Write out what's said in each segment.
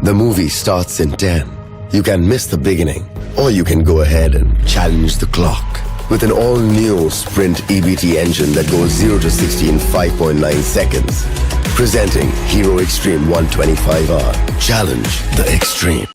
The movie starts in 10. You can miss the beginning, or you can go ahead and challenge the clock with an all-new Sprint EBT engine that goes 0 to 60 in 5.9 seconds. Presenting Hero Extreme 125R. Challenge the extreme.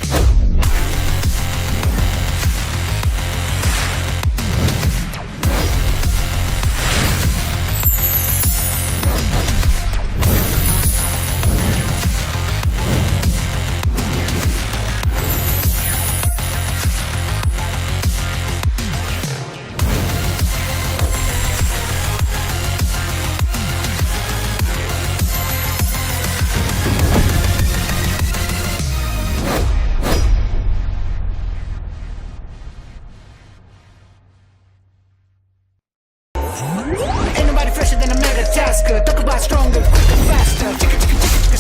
Ain't nobody fresher than a mega tasker. Talk about stronger, quicker, faster.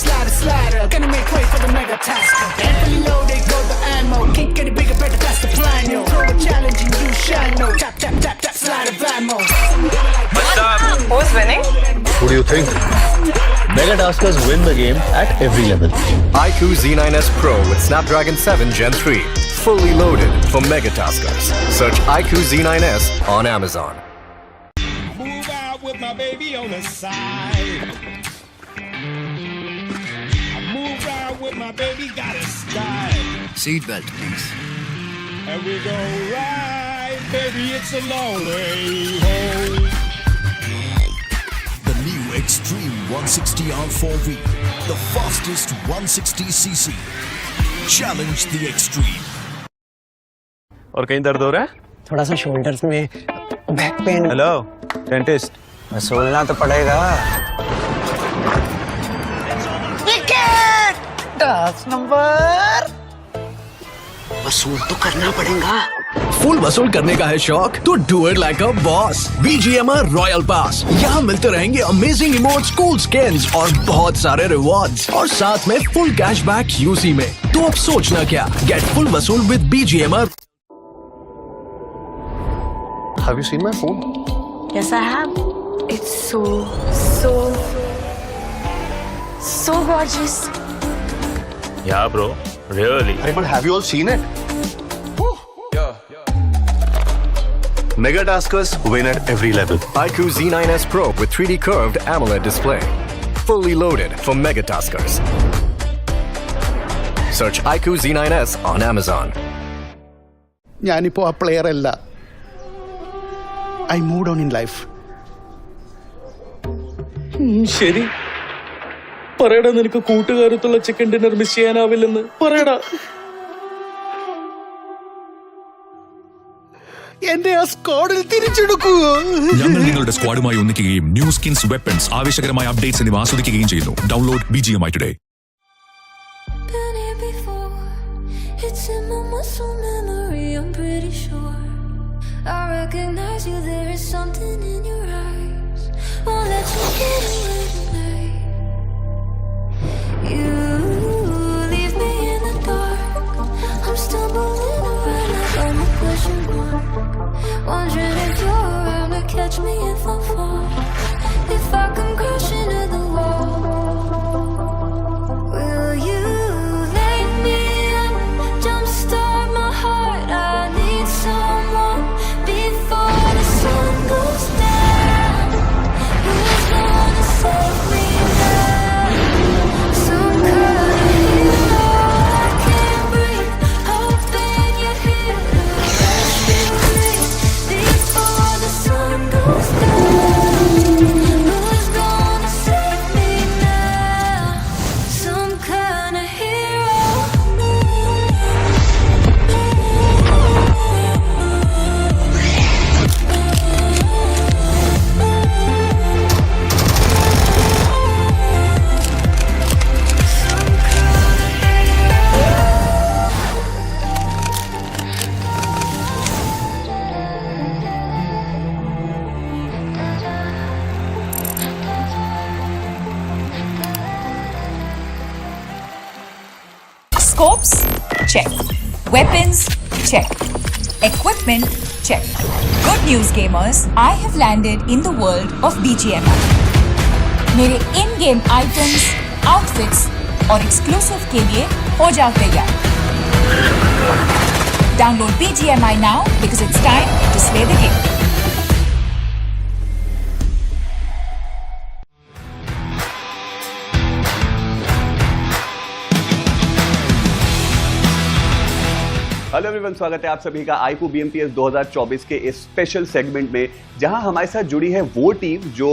Slider, slider. Gonna make way for the mega tasker. Heavily loaded, go the ammo. Can't get it bigger, better, that's the plan, yo. Throw a challenge and you shine, no. Tap, tap, tap, tap, slide of ammo. What's up? Who's winning? Who do you think? Mega Taskers win the game at every level. iQOO Z9S Pro with Snapdragon 7 Gen 3. Fully loaded for Mega Taskers. Search iQOO Z9S on Amazon. Move out with my baby on the side. I move out with my baby, got a style. Seatbelt, please. And we go right, baby, it's a long way home. The new Extreme 160R4V, the fastest 160cc. Challenge the extreme. और कहीं दर्द हो रहा है? थोड़ा सा shoulders में, back pain. Hello dentist. वसूलना तो पड़ेगा। विकेट! 10 नंबर। वसूल तो करना पड़ेगा। फुल वसूल करने का है शौक तो do it like a boss. BGMI royal pass, यहाँ मिलते रहेंगे अमेजिंग इमोट्स, कूल स्किन्स और बहुत सारे रिवॉर्ड्स और साथ में फुल कैशबैक UC में। तो अब सोचना क्या, गेट फुल वसूल with BGMI। Have you seen my phone? Yes, I have. It's so gorgeous. Yeah, bro. Really? Hey, but have you all seen it? Mega Taskers win at every level. iQOO Z9S Pro with 3D curved AMOLED display. Fully loaded for Mega Taskers. Search iQOO Z9S on Amazon. ഞാനിപ്പോ ആ player അല്ല. I moved on in life. ശരി പറയടാ, നിനക്ക് കൂട്ടുകാരത്തുള്ള chicken dinner miss ചെയ്യാനാവില്ലെന്ന് പറയടാ. എന്റെ ആ സ്ക്വാഡിൽ തിരിച്ചെടുക്കൂ. ഞങ്ങൾ നിങ്ങളുടെ സ്ക്വാഡുമായി ഒന്നിക്കുകയും ന്യൂ സ്കിൻസ്, വെപ്പൺസ്, ആവേശകരമായ അപ്ഡേറ്റ്സ് എന്നിവ ആസ്വദിക്കുകയും ചെയ്യുന്നു. Download BGMI today. I recognize you, there is something in your eyes. Won't let you get away tonight. You leave me in the dark. I'm stumbling around like I'm a question mark. Wondering if you're around to catch me if I fall. If I come crashing to the wall, will you lay me up, jumpstart my heart? I need someone before the sun goes down. Who's gonna save me now? Some kind of hero. I can't breathe, hoping you're here to rescue me before the sun goes down. Who's gonna save me now? Some kind of hero. Scopes? Check. Weapons? Check. Equipment? Check. Good news, gamers. I have landed in the world of BGMI. मेरे इन-गेम items, outfits और exclusive के लिए हो जाओ तैयार. Download BGMI now because it's time to slay the game. Hello everyone, स्वागत है आप सभी का iQOO BMPS 2024 के इस स्पेशल सेगमेंट में, जहां हमारे साथ जुड़ी है वो टीम जो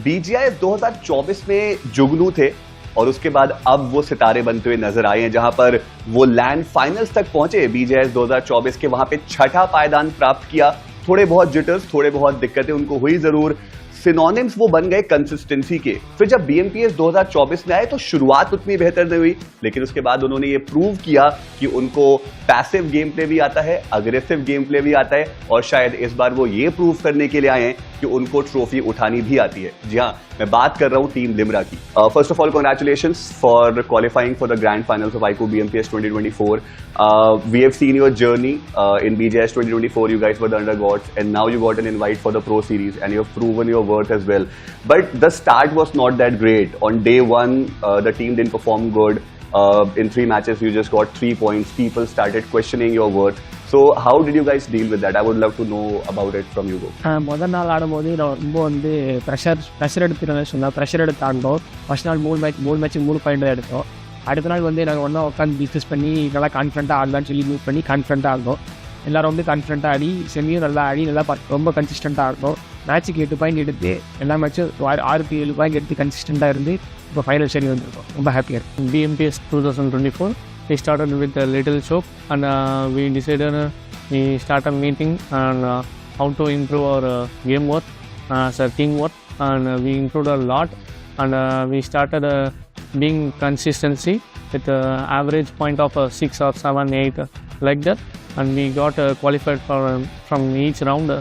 BGMI 2024 में जुगनू थे और उसके बाद अब वो सितारे बनते हुए नजर आए हैं, जहां पर वो लैंड फाइनल्स तक पहुंचे. BGMI 2024 के वहां पे छठा पायदान प्राप्त किया. थोड़े बहुत जिटर्स, थोड़े बहुत दिक्कतें उनको हुई जरूर. सिनोनिम्स वो बन गए कंसिस्टेंसी के. फिर जब BMPS 2024 में आए तो शुरुआत उतनी बेहतर नहीं हुई, लेकिन उसके बाद उन्होंने ये प्रूव किया कि उनको पैसिव गेम प्ले भी आता है, अग्रेसिव गेम प्ले भी आता है, और शायद इस बार वो ये प्रूव करने के लिए आए हैं कि उनको ट्रॉफी उठानी भी आती है. जी हाँ, मैं बात कर रहा हूँ टीम लिम्रा की. First of all, congratulations for qualifying for the grand finals of iQOO BMPS 2024. We have seen your journey in BGS 2024. You guys were the underdogs, and now you got an invite for the Pro Series, and you have proven your worth as well. But the start was not that great. On day one, the team didn't perform good. In 3 matches, you just got 3 points. People started questioning your worth. So how did you guys deal with that? I would love to know about it from you both. முதல் நாள் ஆடும்போது ரொம்ப pressure எடுத்துருந்தேன் சொன்னால் pressure எடுத்து ஆடினோம். First நாள் 3 match 3 point தான் எடுத்தோம். அடுத்த நாள் நாங்கள் ஒன்றா உட்காந்து டிஸ்கஸ் பண்ணி நல்லா கான்ஃபிடண்ட்டாக ஆடலான்னு சொல்லி மூவ் பண்ணி கான்ஃபிடண்ட்டாக ஆடினோம். எல்லோரும் கான்ஃபிடண்ட்டாக ஆடி செமியும் நல்லா ஆடி நல்லா ரொம்ப கன்சிஸ்டண்ட்டாக ஆடினோம். மேட்ச்சுக்கு 8 பாயிண்ட் எடுத்து எல்லா மேட்சும் 6-7 பாயிண்ட் எடுத்து கன்சிஸ்டண்ட்டாக இருந்து இப்போ ஃபைனல் சரி வந்திருக்கோம். ரொம்ப ஹாப்பியாக இருக்கும். BMPS 2024 we started with a little shop, and we decided we start a meeting and how to improve our game work as a teamwork, and we improved a lot, and we started being consistency with average point of 6 or 7, 8 like that, and we got qualified from each round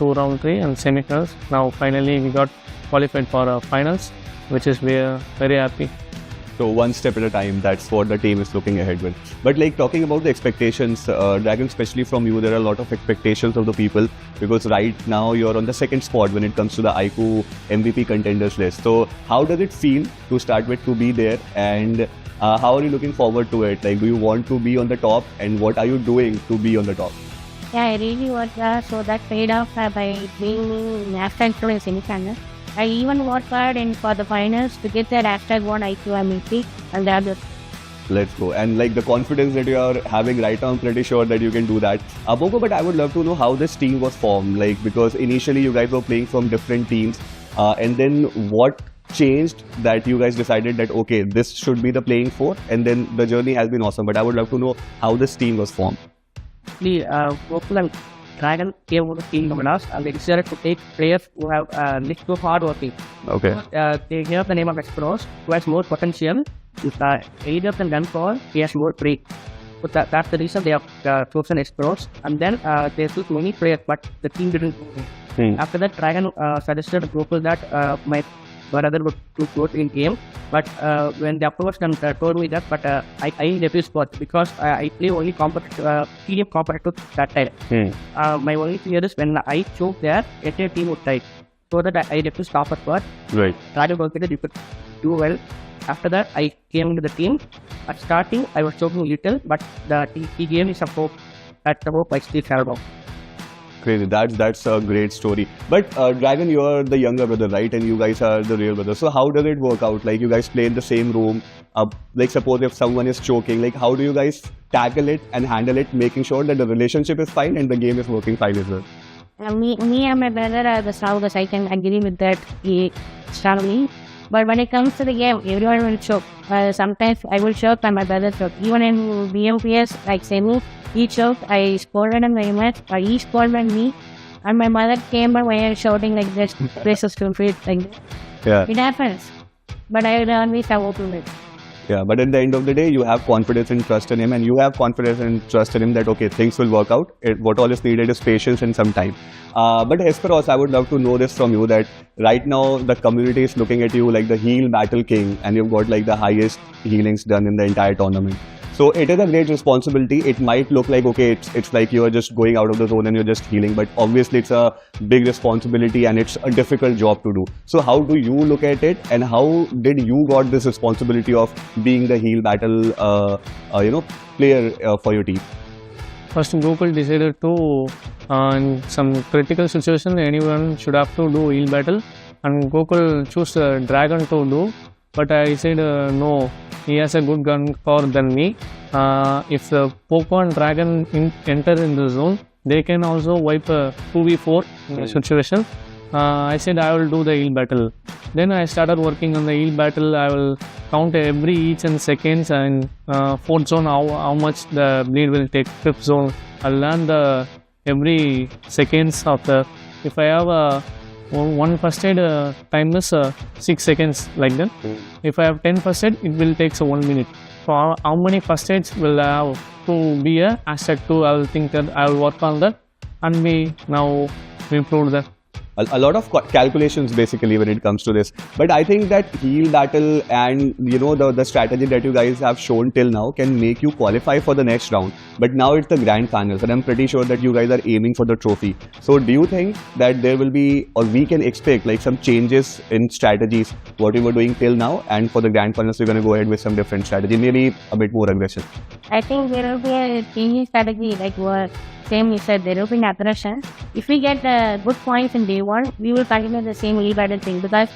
2, round 3 and semi-finals. Now finally we got qualified for finals, which is we are very happy. So one step at a time, that's what the team is looking ahead with. But like talking about the expectations, Dragon, especially from you, there are a lot of expectations of the people, because right now you're on the second spot when it comes to the iQOO MVP contenders list. So how does it feel to start with, to be there, and how are you looking forward to it? Like, do you want to be on the top, and what are you doing to be on the top? Yeah, I really worked so that paid off by being national in semi-final. I even worked hard for the finals to get that #1 iQOO MVP, and that's it. Let's go. And like the confidence that you are having right now, I'm pretty sure that you can do that. Boko, but I would love to know how this team was formed. Like, because initially you guys were playing from different teams, and then what changed that you guys decided that okay, this should be the playing for, and then the journey has been awesome. But I would love to know how this team was formed. Dragon came with a team of us, and they decided to take players who have little too hard working. Okay. They have the name of Explorers, who has more potential. Either than gunfire, he has more break. So that's the reason they have chosen Explorers. And then they took many players, but the team didn't. After that, Dragon suggested Gokul that my brother would go in game, but when they approached and told me that, but I refused both because I play only TDM competitive that time. My only fear is when I choke there, entire team would die. So that I refused offer spot. Right. Dragon considered you could do well. After that, I came into the team. At starting, I was choking little, but he gave me some hope. That's the hope I still have now. Crazy. That's a great story. But Dragon, you're the younger brother, right? And you guys are the real brothers. So how does it work out? Like, you guys play in the same room. Like, suppose if someone is choking, like, how do you guys tackle it and handle it, making sure that the relationship is fine and the game is working fine as well? Me and my brother are the strongest. I can agree with that strongly. But when it comes to the game, everyone will choke. Sometimes I will choke and my brother choke. Even in BMPS, like semi, he choked. I scored him very much. He scored me. And my mother came by when I was shouting like this, places to feet like that. Yeah. It happens. But I always have open it. Yeah, but at the end of the day, you have confidence and trust in him, and you have confidence and trust in him that, okay, things will work out. What all is needed is patience and some time. But Hesperos, I would love to know this from you, that right now the community is looking at you like the heal battle king, and you've got like the highest healings done in the entire tournament. So it is a great responsibility. It might look like, okay, it's like you are just going out of the zone and you're just healing, but obviously it's a big responsibility and it's a difficult job to do. So how do you look at it, and how did you got this responsibility of being the heal battle player for your team? First, Gokul decided to, in some critical situation, anyone should have to do heal battle, and Gokul chose Dragon to do. But I said no, he has a good gun power than me. If the Poco and Dragon enter in the zone, they can also wipe a 2v4 situation. I said I will do the heal battle. Then I started working on the heal battle. I will count every each and seconds, and fourth zone how much the bleed will take. Fifth zone I'll learn the every seconds of the. If I have a one first aid time is 6 seconds like that. If I have 10 first aid, it will take 1 minute. So how many first aids will I have to be a hashtag 2? I will think that I will work on that, and we now improve that. A lot of calculations basically when it comes to this, but I think that heal battle and the strategy that you guys have shown till now can make you qualify for the next round. But now it's the grand finals, and I'm pretty sure that you guys are aiming for the trophy. So do you think that there will be, or we can expect like some changes in strategies what we were doing till now, and for the grand finals we're going to go ahead with some different strategy, maybe a bit more aggression? I think there will be a changing strategy, like what same you said, there will be an aggression. If we get good points in day one, we will continue the same heal battle thing, because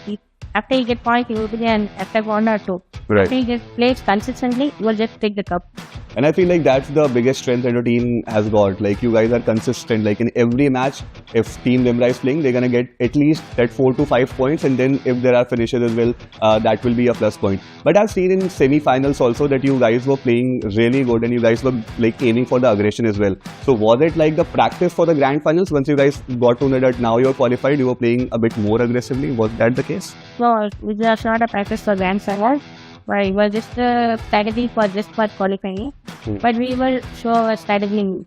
after you get points, you will be an attack 1 or 2. Right. After you get plays consistently, you will just take the cup. And I feel like that's the biggest strength that your team has got. Like, you guys are consistent. Like, in every match, if Team Limra is playing, they're going to get at least that 4 to 5 points. And then if there are finishes as well, that will be a plus point. But I've seen in semi-finals also that you guys were playing really good, and you guys were like aiming for the aggression as well. So was it like the practice for the grand finals? Once you guys got to know that now you're qualified, you were playing a bit more aggressively. Was that the case? No, it was not a practice for grand finals. But it was just a strategy for just for qualifying. But we will show a strategy in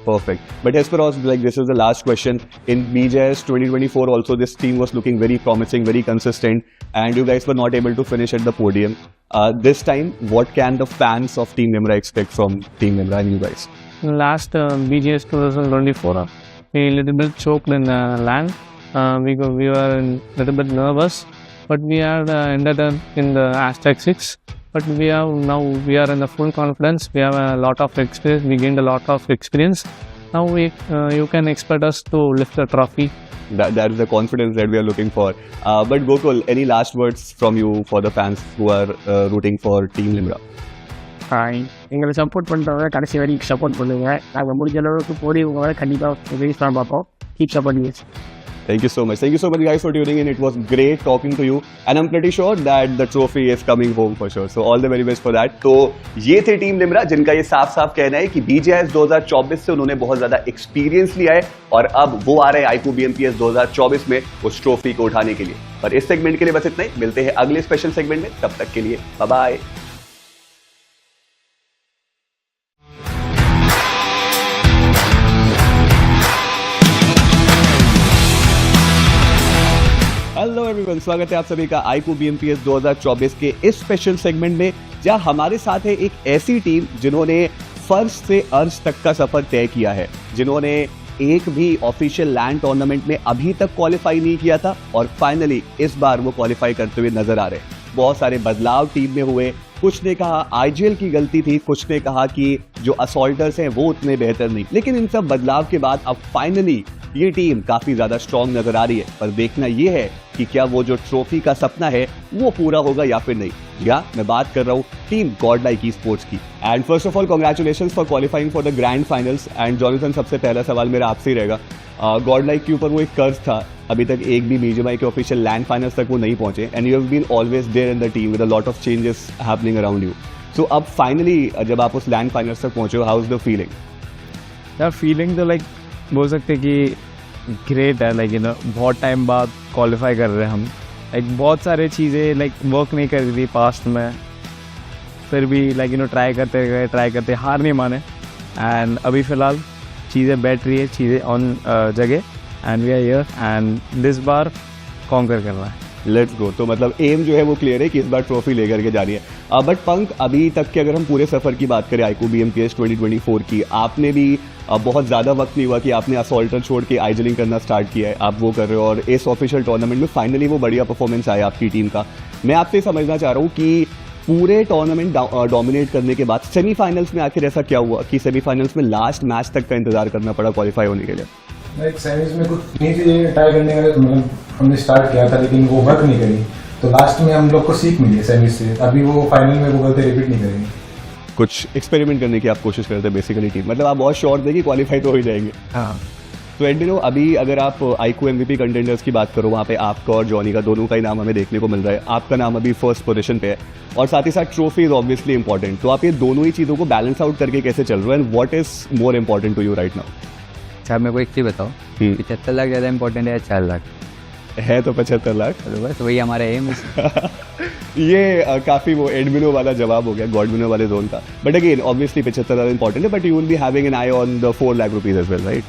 Perfect. But Hesperos, like, this is the last question. In BGS 2024 also, this team was looking very promising, very consistent, and you guys were not able to finish at the podium. This time, what can the fans of Team Limra expect from Team Limra and you guys? Last BGS 2024, we little bit choked in LAN. We were a little bit nervous, but we have ended up in the #6. But we are in the full confidence. We have a lot of experience. We gained a lot of experience. Now you can expect us to lift the trophy. That is the confidence that we are looking for. But Gokul, any last words from you for the fans who are rooting for Team Limra? எங்களை support பண்ணுறவங்க கடைசி வரைக்கும் support பண்ணுங்க. நாங்கள் முடிஞ்ச அளவுக்கு போடி உங்களை கண்டிப்பாக ரிலீஸ் பண்ண பார்ப்போம். Keep supporting us. Thank you so much. Thank you so much, guys, for tuning in. It was great talking to you, and I'm pretty sure that the trophy is coming home for sure. So all the very best for that. तो ये थे team Limra जिनका ये साफ-साफ कहना है कि BGS 2024 से उन्होंने बहुत ज्यादा एक्सपीरियंस लिया है और अब वो आ रहे हैं iQOO BMPS 2024 में उस ट्रॉफी को उठाने के लिए. और इस सेगमेंट के लिए बस इतना ही. मिलते हैं अगले स्पेशल सेगमेंट में. तब तक के लिए बाय बाय. हेलो एवरीवन, स्वागत है आप सभी का iQOO BMPS 2024 के इस स्पेशल सेगमेंट में, जहां हमारे साथ है एक ऐसी टीम जिन्होंने फर्श से अर्श तक का सफर तय किया है, जिन्होंने एक भी ऑफिशियल लैंड टूर्नामेंट में अभी तक क्वालिफाई नहीं किया था और फाइनली इस बार वो क्वालिफाई करते हुए नजर आ रहे हैं. बहुत सारे बदलाव टीम में हुए. कुछ ने कहा आईजीएल की गलती थी, कुछ ने कहा कि जो असॉल्टर्स हैं वो उतने बेहतर नहीं. लेकिन इन सब बदलाव के बाद अब फाइनली ये टीम काफी ज्यादा स्ट्रॉन्ग नजर आ रही है. पर देखना ये है कि क्या वो जो ट्रॉफी का सपना है वो पूरा होगा या फिर नहीं. या मैं बात कर रहा हूँ टीम गॉडलाइक स्पोर्ट्स की. And first of all congratulations for qualifying for the grand finals. And Johnson, सबसे पहला सवाल मेरा आपसे ही रहेगा. गॉडलाइक के ऊपर वो एक कर्ज था, अभी तक एक भी BGMI के ऑफिशियल लैंड फाइनल्स तक वो नहीं पहुंचे, and you have been always there in the team with a lot of changes happening around you. So अब फाइनली जब आप उस लैंड फाइनल्स तक पहुंचे हो, how is the feeling? The feeling तो लाइक बोल सकते कि ग्रेट है. लाइक बहुत टाइम बाद क्वालिफाई कर रहे हैं हम. लाइक बहुत सारे चीज़ें लाइक वर्क नहीं कर रही थी पास्ट में, फिर भी लाइक ट्राई करते हार नहीं माने. एंड अभी फ़िलहाल चीज़ें बैठ रही है, चीज़ें ऑन जगह, and we are here and this बार कॉन्कर करना है. Let's go. तो मतलब एम जो है वो क्लियर है कि इस बार ट्रॉफी लेकर के जानी है। बट पंक, अभी तक के अगर हम पूरे सफर की बात करें iQOO BMPS 2024 की, आपने भी बहुत ज़्यादा वक्त नहीं हुआ कि आपने असॉल्टर छोड़ के आइजलिंग करना स्टार्ट किया है, आप वो कर रहे हो और इस ऑफिशियल टूर्नामेंट में फाइनली वो बढ़िया परफॉर्मेंस आया आपकी टीम का। मैं आपसे समझना चाह रहा हूँ कि पूरे टूर्नामेंट डोमिनेट करने के बाद सेमीफाइनल्स में आखिर ऐसा क्या हुआ कि सेमीफाइनल्स में लास्ट मैच तक का इंतजार करना पड़ा क्वालिफाई होने के लिए? लाइक सेमीज में कुछ नई चीजें ट्राई करने का मतलब हमने स्टार्ट किया था, लेकिन वो वर्क नहीं करी, तो लास्ट में हम लोग को सीख मिली सेमीज से। अभी वो फाइनल में वो गलती रिपीट नहीं करेंगे। कुछ एक्सपेरिमेंट करने की आप कोशिश करते हैं बेसिकली टीम, मतलब आप बहुत श्योर थे कि क्वालिफाई तो हो ही जाएंगे। हाँ। तो एंडिनो, अभी अगर आप iQOO MVP कंटेंडर्स की बात करो, वहाँ पे आपका और जॉनी का दोनों का ही नाम हमें देखने को मिल रहा है। आपका नाम अभी फर्स्ट पोजीशन पे है और साथ ही साथ ट्रॉफी इज ऑब्वियसली इंपॉर्टेंट। तो आप ये दोनों ही चीज़ों को बैलेंस आउट करके कैसे चल रहे हो and what is more important to you right now? अच्छा, मेरे को एक चीज़ बताओ, 75 लाख ज़्यादा इंपॉर्टेंट है या 4 लाख? है तो 75 लाख, तो बस वही हमारा एम है। ये काफी वो एडमिनो वाला जवाब हो गया, गॉडमिनो वाले जोन का। But again obviously 75 lakh important है, but you will be having an eye on the 4 lakh rupees as well, right?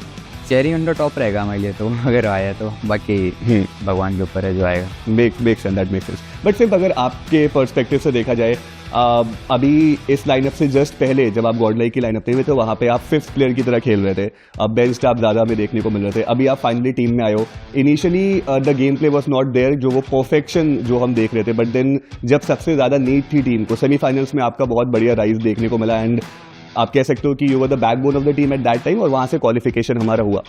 Cherry on the top रहेगा हमारे लिए तो, अगर आया तो, बाकी भगवान के ऊपर है जो आएगा। Make sense, that make sense. But सिर्फ अगर आपके पर्सपेक्टिव से देखा जाए, अभी इस लाइनअप से जस्ट पहले जब आप गॉडलाइक की लाइनअप में थे तो वहाँ पे आप 5th प्लेयर की तरह खेल रहे थे, अब बेंच स्टाफ ज़्यादा हमें देखने को मिल रहे थे। अभी आप फाइनली टीम में आए हो। Initially the game play was not there, जो वो परफेक्शन जो हम देख रहे थे, बट देन जब सबसे ज़्यादा नीड थी टीम को, सेमीफाइनल्स में आपका बहुत बढ़िया राइज देखने को मिला एंड आप कह सकते हो कि you were the backbone of the team at that time और वहाँ से क्वालिफिकेशन हमारा हुआ।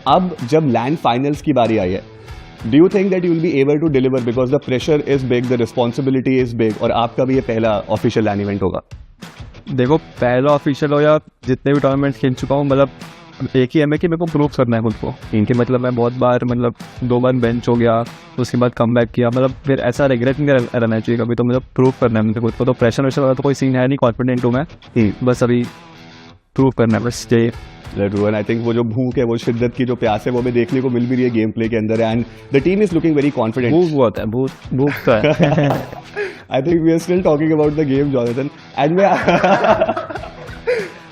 अब जब लैंड फाइनल्स की बारी आई है, do you think that you will be able to deliver because the pressure is big, the responsibility is big, और आपका भी ये पहला ऑफिशियल लैंड इवेंट होगा? देखो, पहला ऑफिशियल हो या जितने भी टूर्नामेंट खेल चुका हूँ, मतलब एक ही है कि मेरे को प्रूव करना है खुद को। इनके मतलब मैं बहुत बार, मतलब 2 बार बेंच हो गया, उसके बाद कम बैक किया, मतलब फिर ऐसा रिग्रेट नहीं रहना चाहिए कभी, तो मतलब प्रूव करना है मुझे खुद को। तो प्रेशर वैशर वाला तो कोई सीन है नहीं, कॉन्फिडेंट हूँ मैं, बस अभी प्रूव करना है बस यही। एंड आई थिंक वो जो भूख है, वो शिद्दत की जो प्यास है, वो हमें देखने को मिल भी रही है गेम प्ले के अंदर and the team is looking very confident. भूख बहुत है, भूख तो है। I think we are still talking about the game, Jonathan, and मैं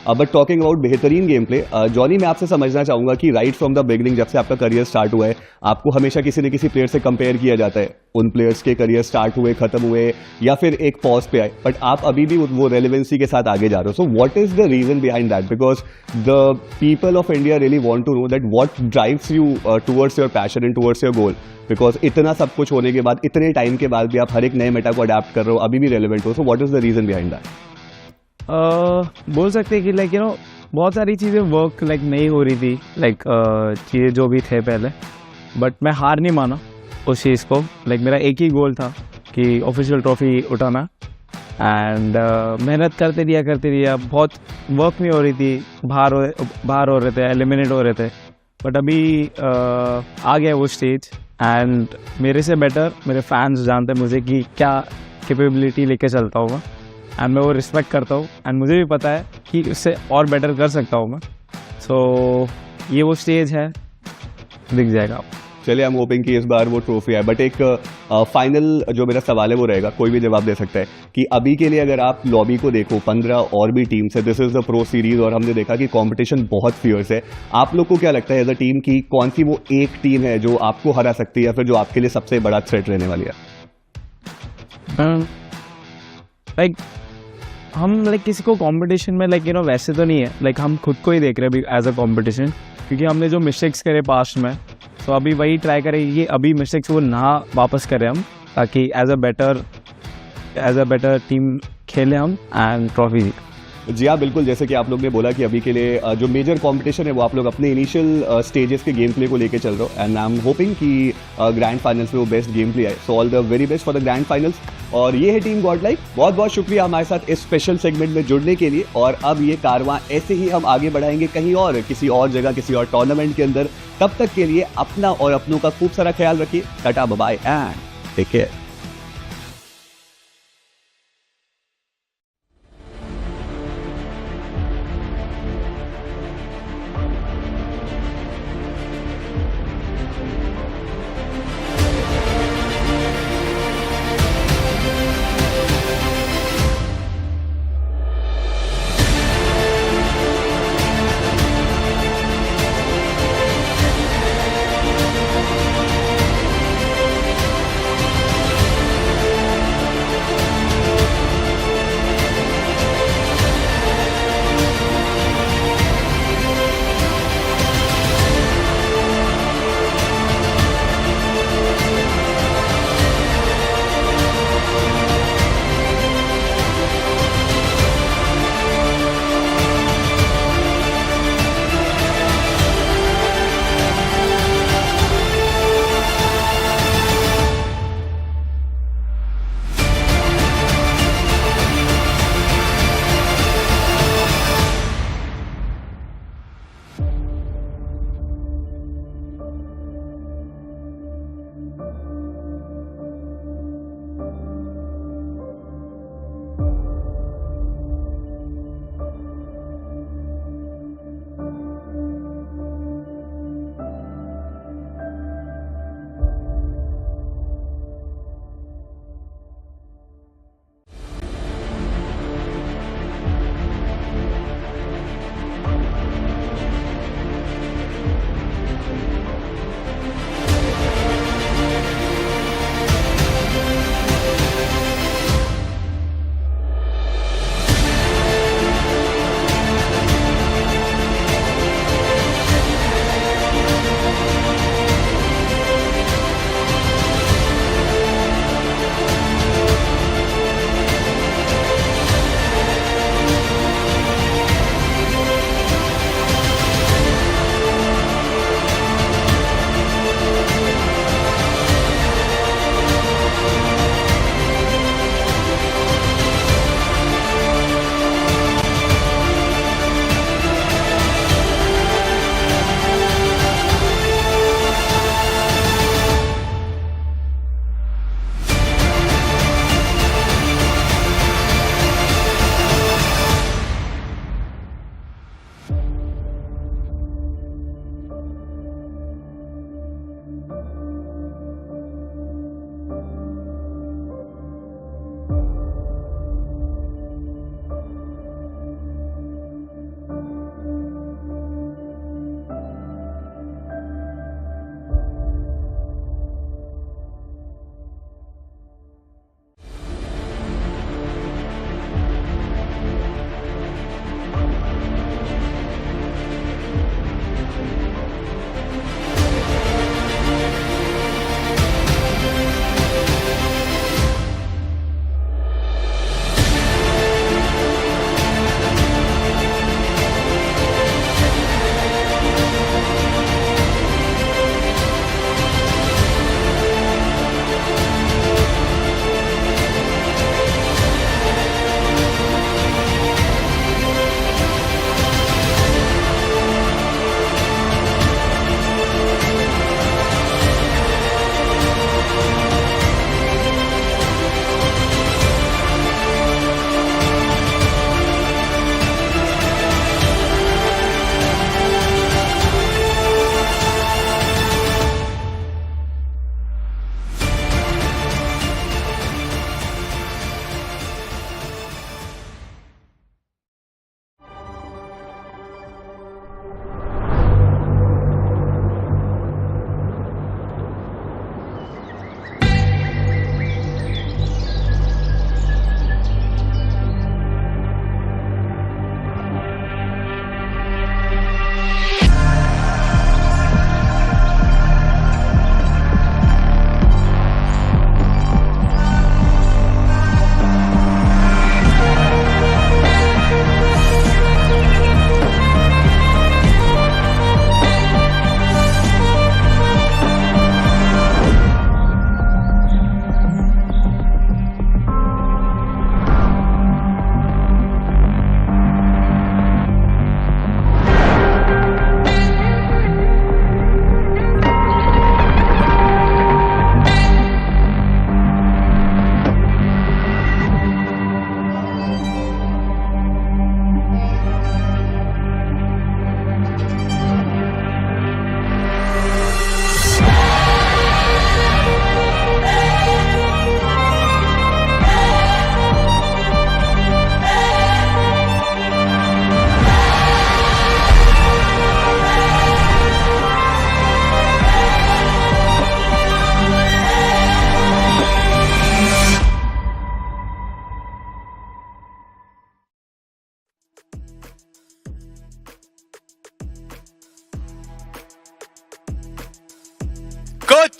बट टॉकिंग अबाउट बेहतरीन गेम प्ले, जॉनी, मैं आपसे समझना चाहूंगा कि राइट फ्रॉम द बिगनिंग, जब से आपका करियर स्टार्ट हुआ है, आपको हमेशा किसी न किसी प्लेयर से कंपेयर किया जाता है। उन प्लेयर्स के करियर स्टार्ट हुए, खत्म हुए या फिर एक पॉज पे आए, बट आप अभी भी वो रेलेवेंसी के साथ आगे जा रहे हो। So what is the reason behind that? Because the people of India really want to know that what drives you towards your passion and towards your goal, because इतना सब कुछ होने के बाद, इतने टाइम के बाद भी आप हर एक नए मेटा को अडेप्ट कर रहे हो, अभी भी रेलेवेंट हो। So what is the reason behind that? बोल सकते हैं कि लाइक बहुत सारी चीज़ें वर्क लाइक नहीं हो रही थी, लाइक चीज़ें जो भी थे पहले, बट मैं हार नहीं माना उस चीज़ को। लाइक मेरा एक ही गोल था कि ऑफिशियल ट्रॉफी उठाना, एंड मेहनत करते दिया, बहुत वर्क नहीं हो रही थी, बाहर हो रहे थे, एलिमिनेट हो रहे थे, बट अभी आ गया वो स्टेज एंड मेरे से बेटर मेरे फैंस जानते हैं मुझे कि क्या कैपेबिलिटी लेके चलता हूँ मैं, एंड मैं वो रिस्पेक्ट करता हूँ एंड मुझे भी पता है कि उससे और बेटर कर सकता हूँ मैं। सो ये वो स्टेज है, दिख जाएगा। चलिए, आई एम होपिंग कि इस बार वो ट्रॉफी है। बट एक फाइनल जो मेरा सवाल है वो रहेगा, कोई भी जवाब दे सकता है, कि अभी के लिए अगर आप लॉबी को देखो, 15 और भी टीम्स है, this is the pro series और हमने देखा कि कंपटीशन बहुत फियर्स है। आप लोग को क्या लगता है एज अ टीम की कौन सी वो एक टीम है जो आपको हरा सकती है या फिर जो आपके लिए सबसे बड़ा थ्रेट रहने वाली है? लाइक हम किसी को कंपटीशन में वैसे तो नहीं है, हम खुद को ही देख रहे हैं अभी एज अ कंपटीशन, क्योंकि हमने जो मिस्टेक्स करे पास्ट में, तो अभी वही ट्राई करें कि अभी मिस्टेक्स वो ना वापस करें हम, ताकि एज अ बेटर टीम खेलें हम एंड ट्रॉफी। जी हाँ, बिल्कुल, जैसे कि आप लोग ने बोला कि अभी के लिए जो मेजर कंपटीशन है वो आप लोग अपने इनिशियल स्टेजेस के गेम प्ले को लेके चल रहे हो एंड आई एम होपिंग कि ग्रैंड फाइनल्स में वो बेस्ट गेम प्ले आए। So all the very best for the grand finals. और ये है टीम गॉडलाइक, बहुत बहुत शुक्रिया हमारे साथ इस स्पेशल सेगमेंट में जुड़ने के लिए। और अब ये कारवां ऐसे ही हम आगे बढ़ाएंगे कहीं और, किसी और जगह, किसी और टूर्नामेंट के अंदर। तब तक के लिए अपना और अपनों का खूब सारा ख्याल रखिए। Tata, bye bye and take care.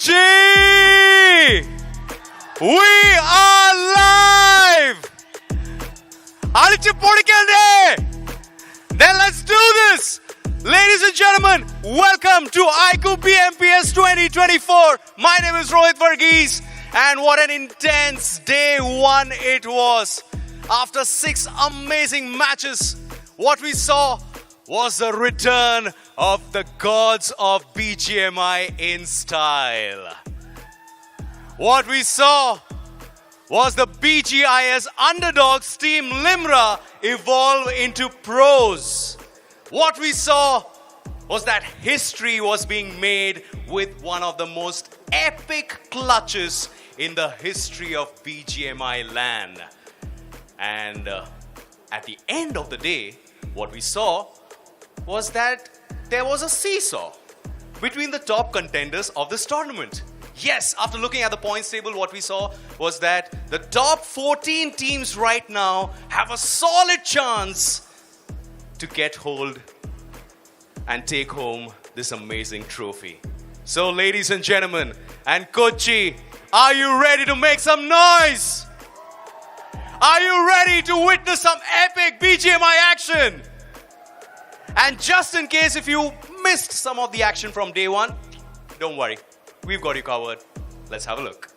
Kochi! We are live! Then let's do this! Ladies and gentlemen, welcome to iQOO BMPS 2024. My name is Rohit Varghese, and what an intense day one it was. After 6 amazing matches, what we saw was the return of the gods of BGMI in style. What we saw was the BGIS underdogs team Limra evolve into pros. What we saw was that history was being made with one of the most epic clutches in the history of BGMI LAN. And at the end of the day, what we saw was that there was a seesaw between the top contenders of this tournament. Yes, after looking at the points table, what we saw was that the top 14 teams right now have a solid chance to get hold and take home this amazing trophy. So, ladies and gentlemen, and Kochi, are you ready to make some noise? Are you ready to witness some epic BGMI action? And just in case if you missed some of the action from day one, don't worry, we've got you covered. Let's have a look.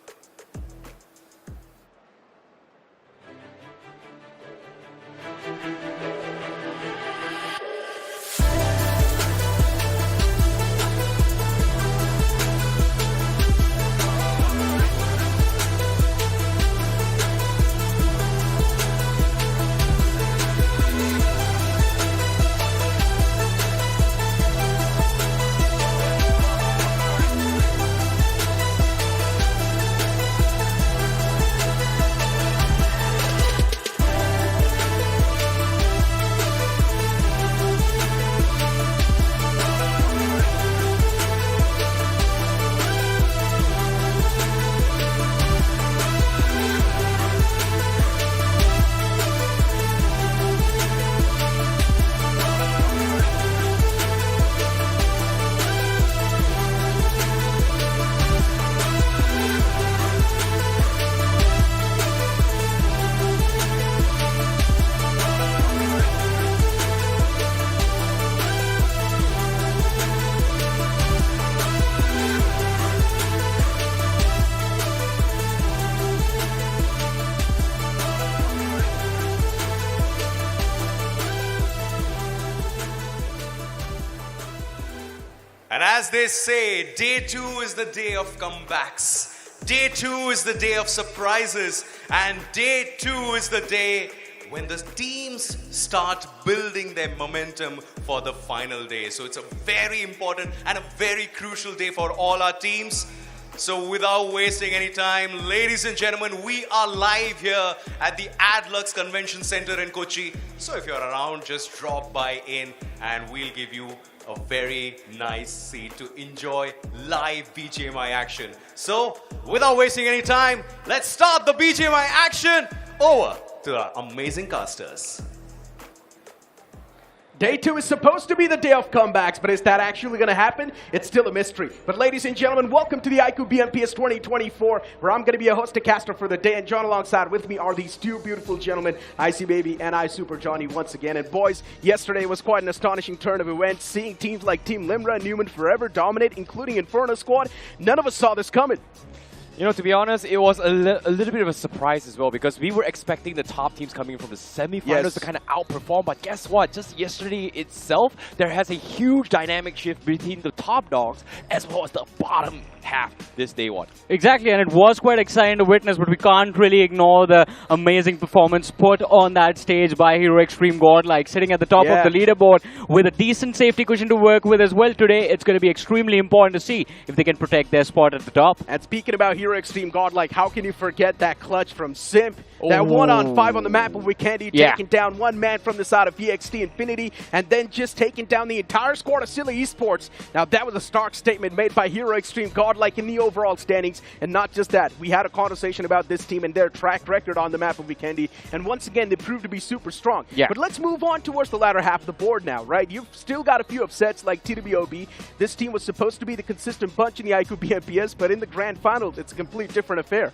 And as they say, day 2 is the day of comebacks. Day 2 is the day of surprises. And day 2 is the day when the teams start building their momentum for the final day. So it's a very important and a very crucial day for all our teams. So without wasting any time, ladies and gentlemen, we are live here at the Adlux Convention Center in Kochi. So if you're around, just drop by in and we'll give you a very nice seat to enjoy live BGMI action. So without wasting any time, let's start the BGMI action. Over to our amazing casters. Day 2 is supposed to be the day of comebacks, but is that actually going to happen? It's still a mystery. But ladies and gentlemen, welcome to the iQOO BMPS 2024, where I'm going to be a host and caster for the day. And John alongside with me are these two beautiful gentlemen, Icy Baby and I Super Johnny once again. And boys, yesterday was quite an astonishing turn of events, seeing teams like Team Limra and Newman Forever dominate, including Inferno Squad. None of us saw this coming. You know, to be honest, it was a little bit of a surprise as well, because we were expecting the top teams coming from the semi-finals to kind of outperform. But guess what? Just yesterday itself, there has a huge dynamic shift between the top dogs as well as the bottom half this day one. Exactly, and it was quite exciting to witness, but we can't really ignore the amazing performance put on that stage by Hero Extreme Godlike, sitting at the top of the leaderboard with a decent safety cushion to work with as well today. It's going to be extremely important to see if they can protect their spot at the top. And speaking about Hero Hero Extreme Godlike, how can you forget that clutch from Simp? That 1-on-5 on the map of Weekendy, taking down one man from the side of VXT Infinity, and then just taking down the entire squad of Silly Esports. Now, that was a stark statement made by Hero Extreme Godlike in the overall standings. And not just that, we had a conversation about this team and their track record on the map of Weekendy. And once again, they proved to be super strong. But let's move on towards the latter half of the board now, right? You've still got a few upsets like TWOB. This team was supposed to be the consistent bunch in the iQOO BMPS, but in the Grand Finals, it's a complete different affair.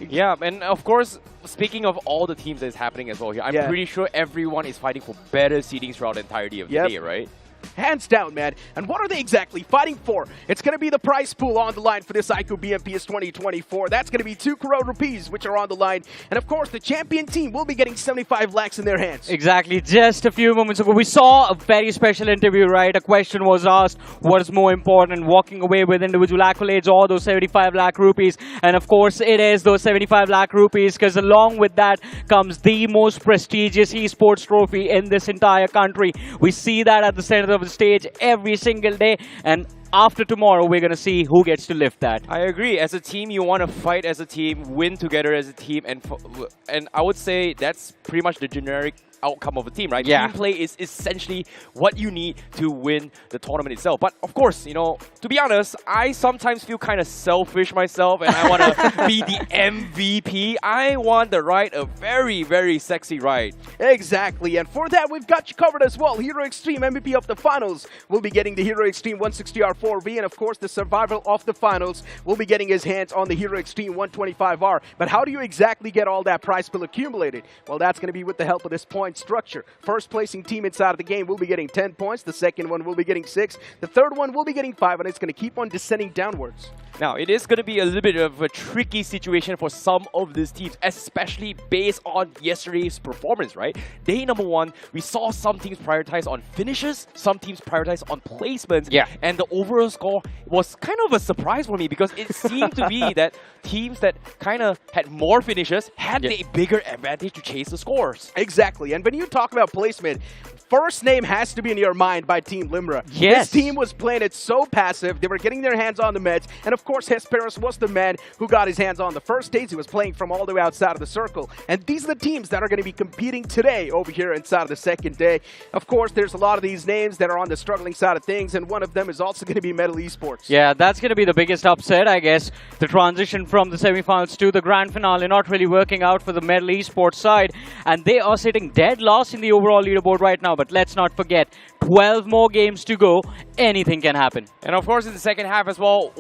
Yeah, and of course, speaking of all the teams that is happening as well here, I'm pretty sure everyone is fighting for better seedings throughout the entirety of the day, right? Hands down, man. And what are they exactly fighting for? It's going to be the prize pool on the line for this iQOO BMPS 2024. That's going to be 2 crore rupees, which are on the line. And of course, the champion team will be getting 75 lakhs in their hands. Exactly. Just a few moments ago, we saw a very special interview, right? A question was asked, what is more important, walking away with individual accolades or those 75 lakh rupees? And of course, it is those 75 lakh rupees, because along with that comes the most prestigious esports trophy in this entire country. We see that at the center of the stage every single day, and after tomorrow we're gonna see who gets to lift that. I agree. As a team, you want to fight as a team, win together as a team, and I would say that's pretty much the generic outcome of a team, right? Team play is essentially what you need to win the tournament itself. But of course, you know, to be honest, I sometimes feel kind of selfish myself, and I want to be the MVP. I want the ride, a very, very sexy ride. Exactly, and for that, we've got you covered as well. Hero Extreme MVP of the finals will be getting the Hero Extreme 160R4V, and of course, the survival of the finals will be getting his hands on the Hero Extreme 125R. But how do you exactly get all that prize pool accumulated? Well, that's going to be with the help of this point structure. First placing team inside of the game will be getting 10 points. The second one will be getting 6. The third one will be getting 5, and it's going to keep on descending downwards. Now, it is going to be a little bit of a tricky situation for some of these teams, especially based on yesterday's performance, right? Day number 1, we saw some teams prioritize on finishes, some teams prioritize on placements, and the overall score was kind of a surprise for me, because it seemed to be that teams that kind of had more finishes had a bigger advantage to chase the scores. Exactly, and when you talk about placement, first name has to be in your mind by Team Limra. This team was playing it so passive. They were getting their hands on the meds. And of course, Hesperus was the man who got his hands on the first stage. He was playing from all the way outside of the circle. And these are the teams that are going to be competing today over here inside of the second day. Of course, there's a lot of these names that are on the struggling side of things. And one of them is also going to be Metal Esports. Yeah, that's going to be the biggest upset, I guess. The transition from the semifinals to the grand finale not really working out for the Metal Esports side. And they are sitting dead last in the overall leaderboard right now. But let's not forget, 12 more games to go. Anything can happen. And of course, in the second half as well,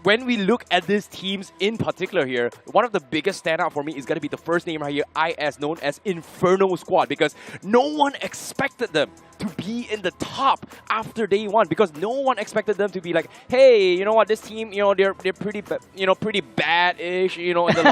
when we look at these teams in particular here, one of the biggest standout for me is going to be the first name right here, IS, known as Inferno Squad, because no one expected them to be in the top after day 1, because no one expected them to be like, hey, you know what, this team, you know, they're pretty, you know, pretty bad-ish, you know, in the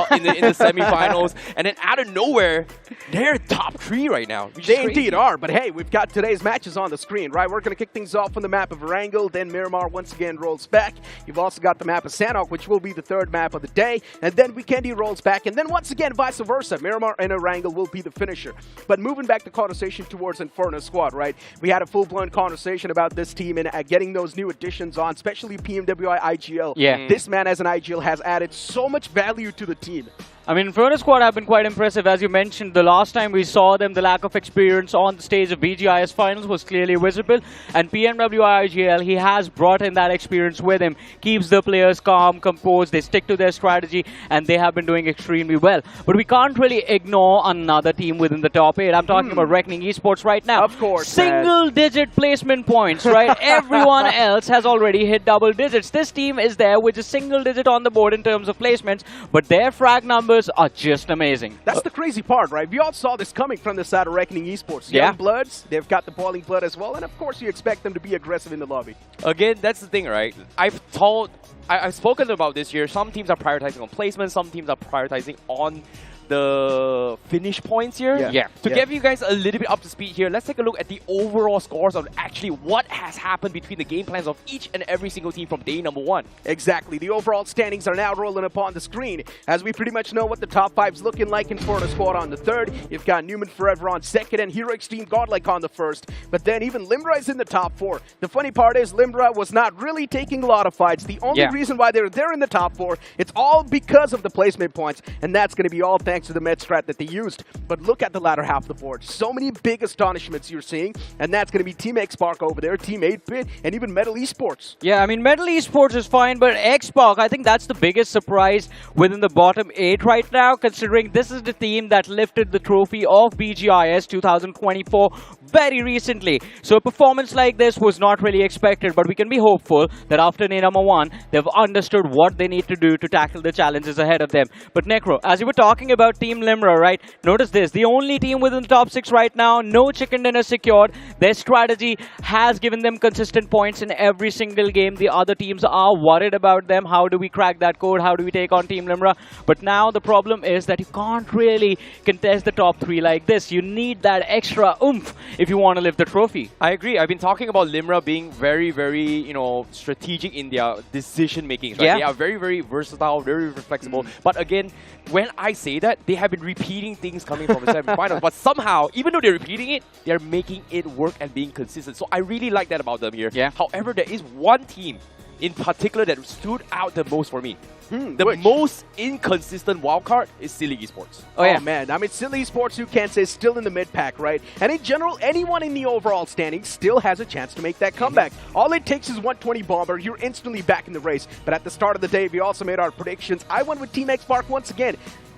semifinals, and then out of nowhere, they're top 3 right now. They indeed are, but hey, we've got today's matches on the screen, right? We're going to kick things off on the map of Erangel, then Miramar once again rolls back. You've also got the map of Sanhok, which will be the third map of the day, and then Weekendy rolls back, and then once again, vice versa. Miramar and Erangel will be the finisher. But moving back the conversation towards Inferno Squad, right? We had a full-blown conversation about this team and getting those new additions on, especially PMWI IGL. Yeah. This man as an IGL has added so much value to the team. I mean, Inferno Squad have been quite impressive. As you mentioned, the last time we saw them, the lack of experience on the stage of BGIS finals was clearly visible. And PMWI IGL, he has brought in that experience with him. Keeps the players calm, composed, they stick to their strategy, and they have been doing extremely well. But we can't really ignore another team within the top 8. I'm talking about Reckoning Esports right now. Of course, single-digit placement points, right? Everyone else has already hit double digits. This team is there with a single digit on the board in terms of placements, but their frag numbers are just amazing. That's the crazy part, right? We all saw this coming from the side of Reckoning Esports. Yeah. Young bloods, they've got the boiling blood as well, and of course you expect them to be aggressive in the lobby. Again, that's the thing, right? I've spoken about this here. Some teams are prioritizing on placement, some teams are prioritizing on the finish points here. To give you guys a little bit up to speed here, let's take a look at the overall scores of actually what has happened between the game plans of each and every single team from day number 1. Exactly. The overall standings are now rolling up on the screen as we pretty much know what the top 5's looking like in Florida Squad on the 3rd. You've got Newman Forever on 2nd and Hero Extreme Godlike on the 1st. But then even Limra is in the top 4. The funny part is Limra was not really taking a lot of fights. The only reason why they're there in the top 4, it's all because of the placement points, and that's going to be all thanks to the med strat that they used. But look at the latter half of the board. So many big astonishments you're seeing, and that's going to be Team X-Spark over there, Team 8-Bit, and even Metal Esports. Yeah, I mean, Metal Esports is fine, but X-Spark, I think that's the biggest surprise within the bottom 8 right now, considering this is the team that lifted the trophy of BGIS 2024 very recently. So a performance like this was not really expected, but we can be hopeful that after day number 1, they've understood what they need to do to tackle the challenges ahead of them. But Necro, as you were talking about Team Limra, right? Notice this, the only team within the top 6 right now, no chicken dinner secured. Their strategy has given them consistent points in every single game. The other teams are worried about them. How do we crack that code? How do we take on Team Limra? But now the problem is that you can't really contest the top 3 like this. You need that extra oomph if you want to lift the trophy. I agree. I've been talking about Limra being very, very, strategic in their decision making. Right? They are very, very versatile, very flexible. But again, when I say that, they have been repeating things coming from the semi-finals. But somehow, even though they're repeating it, they're making it work and being consistent. So I really like that about them here. However, there is one team in particular that stood out the most for me. The most inconsistent wildcard is Silly Esports. Oh man, I mean, Silly Esports, you can't say, is still in the mid-pack, right? And in general, anyone in the overall standings still has a chance to make that comeback. All it takes is 120 Bomber, you're instantly back in the race. But at the start of the day, we also made our predictions. I went with Team X-Spark once again.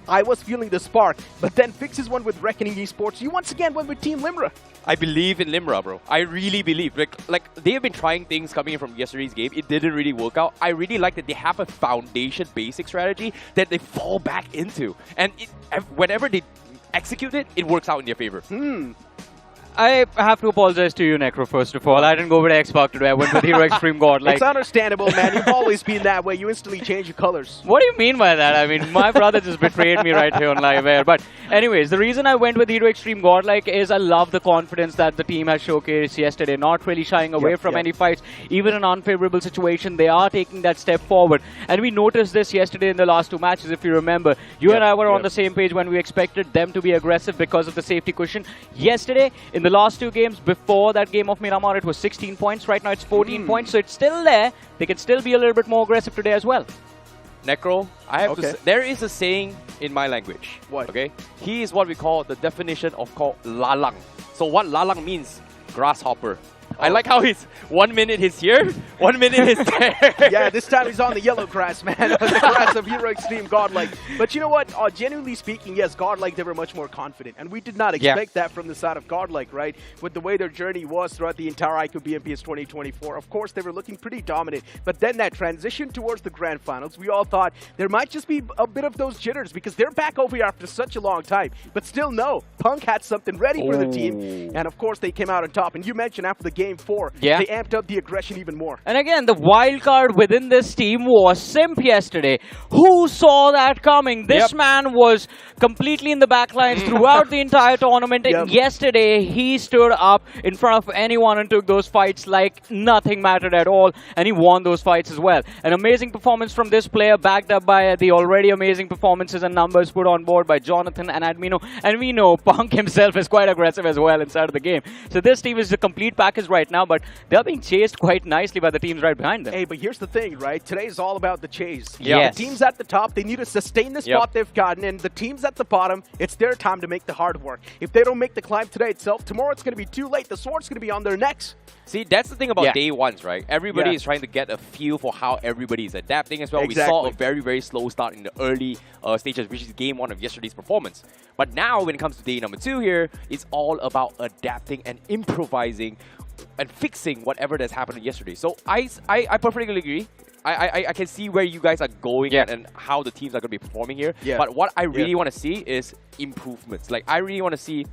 I was feeling the spark, but then Fixes one with Reckoning Esports. You once again went with Team Limra. I believe in Limra, bro. I really believe. Like they have been trying things coming in from yesterday's game. It didn't really work out. I really like that they have a foundation basic strategy that they fall back into. And whenever they execute it, it works out in their favor. I have to apologize to you, Necro, first of all. I didn't go with X-Spark today. I went with Hero Extreme Godlike. It's understandable, man. You've always been that way. You instantly change your colors. What do you mean by that? I mean, my brother just betrayed me right here on live air. But anyways, the reason I went with Hero Extreme Godlike is I love the confidence that the team has showcased yesterday. Not really shying away from any fights. Even in an unfavorable situation, they are taking that step forward. And we noticed this yesterday in the last 2 matches, if you remember. You and I were on the same page when we expected them to be aggressive because of the safety cushion. Yesterday, in the last 2 games, before that game of Miramar, it was 16 points. Right now, it's 14 points. So it's still there. They can still be a little bit more aggressive today as well. Necro, I have to say, there is a saying in my language. What? Okay? He is what we call the definition of called lalang. So what lalang means? Grasshopper. I like how he's 1 minute he's here, 1 minute he's there. Yeah, this time he's on the yellow grass, man. The grass of Hero Extreme Godlike. But you know what? Genuinely speaking, yes, Godlike, they were much more confident. And we did not expect that from the side of Godlike, right? With the way their journey was throughout the entire iQOO BMPS 2024. Of course, they were looking pretty dominant. But then that transition towards the Grand Finals, we all thought there might just be a bit of those jitters because they're back over here after such a long time. But still, no. Punk had something ready for the team. And of course, they came out on top. And you mentioned after the game 4, they amped up the aggression even more. And again, the wild card within this team was Simp yesterday. Who saw that coming? This man was completely in the backlines throughout the entire tournament. And yesterday, he stood up in front of anyone and took those fights like nothing mattered at all. And he won those fights as well. An amazing performance from this player, backed up by the already amazing performances and numbers put on board by Jonathan and Admino. And we know Punk himself is quite aggressive as well inside of the game. So this team is a complete package right now, but they're being chased quite nicely by the teams right behind them. Hey, but here's the thing, right? Today is all about the chase. Yes. The teams at the top, they need to sustain the spot they've gotten, and the teams at the bottom, it's their time to make the hard work. If they don't make the climb today itself, tomorrow it's going to be too late. The sword's going to be on their necks. See, that's the thing about day ones, right? Everybody is trying to get a feel for how everybody is adapting as well. We saw a very, very slow start in the early stages, which is game 1 of yesterday's performance. But now, when it comes to day number 2 here, it's all about adapting and improvising and fixing whatever that's happened yesterday. So I perfectly agree. I can see where you guys are going and how the teams are going to be performing here. But what I really want to see is improvements. Like, I really want to see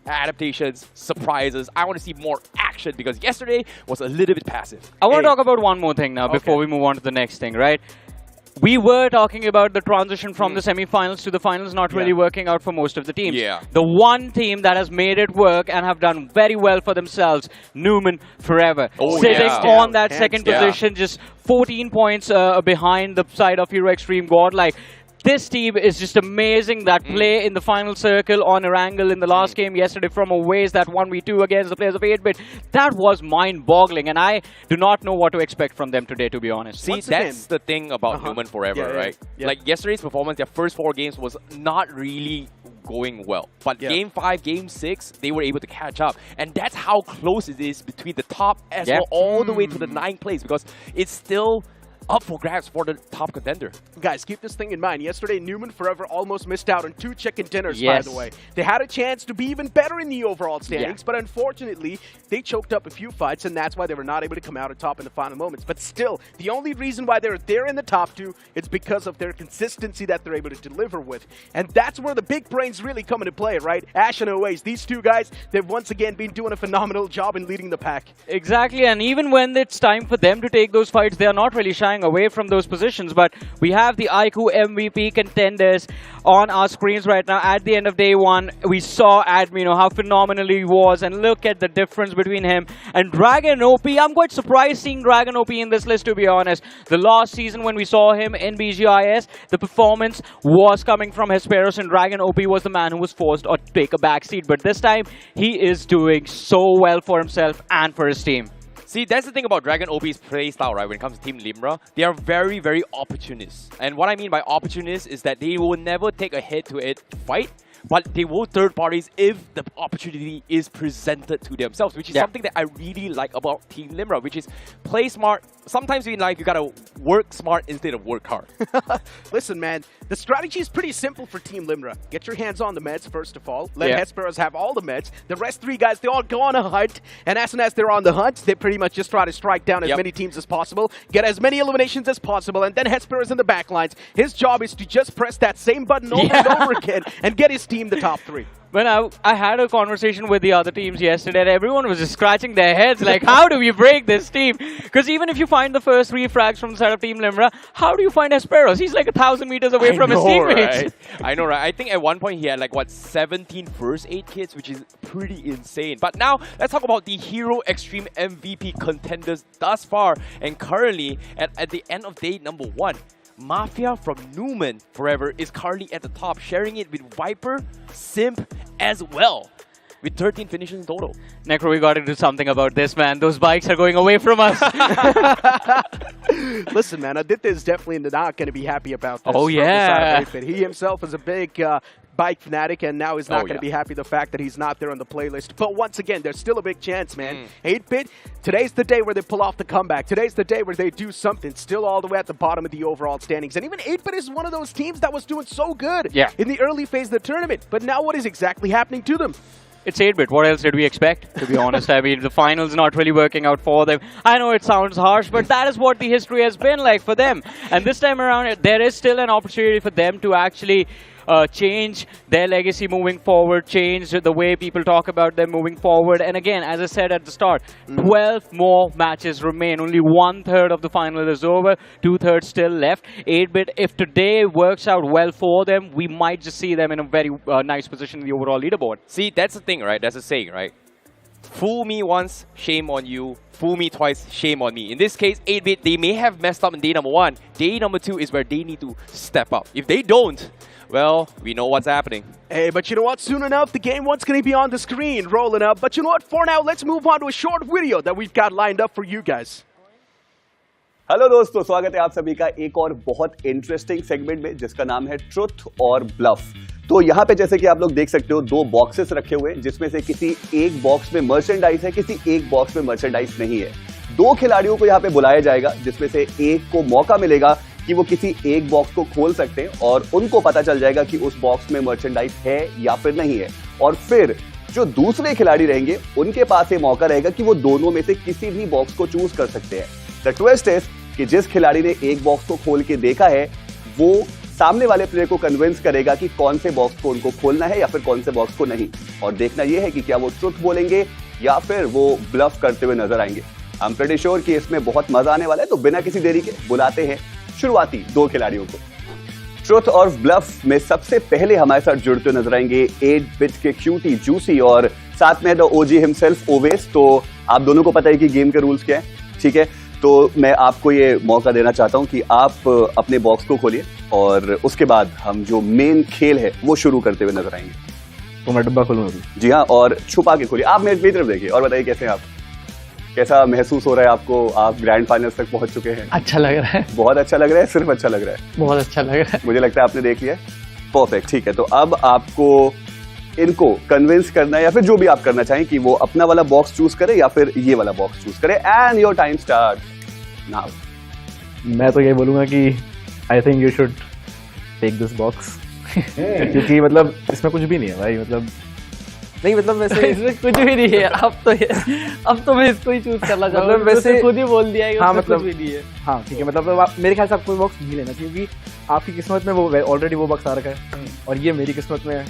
adaptations, surprises. I want to see more action because yesterday was a little bit passive. I want to talk about one more thing now before we move on to the next thing, right? we were talking about the transition from the semi-finals to the finals not really working out for most of the teams. Yeah. The one team that has made it work and have done very well for themselves, Newman Forever. Sitting on that second position, just 14 points behind the side of Hero Extreme Godlike. This team is just amazing. That play in the final circle on Erangel in the last game yesterday from Aways, that 1v2 against the players of 8-bit, that was mind-boggling, and I do not know what to expect from them today, to be honest. See, that's the thing about Newman Forever, right? Like yesterday's performance, their first 4 games was not really going well. But game 5, game 6, they were able to catch up. And that's how close it is between the top as well all the way to the 9th place, because it's still up for grabs for the top contender. Guys, keep this thing in mind. Yesterday, Newman Forever almost missed out on 2 chicken dinners, by the way. They had a chance to be even better in the overall standings, but unfortunately, they choked up a few fights, and that's why they were not able to come out on top in the final moments. But still, the only reason why they're there in the top 2 is because of their consistency that they're able to deliver with. And that's where the big brains really come into play, right? Ash and Oasis, these 2 guys, they've once again been doing a phenomenal job in leading the pack. Exactly, and even when it's time for them to take those fights, they are not really shying away from those positions. But we have the iQOO MVP contenders on our screens right now. At the end of day 1, we saw Admino how phenomenal he was, and look at the difference between him and Dragon OP. I'm quite surprised seeing Dragon OP in this list, to be honest. The last season when we saw him in BGIS, the performance was coming from Hesperos, and Dragon OP was the man who was forced to take a backseat. But this time, he is doing so well for himself and for his team. See, that's the thing about Dragon OP's play style, right? When it comes to Team Limra, they are very, very opportunist. And what I mean by opportunist is that they will never take a head-to-head fight, but they will third parties if the opportunity is presented to themselves, which is something that I really like about Team Limra, which is play smart. Sometimes in life, you gotta work smart instead of work hard. Listen, man, the strategy is pretty simple for Team Limra. Get your hands on the meds, first of all. Let Hesperos have all the meds. The rest 3 guys, they all go on a hunt. And as soon as they're on the hunt, they pretty much just try to strike down as many teams as possible, get as many eliminations as possible, and then Hesperos in the backlines. His job is to just press that same button over and over again and get his team the top 3. When I had a conversation with the other teams yesterday, and everyone was just scratching their heads like, how do we break this team? Because even if you find the first 3 frags from the side of Team Limra, how do you find Hesperos? He's like 1,000 meters away from his teammates. Right? I know, right? I think at one point he had like, what, 17 first aid kits, which is pretty insane. But now, let's talk about the Hero Extreme MVP contenders thus far. And currently, at the end of day number 1, Mafia from Newman Forever is currently at the top, sharing it with Viper, Simp as well, with 13 finishes in total. Necro, we got to do something about this, man. Those bikes are going away from us. Listen, man, Aditya is definitely not going to be happy about this. Oh, yeah. He himself is a big bike fanatic, and now he's not going to be happy the fact that he's not there on the playlist. But once again, there's still a big chance, man. 8-bit, today's the day where they pull off the comeback. Today's the day where they do something, still all the way at the bottom of the overall standings. And even 8-bit is one of those teams that was doing so good in the early phase of the tournament. But now what is exactly happening to them? It's 8-bit. What else did we expect, to be honest? I mean, the finals not really working out for them. I know it sounds harsh, but that is what the history has been like for them. And this time around, there is still an opportunity for them to actually change their legacy moving forward, change the way people talk about them moving forward. And again, as I said at the start, 12 more matches remain. Only 1/3 of the final is over, 2/3 still left. 8-bit, if today works out well for them, we might just see them in a very nice position in the overall leaderboard. See, that's the thing, right? That's the saying, right? Fool me once, shame on you. Fool me twice, shame on me. In this case, 8-bit, they may have messed up in day number 1. Day number 2 is where they need to step up. If they don't, well, we know what's happening. Hey, but you know what? Soon enough, the game one's going to be on the screen, rolling up. But you know what? For now, let's move on to a short video that we've got lined up for you guys. Hello दोस्तों, स्वागत है आप सभी का एक और बहुत interesting segment में जिसका नाम है ट्रुथ और ब्लफ। तो यहाँ पे जैसे कि आप लोग देख सकते हो 2 बॉक्सेस रखे हुए हैं जिसमें से किसी एक बॉक्स में मर्चेंडाइज है, किसी एक बॉक्स में मर्चेंडाइज नहीं है। 2 खिलाड़ियों को यहाँ पे बुलाया जाएगा जिसमें से एक को मौका मिलेगा कि वो किसी एक बॉक्स को खोल सकते हैं और उनको पता चल जाएगा कि उस बॉक्स में मर्चेंडाइज है या फिर नहीं है। और फिर जो दूसरे खिलाड़ी रहेंगे उनके पास ये मौका रहेगा कि वो दोनों में से किसी भी बॉक्स को चूज कर सकते हैं। द ट्विस्ट इज कि जिस खिलाड़ी ने एक बॉक्स को खोल के देखा है वो सामने वाले प्लेयर को कन्विंस करेगा कि कौन से बॉक्स को उनको खोलना है या फिर कौन से बॉक्स को नहीं। और देखना यह है कि क्या वो ट्रुथ बोलेंगे या फिर वो ब्लफ करते हुए नजर आएंगे। आई एम प्रीटी श्योर कि इसमें बहुत मजा आने वाला है, तो बिना किसी देरी के बुलाते हैं शुरुआती 2 खिलाड़ियों को। ट्रुथ और ब्लफ में सबसे पहले हमारे साथ जुड़ते नजर आएंगे 8 बिट के क्यूटी जूसी और साथ में द ओजी हिमसेल्फ ओवेस। तो आप दोनों को पता है कि गेम के रूल्स क्या है, ठीक है? तो मैं आपको ये मौका देना चाहता हूं कि आप अपने बॉक्स को खोलिए और उसके बाद हम जो मेन खेल है वो शुरू करते हुए नजर आएंगे। तो मैं डब्बा खोलूंगा? जी हाँ, और छुपा के खोलिए। आप मेरी तरफ देखिए और बताइए कैसे हैं आप, कैसा महसूस हो रहा है आपको? आप ग्रैंड फाइनल्स तक पहुंच चुके हैं। अच्छा लग रहा है, बहुत अच्छा लग रहा है, सिर्फ अच्छा लग रहा है? बहुत अच्छा लग रहा है। मुझे लगता है आपने देख लिया। परफेक्ट, ठीक है। तो अब आपको इनको कन्विंस करना है या फिर जो भी आप करना चाहें कि वो अपना वाला बॉक्स चूज करे या फिर ये वाला बॉक्स चूज करे। And your time start now. मैं तो ये बोलूंगा कि I think you should take this box क्योंकि मतलब इसमें कुछ भी नहीं है भाई, मतलब नहीं, मतलब वैसे इसमें कुछ भी नहीं है। अब तो मैं इसको ही चूज करना चाहूंगा। मतलब वैसे खुद ही बोल दिया है कि हाँ, उसमें मतलब कुछ भी नहीं है। हाँ ठीक है, मतलब मेरे ख्याल से आपको बॉक्स नहीं लेना चाहिए क्योंकि आपकी किस्मत में वो ऑलरेडी वो बॉक्स आ रखा है और ये मेरी किस्मत में है।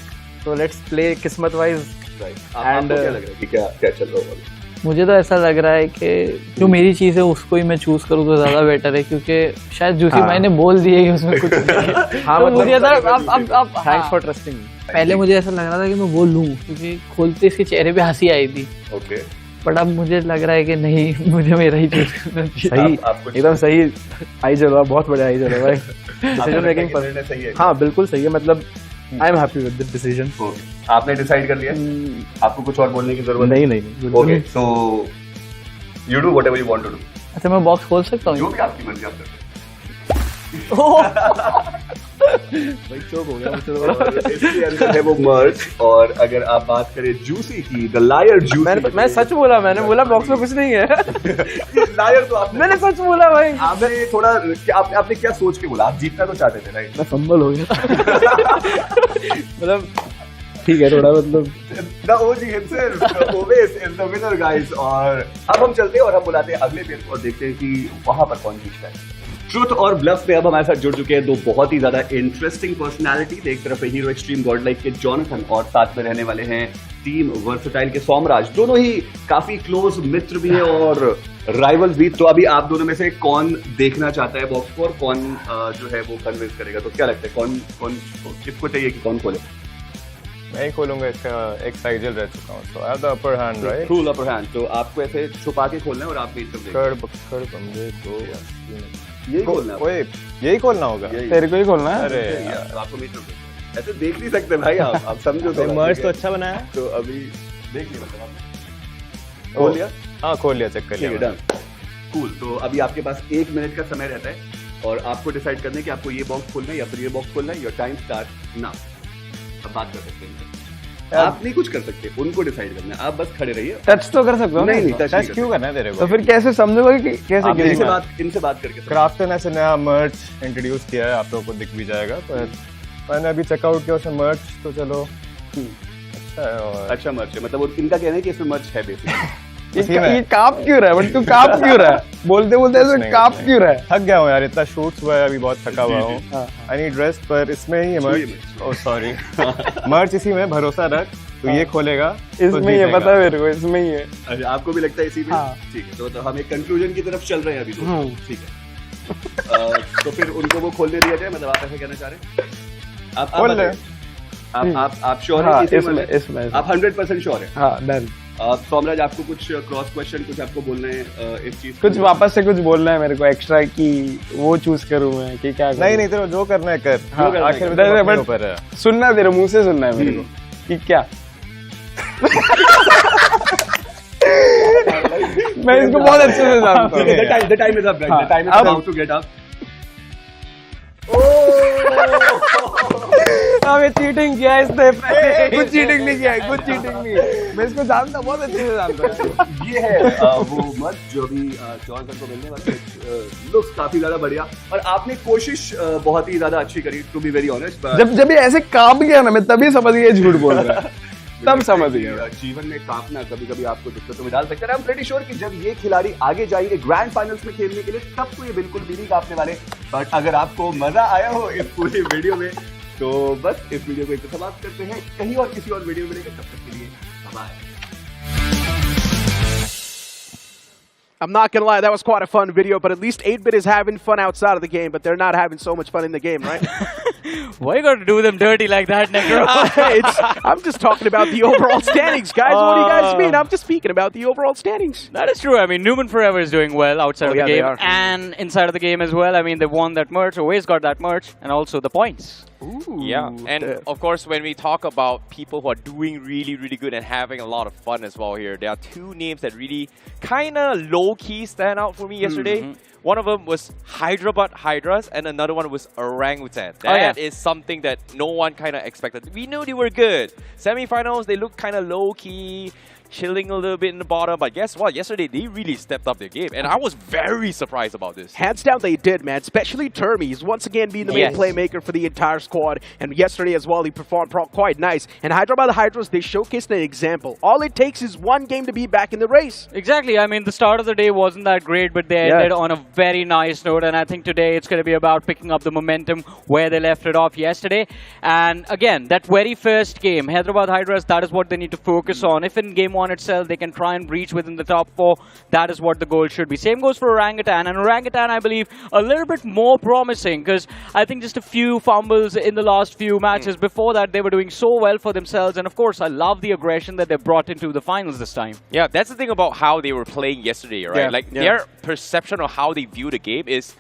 तो लेट्स प्ले किस्मत वाइज। एंड क्या लग रहा है कि क्या चल रहा होगा? मुझे तो ऐसा लग रहा है कि जो मेरी चीज है उसको ही मैं चूज करूँ तो ज्यादा बेटर है, क्योंकि शायद जूसी मैंने बोल दिए कि उसमें कुछ नहीं है। हाँ, तो मुझे अब थैंक्स फॉर ट्रस्टिंग। पहले मुझे ऐसा लग रहा था कि मैं वो लूं क्योंकि खोलते इसके चेहरे पे हंसी आई थी। ओके, बट अब मुझे लग रहा है कि नहीं, मुझे मेरा ही चूज करना चाहिए। सही, एकदम सही आई चलो, बहुत बढ़िया आई चलो भाई। डिसीजन मेकिंग सही है। हाँ बिल्कुल सही है, मतलब I am happy with the decision. आपने डिसाइड कर लिया, आपको कुछ और बोलने की जरूरत नहीं। Okay, so you do whatever you want to do. अच्छा, मैं बॉक्स खोल सकता हूँ? जो भी आपकी मर्जी आप करते भाई चोक हो गया मुझसे तो। इसके अंदर है वो मर्ज। और अगर आप बात करें जूसी की, द लायर जूसी, मैं सच बोला, मैंने बोला बॉक्स में कुछ नहीं है। लायर तो आप, मैंने सच बोला भाई। आपने थोड़ा आपने क्या सोच के बोला? आप जीतना तो चाहते थे, राइट? मैं फंबल हो गया मतलब ठीक है, थोड़ा मतलब the OG himself Owais is the winner guys. और अब हम चलते हैं और हम बुलाते हैं अगले पेयर को और देखते हैं कि वहां पर कौन जीतता है। ट्रुथ और ब्लफ पे अब हमारे साथ जुड़ चुके हैं 2 बहुत ही ज्यादा इंटरेस्टिंग पर्सनालिटीज। एक तरफ है हीरो एक्सट्रीम गॉडलाइक के जॉनथन और साथ में रहने वाले हैं टीम वर्सेटाइल के सोमराज। दोनों ही काफी क्लोज मित्र भी हैं और राइवल्स भी। तो अभी आप दोनों में से कौन देखना चाहता है बॉक्स को और कौन जो है वो कन्विंस करेगा? तो क्या लगता है कौन किसको चाहिए कि कौन खोले? मैं ही खोलूंगा, इसका एक साइजल रह चुका हूं, so I have the upper hand, right? Full upper hand. तो आपको ऐसे छुपा के खोलना है और आप बीच में बक्कड़ बंदे को यही खोलना है। ओए यही खोलना होगा, तेरे को ही खोलना है। अरे तो आपको बीच में ऐसे देख नहीं सकते भाई, आप समझो तो। मर्ज तो अच्छा बनाया है, तो अभी देख लिया, मतलब आपने खोल लिया? हाँ खोल लिया, चेक कर लिया। Done, cool. तो अभी आपके पास 1 मिनट का समय रहता है और आपको डिसाइड करना है कि आपको ये बॉक्स खोलना है या फिर ये बॉक्स खोलना है। Your time start now. अब बात कर सकते हैं, आप नहीं कुछ कर सकते, उनको डिसाइड करना है। आप बस खड़े रहिए। टच तो कर सकते हो? नहीं, टच क्यों करना है तेरे को? तो फिर कैसे समझोगे कि कैसे? इनसे बात करके क्राफ्ट ने ऐसे नया मर्च इंट्रोड्यूस किया है, आप लोगों को दिख भी जाएगा, पर मैंने अभी चेकआउट किया उसमें मर्च, तो चलो अच्छा है। और अच्छा मर्च है, मतलब इनका कहना है कि इसमें मर्च है बेसिकली। ये काप क्यों रहा है? बट तू काप क्यों रहा है? बोलते बोलते ऐसे काप क्यों रहा है? थक गया हूँ यार, इतना शूट्स हुआ है, अभी बहुत थका हुआ हूँ। I need rest. पर इसमें ही है मर्च। ओह सॉरी, मर्च इसी में, भरोसा रख। तो ये खोलेगा, इसमें ही है, पता है मेरे को, इसमें ही है। अच्छा, आपको भी लगता है इसी में? ठीक है, तो हम एक कंक्लूजन की तरफ चल रहे हैं अभी तो। ठीक है, तो फिर उनको वो खोलने दिया जाए, मतलब आप ऐसा कहना चाह रहे हैं? आप खोल ले। आप श्योर हैं इसमें? आप 100% श्योर हैं? हाँ, डन। सोमराज, आपको कुछ क्रॉस क्वेश्चन कुछ आपको बोलना है इस चीज? कुछ वापस से कुछ बोलना है मेरे को एक्स्ट्रा कि वो चूज करूं मैं कि क्या? नहीं तेरे जो करना है कर। हाँ, आखिर सुनना, तेरे मुंह से सुनना है मेरे को कि क्या। मैं इसको बहुत अच्छे से जानता हूँ। The time is up, guys. The time is about to get up. हमें चीटिंग किया इसने। कुछ चीटिंग नहीं किया है, कुछ चीटिंग नहीं है। मैं इसको जानता, बहुत अच्छे से जानता हूँ। ये है वो मर्च जो अभी जॉनसन को मिलने वाला है। लुक्स काफी ज्यादा बढ़िया और आपने कोशिश बहुत ही ज्यादा अच्छी करी, टू बी वेरी ऑनेस्ट। जब ये ऐसे कांप गया ना, मैं तभी समझ गया झूठ बोल रहा है। तब समझ गया। जीवन में कांपना कभी कभी आपको दिक्कतों में डाल सकता है। आई एम प्रीटी श्योर कि जब ये खिलाड़ी आगे जाएंगे ग्रैंड फाइनल्स में खेलने के लिए, तब तो ये बिल्कुल भी नहीं कांपने वाले। बट अगर आपको मजा आया हो इस पूरी वीडियो में, तो बस इस वीडियो को एक समाप्त करते हैं। कहीं और किसी और वीडियो में मिलेंगे, तब तक के लिए bye. I'm not gonna lie, that was quite a fun video, but at least 8-Bit is having fun outside of the game, but they're not having so much fun in the game, right? Why you gotta do them dirty like that, Negro? I'm just talking about the overall standings, guys. What do you guys mean? I'm just speaking about the overall standings. That is true. I mean, Newman Forever is doing well outside of the they game are. and inside of the game as well. I mean, they won that merch, always got that merch, and also the points. Yeah, and of course, when we talk about people who are doing really, really good and having a lot of fun as well here, there are two names that really kind of low-key stand out for me yesterday. One of them was Hyderabad Hydras, and another one was Orangutan. That is something that no one kind of expected. We knew they were good. Semi-finals, they looked kind of low-key, chilling a little bit in the bottom, but guess what? Yesterday, they really stepped up their game, and I was very surprised about this. Hands down, they did, man. Especially Termi. He's once again being the main playmaker for the entire squad, and yesterday as well, he performed quite nice. And Hyderabad Hydras, they showcased an example. All it takes is one game to be back in the race. Exactly. I mean, the start of the day wasn't that great, but they ended on a very nice note, and I think today it's going to be about picking up the momentum where they left it off yesterday. And again, that very first game, Hyderabad Hydras, that is what they need to focus on. If in game one itself they can try and breach within the top 4, that is what the goal should be. Same goes for Orangutan, and Orangutan, I believe, a little bit more promising, because I think just a few fumbles in the last few matches. Before that, they were doing so well for themselves, and of course, I love the aggression that they brought into the finals this time. Yeah, that's the thing about how they were playing yesterday, right? Their perception of how they view the game is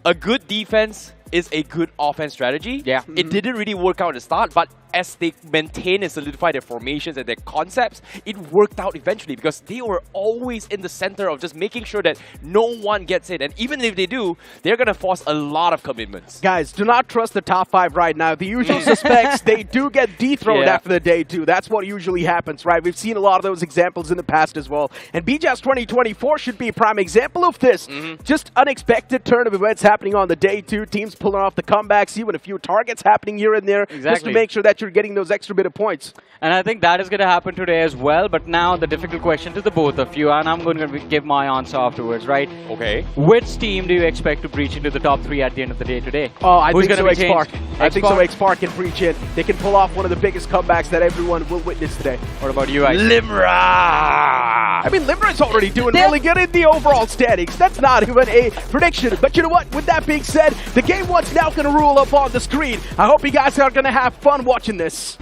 a good defense is a good offense strategy. Yeah. It didn't really work out at the start, but as they maintain and solidify their formations and their concepts, it worked out eventually because they were always in the center of just making sure that no one gets in. And even if they do, they're going to force a lot of commitments. Guys, do not trust the top 5 right now. The usual suspects, they do get dethroned after the day 2. That's what usually happens, right? We've seen a lot of those examples in the past as well. And BGS 2024 should be a prime example of this. Just unexpected turn of events happening on the day 2. Teams pulling off the comebacks, even a few targets happening here and there, just to make sure that you're getting those extra bit of points. And I think that is going to happen today as well. But now the difficult question to the both of you, and I'm going to give my answer afterwards, right? Okay. Which team do you expect to breach into the top 3 at the end of the day today? Oh, I Who's think so X-Park? I think so X-Park can breach in. They can pull off one of the biggest comebacks that everyone will witness today. What about you, Ike? Limra! I mean, Limra is already doing really good in the overall standings. That's not even a prediction. But you know what? With that being said, the game 1's now going to rule up on the screen. I hope you guys are going to have fun watching this.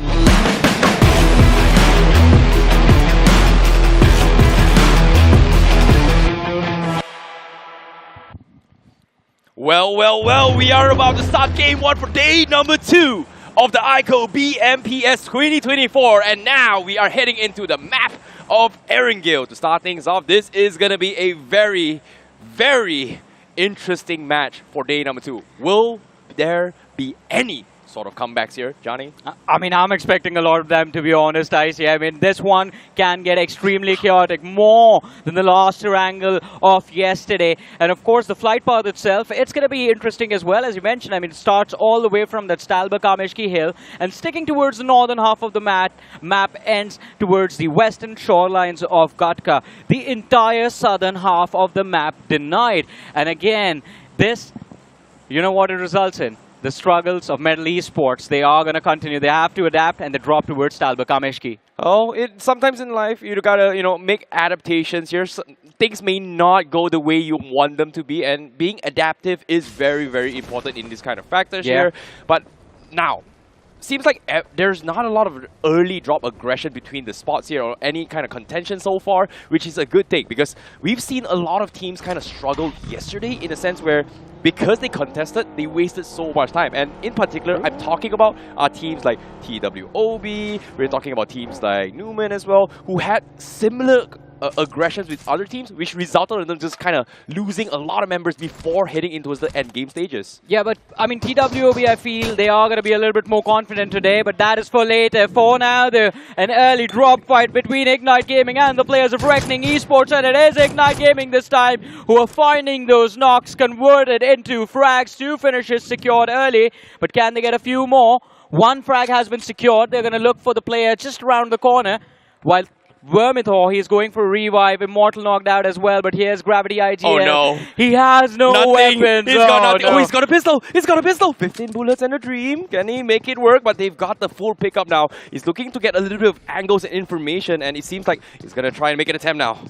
Well, we are about to start game 1 for day number 2 of the iQOO BMPS 2024. And now we are heading into the map of Erangel. To start things off, this is going to be a very, very interesting match for day number 2. Will there be any sort of comebacks here, Johnny? I mean, I'm expecting a lot of them, to be honest, Icy. I mean, this one can get extremely chaotic, more than the last wrangle of yesterday. And of course, the flight path itself, it's going to be interesting as well. As you mentioned, I mean, it starts all the way from that Stalba Kameshki hill and sticking towards the northern half of the map ends towards the western shorelines of Gatka. The entire southern half of the map denied. And again, this, you know what it results in? The struggles of Metal Esports, they are going to continue. They have to adapt and they drop towards Stalba Kameshki. Oh, sometimes in life, you gotta, make adaptations here. Things may not go the way you want them to be, and being adaptive is very, very important in these kind of factors here. But now, seems like there's not a lot of early drop aggression between the spots here or any kind of contention so far, which is a good thing because we've seen a lot of teams kind of struggle yesterday in a sense where because they contested, they wasted so much time. And in particular, I'm talking about teams like TWOB, we're talking about teams like Newman as well, who had similar aggressions with other teams, which resulted in them just kind of losing a lot of members before heading into the end game stages. Yeah, but I mean, TWOB, I feel they are going to be a little bit more confident today, but that is for later. For now, an early drop fight between Ignite Gaming and the players of Reckoning Esports, and it is Ignite Gaming this time who are finding those knocks converted into frags. 2 finishes secured early, but can they get a few more? 1 frag has been secured. They're going to look for the player just around the corner, while Vermithor, he's going for a revive. Immortal knocked out as well, but here's Gravity IGL. Oh no. He has no weapons. He's got nothing. Oh, he's got a pistol. He's got a pistol. 15 bullets and a dream. Can he make it work? But they've got the full pickup now. He's looking to get a little bit of angles and information, and it seems like he's going to try and make an attempt now.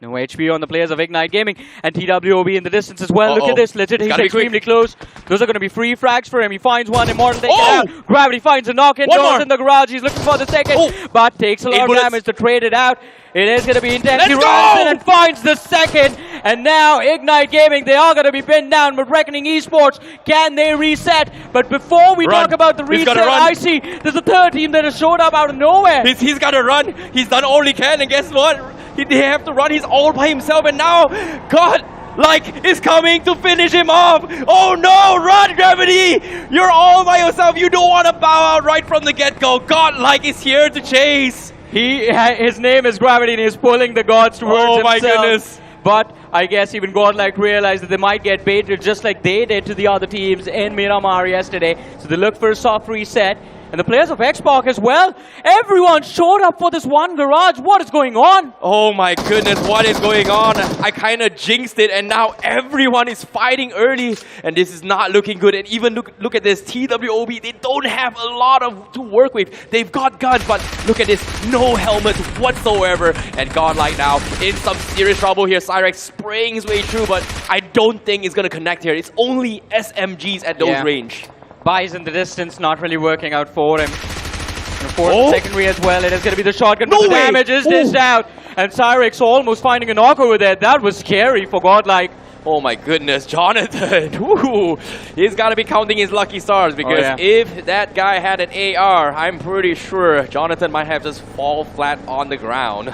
No HP on the players of Ignite Gaming, and TWOB in the distance as well. Look Uh-oh. at this, legit, he's Gotta be extremely close. Those are going to be free frags for him. He finds one, Immortal takes it out. Gravity finds a knock-in, One goes more. in the garage. He's looking for the second, but takes a lot of bullets. damage to trade it out. It is going to be intense. He Let's runs go! in and finds the second, and now Ignite Gaming, they are going to be pinned down, but Reckoning Esports, can they reset? But before we talk about the He's reset, gotta run. I see there's a third team that has showed up out of nowhere. He's got to run. He's done all he can, and guess what? They have to run. He's all by himself, and now Godlike is coming to finish him off. Oh no, run, Gravity! You're all by yourself. You don't want to bow out right from the get-go. Godlike is here to chase. His name is Gravity, and he's pulling the gods towards himself. Oh my goodness. But I guess even Godlike realized that they might get baited just like they did to the other teams in Miramar yesterday. So they look for a soft reset. And the players of Xbox as well. Everyone showed up for this one garage. What is going on? Oh my goodness, what is going on? I kind of jinxed it, and now everyone is fighting early, and this is not looking good. And even look at this, TWOB, they don't have a lot to work with. They've got guns, but look at this, no helmet whatsoever. And Godlike now in some serious trouble here. Cyrex spraying his way through, but I don't think it's going to connect here. It's only SMGs at those range. Buys in the distance, not really working out for him. And of course, the secondary as well. It is going to be the shotgun, but the damage is dished out. And Cyrex almost finding a knock over there. That was scary for Godlike. Oh my goodness, Jonathan. Woo. He's got to be counting his lucky stars, because if that guy had an AR, I'm pretty sure Jonathan might have just fall flat on the ground.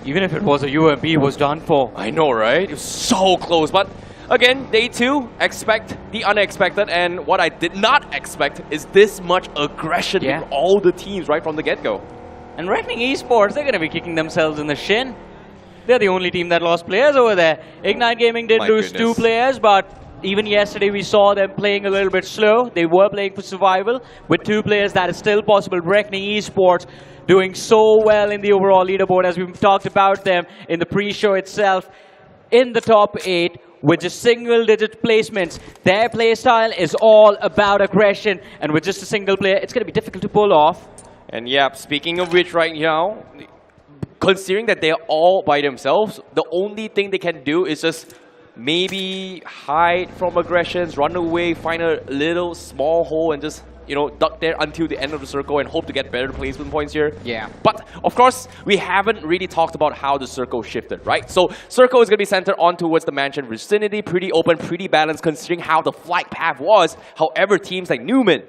Even if it was a UMP, it was done for. I know, right? It was so close, but again, day 2, expect the unexpected, and what I did not expect is this much aggression with all the teams right from the get-go. And Reckoning Esports, they're going to be kicking themselves in the shin. They're the only team that lost players over there. Ignite Gaming did lose 2 players, but even yesterday we saw them playing a little bit slow. They were playing for survival. With 2 players, that is still possible. Reckoning Esports doing so well in the overall leaderboard, as we've talked about them in the pre-show itself, in the top 8. With just single-digit placements. Their playstyle is all about aggression, and with just a single player, it's going to be difficult to pull off. And yeah, speaking of which right now, considering that they're all by themselves, the only thing they can do is just maybe hide from aggressions, run away, find a little small hole, and just, you know, duck there until the end of the circle and hope to get better placement points here. Yeah. But, of course, we haven't really talked about how the circle shifted, right? So, circle is going to be centered on towards the mansion vicinity, pretty open, pretty balanced, considering how the flight path was. However, teams like Newman,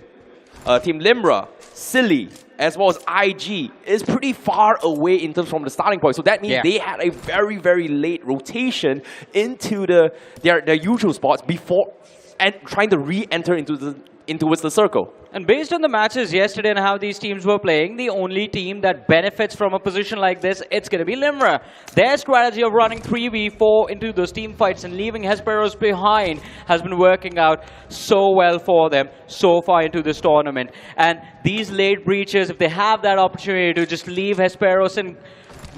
Team Limra, Silly, as well as IG, is pretty far away in terms from the starting point. So that means they had a very, very late rotation into their usual spots before and trying to re-enter towards the circle. And based on the matches yesterday and how these teams were playing, the only team that benefits from a position like this, it's going to be Limra. Their strategy of running 3v4 into those team fights and leaving Hesperos behind has been working out so well for them so far into this tournament. And these late breaches, if they have that opportunity to just leave Hesperos and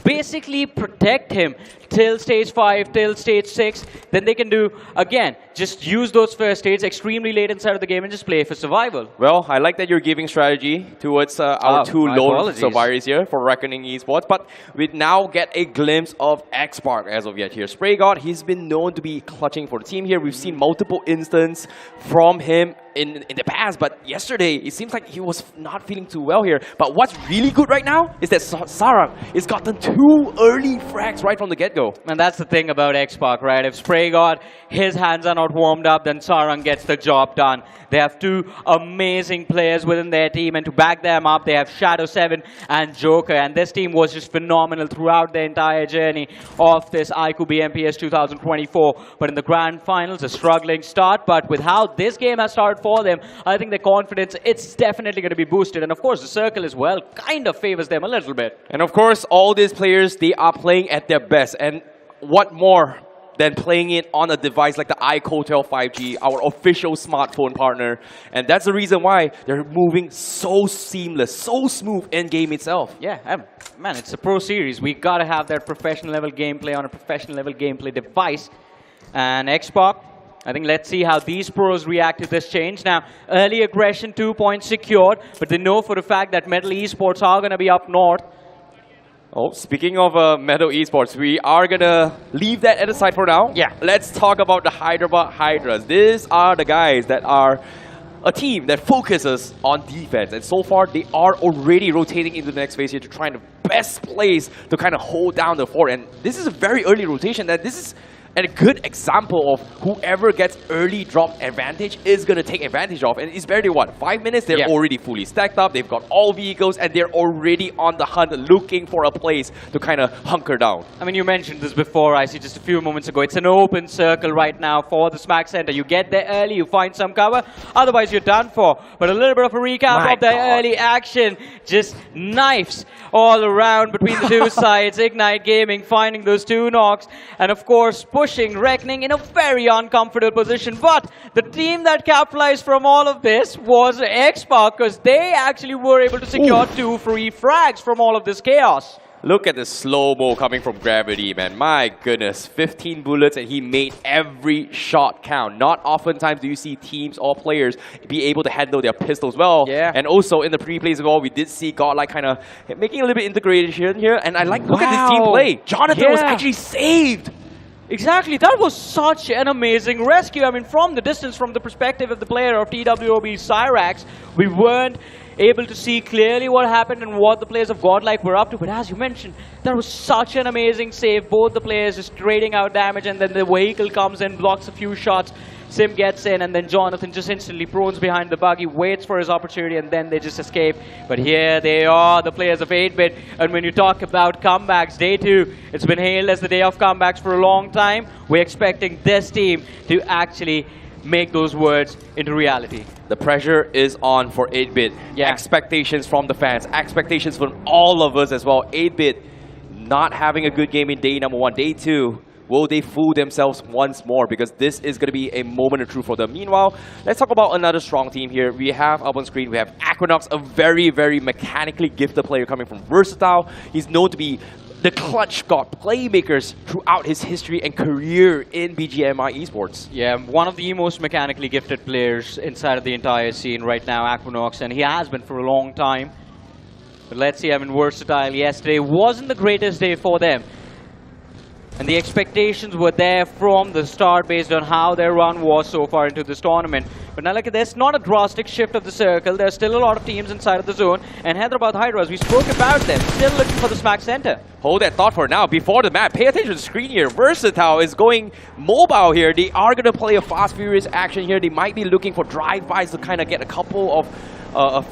basically protect him till stage 5, till stage 6, then they can do, again, just use those first stages extremely late inside of the game and just play for survival. Well, I like that you're giving strategy towards our 2 lone survivors here for Reckoning Esports, but we now get a glimpse of Xpark as of yet here. Spray God, he's been known to be clutching for the team here. We've seen multiple instances from him in the past, but yesterday it seems like he was not feeling too well here. But what's really good right now is that Sarang has gotten 2 early frags right from the get-go. And that's the thing about Xpark, right? If Spray God, his hands are not warmed up, then Sarang gets the job done. They have 2 amazing players within their team, and to back them up, they have Shadow 7 and Joker. And this team was just phenomenal throughout the entire journey of this iQOO BMPS 2024. But in the Grand Finals, a struggling start. But with how this game has started for them, I think their confidence, it's definitely going to be boosted. And of course, the circle as well kind of favors them a little bit. And of course, all these players, they are playing at their best. And what more than playing it on a device like the iQOO 5G, our official smartphone partner. And that's the reason why they're moving so seamless, so smooth in game itself. Yeah, man, it's a pro series. We got to have that professional level gameplay on a professional level gameplay device. And Xbox, I think let's see how these pros react to this change. Now, early aggression, 2 points secured, but they know for a fact that Metal Esports are going to be up north. Oh, speaking of Meadow Esports, we are gonna leave that at the side for now. Yeah. Let's talk about the Hyderabad Hydras. These are the guys that are a team that focuses on defense, and so far they are already rotating into the next phase here to try the best place to kind of hold down the fort. And this is a very early rotation. That this is a good example of whoever gets early drop advantage is going to take advantage of. And it's barely, what, 5 minutes? They're already fully stacked up. They've got all vehicles, and they're already on the hunt looking for a place to kind of hunker down. I mean, you mentioned this before, I see, just a few moments ago. It's an open circle right now for the Smack Center. You get there early, you find some cover, otherwise you're done for. But a little bit of a recap of the early action. Just knives all around between the two sides. Ignite Gaming finding those 2 knocks, and of course pushing Reckoning in a very uncomfortable position. But the team that capitalized from all of this was X-Park, because they actually were able to secure 2 free frags from all of this chaos. Look at the slow-mo coming from Gravity, man. My goodness, 15 bullets and he made every shot count. Not oftentimes do you see teams or players be able to handle their pistols well. Yeah. And also in the pre-plays as well, we did see Godlike kind of making a little bit integration here. And I like, look at this team play. Jonathan was actually saved. Exactly, that was such an amazing rescue. I mean, from the distance, from the perspective of the player of TWOB Cyrax, we weren't able to see clearly what happened and what the players of Godlike were up to. But as you mentioned, that was such an amazing save. Both the players just trading out damage, and then the vehicle comes in, blocks a few shots. Sim gets in, and then Jonathan just instantly prones behind the buggy, waits for his opportunity, and then they just escape. But here they are, the players of 8-Bit. And when you talk about comebacks, day 2, it's been hailed as the day of comebacks for a long time. We're expecting this team to actually make those words into reality. The pressure is on for 8-Bit. Expectations from the fans, expectations from all of us as well. 8-Bit not having a good game in day number 1. Day 2, will they fool themselves once more? Because this is going to be a moment of truth for them. Meanwhile, let's talk about another strong team here. We have up on screen, we have iQOO, a very, very mechanically gifted player coming from Versatile. He's known to be the clutch god playmakers throughout his history and career in BGMI esports. Yeah, one of the most mechanically gifted players inside of the entire scene right now, iQOO, and he has been for a long time. But let's see, I mean, Versatile yesterday wasn't the greatest day for them. And the expectations were there from the start based on how their run was so far into this tournament. But now look at this, not a drastic shift of the circle. There's still a lot of teams inside of the zone. And Hyderabad Hydras, we spoke about them, still looking for the Smack Center. Hold that thought for now. Before the map, pay attention to the screen here. Versatile is going mobile here. They are going to play a fast, furious action here. They might be looking for drive-bys to kind of get a couple of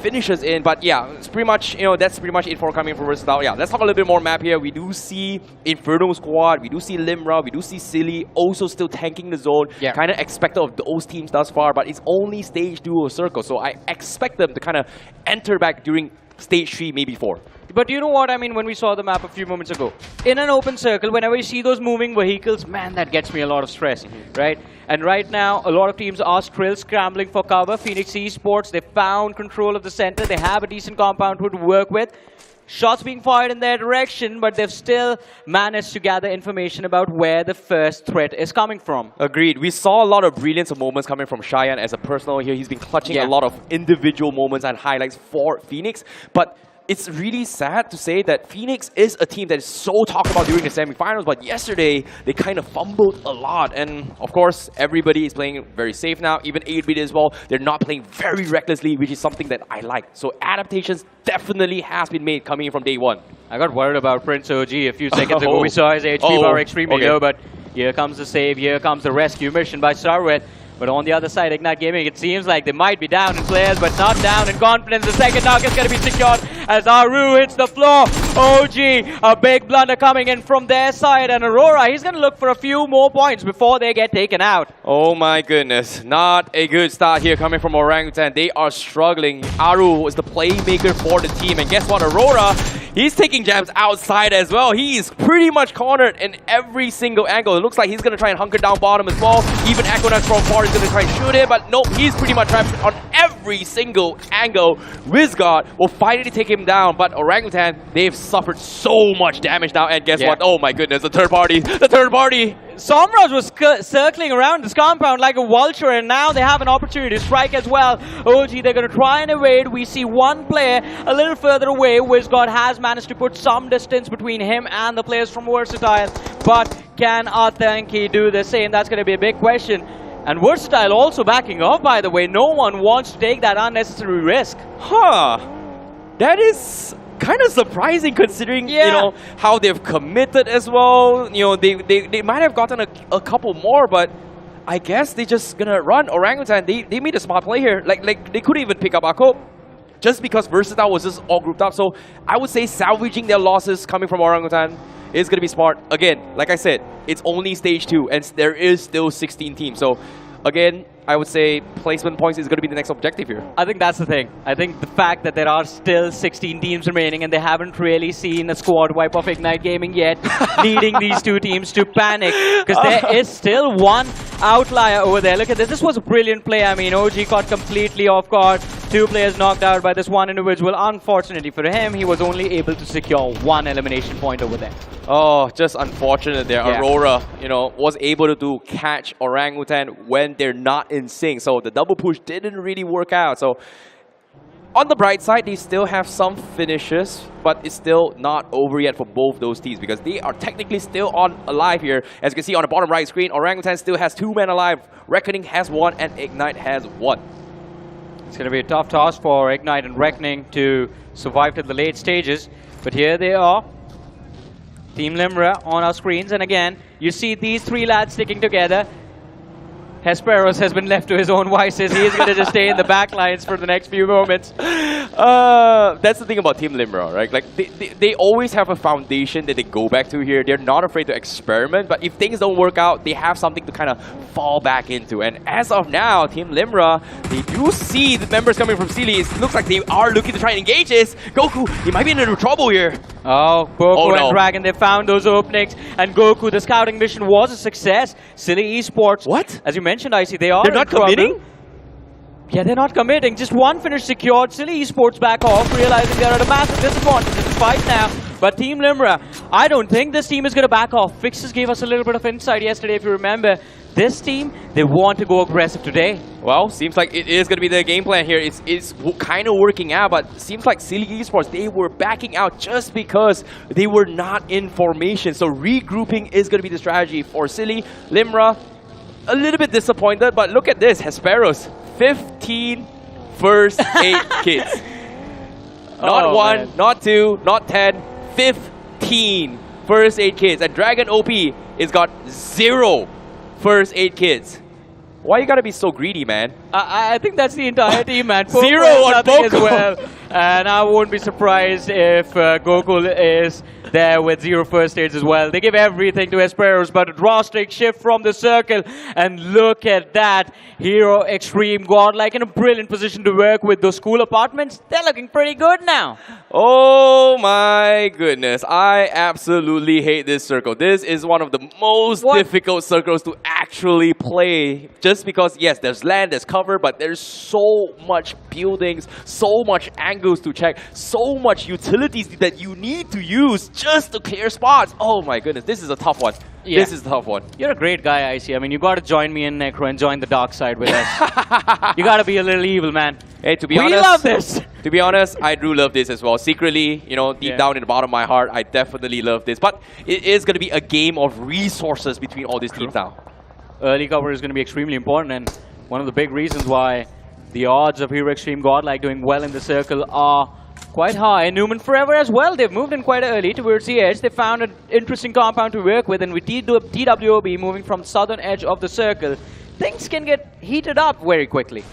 finishes in, but yeah, it's pretty much, you know, that's pretty much it for coming from Versatile. Yeah, let's talk a little bit more map here. We do see Inferno Squad, we do see Limra, we do see Silly also still tanking the zone. Yeah. Kind of expected of those teams thus far, but it's only stage 2 of Circle, so I expect them to kind of enter back during stage 3, maybe 4. But you know what I mean, when we saw the map a few moments ago, in an open circle, whenever you see those moving vehicles, man, that gets me a lot of stress, right? And right now, a lot of teams are still scrambling for cover. Phoenix Esports, they found control of the center. They have a decent compound to work with. Shots being fired in their direction, but they've still managed to gather information about where the first threat is coming from. Agreed. We saw a lot of brilliance of moments coming from Cheyenne as a personal here. He's been clutching a lot of individual moments and highlights for Phoenix, but it's really sad to say that Phoenix is a team that is so talked about during the semifinals, but yesterday they kind of fumbled a lot. And of course, everybody is playing very safe now, even 8-Bit as well. They're not playing very recklessly, which is something that I like. So adaptations definitely has been made coming in from day 1. I got worried about Prince OG a few seconds ago. We saw his HP bar extremely low, but here comes the save, here comes the rescue mission by Sarwet. But on the other side, Ignite Gaming, it seems like they might be down in players, but not down in confidence. The second knock is going to be secured as Aru hits the floor. OG, a big blunder coming in from their side. And Aurora, he's going to look for a few more points before they get taken out. Oh my goodness. Not a good start here coming from Orangutan. They are struggling. Aru is the playmaker for the team. And guess what? Aurora, he's taking jams outside as well. He is pretty much cornered in every single angle. It looks like he's going to try and hunker down bottom as well. Even iQOO from far is going to try and shoot it, but nope, he's pretty much trapped on every single angle. Wizgod will finally take him down, but Orangutan, they've suffered so much damage now, and guess what? Oh my goodness, the third party! Somraj was circling around this compound like a vulture, and now they have an opportunity to strike as well. OG, they're going to try and evade. We see one player a little further away. WizGod has managed to put some distance between him and the players from Versatile. But can Athanki do the same? That's going to be a big question. And Versatile also backing off, by the way. No one wants to take that unnecessary risk. Huh. That is kind of surprising considering, you know, how they've committed as well. You know, they might have gotten a couple more, but I guess they're just gonna run Orangutan. They made a smart play here. Like they couldn't even pick up iQOO just because Versatile was just all grouped up. So I would say salvaging their losses coming from Orangutan is gonna be smart. Again, like I said, it's only stage 2 and there is still 16 teams. So again, I would say placement points is going to be the next objective here. I think that's the thing. I think the fact that there are still 16 teams remaining and they haven't really seen a squad wipe of Ignite Gaming yet, leading these two teams to panic. Because there is still one outlier over there. Look at this. This was a brilliant play. I mean, OG caught completely off guard. 2 players knocked out by this one individual. Unfortunately for him, he was only able to secure 1 elimination point over there. Oh, just unfortunate there. Yeah. Aurora, you know, was able to catch Orangutan when they're not in sync. So the double push didn't really work out. So on the bright side, they still have some finishes, but it's still not over yet for both those teams because they are technically still alive here. As you can see on the bottom right screen, Orangutan still has 2 men alive. Reckoning has 1 and Ignite has 1. It's going to be a tough task for Ignite and Reckoning to survive to the late stages. But here they are. Team Limra on our screens. And again, you see these 3 lads sticking together. Hesperos has been left to his own vices. He is going to just stay in the back lines for the next few moments. That's the thing about Team Limra, right? Like they always have a foundation that they go back to here. They're not afraid to experiment, but if things don't work out, they have something to kind of fall back into. And as of now, Team Limra, they do see the members coming from Sealy. It looks like they are looking to try and engage this. Goku, he might be in a little trouble here. Oh, Goku and Dragon, they found those openings. And Goku, the scouting mission was a success. Silly Esports. What? As you mentioned, Icy, they're not committing? Yeah, they're not committing. Just 1 finish secured. Silly Esports back off, realizing they're at a massive disadvantage in this fight now. But Team Limra, I don't think this team is going to back off. Fixes gave us a little bit of insight yesterday, if you remember. This team, they want to go aggressive today. Well, seems like it is going to be the game plan here. It's kind of working out, but seems like Silly Esports, they were backing out just because they were not in formation. So regrouping is going to be the strategy for Silly. Limra, a little bit disappointed, but look at this. Hesperos, 15 first 8 kids. Not 1, not 2, not 10, 15 first 8 kids. And Dragon OP has got 0 first 8 kids. Why you gotta be so greedy, man? I think that's the entire team, man. 0 on Poco as well. And I won't be surprised if Gokul is there with 0 first aids as well. They give everything to Hesperos, but a drastic shift from the circle. And look at that. Hero Extreme Godlike in a brilliant position to work with those school apartments. They're looking pretty good now. Oh my goodness. I absolutely hate this circle. This is one of the most difficult circles to actually play. Just because, yes, there's land, there's cover, but there's so much buildings, so much angles to check, so much utilities that you need to use just to clear spots. Oh my goodness, this is a tough one. Yeah. This is a tough one. You're a great guy, Icy. I mean, you got to join me in Necro and join the dark side with us. You got to be a little evil, man. Hey, to be honest, we love this. To be honest, I do love this as well. Secretly, you know, deep down in the bottom of my heart, I definitely love this. But it is going to be a game of resources between all these teams now. Early cover is going to be extremely important, and one of the big reasons why the odds of Hero Extreme Godlike doing well in the circle are quite high. Newman Forever as well, they've moved in quite early towards the edge. They found an interesting compound to work with, and with TWOB moving from southern edge of the circle, things can get heated up very quickly.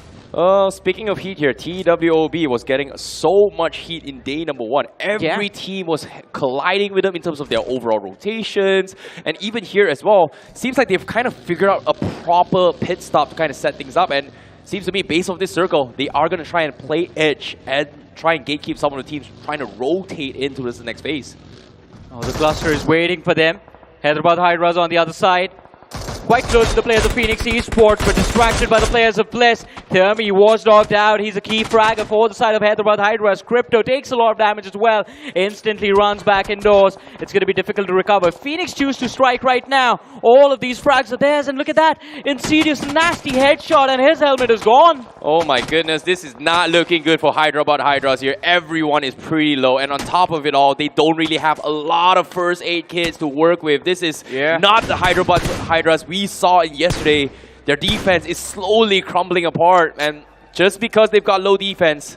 Speaking of heat here, TWOB was getting so much heat in day number 1. Every team was colliding with them in terms of their overall rotations. And even here as well, seems like they've kind of figured out a proper pit stop to kind of set things up. And seems to me, based off this circle, they are going to try and play edge and try and gatekeep some of the teams trying to rotate into this next phase. Oh, the cluster is waiting for them. Hyderabad Hydra's on the other side. quite close to the players of Phoenix Esports, but distracted by the players of Bliss. Thermi was knocked out. He's a key fragger for the side of Hyderabad Hydras. Crypto takes a lot of damage as well. Instantly runs back indoors. It's going to be difficult to recover. Phoenix choose to strike right now. All of these frags are theirs, and look at that. Insidious, nasty headshot, and his helmet is gone. Oh my goodness, this is not looking good for Hyderabad Hydras here. Everyone is pretty low, and on top of it all, they don't really have a lot of first aid kits to work with. This is not the Hyderabad Hydras we saw yesterday. Their defense is slowly crumbling apart, and just because they've got low defense,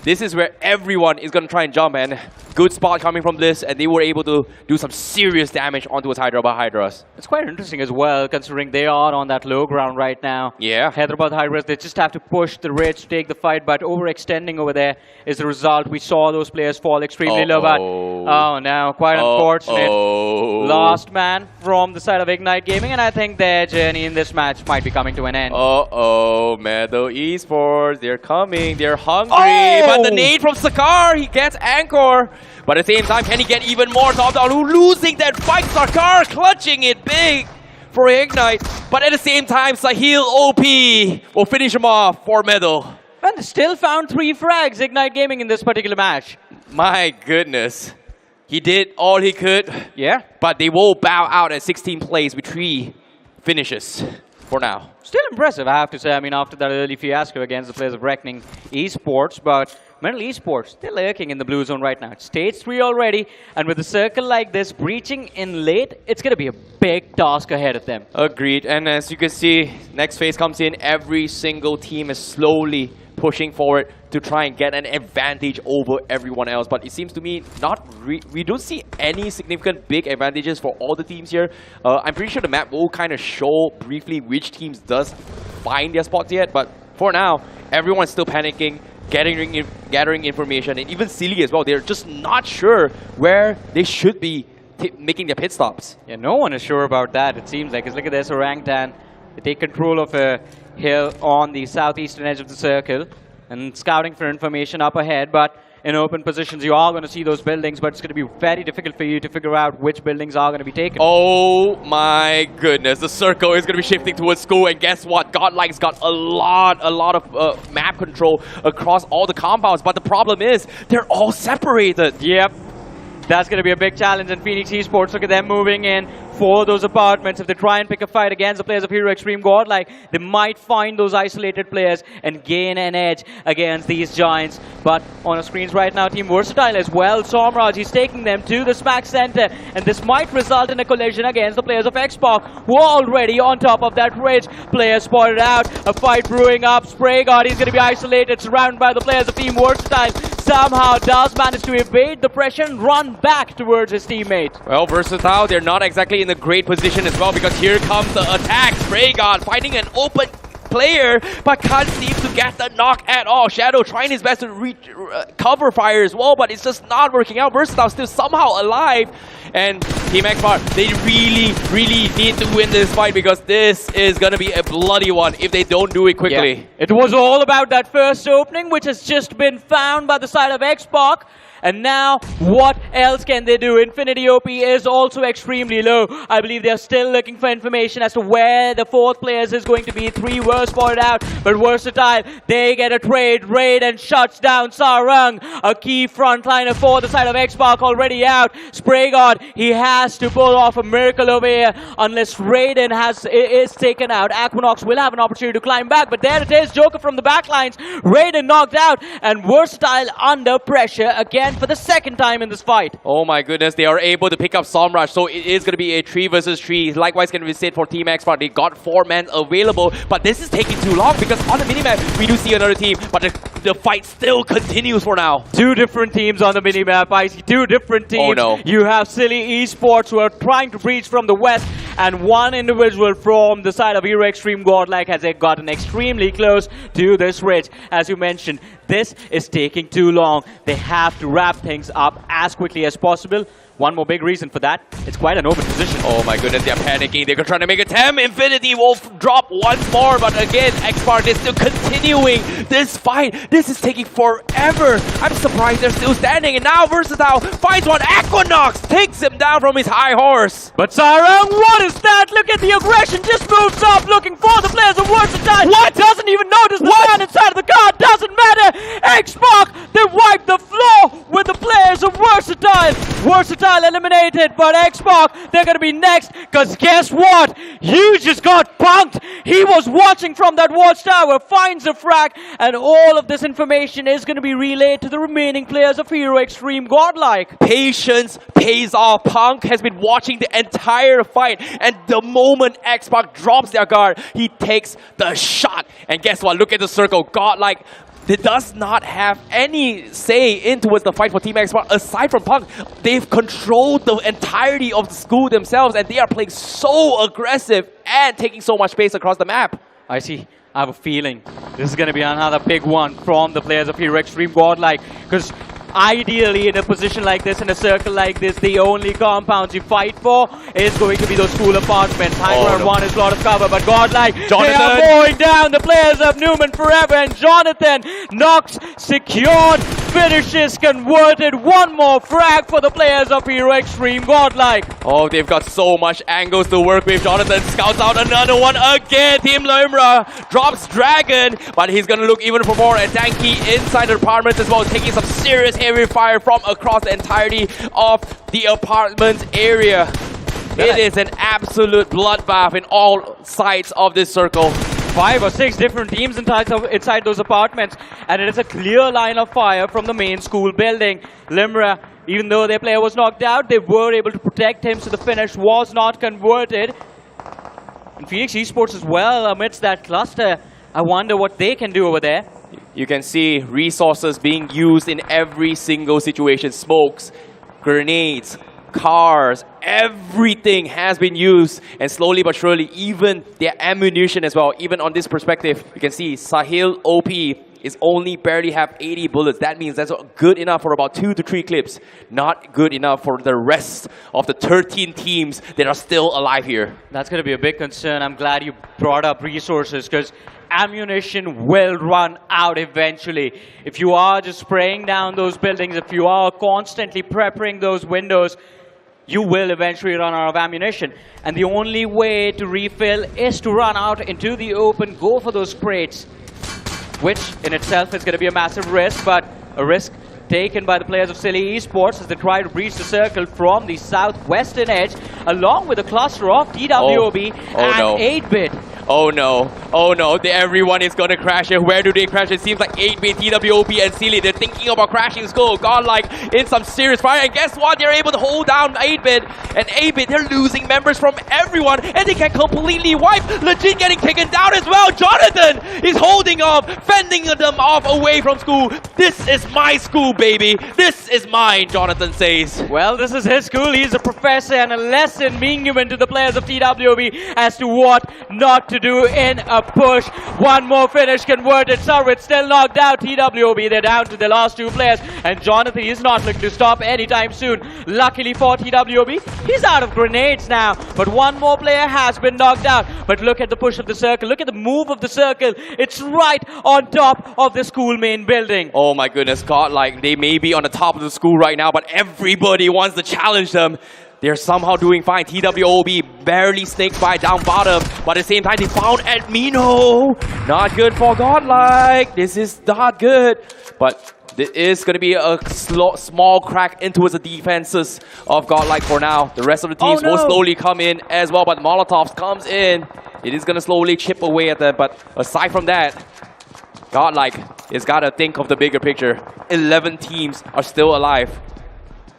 this is where everyone is going to try and jump, and good spot coming from this, and they were able to do some serious damage onto his Hyderabad Hydras. It's quite interesting as well, considering they are on that low ground right now. Yeah. Hyderabad Hydras, they just have to push the ridge to take the fight, but overextending over there is the result. We saw those players fall extremely low, but oh no, quite unfortunate. Last man from the side of Ignite Gaming, and I think their journey in this match might be coming to an end. Meadow Esports, they're coming, they're hungry, but the nade from Sakar, he gets Anchor. But at the same time, can he get even more top down? Who losing that fight? Sakar clutching it big for Ignite. But at the same time, Sahil OP will finish him off for Meadow. And still found 3 frags, Ignite Gaming, in this particular match. My goodness. He did all he could. Yeah. But they will bow out at 16 plays with 3 finishes for now. Still impressive, I have to say. I mean, after that early fiasco against the players of Reckoning Esports, but Metal Esports still lurking in the blue zone right now. It's stage 3 already, and with a circle like this, breaching in late, it's going to be a big task ahead of them. Agreed. And as you can see, next phase comes in. Every single team is slowly pushing forward to try and get an advantage over everyone else. But it seems to me we don't see any significant big advantages for all the teams here. I'm pretty sure the map will kind of show briefly which teams does find their spots yet. But for now, everyone's still panicking, gathering information, and even Silly as well. They're just not sure where they should be making their pit stops. Yeah, no one is sure about that, it seems like. Because look at this, Orangtan. They take control of a hill on the southeastern edge of the circle and scouting for information up ahead. But in open positions, you are going to see those buildings, but it's going to be very difficult for you to figure out which buildings are going to be taken. Oh my goodness, the circle is going to be shifting towards school, and guess what? Godlike's got a lot of map control across all the compounds, but the problem is they're all separated. Yep. That's going to be a big challenge in Phoenix Esports. Look at them moving in for those apartments. If they try and pick a fight against the players of Hero Extreme Godlike, they might find those isolated players and gain an edge against these giants. But on our screens right now, Team Versatile as well. Somraj, he's taking them to the smack center, and this might result in a collision against the players of Xbox, who are already on top of that ridge. Players spotted out, a fight brewing up. Spray God, he's going to be isolated, surrounded by the players of Team Versatile. Somehow does manage to evade the pressure and run back towards his teammate. Well, Versatile, they're not exactly in a great position as well, because here comes the attack. Spray God finding an open player, but can't seem to get the knock at all. Shadow trying his best to cover fire as well, but it's just not working out. Versatile still somehow alive, and Team Xbox, they really need to win this fight, because this is gonna be a bloody one if they don't do it quickly. Yeah. It was all about that first opening, which has just been found by the side of Xbox. And now, what else can they do? Infinity OP is also extremely low. I believe they're still looking for information as to where the 4th players is going to be. 3 were spotted out, but Versatile, they get a raid and shuts down Sarang. A key frontliner for the side of Xbox already out. Spray God, he has to pull off a miracle over here. Unless Raiden is taken out, Aquinox will have an opportunity to climb back. But there it is, Joker from the backlines. Raiden knocked out, and Versatile under pressure again for the 2nd time in this fight. Oh my goodness, they are able to pick up Somraj, so it is going to be a 3 versus 3. Likewise can be said for Team Xbox. They got 4 men available, but this is taking too long, because on the minimap we do see another team, but the fight still continues for now. 2 different teams on the minimap. I see 2 different teams. Oh no. You have Silly Esports, who are trying to breach from the west, and 1 individual from the side of Hero Extreme Godlike has gotten extremely close to this ridge. As you mentioned, this is taking too long. They have to wrap things up as quickly as possible. One more big reason for that, it's quite an open position. Oh my goodness, they're panicking. They're trying to make a TEM. Infinity will drop once more, but again, X-Spark is still continuing this fight. This is taking forever. I'm surprised they're still standing, and now Versatile finds one. Equinox takes him down from his high horse. But Sarang, what is that? Look at the aggression, just moves up looking for the players of Versatile. What? Doesn't even notice the man inside of the car, doesn't matter. X-Spark, they wipe the floor with the players of Versatile. Versatile eliminated, but X-Spark, they're gonna be next, because guess what? You just got punked. He was watching from that watchtower, finds a frag, and all of this information is gonna be relayed to the remaining players of Hero Extreme Godlike. Patience pays off. Punk has been watching the entire fight, and the moment X-Spark drops their guard, he takes the shot. And guess what? Look at the circle. Godlike does not have any say in towards the fight for Team X-Spark. Aside from Punk, they've controlled the entirety of the school themselves, and they are playing so aggressive and taking so much space across the map. I see. I have a feeling this is going to be another big one from the players of Hero Extreme Godlike, because ideally in a position like this, in a circle like this, the only compounds you fight for is going to be those school apartments. High ground one is a lot of cover, but Godlike, they are mowing down the players of Newman Forever, and Jonathan knocks, secured, finishes, converted. One more frag for the players of Hero Extreme Godlike. Oh, they've got so much angles to work with. Jonathan scouts out another one again. Team Limra drops Dragon, but he's going to look even for more. And Tanky inside the apartments as well, taking some serious heavy fire from across the entirety of the apartment area. It is an absolute bloodbath in all sides of this circle. 5 or 6 different teams inside those apartments, and it is a clear line of fire from the main school building. Limra, even though their player was knocked out, they were able to protect him, so the finish was not converted. And Phoenix Esports as well amidst that cluster. I wonder what they can do over there. You can see resources being used in every single situation. Smokes, grenades, cars, everything has been used, and slowly but surely even their ammunition as well. Even on this perspective, you can see Sahil OP is only barely have 80 bullets. That means that's good enough for about 2 to 3 clips. Not good enough for the rest of the 13 teams that are still alive here. That's going to be a big concern. I'm glad you brought up resources, because ammunition will run out eventually. If you are just spraying down those buildings, if you are constantly prepping those windows, you will eventually run out of ammunition. And the only way to refill is to run out into the open, go for those crates, which in itself is going to be a massive risk, but a risk taken by the players of Silly Esports as they try to breach the circle from the southwestern edge, along with a cluster of TWOB and 8-bit. Oh no, oh no, everyone is gonna crash it. Where do they crash? It seems like 8-bit, TWOP, and Sealy, they're thinking about crashing Skull. Godlike in some serious fire, and guess what? They're able to hold down 8-bit, and 8-bit, they're losing members from everyone, and they can completely wipe. Legit getting taken down as well. Jonathan is holding off, fending them off away from school. This is my school, baby. This is mine, Jonathan says. Well, this is his school. He's a professor, and a lesson being given to the players of TWOB as to what not to do in a push. One more finish converted. Sarwit still knocked out. TWOB, they're down to the last 2 players, and Jonathan is not looking to stop anytime soon. Luckily for TWOB, he's out of grenades now, but one more player has been knocked out. But look at the push of the circle. Look at the move of the circle. It's right on top of the school main building. Oh my goodness, Godlike, they may be on the top of the school right now, but everybody wants to challenge them. They're somehow doing fine. TWOB barely snaked by down bottom, but at the same time, they found Admino. Not good for Godlike. This is not good. But there is going to be a small crack into the defenses of Godlike for now. The rest of the teams will slowly come in as well, but Molotov comes in. It is going to slowly chip away at them, but aside from that, Godlike has got to think of the bigger picture. 11 teams are still alive.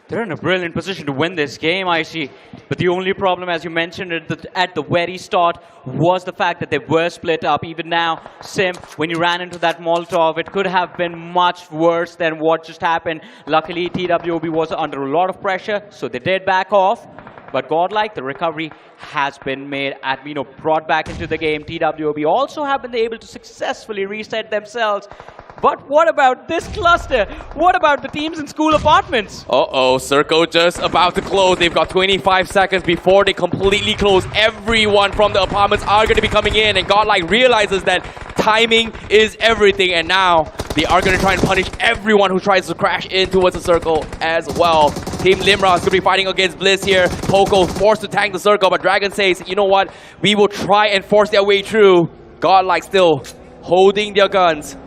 They're in a brilliant position to win this game, I see. But the only problem, as you mentioned at the very start, was the fact that they were split up. Even now, Sim, when you ran into that Molotov, it could have been much worse than what just happened. Luckily, TWOB was under a lot of pressure, so they did back off. But Godlike, the recovery has been made. Admino brought back into the game. TWOB also have been able to successfully reset themselves. But what about this cluster? What about the teams in school apartments? Uh-oh, circle just about to close. They've got 25 seconds before they completely close. Everyone from the apartments are going to be coming in, and Godlike realizes that timing is everything, and now they are going to try and punish everyone who tries to crash in towards the circle as well. Team Limra is going to be fighting against Bliss here. Poco forced to tank the circle, but Dragon says, you know what? We will try and force their way through. Godlike still holding their guns,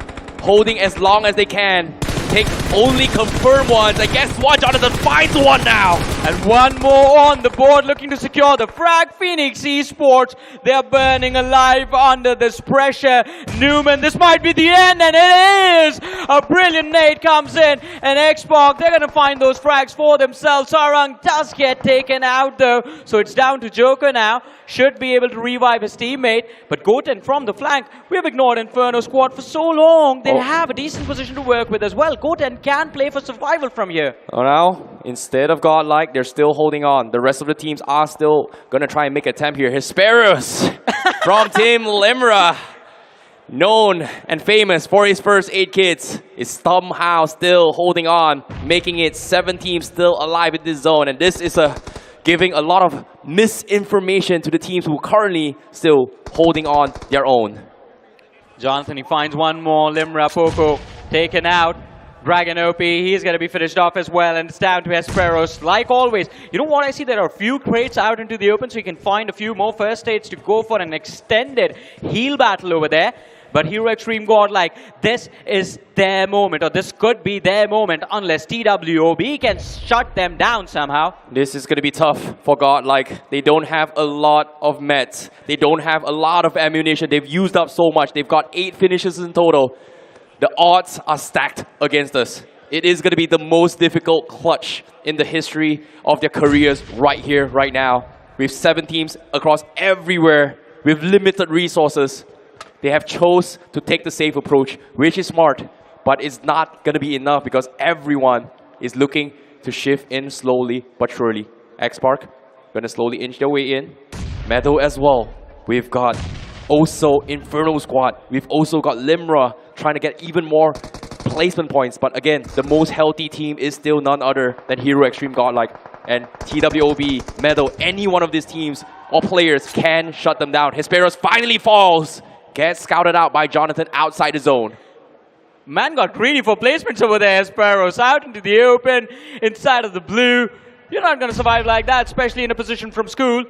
holding as long as they can. Take only confirm ones, and guess what? Jonathan finds one now! And one more on the board, looking to secure the frag. Phoenix Esports, they're burning alive under this pressure. Newman, this might be the end, and it is! A brilliant nade comes in, and Xbox, they're gonna find those frags for themselves. Sarang does get taken out though, so it's down to Joker now. Should be able to revive his teammate, but Goten from the flank, we have ignored Inferno squad for so long. They have a decent position to work with as well. Goten can play for survival from here. Oh, now, instead of Godlike, they're still holding on. The rest of the teams are still going to try and make an attempt here. Hesperus from Team Limra, known and famous for his first 8 kids, is somehow still holding on, making it 7 teams still alive in this zone. And this is giving a lot of misinformation to the teams who are currently still holding on their own. Jonathan, he finds one more. Limra, Poco taken out. Dragon OP, he's going to be finished off as well, and it's down to Hesperos. Like always, you know what I see? There are a few crates out into the open, so you can find a few more first aids to go for an extended heal battle over there. But Hero Extreme Godlike, this is their moment, or this could be their moment, unless TWOB can shut them down somehow. This is going to be tough for Godlike. They don't have a lot of meds. They don't have a lot of ammunition. They've used up so much. They've got 8 finishes in total. The odds are stacked against us. It is going to be the most difficult clutch in the history of their careers right here, right now. We have 7 teams across everywhere with limited resources. They have chose to take the safe approach, which is smart, but it's not going to be enough because everyone is looking to shift in slowly but surely. X-Spark going to slowly inch their way in. Meadow as well. We've got also Inferno Squad. We've also got Limra trying to get even more placement points. But again, the most healthy team is still none other than Hero Extreme Godlike. And TWOB, Meadow, any one of these teams or players can shut them down. Hesperos finally falls. Gets scouted out by Jonathan outside the zone. Man got greedy for placements over there. Hesperos out into the open, inside of the blue. You're not going to survive like that, especially in a position from school.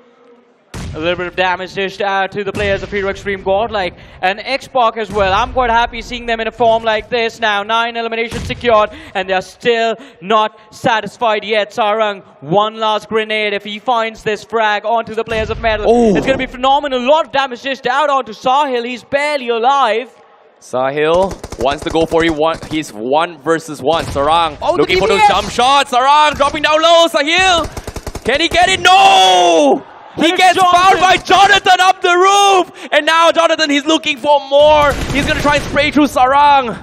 A little bit of damage dished out to the players of Hero Extreme Godlike and X-Pac as well. I'm quite happy seeing them in a form like this now. 9 eliminations secured, and they're still not satisfied yet. Sarang, one last grenade. If he finds this frag onto the players of Metal, it's going to be phenomenal. A lot of damage dished out onto Sahil. He's barely alive. Sahil wants to go for it. He's 1 versus 1. Sarang looking for those jump shots. Sarang dropping down low. Sahil, can he get it? No! He gets fouled by Jonathan up the roof! And now Jonathan, he's looking for more. He's going to try and spray through Sarang.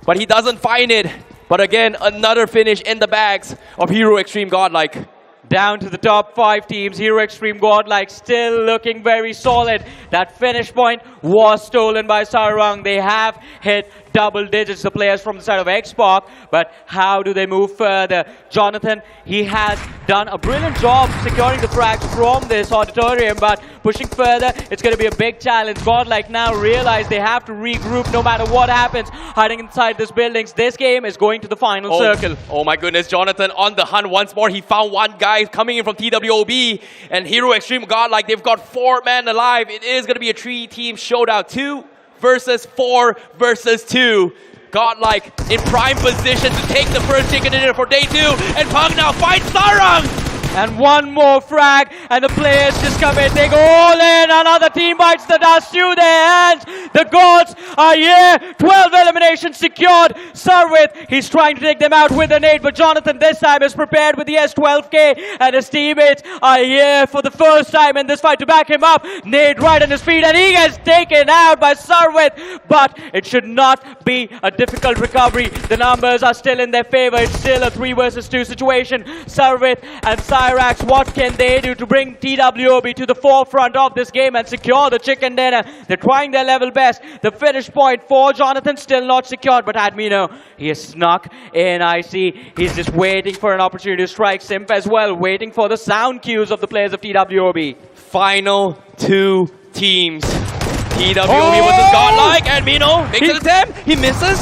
But he doesn't find it. But again, another finish in the bags of Hero Extreme Godlike. Down to the top 5 teams. Hero Extreme Godlike still looking very solid. That finish point was stolen by Sarang. They have hit double digits, the players from the side of X-Pac, but how do they move further? Jonathan, he has done a brilliant job securing the frags from this auditorium, but pushing further, it's going to be a big challenge. Godlike now realize they have to regroup no matter what happens. Hiding inside these buildings, this game is going to the final circle. Oh my goodness, Jonathan on the hunt once more. He found one guy coming in from TWOB, and Hero Extreme Godlike, they've got 4 men alive. It is going to be a 3-team showdown. 2 versus 4 versus 2. Godlike in prime position to take the first chicken dinner for day 2. And Pang now finds Sarang. And one more frag, and the players just come in. They go all in. Another team bites the dust to their hands. The gods are here. 12 eliminations secured. Sarwith, he's trying to take them out with a nade, but Jonathan this time is prepared with the S12K, and his teammates are here for the first time in this fight to back him up. Nade right on his feet, and he gets taken out by Sarwith, but it should not be a difficult recovery. The numbers are still in their favor. It's still a 3 versus 2 situation. Sarwith and Cyrax, what can they do to bring TWOB to the forefront of this game and secure the chicken dinner? They're trying their level best. The finish point for Jonathan still not secured, but Admino, he has snuck in. I see he's just waiting for an opportunity to strike. Simp as well, waiting for the sound cues of the players of TWOB. Final two teams. TWOB versus Godlike. Admino makes an attempt. He misses.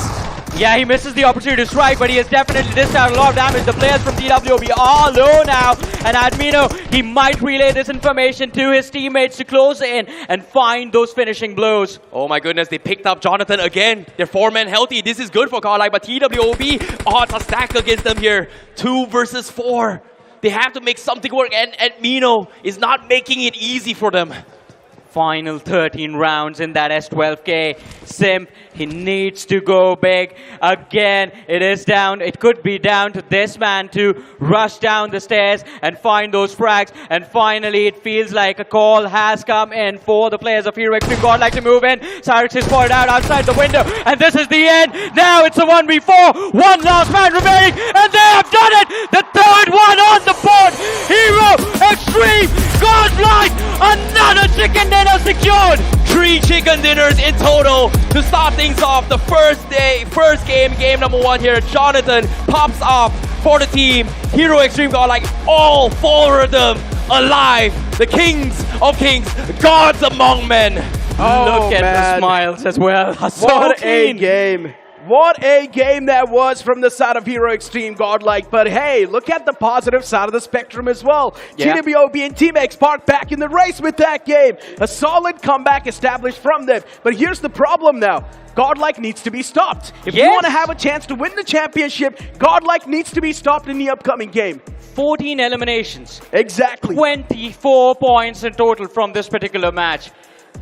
Yeah, he misses the opportunity to strike, but he has definitely dished out a lot of damage. The players from TWOB are low now, and Admino, he might relay this information to his teammates to close in and find those finishing blows. Oh my goodness, they picked up Jonathan again. They're 4-man healthy. This is good for Godlike, but TWOB odds are stacked against them here. 2 versus 4. They have to make something work, and Admino is not making it easy for them. Final 13 rounds in that S12K. Simp, he needs to go big. Again, it is down. It could be down to this man to rush down the stairs and find those frags. And finally, it feels like a call has come in for the players of Hero Extreme Godlike to move in. Cyrax is pointed out outside the window. And this is the end. Now it's a 1v4. One last man remaining. And they have done it. The third one on the board. Hero Extreme Godlike. Another chicken dinner secured. 3 chicken dinners in total to start things off. The first game, game number 1 here. Jonathan pops off for the team. Hero Extreme Godlike, all 4 of them alive. The kings of kings, gods among men. Look at the smiles as well. What a game. What a game that was from the side of Hero Extreme Godlike. But hey, look at the positive side of the spectrum as well. Yeah. TWOB and Team X-Park back in the race with that game. A solid comeback established from them. But here's the problem now. Godlike needs to be stopped. If you want to have a chance to win the championship, Godlike needs to be stopped in the upcoming game. 14 eliminations. Exactly. 24 points in total from this particular match.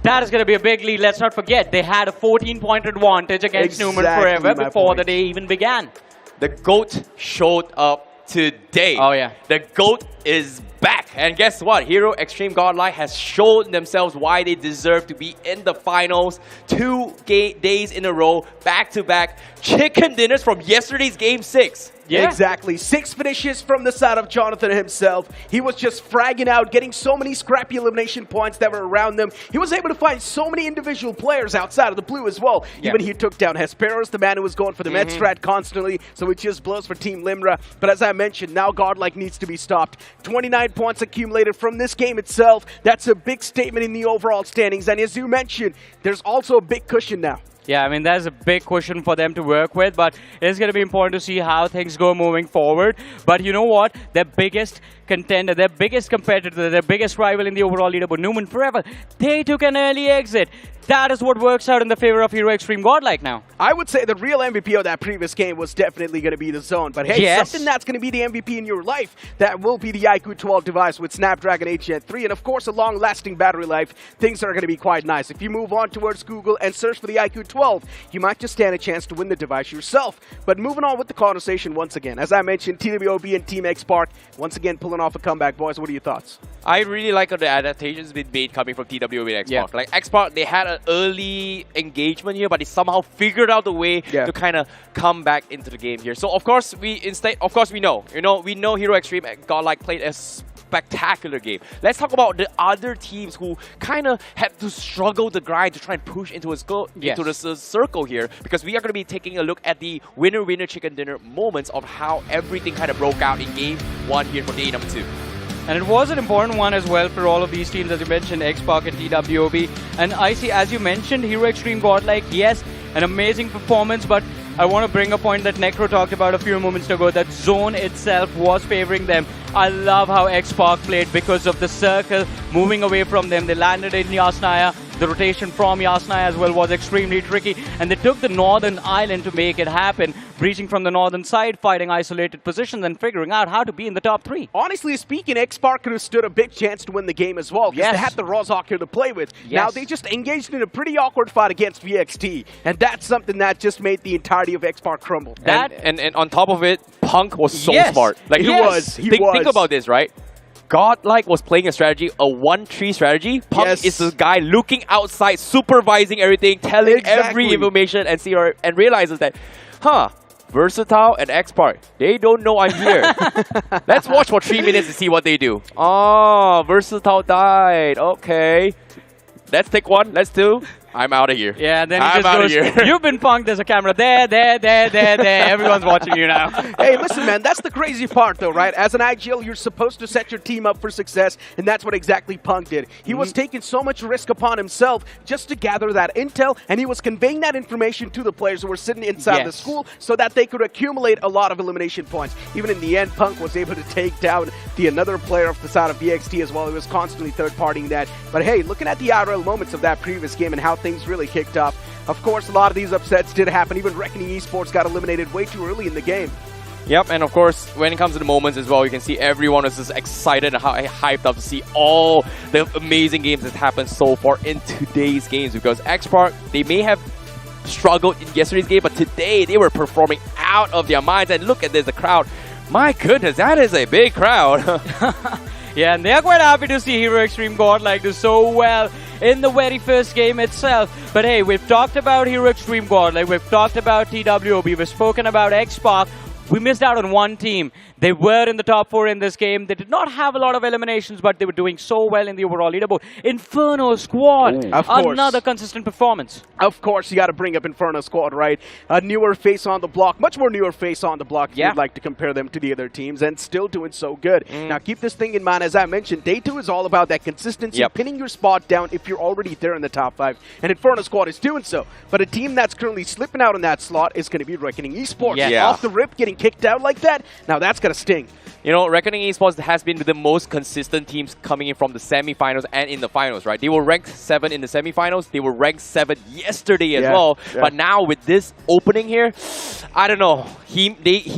That is going to be a big lead. Let's not forget, they had a 14-point advantage against Newman Forever before the day even began. The GOAT showed up today. Oh, yeah. The GOAT is back. And guess what? Hero Extreme Godlike has shown themselves why they deserve to be in the finals. 2 days in a row, back-to-back chicken dinners from yesterday's Game 6. Yeah. Exactly. 6 finishes from the side of Jonathan himself. He was just fragging out, getting so many scrappy elimination points that were around them. He was able to find so many individual players outside of the blue as well. Yeah. Even he took down Hesperos, the man who was going for the med strat constantly, so it just blows for Team Limra. But as I mentioned, now Godlike needs to be stopped. 29 points accumulated from this game itself. That's a big statement in the overall standings. And as you mentioned, there's also a big cushion now. Yeah, I mean, there's a big cushion for them to work with, but it's going to be important to see how things go moving forward. But you know what? Their biggest contender, their biggest competitor, their biggest rival in the overall leaderboard, Newman Forever, they took an early exit. That is what works out in the favor of Hero Extreme Godlike now. I would say the real MVP of that previous game was definitely going to be the Zone. But hey, yes, something that's going to be the MVP in your life, that will be the iQOO 12 device with Snapdragon 8 Gen 3 and of course a long-lasting battery life. Things are going to be quite nice. If you move on towards Google and search for the iQOO 12, you might just stand a chance to win the device yourself. But moving on with the conversation once again, as I mentioned, TWOB and Team X-Park once again pulling off a comeback. Boys, what are your thoughts? I really like the adaptations been made coming from TWOB and X-Park. Like X-Park, they had an early engagement here, but they somehow figured out the way to kind of come back into the game here. So of course we know Hero Extreme and Godlike played a spectacular game. Let's talk about the other teams who kind of had to struggle the grind to try and push into a into the circle here, because we are going to be taking a look at the winner chicken dinner moments of how everything kind of broke out in game 1 here for day number 2. And it was an important one as well for all of these teams, as you mentioned, X-Park and TWOB. And I see, as you mentioned, Hero Extreme Godlike, yes, an amazing performance, but I want to bring a point that Necro talked about a few moments ago, that Zone itself was favoring them. I love how X-Park played because of the circle moving away from them. They landed in Yasnaya. The rotation from Yasnaya as well was extremely tricky, and they took the northern island to make it happen, breaching from the northern side, fighting isolated positions and figuring out how to be in the top 3. Honestly speaking, X-Park could have stood a big chance to win the game as well, because they had the Rozhawk here to play with. Now they just engaged in a pretty awkward fight against VXT, and that's something that just made the entirety of X-Park crumble. And on top of it, Punk was so smart. Like he was. Think about this, right? Godlike was playing a strategy, a 1-3 strategy. Punk is the guy looking outside, supervising everything, telling every information, and realizes that, Versatile and X-Park. They don't know I'm here. Let's watch for 3 minutes to see what they do. Oh, Versatile died. Okay. Let's take one. Let's do. I'm out of here. Yeah, and then he I'm just out goes, of here. you've been punked. There's a camera there. Everyone's watching you now. Hey, listen, man, that's the crazy part, though, right? As an IGL, you're supposed to set your team up for success, and that's what exactly Punk did. He was taking so much risk upon himself just to gather that intel, and he was conveying that information to the players who were sitting inside the school so that they could accumulate a lot of elimination points. Even in the end, Punk was able to take down the another player of the side of VXT as well. He was constantly third-partying that. But hey, looking at the IRL moments of that previous game and how things really kicked off, of course, a lot of these upsets did happen. Even Reckoning Esports got eliminated way too early in the game. Yep, and of course, when it comes to the moments as well, you can see everyone is just excited and hyped up to see all the amazing games that happened so far in today's games. Because X-Park, they may have struggled in yesterday's game, but today they were performing out of their minds. And look at this, the crowd. My goodness, that is a big crowd. Yeah, and they're quite happy to see Hero Extreme Godlike do so well in the very first game itself. But hey, we've talked about Hero Extreme Godlike, we've talked about TWOB, we've spoken about X-Park. We missed out on one team. They were in the top 4 in this game. They did not have a lot of eliminations, but they were doing so well in the overall leaderboard. Inferno Squad, another consistent performance. Of course, you got to bring up Inferno Squad, right? A newer face on the block, much more newer face on the block if you'd like to compare them to the other teams, and still doing so good. Now, keep this thing in mind, as I mentioned, Day 2 is all about that consistency, pinning your spot down if you're already there in the top 5, and Inferno Squad is doing so. But a team that's currently slipping out in that slot is going to be Reckoning Esports. Off the rip, getting kicked out like that, now that's going to sting. You know, Reckoning Esports has been the most consistent teams coming in from the semi-finals and in the finals, right? They were ranked 7 in the semi-finals. They were ranked 7 yesterday as well. But now with this opening here, I don't know. He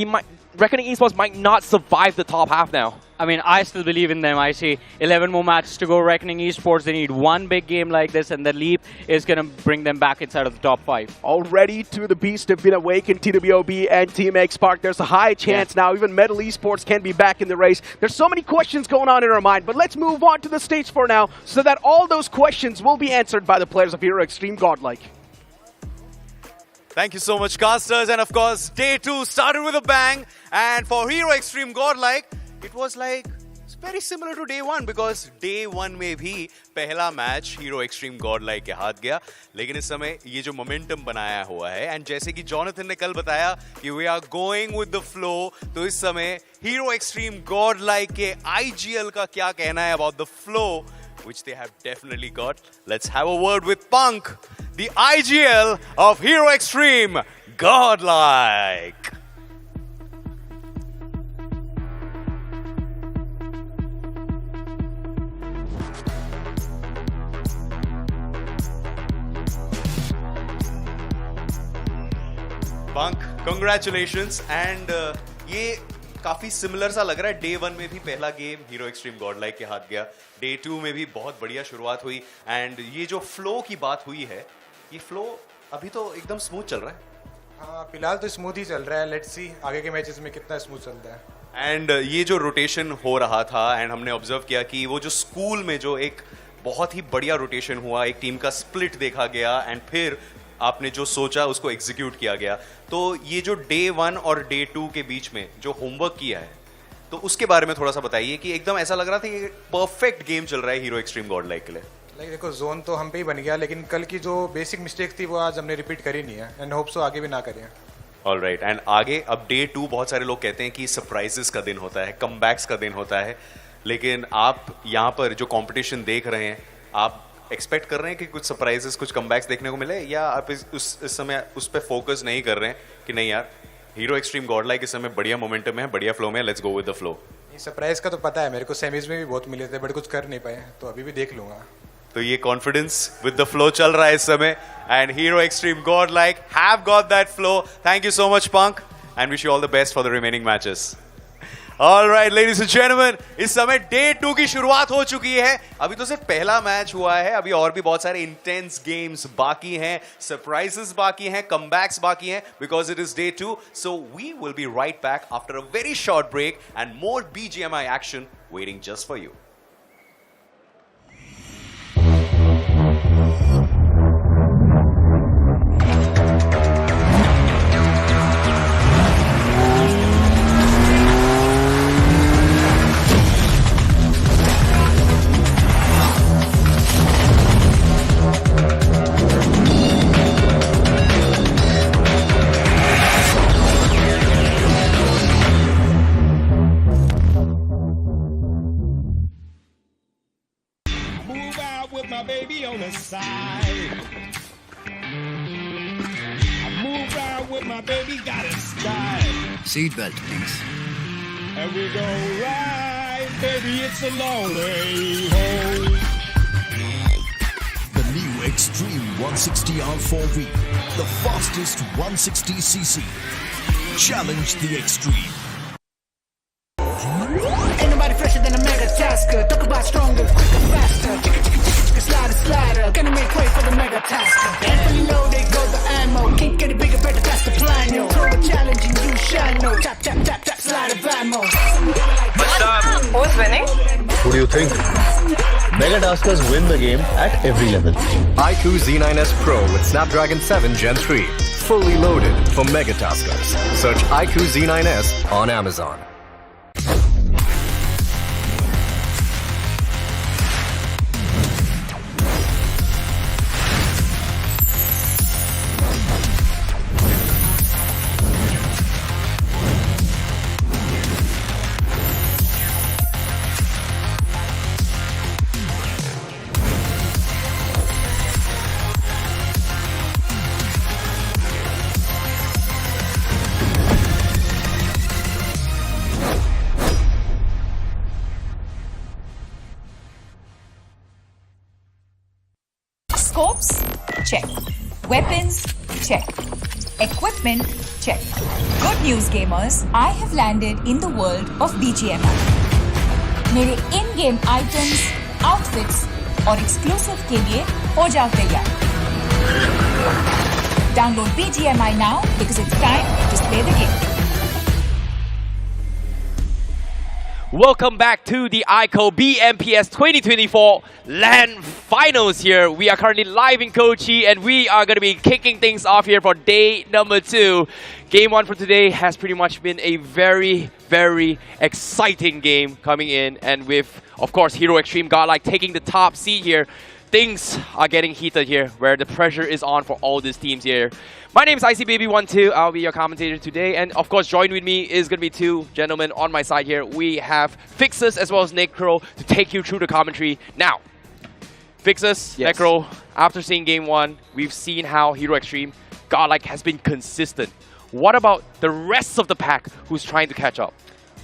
might. Reckoning Esports might not survive the top half now. I mean, I still believe in them. I see 11 more matches to go. Reckoning Esports, they need one big game like this, and the leap is going to bring them back inside of the top 5. Already to the beast have been awakened, TWOB and Team X-Park. There's a high chance now even Metal Esports can be back in the race. There's so many questions going on in our mind, but let's move on to the stage for now so that all those questions will be answered by the players of Hero Extreme Godlike. Thank you so much, casters. And of course, Day 2 started with a bang. And for Hero Extreme Godlike, it was like very similar to Day 1 because Day 1 में भी पहला match Hero Extreme Godlike के हाथ गया. लेकिन इस समय ये जो momentum बनाया हुआ है, and जैसे कि जॉनथन ने कल बताया कि we are going with the flow, तो इस समय Hero Extreme Godlike के IGL का क्या कहना है about the flow, which they have definitely got. Let's have a word with Punk, the IGL of Hero Extreme Godlike. Punk, congratulations. And ये काफी सिमिलर सा लग रहा है. Day 1 में भी पहला गेम Hero Extreme Godlike के हाथ गया. Day 2 में भी बहुत बढ़िया शुरुआत हुई. एंड ये जो फ्लो की बात हुई है, ये फ्लो अभी तो एकदम स्मूथ चल रहा है. हाँ, फिलहाल तो स्मूथ ही चल रहा है. लेट्स सी आगे के मैचेस में कितना स्मूथ चलता है. एंड ये जो रोटेशन हो रहा था, एंड हमने ऑब्जर्व किया कि वो जो स्कूल में जो एक बहुत ही बढ़िया रोटेशन हुआ, एक टीम का स्प्लिट देखा गया, एंड फिर आपने जो सोचा उसको एग्जीक्यूट किया गया. तो ये जो Day 1 और Day 2 के बीच में जो होमवर्क किया है, तो उसके बारे में थोड़ा सा बताइए कि एकदम ऐसा लग रहा था कि परफेक्ट गेम चल रहा है हीरो एक्सट्रीम गॉडलाइक के लिए. लाइक देखो, जोन तो हम पे ही बन गया, लेकिन कल की जो बेसिक मिस्टेक थी वो आज हमने रिपीट करी नहीं है, एंड होप सो आगे भी ना करें. ऑलराइट. एंड आगे अब Day 2 बहुत सारे लोग कहते हैं कि सरप्राइजेस का दिन होता है, कमबैक्स का दिन होता है, लेकिन आप यहाँ पर जो कंपटीशन देख रहे हैं, आप एक्सपेक्ट कर रहे हैं कि कुछ सरप्राइजेस, कुछ कमबैक्स देखने को मिले, या आप इस समय उस पर फोकस नहीं कर रहे हैं कि नहीं यार हीरो एक्सट्रीम गॉडलाइक इस समय बढ़िया मोमेंटम है, बढ़िया फ्लो में, let's go with the flow. Surprise का तो पता है मेरे को, सेमीज में भी बहुत मिले थे बट कुछ कर नहीं पाए, तो अभी भी देख लूंगा. तो ये कॉन्फिडेंस विद द फ्लो चल रहा है इस समय, and hero extreme Godlike have got that flow. Thank you so much punk, and wish you all the best for the remaining matches. Alright, ladies and gentlemen, इस समय Day 2 की शुरुआत हो चुकी है. अभी तो सिर्फ पहला मैच हुआ है, अभी और भी बहुत सारे इंटेंस गेम्स बाकी हैं, सरप्राइजेस बाकी हैं, कमबैक्स बाकी हैं, because it is Day 2. So we will be right back after a very short break and more BGMI action waiting just for you. move out with my baby on the side. I move out with my baby, got a style. Seatbelt, please. And we go right, baby, it's a long way home. The new Extreme 160R4V, the fastest 160cc. Challenge the extreme. Ain't nobody fresher than a mega tasker. Talk about stronger, quicker, faster. Slider, slider. Gonna make way for the mega tasker. And when you know they go the ammo. Can't get it bigger, better, that's the plan, yo. Throw a challenge and you shall know. Tap, tap, tap, tap, slide of ammo. Who's winning? Who do you think? Mega Taskers win the game at every level. iQOO Z9S Pro with Snapdragon 7 Gen 3. Fully loaded for Mega Taskers. Search iQOO Z9S on Amazon. Scopes? Check. Weapons? Check. Equipment? Check. Good news, gamers. I have landed in the world of BGMI. मेरे in-game items, outfits और exclusive के लिए हो जाओ तैयार. Download BGMI now because it's time to play the game. Welcome back to the iQOO BMPS 2024 LAN Finals here. We are currently live in Kochi and we are going to be kicking things off here for day number 2. Game 1 for today has pretty much been a very, very exciting game coming in. And with, of course, Hero Extreme Godlike taking the top seat here, things are getting heated here, where the pressure is on for all these teams here. My name is ICBaby12. I'll be your commentator today, and of course, join with me is going to be two gentlemen on my side here. We have Fixus as well as Necro to take you through the commentary. Now, Fixus, yes. Necro, after seeing Game 1, we've seen how Hero Extreme Godlike has been consistent. What about the rest of the pack who's trying to catch up?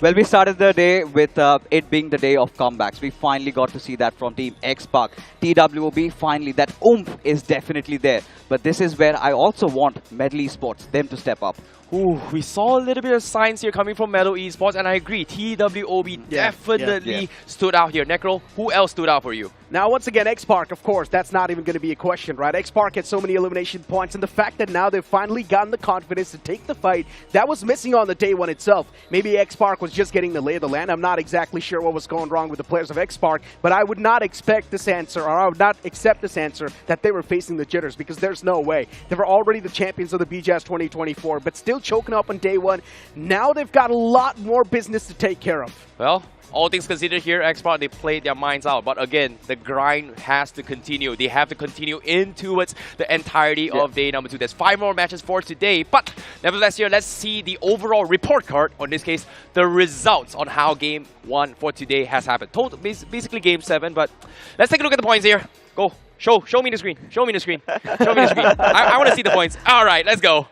Well, we started the day with it being the day of comebacks. We finally got to see that from Team X-Park. TWOB, finally, that oomph is definitely there. But this is where I also want Medal Esports, them to step up. Ooh, we saw a little bit of signs here coming from Medal Esports, and I agree, TWOB definitely stood out here. Necro, who else stood out for you? Now, once again, X-Park, of course, that's not even going to be a question, right? X-Park had so many elimination points, and the fact that now they've finally gotten the confidence to take the fight, that was missing on the day one itself. Maybe X-Park was just getting the lay of the land. I'm not exactly sure what was going wrong with the players of X-Park, but I would not expect this answer, or I would not accept this answer that they were facing the jitters, because there's no way. They were already the champions of the BGS 2024, but still choking up on day one. Now they've got a lot more business to take care of. Well, all things considered here, X-Park, they played their minds out. But again, the grind has to continue. They have to continue in towards the entirety of day number 2. There's 5 more matches for today. But nevertheless here, let's see the overall report card, or in this case, the results on how Game 1 for today has happened. Basically Game 7, but let's take a look at the points here. Go. Show me the screen. Show me the screen. Show me the screen. I want to see the points. All right, let's go.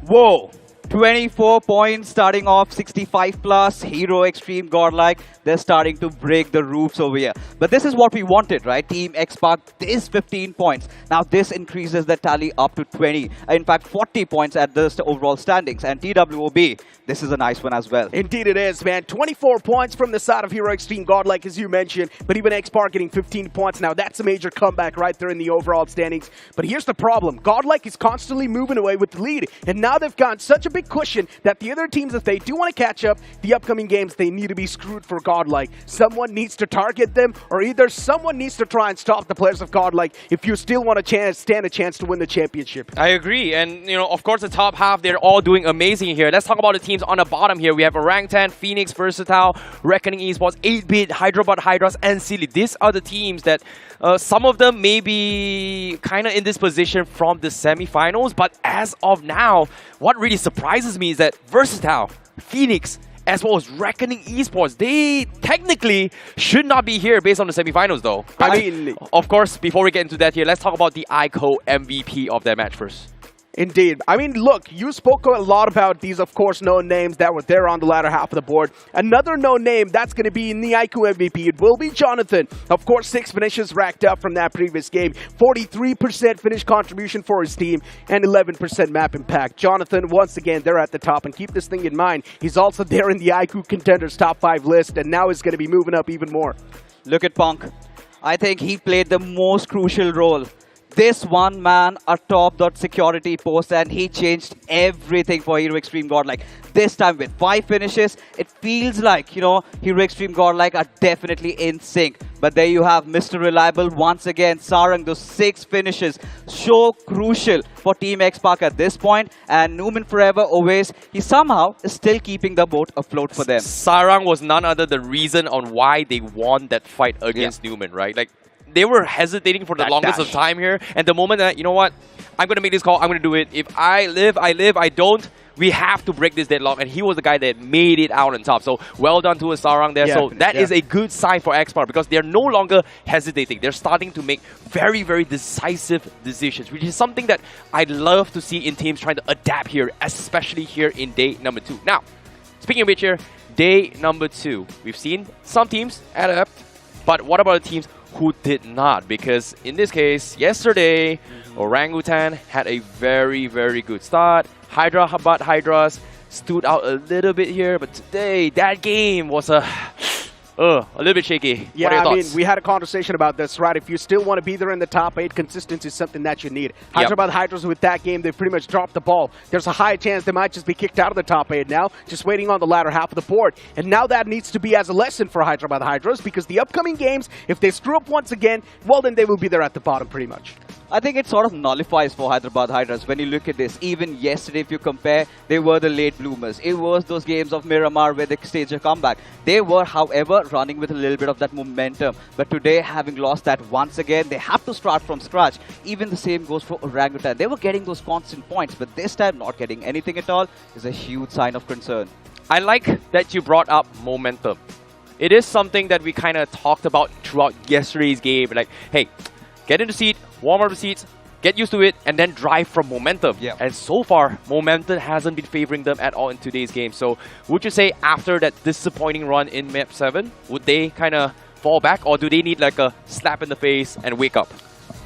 Whoa. 24 points, starting off 65 plus. Hero Extreme Godlike, they're starting to break the roofs over here. But this is what we wanted, right? Team X-Park, this 15 points. Now this increases the tally up to 20. In fact, 40 points at the overall standings. And TWOB, this is a nice one as well. Indeed it is, man. 24 points from the side of Hero Extreme Godlike, as you mentioned. But even X-Park getting 15 points now. That's a major comeback right there in the overall standings. But here's the problem. Godlike is constantly moving away with the lead. And now they've gotten such a big cushion that the other teams, if they do want to catch up, the upcoming games, they need to be screwed for Godlike. Someone needs to target them, or either someone needs to try and stop the players of Godlike if you still want to stand a chance to win the championship. I agree, and you know, of course, the top half, they're all doing amazing here. Let's talk about the teams on the bottom here. We have Orangutan, Phoenix, Versatile, Reckoning Esports, 8-Bit, Hyderabad Hydras, and Silly. These are the teams that some of them may be kind of in this position from the semi-finals, but as of now, what really surprises me is that Versatile, Phoenix, as well as Reckoning Esports. They technically should not be here based on the semifinals, though. I mean, of course, before we get into that here, let's talk about the iQOO MVP of that match first. Indeed. I mean, look, you spoke a lot about these, of course, known names that were there on the latter half of the board. Another known name that's going to be in the iQOO MVP, it will be Jonathan. Of course, 6 finishes racked up from that previous game. 43% finish contribution for his team and 11% map impact. Jonathan, once again, they're at the top. And keep this thing in mind, he's also there in the iQOO Contenders top 5 list, and now is going to be moving up even more. Look at Punk. I think he played the most crucial role. This one man atop that security post, and he changed everything for Hero Extreme Godlike. This time with 5 finishes, it feels like, you know, Hero Extreme Godlike are definitely in sync. But there you have Mr. Reliable once again. Sarang, those 6 finishes, so crucial for Team X-Pac at this point. And Newman Forever always, he somehow is still keeping the boat afloat for them. Sarang was none other the reason on why they won that fight against Newman, right? Like, they were hesitating for the longest of time here. And the moment that, you know what, I'm going to make this call, I'm going to do it. If I live, I live. I don't, we have to break this deadlock. And he was the guy that made it out on top. So well done to Sarang there. So that is a good sign for X-Pac because they're no longer hesitating. They're starting to make very, very decisive decisions, which is something that I'd love to see in teams trying to adapt here, especially here in day number 2. Now, speaking of which here, day number 2. We've seen some teams adapt, but what about the teams who did not? Because in this case, yesterday, Orangutan had a very, very good start. Hyderabad Hydras stood out a little bit here, but today, that game was a little bit shaky. Yeah, what are your I mean, thoughts? we had a conversation about this, right? If you still want to be there in the top 8, consistency is something that you need. Hyderabad Hydras with that game, they pretty much dropped the ball. There's a high chance they might just be kicked out of the top 8 now, just waiting on the latter half of the board. And now that needs to be as a lesson for Hyderabad Hydras, because the upcoming games, if they screw up once again, well, then they will be there at the bottom pretty much. I think it sort of nullifies for Hyderabad Hydras when you look at this. Even yesterday, if you compare, they were the late bloomers. It was those games of Miramar where they staged a comeback. They were, however, running with a little bit of that momentum. But today, having lost that once again, they have to start from scratch. Even the same goes for Orangutan. They were getting those constant points, but this time not getting anything at all is a huge sign of concern. I like that you brought up momentum. It is something that we kind of talked about throughout yesterday's game. Like, hey, get in the seat, warm up the seats, get used to it, and then drive from momentum. And so far, momentum hasn't been favoring them at all in today's game. So would you say after that disappointing run in Map 7, would they kind of fall back, or do they need like a slap in the face and wake up?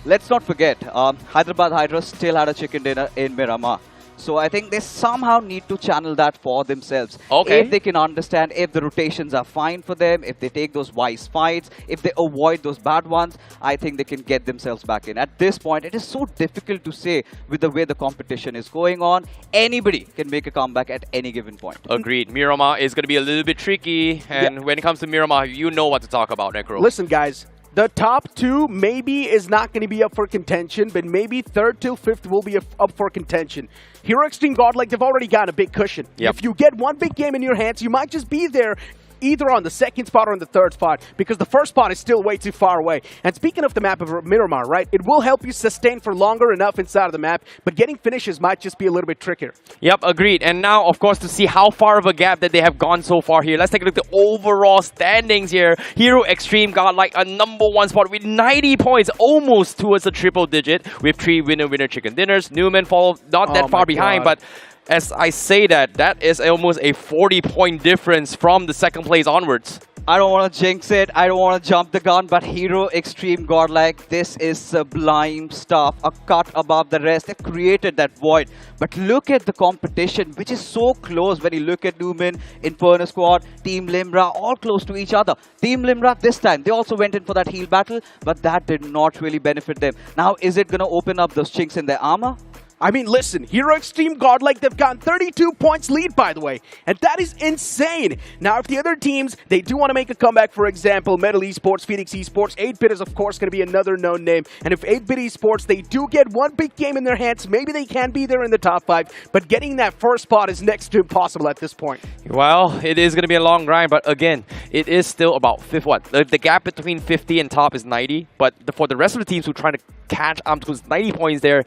Let's not forget, Hyderabad Hydras still had a chicken dinner in Miramar. So I think they somehow need to channel that for themselves. Okay. If they can understand, if the rotations are fine for them, if they take those wise fights, if they avoid those bad ones, I think they can get themselves back in. At this point, it is so difficult to say with the way the competition is going on. Anybody can make a comeback at any given point. Agreed. Miramar is going to be a little bit tricky. And when it comes to Miramar, you know what to talk about, Necro. Listen, guys. The top 2 maybe is not going to be up for contention, but maybe 3rd till 5th will be up for contention. Hero Extreme Godlike, they've already got a big cushion. If you get one big game in your hands, you might just be there either on the 2nd spot or on the 3rd spot, because the 1st spot is still way too far away. And speaking of the map of Miramar, right, it will help you sustain for longer enough inside of the map, but getting finishes might just be a little bit trickier. Yep, agreed. And now, of course, to see how far of a gap that they have gone so far here, let's take a look at the overall standings here. Hero Extreme got like a #1 spot with 90 points, almost towards a triple digit, with 3 winner chicken dinners. Newman followed not that far behind, but as I say that is almost a 40-point difference from the 2nd place onwards. I don't want to jinx it, I don't want to jump the gun, but Hero Extreme Godlike, this is sublime stuff. A cut above the rest, they've created that void. But look at the competition, which is so close when you look at Newman, Inferno Squad, Team Limra, all close to each other. Team Limra, this time, they also went in for that heal battle, but that did not really benefit them. Now, is it going to open up those chinks in their armor? I mean, listen, Hero Extreme Godlike, they've gotten 32 points lead, by the way. And that is insane. Now, if the other teams, they do want to make a comeback, for example, Metal Esports, Phoenix Esports, 8-Bit is, of course, going to be another known name. And if 8-Bit Esports, they do get one big game in their hands, maybe they can be there in the top 5. But getting that 1st spot is next to impossible at this point. Well, it is going to be a long grind, but again, it is still about 5th one. The gap between 50 and top is 90, but for the rest of the teams who are trying to catch up to 90 points there,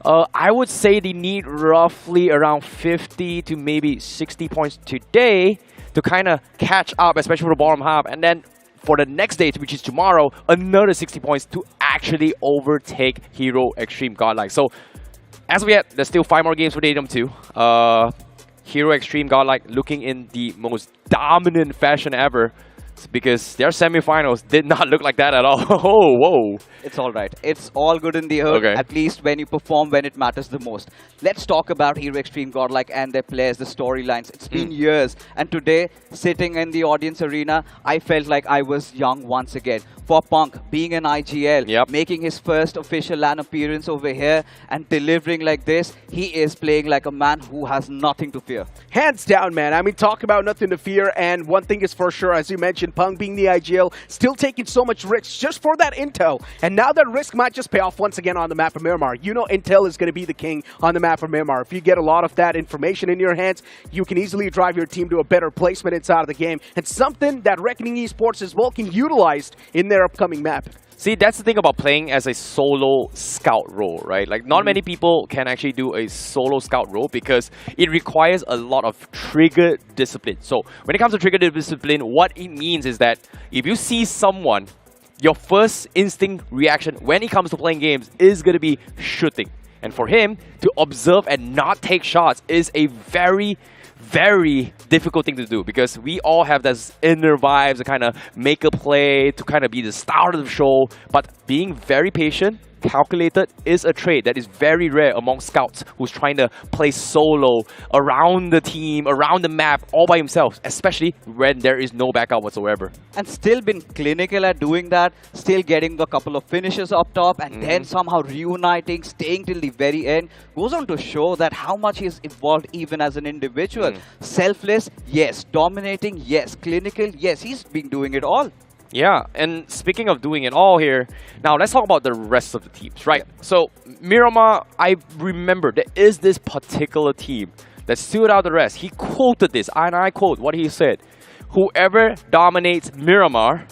I would say they need roughly around 50 to maybe 60 points today to kind of catch up, especially for the bottom half, and then for the next day, which is tomorrow, another 60 points to actually overtake Hero Extreme Godlike. So, as of yet, there's still 5 more games for Datum 2. Hero Extreme Godlike looking in the most dominant fashion ever, because their semifinals did not look like that at all. Oh, whoa. It's all right. It's all good in the hood, at least when you perform when it matters the most. Let's talk about Hero Extreme Godlike and their players, the storylines. It's been years, and today, sitting in the audience arena, I felt like I was young once again. For Punk, being an IGL, making his first official LAN appearance over here and delivering like this, he is playing like a man who has nothing to fear. Hands down, man. I mean, talk about nothing to fear, and one thing is for sure, as you mentioned, Punk being the IGL, still taking so much risks just for that intel. And now that risk might just pay off once again on the map of Miramar. You know intel is going to be the king on the map of Miramar. If you get a lot of that information in your hands, you can easily drive your team to a better placement inside of the game. And something that Reckoning Esports as well can utilize in their upcoming map. See, that's the thing about playing as a solo scout role, right? Like, not many people can actually do a solo scout role because it requires a lot of trigger discipline. So, when it comes to trigger discipline, what it means is that if you see someone, your first instinct reaction when it comes to playing games is going to be shooting. And for him to observe and not take shots is a very difficult thing to do, because we all have this inner vibes to kind of make a play, to kind of be the star of the show. But being very patient, calculated is a trait that is very rare among scouts who's trying to play solo around the team, around the map, all by himself, especially when there is no backup whatsoever. And still been clinical at doing that, still getting a couple of finishes up top, and then somehow reuniting, staying till the very end, goes on to show that how much he's evolved even as an individual. Selfless, yes. Dominating, yes. Clinical, yes. He's been doing it all. Yeah, and speaking of doing it all here, now let's talk about the rest of the teams, right? So, Miramar, I remember there is this particular team that stood out the rest. He quoted this, and I quote what he said: whoever dominates Miramar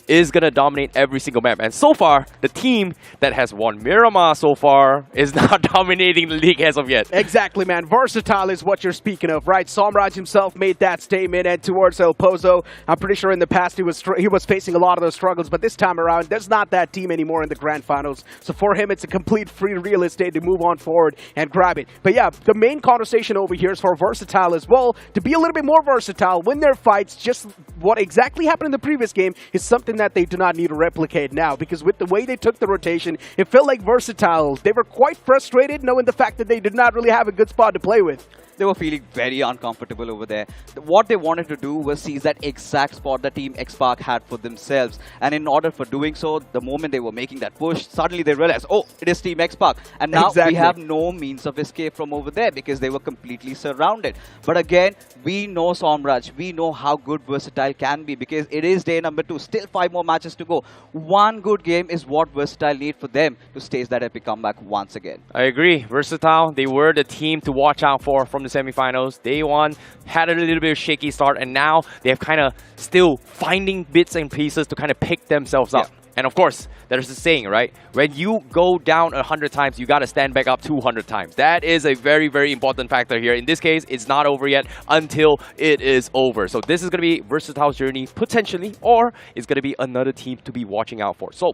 is going to dominate every single map. And so far, the team that has won Miramar so far is not dominating the league as of yet. Exactly, man. Versatile is what you're speaking of, right? Somraj himself made that statement, and towards El Pozo, I'm pretty sure in the past he was facing a lot of those struggles, but this time around, there's not that team anymore in the Grand Finals. So for him, it's a complete free real estate to move on forward and grab it. But yeah, the main conversation over here is for Versatile as well, to be a little bit more versatile, win their fights. Just what exactly happened in the previous game is something that they do not need to replicate now, because with the way they took the rotation, it felt like Versatile, they were quite frustrated knowing the fact that they did not really have a good spot to play with. They were feeling very uncomfortable over there. What they wanted to do was seize that exact spot that Team X-Park had for themselves. And in order for doing so, the moment they were making that push, suddenly they realized, oh, it is Team X-Park. And now we have no means of escape from over there because they were completely surrounded. But again, we know Somraj. We know how good Versatile can be, because it is day number 2. Still 5 more matches to go. One good game is what Versatile need for them to stage that epic comeback once again. I agree. Versatile, they were the team to watch out for from the semifinals. Day 1 had a little bit of shaky start, and now they have kind of still finding bits and pieces to kind of pick themselves up. And of course, there's a saying, right? When you go down 100 times, you got to stand back up 200 times. That is a very, very important factor here. In this case, it's not over yet until it is over. So this is going to be Versatile's journey, potentially, or it's going to be another team to be watching out for. So,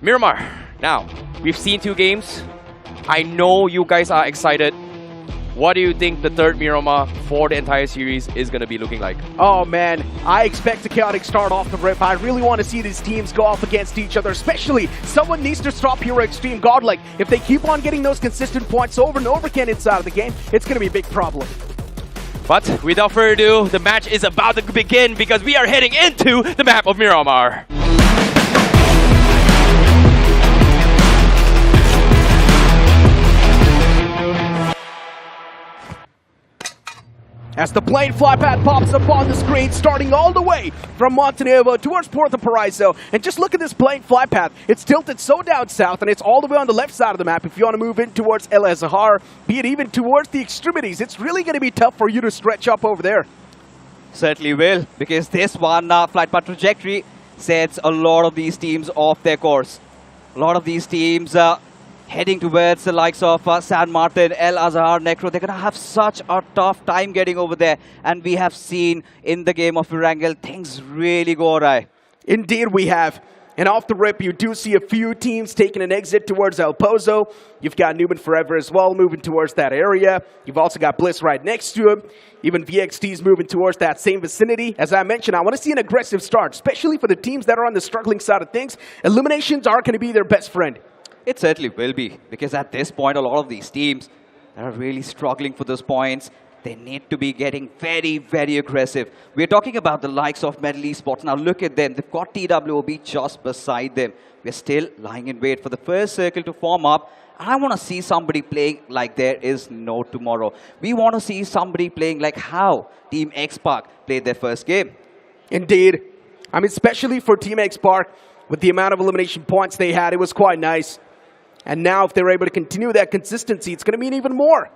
Miramar, now, we've seen 2 games. I know you guys are excited. What do you think the third Miramar for the entire series is going to be looking like? Oh man, I expect a chaotic start off the rip. I really want to see these teams go off against each other, especially someone needs to stop Hero Extreme Godlike. If they keep on getting those consistent points over and over again inside of the game, it's going to be a big problem. But without further ado, the match is about to begin because we are heading into the map of Miramar. As the plane fly path pops up on the screen, starting all the way from Montenegro towards Puerto Paraiso. And just look at this plane fly path. It's tilted so down south, and it's all the way on the left side of the map. If you want to move in towards El Azahar, be it even towards the extremities, it's really going to be tough for you to stretch up over there. Certainly will, because this one flight path trajectory sets a lot of these teams off their course. A lot of these teams heading towards the likes of San Martin, El Azhar, Necro. They're going to have such a tough time getting over there. And we have seen in the game of Erangel, things really go awry. Indeed we have. And off the rip, you do see a few teams taking an exit towards El Pozo. You've got Newman Forever as well, moving towards that area. You've also got Bliss right next to him. Even VXT's moving towards that same vicinity. As I mentioned, I want to see an aggressive start, especially for the teams that are on the struggling side of things. Eliminations are going to be their best friend. It certainly will be, because at this point, a lot of these teams that are really struggling for those points, they need to be getting very, very aggressive. We're talking about the likes of Metal Esports. Now look at them. They've got TWOB just beside them. We're still lying in wait for the first circle to form up. And I want to see somebody playing like there is no tomorrow. We want to see somebody playing like how Team X Park played their first game. Indeed. I mean, especially for Team X Park, with the amount of elimination points they had, it was quite nice. And now if they're able to continue that consistency, it's going to mean even more.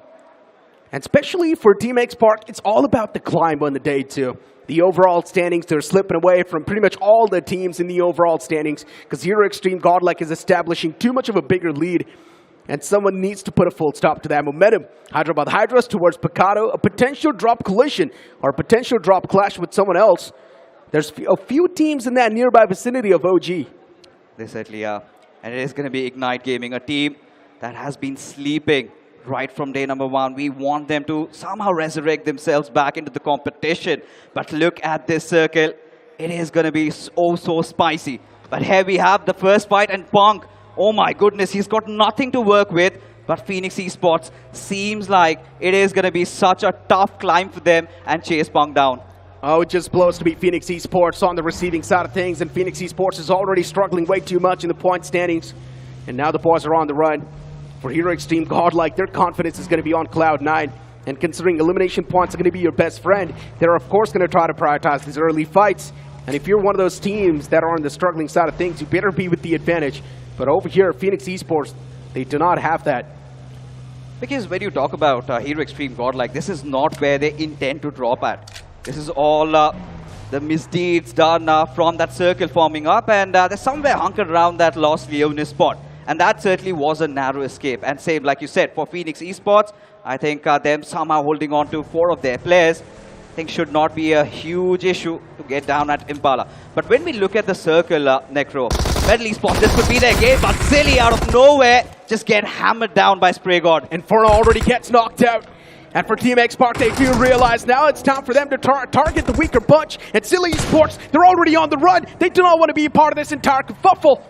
And especially for Team X Park, it's all about the climb on the day two. The overall standings, they're slipping away from pretty much all the teams in the overall standings because Hero Extreme Godlike is establishing too much of a bigger lead. And someone needs to put a full stop to that momentum. Hyderabad Hydras towards Picado, a potential drop collision or a potential drop clash with someone else. There's a few teams in that nearby vicinity of OG. They certainly are. And it is going to be Ignite Gaming, a team that has been sleeping right from day number one. We want them to somehow resurrect themselves back into the competition. But look at this circle. It is going to be so spicy. But here we have the first fight, and Punk, oh my goodness, he's got nothing to work with. But Phoenix Esports seems like it is going to be such a tough climb for them and chase Punk down. Oh, it just blows to be Phoenix Esports on the receiving side of things, and Phoenix Esports is already struggling way too much in the point standings. And now the boys are on the run. For Hero Extreme Godlike, their confidence is going to be on cloud 9. And considering elimination points are going to be your best friend, they're of course going to try to prioritize these early fights. And if you're one of those teams that are on the struggling side of things, you better be with the advantage. But over here, Phoenix Esports, they do not have that. Because when you talk about Hero Extreme Godlike, this is not where they intend to drop at. This is all the misdeeds done from that circle forming up, and they're somewhere hunkered around that Lost Leonis spot. And that certainly was a narrow escape. And same, like you said, for Phoenix Esports, I think them somehow holding on to 4 of their players, I think should not be a huge issue to get down at Impala. But when we look at the circle, Necro, Metal Esports, this could be their game, but Silly out of nowhere just get hammered down by Spray God. Inferno already gets knocked out. And for Team X Park, they do realize now it's time for them to target the weaker bunch. And Silly Esports, they're already on the run. They do not want to be a part of this entire kerfuffle.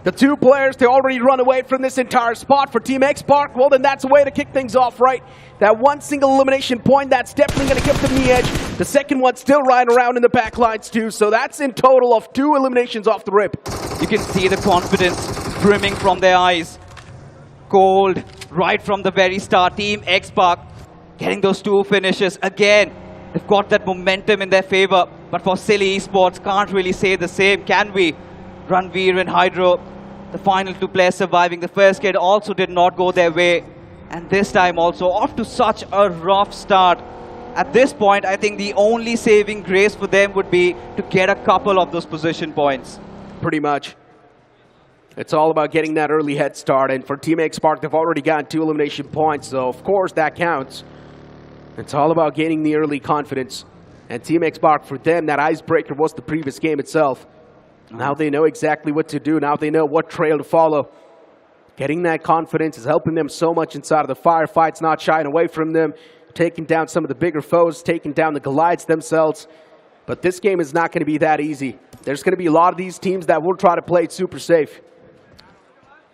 The 2 players, they already run away from this entire spot. For Team X Park, well, then that's a way to kick things off, right? That one single elimination point, that's definitely going to give them the edge. The second one still riding around in the back lines too. So that's in total of 2 eliminations off the rip. You can see the confidence brimming from their eyes. Cold right from the very start. Team X Park getting those 2 finishes again. They've got that momentum in their favor. But for Silly Esports, can't really say the same, can we? Ranveer and Hydro, the final 2 players surviving. The first kid also did not go their way. And this time also off to such a rough start. At this point, I think the only saving grace for them would be to get a couple of those position points. Pretty much. It's all about getting that early head start. And for Team X Park, they've already gotten 2 elimination points. So, of course, that counts. It's all about gaining the early confidence. And Team X Park, for them, that icebreaker was the previous game itself. Now they know exactly what to do. Now they know what trail to follow. Getting that confidence is helping them so much inside of the firefights, not shying away from them, taking down some of the bigger foes, taking down the Goliaths themselves. But this game is not going to be that easy. There's going to be a lot of these teams that will try to play it super safe.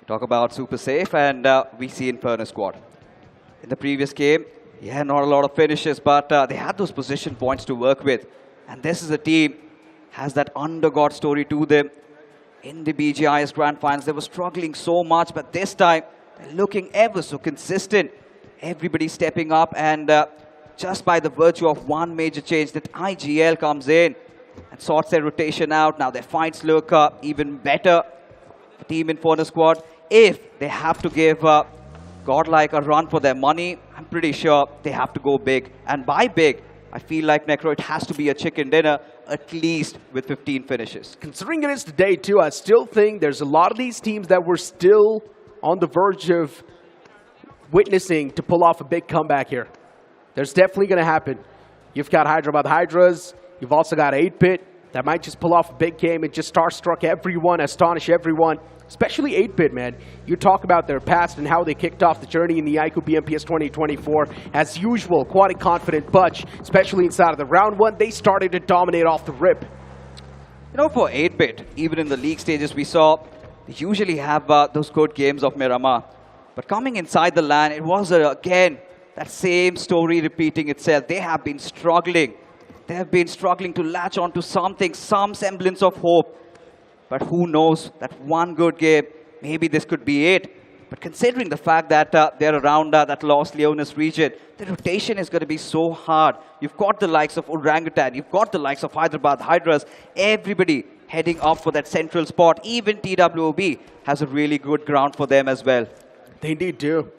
Talk about super safe, and we see Inferno Squad. In the previous game, yeah, not a lot of finishes, but they had those position points to work with. And this is a team has that under-God story to them. In the BGIS Grand Finals, they were struggling so much, but this time, they're looking ever so consistent. Everybody stepping up, and just by the virtue of one major change, that IGL comes in and sorts their rotation out. Now their fights look even better. Team Inferno Squad, if they have to give Godlike a run for their money, I'm pretty sure they have to go big. And by big, I feel like, Necro, it has to be a chicken dinner, at least with 15 finishes. Considering it is today, too, I still think there's a lot of these teams that were still on the verge of witnessing to pull off a big comeback here. There's definitely going to happen. You've got Hyderabad Hydras. You've also got 8-Bit. That might just pull off a big game and just starstruck everyone, astonish everyone. Especially 8-Bit, man. You talk about their past and how they kicked off the journey in the iQOO BMPS 2024. As usual, quite a confident bunch, especially inside of the round one. They started to dominate off the rip. You know, for 8-Bit, even in the league stages we saw, they usually have those good games of Miramar. But coming inside the LAN, it was, again, that same story repeating itself. They have been struggling. They have been struggling to latch onto something, some semblance of hope. But who knows, that one good game, maybe this could be it. But considering the fact that they're around that Los Leones region, the rotation is going to be so hard. You've got the likes of Orangutan, you've got the likes of Hyderabad Hydras, everybody heading up for that central spot. Even TWOB has a really good ground for them as well. They indeed do.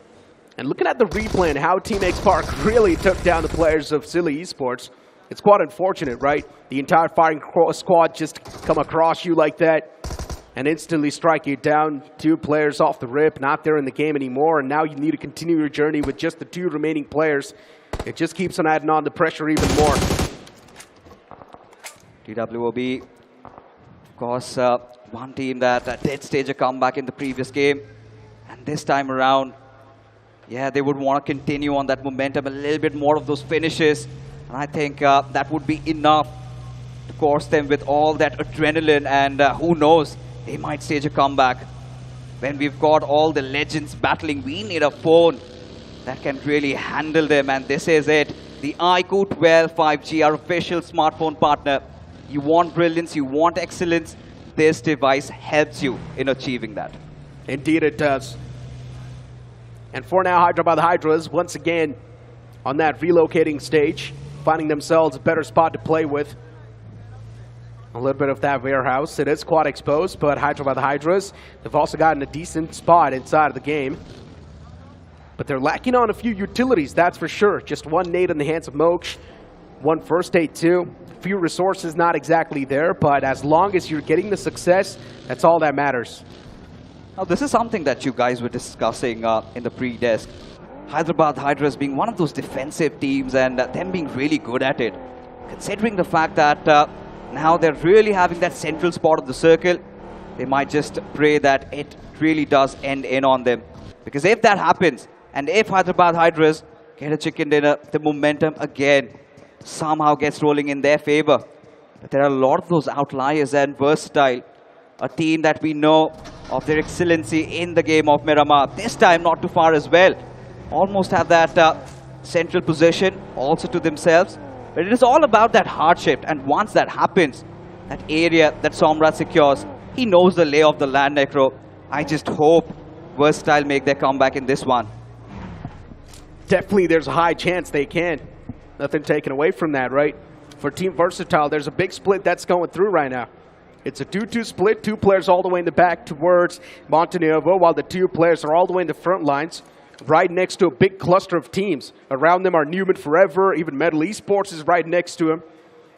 And looking at the replay and how Team X Park really took down the players of Silly Esports, it's quite unfortunate, right? The entire firing squad just come across you like that and instantly strike you down. 2 players off the rip, not there in the game anymore, and now you need to continue your journey with just the 2 remaining players. It just keeps on adding on the pressure even more. TWOB, of course, one team that did stage a comeback in the previous game. And this time around, yeah, they would want to continue on that momentum, a little bit more of those finishes. And I think that would be enough to course them with all that adrenaline. And who knows, they might stage a comeback. When we've got all the legends battling, we need a phone that can really handle them. And this is it. The iQOO 12 5G, our official smartphone partner. You want brilliance, you want excellence. This device helps you in achieving that. Indeed it does. And for now, Hyderabad Hydras, once again, on that relocating stage, finding themselves a better spot to play with. A little bit of that warehouse. It is quite exposed, but Hyderabad Hydras, they've also gotten a decent spot inside of the game. But they're lacking on a few utilities, that's for sure. Just 1 nade in the hands of Moksh, 1 first aid too. Few resources not exactly there, but as long as you're getting the success, that's all that matters. Now, this is something that you guys were discussing in the pre-desk. Hyderabad Hydras being one of those defensive teams and them being really good at it. Considering the fact that now they're really having that central spot of the circle, they might just pray that it really does end in on them. Because if that happens, and if Hyderabad Hydras get a chicken dinner, the momentum again somehow gets rolling in their favor. But there are a lot of those outliers and Versatile, a team that we know of their excellency in the game of Miramar. This time not too far as well. Almost have that central position also to themselves. But it is all about that hardship. And once that happens, that area that Somrat secures, he knows the lay of the land, Necro. I just hope Versatile make their comeback in this one. Definitely there's a high chance they can. Nothing taken away from that, right? For Team Versatile, there's a big split that's going through right now. It's a 2-2 split, 2 players all the way in the back towards Montenegro, while the 2 players are all the way in the front lines, right next to a big cluster of teams. Around them are Newman Forever, even Metal Esports is right next to him.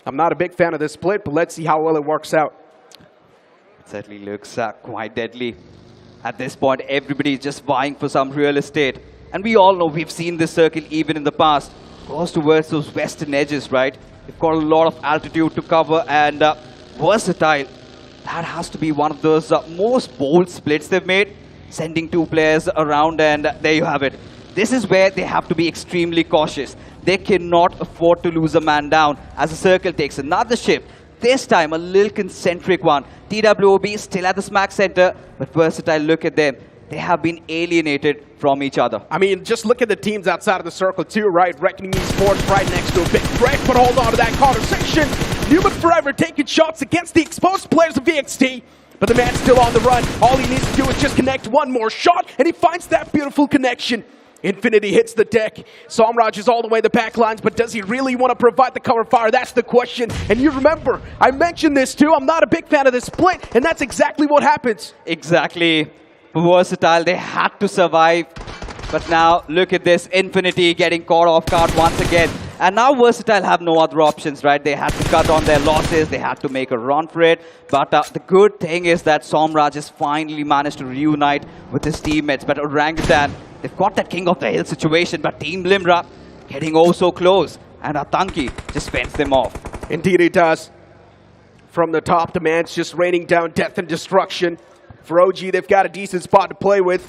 I'm not a big fan of this split, but let's see how well it works out. It certainly looks quite deadly. At this point, everybody is just vying for some real estate. And we all know we've seen this circle even in the past. Goes towards those western edges, right? We've got a lot of altitude to cover, and Versatile, that has to be one of those most bold splits they've made, sending 2 players around, and there you have it. This is where they have to be extremely cautious. They cannot afford to lose a man down as the circle takes another shift. This time, a little concentric one. TWOB still at the smack center, but Versatile, look at them. They have been alienated from each other. I mean, just look at the teams outside of the circle too, right? Reckoning Esports right next to a big threat, but hold on to that conversation. Newman Forever taking shots against the exposed players of VXT, but the man's still on the run. All he needs to do is just connect one more shot, and he finds that beautiful connection. Infinity hits the deck. Somraj is all the way in the back lines, but does he really want to provide the cover fire? That's the question. And you remember, I mentioned this too, I'm not a big fan of this split, and that's exactly what happens. Exactly. Versatile, they had to survive. But now, look at this, Infinity getting caught off guard once again. And now Versatile have no other options, right? They had to cut on their losses. They had to make a run for it. But the good thing is that Somraj has finally managed to reunite with his teammates. But Orangutan, they've got that king of the hill situation. But Team Limra getting oh so close. And Atanki just fends them off. Indeed it does. From the top, the man's just raining down death and destruction. For OG, they've got a decent spot to play with.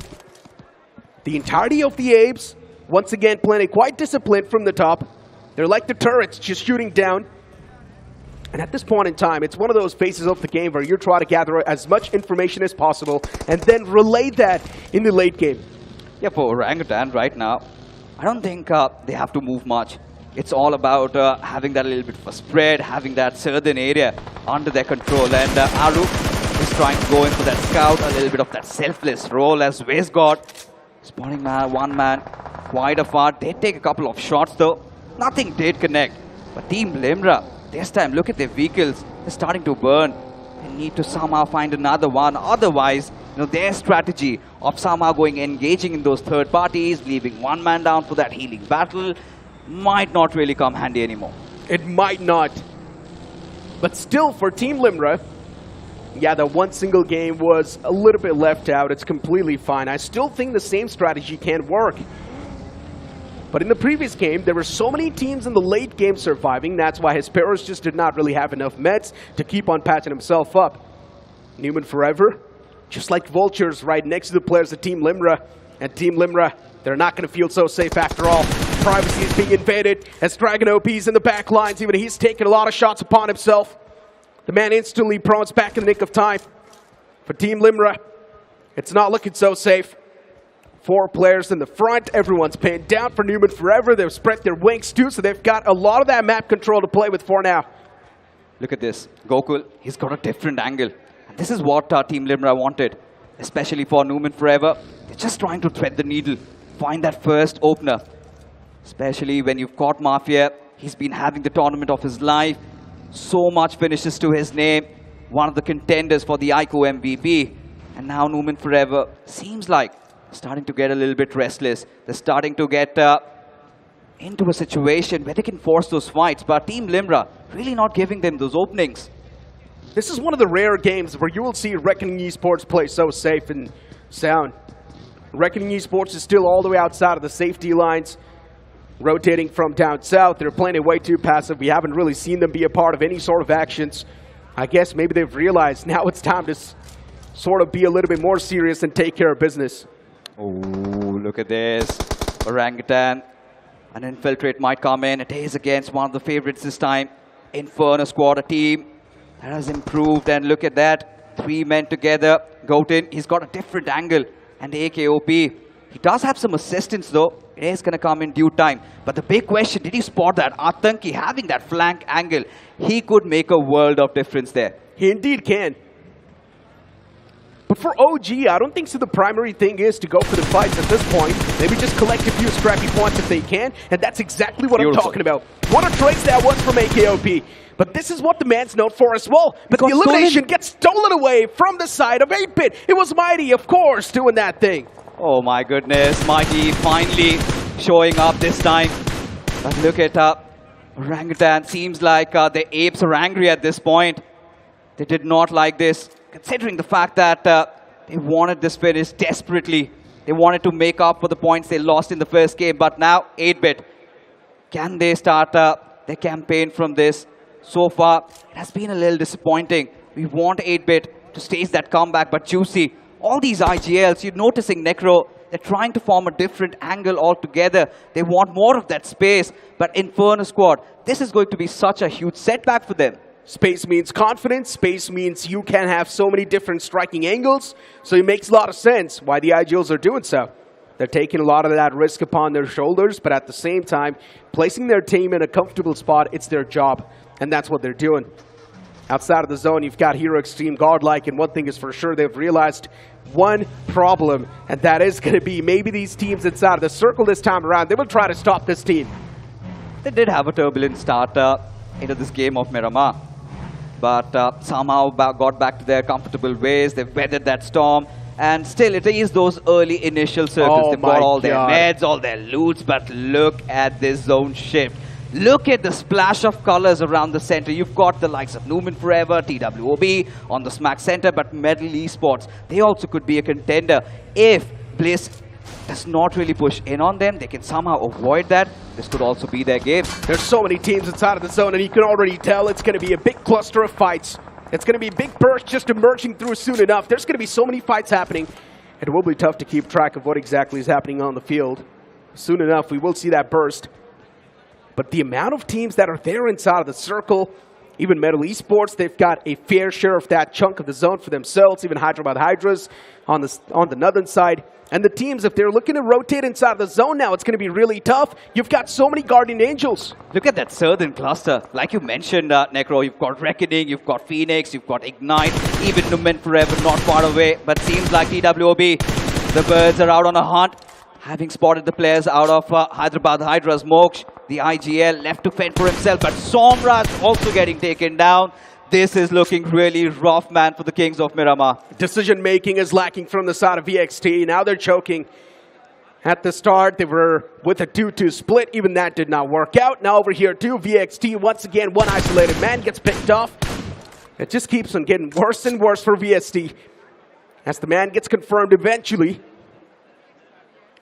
The entirety of the Abes, once again, playing quite disciplined from the top. They're like the turrets, just shooting down. And at this point in time, it's one of those phases of the game where you try to gather as much information as possible and then relay that in the late game. Yeah, for Orangutan right now, I don't think they have to move much. It's all about having that little bit of a spread, having that southern area under their control. And Aru is trying to go in for that scout, a little bit of that selfless role as Westgod. Spawning one man quite afar. They take a couple of shots though. Nothing did connect. But Team Limra, this time, look at their vehicles. They're starting to burn. They need to somehow find another one. Otherwise, their strategy of somehow engaging in those third parties, leaving one man down for that healing battle, might not really come handy anymore. It might not. But still, for Team Limra, yeah, the one single game was a little bit left out. It's completely fine. I still think the same strategy can work. But in the previous game, there were so many teams in the late game surviving. That's why Hesperos just did not really have enough meds to keep on patching himself up. Newman forever, just like vultures right next to the players of Team Limra. And Team Limra, they're not going to feel so safe after all. Privacy is being invaded as Dragon OP's in the back lines. Even he's taking a lot of shots upon himself. The man instantly prones back in the nick of time. For Team Limra, it's not looking so safe. 4 players in the front. Everyone's pinned down for Newman forever. They've spread their wings too, so they've got a lot of that map control to play with for now. Look at this. Gokul, he's got a different angle. And this is what Team Limra wanted, especially for Newman forever. They're just trying to thread the needle, find that first opener. Especially when you've got Mafia. He's been having the tournament of his life. So much finishes to his name. One of the contenders for the iQOO MVP. And now Newman forever seems like starting to get a little bit restless. They're starting to get into a situation where they can force those fights. But Team Limra really not giving them those openings. This is one of the rare games where you will see Reckoning Esports play so safe and sound. Reckoning Esports is still all the way outside of the safety lines. Rotating from down south, they're playing it way too passive. We haven't really seen them be a part of any sort of actions. I guess maybe they've realized now it's time to sort of be a little bit more serious and take care of business. Oh, look at this. Orangutan. An infiltrate might come in. It is against one of the favorites this time. Inferno Squad, a team that has improved. And look at that. 3 men together. Goten, he's got a different angle. And AKOP. He does have some assistance though. It is going to come in due time. But the big question, did he spot that? Atanki having that flank angle. He could make a world of difference there. He indeed can. But for OG, I don't think so the primary thing is to go for the fights at this point. Maybe just collect a few scrappy points if they can. And that's exactly what I'm talking about. What a trace that was from AKOP. But this is what the man's known for as well. But the elimination gets stolen away from the side of 8-Bit. It was Mighty, of course, doing that thing. Oh my goodness, Mighty finally showing up this time. But look at Orangutan. Seems like the apes are angry at this point. They did not like this, considering the fact that they wanted this finish desperately. They wanted to make up for the points they lost in the first game. But now, 8-Bit, can they start their campaign from this? So far, it has been a little disappointing. We want 8-Bit to stage that comeback, but Juicy, all these IGLs, you're noticing Necro, they're trying to form a different angle altogether. They want more of that space. But Inferno Squad, this is going to be such a huge setback for them. Space means confidence. Space means you can have so many different striking angles. So it makes a lot of sense why the IGLs are doing so. They're taking a lot of that risk upon their shoulders, but at the same time, placing their team in a comfortable spot, it's their job. And that's what they're doing. Outside of the zone, you've got Hero Extreme, Godlike, and one thing is for sure, they've realized one problem, and that is going to be maybe these teams inside of the circle this time around, they will try to stop this team. They did have a turbulent start into this game of Miramar, but somehow got back to their comfortable ways. They've weathered that storm, and still it is those early initial circles. They've got all their meds, all their loots, but look at this zone shift. Look at the splash of colors around the center. You've got the likes of Newman Forever, TWOB on the smack center, but Medal Esports, they also could be a contender. If Bliss does not really push in on them, they can somehow avoid that. This could also be their game. There's so many teams inside of the zone, and you can already tell it's going to be a big cluster of fights. It's going to be a big burst just emerging through soon enough. There's going to be so many fights happening. It will be tough to keep track of what exactly is happening on the field. Soon enough, we will see that burst. But the amount of teams that are there inside of the circle, even Medal Esports, they've got a fair share of that chunk of the zone for themselves. Even Hyderabad Hydras on the northern side. And the teams, if they're looking to rotate inside of the zone now, it's going to be really tough. You've got so many Guardian Angels. Look at that southern cluster. Like you mentioned, Necro, you've got Reckoning, you've got Phoenix, you've got Ignite, even Numen Forever not far away. But seems like TWOB, the birds are out on a hunt. Having spotted the players out of Hyderabad Hydras, Moksh, the IGL, left to fend for himself. But Somraj also getting taken down. This is looking really rough, man, for the Kings of Miramar. Decision-making is lacking from the side of VXT. Now they're choking. At the start, they were with a 2-2 split. Even that did not work out. Now over here, too, VXT, once again, one isolated man gets picked off. It just keeps on getting worse and worse for VXT as the man gets confirmed eventually.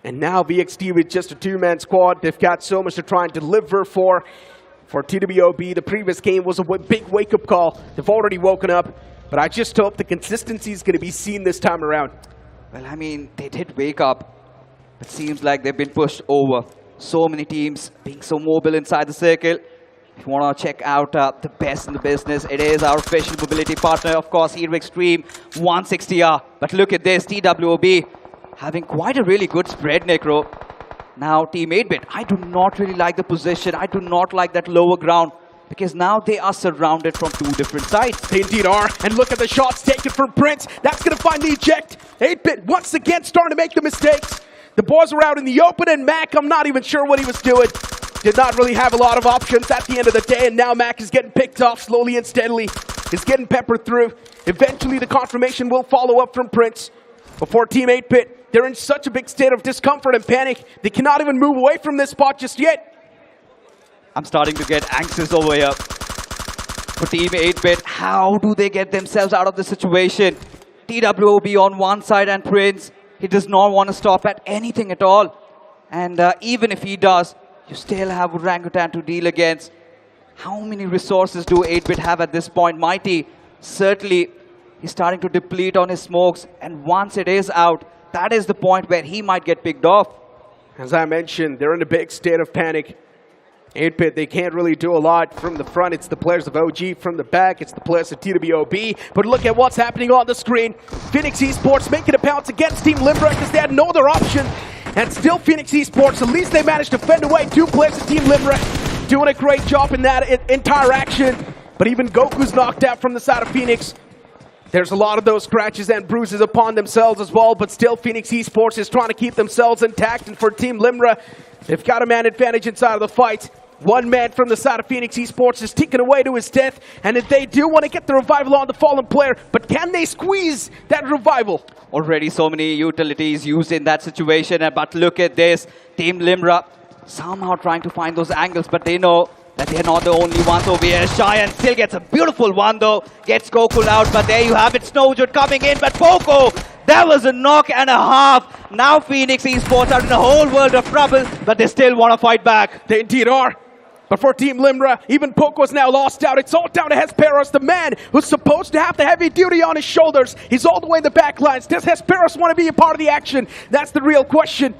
And now VXT with just a two-man squad. They've got so much to try and deliver for TWOB. The previous game was a big wake-up call. They've already woken up, but I just hope the consistency is going to be seen this time around. Well, I mean, they did wake up. It seems like they've been pushed over. So many teams being so mobile inside the circle. If you want to check out the best in the business, it is our official mobility partner, of course, Hero Extreme 160R. But look at this, TWOB having quite a really good spread, Necro. Now, Team 8-Bit, I do not really like the position. I do not like that lower ground, because now they are surrounded from two different sides. They indeed are. And look at the shots taken from Prince. That's going to find the eject. 8-Bit once again starting to make the mistakes. The boys are out in the open, and Mac, I'm not even sure what he was doing. Did not really have a lot of options at the end of the day, and now Mac is getting picked off slowly and steadily. He's getting peppered through. Eventually, the confirmation will follow up from Prince. Before Team 8-Bit, they're in such a big state of discomfort and panic, they cannot even move away from this spot just yet. I'm starting to get anxious over here. For Team 8-Bit, how do they get themselves out of the situation? TWOB on one side and Prince, he does not want to stop at anything at all. And even if he does, you still have Orangutan to deal against. How many resources do 8-Bit have at this point? Mighty, certainly, he's starting to deplete on his smokes. And once it is out, that is the point where he might get picked off. As I mentioned, they're in a big state of panic. 8-Bit, they can't really do a lot from the front. It's the players of OG. From the back, it's the players of TWOB. But look at what's happening on the screen. Phoenix Esports making a pounce against Team Limra because they had no other option. And still Phoenix Esports, at least they managed to fend away two players of Team Limra. Doing a great job in that entire action. But even Goku's knocked out from the side of Phoenix. There's a lot of those scratches and bruises upon themselves as well, but still Phoenix Esports is trying to keep themselves intact. And for Team Limra, they've got a man advantage inside of the fight. One man from the side of Phoenix Esports is ticking away to his death, and if they do want to get the revival on the fallen player, but can they squeeze that revival? Already so many utilities used in that situation, but look at this. Team Limra somehow trying to find those angles, but they know that they're not the only ones over here. Cheyenne still gets a beautiful one though, gets Goku out, but there you have it, Snowjood coming in, but Poco, that was a knock and a half. Now Phoenix Esports are in a whole world of trouble, but they still want to fight back. They indeed are. But for Team Limra, even Poco's now lost out. It's all down to Hesperos, the man who's supposed to have the heavy duty on his shoulders. He's all the way in the back lines. Does Hesperos want to be a part of the action? That's the real question.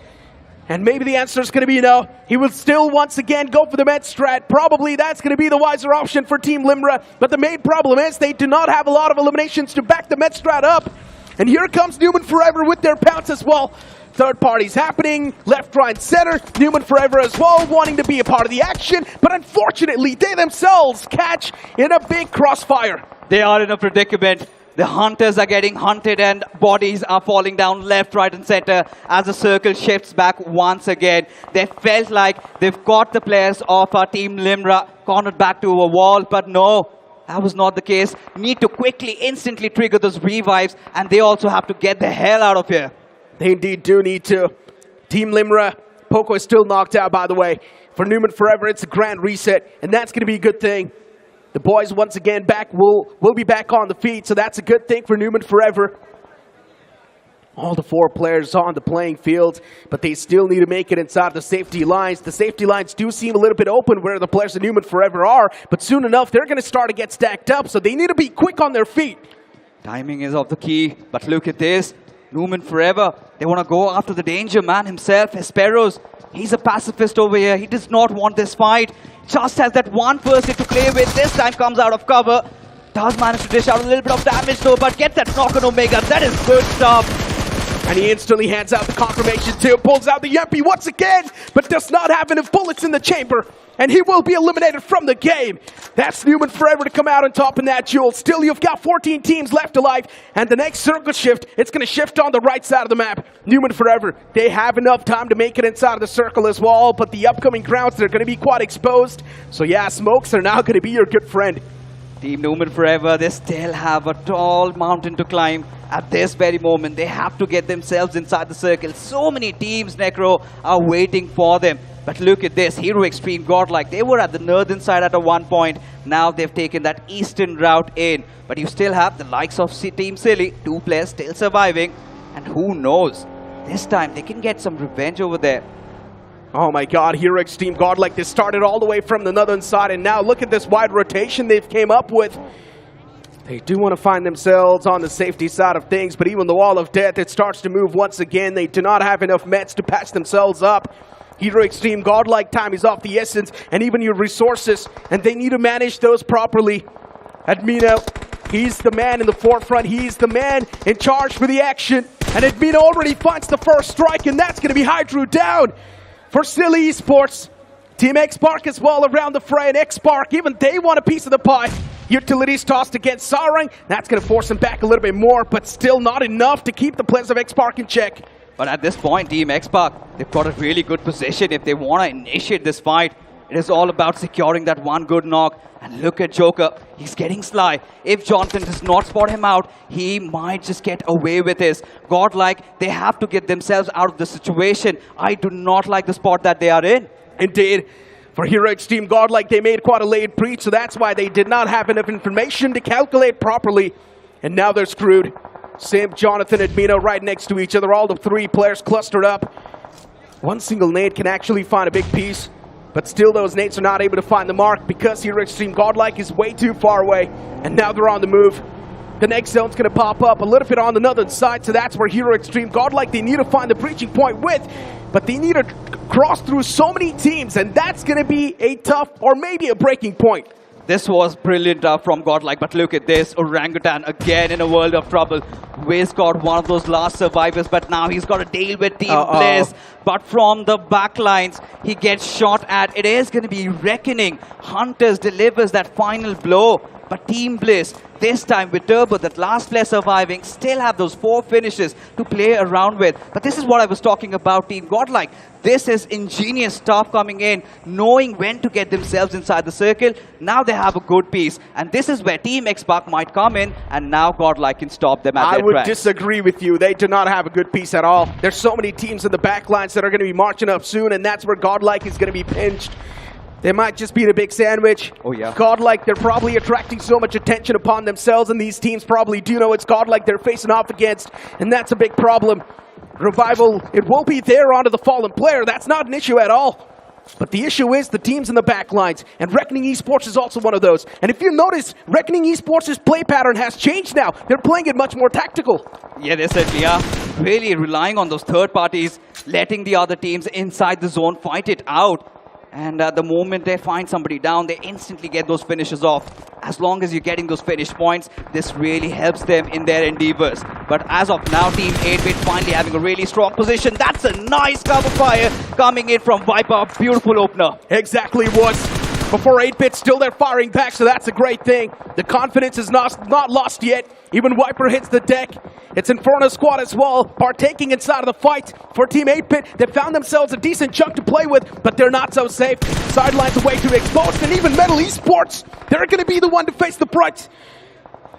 And maybe the answer is going to be no. He will still once again go for the med strat. Probably that's going to be the wiser option for Team Limra. But the main problem is they do not have a lot of eliminations to back the med strat up. And here comes Newman Forever with their pounce as well. Third party's happening, left, right, center. Newman Forever as well, wanting to be a part of the action. But unfortunately, they themselves catch in a big crossfire. They are in a predicament. The hunters are getting hunted and bodies are falling down left, right, and center as the circle shifts back once again. They felt like they've got the players of our Team Limra cornered back to a wall, but no. That was not the case. Need to quickly, instantly trigger those revives, and they also have to get the hell out of here. They indeed do need to. Team Limra Poco is still knocked out, by the way. For Newman Forever, it's a grand reset, and that's going to be a good thing. The boys, once again, will be back on the feet, so that's a good thing for Newman Forever. All the 4 players on the playing field, but they still need to make it inside the safety lines. The safety lines do seem a little bit open where the players of Newman Forever are, but soon enough, they're going to start to get stacked up, so they need to be quick on their feet. Timing is of the key, but look at this. Newman Forever, they want to go after the danger man himself, Hesperos. He's a pacifist over here. He does not want this fight. Just has that one person to play with. This time comes out of cover. Does manage to dish out a little bit of damage though, but gets that knock on Omega. That is good stuff. And he instantly hands out the confirmation too. Pulls out the Yempy once again, but does not have enough bullets in the chamber. And he will be eliminated from the game. That's Newman Forever to come out on top in that duel. Still, you've got 14 teams left alive. And the next circle shift, it's going to shift on the right side of the map. Newman Forever, they have enough time to make it inside of the circle as well. But the upcoming grounds, they're going to be quite exposed. So yeah, smokes are now going to be your good friend. Team Newman Forever, they still have a tall mountain to climb. At this very moment, they have to get themselves inside the circle. So many teams, Necro, are waiting for them. But look at this, Hero Extreme Godlike. They were at the northern side at one point. Now they've taken that eastern route in. But you still have the likes of Team Silly. 2 players still surviving. And who knows, this time they can get some revenge over there. Oh my god, Hero Extreme Godlike, they started all the way from the northern side. And now look at this wide rotation they've came up with. They do want to find themselves on the safety side of things. But even the Wall of Death, it starts to move once again. They do not have enough meds to patch themselves up. Hero Extreme Godlike, time is of the essence, and even your resources, and they need to manage those properly. Admino, he's the man in the forefront, he's the man in charge for the action, and Admino already finds the first strike, and that's going to be Hydro down for Silly Esports. Team X-Spark as well around the fray, and X-Spark, even they want a piece of the pie. Utilities tossed against Sarang, that's going to force him back a little bit more, but still not enough to keep the players of X-Spark in check. But at this point, Team X-Spark, they've got a really good position if they want to initiate this fight. It is all about securing that one good knock. And look at Joker, he's getting sly. If Jonathan does not spot him out, he might just get away with this. Godlike, they have to get themselves out of the situation. I do not like the spot that they are in. Indeed. For Hero Extreme Godlike, they made quite a late breach, so that's why they did not have enough information to calculate properly. And now they're screwed. Sim, Jonathan, Admino right next to each other. All the 3 players clustered up. One single nade can actually find a big piece. But still, those nades are not able to find the mark because Hero Extreme Godlike is way too far away. And now they're on the move. The next zone's going to pop up a little bit on the northern side. So that's where Hero Extreme Godlike, they need to find the breaching point with. But they need to cross through so many teams. And that's going to be a tough or maybe a breaking point. This was brilliant from Godlike, but look at this. Orangutan again in a world of trouble. Wiz got one of those last survivors, but now he's got to deal with Team Bliss. But from the backlines, he gets shot at. It is going to be Reckoning. Hunters delivers that final blow. But Team Bliss, this time with Turbo, that last player surviving, still have those 4 finishes to play around with. But this is what I was talking about, Team Godlike. This is ingenious stuff coming in, knowing when to get themselves inside the circle. Now they have a good piece. And this is where Team X-Spark might come in, and now Godlike can stop them at their tracks. I would tracks. disagree with you. They do not have a good piece at all. There's so many teams in the backlines that are going to be marching up soon, and that's where Godlike is going to be pinched. They might just be the big sandwich. Oh, yeah. Godlike, they're probably attracting so much attention upon themselves, and these teams probably do know it's Godlike they're facing off against, and that's a big problem. Revival, it will be there onto the fallen player. That's not an issue at all. But the issue is the teams in the back lines, and Reckoning Esports is also one of those. And if you notice, Reckoning Esports' play pattern has changed now. They're playing it much more tactical. Yeah, they certainly are. Really relying on those third parties, letting the other teams inside the zone fight it out. And the moment they find somebody down, they instantly get those finishes off. As long as you're getting those finish points, this really helps them in their endeavors. But as of now, Team 8-Bit finally having a really strong position. That's a nice cover fire coming in from Viper. Beautiful opener. Exactly was. Before 8-Bit, still they're firing back, so that's a great thing. The confidence is not lost yet. Even Viper hits the deck. It's Inferno Squad as well, partaking inside of the fight for Team 8-Bit. They found themselves a decent chunk to play with, but they're not so safe. Sidelines away to exposed, and even Metal Esports, they're going to be the one to face the brunt.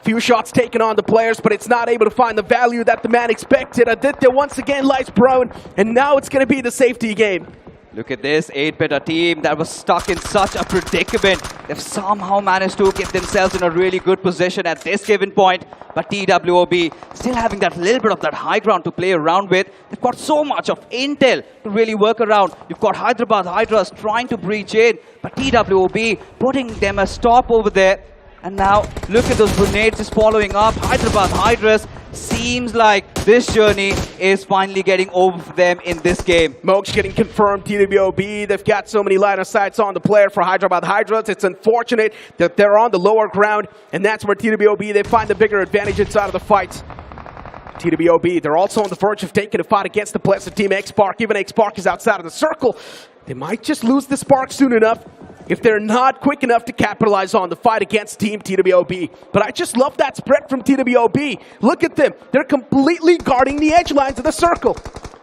Few shots taken on the players, but it's not able to find the value that the man expected. Aditya once again lies prone, and now it's going to be the safety game. Look at this, 8-bit, a team that was stuck in such a predicament. They've somehow managed to get themselves in a really good position at this given point. But TWOB still having that little bit of that high ground to play around with. They've got so much of intel to really work around. You've got Hyderabad Hydras trying to breach in, but TWOB putting them a stop over there. And now, look at those grenades just following up. Hyderabad Hydras seems like this journey is finally getting over for them in this game. Moke's getting confirmed, TWOB. They've got so many line of sights on the player for Hyderabad Hydras. It's unfortunate that they're on the lower ground, and that's where TWOB, they find the bigger advantage inside of the fight. TWOB, they're also on the verge of taking a fight against the players of Team X-Spark. Even X-Spark is outside of the circle. They might just lose the spark soon enough if they're not quick enough to capitalize on the fight against Team TWOB. But I just love that spread from TWOB. Look at them. They're completely guarding the edge lines of the circle.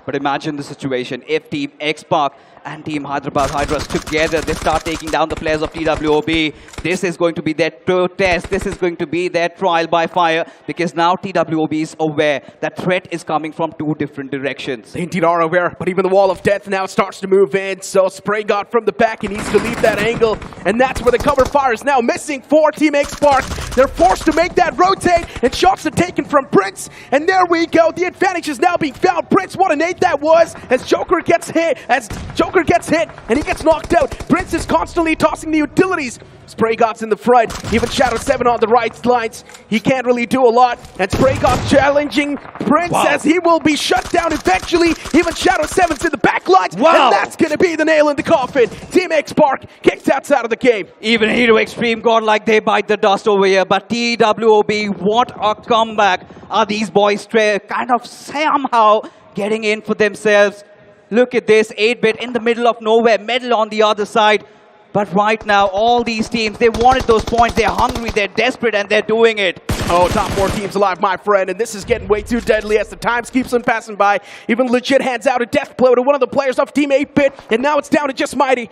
But imagine the situation if Team X-Spark and Team Hyderabad Hydras together, they start taking down the players of TWOB. This is going to be their test. This is going to be their trial by fire, because now TWOB is aware that threat is coming from two different directions. They indeed are aware, but even the wall of death now starts to move in. So Spray got from the back, he needs to leave that angle, and that's where the cover fire is now missing for Team X-Spark. They're forced to make that rotate, and shots are taken from Prince, and there we go. The advantage is now being found. Prince, what a nade that was, as Joker gets hit, and he gets knocked out. Prince is constantly tossing the utilities. Spray God's in the front, even Shadow 7 on the right lines. He can't really do a lot, and Spray God's challenging Prince as he will be shut down eventually. Even Shadow 7's in the back lines, and that's going to be the nail in the coffin. Team X-Spark kicked outside of the game. Even Hero Extreme Godlike, they bite the dust over here, but TWOB, what a comeback. Are these boys kind of somehow getting in for themselves? Look at this, 8-bit in the middle of nowhere, Medal on the other side. But right now, all these teams, they wanted those points. They're hungry, they're desperate, and they're doing it. Oh, top 4 teams alive, my friend, and this is getting way too deadly as the times keeps on passing by. Even Legit hands out a death blow to one of the players of Team 8-bit, and now it's down to just Mighty.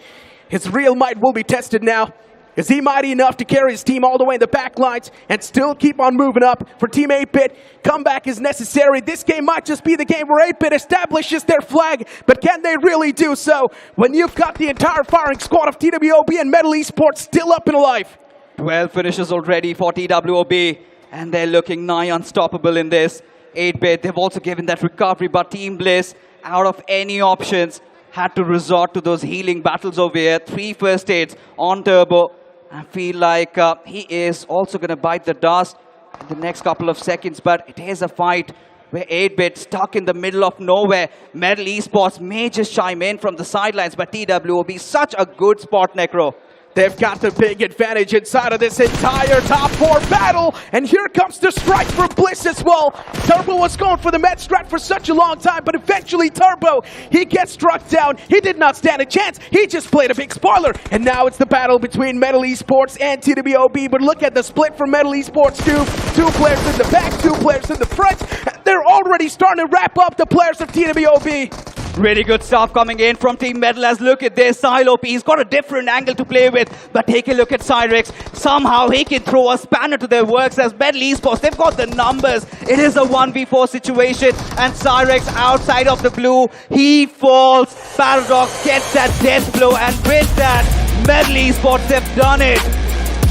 His real might will be tested now. Is he mighty enough to carry his team all the way in the back lines and still keep on moving up for Team 8-bit? Comeback is necessary. This game might just be the game where 8-bit establishes their flag, but can they really do so when you've got the entire firing squad of TWOB and Metal Esports still up and alive? 12 finishes already for TWOB, and they're looking nigh unstoppable in this. 8-bit, they've also given that recovery, but Team Bliss, out of any options, had to resort to those healing battles over here. 3 first aids on Turbo. I feel like he is also going to bite the dust in the next couple of seconds, but it is a fight where 8-bit stuck in the middle of nowhere. Metal Esports may just chime in from the sidelines, but TWOB, such a good spot, Necro. They've got the big advantage inside of this entire top 4 battle. And here comes the strike for Bliss as well. Turbo was going for the med strat for such a long time, but eventually Turbo, he gets struck down. He did not stand a chance. He just played a big spoiler. And now it's the battle between Metal Esports and TWOB. But look at the split from Metal Esports too. 2 players in the back, 2 players in the front. They're already starting to wrap up the players of TWOB. Really good stuff coming in from Team Metal. As look at this, Psylop, he's got a different angle to play with. But take a look at Cyrex. Somehow he can throw a spanner to their works as Metal Esports. They've got the numbers. It is a 1v4 situation. And Cyrex outside of the blue. He falls. Paradox gets that death blow. And with that, Metal Esports have done it.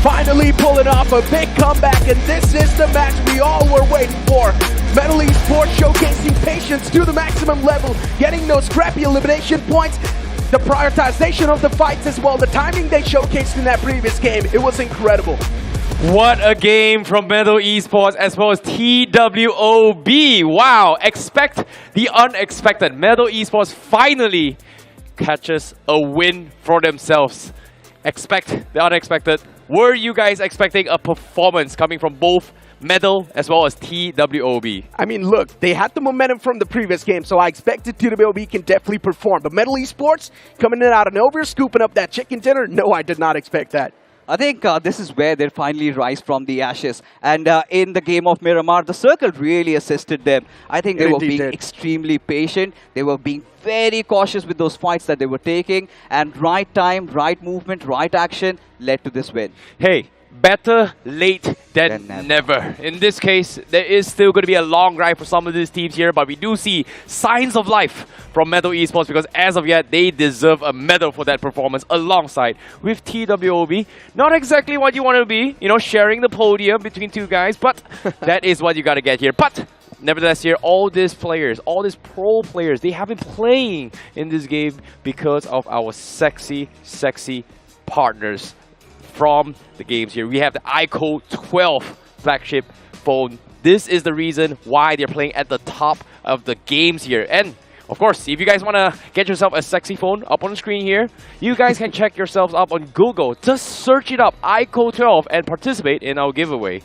Finally pulling off a big comeback, and this is the match we all were waiting for. Metal Esports showcasing patience to the maximum level, getting those scrappy elimination points, the prioritization of the fights as well, the timing they showcased in that previous game. It was incredible. What a game from Metal Esports as well as TWOB. Wow, expect the unexpected. Metal Esports finally catches a win for themselves. Expect the unexpected. Were you guys expecting a performance coming from both Metal as well as TWOB? I mean, look, they had the momentum from the previous game, so I expected TWOB can definitely perform. But Metal Esports coming in out of nowhere, scooping up that chicken dinner, no, I did not expect that. I think this is where they finally rise from the ashes. And in the game of Miramar, the circle really assisted them. I think they were being extremely patient. They were being very cautious with those fights that they were taking. And right time, right movement, right action led to this win. Hey, better late than never. In this case, there is still going to be a long ride for some of these teams here, but we do see signs of life from Metal Esports because as of yet, they deserve a medal for that performance alongside with TWOB. Not exactly what you want to be, you know, sharing the podium between two guys, but that is what you got to get here. But nevertheless here, all these players, all these pro players, they have been playing in this game because of our sexy partners from the games here. We have the iQOO 12 flagship phone. This is the reason why they're playing at the top of the games here. And of course, if you guys want to get yourself a sexy phone up on the screen here, you guys can check yourselves up on Google. Just search it up, iQOO 12, and participate in our giveaway.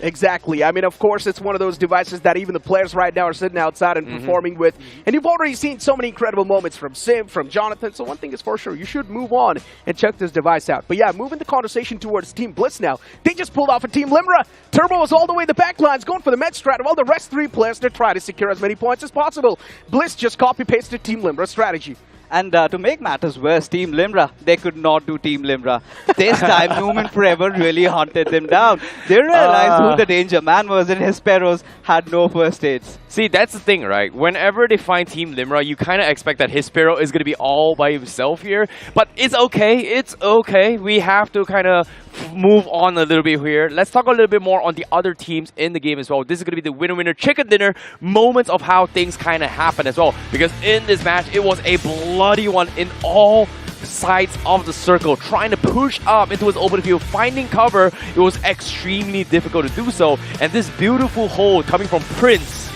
Exactly. I mean, of course, it's one of those devices that even the players right now are sitting outside and performing with. And you've already seen so many incredible moments from Sim, from Jonathan. So one thing is for sure, you should move on and check this device out. But yeah, moving the conversation towards Team Bliss now. They just pulled off a Team Limra. Turbo was all the way the back lines, going for the med strat. While the rest three players, they're trying to secure as many points as possible. Bliss just copy-pasted Team Limra strategy. And to make matters worse, Team Limra, they could not do Team Limra. This time, Newman Forever really hunted them down. They realized who the danger man was, and Hesperos had no first aids. See, that's the thing, right? Whenever they find Team Limra, you kind of expect that Hespero is going to be all by himself here. But it's okay. It's okay. We have to kind of move on a little bit here. Let's talk a little bit more on the other teams in the game as well. This is going to be the winner-winner chicken dinner moments of how things kind of happen as well. Because in this match, it was a bloody one in all sides of the circle, trying to push up into his open field, finding cover. It was extremely difficult to do so. And this beautiful hold coming from Prince.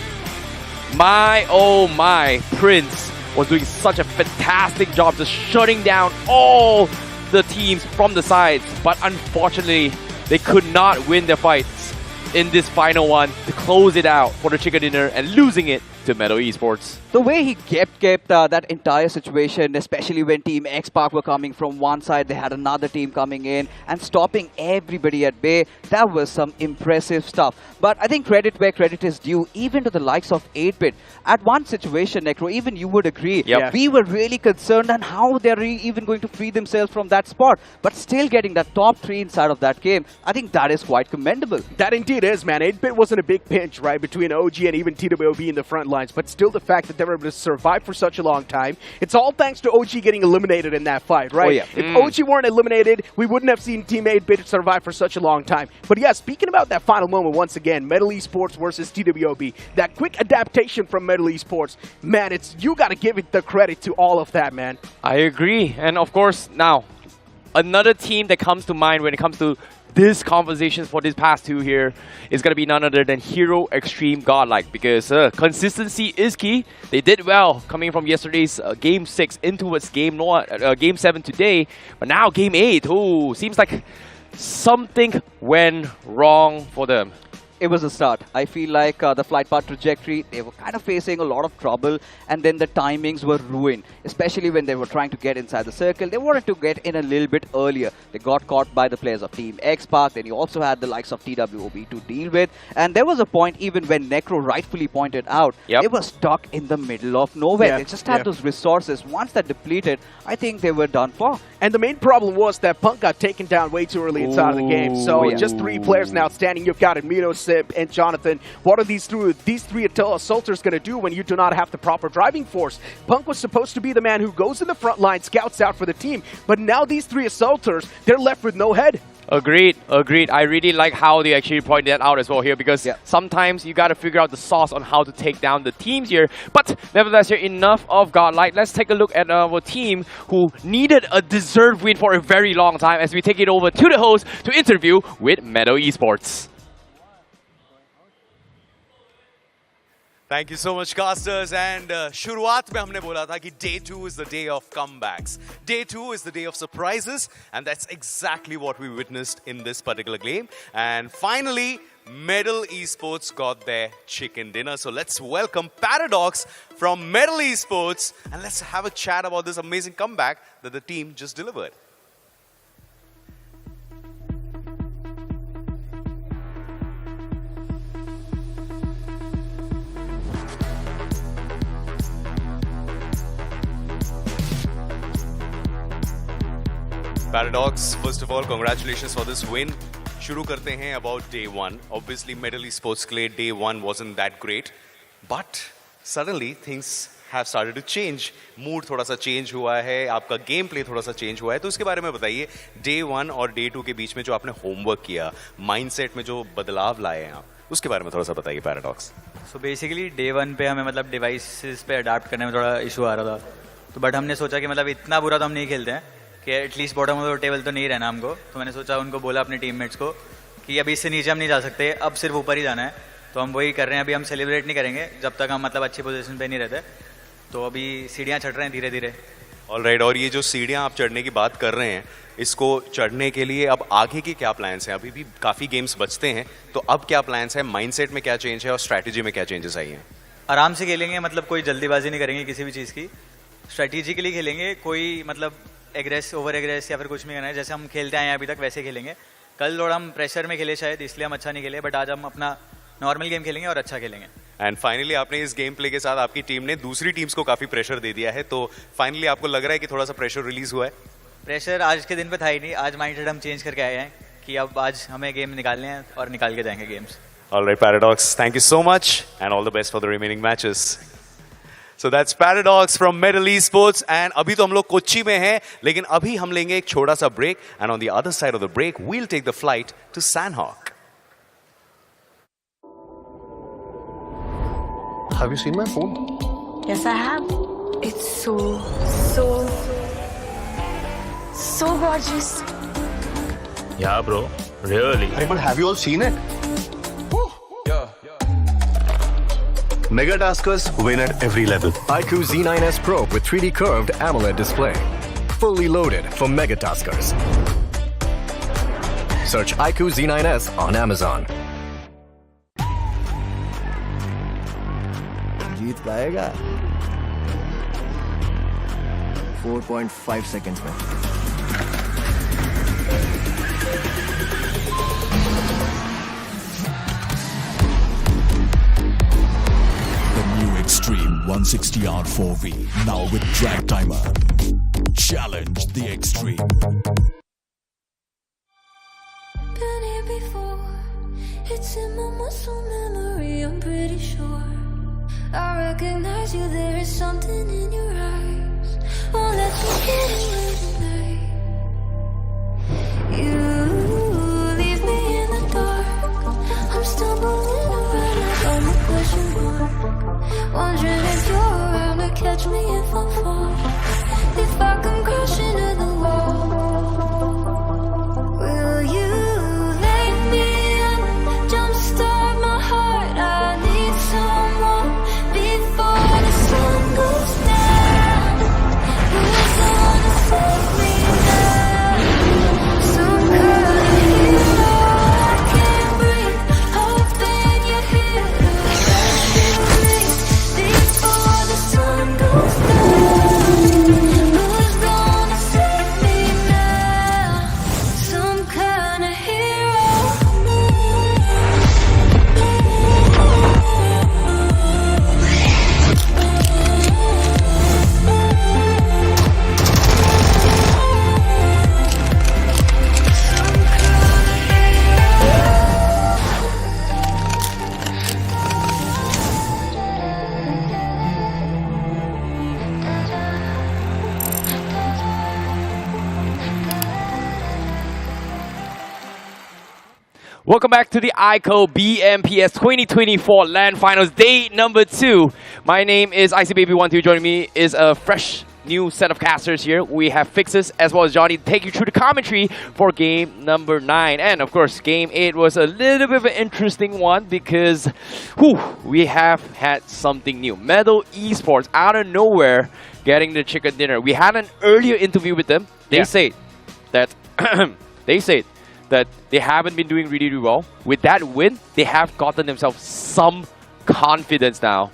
My, oh my, Prince was doing such a fantastic job just shutting down all the teams from the sides. But unfortunately, they could not win their fights in this final one to close it out for the chicken dinner and losing it to Metal Esports. The way he kept that entire situation, especially when Team X-Park were coming from one side, they had another team coming in and stopping everybody at bay. That was some impressive stuff. But I think credit where credit is due, even to the likes of 8-Bit. At one situation, Necro, even you would agree, we were really concerned on how they're even going to free themselves from that spot. But still getting that top 3 inside of that game, I think that is quite commendable. That indeed is, man. 8-Bit wasn't a big pinch, right, between OG and even TWOB in the front lines. But still the fact that they were able to survive for such a long time, it's all thanks to OG getting eliminated in that fight, right? If OG weren't eliminated, we wouldn't have seen Team 8-Bit survive for such a long time. But yeah, speaking about that final moment once again, Metal Esports versus TWOB, that quick adaptation from Metal Esports, man, you got to give it the credit to all of that, man. I agree. And of course, now, another team that comes to mind when it comes to this conversation for this past two here is going to be none other than Hero Extreme Godlike, because consistency is key. They did well coming from yesterday's Game 6 into its Game 7 today, but now Game 8, seems like something went wrong for them. It was a start. I feel like the flight path trajectory, they were kind of facing a lot of trouble, and then the timings were ruined, especially when they were trying to get inside the circle. They wanted to get in a little bit earlier. They got caught by the players of Team X-Park. Then you also had the likes of TWOB to deal with. And there was a point even when Necro rightfully pointed out, they were stuck in the middle of nowhere. They just had those resources. Once that depleted, I think they were done for. And the main problem was that Punk got taken down way too early inside of the game. So just 3 players now standing. You've got Amino, Sib, and Jonathan. What are these three assaulters going to do when you do not have the proper driving force? Punk was supposed to be the man who goes in the front line, scouts out for the team. But now these 3 assaulters, they're left with no head. Agreed. I really like how they actually pointed that out as well here, because sometimes you got to figure out the sauce on how to take down the teams here. But nevertheless, here, enough of Godlike. Let's take a look at our team who needed a deserved win for a very long time as we take it over to the host to interview with Metal Esports. Thank you so much, casters. And शुरुआत में हमने बोला था कि Day 2 is the day of comebacks. Day 2 is the day of surprises, and that's exactly what we witnessed in this particular game. And finally, Metal Esports got their chicken dinner. So let's welcome Paradox from Metal Esports, and let's have a chat about this amazing comeback that the team just delivered. Paradox, first of all, congratulations for this win. शुरू करते हैं about day one. Obviously medal sports के लिए day one wasn't that great, but suddenly things have started to change. Mood थोड़ा सा change हुआ है, आपका गेम प्ले थोड़ा सा चेंज हुआ है. तो इसके बारे में बताइए, डे वन और डे टू के बीच में जो आपने होमवर्क किया, माइंडसेट में जो बदलाव लाए हैं आप, उसके बारे में थोड़ा सा बताइए paradox. So basically day one पे हमें मतलब डिवाइसेस पे अडाप्ट करने में थोड़ा इशू आ रहा था. तो बट हमने सोचा कि मतलब इतना बुरा तो हम नहीं खेलते हैं कि at least bottom of the table तो नहीं रहना हमको. तो मैंने सोचा, उनको बोला अपने टीममेट्स को कि अभी इससे नीचे हम नहीं जा सकते, अब सिर्फ ऊपर ही जाना है. तो हम वही कर रहे हैं. अभी हम सेलिब्रेट नहीं करेंगे जब तक हम मतलब अच्छी पोजीशन पे नहीं रहते. तो अभी सीढ़ियाँ चढ़ रहे हैं धीरे धीरे. ऑलराइट. और ये जो सीढ़ियाँ आप चढ़ने की बात कर रहे हैं, इसको चढ़ने के लिए अब आगे के क्या प्लान्स हैं? अभी भी काफ़ी गेम्स बचते हैं, तो अब क्या प्लान्स हैं? माइंडसेट में क्या चेंज है और स्ट्रैटेजी में क्या चेंजेस आई हैं? आराम से खेलेंगे, मतलब कोई जल्दीबाजी नहीं करेंगे किसी भी चीज़ की. स्ट्रेटेजिकली खेलेंगे, कोई मतलब ओवर एग्रेस या फिर कुछ नहीं करना है. जैसे हम खेलते आए हैं अभी तक वैसे खेलेंगे. कल थोड़ा हम प्रेशर में खेले शायद, इसलिए हम अच्छा नहीं खेले. बट आज हम अपना नॉर्मल गेम खेलेंगे और अच्छा खेलेंगे. एंड फाइनली आपने इस गेम प्ले के साथ आपकी टीम ने दूसरी टीम्स को काफ़ी प्रेशर दे दिया है. तो फाइनली आपको लग रहा है कि थोड़ा सा प्रेशर रिलीज हुआ है? प्रेशर आज के दिन पे था ही नहीं. आज माइंडसेट हम चेंज करके आए हैं कि अब आज हमें गेम निकालने हैं और निकाल के जाएंगे games. Alright paradox, thank you so much and all the best for the remaining matches. So that's Paradox from Middle East Sports. And अभी तो हम लोग कोच्चि में हैं, लेकिन अभी हम लेंगे एक छोटा सा break. And on the other side of the break, we'll take the flight to Sandhawk. Have you seen my phone? Yes, I have. It's so gorgeous. Yeah, bro. Really. Hey, but have you all seen it? Mega Taskers win at every level. iQOO Z9S Pro with 3D curved AMOLED display. Fully loaded for Mega Taskers. Search iQOO Z9S on Amazon. जीत पाएगा 4.5 seconds में. Extreme 160R4V, now with drag timer. Challenge the extreme. Been here before. It's in my muscle memory, I'm pretty sure. I recognize you, there is something in your eyes. Won't let you get away tonight. You leave me in the dark. I'm stumbling around like I'm a question mark. Wondering if you're around to catch me if I fall. If I come crashing to the wall, will you let me up? Jumpstart my heart. I need someone before the sun goes down. Who's gonna save me now? Some kind of hero. I can't breathe. Hoping you're here to rescue me before the sun goes down. Who's gonna save me now? Some kind of hero. Welcome back to the iQOO BMPS 2024 LAN Finals, day number 2. My name is ICBaby12. Joining me is a fresh new set of casters here. We have Fixes as well as Johnny to take you through the commentary for game number 9. And of course, game 8 was a little bit of an interesting one because we have had something new. Medal Esports out of nowhere getting the chicken dinner. We had an earlier interview with them. They said that that they haven't been doing really well. With that win, they have gotten themselves some confidence now.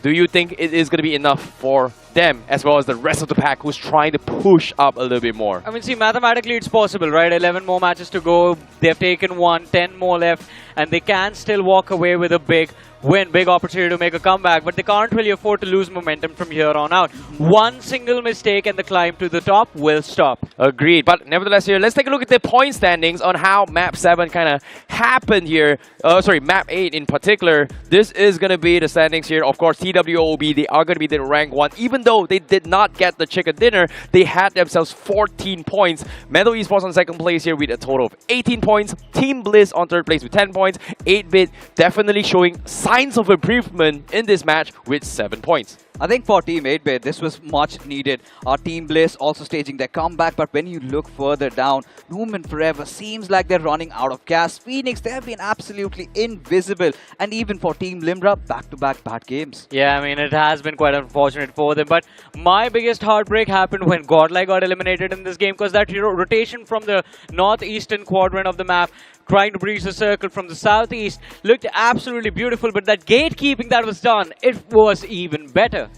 Do you think it is going to be enough for them as well as the rest of the pack who's trying to push up a little bit more. I mean, see, mathematically it's possible, right? 11 more matches to go. They've taken 1, 10 more left, and they can still walk away with a big win, big opportunity to make a comeback, but they can't really afford to lose momentum from here on out. One single mistake and the climb to the top will stop. Agreed, but nevertheless here, let's take a look at the point standings on how Map 7 kind of happened here. Sorry, Map 8 in particular. This is going to be the standings here. Of course, TWOB, they are going to be the rank 1. Even though they did not get the chicken dinner, they had themselves 14 points. Metal Esports on second place here with a total of 18 points. Team Bliss on third place with 10 points. 8-Bit definitely showing signs of improvement in this match with 7 points. I think for Team 8-Bit, this was much needed. Our Team Bliss also staging their comeback, but when you look further down, Movement Forever seems like they're running out of gas. Phoenix, they have been absolutely invisible. And even for Team Limra, back-to-back bad games. Yeah, I mean, it has been quite unfortunate for them, but my biggest heartbreak happened when Godlike got eliminated in this game, because that rotation from the northeastern quadrant of the map, trying to breach the circle from the southeast, looked absolutely beautiful, but that gatekeeping that was done, it was even better.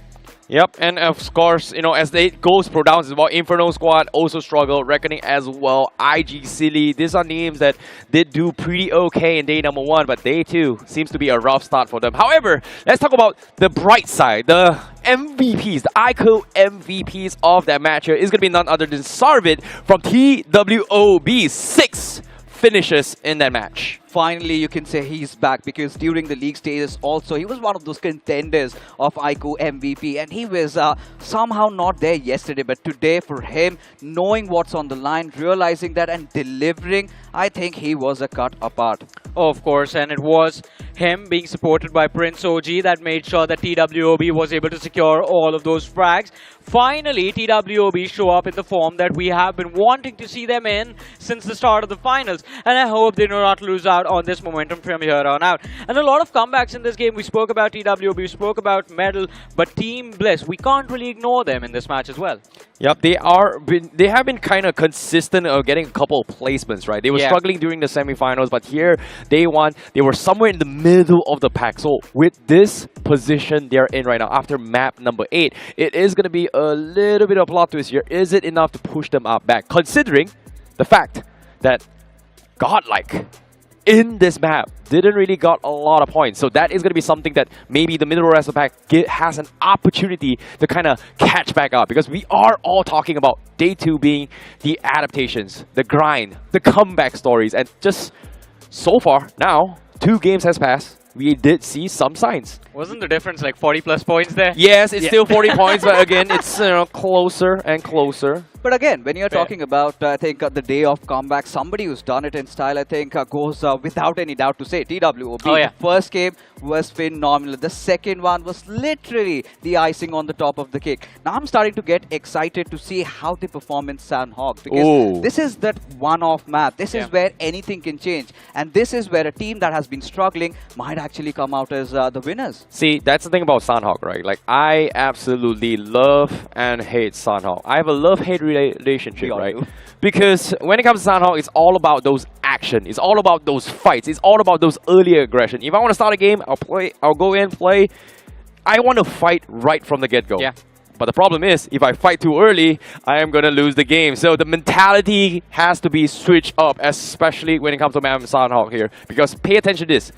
Yep, and of course, you know, as the goes pro downs as well, Inferno Squad also struggled, Reckoning as well, IG Silly. These are names that did do pretty okay in day number 1, but day 2 seems to be a rough start for them. However, let's talk about the bright side. The MVPs, the iQOO MVPs of that match here is going to be none other than Sarvid from TWOB. 6 finishes in that match. Finally, you can say he's back, because during the league stages also, he was one of those contenders of iQOO MVP, and he was somehow not there yesterday, but today for him, knowing what's on the line, realizing that and delivering, I think he was a cut apart. Oh, of course, and it was him being supported by Prince OG that made sure that TWOB was able to secure all of those frags. Finally, TWOB show up in the form that we have been wanting to see them in since the start of the finals, and I hope they do not lose out on this momentum from here on out. And a lot of comebacks in this game. We spoke about TWOB, we spoke about Medal, but Team Bliss, we can't really ignore them in this match as well. Yep, they have been kind of consistent of getting a couple of placements, right? They were struggling during the semifinals, but here they were somewhere in the middle of the pack. So with this position they're in right now after map number 8, it is going to be a little bit of a plot twist here. Is it enough to push them up back, considering the fact that Godlike in this map didn't really got a lot of points? So that is going to be something that maybe the middle rest of the pack has an opportunity to kind of catch back up, because we are all talking about day 2 being the adaptations, the grind, the comeback stories, and just so far now 2 games has passed, we did see some signs. Wasn't the difference like 40 plus points there? Yes, it's still 40 points, but again, it's closer and closer. But again, when you're talking about, I think, the day of comeback, somebody who's done it in style, I think, goes without any doubt to say TWOB. Oh, yeah. The first game was phenomenal. The second one was literally the icing on the top of the cake. Now I'm starting to get excited to see how they perform in Sandhawk, because this is that one-off map. This is where anything can change. And this is where a team that has been struggling might actually come out as the winners. See, that's the thing about Sandhawk, right? Like, I absolutely love and hate Sandhawk. I have a love-hate relationship, right? Because when it comes to Sandhawk, it's all about those action. It's all about those fights. It's all about those early aggression. If I want to start a game, I'll go in, play. I want to fight right from the get-go. Yeah. But the problem is, if I fight too early, I am going to lose the game. So the mentality has to be switched up, especially when it comes to Sandhawk here. Because pay attention to this.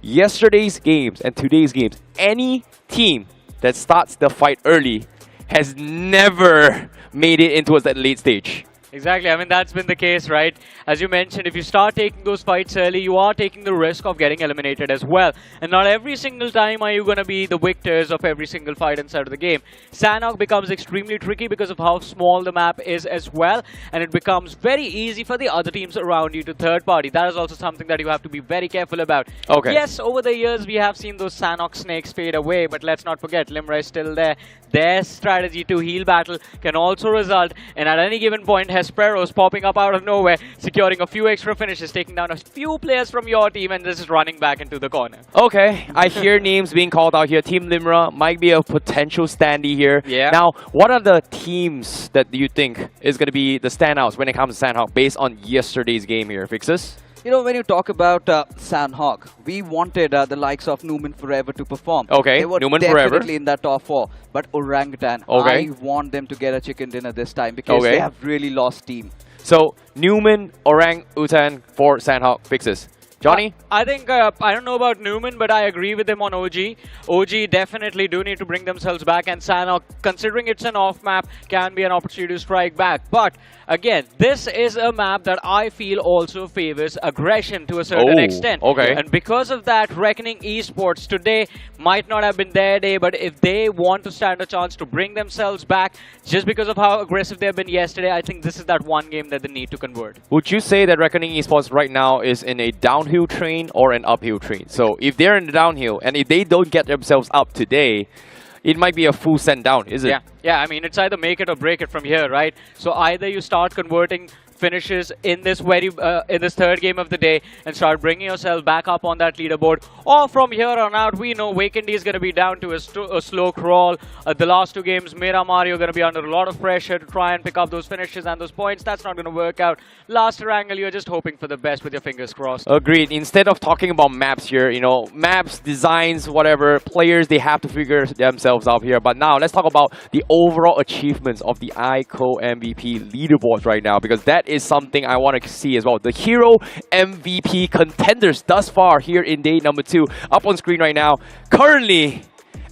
Yesterday's games and today's games, any team that starts the fight early has never made it into that late stage. Exactly, I mean, that's been the case, right? As you mentioned, if you start taking those fights early, you are taking the risk of getting eliminated as well. And not every single time are you going to be the victors of every single fight inside of the game. Sandhawk becomes extremely tricky because of how small the map is as well. And it becomes very easy for the other teams around you to third party. That is also something that you have to be very careful about. Okay. Yes, over the years, we have seen those Sandhawk snakes fade away. But let's not forget, Limra is still there. Their strategy to heal battle can also result in, at any given point, Hesperos popping up out of nowhere, securing a few extra finishes, taking down a few players from your team, and this is running back into the corner. Okay, I hear names being called out here. Team Limra might be a potential standee here. Yeah. Now, what are the teams that you think is going to be the standouts when it comes to Sandhawk based on yesterday's game here, Fixes? You know, when you talk about Sandhawk, we wanted the likes of Newman Forever to perform. Okay, they were Newman definitely Forever. in that top 4. But Orangutan, Okay. I want them to get a chicken dinner this time because they have really lost team. So Newman, Orang-Utan for Sandhawk fixes. Johnny? I think, I don't know about Newman, but I agree with him on OG. OG definitely do need to bring themselves back, and Sandhawk, considering it's an off map, can be an opportunity to strike back. But again, this is a map that I feel also favors aggression to a certain extent. Okay. And because of that, Reckoning Esports today might not have been their day, but if they want to stand a chance to bring themselves back, just because of how aggressive they've been yesterday, I think this is that one game that they need to convert. Would you say that Reckoning Esports right now is in a downhill train or an uphill train? So if they're in the downhill and if they don't get themselves up today, it might be a full send down, is it? Yeah, I mean, it's either make it or break it from here, right? So either you start converting finishes in this in this third game of the day and start bringing yourself back up on that leaderboard, or from here on out, we know Wakendy is going to be down to a slow crawl. The last 2 games, Miramari are going to be under a lot of pressure to try and pick up those finishes and those points. That's not going to work out. Last Wrangle, you're just hoping for the best with your fingers crossed. Agreed. Instead of talking about maps here, you know, maps, designs, whatever, players, they have to figure themselves out here. But now, let's talk about the overall achievements of the iQOO MVP leaderboards right now, because that is something I want to see as well. The Hero MVP contenders thus far here in day number 2, up on screen right now. Currently,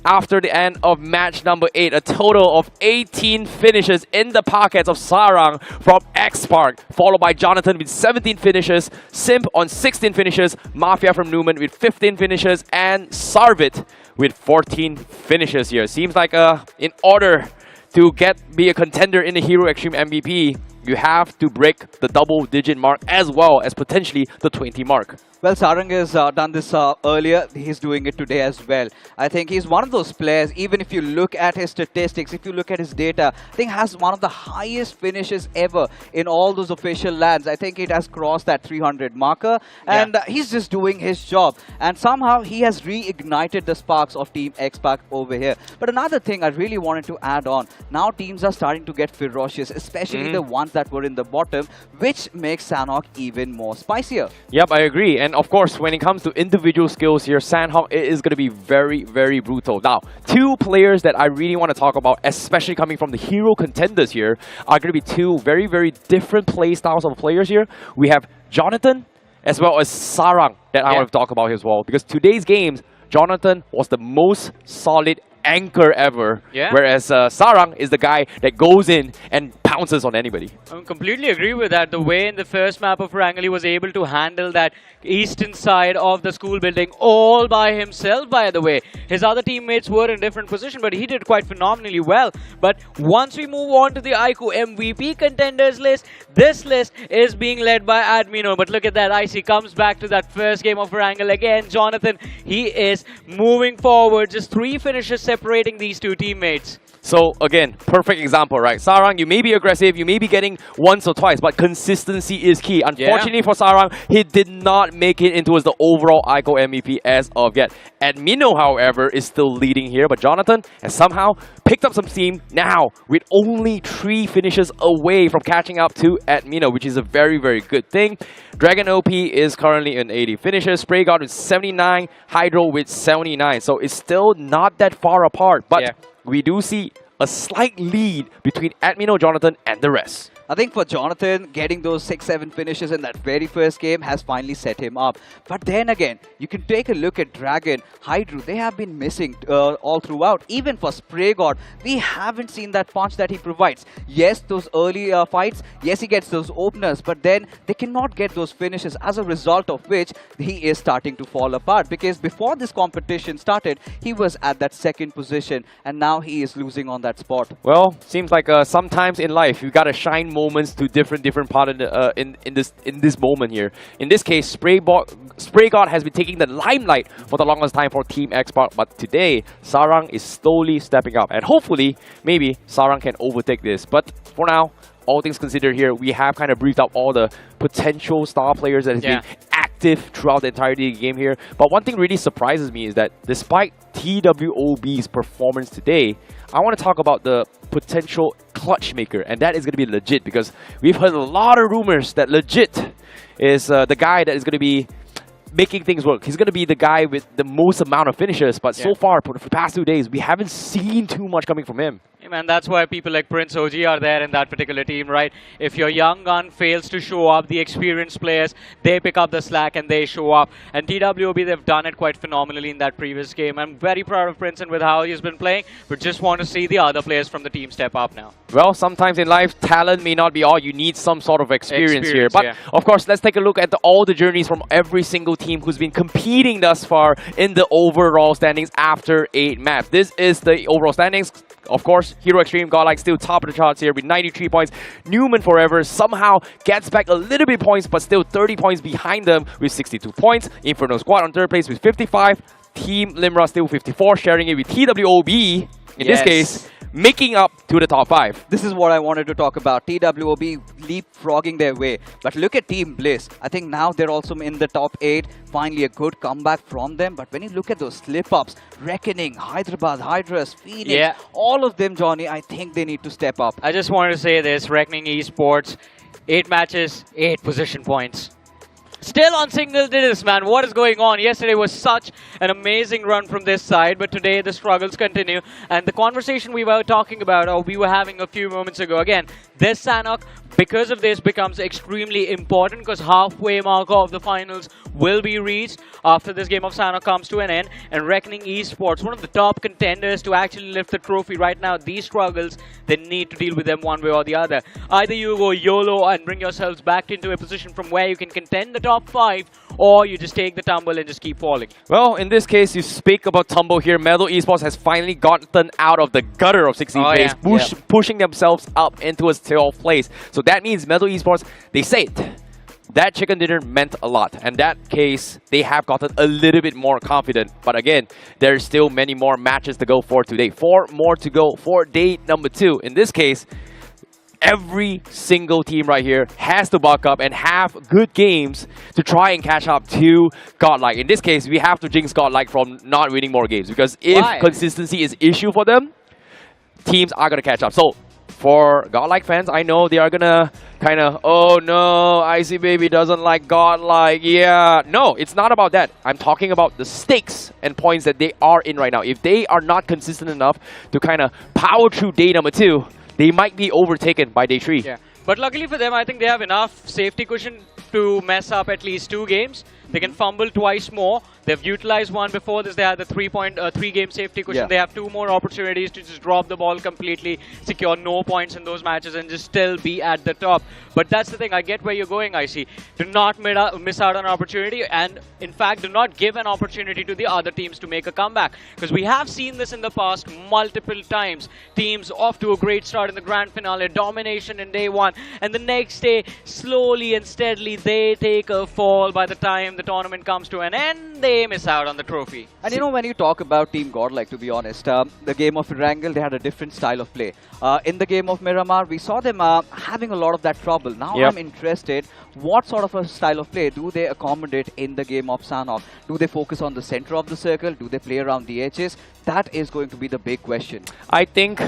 after the end of match number 8, a total of 18 finishes in the pockets of Sarang from X-Park, followed by Jonathan with 17 finishes, Simp on 16 finishes, Mafia from Newman with 15 finishes, and Sarvit with 14 finishes here. Seems like in order to be a contender in the Hero Extreme MVP, you have to break the double-digit mark as well as potentially the 20 mark. Well, Sarang has done this earlier. He's doing it today as well. I think he's one of those players, even if you look at his statistics, if you look at his data, I think has one of the highest finishes ever in all those official lands. I think it has crossed that 300 marker, and he's just doing his job. And somehow he has reignited the sparks of Team X-Pac over here. But another thing I really wanted to add on, now teams are starting to get ferocious, especially the ones that were in the bottom, which makes Sandhawk even more spicier. Yep, I agree. And of course, when it comes to individual skills here, Sandhawk is going to be very, very brutal. Now, 2 players that I really want to talk about, especially coming from the Hero contenders here, are going to be 2 very, very different play styles of players here. We have Jonathan as well as Sarang that I want to talk about as well. Because today's games, Jonathan was the most solid anchor ever, whereas Sarang is the guy that goes in and pounces on anybody. I completely agree with that. The way in the first map of Wrangle he was able to handle that eastern side of the school building all by himself, by the way. His other teammates were in different position, but he did quite phenomenally well. But once we move on to the iQOO MVP contenders list, this list is being led by Admino. But look at that, Icy comes back to that first game of Wrangle again. Jonathan, he is moving forward, just 3 finishes separating these 2 teammates. So again, perfect example, right? Sarang, you may be aggressive, you may be getting once or twice, but consistency is key. Unfortunately for Sarang, he did not make it into the overall iQOO MVP as of yet. Admino, however, is still leading here, but Jonathan has somehow picked up some steam now with only 3 finishes away from catching up to Admino, which is a very, very good thing. Dragon OP is currently in 80 finishes, Spray God with 79, Hydro with 79, so it's still not that far apart, but we do see a slight lead between Admino, Jonathan, and the rest. I think for Jonathan, getting those 6-7 finishes in that very first game has finally set him up. But then again, you can take a look at Dragon, Hydro. They have been missing all throughout. Even for Spray God, we haven't seen that punch that he provides. Yes, those early fights, yes, he gets those openers, but then they cannot get those finishes, as a result of which he is starting to fall apart. Because before this competition started, he was at that 2nd position, and now he is losing on that spot. Well, seems like sometimes in life, you gotta shine moments to different part of the, in this moment here. In this case, Spray God has been taking the limelight for the longest time for Team X-Park, but today Sarang is slowly stepping up, and hopefully maybe Sarang can overtake this. But for now, all things considered here, we have kind of briefed out all the potential star players that has been active throughout the entirety of the game here. But one thing really surprises me is that despite TWOB's performance today, I want to talk about the potential clutch maker, and that is going to be legit because we've heard a lot of rumors that legit is the guy that is going to be making things work. He's going to be the guy with the most amount of finishes, but so far, for the past 2 days, we haven't seen too much coming from him. Hey man, that's why people like Prince OG are there in that particular team, right? If your young gun fails to show up, the experienced players, they pick up the slack and they show up. And TWOB, they've done it quite phenomenally in that previous game. I'm very proud of Prince and with how he's been playing, but just want to see the other players from the team step up now. Well, sometimes in life, talent may not be all. You need some sort of experience here. But of course, let's take a look at all the journeys from every single team who's been competing thus far in the overall standings after 8 maps. This is the overall standings. Of course, Hero Extreme, Godlike still top of the charts here with 93 points. Newman Forever somehow gets back a little bit points, but still 30 points behind them with 62 points. Inferno Squad on 3rd place with 55. Team Limra still 54, sharing it with TWOB, in this case, making up to the top 5. This is what I wanted to talk about. TWOB leapfrogging their way. But look at Team Bliss. I think now they're also in the top 8. Finally a good comeback from them. But when you look at those slip-ups, Reckoning, Hyderabad, Hydras, Phoenix, all of them, Johnny, I think they need to step up. I just wanted to say this, Reckoning Esports, 8 matches, 8 position points. Still on single digits, man. What is going on? Yesterday was such an amazing run from this side, but today the struggles continue. And the conversation we were talking about, or we were having a few moments ago, again, this Sanhok, because of this, becomes extremely important because halfway marker of the finals will be reached after this game of Sanhok comes to an end. And Reckoning Esports, one of the top contenders to actually lift the trophy right now, these struggles, they need to deal with them one way or the other. Either you go YOLO and bring yourselves back into a position from where you can contend the top 5, or you just take the tumble and just keep falling. Well, in this case, you speak about tumble here. Metal Esports has finally gotten out of the gutter of 16th place, pushing themselves up into a 12th place. So that means Metal Esports, they say it. That chicken dinner meant a lot. And that case, they have gotten a little bit more confident. But again, there's still many more matches to go for today. 4 more to go for day number 2. In this case, every single team right here has to buck up and have good games to try and catch up to Godlike. In this case, we have to jinx Godlike from not winning more games. Because if consistency is issue for them, teams are going to catch up. So, for Godlike fans, I know they are gonna kind of, oh no, Icy Baby doesn't like Godlike, yeah. No, it's not about that. I'm talking about the stakes and points that they are in right now. If they are not consistent enough to kind of power through day number 2, they might be overtaken by day 3. Yeah, but luckily for them, I think they have enough safety cushion to mess up at least 2 games. They can fumble twice more. They've utilized one before this. They had the 3-game safety cushion. They have 2 more opportunities to just drop the ball completely, secure no points in those matches, and just still be at the top. But that's the thing. I get where you're going, Icy. Do not miss out on an opportunity, and in fact, do not give an opportunity to the other teams to make a comeback. Because we have seen this in the past multiple times. Teams off to a great start in the grand finale, domination in day 1, and the next day, slowly and steadily, they take a fall. By the time the tournament comes to an end, they miss out on the trophy. And you know, when you talk about Team Godlike, to be honest, the game of Erangel, they had a different style of play. In the game of Miramar, we saw them having a lot of that trouble. Now I'm interested, what sort of a style of play do they accommodate in the game of Sanhok? Do they focus on the center of the circle? Do they play around the edges? That is going to be the big question. I think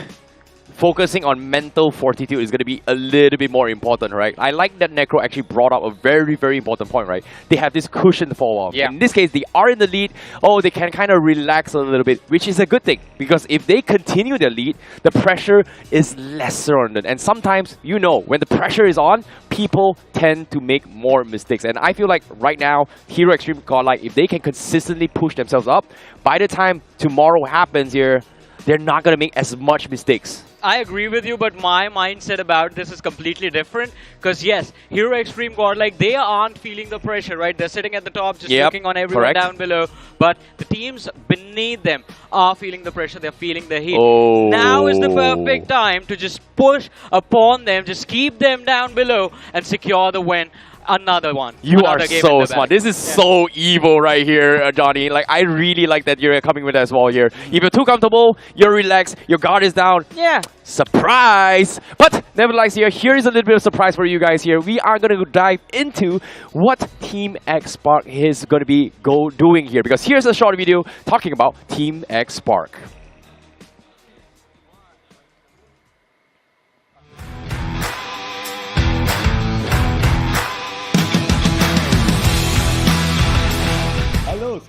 focusing on mental fortitude is going to be a little bit more important, right? I like that Necro actually brought up a very, very important point, right? They have this cushion fall off. In this case, they are in the lead. Oh, they can kind of relax a little bit, which is a good thing. Because if they continue their lead, the pressure is lesser on them. And sometimes, you know, when the pressure is on, people tend to make more mistakes. And I feel like right now, Hero Extreme Godlike, if they can consistently push themselves up, by the time tomorrow happens here, they're not going to make as much mistakes. I agree with you, but my mindset about this is completely different. Because yes, Hero Extreme Godlike, they aren't feeling the pressure, right? They're sitting at the top, just looking on everyone down below. But the teams beneath them are feeling the pressure. They're feeling the heat. Now is the perfect time to just push upon them, just keep them down below and secure the win. Another one. You are so smart. This is so evil right here, Johnny. Like, I really like that you're coming with that as well here. If you're too comfortable, you're relaxed, your guard is down. Yeah. Surprise! But nevertheless, here is a little bit of surprise for you guys here. We are going to dive into what Team X Spark is going to be doing here. Because here's a short video talking about Team X Spark.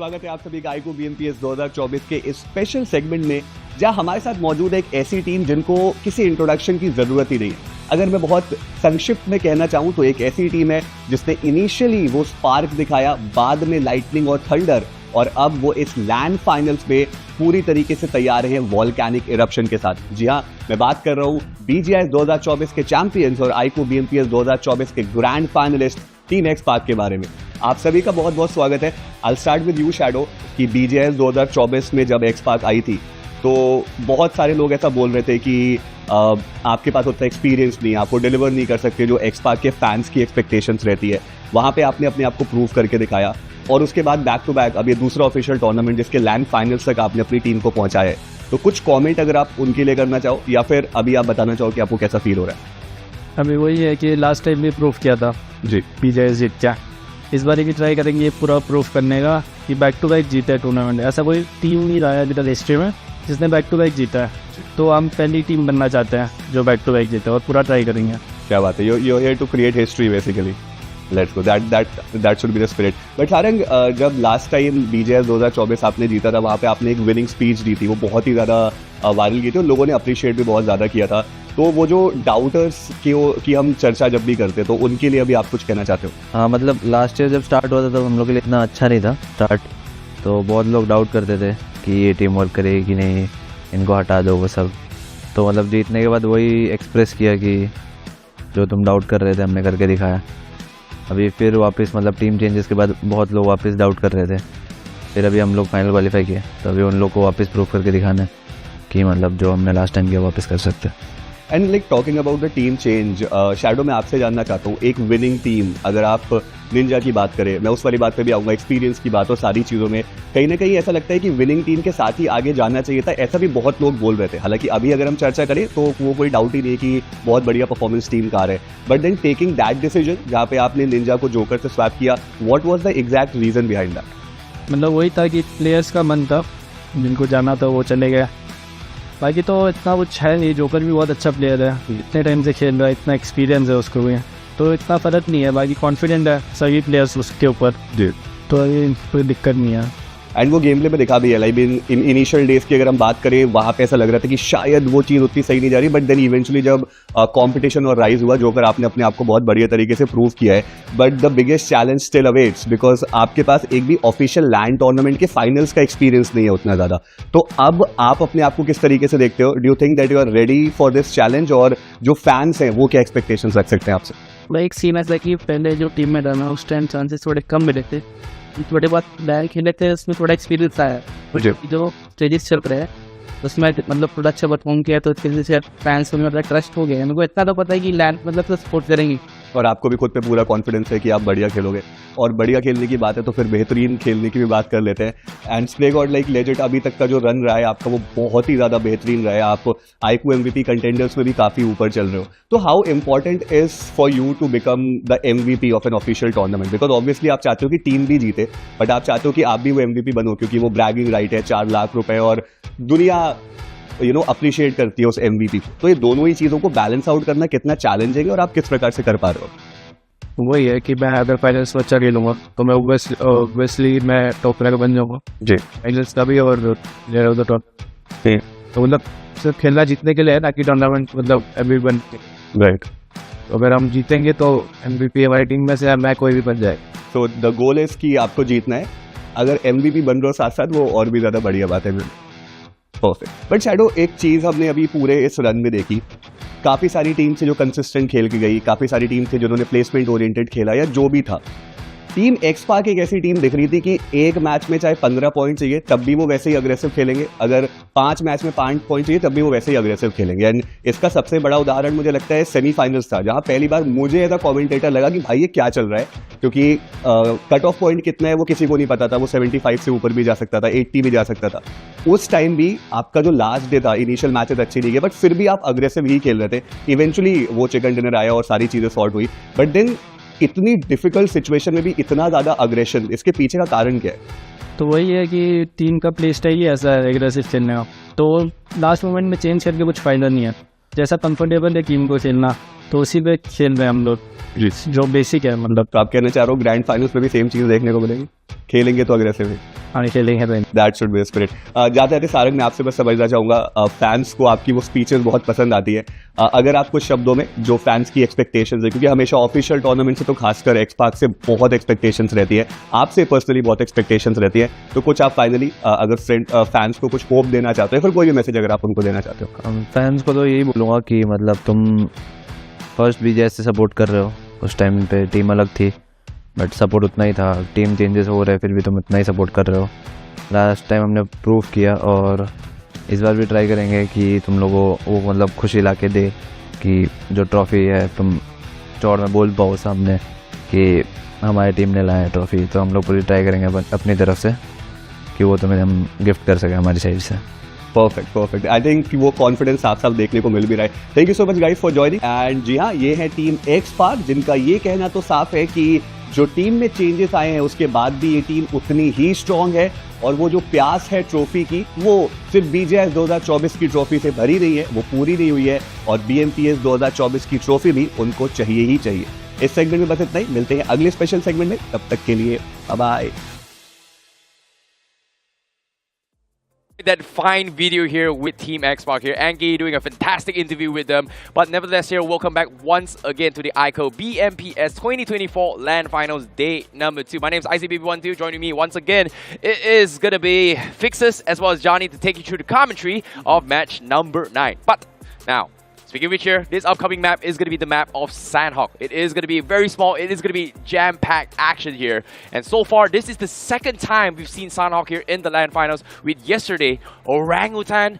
स्वागत है आप सभी का iQOO BMPS 2024 के इस special segment में, जहां हमारे साथ मौजूद है एक ऐसी टीम जिनको किसी इंट्रोडक्शन की जरूरत ही नहीं है। अगर मैं बहुत संक्षिप्त में कहना चाहूं तो एक ऐसी टीम है जिसने इनिशियली वो स्पार्क दिखाया, बाद में लाइटनिंग और थंडर, और अब वो इस लैंड फाइनल्स में पूरी तरीके से तैयार है वॉल्केनिक इरप्शन के साथ। जी हाँ, मैं बात कर रहा हूं BGMI 2024 के चैंपियंस और iQOO BMPS 2024 के grand finalist team x park के बारे में। आप सभी का बहुत बहुत स्वागत है। I'll start with you shadow कि BGMI 2024 में जब एक्स पार्क आई थी तो बहुत सारे लोग ऐसा बोल रहे थे कि आपके पास उतना एक्सपीरियंस नहीं, आपको डिलीवर नहीं कर सकते जो एक्स पार्क के फैंस की एक्सपेक्टेशंस रहती है। वहां पे आपने अपने आप को प्रूव करके दिखाया और उसके बाद बैक टू बैक अब ये दूसरा ऑफिशियल टूर्नामेंट जिसके लैंड फाइनल्स तक आपने अपनी टीम को पहुंचाया है। तो कुछ कमेंट अगर आप उनके लिए करना चाहो या फिर अभी आप बताना चाहो कि आपको कैसा फील हो रहा है। अभी वही है कि लास्ट टाइम भी प्रूफ किया था जी BGMI जीत क्या, इस बार भी ट्राई करेंगे पूरा प्रूफ करने का कि बैक टू बैक जीता है टूर्नामेंट। ऐसा कोई टीम नहीं रहा है अभी तक हिस्ट्री में जिसने बैक टू बैक जीता है, तो हम पहली टीम बनना चाहते हैं जो बैक टू बैक जीते और पूरा ट्राई करेंगे। क्या बात है, you here to create history basically. Let's go, that should be the spirit. But Sarang, जब लास्ट टाइम BGMI 2024 आपने जीता था, वहाँ पे आपने एक विनिंग स्पीच दी थी, वो बहुत ही ज़्यादा वायरल की थी और लोगों ने अप्रिशिएट भी बहुत ज़्यादा किया था। तो वो जो डाउटर्स की हम चर्चा जब भी करते तो उनके लिए अभी आप कुछ कहना चाहते हो? हाँ, मतलब लास्ट ईयर जब स्टार्ट हुआ था तो हम लोग के लिए इतना अच्छा नहीं था स्टार्ट, तो बहुत लोग डाउट करते थे कि ये टीम वर्क करेगी कि नहीं, इनको हटा दो वो सब। तो मतलब जीतने के बाद वही एक्सप्रेस किया कि जो तुम डाउट कर रहे थे हमने करके दिखाया। अभी फिर वापस मतलब टीम चेंजेस के बाद बहुत लोग वापस डाउट कर रहे थे, फिर अभी हम लोग फाइनल क्वालिफाई किए, तो अभी उन लोग को वापस प्रूव करके दिखाना है कि मतलब जो हमने लास्ट टाइम किया वापस कर सकते हैं। And like talking about the team change, shadow मैं आपसे जानना चाहता हूँ, एक विनिंग टीम, अगर आप निंजा की बात करें, मैं उस वाली बात पे भी आऊँगा, एक्सपीरियंस की बात और सारी चीज़ों में कहीं ना कहीं ऐसा लगता है कि विनिंग टीम के साथ ही आगे जाना चाहिए था, ऐसा भी बहुत लोग बोल रहे थे। हालांकि अभी अगर हम चर्चा करें तो वो कोई डाउट ही नहीं कि बहुत बढ़िया परफॉर्मेंस टीम का है, but then taking that decision जहाँ पे आपने निंजा को जोकर से स्वैप किया, what was the exact reason behind that? मतलब वही था कि प्लेयर्स का मन था, जिनको जाना था वो चले गया, बाकी तो इतना कुछ है नहीं। जोकर भी बहुत अच्छा प्लेयर है, इतने टाइम से खेल रहा है, इतना एक्सपीरियंस है उसको भी, तो इतना फ़र्क नहीं है। बाकी कॉन्फिडेंट है सभी प्लेयर्स उसके ऊपर, तो अभी कोई दिक्कत नहीं है। एंड वो गेम प्ले में दिखा भी है, लाइक इन इनिशियल डेज की अगर हम बात करें, वहाँ पे ऐसा लग रहा था कि शायद वो चीज़ उतनी सही नहीं जा रही, बट देन इवेंचुअली जब कंपटीशन और राइज हुआ, जोकर आपने अपने आप को बहुत बढ़िया तरीके से प्रूव किया है। But the biggest challenge still awaits, because आपके पास एक भी ऑफिशियल लैंड टूर्नामेंट के फाइनल्स का एक्सपीरियंस नहीं है उतना ज़्यादा। तो अब आप अपने आप को किस तरीके से देखते हो? Do you think that you are ready for this challenge, और जो फैंस हैं वो क्या एक्सपेक्टेशंस रख सकते हैं आपसे? एक सीन ऐसा कि पहले जो टीम में रहना उस टाइम चांसेस थोड़े कम मिले थे, थोड़े बहुत डायरेक्ट खेले थे, उसमें थोड़ा एक्सपीरियंस आया। जो स्टेजेस चल रहे हैं उसमें मतलब थोड़ा अच्छा परफॉर्म किया, तो इसके से फैंस को मतलब ट्रस्ट हो गया। मेरे को इतना तो पता है कि लैंड मतलब तो सपोर्ट करेंगी, और आपको भी खुद पे पूरा कॉन्फिडेंस है कि आप बढ़िया खेलोगे। और बढ़िया खेलने की बात है तो फिर बेहतरीन खेलने की भी बात कर लेते हैं। एंड स्प्ले गॉड लाइक लेजेंड अभी तक का जो रन रहा है आपका वो बहुत ही ज़्यादा बेहतरीन रहा है। आप iQOO MVP कंटेंडर्स में भी काफ़ी ऊपर चल रहे हो। तो how important is for you to become the MVP of an official tournament? Because obviously आप चाहते हो कि टीम भी जीते, बट आप चाहते हो कि आप भी वो MVP बनो, क्योंकि वो ब्रैगिंग राइट है, 4 लाख रुपए और दुनिया अप्रिशिएट करती है उस MVP। तो ये दोनों ही चीज़ों को बैलेंस आउट करना कितना चैलेंजिंग है और आप किस प्रकार से कर पा रहे हो? वही है कि मैं अगर फाइनल्स में अच्छा खेलूंगा तो मैं ऑब्वियसली मैं टॉप प्लेयर बन जाऊंगा जी, फाइनल्स का भी और टॉप। तो मतलब सिर्फ खेलना जीतने के लिए है ना कि टूर्नामेंट मतलब MVP बन के, राइट। तो अगर हम जीतेंगे तो MVP हमारी टीम में से मैं कोई भी बन जाए। तो द गोल इज कि आपको जीतना है, अगर MVP बन रहे हो साथ साथ वो और भी ज़्यादा बढ़िया बात है। परफेक्ट। बट शैडो, एक चीज़ हमने अभी पूरे इस रन में देखी, काफ़ी सारी टीम से जो कंसिस्टेंट खेल के गई, काफ़ी सारी टीम से जिन्होंने प्लेसमेंट ओरिएंटेड खेला या जो भी था, टीम एक्स पार्क एक ऐसी टीम दिख रही थी कि एक मैच में चाहे 15 पॉइंट चाहिए तब भी वो वैसे ही अग्रेसिव खेलेंगे, अगर 5 मैच में 5 पॉइंट चाहिए तब भी वो वैसे ही अग्रेसिव खेलेंगे। एंड इसका सबसे बड़ा उदाहरण मुझे लगता है सेमीफाइनल्स था, जहां पहली बार मुझे एज अ कमेंटेटर लगा कि भाई ये क्या चल रहा है, क्योंकि कट ऑफ पॉइंट कितना है वो किसी को नहीं पता था, वो 75 से ऊपर भी जा सकता था, 80 भी जा सकता था। उस टाइम भी आपका जो लास्ट डे था, इनिशियल मैचेस अच्छे नहीं गए, बट फिर भी आप अग्रेसिव ही खेल रहे थे। इवेंचुअली वो चिकन डिनर आया और सारी चीज़ें सॉर्ट हुई, बट देन इतनी डिफिकल्ट सिचुएशन में भी इतना ज़्यादा अग्रेशन, इसके पीछे का कारण क्या है? तो वही है कि टीम का प्ले स्टाइल ही ऐसा है एग्रेसिव खेलने का, तो लास्ट मोमेंट में चेंज करके कुछ फायदा नहीं है। जैसा कंफर्टेबल है टीम को खेलना, तो तो उसी पे खेल रहे हैं हम लोग, जो बेसिक है मतलब। तो आप कहना चाह रहे हो ग्रैंड फाइनल्स में भी सेम चीज देखने को मिलेगी, खेलेंगे तो अग्रेसिव है। हाँ खेलेंगे तो that should be the spirit. जाते जाते सारंग, मैं आपसे बस समझना चाहूंगा, फैंस को आपकी वो स्पीचेस बहुत पसंद आती है, अगर आप कुछ शब्दों में जो फैंस की एक्सपेक्टेशंस है, क्योंकि हमेशा ऑफिशियल टूर्नामेंट से तो खासकर एक्सपार्क से बहुत एक्सपेक्टेशंस रहती है, आपसे पर्सनली बहुत एक्सपेक्टेशंस रहती है, तो कुछ आप फाइनली अगर फैंस को कुछ होप देना चाहते हो, फिर कोई भी मैसेज अगर आप उनको देना चाहते हो। फैंस को तो यही बोलूँगा कि मतलब तुम फर्स्ट BGS से सपोर्ट कर रहे हो, उस टाइम पे टीम अलग थी बट सपोर्ट उतना ही था, टीम चेंजेस हो रहे फिर भी तुम उतना ही सपोर्ट कर रहे हो। लास्ट टाइम हमने प्रूव किया और इस बार भी ट्राई करेंगे कि तुम लोगों वो मतलब खुशी ला के दे कि जो ट्रॉफी है तुम चौड़ में बोल पाओ सामने कि हमारी टीम ने लाया है ट्रॉफी, तो हम लोग पूरी ट्राई करेंगे अपनी तरफ से कि वो तुम्हें हम गिफ्ट कर सकें हमारी साइड से। परफेक्ट परफेक्ट, आई थिंक वो कॉन्फिडेंस साफ साफ देखने को मिल भी रहा है। Thank you so much guys for joining. And जी हाँ, ये है टीम एक्सपार्क, जिनका ये कहना तो साफ है कि जो टीम में चेंजेस आए हैं उसके बाद भी ये टीम उतनी ही स्ट्रांग है, और वो जो प्यास है ट्रॉफी की, वो सिर्फ BGS 2024 की ट्रॉफी से भरी रही है, वो पूरी नहीं हुई है, और BMPS 2024 की ट्रॉफी भी उनको चाहिए ही चाहिए। इस सेगमेंट में बस इतना ही, मिलते हैं अगले स्पेशल सेगमेंट में, तब तक के लिए bye bye. That fine video here with Team Xbox here. Anki doing a fantastic interview with them. But nevertheless here, welcome back once again to the iQOO BMPS 2024 LAN Finals Day number 2. My name is ICBB12. Joining me once again, it is going to be Fixus as well as Johnny to take you through the commentary of match number 9. But now, speaking of which here, this upcoming map is going to be the map of Sandhawk. It is going to be very small. It is going to be jam-packed action here. And so far, this is the second time we've seen Sandhawk here in the LAN Finals, with yesterday, Orangutan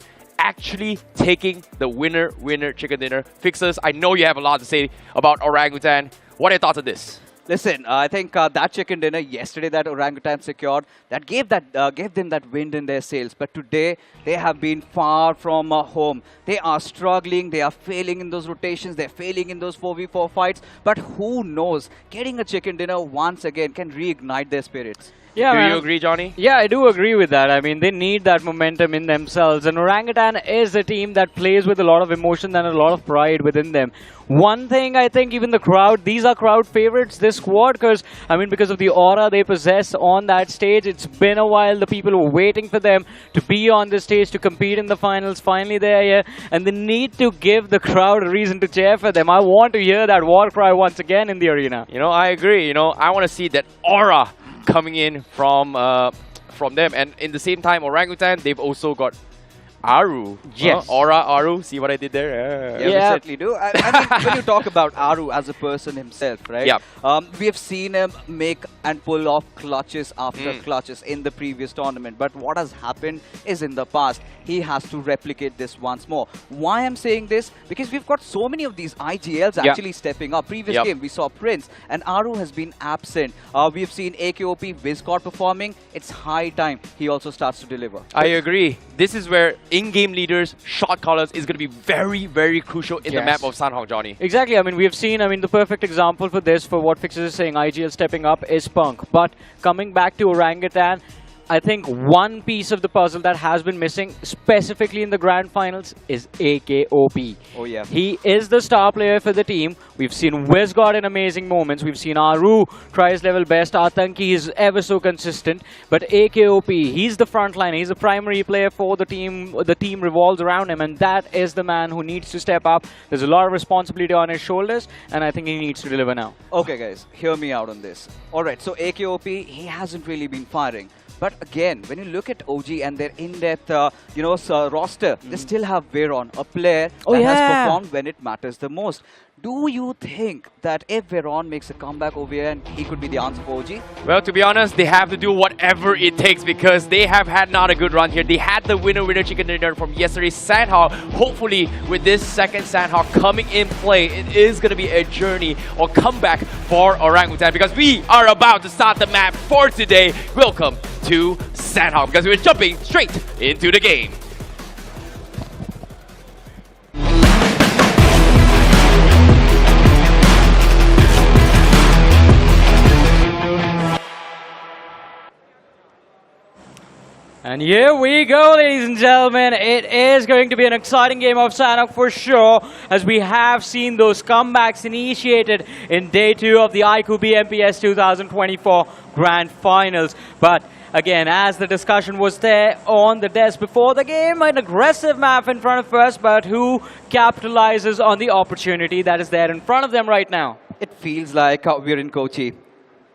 actually taking the winner chicken dinner. Fixers, I know you have a lot to say about Orangutan. What are your thoughts on this? Listen, I think that chicken dinner yesterday that Orangutan secured, that gave them that wind in their sails. But today, they have been far from home. They are struggling. They are failing in those rotations. They're failing in those 4v4 fights. But who knows? Getting a chicken dinner once again can reignite their spirits. Yeah, do you agree, Johnny? Yeah, I do agree with that. I mean, they need that momentum in themselves. And Orangutan is a team that plays with a lot of emotion and a lot of pride within them. One thing, I think, even the crowd, these are crowd favorites, this squad, because of the aura they possess on that stage. It's been a while. The people were waiting for them to be on the stage to compete in the finals. Finally, they're here. And they need to give the crowd a reason to cheer for them. I want to hear that war cry once again in the arena. You know, I agree. You know, I want to see that aura coming in from them. And in the same time, Orangutan, they've also got Aru. Yes. Aura, Aru. See what I did there? Yeah, we certainly do. I mean, when you talk about Aru as a person himself, right? Yeah. We have seen him make and pull off clutches after clutches in the previous tournament. But what has happened is in the past, he has to replicate this once more. Why I'm saying this? Because we've got so many of these IGLs actually stepping up. Previous game, we saw Prince, and Aru has been absent. We've seen AKOP, Vizcott performing. It's high time he also starts to deliver. I agree. This is where in-game leaders, shot callers is going to be very, very crucial in the map of Sandhawk, Johnny. Exactly. I mean, we have seen, the perfect example for this, for what Fixers is saying, IGL stepping up is Punk. But coming back to Orangutan, I think one piece of the puzzle that has been missing, specifically in the Grand Finals, is AKOP. Oh, yeah. He is the star player for the team. We've seen Wizgod in amazing moments. We've seen Aru try his level best. Atanki is ever so consistent. But AKOP, he's the front line. He's the primary player for the team. The team revolves around him, and that is the man who needs to step up. There's a lot of responsibility on his shoulders, and I think he needs to deliver now. Okay, guys, hear me out on this. All right, so AKOP, he hasn't really been firing. But again, when you look at OG and their in-depth, roster, they still have Veron, a player that has performed when it matters the most. Do you think that if Veron makes a comeback over here, and he could be the answer for OG? Well, to be honest, they have to do whatever it takes because they have had not a good run here. They had the winner chicken dinner from yesterday's Sandhawk. Hopefully, with this second Sandhawk coming in play, it is going to be a journey or comeback for Orangutan because we are about to start the map for today. Welcome to Sandhawk because we're jumping straight into the game. And here we go, ladies and gentlemen. It is going to be an exciting game of Sanhok for sure, as we have seen those comebacks initiated in day 2 of the iQOO BMPS 2024 Grand Finals. But again, as the discussion was there on the desk before the game, an aggressive map in front of us, but who capitalizes on the opportunity that is there in front of them right now? It feels like we're in Kochi.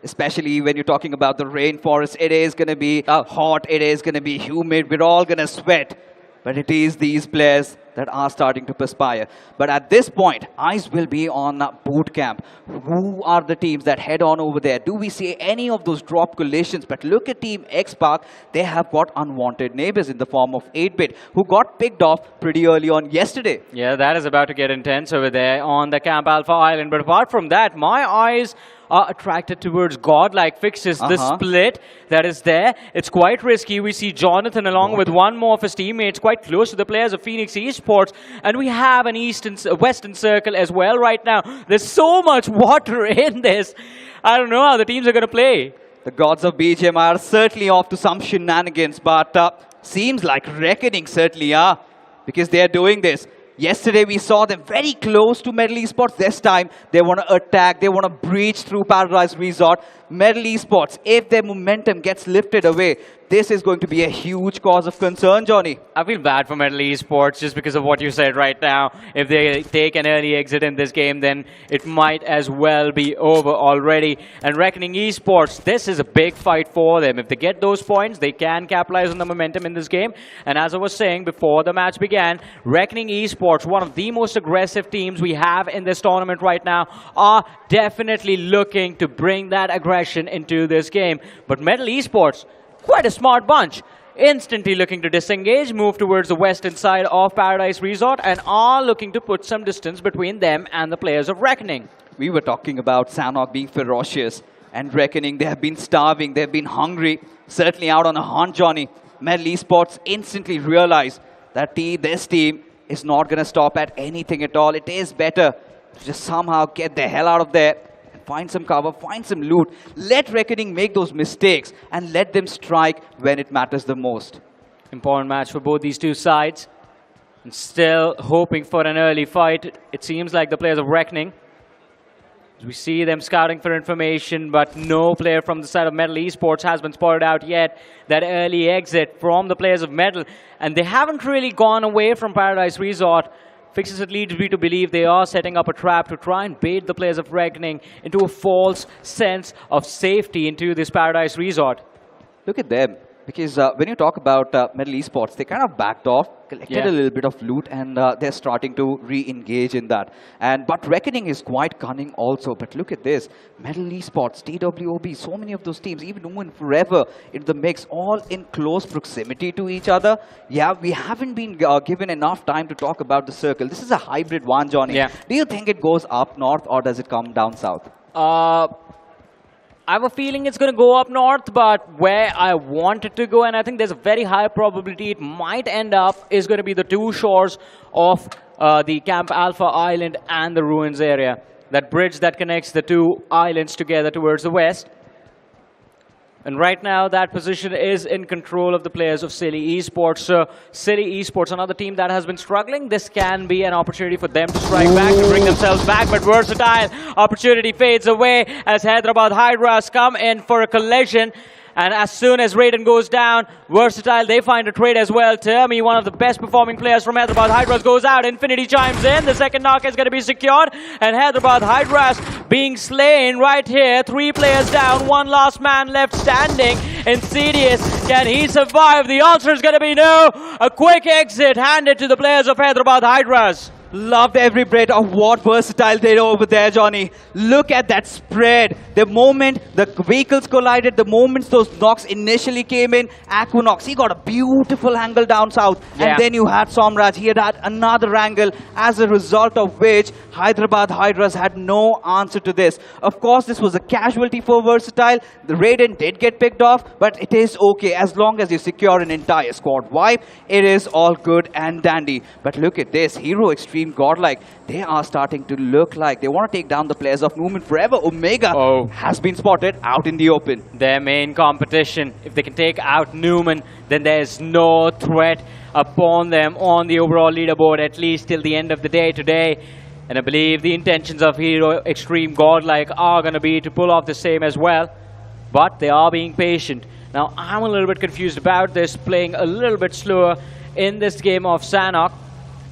Especially when you're talking about the rainforest, it is going to be hot, it is going to be humid, we're all going to sweat. But it is these players that are starting to perspire. But at this point, eyes will be on boot camp. Who are the teams that head on over there? Do we see any of those drop collisions? But look at Team X-Park, they have got unwanted neighbors in the form of 8-Bit, who got picked off pretty early on yesterday. Yeah, that is about to get intense over there on the Camp Alpha Island. But apart from that, my eyes are attracted towards Godlike fixes. The split that is there, it's quite risky. We see Jonathan along with one more of his teammates quite close to the players of Phoenix Esports, and we have an western circle as well right now. There's so much water in this. I don't know how the teams are going to play. The gods of BGMI are certainly off to some shenanigans, but seems like Reckoning certainly are, because they are doing this. Yesterday, we saw them very close to Medal Esports. This time, they want to attack. They want to breach through Paradise Resort. Medal Esports, if their momentum gets lifted away, this is going to be a huge cause of concern, Johnny. I feel bad for Medal Esports just because of what you said right now. If they take an early exit in this game, then it might as well be over already. And Reckoning Esports, this is a big fight for them. If they get those points, they can capitalize on the momentum in this game. And as I was saying before the match began, Reckoning Esports, one of the most aggressive teams we have in this tournament right now, are definitely looking to bring that aggression into this game. But Medal Esports, quite a smart bunch. Instantly looking to disengage, move towards the western side of Paradise Resort, and are looking to put some distance between them and the players of Reckoning. We were talking about Sanhok being ferocious, and Reckoning, they have been starving, they have been hungry, certainly out on a hunt, Johnny. Medal Esports instantly realized that this team is not going to stop at anything at all. It is better to just somehow get the hell out of there. Find some cover, find some loot. Let Reckoning make those mistakes and let them strike when it matters the most. Important match for both these two sides. And still hoping for an early fight. It seems like the players of Reckoning. We see them scouting for information, but no player from the side of Medal Esports has been spotted out yet. That early exit from the players of Medal. And they haven't really gone away from Paradise Resort. Fixes it leads me to believe they are setting up a trap to try and bait the players of Reckoning into a false sense of safety into this Paradise Resort. Look at them. Because when you talk about Medal Esports, they kind of backed off, collected a little bit of loot, and they're starting to re-engage in that. But Reckoning is quite cunning also. But look at this. Medal Esports, TWOB, so many of those teams, even Women Forever in the mix, all in close proximity to each other. Yeah, we haven't been given enough time to talk about the circle. This is a hybrid one, Johnny. Yeah. Do you think it goes up north, or does it come down south? I have a feeling it's going to go up north, but where I want it to go, and I think there's a very high probability it might end up, is going to be the two shores of the Camp Alpha Island and the Ruins area. That bridge that connects the two islands together towards the west. And right now, that position is in control of the players of Silly Esports. So, Silly Esports, another team that has been struggling. This can be an opportunity for them to strike back, to bring themselves back. But Versatile, opportunity fades away as Hyderabad Hydras come in for a collision. And as soon as Raiden goes down, Versatile, they find a trade as well. Termi, one of the best performing players from Hyderabad Hydras, goes out. Infinity chimes in. The second knock is going to be secured. And Hyderabad Hydras being slain right here. 3 players down, 1 last man left standing. Insidious, can he survive? The answer is going to be no. A quick exit handed to the players of Hyderabad Hydras. Loved every bit of what Versatile did over there, Johnny. Look at that spread. The moment the vehicles collided, the moment those knocks initially came in, iQOO, he got a beautiful angle down south. Yeah. And then you had Somraj, he had another angle, as a result of which Hyderabad Hydras had no answer to this. Of course, this was a casualty for Versatile. The Raiden did get picked off, but it is okay. As long as you secure an entire squad wipe, it is all good and dandy. But look at this, Hero Extreme Godlike, they are starting to look like they want to take down the players of Movement Forever. Omega, So has been spotted out in the open. Their main competition. If they can take out Newman, then there's no threat upon them on the overall leaderboard, at least till the end of the day today. And I believe the intentions of Hero Extreme Godlike are going to be to pull off the same as well. But they are being patient. Now, I'm a little bit confused about this, playing a little bit slower in this game of Sanhok.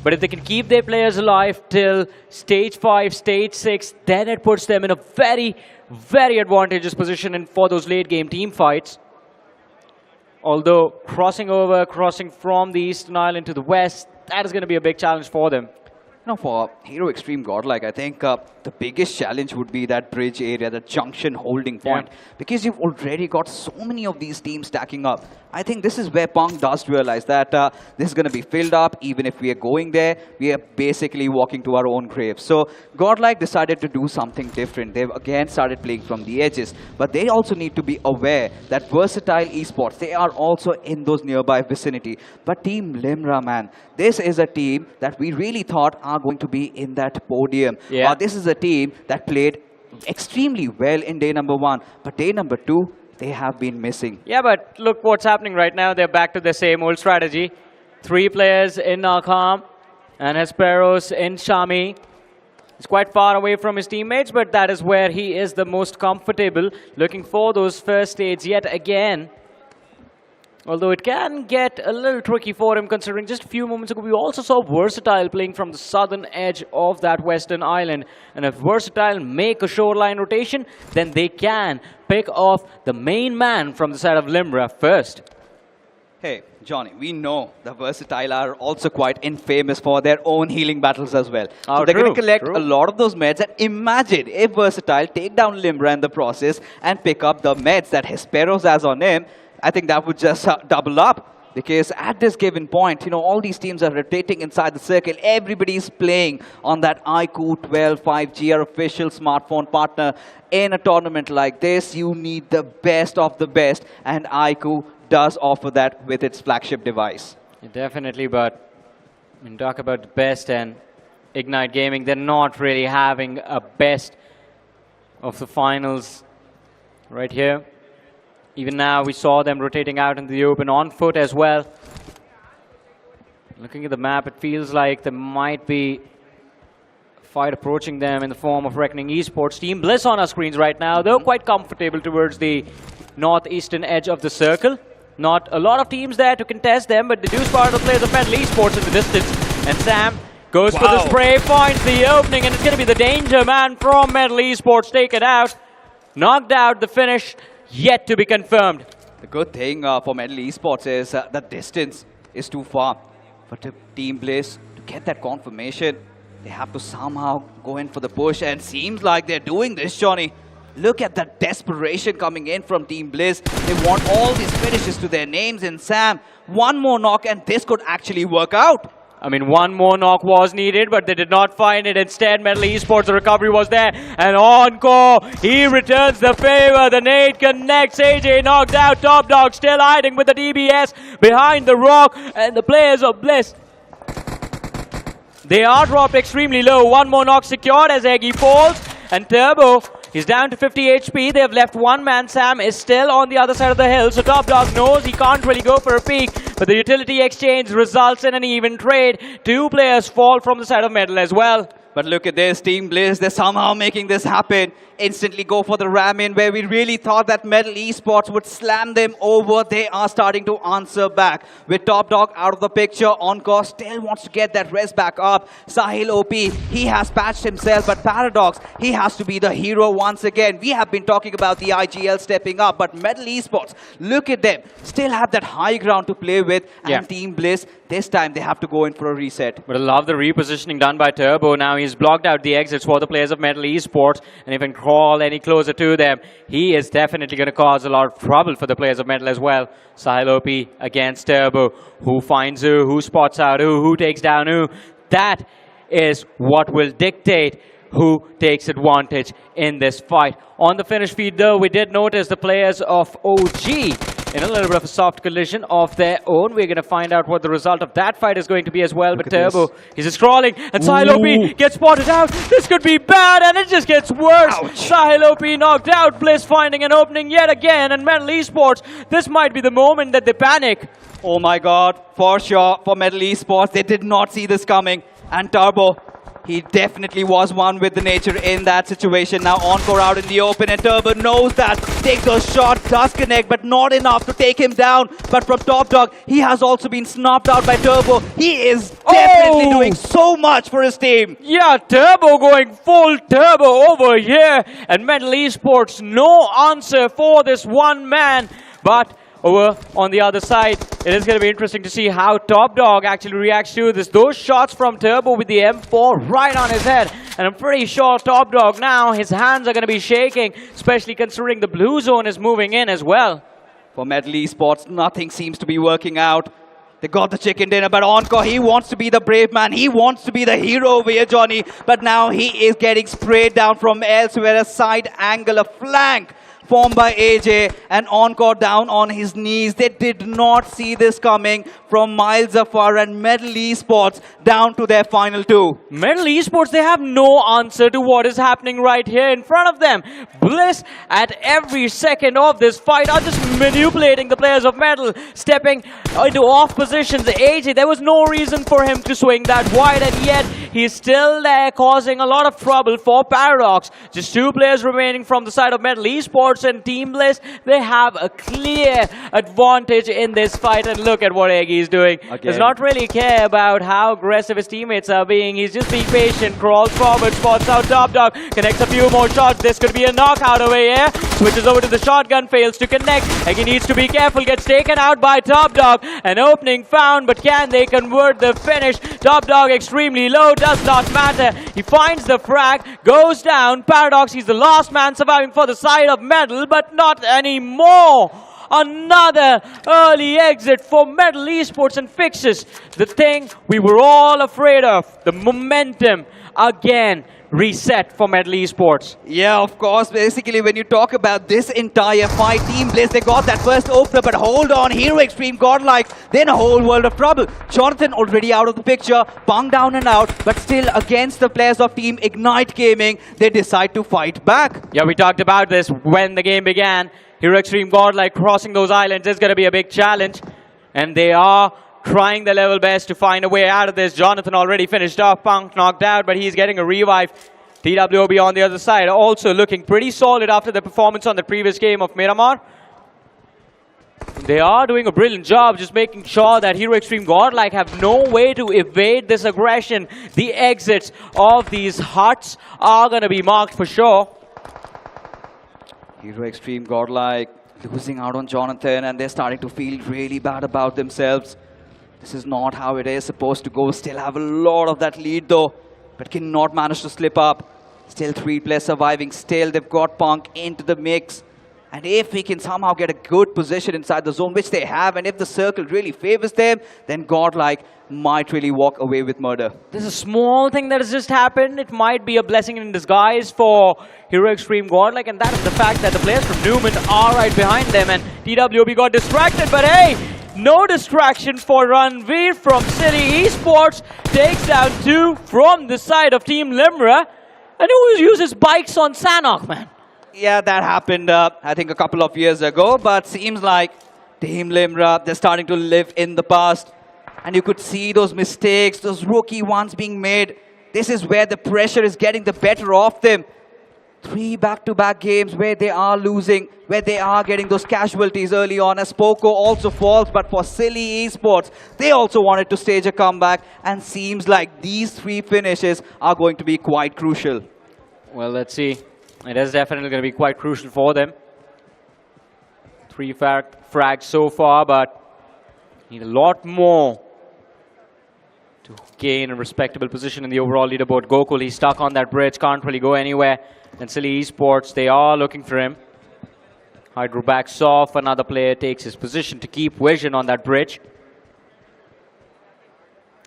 But if they can keep their players alive till stage 5, stage 6, then it puts them in a very, very advantageous position for those late game team fights. Although crossing from the Eastern Island to the West, that is going to be a big challenge for them. Now, for Hero Extreme Godlike, I think the biggest challenge would be that bridge area, the junction holding point. Yeah. Because you've already got so many of these teams stacking up. I think this is where Punk does realize that this is going to be filled up. Even if we are going there, we are basically walking to our own grave. So Godlike decided to do something different. They've again started playing from the edges. But they also need to be aware that Versatile Esports, they are also in those nearby vicinity. But Team Limra, man, this is a team that we really thought are going to be in that podium. Yeah. This is a team that played extremely well in day number 1. But day number 2, they have been missing. Yeah, but look what's happening right now. They're back to the same old strategy. 3 players in Nakam and Hesperos in Shami. He's quite far away from his teammates, but that is where he is the most comfortable, looking for those first stages yet again. Although it can get a little tricky for him, considering just a few moments ago we also saw Versatile playing from the southern edge of that western island. And if Versatile make a shoreline rotation, then they can pick off the main man from the side of Limra first. Hey, Johnny, we know the Versatile are also quite infamous for their own healing battles as well. So they're going to collect a lot of those meds. And imagine if Versatile take down Limra in the process and pick up the meds that Hesperos has on him. I think that would just double up, because at this given point, you know, all these teams are rotating inside the circle. Everybody's playing on that iQOO 12 5G, our official smartphone partner. In a tournament like this, you need the best of the best, and iQOO does offer that with its flagship device. Yeah, definitely, but when you talk about the best and Ignite Gaming, they're not really having a best of the finals right here. Even now, we saw them rotating out into the open on foot as well. Looking at the map, it feels like there might be a fight approaching them in the form of Reckoning Esports. Team Bliss on our screens right now. They're quite comfortable towards the northeastern edge of the circle. Not a lot of teams there to contest them, but they do spot the players of Metal Esports in the distance. And Sam goes for the spray, finds the opening, and it's going to be the danger man from Metal Esports taken out. Knocked out, the finish yet to be confirmed. The good thing for Metal Esports is the distance is too far. But to Team Bliss, to get that confirmation, they have to somehow go in for the push. And seems like they're doing this, Johnny. Look at that desperation coming in from Team Bliss. They want all these finishes to their names. And Sam, one more knock and this could actually work out. I mean, one more knock was needed, but they did not find it. Instead, Metal Esports, the recovery was there. And Encore, he returns the favor. The nade connects. AJ knocked out. Top Dog still hiding with the DBS behind the rock. And the players of Bliss, they are dropped extremely low. One more knock secured as Eggy falls. And Turbo, he's down to 50 HP. They have left one man. Sam is still on the other side of the hill. So Top Dog knows he can't really go for a peek. But the utility exchange results in an even trade. 2 players fall from the side of Metal as well. But look at this, Team Bliss, they're somehow making this happen. Instantly go for the ram-in, where we really thought that Metal Esports would slam them over. They are starting to answer back. With Top Dog out of the picture, Encore still wants to get that res back up. Sahil OP, he has patched himself, but Paradox, he has to be the hero once again. We have been talking about the IGL stepping up, but Metal Esports, look at them, still have that high ground to play with. And Team Bliss, this time they have to go in for a reset. But I love the repositioning done by Turbo. Now he's blocked out the exits for the players of Metal Esports, and if he can crawl any closer to them, he is definitely going to cause a lot of trouble for the players of Metal as well. Sahil OP against Turbo. Who finds who spots out who takes down who. That is what will dictate who takes advantage in this fight. On the finish feed though, we did notice the players of OG in a little bit of a soft collision of their own. We're going to find out what the result of that fight is going to be as well. But Turbo, he's just crawling, and Silopi gets spotted out. This could be bad, and it just gets worse. Silopi knocked out. Bliss finding an opening yet again, and Metal Esports, this might be the moment that they panic. Oh my god, for sure, for Metal Esports, they did not see this coming. And Turbo, he definitely was one with the nature in that situation. Now Encore out in the open, and Turbo knows that. Takes those shots, does connect, but not enough to take him down. But from Top Dog, he has also been snuffed out by Turbo. He is definitely doing so much for his team. Yeah, Turbo going full turbo over here. And Metal Esports, no answer for this one man. But over on the other side, it is going to be interesting to see how Top Dog actually reacts to this. Those shots from Turbo with the M4 right on his head. And I'm pretty sure Top Dog now, his hands are going to be shaking, especially considering the blue zone is moving in as well. For Metal Esports, nothing seems to be working out. They got the chicken dinner, but Encore, he wants to be the brave man. He wants to be the hero over here, Johnny. But now he is getting sprayed down from elsewhere, a side angle, a flank formed by AJ, and Encore down on his knees. They did not see this coming from miles afar, and Metal Esports down to their final two. Metal Esports, they have no answer to what is happening right here in front of them. Bliss, at every second of this fight, are just manipulating the players of Metal, stepping into off positions. AJ, there was no reason for him to swing that wide, and yet he's still there causing a lot of trouble for Paradox. Just two players remaining from the side of Metal Esports, and Team Bliss, they have a clear advantage in this fight. And look at what Eggy is doing. Does not really care about how aggressive his teammates are being. He's just being patient, crawls forward, spots out Top Dog, connects a few more shots. This could be a knockout over here. Switches over to the shotgun, fails to connect. Eggy needs to be careful, gets taken out by Top Dog. An opening found, but can they convert the finish? Top Dog extremely low, does not matter. He finds the frag, goes down. Paradox, he's the last man surviving for the side of Metal, but not anymore. Another early exit for Metal Esports, and fixes the thing we were all afraid of. The momentum again reset for Metal Esports. Yeah, of course. Basically, when you talk about this entire fight, Team Bliss, they got that first opener, but hold on, Hero Extreme, Godlike, then a whole world of trouble. Jonathan already out of the picture, Punk down and out, but still against the players of Team Ignite Gaming, they decide to fight back. Yeah, we talked about this when the game began. Hero Extreme, Godlike crossing those islands is going to be a big challenge, and they are trying their level best to find a way out of this. Jonathan already finished off, Punk knocked out, but he's getting a revive. TWOB on the other side also looking pretty solid after the performance on the previous game of Miramar. They are doing a brilliant job just making sure that Hero Extreme Godlike have no way to evade this aggression. The exits of these huts are going to be marked for sure. Hero Extreme Godlike losing out on Jonathan, and they're starting to feel really bad about themselves. This is not how it is supposed to go. Still have a lot of that lead though, but cannot manage to slip up. Still 3 players surviving. Still they've got Punk into the mix. And if we can somehow get a good position inside the zone, which they have, and if the circle really favors them, then Godlike might really walk away with murder. There's a small thing that has just happened. It might be a blessing in disguise for Hero Extreme Godlike, and that is the fact that the players from Newman are right behind them, and TWOB got distracted, but hey, no distraction for Ranveer from City Esports. Takes down 2 from the side of Team Limra, and who uses bikes on Sanok, man? Yeah, that happened, I think, a couple of years ago, but seems like Team Limra, they're starting to live in the past. And you could see those mistakes, those rookie ones being made. This is where the pressure is getting the better of them. 3 back-to-back games where they are losing, where they are getting those casualties early on, as Poco also falls. But for Silly Esports, they also wanted to stage a comeback, and seems like these 3 finishes are going to be quite crucial. Well, let's see. It is definitely going to be quite crucial for them. 3 frags so far, but need a lot more to gain a respectable position in the overall leaderboard. Gokul, he's stuck on that bridge, can't really go anywhere. And Silly Esports, they are looking for him. Hydro backs off, another player takes his position to keep vision on that bridge.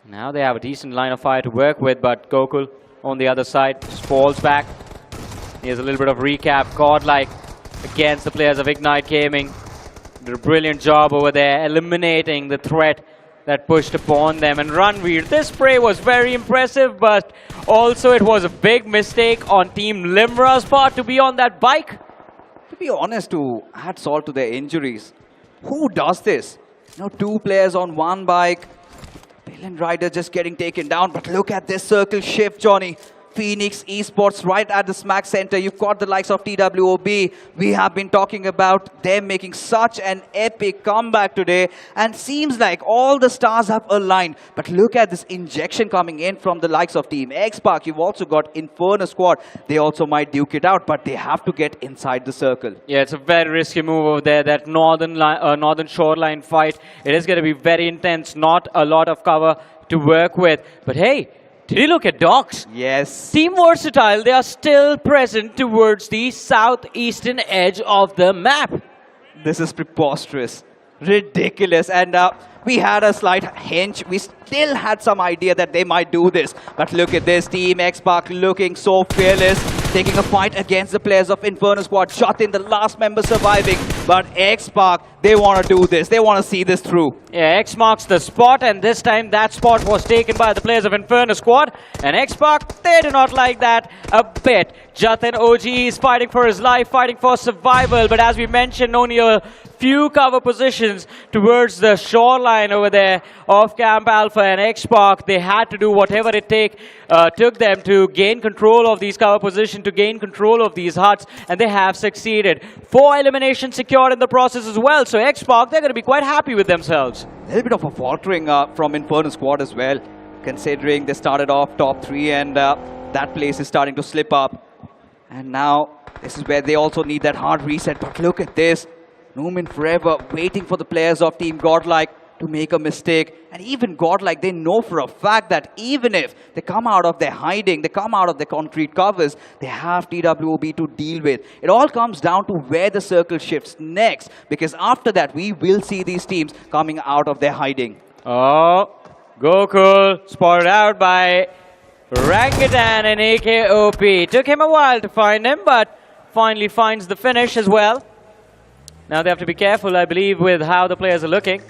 Now they have a decent line of fire to work with, but Gokul on the other side just falls back. Here's a little bit of recap. Godlike against the players of Ignite Gaming. Did a brilliant job over there, eliminating the threat that pushed upon them. And Ranveer, this spray was very impressive, but also it was a big mistake on Team Limra's part to be on that bike. To be honest, to add salt to their injuries, who does this? You know, 2 players on one bike, Villain Rider just getting taken down. But look at this circle shift, Johnny. Phoenix Esports right at the smack center. You've got the likes of TWOB. We have been talking about them making such an epic comeback today, and seems like all the stars have aligned. But look at this injection coming in from the likes of Team X-Park. You've also got Inferno Squad. They also might duke it out, but they have to get inside the circle. Yeah, it's a very risky move over there, that northern shoreline fight. It is going to be very intense, not a lot of cover to work with. But hey, did you look at Docs? Yes. Team Versatile, they are still present towards the southeastern edge of the map. This is preposterous. Ridiculous. And we had a slight hinge. We still had some idea that they might do this. But look at this. Team X-Park looking so fearless. Taking a fight against the players of Inferno Squad. Jatin, the last member surviving. But X-Park, they want to do this. They want to see this through. Yeah, X marks the spot, and this time that spot was taken by the players of Inferno Squad. And X-Park, they do not like that a bit. Jatin OG is fighting for his life, fighting for survival. But as we mentioned, only a few cover positions towards the shoreline over there of Camp Alpha, and X-Park, they had to do whatever it took them to gain control of these cover positions, to gain control of these huts, and they have succeeded. 4 eliminations secured in the process as well, so X-Park, they're going to be quite happy with themselves. A little bit of a faltering from Inferno Squad as well, considering they started off top 3 and that place is starting to slip up. And now, this is where they also need that hard reset, but look at this. Numen forever waiting for the players of Team Godlike to make a mistake. And even Godlike, they know for a fact that even if they come out of their hiding, they come out of their concrete covers, they have TWOB to deal with. It all comes down to where the circle shifts next, because after that, we will see these teams coming out of their hiding. Oh, Gokul spotted out by Rangitan and iQOO. Took him a while to find him, but finally finds the finish as well. Now they have to be careful, I believe, with how the players are looking.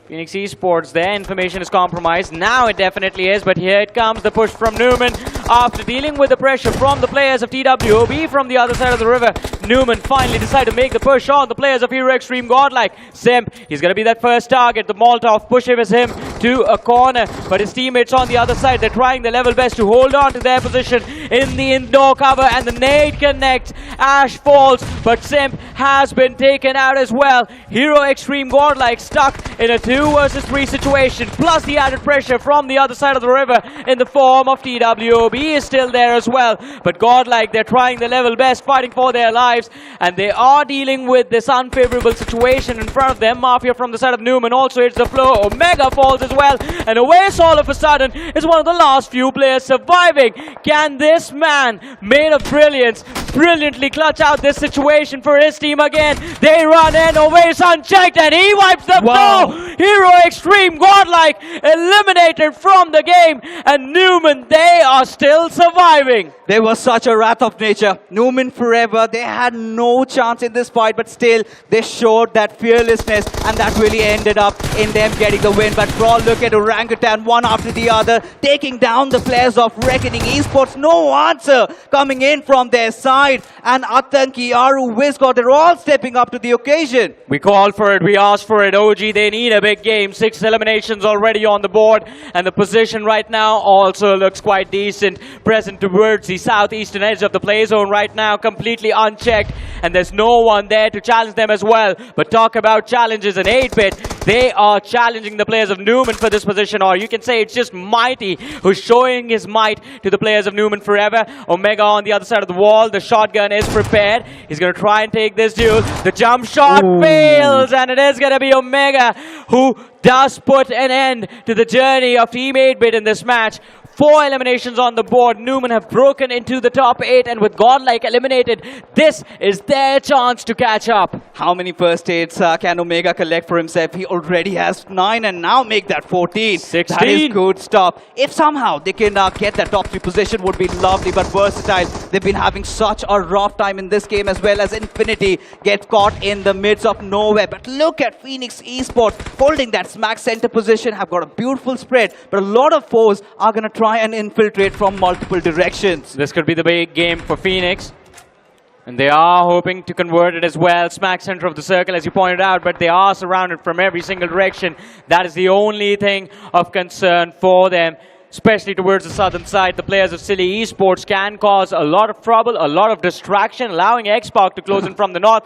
Phoenix Esports, their information is compromised. Now it definitely is, but here it comes, the push from Numen. After dealing with the pressure from the players of TWOB from the other side of the river, Numen finally decided to make the push on the players of Hero Extreme Godlike. Simp, he's going to be that first target. The Molotov pushes him to a corner, but his teammates on the other side, they're trying their level best to hold on to their position in the indoor cover, and the nade connects. Ash falls, but Simp has been taken out as well. Hero Extreme Godlike stuck in a 2 versus 3 situation, plus the added pressure from the other side of the river in the form of TWOB is still there as well. But Godlike, they're trying their level best, fighting for their lives, and they are dealing with this unfavorable situation in front of them. Mafia from the side of Numen also hits the floor. Omega falls as well, and Oasis all of a sudden is one of the last few players surviving. Can this man, made of brilliance, brilliantly clutch out this situation for his team again? They run in, Oasis unchecked, and he wipes the floor. Hero Extreme Godlike eliminated from the game, and Numen, they are still surviving. There was such a wrath of nature. Numen forever, they had no chance in this fight, but still they showed that fearlessness, and that really ended up in them getting the win. But Brawl, look at Orangutan, one after the other, taking down the players of Reckoning Esports. No answer coming in from their side, and Atanki, Aru, Wizgod, they're all stepping up to the occasion. We called for it, we asked for it. OG, they need a big game. 6 eliminations already on the board, and the position right now also looks quite decent. Present towards the southeastern edge of the play zone right now, completely unchecked, and there's no one there to challenge them as well. But talk about challenges in 8-bit. They are challenging the players of Numen for this position, or you can say it's just Mighty who's showing his might to the players of Numen forever. Omega on the other side of the wall. The shotgun is prepared. He's going to try and take this duel. The jump shot fails, and it is going to be Omega who does put an end to the journey of Team 8-bit in this match. 4 eliminations on the board. Newman have broken into the top 8, and with Godlike eliminated, this is their chance to catch up. How many first aids can Omega collect for himself? He already has 9 and now make that 14. 16. That is good stuff. If somehow they can get that top 3 position, would be lovely, but versatile. They've been having such a rough time in this game, as well as Infinity get caught in the midst of nowhere. But look at Phoenix Esports holding that smack center position, have got a beautiful spread, but a lot of foes are going to try and infiltrate from multiple directions. This could be the big game for Phoenix. And they are hoping to convert it as well. Smack center of the circle, as you pointed out, but they are surrounded from every single direction. That is the only thing of concern for them, especially towards the southern side. The players of Silly Esports can cause a lot of trouble, a lot of distraction, allowing Xpark to close in from the north.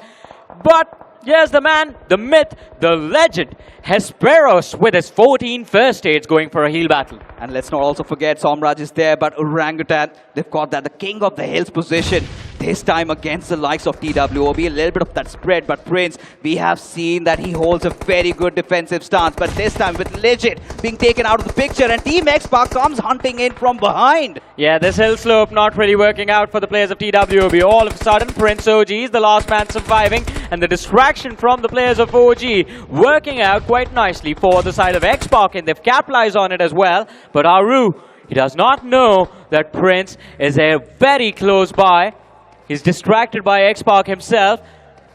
But here's the man, the myth, the legend, Hesperos, with his 14 first aids going for a heal battle. And let's not also forget Somraj is there, but Orangutan, they've got that, the king of the hills position. This time against the likes of TWOB, a little bit of that spread, but Prince, we have seen that he holds a very good defensive stance, but this time with Legit being taken out of the picture, and Team Xpark comes hunting in from behind. Yeah, this hill slope not really working out for the players of TWOB. All of a sudden, Prince OG is the last man surviving, and the distraction from the players of OG working out quite nicely for the side of Xpark, and they've capitalized on it as well. But Aru, he does not know that Prince is a very close by. He's distracted by Xpark himself,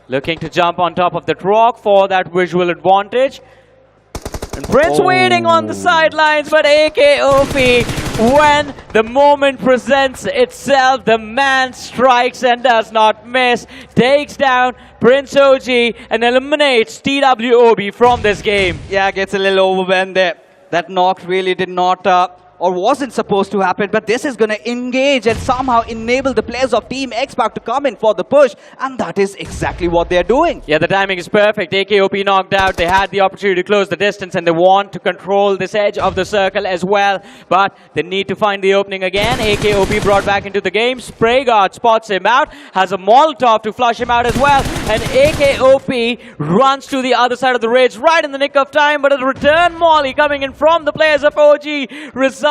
looking to jump on top of that rock for that visual advantage. And Prince waiting on the sidelines, but iQOO, when the moment presents itself, the man strikes and does not miss. Takes down Prince OG and eliminates TWOB from this game. Yeah, gets a little overwhelmed there. That knock really did not or wasn't supposed to happen, but this is going to engage and somehow enable the players of Team Xpark to come in for the push, and that is exactly what they're doing. Yeah, the timing is perfect. iQOO knocked out. They had the opportunity to close the distance, and they want to control this edge of the circle as well, but they need to find the opening again. iQOO brought back into the game. Sprayguard spots him out, has a Molotov to flush him out as well, and iQOO runs to the other side of the ridge right in the nick of time, but a return molly coming in from the players of OG results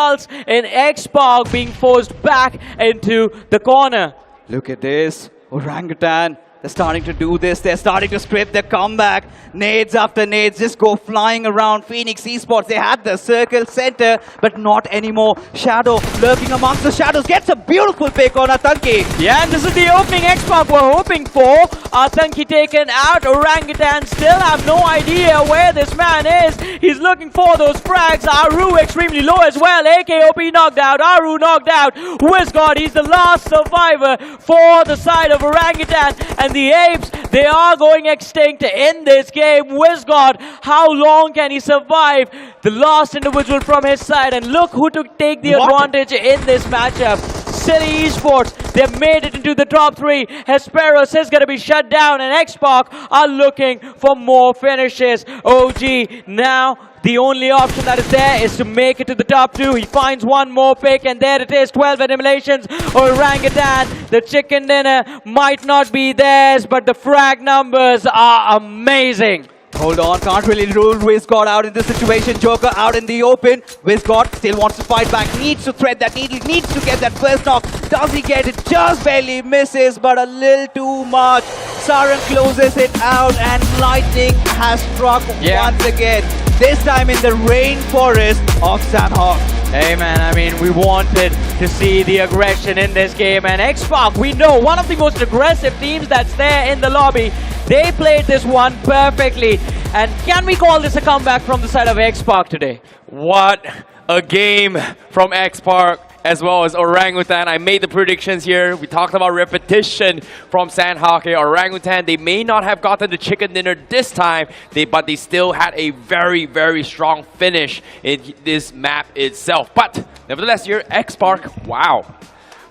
in Xpark being forced back into the corner. Look at this. Orangutan, they're starting to do this. They're starting to strip their comeback. Nades after nades just go flying around. Phoenix Esports, they had the circle center, but not anymore. Shadow lurking amongst the shadows. Gets a beautiful pick on Atanki. Yeah, and this is the opening Xpark we're hoping for. Atanki taken out. Orangutan still have no idea where this man is. He's looking for those frags. Aru extremely low as well. iQOO knocked out. Aru knocked out. Wizgod, he's the last survivor for the side of Orangutan. And the apes, they are going extinct in this game. Wizgod, how long can he survive? The last individual from his side, and look who to take the advantage in this matchup. Silly Esports, they've made it into the top 3. Hesperos is going to be shut down, and Xpark are looking for more finishes. OG now, the only option that is there is to make it to the top 2. He finds one more pick, and there it is, 12 eliminations. Orangutan, the chicken dinner might not be theirs, but the frag numbers are amazing. Hold on, can't really rule Wizgod out in this situation. Joker out in the open. Wizgod still wants to fight back, needs to thread that needle, needs to get that first knock. Does he get it? Just barely misses, but a little too much. Saran closes it out, and lightning has struck once again. This time in the rainforest of Sandhawk. Hey man, I mean, we wanted to see the aggression in this game, and Xpark, we know, one of the most aggressive teams that's there in the lobby. They played this one perfectly, and can we call this a comeback from the side of Xpark today? What a game from Xpark as well as Orangutan. I made the predictions here. We talked about repetition from Sandhawk. Orangutan, they may not have gotten the chicken dinner this time, but they still had a very, very strong finish in this map itself. But nevertheless here, Xpark, wow.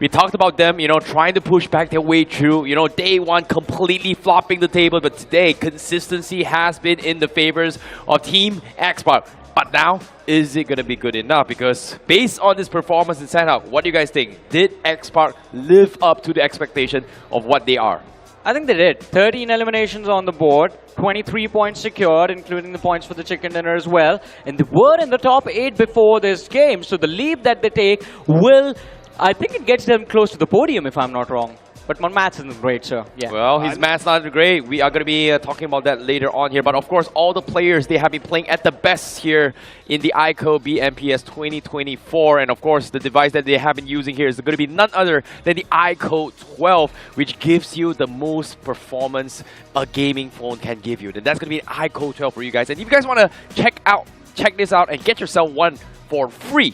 We talked about them, you know, trying to push back their way through. You know, day one completely flopping the table, but today consistency has been in the favors of Team Xpark. But now, is it going to be good enough? Because based on this performance in Sandhawk, what do you guys think? Did Xpark live up to the expectation of what they are? I think they did. 13 eliminations on the board, 23 points secured, including the points for the chicken dinner as well. And they were in the top 8 before this game. So the leap that they take will, I think it gets them close to the podium if I'm not wrong. But my maths isn't great, so yeah. Well, his maths not great. We are going to be talking about that later on here. But of course, all the players, they have been playing at the best here in the iQOO BMPS 2024. And of course, the device that they have been using here is going to be none other than the iQOO 12, which gives you the most performance a gaming phone can give you. And that's going to be an iQOO 12 for you guys. And if you guys want to check this out and get yourself one for free.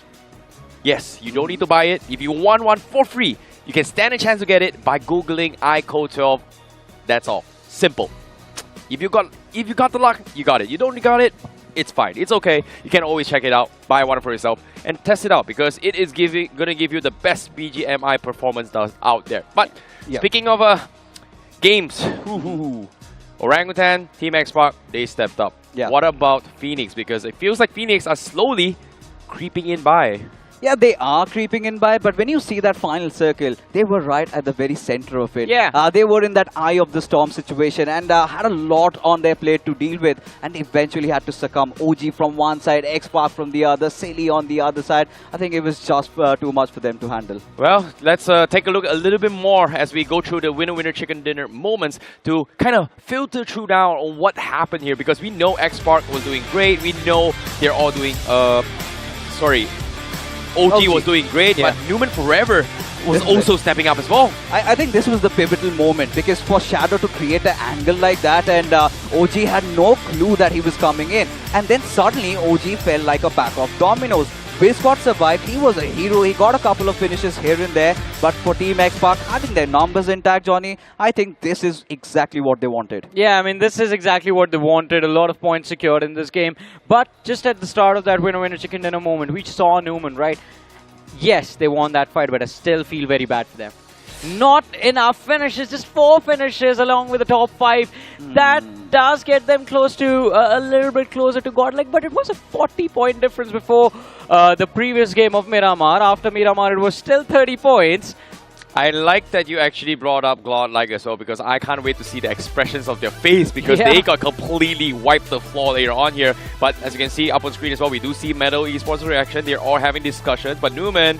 Yes, you don't need to buy it. If you want one for free, you can stand a chance to get it by Googling iQOO 12. That's all. Simple. If you got the luck, you got it. You don't got it, it's fine. It's okay. You can always check it out, buy one for yourself, and test it out because it is gonna give you the best BGMI performance out there. But speaking of games, Orangutan, Team Xbox, they stepped up. What about Phoenix? Because it feels like Phoenix are slowly creeping in by. Yeah, they are creeping in by, but when you see that final circle, they were right at the very center of it. Yeah. They were in that eye of the storm situation and had a lot on their plate to deal with, and eventually had to succumb. OG from one side, X-Park from the other, Silly on the other side. I think it was just too much for them to handle. Well, let's take a look a little bit more as we go through the winner chicken dinner moments to kind of filter through down on what happened here, because we know X-Park was doing great. We know they're all doing, OG was doing great, but Newman Forever was also stepping up as well. I think this was the pivotal moment, because for Shadow to create an angle like that, and OG had no clue that he was coming in. And then suddenly OG fell like a pack of dominoes. BizGod survived, he was a hero, he got a couple of finishes here and there, but for Team X-Park, having their numbers intact, Johnny, I think this is exactly what they wanted. Yeah, I mean, this is exactly what they wanted. A lot of points secured in this game. But just at the start of that winner chicken dinner moment, we saw Newman, right? Yes, they won that fight, but I still feel very bad for them. Not enough finishes, just 4 finishes along with the top 5. That does get them close to, a little bit closer to Godlike, but it was a 40-point difference before the previous game of Miramar. After Miramar, it was still 30 points. I like that you actually brought up Godlike as well, because I can't wait to see the expressions of their face, because they got completely wiped the floor later on here. But as you can see up on screen as well, we do see Metal Esports reaction. They're all having discussions, but Newman,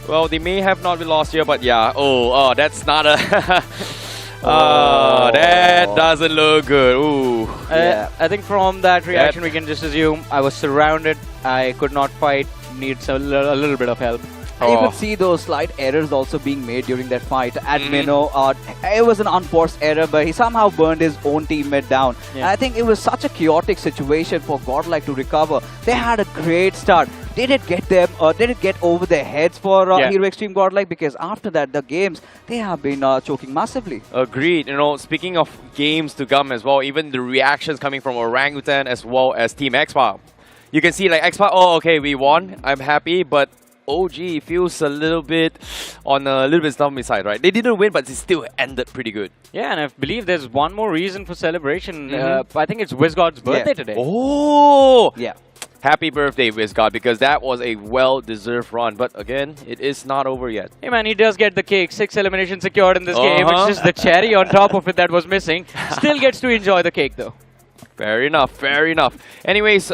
well, they may have not been lost here, but yeah. Oh, that's not a... that doesn't look good. Ooh. I think from that reaction, we can just assume I was surrounded. I could not fight. Needs a little bit of help. You could see those slight errors also being made during that fight. Admino, it was an unforced error, but he somehow burned his own teammate down. And I think it was such a chaotic situation for Godlike to recover. They had a great start. Did it get over their heads for Hero Extreme Godlike? Because after that, the games, they have been choking massively. Agreed. You know, speaking of games to come as well, even the reactions coming from Orangutan as well as Team X-Pac. You can see like X-Pac, oh, okay, we won. I'm happy, but OG feels a little bit on a little bit stormy side, right? They didn't win, but it still ended pretty good. Yeah, and I believe there's one more reason for celebration. I think it's BizGod's birthday today. Oh! Yeah. Happy birthday, BizGod, because that was a well-deserved run. But again, it is not over yet. Hey man, he does get the cake. 6 eliminations secured in this game. It's just the cherry on top of it that was missing. Still gets to enjoy the cake though. Fair enough, fair enough. Anyways,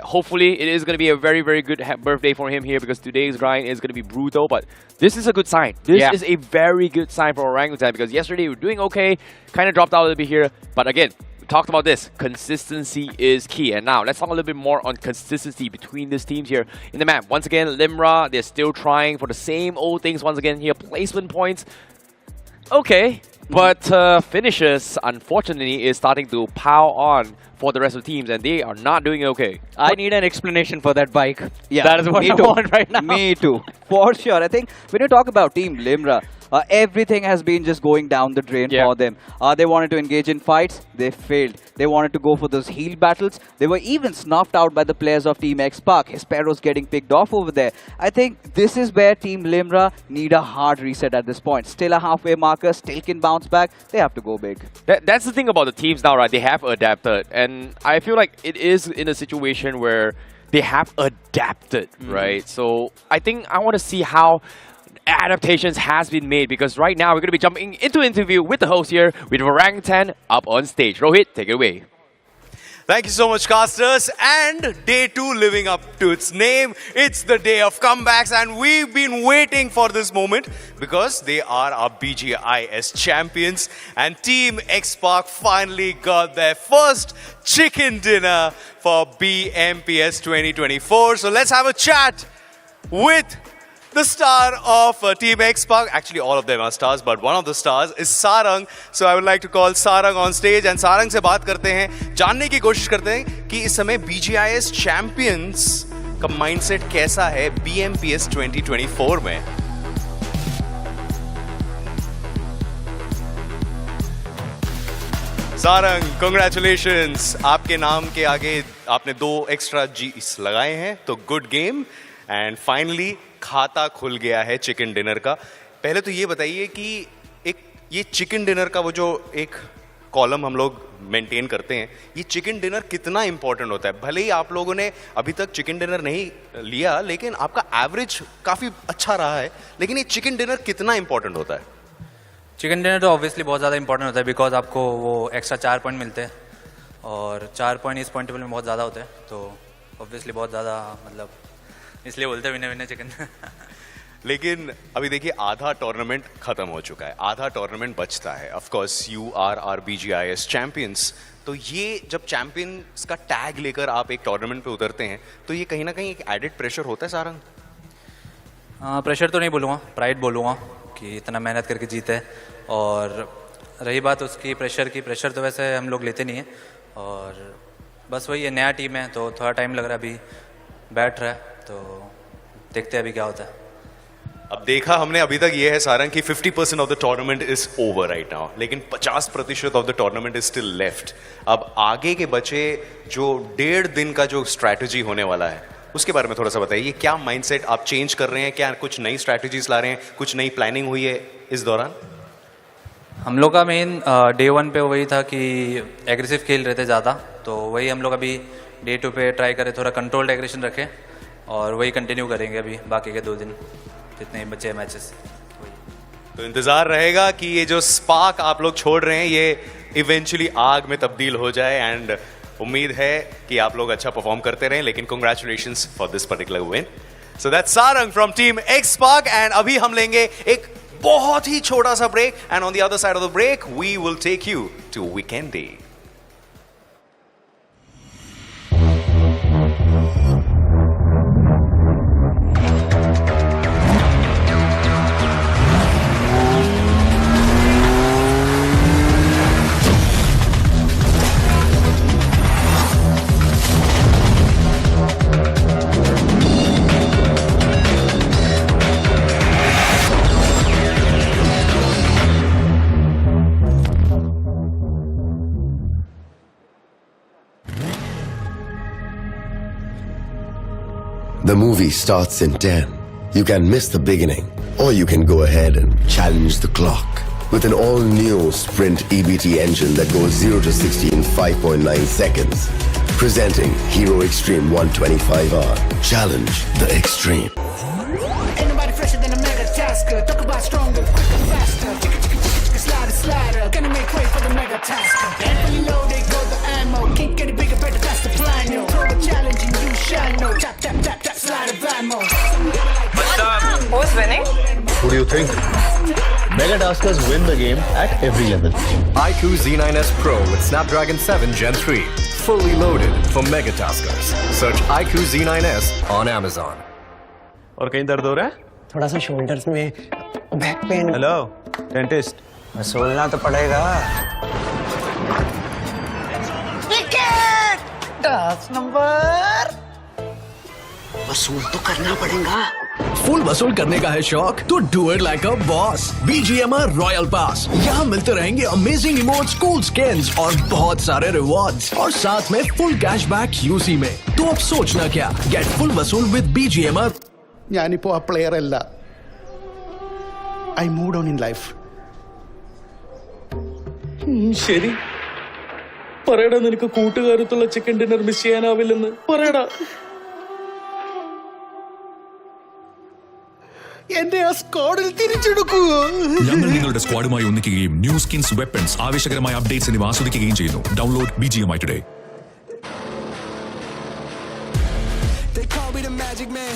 hopefully it is going to be a very, very good birthday for him here, because today's grind is going to be brutal. But this is a good sign. This is a very good sign for Orangutan, because yesterday we were doing okay, kind of dropped out a little bit here. But again, we talked about this. Consistency is key. And now let's talk a little bit more on consistency between these teams here in the map. Once again, Limra, they're still trying for the same old things once again here. Placement points. Okay. But finishes, unfortunately, is starting to pile on for the rest of the teams, and they are not doing okay. I need an explanation for that bike. Yeah, that is what I want right now. Me too, for sure. I think when you talk about Team Limra, everything has been just going down the drain for them. They wanted to engage in fights, they failed. They wanted to go for those heal battles. They were even snuffed out by the players of Team X-Pac. Hespero's getting picked off over there. I think this is where Team Limra need a hard reset at this point. Still a halfway marker, still can bounce back. They have to go big. That's the thing about the teams now, right? They have adapted. And I feel like it is in a situation where they have adapted, right? So I think I want to see how adaptations has been made, because right now we're going to be jumping into an interview with the host here with Orangutan up on stage. Rohit, take it away. Thank you so much, casters. And day 2 living up to its name. It's the day of comebacks, and we've been waiting for this moment because they are our BGIS champions. And Team X-Park finally got their first chicken dinner for BMPS 2024. So let's have a chat with the star of Team X-Park. Actually, all of them are stars, but one of the stars is Sarang. So I would like to call Sarang on stage. And Sarang से बात करते हैं, जानने की कोशिश करते हैं कि इस समय BGIS Champions का mindset कैसा है BMPS 2024 में. Sarang, congratulations. आपके नाम के आगे आपने 2 extra G's लगाए हैं, तो good game. And finally खाता खुल गया है चिकन डिनर का. पहले तो ये बताइए कि एक ये चिकन डिनर का वो जो एक कॉलम हम लोग मेंटेन करते हैं, ये चिकन डिनर कितना इंपॉर्टेंट होता है? भले ही आप लोगों ने अभी तक चिकन डिनर नहीं लिया, लेकिन आपका एवरेज काफ़ी अच्छा रहा है, लेकिन ये चिकन डिनर कितना इंपॉर्टेंट होता है? चिकन डिनर तो ऑब्वियसली बहुत ज़्यादा इंपॉर्टेंट होता है, बिकॉज आपको वो एक्स्ट्रा 4 पॉइंट मिलते हैं और 4 पॉइंट इस पॉइंट टेबल में बहुत ज़्यादा होते हैं, तो ऑब्वियसली बहुत ज़्यादा, मतलब इसलिए बोलते हैं विनर चिकन. लेकिन अभी देखिए आधा टूर्नामेंट खत्म हो चुका है, आधा टूर्नामेंट बचता है. Of course you are are BGIS champions. तो ये जब चैंपियंस का टैग लेकर आप एक टूर्नामेंट पे उतरते हैं, तो ये कहीं ना कहीं एक एडेड प्रेशर होता है सारंग? प्रेशर तो नहीं बोलूँगा, प्राइड बोलूँगा कि इतना मेहनत करके जीते. और रही बात उसकी प्रेशर की, प्रेशर तो वैसे हम लोग लेते नहीं हैं, और बस वही है, नया टीम है तो थोड़ा टाइम लग रहा है, अभी बैठ रहा है, तो देखते हैं अभी क्या होता है. अब देखा हमने अभी तक ये है सारंग कि 50% of the tournament is over right now, लेकिन 50% of the tournament is still left. अब आगे के बचे जो 1.5 दिन का जो स्ट्रैटेजी होने वाला है, उसके बारे में थोड़ा सा बताइए. क्या माइंडसेट आप चेंज कर रहे हैं? क्या कुछ नई स्ट्रैटेजीज ला रहे हैं? कुछ नई प्लानिंग हुई है इस दौरान? हम लोग का मेन डे 1 पे वही था कि एग्रेसिव खेल रहे थे ज़्यादा, तो वही हम लोग अभी डे 2 पे ट्राई करें, थोड़ा कंट्रोल्ड एग्रेशन रखें, और वही कंटिन्यू करेंगे अभी बाकी के 2 दिन जितने बचे मैचेस. तो इंतजार रहेगा कि ये जो स्पार्क आप लोग छोड़ रहे हैं ये इवेंचुअली आग में तब्दील हो जाए. एंड उम्मीद है कि आप लोग अच्छा परफॉर्म करते रहें, लेकिन congratulations for this particular win. So that's Sarang from team X-Park. And अभी हम लेंगे एक बहुत ही छोटा सा break, and on the other side of the break we will take you to weekend day. The movie starts in 10. You can miss the beginning, or you can go ahead and challenge the clock with an all-new Sprint EBT engine that goes 0 to 60 in 5.9 seconds. Presenting Hero Extreme 125R. Challenge the extreme. Ain't nobody fresher than a mega tasker. Talk about stronger, quicker, faster. Slider, slider. Gonna make way for the mega tasker. Heavily loaded, go the ammo. Can't get it bigger, better, that's the plan, yo. Throw a challenge and you shall know. Tap, tap, tap, tap, slide of ammo. What's up? Who's winning? Who do you think? Mega Taskers win the game at every level. iQOO Z9S Pro with Snapdragon 7 Gen 3. Fully loaded for Mega Taskers. Search iQOO Z9S on Amazon. और कहीं दर्द हो रहा है? थोड़ा सा shoulders में, back pain. Hello dentist. वसूलना तो पड़ेगा. 10 नंबर. वसूल तो करना पड़ेगा. फुल वसूल करने का है शौक तो do it like a boss. BGMI royal pass. यहाँ मिलते रहेंगे अमेजिंग इमोट्स, कूल स्किन्स और बहुत सारे रिवॉर्ड्स, और साथ में फुल कैशबैक UC में. तो अब सोचना क्या, गेट फुल वसूल विद BGMI. ഞാനിപ്പോ ആ പ്ലെയർ അല്ല. I moved on in life. ശരി പറയടാ, നിനക്ക് കൂട്ടുകാരത്തുള്ള ചിക്കൻ ഡിന്നർ മിസ് ചെയ്യാനാവില്ലെന്ന് പറയടാ. എന്റെ ആ സ്ക്വാഡിൽ തിരിച്ചെടുക്കുവോ? ഞങ്ങൾ നിങ്ങളുടെ സ്ക്വാഡുമായി ഒന്നിക്കുകയും ന്യൂ സ്കിൻസ്, വെപ്പൺസ്, ആവേശകരമായ അപ്ഡേറ്റ്സ് എന്നിവ ആസ്വദിക്കുകയും ചെയ്യുന്നു. Download BGMI today. They call me the magic man.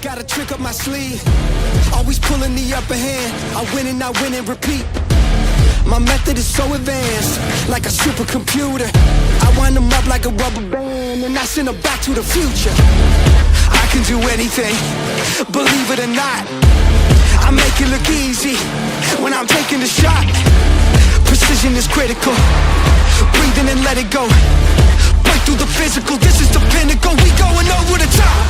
Got a trick up my sleeve. Always pulling the upper hand. I win and repeat. My method is so advanced, like a supercomputer. I wind them up like a rubber band, and I send them back to the future. I can do anything, believe it or not. I make it look easy when I'm taking the shot. Precision is critical. Breathing and let it go. Break through the physical. This is the pinnacle. We going over the top.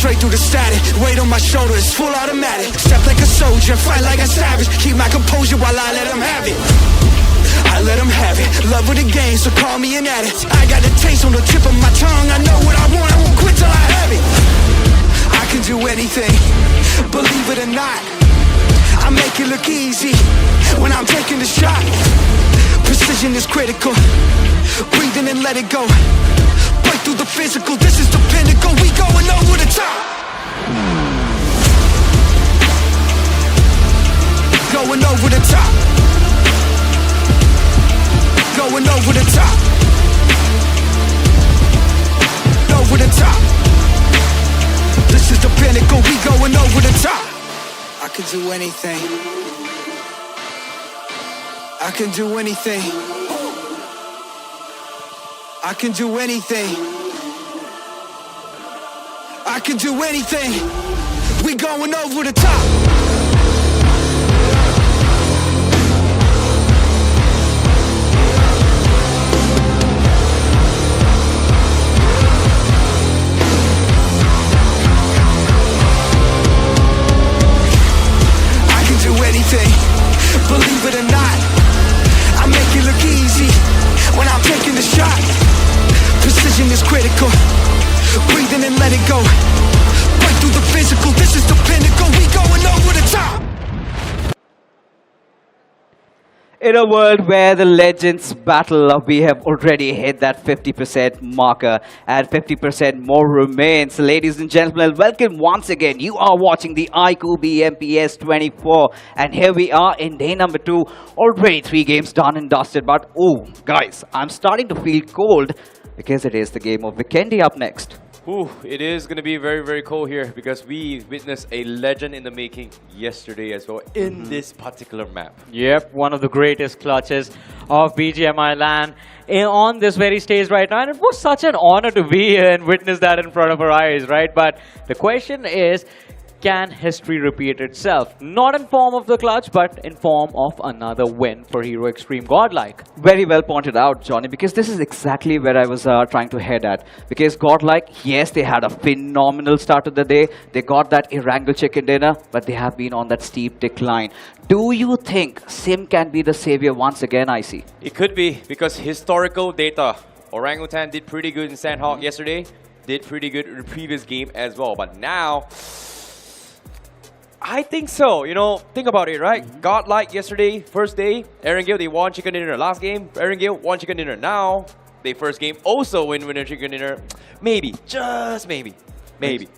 Straight through the static, weight on my shoulder, it's full automatic. Step like a soldier, fight like a savage. Keep my composure while I let them have it. I let them have it. Love with the game, so call me an addict. I got the taste on the tip of my tongue. I know what I want, I won't quit till I have it. I can do anything, believe it or not. I make it look easy when I'm taking the shot. Precision is critical. Breathing and let it go. Break through the physical, this is the pinnacle. We going over the top. Going over the top. Going over the top. Over the top. This is the pinnacle. We going over the top. I can do anything. I can do anything. I can do anything. I can do anything. We going over the top. I can do anything. Believe it or not. I make it look easy when I'm taking the shot. Precision is critical. Breathing and let it go. Break through the physical. This is the pinnacle. We going over the top. In a world where the legends battle, we have already hit that 50% marker and 50% more remains. Ladies and gentlemen, welcome once again. You are watching the iQOO BMPS 24 and here we are in day number 2. Already 3 games done and dusted, but oh guys, I'm starting to feel cold because it is the game of Weekendy up next. Ooh, it is going to be very, very cold here because we witnessed a legend in the making yesterday as well in this particular map. Yep, one of the greatest clutches of BGMI LAN on this very stage right now. And it was such an honor to be here and witness that in front of our eyes, right? But the question is, can history repeat itself? Not in form of the clutch, but in form of another win for Hero Extreme Godlike. Very well pointed out, Johnny, because this is exactly where I was trying to head at. Because Godlike, yes, they had a phenomenal start of the day. They got that Erangel chicken dinner, but they have been on that steep decline. Do you think Sim can be the savior once again, I see? It could be because historical data. Orangutan did pretty good in Sandhawk yesterday. Did pretty good in the previous game as well. But now, I think so. You know, think about it, right? Godlike yesterday, first day, Erangel, they won chicken dinner. Last game, Erangel won chicken dinner. Now, they first game also win winner chicken dinner. Maybe, just maybe, maybe.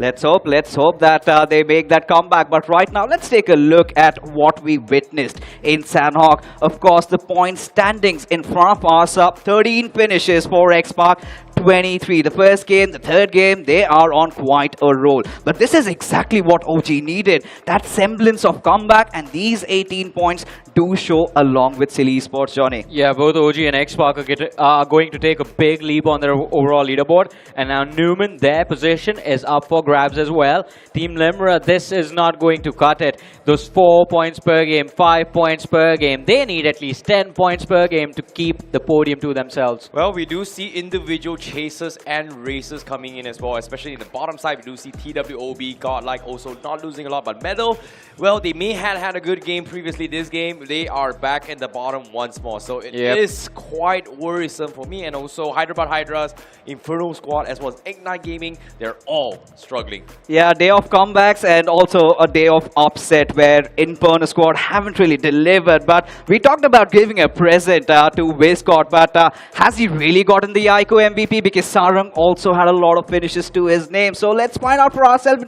Let's hope that they make that comeback. But right now, let's take a look at what we witnessed in Sandhawk. Of course, the point standings in front of us up 13 finishes for X-Park. 23. The first game, the third game, they are on quite a roll. But this is exactly what OG needed. That semblance of comeback, and these 18 points do show along with Silly Esports, Johnny. Yeah, both OG and X-Park are going to take a big leap on their overall leaderboard. And now Newman, their position is up for grabs as well. Team Limra, this is not going to cut it. Those 4 points per game, 5 points per game, they need at least 10 points per game to keep the podium to themselves. Well, we do see individual chasers and racers coming in as well, especially in the bottom side. We do see TWOB, Godlike also not losing a lot, but Medal, well, they may have had a good game previously. This game, they are back in the bottom once more. So it is quite worrisome for me. And also Hyderabad Hydras, Inferno Squad, as well as Ignite Gaming, they're all struggling. struggling. Yeah, day of comebacks and also a day of upset where Inferno squad haven't really delivered. But we talked about giving a present to Wizcott, but has he really gotten the iQOO MVP? Because Sarang also had a lot of finishes to his name. So let's find out for ourselves.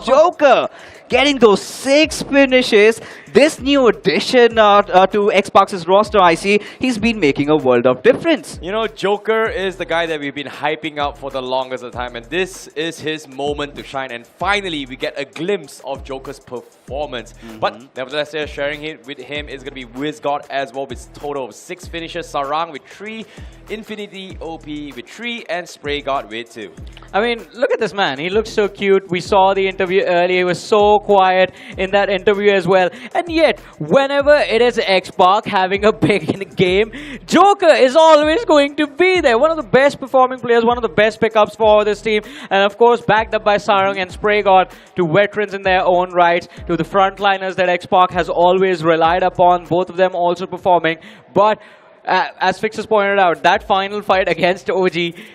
Joker getting those 6 finishes. This new addition to Xbox's roster, I see, he's been making a world of difference. You know, Joker is the guy that we've been hyping up for the longest of time, and this is his moment to shine. And finally, we get a glimpse of Joker's performance. But nevertheless, sharing it with him is going to be Wizcott as well, with a total of 6 finishes. Sarang with 3, Infinity OP with 3, and Spray God with 2. I mean, look at this man. He looks so cute. We saw the interview earlier. He was so quiet in that interview as well. And yet, whenever it is Xbox having a big game, Joker is always going to be there. One of the best performing players, one of the best pickups for this team. And of course, backed up by Sarang and Spray God, to veterans in their own rights, to the frontliners that Xbox has always relied upon. Both of them also performing. But as Fixers pointed out, that final fight against OG,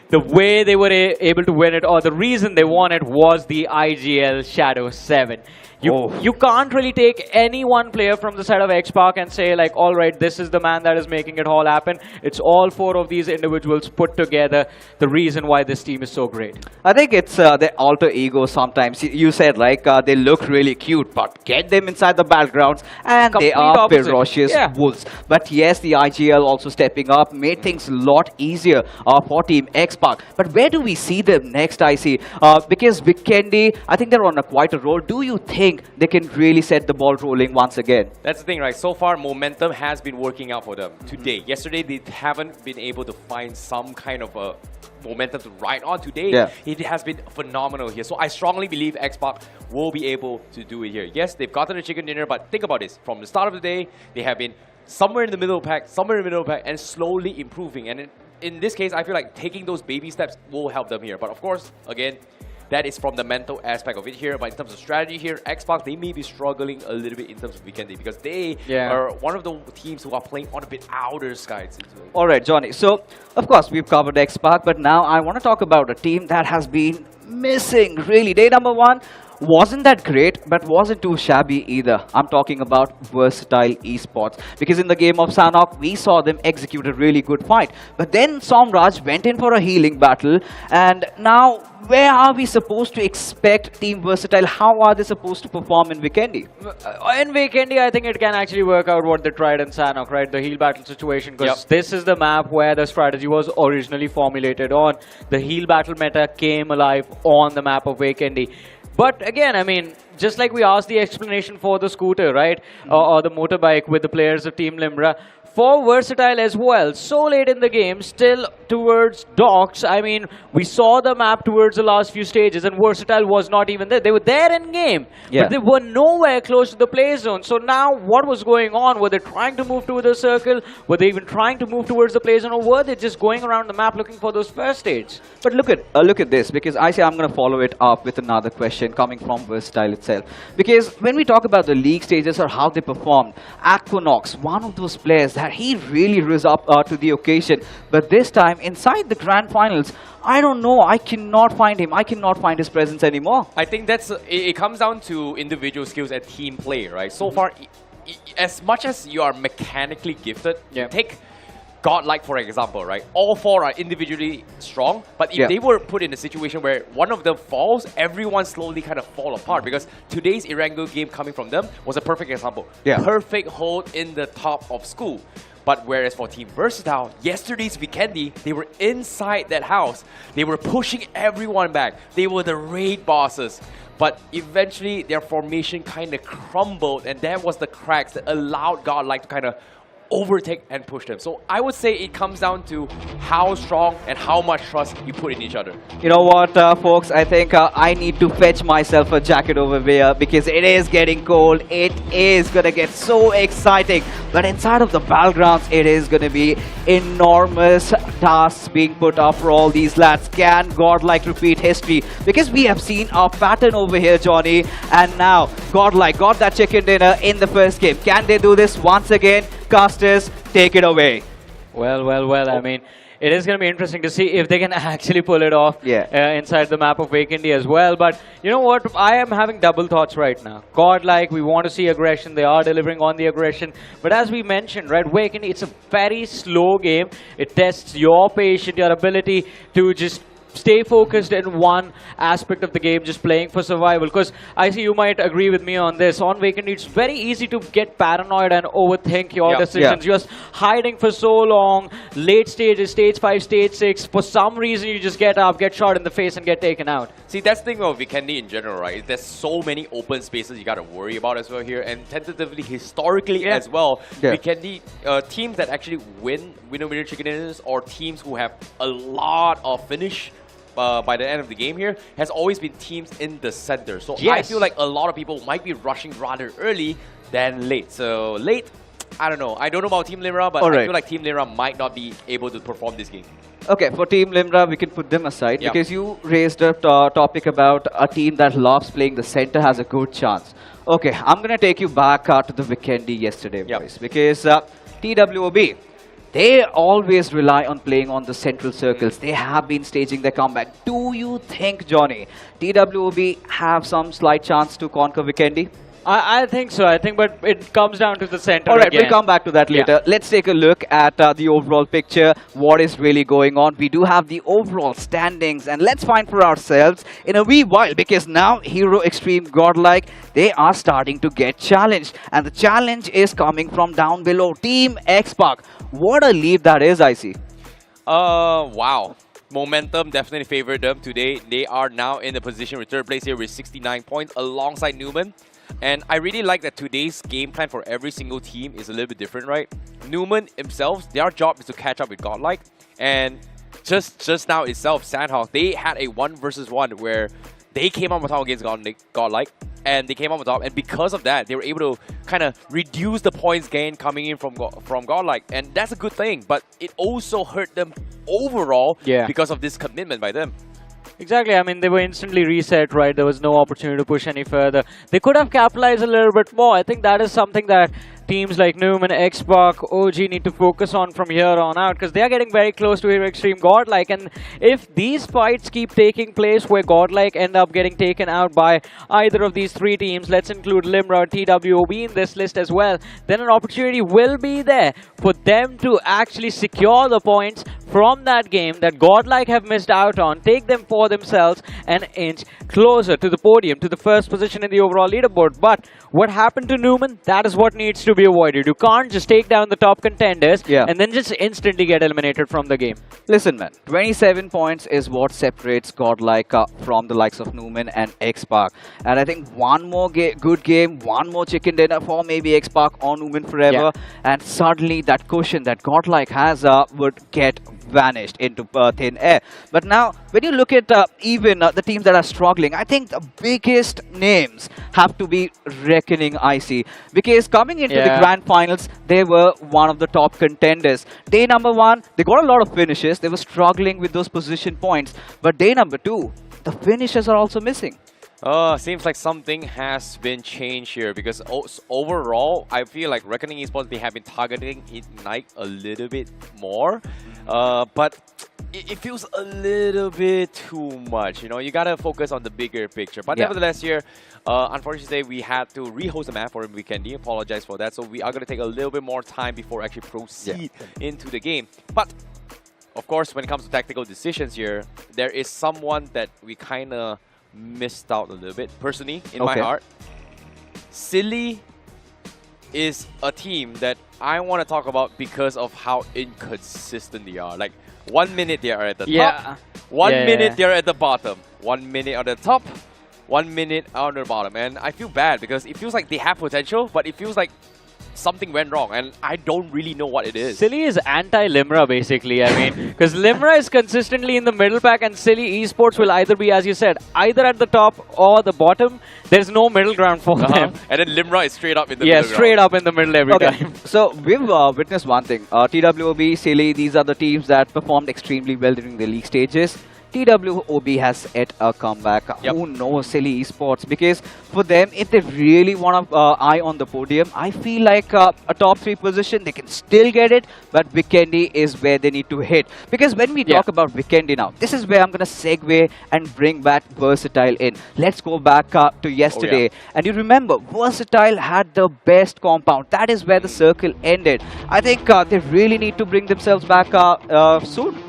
the way they were able to win it, or the reason they won it, was the IGL Shadow 7. You can't really take any one player from the side of Xbox and say like, all right, this is the man that is making it all happen. It's all 4 of these individuals put together, the reason why this team is so great. I think it's their alter ego sometimes. You said like they look really cute, but get them inside the battlegrounds and Complete they are opposite. ferocious wolves. But yes, the IGL also stepping up, made things a lot easier for Team Xbox. But where do we see them next, I see? Because Vikendi, I think they're on quite a roll. Do you think they can really set the ball rolling once again? That's the thing, right? So far, momentum has been working out for them today. Yesterday, they haven't been able to find some kind of a momentum to ride on. Today, it has been phenomenal here. So I strongly believe Xbox will be able to do it here. Yes, they've gotten a chicken dinner, but think about this. From the start of the day, they have been somewhere in the middle of the pack, and slowly improving. And in this case, I feel like taking those baby steps will help them here. But of course, again, that is from the mental aspect of it here. But in terms of strategy here, Xbox, they may be struggling a little bit in terms of Vikendi, because they are one of the teams who are playing on a bit outer skies. All right, Johnny. So, of course, we've covered Xbox, but now I want to talk about a team that has been missing, really. Day number 1 wasn't that great, but wasn't too shabby either. I'm talking about Versatile Esports. Because in the game of Sanhok, we saw them execute a really good fight. But then Somraj went in for a healing battle. And now, where are we supposed to expect Team Versatile? How are they supposed to perform in Vikendi? In Vikendi, I think it can actually work out what they tried in Sanhok, right? The heal battle situation. Because this is the map where the strategy was originally formulated on. The heal battle meta came alive on the map of Vikendi. But again, I mean, just like we asked the explanation for the scooter, right? Or the motorbike with the players of Team Limra, for Versatile as well, so late in the game, still towards docks. I mean, we saw the map towards the last few stages, and Versatile was not even there. They were there in game, but they were nowhere close to the play zone. So now, what was going on? Were they trying to move to the circle? Were they even trying to move towards the play zone, or were they just going around the map looking for those first stage? But look at this, because I say I'm going to follow it up with another question coming from Versatile itself. Because when we talk about the league stages or how they performed, Aquinox, one of those players that he really rose up to the occasion. But this time, inside the Grand Finals, I don't know. I cannot find him. I cannot find his presence anymore. I think it comes down to individual skills and team play, right? So far, as much as you are mechanically gifted, take Godlike, for example, right? All 4 are individually strong, but if they were put in a situation where one of them falls, everyone slowly kind of fall apart, because today's Irango game coming from them was a perfect example. Perfect hold in the top of school. But whereas for Team Versatile, yesterday's Vikendi, they were inside that house. They were pushing everyone back. They were the raid bosses. But eventually, their formation kind of crumbled, and that was the cracks that allowed Godlike to kind of overtake and push them. So I would say it comes down to how strong and how much trust you put in each other. You know what, folks? I think I need to fetch myself a jacket over here, because it is getting cold. It is going to get so exciting. But inside of the battlegrounds, it is going to be enormous tasks being put up for all these lads. Can Godlike repeat history? Because we have seen a pattern over here, Johnny. And now, Godlike got that chicken dinner in the first game. Can they do this once again? Casters, take it away. Well, I mean, it is going to be interesting to see if they can actually pull it off inside the map of Vacandy as well. But you know what? I am having double thoughts right now. Godlike, we want to see aggression. They are delivering on the aggression. But as we mentioned, right, Vacandy, it's a very slow game. It tests your patience, your ability to just stay focused in one aspect of the game, just playing for survival. Because I see you might agree with me on this. On Vacandy, it's very easy to get paranoid and overthink your decisions. You're hiding for so long. Late stages, stage 5, stage 6. For some reason, you just get up, get shot in the face, and get taken out. See, that's the thing about Vikendi in general, right? There's so many open spaces you got to worry about as well here. And tentatively, historically as well, Vikendi, teams that actually win winner chicken dinners, or teams who have a lot of finish by the end of the game here, has always been teams in the center. So I feel like a lot of people might be rushing rather early than late. So late, I don't know. I don't know about Team Limra, but I feel like Team Limra might not be able to perform this game. Okay, for Team Limra, we can put them aside because you raised a topic about a team that loves playing the center has a good chance. Okay, I'm going to take you back to the Vikendi yesterday, boys, because TWOB, they always rely on playing on the central circles. They have been staging their comeback. Do you think, Johnny, TWOB have some slight chance to conquer Vikendi? I think so. I think, but it comes down to the center. All right, we'll come back to that later. Let's take a look at the overall picture, what is really going on. We do have the overall standings, and let's find for ourselves in a wee while, because now Hero Extreme Godlike, they are starting to get challenged, and the challenge is coming from down below. Team X-Pac, what a lead that is, I see. Wow. Momentum definitely favored them today. They are now in the position with third place here with 69 points alongside Newman. And I really like that today's game plan for every single team is a little bit different, right? Newman himself, their job is to catch up with Godlike. And just now itself, Sandhawk, they had a 1 versus 1 where they came on top against Godlike. And they came on top. And because of that, they were able to kind of reduce the points gain coming in from Godlike. And that's a good thing. But it also hurt them overall because of this commitment by them. Exactly. I mean, they were instantly reset, right? There was no opportunity to push any further. They could have capitalized a little bit more. I think that is something that teams like Newman, X-Pac, OG need to focus on from here on out, because they are getting very close to Hero Extreme Godlike. And if these fights keep taking place where Godlike end up getting taken out by either of these three teams, let's include Limra or TWOB in this list as well, then an opportunity will be there for them to actually secure the points from that game that Godlike have missed out on, take them for themselves and inch closer to the podium, to the first position in the overall leaderboard. But what happened to Newman, that is what needs to be avoided. You can't just take down the top contenders and then just instantly get eliminated from the game. Listen, man, 27 points is what separates Godlike from the likes of Newman and X-Pac. And I think one more good game, one more chicken dinner for maybe X-Pac or Newman forever, and suddenly that cushion that Godlike has would get vanished into thin air. But now, when you look at even the teams that are struggling, I think the biggest names have to be Reckoning IC. Because coming into the Grand Finals, they were one of the top contenders. Day number 1, they got a lot of finishes. They were struggling with those position points. But day number 2, the finishes are also missing. Seems like something has been changed here, because overall, I feel like Reckoning Esports, they have been targeting Ignite a little bit more. But it feels a little bit too much, you know. You gotta focus on the bigger picture. But nevertheless here, unfortunately we had to rehost the map for Vikendi. Apologize for that. So we are gonna take a little bit more time before actually proceed into the game. But of course, when it comes to tactical decisions here, there is someone that we kind of missed out a little bit, personally, in my heart. Silly is a team that I want to talk about because of how inconsistent they are. Like, 1 minute they are at the top, 1 minute they're at the bottom, 1 minute at the top, 1 minute on the bottom. And I feel bad because it feels like they have potential, but it feels like something went wrong, and I don't really know what it is. Silly is anti-Limra, basically. I mean, because Limra is consistently in the middle pack, and Silly Esports will either be, as you said, either at the top or the bottom. There's no middle ground for them. And then Limra is straight up in the middle ground. Straight up in the middle every time. So we've witnessed one thing. TWOB, Silly, these are the teams that performed extremely well during the league stages. TWOB has hit a comeback. Who knows, silly esports? Because for them, if they really want to eye on the podium, I feel like a top 3 position, they can still get it, but Vikendi is where they need to hit. Because when we talk about Vikendi now, this is where I'm going to segue and bring back Versatile in. Let's go back to yesterday. And you remember, Versatile had the best compound. That is where the circle ended. I think they really need to bring themselves back soon.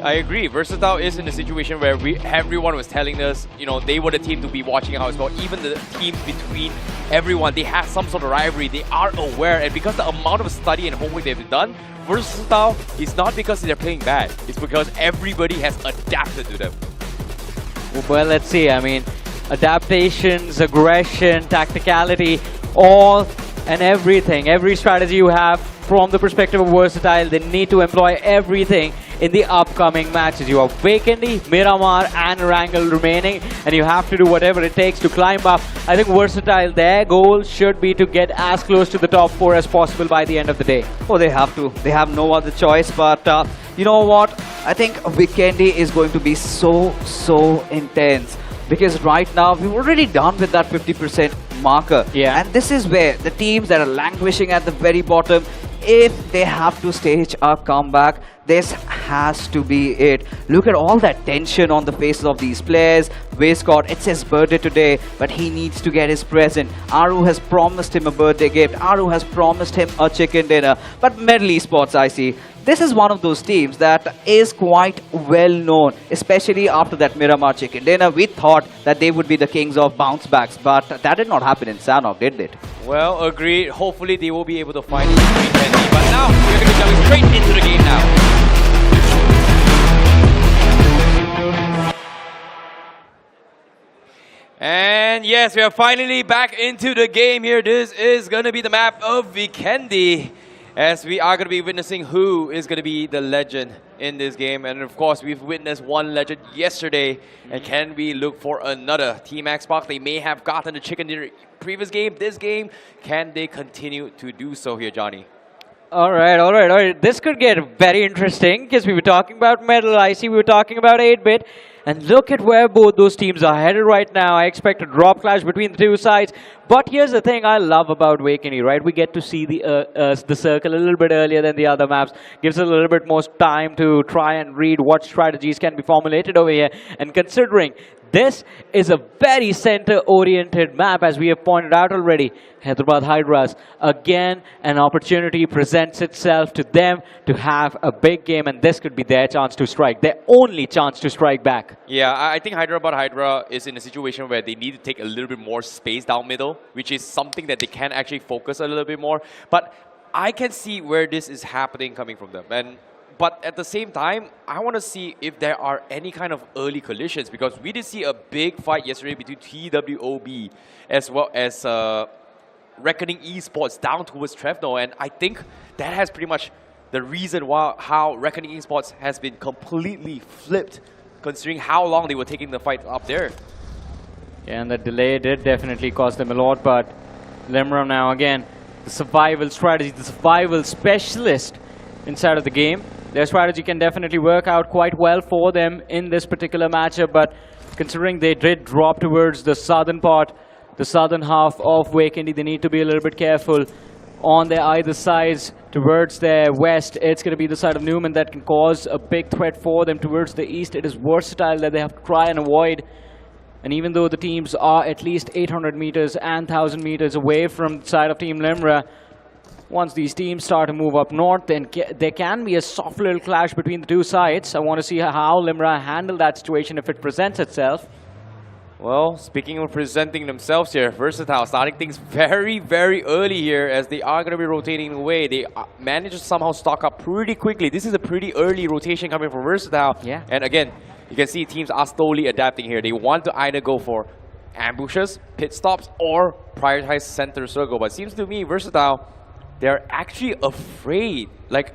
I agree. Versatile is in a situation where everyone was telling us, you know, they were the team to be watching out as well. Even the teams between everyone, they have some sort of rivalry. They are aware, and because the amount of study and homework they've done, Versatile is not because they're playing bad. It's because everybody has adapted to them. Well, let's see. I mean, adaptations, aggression, tacticality, all and everything. Every strategy you have from the perspective of Versatile, they need to employ everything in the upcoming matches. You have Vikendi, Miramar and Wrangle remaining, and you have to do whatever it takes to climb up. I think Versatile, their goal should be to get as close to the top 4 as possible by the end of the day. Oh, they have to. They have no other choice, but you know what? I think Vikendi is going to be so intense. Because right now, we've already done with that 50% marker. Yeah. And this is where the teams that are languishing at the very bottom, if they have to stage a comeback, this has to be it. Look at all that tension on the faces of these players. Waistcourt, it's his birthday today, but he needs to get his present. Aru has promised him a birthday gift. Aru has promised him a chicken dinner. But Medley Esports, I see, this is one of those teams that is quite well known, especially after that Miramar chicken dinner. We thought that they would be the kings of bounce backs, but that did not happen in Sanhok, did it? Well, agreed. Hopefully they will be able to find Vikendi. But now, we're going to be jumping straight into the game now. And yes, we are finally back into the game here. This is going to be the map of Vikendi, as we are going to be witnessing who is going to be the legend in this game. And of course, we've witnessed one legend yesterday. And can we look for another? Team Xbox, they may have gotten the chicken dinner previous game. This game, can they continue to do so here, Johnny? All right. This could get very interesting because we were talking about Metal IC, we were talking about 8-bit. And look at where both those teams are headed right now. I expect a drop clash between the two sides. But here's the thing I love about Vikendi, right? We get to see the circle a little bit earlier than the other maps. Gives us a little bit more time to try and read what strategies can be formulated over here. And considering this is a very center-oriented map, as we have pointed out already. Hyderabad Hydras, again, an opportunity presents itself to them to have a big game, and this could be their chance to strike, their only chance to strike back. Yeah, I think Hyderabad Hydra is in a situation where they need to take a little bit more space down middle, which is something that they can actually focus a little bit more. But I can see where this is happening coming from them. But at the same time, I want to see if there are any kind of early collisions, because we did see a big fight yesterday between TWOB as well as Reckoning Esports down towards Trevno, and I think that has pretty much the reason why how Reckoning Esports has been completely flipped, considering how long they were taking the fight up there. Yeah, and the delay did definitely cost them a lot, but Limra now again, the survival strategy, the survival specialist inside of the game. Their strategy can definitely work out quite well for them in this particular matchup, but considering they did drop towards the southern part, the southern half of Vikendi, they need to be a little bit careful on their either sides. Towards their west, it's going to be the side of Newman that can cause a big threat for them. Towards the east, it is Versatile that they have to try and avoid. And even though the teams are at least 800 meters and 1,000 meters away from the side of Team Limra, once these teams start to move up north, then there can be a soft little clash between the two sides. I want to see how Limra handle that situation if it presents itself. Well, speaking of presenting themselves here, Versatile starting things very, very early here as they are going to be rotating away. They managed to somehow stock up pretty quickly. This is a pretty early rotation coming from Versatile. Yeah. And again, you can see teams are slowly adapting here. They want to either go for ambushes, pit stops, or prioritize center circle. But it seems to me, Versatile, they're actually afraid. Like,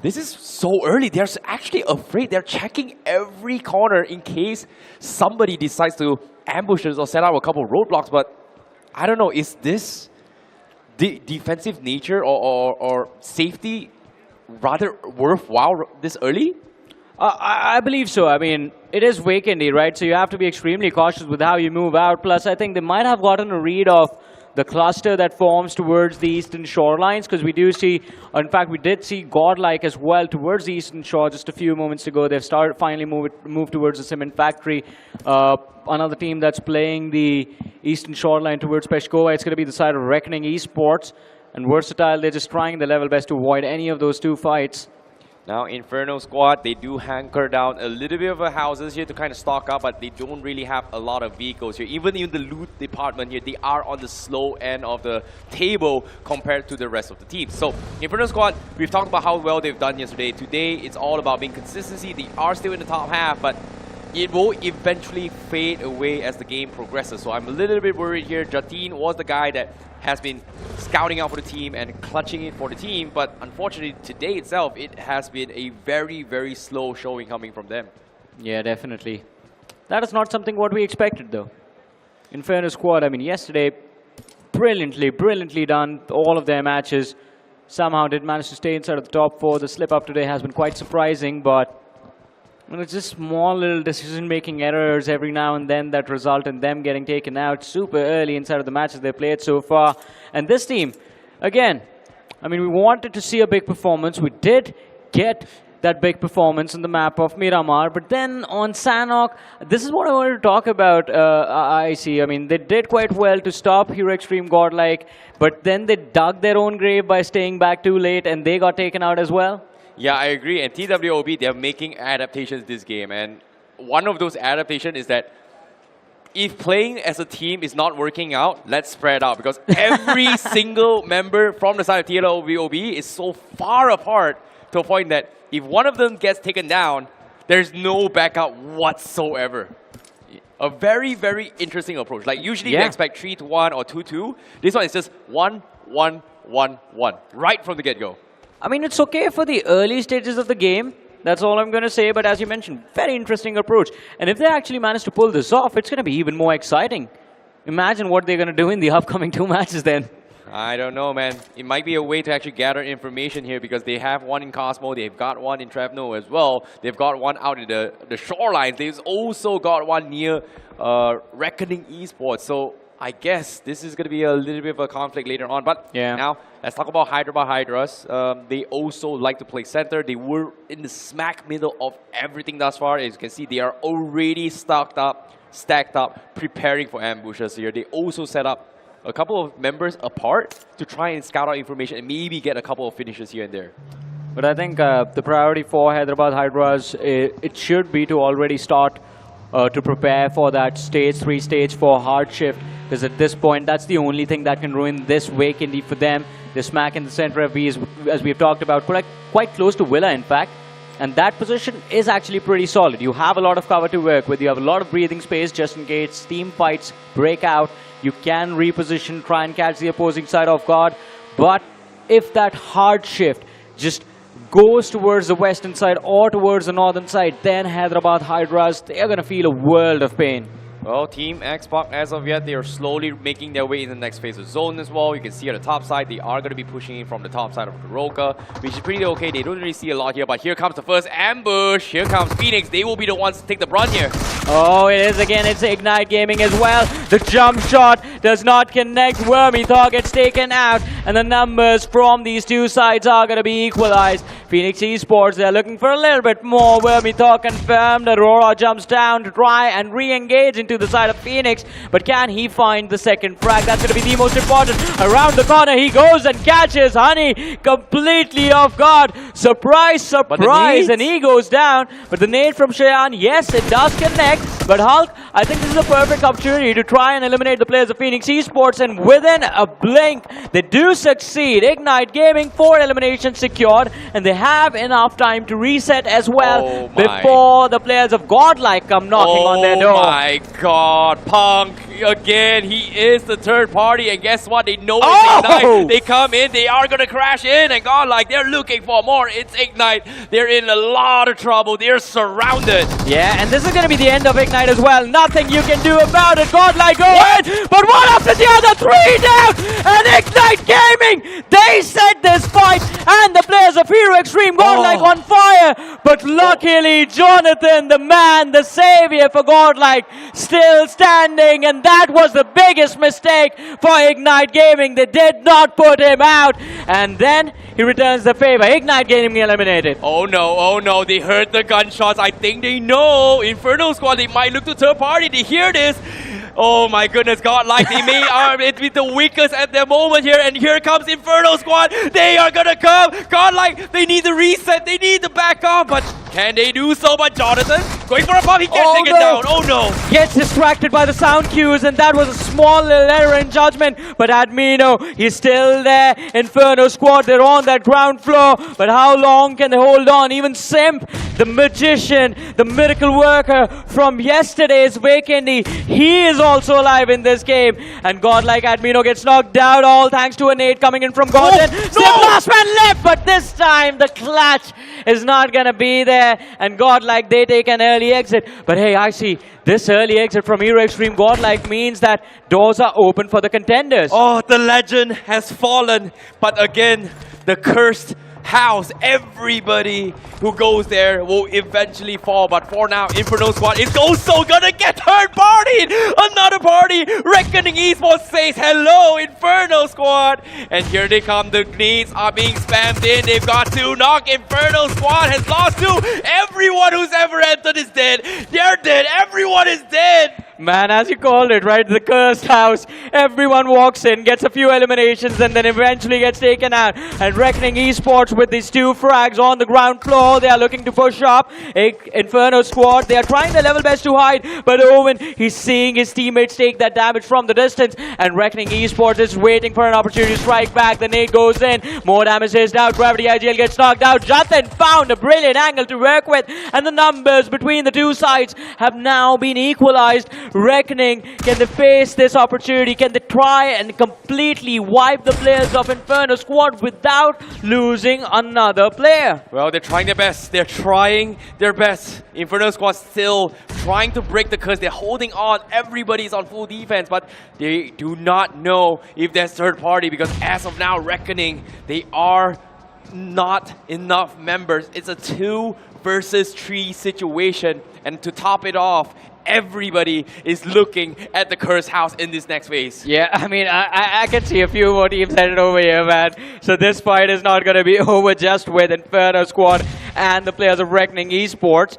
this is so early. They're actually afraid. They're checking every corner in case somebody decides to ambush us or set out a couple of roadblocks. But I don't know, is this the defensive nature or safety rather worthwhile this early? I believe so. I mean, it is vacant, right? So you have to be extremely cautious with how you move out. Plus, I think they might have gotten a read of the cluster that forms towards the eastern shorelines, because we do see, in fact, we did see Godlike as well towards the eastern shore just a few moments ago. They've started finally move towards the cement factory. Another team that's playing the eastern shoreline towards Peshkova, it's going to be the side of Reckoning Esports. And Versatile, they're just trying their level best to avoid any of those two fights. Now, Inferno Squad, they do hanker down a little bit of a houses here to kind of stock up, but they don't really have a lot of vehicles here. Even in the loot department here, they are on the slow end of the table compared to the rest of the team. So, Inferno Squad, we've talked about how well they've done yesterday. Today, it's all about being consistency. They are still in the top half, but it will eventually fade away as the game progresses. So I'm a little bit worried here. Jatin was the guy that has been scouting out for the team and clutching it for the team, but unfortunately today itself, it has been a very, very slow showing coming from them. Yeah, definitely. That is not something what we expected though. Inferno Squad, I mean, yesterday, brilliantly done all of their matches. Somehow did manage to stay inside of the top 4. The slip up today has been quite surprising, but it's just small little decision-making errors every now and then that result in them getting taken out super early inside of the matches they played so far. And this team, again, I mean, we wanted to see a big performance. We did get that big performance on the map of Miramar. But then on Sanhok, this is what I wanted to talk about, I see. I mean, they did quite well to stop Hero Extreme Godlike, but then they dug their own grave by staying back too late, and they got taken out as well. Yeah, I agree. And TWOB, they're making adaptations this game. And one of those adaptations is that if playing as a team is not working out, let's spread out. Because every single member from the side of TWOB is so far apart to a point that if one of them gets taken down, there's no backup whatsoever. A very, very interesting approach. Like usually we expect 3-1 or 2-2. This one is just 1-1-1-1 right from the get-go. I mean, it's okay for the early stages of the game. That's all I'm going to say. But as you mentioned, very interesting approach. And if they actually manage to pull this off, it's going to be even more exciting. Imagine what they're going to do in the upcoming 2 matches then. I don't know, man. It might be a way to actually gather information here because they have one in Cosmo. They've got one in Trevno as well. They've got one out in the shorelines. They've also got one near Reckoning Esports. So I guess this is going to be a little bit of a conflict later on. But now, let's talk about Hyderabad Hydras. They also like to play center. They were in the smack middle of everything thus far. As you can see, they are already stacked up, preparing for ambushes here. They also set up a couple of members apart to try and scout out information and maybe get a couple of finishes here and there. But I think the priority for Hyderabad Hydras, it should be to already start to prepare for that stage 3 stage for hard shift. Because at this point, that's the only thing that can ruin this wake indeed for them. The smack in the center FB is, as we've talked about, quite close to Villa, in fact. And that position is actually pretty solid. You have a lot of cover to work with. You have a lot of breathing space just in case team fights break out. You can reposition, try and catch the opposing side off guard. But if that hard shift just goes towards the western side or towards the northern side, then Hyderabad Hydras, they are going to feel a world of pain. Well, Team Xbox, as of yet, they are slowly making their way in the next phase of zone as well. You can see on the top side, they are going to be pushing in from the top side of Kuroka, which is pretty okay. They don't really see a lot here, but here comes the first ambush. Here comes Phoenix. They will be the ones to take the brunt here. Oh, it is again. It's Ignite Gaming as well. The jump shot does not connect. Wormithor gets taken out, and the numbers from these two sides are going to be equalized. Phoenix Esports, they're looking for a little bit more. Wormithor confirmed. Aurora jumps down to try and re-engage into the side of Phoenix, but can he find the second frag? That's going to be the most important. Around the corner he goes and catches Honey completely off guard. Surprise, surprise, and he goes down. But the nade from Shayan, yes, it does connect. But Hulk, I think this is a perfect opportunity to try and eliminate the players of Phoenix Esports, and within a blink, they do succeed. Ignite Gaming, 4 eliminations secured, and they have enough time to reset as well before the players of Godlike come knocking on their door. Oh my God, Punk again. He is the third party, and guess what? They know it's Ignite. They come in, they are gonna crash in, and Godlike, they're looking for more. It's Ignite. They're in a lot of trouble. They're surrounded. Yeah, and this is gonna be the end of Ignite as well. Nothing you can do about it. Godlike go in, but one after the other, 3 down, and Ignite Gaming, they set this fight, and the players of Hero Extreme Godlike on fire. But luckily, Jonathan, the man, the savior for Godlike, still standing, and that was the biggest mistake for Ignite Gaming. They did not put him out, and then he returns the favor. Ignite Gaming eliminated. Oh no, they heard the gunshots. I think they know. Inferno Squad, they might look to third party. They hear this. Oh my goodness, Godlike, they may it be the weakest at the moment here, and here comes Inferno Squad. They are gonna come. Godlike, they need the reset, they need the backup, but can they do so? But Jonathan, going for a pop, he gets taken down. Oh no. Gets distracted by the sound cues, and that was a small little error in judgment, but Admino, he's still there. Inferno Squad, they're on that ground floor, but how long can they hold on? Even Simp, the magician, the miracle worker from yesterday's Weekendy, he is also alive in this game. And Godlike Admino gets knocked out, all thanks to a nade coming in from Gordon. Still last man left, but this time the clutch is not gonna be there. And Godlike, they take an early exit. But hey, I see this early exit from Hero Extreme Godlike means that doors are open for the contenders. Oh, the legend has fallen. But again, the cursed house, everybody who goes there will eventually fall. But for now, Inferno Squad is also gonna get third party. Another party. Reckoning Esports says hello, Inferno Squad. And here they come. The grenades are being spammed in. They've got to knock. Inferno Squad has lost to everyone who's ever entered is dead. They're dead. Everyone is dead. Man, as you called it, right? The cursed house. Everyone walks in, gets a few eliminations, and then eventually gets taken out. And Reckoning Esports with these two frags on the ground floor. They are looking to push up. Inferno Squad, they are trying their level best to hide. But Owen, he's seeing his teammates take that damage from the distance. And Reckoning Esports is waiting for an opportunity to strike back. The nade goes in. More damage is down. Gravity IGL gets knocked out. Jathan found a brilliant angle to work with. And the numbers between the two sides have now been equalized. Reckoning, can they face this opportunity? Can they try and completely wipe the players of Inferno Squad without losing another player? Well, they're trying their best. They're trying their best. Inferno Squad still trying to break the curse. They're holding on. Everybody's on full defense, but they do not know if there's third party because as of now, Reckoning, they are not enough members. It's a 2 versus 3 situation. And to top it off, everybody is looking at the cursed house in this next phase. Yeah, I mean, I can see a few more teams headed over here, man. So this fight is not going to be over just with Inferno Squad and the players of Reckoning Esports.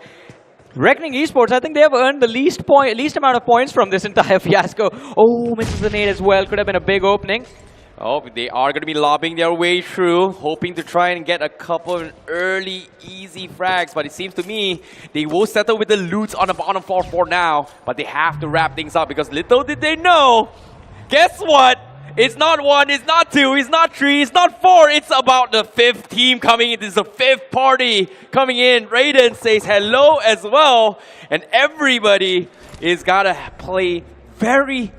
Reckoning Esports, I think they have earned the least amount of points from this entire fiasco. Oh, misses the nade as well. Could have been a big opening. Oh, they are going to be lobbing their way through, hoping to try and get a couple of early, easy frags. But it seems to me they will settle with the loot on the bottom floor for now. But they have to wrap things up because little did they know, guess what? It's not 1, it's not 2, it's not 3, it's not 4. It's about the 5th team coming in. This is the 5th party coming in. Raiden says hello as well. And everybody is got to play very,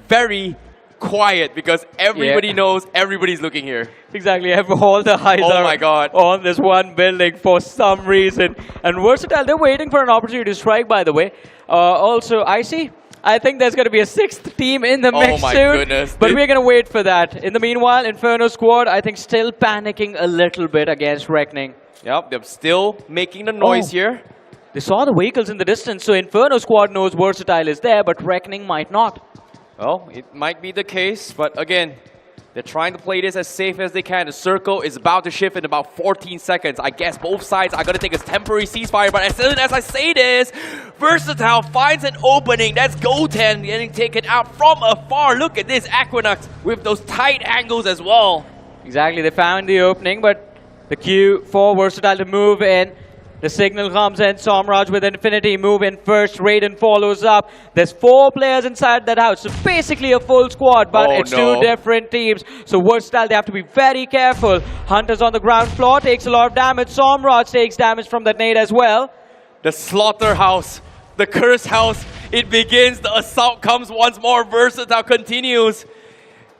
very quiet because everybody knows everybody's looking here. Exactly, all the eyes oh are my God. on this one building for some reason. And Versatile, they're waiting for an opportunity to strike, by the way. Also, I think there's going to be a 6th team in the mix my soon. Goodness. But we're going to wait for that. In the meanwhile, Inferno Squad, I think, still panicking a little bit against Reckoning. Yep, they're still making the noise here. They saw the vehicles in the distance, so Inferno Squad knows Versatile is there, but Reckoning might not. Well, it might be the case, but again, they're trying to play this as safe as they can. The circle is about to shift in about 14 seconds. I guess both sides are going to take a temporary ceasefire, but as soon as I say this, Versatile finds an opening. That's Goten getting taken out from afar. Look at this, Aquanax with those tight angles as well. Exactly, they found the opening, but the cue for Versatile to move in. The signal comes in, Somraj with Infinity move in first, Raiden follows up. There's 4 players inside that house, so basically a full squad, but it's 2 different teams. So Versatile, they have to be very careful. Hunter's on the ground floor, takes a lot of damage. Somraj takes damage from that nade as well. The slaughterhouse, the curse house, it begins, the assault comes once more, Versatile continues.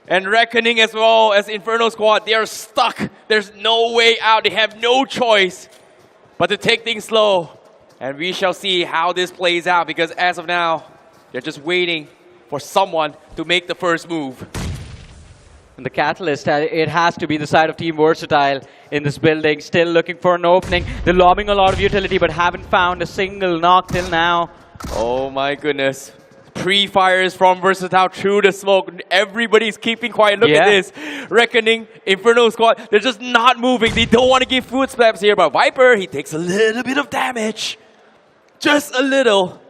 And Reckoning as well as Inferno Squad, they are stuck. There's no way out, they have no choice but to take things slow. And we shall see how this plays out because as of now, they're just waiting for someone to make the first move. The catalyst, it has to be the side of Team Versatile in this building. Still looking for an opening. They're lobbing a lot of utility, but haven't found a single knock till now. Oh my goodness. Pre-fires from Versatile through the smoke. Everybody's keeping quiet. Look at this. Reckoning, Inferno Squad, they're just not moving. They don't want to give food slaps here, but Viper, he takes a little bit of damage. Just a little.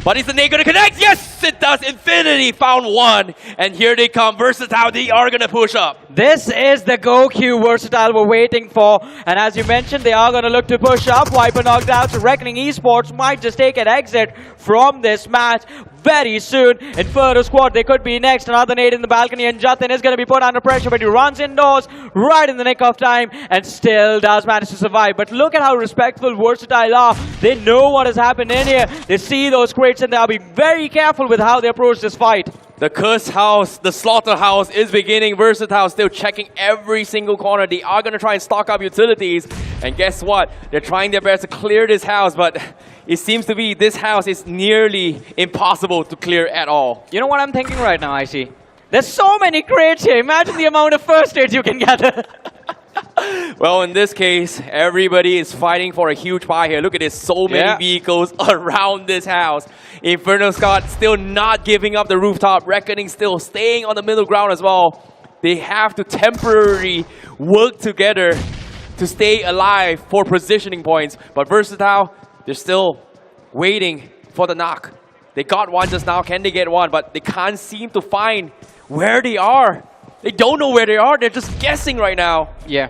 But is the nade gonna connect? Yes, it does. Infinity found one. And here they come. Versatile, they are gonna push up. This is the go queue Versatile we're waiting for. And as you mentioned, they are gonna look to push up. Viper knocked out, so Reckoning Esports might just take an exit from this match very soon. Inferno Squad, they could be next. Another nade in the balcony, and Jatin is gonna be put under pressure, but he runs indoors right in the nick of time and still does manage to survive. But look at how respectful Versatile are. They know what has happened in here. They see those crates and they'll be very careful with how they approach this fight. The curse house, the slaughterhouse is beginning. Versatile still checking every single corner. They are going to try and stock up utilities. And guess what? They're trying their best to clear this house, but it seems to be this house is nearly impossible to clear at all. You know what I'm thinking right now, Icy? There's so many crates here. Imagine the amount of first aids you can gather. Well, in this case, everybody is fighting for a huge pie here. Look at this, so many vehicles around this house. Inferno Scott still not giving up the rooftop. Reckoning still staying on the middle ground as well. They have to temporarily work together to stay alive for positioning points. But Versatile, they're still waiting for the knock. They got one just now. Can they get one? But they can't seem to find where they are. They don't know where they are. They're just guessing right now. Yeah.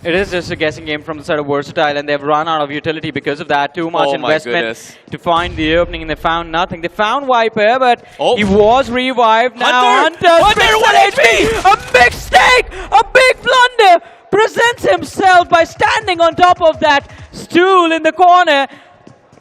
It is just a guessing game from the side of Versatile, and they've run out of utility because of that. Too much investment to find the opening, and they found nothing. They found Viper, but he was revived. Now Hunter 1 HP! A mistake! A big blunder! Presents himself by standing on top of that stool in the corner.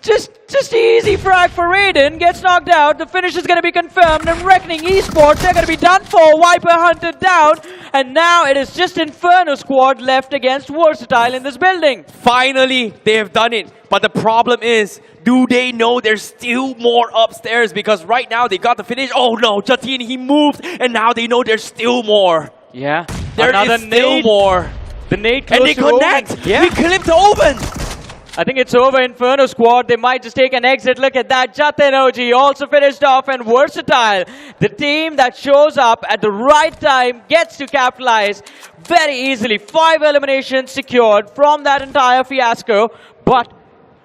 Just easy frag for Raiden. Gets knocked out. The finish is going to be confirmed. And Reckoning Esports, they're going to be done for. Viper hunted down. And now it is just Inferno Squad left against Versatile in this building. Finally, they have done it. But the problem is, do they know there's still more upstairs? Because right now they got the finish. Oh no, Jatin, he moved. And now they know there's still more. Yeah. There is still more. The nade and they connect. Yeah. We clip to open. I think it's over. Inferno Squad, they might just take an exit. Look at that. Jatin OG also finished off, and Versatile, the team that shows up at the right time, gets to capitalize very easily. 5 eliminations secured from that entire fiasco, but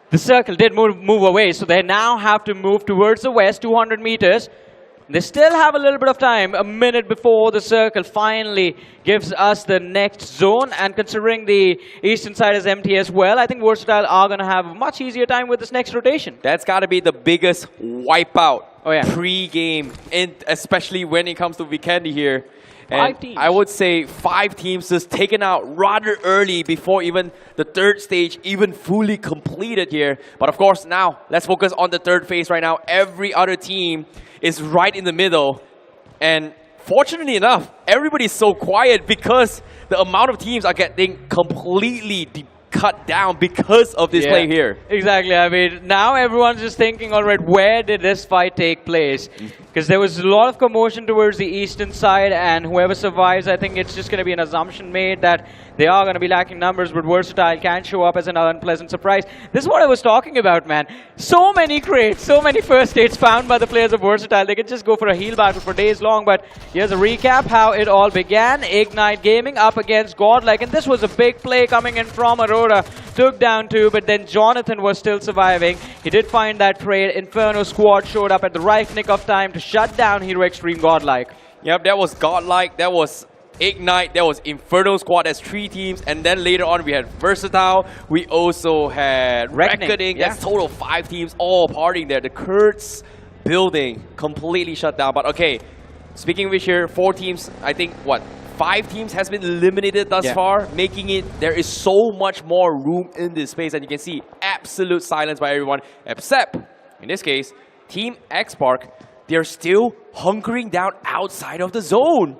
the circle did move away, so they now have to move towards the west, 200 meters. They still have a little bit of time, a minute before the circle finally gives us the next zone. And considering the eastern side is empty as well, I think Versatile are going to have a much easier time with this next rotation. That's got to be the biggest wipeout pre-game, and especially when it comes to Vikendi here. And 5 teams. I would say 5 teams just taken out rather early before even the third stage even fully completed here. But of course, now let's focus on the third phase right now. Every other team is right in the middle. And fortunately enough, everybody's so quiet because the amount of teams are getting completely cut down because of this play here. Exactly. I mean, now everyone's just thinking, all right, where did this fight take place? Because there was a lot of commotion towards the eastern side, and whoever survives, I think it's just going to be an assumption made that they are going to be lacking numbers, but Versatile can show up as an unpleasant surprise. This is what I was talking about, man. So many crates, so many first aids found by the players of Versatile. They could just go for a heal battle for days long, but here's a recap how it all began. Ignite Gaming up against Godlike, and this was a big play coming in from Aurora. Took down 2, but then Jonathan was still surviving. He did find that trade. Inferno Squad showed up at the right nick of time to shut down Hero Extreme Godlike. Yep, that was Godlike, that was Ignite, that was Inferno Squad. That's 3 teams, and then later on we had Versatile. We also had Reckoning. That's total 5 teams all partying there. The Kurtz building completely shut down. But okay, speaking of which here, 4 teams, I think, what? 5 teams has been eliminated thus far, making it, there is so much more room in this space. And you can see absolute silence by everyone, except, in this case, Team X-Park. They're still hunkering down outside of the zone.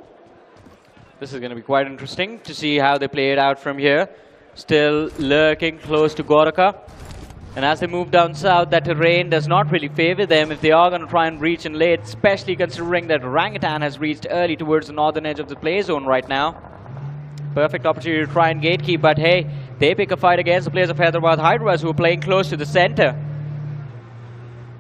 This is going to be quite interesting to see how they play it out from here. Still lurking close to Goraka. And as they move down south, that terrain does not really favor them if they are going to try and reach in late, especially considering that Orangutan has reached early towards the northern edge of the play zone right now. Perfect opportunity to try and gatekeep, but hey, they pick a fight against the players of Hyderabad Hydras who are playing close to the center.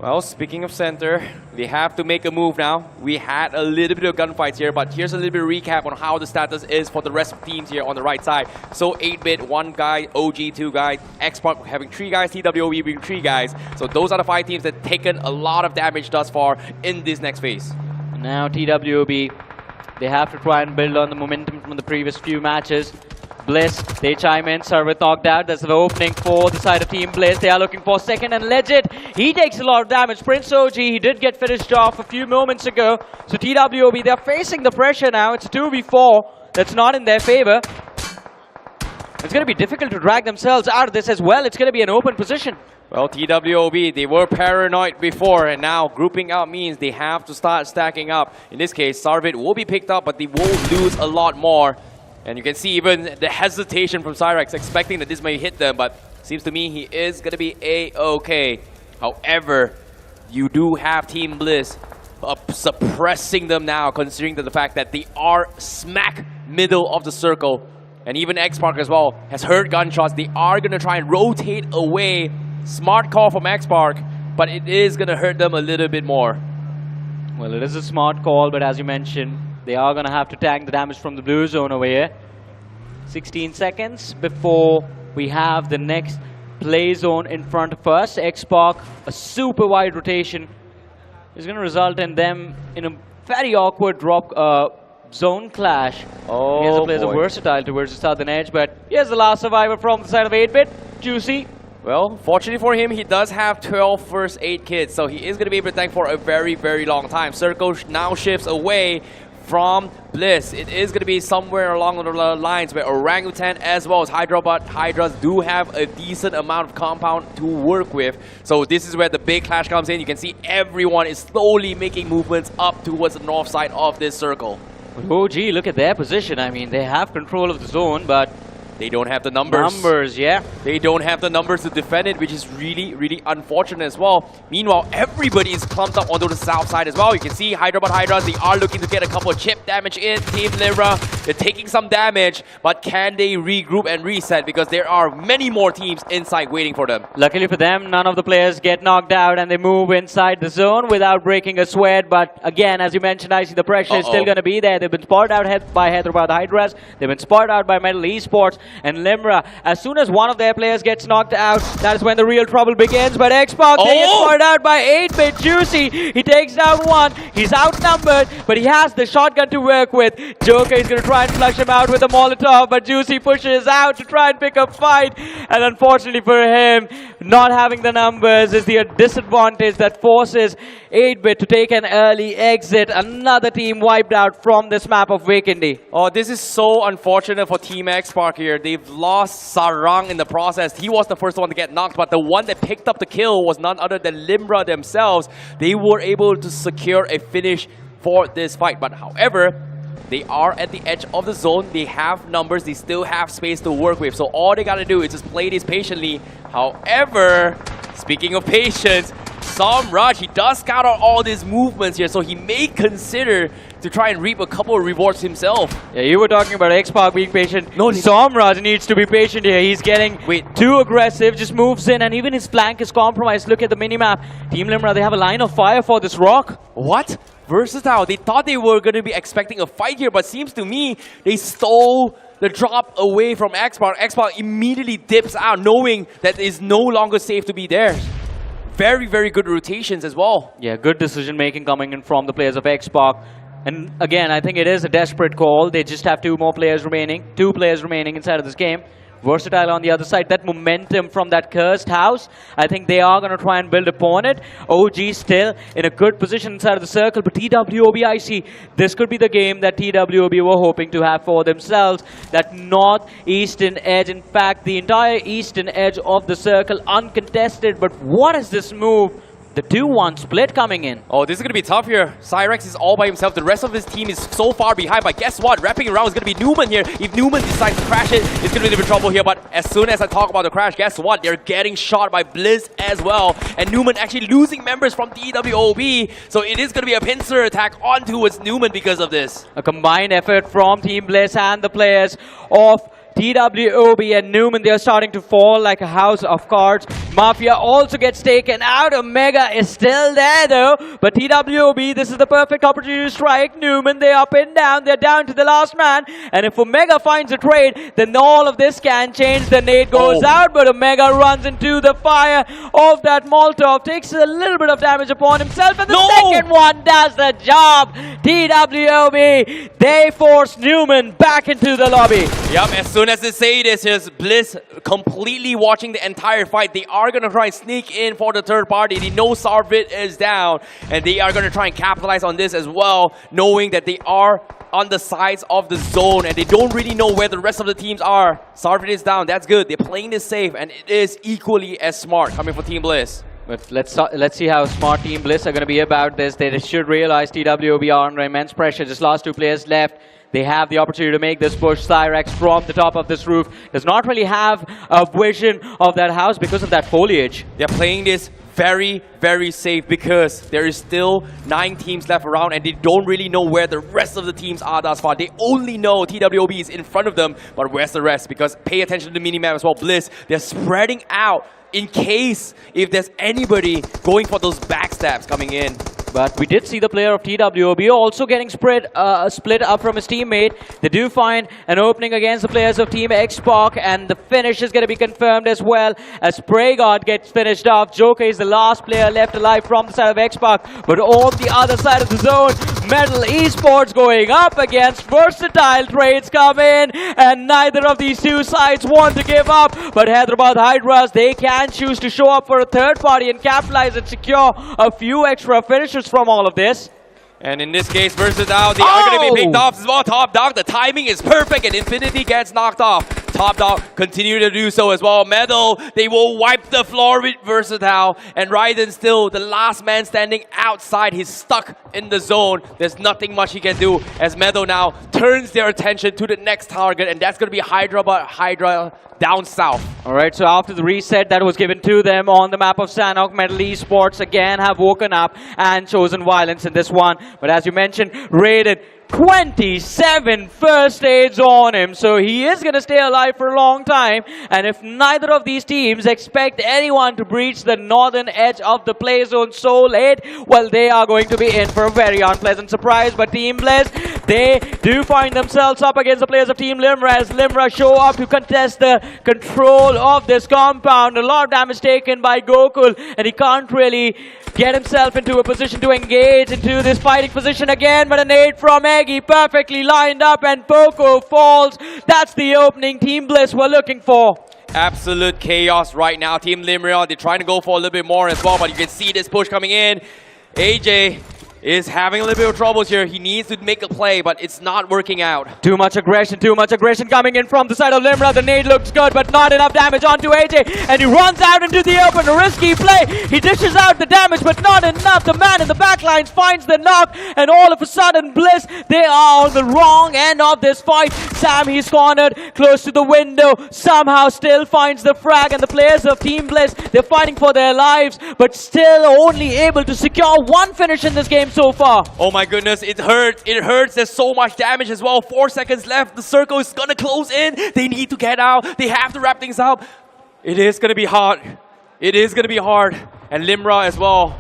Well, speaking of center, we have to make a move now. We had a little bit of gunfights here, but here's a little bit of recap on how the status is for the rest of the teams here on the right side. So 8-bit, 1 guy, OG, 2 guys, Xpark having 3 guys, TWOB being 3 guys. So those are the 5 teams that taken a lot of damage thus far in this next phase. Now TWOB, they have to try and build on the momentum from the previous few matches. Bliss, they chime in, Sarvit knocked out. That's the opening for the side of Team Bliss. They are looking for second and Legit. He takes a lot of damage. Prince OG, he did get finished off a few moments ago. So TWOB, they're facing the pressure now. It's a 2v4 that's not in their favor. It's going to be difficult to drag themselves out of this as well. It's going to be an open position. Well, TWOB, they were paranoid before, and now grouping out means they have to start stacking up. In this case, Sarvit will be picked up, but they will lose a lot more. And you can see even the hesitation from Cyrex, expecting that this may hit them, but seems to me he is going to be A-okay. However, you do have Team Bliss suppressing them now, considering the fact that they are smack middle of the circle. And even Xpark as well has heard gunshots. They are going to try and rotate away. Smart call from Xpark, but it is going to hurt them a little bit more. Well, it is a smart call, but as you mentioned, they are going to have to tank the damage from the blue zone over here. 16 seconds before we have the next play zone in front of us. Xpark, a super wide rotation is going to result in them in a very awkward drop zone clash. Here's the players of Versatile towards the southern edge, but here's the last survivor from the side of 8-bit, Juicy. Well, fortunately for him, he does have 12 first aid kits, so he is going to be able to tank for a very, very long time. Circle now shifts away from Bliss. It is going to be somewhere along the lines where Orangutan as well as Hyderabad Hydras do have a decent amount of compound to work with. So this is where the big clash comes in. You can see everyone is slowly making movements up towards the north side of this circle. Oh, gee, look at their position. I mean, they have control of the zone, but they don't have the numbers. Yeah. They don't have the numbers to defend it, which is really, really unfortunate as well. Meanwhile, everybody is clumped up onto the south side as well. You can see Hyderabad Hydras, they are looking to get a couple of chip damage in. Team Limra, they're taking some damage, but can they regroup and reset? Because there are many more teams inside waiting for them. Luckily for them, none of the players get knocked out and they move inside the zone without breaking a sweat. But again, as you mentioned, I see the pressure is still going to be there. They've been spotted out by Hyderabad Hydras. They've been spotted out by Metal Esports. And Limra, as soon as one of their players gets knocked out, that is when the real trouble begins. But Xbox, they get spotted out by 8-bit Juicy. He takes down one. He's outnumbered, but he has the shotgun to work with. Joker is going to try and flush him out with a Molotov, but Juicy pushes out to try and pick up fight. And unfortunately for him, not having the numbers is the disadvantage that forces 8-bit to take an early exit. Another team wiped out from this map of Vacandy. Oh, this is so unfortunate for Team Xpark here. They've lost Sarang in the process. He was the first one to get knocked, but the one that picked up the kill was none other than Limra themselves. They were able to secure a finish for this fight. But however, they are at the edge of the zone. They have numbers. They still have space to work with. So all they got to do is just play this patiently. However, speaking of patience, Samraj, he does scout out all these movements here, so he may consider to try and reap a couple of rewards himself. Yeah, you were talking about Xpark being patient. No, Samraj needs to be patient here. He's getting too aggressive, just moves in, and even his flank is compromised. Look at the minimap. Team Limra, they have a line of fire for this rock. What? Versatile. They thought they were going to be expecting a fight here, but seems to me they stole the drop away from Xpark. Xpark immediately dips out, knowing that it is no longer safe to be there. Very, very good rotations as well. Yeah, good decision making coming in from the players of Xpark. And again, I think it is a desperate call. They just have two players remaining inside of this game. Versatile on the other side, that momentum from that cursed house, I think they are going to try and build upon it. OG still in a good position inside of the circle, but TWOB, I see this could be the game that TWOB were hoping to have for themselves. That northeastern edge, in fact, the entire eastern edge of the circle uncontested. But what is this move The 2-1 split coming in. Oh, this is going to be tough here. Cyrex is all by himself. The rest of his team is so far behind. But guess what? Wrapping around is going to be Newman here. If Newman decides to crash it, it's going to be a bit of trouble here. But as soon as I talk about the crash, guess what? They're getting shot by Blizz as well. And Newman actually losing members from TWOB. So it is going to be a pincer attack on towards Newman because of this. A combined effort from Team Blizz and the players of TWOB and Newman. They are starting to fall like a house of cards. Mafia also gets taken out. Omega is still there though. But TWOB, this is the perfect opportunity to strike. Newman, they're up and down. They're down to the last man. And if Omega finds a trade, then all of this can change. The nade goes out, but Omega runs into the fire of that Molotov. Takes a little bit of damage upon himself. And the second one does the job. TWOB, they force Newman back into the lobby. Yep, as soon as they say this, here's Blizz completely watching the entire fight. They are going to try and sneak in for the third party. They know Sarvit is down, and they are going to try and capitalize on this as well, knowing that they are on the sides of the zone, and they don't really know where the rest of the teams are. Sarvit is down. That's good. They're playing this safe, and it is equally as smart coming from Team Blizz. But let's see how smart Team Blizz are going to be about this. They should realize TWOB are under immense pressure. Just last 2 players left. They have the opportunity to make this push. Cyrex from the top of this roof does not really have a vision of that house because of that foliage. They're playing this very, very safe because there is still 9 teams left around and they don't really know where the rest of the teams are thus far. They only know TWOB is in front of them, but where's the rest? Because pay attention to the minimap as well. Blizz, they're spreading out in case if there's anybody going for those backstabs coming in. But we did see the player of TWOB also getting split up from his teammate. They do find an opening against the players of Team Xbox, and the finish is going to be confirmed as well as Spraygard gets finished off. Joker is the last player left alive from the side of Xbox, but on the other side of the zone, Metal Esports going up against Versatile. Trades come in, and neither of these 2 sides want to give up. But Hyderabad Hydras, they can choose to show up for a third party and capitalize and secure a few extra finishes from all of this. And in this case, Versatile, they are going to be picked off as well. Top Dog, the timing is perfect, and Infinity gets knocked off. Top Dog continue to do so as well. Metal, they will wipe the floor with Versatile. And Raiden still the last man standing outside. He's stuck in the zone. There's nothing much he can do as Metal now turns their attention to the next target, and that's going to be Hydra down south. All right, so after the reset that was given to them on the map of Sanhok, Metal Esports again have woken up and chosen violence in this one. But as you mentioned, Raiden, 27 first aids on him, so he is going to stay alive for a long time. And if neither of these teams expect anyone to breach the northern edge of the play zone so late, well, they are going to be in for a very unpleasant surprise. But Team Blizz, they do find themselves up against the players of Team Limra as Limra show up to contest the control of this compound. A lot of damage taken by Gokul, and he can't really get himself into a position to engage into this fighting position again. But a nade from Eggy, perfectly lined up, and Poco falls. That's the opening Team Blizz were looking for. Absolute chaos right now. Team Limra, they're trying to go for a little bit more as well, but you can see this push coming in. AJ is having a little bit of troubles here. He needs to make a play, but it's not working out. Too much aggression coming in from the side of Limra. The nade looks good, but not enough damage onto AJ, and he runs out into the open. A risky play. He dishes out the damage, but not enough. The man in the backlines finds the knock, and all of a sudden, Blizz, they are on the wrong end of this fight. Sam, he's cornered close to the window, somehow still finds the frag, and the players of Team Blizz, they're fighting for their lives, but still only able to secure 1 finish in this game so far. Oh my goodness, it hurts. It hurts. There's so much damage as well. 4 seconds left. The circle is gonna close in. They need to get out. They have to wrap things up. It is gonna be hard. It is gonna be hard. And Limra as well.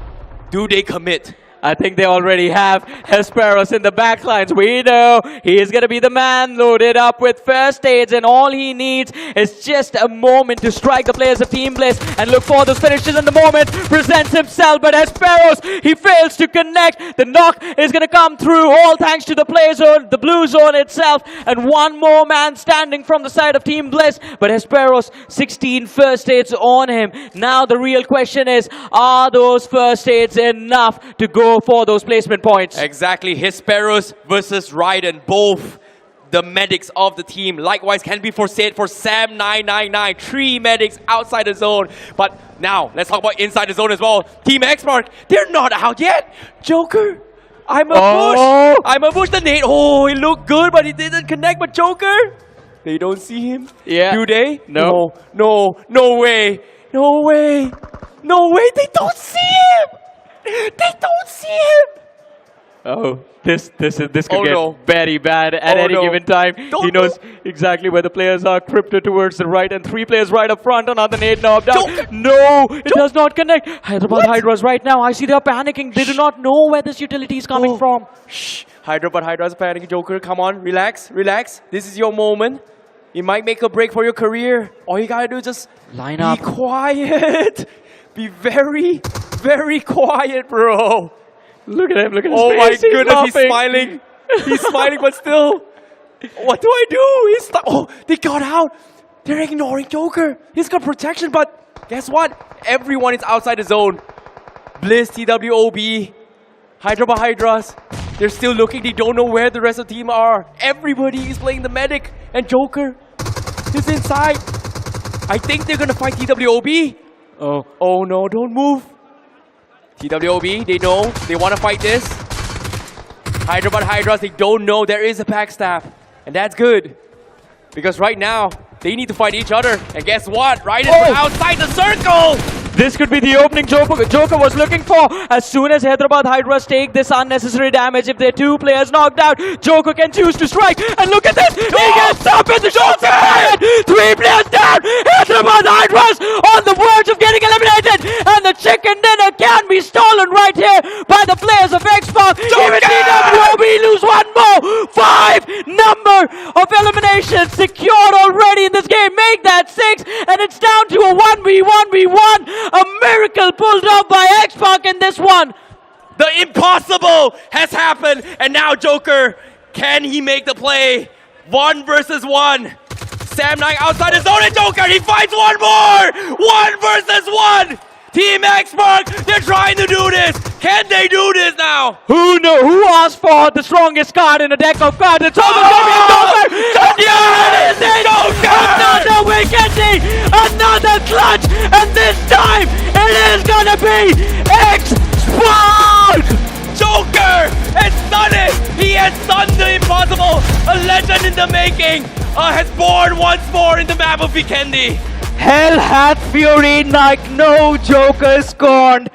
Do they commit? I think they already have Hesperos in the backlines. We know he is going to be the man loaded up with first aids, and all he needs is just a moment to strike the players of Team Blizz and look for those finishes. In the moment presents himself, but Hesperos, he fails to connect. The knock is going to come through, all thanks to the play zone, the blue zone itself, and 1 more man standing from the side of Team Blizz. But Hesperos, 16 first aids on him. Now the real question is, are those first aids enough to go for those placement points? Exactly. Hesperos versus Raiden, both the medics of the team. Likewise can be foresaid for Sam999. 3 medics outside the zone. But now, let's talk about inside the zone as well. Team Xmark, they're not out yet. Joker, I'm a bush. I'm a bush. The nade. Oh, it looked good, but it didn't connect. But Joker, they don't see him. Yeah. Do they? No. No way. No way. No way. They don't see him. They don't see him. Oh, this could Oh, get no. very bad at any given time. Don't He knows exactly where the players are, crypted towards the right, and 3 players right up front. Another nade knob down. No, it does not connect. Hyderabad Hydras right now, I see they're panicking. They do not know where this utility is coming from. Shh. Hyderabad Hydra's panicking. Joker, come on, relax. This is your moment. It might make a break for your career. All you gotta do is just line up. Be quiet. Be very, very quiet, bro. Look at him, look at his face. Oh my He's goodness, he's laughing. smiling. He's smiling, but still. What do I do? He's oh, they got out. They're ignoring Joker. He's got protection, but guess what? Everyone is outside the zone. Bliss, TWOB, Hyderabad Hydras. They're still looking. They don't know where the rest of the team are. Everybody is playing the medic, and Joker is inside. I think they're gonna fight TWOB. Oh no, don't move. TWOB, they know. They want to fight this. Hyderabad Hydras, they don't know there is a backstab. And that's good. Because right now, they need to fight each other. And guess what? Right is outside the circle! This could be the opening Joker was looking for. As soon as Hyderabad Hydras take this unnecessary damage, if their 2 players knocked out, Joker can choose to strike. And look at this! He gets up in the shots ahead! 3 players down! Hyderabad Hydras on the verge of getting eliminated! And the chicken dinner can be stolen right here by the players of Xbox. Even TWOB lose 1 more! 5 number of eliminations secured already in this game. Make that 6, and it's down to a 1v1v1. A miracle pulled off by X-Pac in this one. The impossible has happened. And now Joker, can he make the play? 1 versus 1. Sam9 outside his zone, and Joker, he fights 1 more. 1 versus 1. Team Xmark, they're trying to do this. Can they do this now? Who knew? Who asked for the strongest card in a deck of cards? It's always going to be Joker! Yes! Joker! Another wickety! Another clutch! And this time, it is going to be X-Pac! Joker has done it! He has done the impossible! A legend in the making! Has born once more in the map of Vikendi! Hell hath fury like no Joker scorned.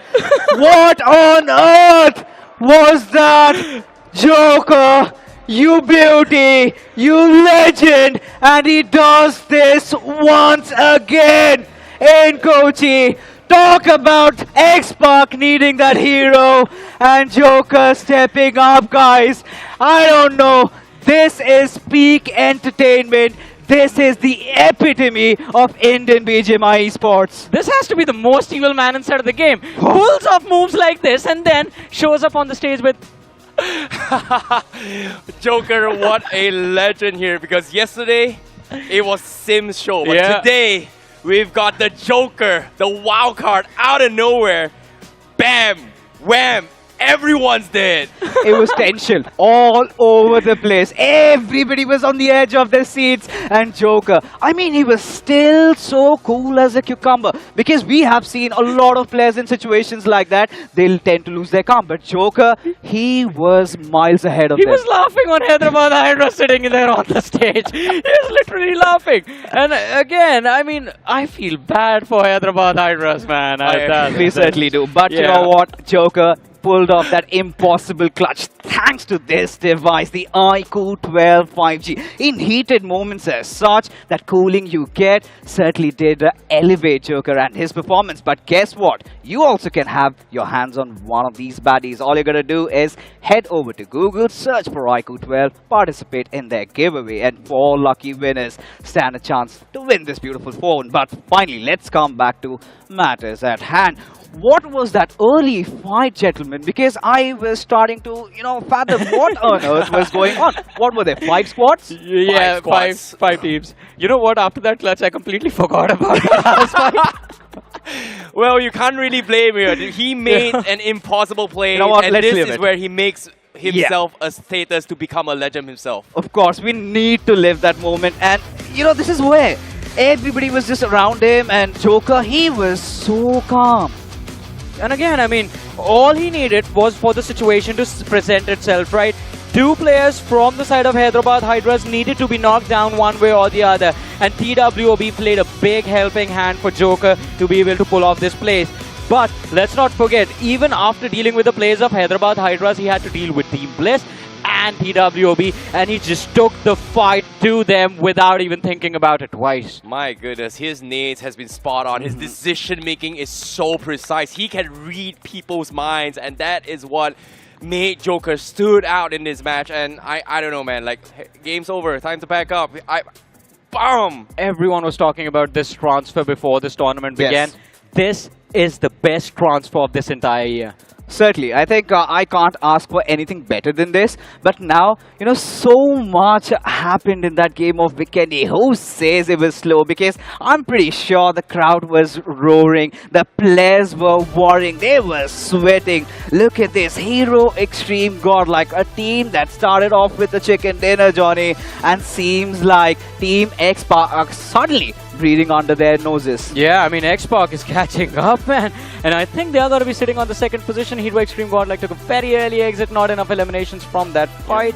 What on earth was that? Joker, you beauty, you legend, and he does this once again in Kochi. Talk about X-Pac needing that hero and Joker stepping up, guys. I don't know. This is peak entertainment. This is the epitome of Indian BGMI esports. This has to be the most evil man inside of the game. Pulls off moves like this and then shows up on the stage with... Joker, what a legend here. Because yesterday, it was Sim's show. But today, we've got the Joker, the wild card out of nowhere. Bam! Wham! Everyone's dead. It was tension all over the place. Everybody was on the edge of their seats. And Joker, I mean, he was still so cool as a cucumber. Because we have seen a lot of players in situations like that. They'll tend to lose their calm. But Joker, he was miles ahead of them. He was laughing on Hyderabad Hydra sitting there on the stage. He was literally laughing. And again, I mean, I feel bad for Hyderabad Hydras, man. We certainly do. But you know what, Joker pulled off that impossible clutch thanks to this device, the iQOO 12 5G. In heated moments as such, that cooling you get certainly did elevate Joker and his performance. But guess what? You also can have your hands on one of these baddies. All you're going to do is head over to Google, search for iQOO 12, participate in their giveaway, and 4 lucky winners stand a chance to win this beautiful phone. But finally, let's come back to matters at hand. What was that early fight, gentlemen? Because I was starting to, fathom what on earth was going on. What were there, 5 squads? Yeah, five teams. You know what? After that clutch, I completely forgot about the last fight. Well, you can't really blame him. He made an impossible play, You know what? and Let's this leave is it. where he makes himself a status to become a legend himself. Of course, we need to live that moment. And, you know, this is where everybody was just around him. And Joker, he was so calm. And again, I mean, all he needed was for the situation to present itself, right? Two players from the side of Hyderabad Hydras needed to be knocked down one way or the other. And TWOB played a big helping hand for Joker to be able to pull off this place. But let's not forget, even after dealing with the players of Hyderabad Hydras, he had to deal with Team Bliss and TWOB, and he just took the fight to them without even thinking about it twice. My goodness, his nades has been spot on. His decision making is so precise. He can read people's minds, and that is what made Joker stood out in this match. And I don't know, man, like, game's over, time to pack up. Boom! Everyone was talking about this transfer before this tournament began. Yes. This is the best transfer of this entire year. Certainly, I think I can't ask for anything better than this. But now, you know, so much happened in that game of Vikendi. Who says it was slow? Because I'm pretty sure the crowd was roaring. The players were warring. They were sweating. Look at this. Hero Extreme Godlike. A team that started off with the chicken dinner, Johnny. And seems like Team X-Pac are suddenly breathing under their noses. Yeah, I mean, X-Pac is catching up, man. And I think they are going to be sitting on the second position. Hero Extreme Godlike took a very early exit, not enough eliminations from that fight.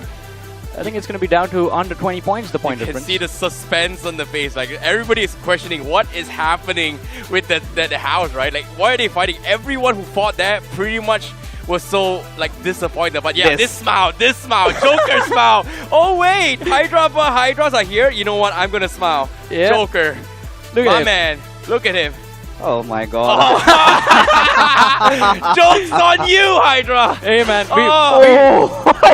I think it's going to be down to under 20 points, the point difference. You can see the suspense on the face. Like, everybody is questioning what is happening with the house, right? Like, why are they fighting? Everyone who fought that pretty much was so, like, disappointed. But yeah, this smile, Joker smile. Oh, wait, Hydras are here. You know what? I'm going to smile. Yeah. Joker. Look at him. Man, look at him. Oh my god. Joke's on you, Hydra! Hey man,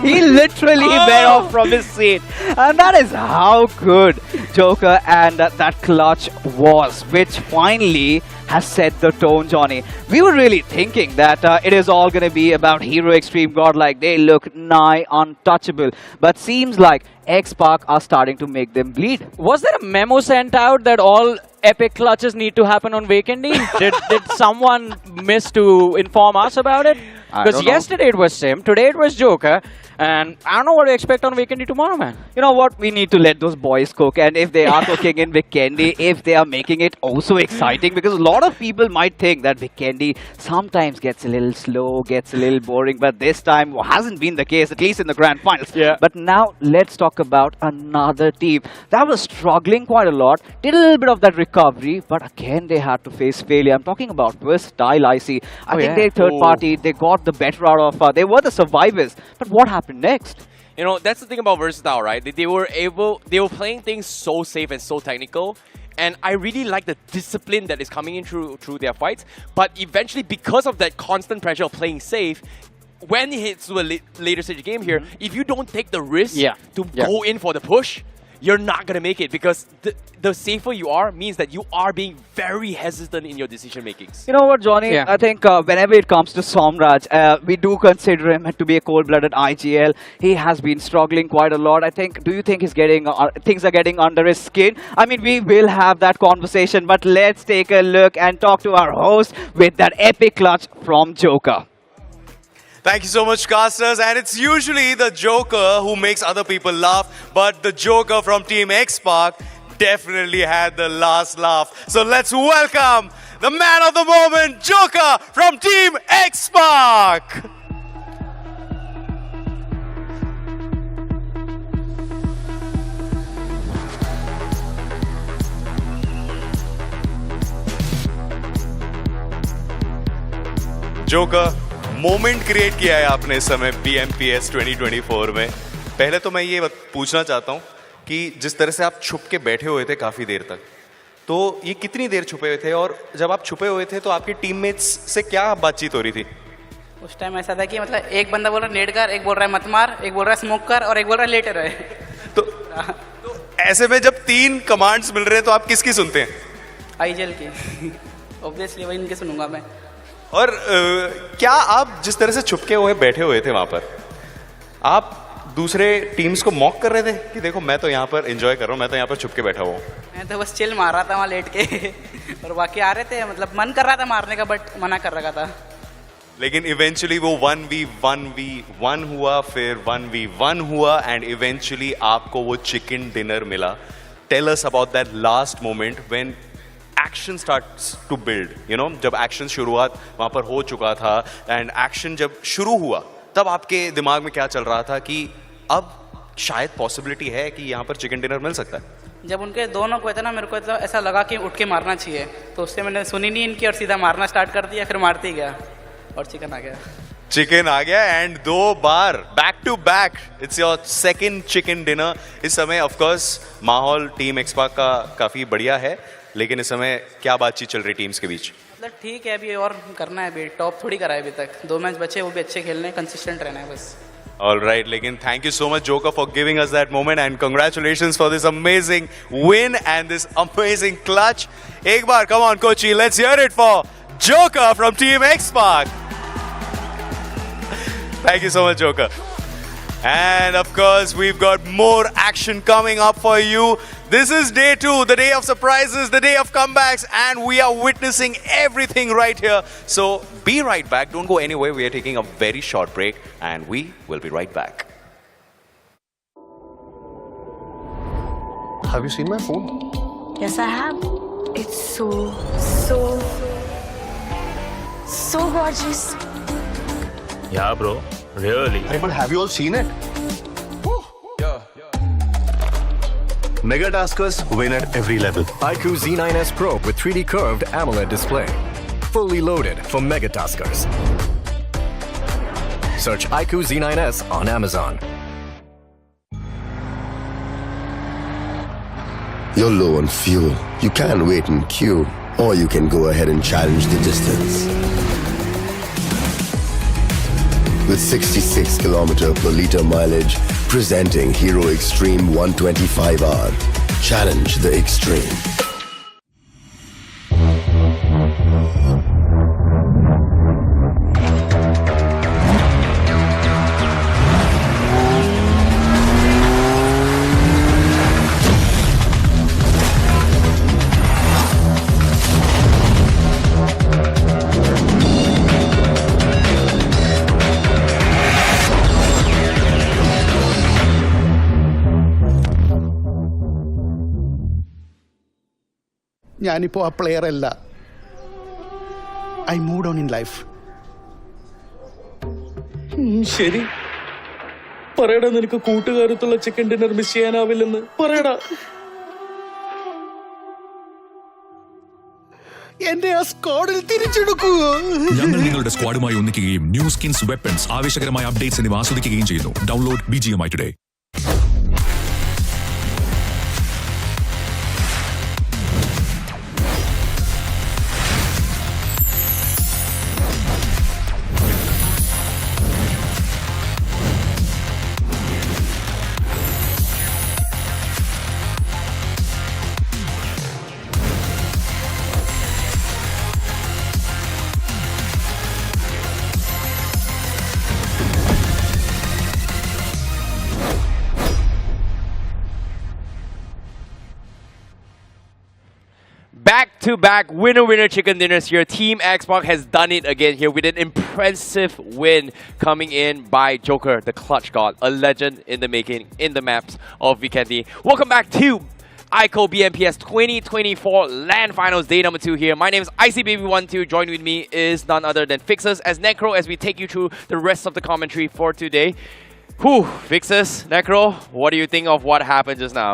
he literally went off from his seat. And that is how good Joker and that clutch was, which finally has set the tone, Johnny. We were really thinking that it is all going to be about Hero Extreme Godlike. They look nigh untouchable. But seems like X-Pac are starting to make them bleed. Was there a memo sent out that all epic clutches need to happen on Vikendi? did someone miss to inform us about it? Because yesterday it was Sim, today it was Joker. And I don't know what to expect on Vikendi tomorrow, man. You know what? We need to let those boys cook. And if they are cooking in Vikendi, if they are making it also exciting, because a lot of people might think that Vikendi sometimes gets a little slow, gets a little boring. But this time hasn't been the case, at least in the Grand Finals. Yeah. But now let's talk about another team that was struggling quite a lot. Did a little bit of that recovery, but again they had to face failure. I'm talking about Versatile IC. I think they third party, they got the better out of they were the survivors. But what happened next? You know, that's the thing about Versatile, right? They were playing things so safe and so technical. And I really like the discipline that is coming in through their fights. But eventually, because of that constant pressure of playing safe, when it hits to a later stage game here, if you don't take the risk to go in for the push, you're not going to make it, because the safer you are means that you are being very hesitant in your decision makings. You know what, Johnny? I think whenever it comes to Somraj, we do consider him to be a cold-blooded IGL. He has been struggling quite a lot. I think, do you think he's getting things are getting under his skin? I mean, we will have that conversation, but let's take a look and talk to our host with that epic clutch from Joker. Thank you so much, casters. And it's usually the Joker who makes other people laugh, but the Joker from Team X-Pac definitely had the last laugh. So let's welcome the man of the moment, Joker from Team X-Pac. Joker, moment create किया है आपने इस समय BMPS 2024 में. पहले तो मैं ये पूछना चाहता हूँ कि जिस तरह से आप छुप के बैठे हुए थे काफ़ी देर तक, तो ये कितनी देर छुपे हुए थे, और जब आप छुपे हुए थे तो आपके टीममेट्स से क्या बातचीत हो रही थी? उस टाइम ऐसा था कि मतलब एक बंदा बोल रहा है नेट कर, एक बोल रहा है मत मार, एक बोल रहा है स्मोक कर, और एक बोल रहा है लेटे रहे. तो ऐसे में जब 3 कमांड्स मिल रहे हैं तो आप किसकी सुनते हैं? आईजीएल की. ऑब्वियसली वही इनके सुनूंगा मैं. और क्या आप जिस तरह से छुपके हुए बैठे हुए थे वहां पर, आप दूसरे टीम्स को मॉक कर रहे थे कि देखो मैं तो यहाँ पर एंजॉय कर रहा हूँ, मैं तो यहाँ पर छुपके बैठा हुआ हूँ? मैं तो बस चिल मार रहा था वहाँ लेट के. और बाकी आ रहे थे, मतलब मन कर रहा था मारने का, बट मना कर रखा था. लेकिन इवेंचुअली वो 1v1 हुआ, फिर 1v1 हुआ एंड इवेंचुअली आपको वो चिकन डिनर मिला. Tell us about that last moment when action starts to build. You know, जब एक्शन शुरुआत वहां पर हो चुका था एंड एक्शन जब शुरू हुआ तब आपके दिमाग में क्या चल रहा था कि अब शायद पॉसिबिलिटी है कि यहाँ पर चिकन डिनर मिल सकता है? जब उनके दोनों को इतना मेरे को तो ऐसा लगा कि उठ के मारना चाहिए, तो उससे मैंने सुनी नहीं इनकी और सीधा मारना स्टार्ट कर दिया, फिर मारती गया और चिकन आ गया. चिकन आ गया एंड 2 बार back to back. It's your second chicken dinner. इस समय ऑफ कोर्स माहौल टीम एक्सपार्क का काफी बढ़िया है, लेकिन इस समय क्या बातचीत चल रही टीम्स के बीच? मतलब ठीक है, अभी और करना है, अभी टॉप थोड़ी करा है अभी तक. 2 मैच बचे, वो भी अच्छे खेलने, कंसिस्टेंट रहना है बस. All right, लेकिन thank you so much Joker for giving us that moment and congratulations for this amazing win and this amazing clutch. एक बार, come on Kochi, let's hear it for Joker from Team X-Park. Thank you so much Joker. And of course, we've got more action coming up for you. This is day 2, the day of surprises, the day of comebacks, and we are witnessing everything right here. So be right back. Don't go anywhere. We are taking a very short break, and we will be right back. Have you seen my phone? Yes, I have. It's so gorgeous. Yeah, bro. Really? Hey, but have you all seen it? Mega Taskers win at every level. iQOO Z9S Pro with 3D curved AMOLED display. Fully loaded for Mega Taskers. Search iQOO Z9S on Amazon. You're low on fuel. You can't wait in queue. Or you can go ahead and challenge the distance. With 66 km per liter mileage, presenting Hero Extreme 125R. Challenge the extreme. ഞാനിപ്പോൾ ആ player അല്ല. I moved on in life. ശരി, പറയടാ, നിനക്ക് കൂട്ടുകാരത്തുള്ള chicken dinner miss ചെയ്യാനാവില്ലെന്ന് പറയടാ. എന്റെ ആ സ്ക്വാഡിൽ തിരിച്ചെടുക്കൂ. ഞങ്ങൾ നിങ്ങളുടെ സ്ക്വാഡുമായി ഒന്നിക്കുകയും ന്യൂ സ്കിൻസ്, വെപ്പൺസ്, ആവേശകരമായ അപ്ഡേറ്റ്സ് എന്നിവ ആസ്വദിക്കുകയും ചെയ്യുന്നു. Download BGMI today. Back-to-back winner chicken dinners here. Team Xbox has done it again here with an impressive win coming in by Joker, the clutch god, a legend in the making in the maps of Vikendi. Welcome back to iQOO BMPS 2024 LAN Finals day number 2 here. My name is ICBaby12. Joined with me is none other than Fixes as Necro as we take you through the rest of the commentary for today. Whew, Fixes, Necro, what do you think of what happened just now?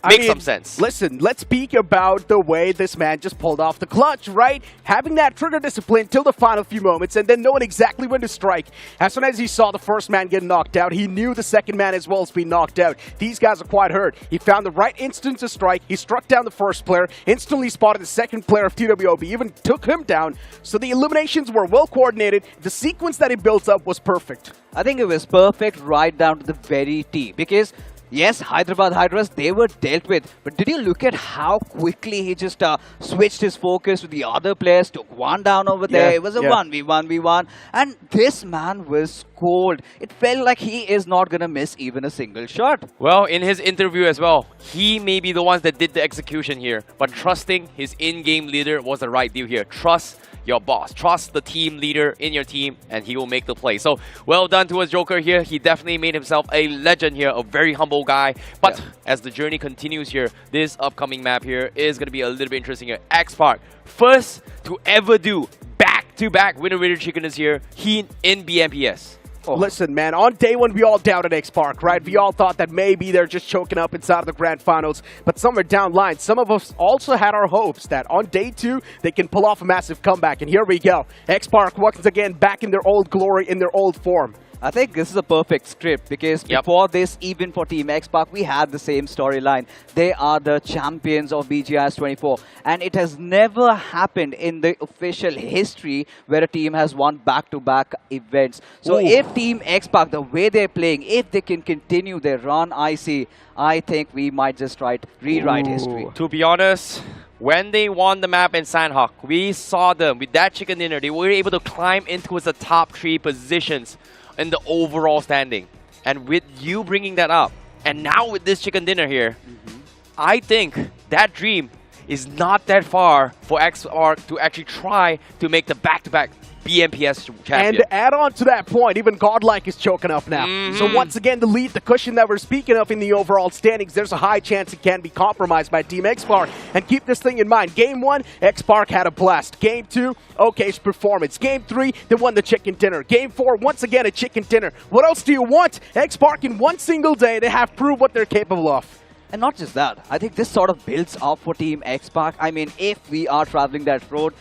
Make some sense. Listen, let's speak about the way this man just pulled off the clutch, right? Having that trigger discipline till the final few moments and then knowing exactly when to strike. As soon as he saw the first man get knocked out, he knew the second man as well has been knocked out. These guys are quite hurt. He found the right instant to strike. He struck down the first player, instantly spotted the second player of TWOB, even took him down. So the eliminations were well coordinated. The sequence that he built up was perfect. I think it was perfect right down to the very T, because Yes, Hyderabad Hydras, they were dealt with. But did you look at how quickly he just switched his focus to the other players, took one down over there. It was a 1v1v1. And this man was cold. It felt like he is not going to miss even a single shot. Well, in his interview as well, he may be the ones that did the execution here. But trusting his in-game leader was the right deal here. Trust your boss. Trust the team leader in your team, and he will make the play. So, well done to us, Joker here. He definitely made himself a legend here, a very humble guy. But as the journey continues here, this upcoming map here is going to be a little bit interesting here. X-Park, first to ever do back-to-back winner-winner chicken is here, he in BMPS. Listen, man, on day one, we all doubted X-Park, right? We all thought that maybe they're just choking up inside of the Grand Finals. But somewhere down the line, some of us also had our hopes that on day two, they can pull off a massive comeback. And here we go. X-Park once again back in their old glory, in their old form. I think this is a perfect script because before this, even for Team X-Park, we had the same storyline. They are the champions of BGIS 24. And it has never happened in the official history where a team has won back-to-back events. So if Team X-Park, the way they're playing, if they can continue their run, I think we might just rewrite history. To be honest, when they won the map in Sandhawk, we saw them with that chicken dinner. They were able to climb into the top 3 positions in the overall standing. And with you bringing that up, and now with this chicken dinner here, I think that dream is not that far for X-Park to actually try to make the back-to-back BMPS champion. And to add on to that point, even Godlike is choking up now. So once again, the lead, the cushion that we're speaking of in the overall standings, there's a high chance it can be compromised by Team X-Park. And keep this thing in mind. Game 1, X-Park had a blast. Game 2, okay's performance. Game 3, they won the chicken dinner. Game 4, once again, a chicken dinner. What else do you want? X-Park in one single day, they have proved what they're capable of. And not just that, I think this sort of builds up for Team X-Park. I mean, if we are traveling that road,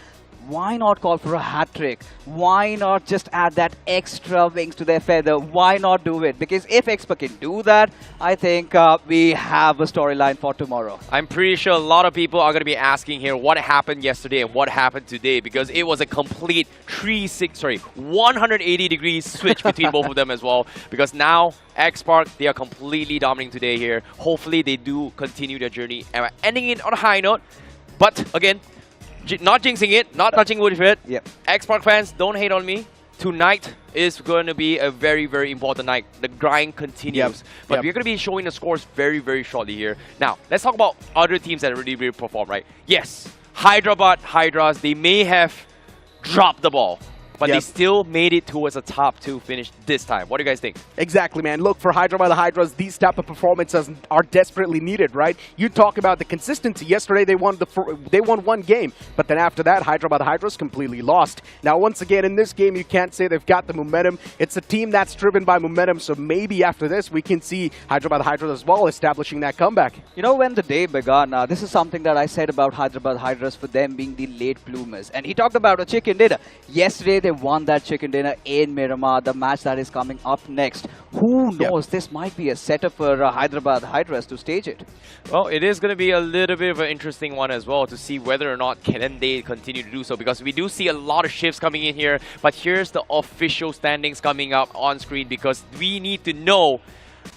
why not call for a hat-trick? Why not just add that extra wings to their feather? Why not do it? Because if X-Park can do that, I think we have a storyline for tomorrow. I'm pretty sure a lot of people are going to be asking here what happened yesterday and what happened today, because it was a complete 180-degree switch between both of them as well. Because now X-Park, they are completely dominating today here. Hopefully they do continue their journey and ending it on a high note. But again, not jinxing it, not touching wood with it. X-Park fans, don't hate on me. Tonight is going to be a very, very important night. The grind continues. But we're going to be showing the scores very, very shortly here. Now, let's talk about other teams that really, really perform, right? Yes, Hyderabad Hydras, they may have dropped the ball, but they still made it towards a top 2 finish this time. What do you guys think? Exactly, man. Look, for Hyderabad Hydras, these type of performances are desperately needed, right? You talk about the consistency. Yesterday, they won one game, but then after that, Hyderabad Hydras completely lost. Now, once again, in this game, you can't say they've got the momentum. It's a team that's driven by momentum, so maybe after this, we can see Hyderabad Hydras as well establishing that comeback. You know, when the day began, this is something that I said about Hyderabad Hydras for them being the late bloomers. And he talked about a chicken dinner. Yesterday, they won that chicken dinner in Miramar, the match that is coming up next. Who knows? This might be a setup for Hyderabad Hydras to stage it. Well, it is going to be a little bit of an interesting one as well to see whether or not can they continue to do so, because we do see a lot of shifts coming in here. But here's the official standings coming up on screen, because we need to know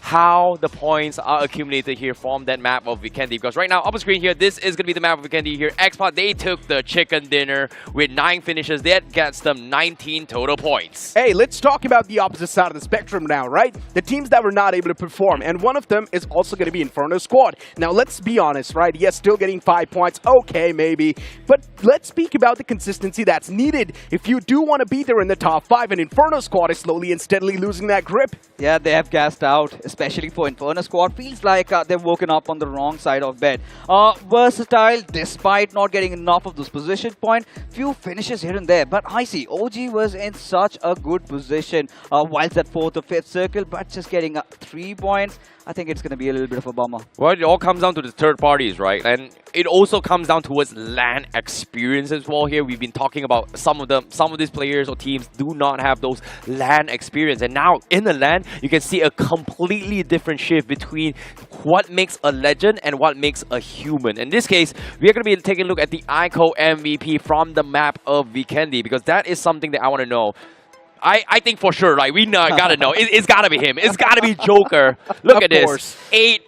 how the points are accumulated here from that map of Vikendi. Because right now, up on screen here, this is going to be the map of Vikendi here. X-Park, they took the chicken dinner with 9 finishes. That gets them 19 total points. Hey, let's talk about the opposite side of the spectrum now, right? The teams that were not able to perform, and one of them is also going to be Inferno Squad. Now, let's be honest, right? Yes, still getting 5 points. Okay, maybe. But let's speak about the consistency that's needed if you do want to be there in the top 5, and Inferno Squad is slowly and steadily losing that grip. Yeah, they have gassed out, especially for Inferno Squad. Feels like they've woken up on the wrong side of bed. Versatile, despite not getting enough of this position point. Few finishes here and there. But I see OG was in such a good position whilst at 4th or 5th circle, but just getting 3 points. I think it's going to be a little bit of a bummer. Well, it all comes down to the third parties, right? And it also comes down towards LAN experience as well here. We've been talking about some of these players or teams do not have those LAN experience. And now in the LAN, you can see a completely different shift between what makes a legend and what makes a human. In this case, we are going to be taking a look at the iQOO MVP from the map of Vikendi, because that is something that I want to know. I think for sure, right? We gotta know. It's gotta be him. It's gotta be Joker. Look at this. 8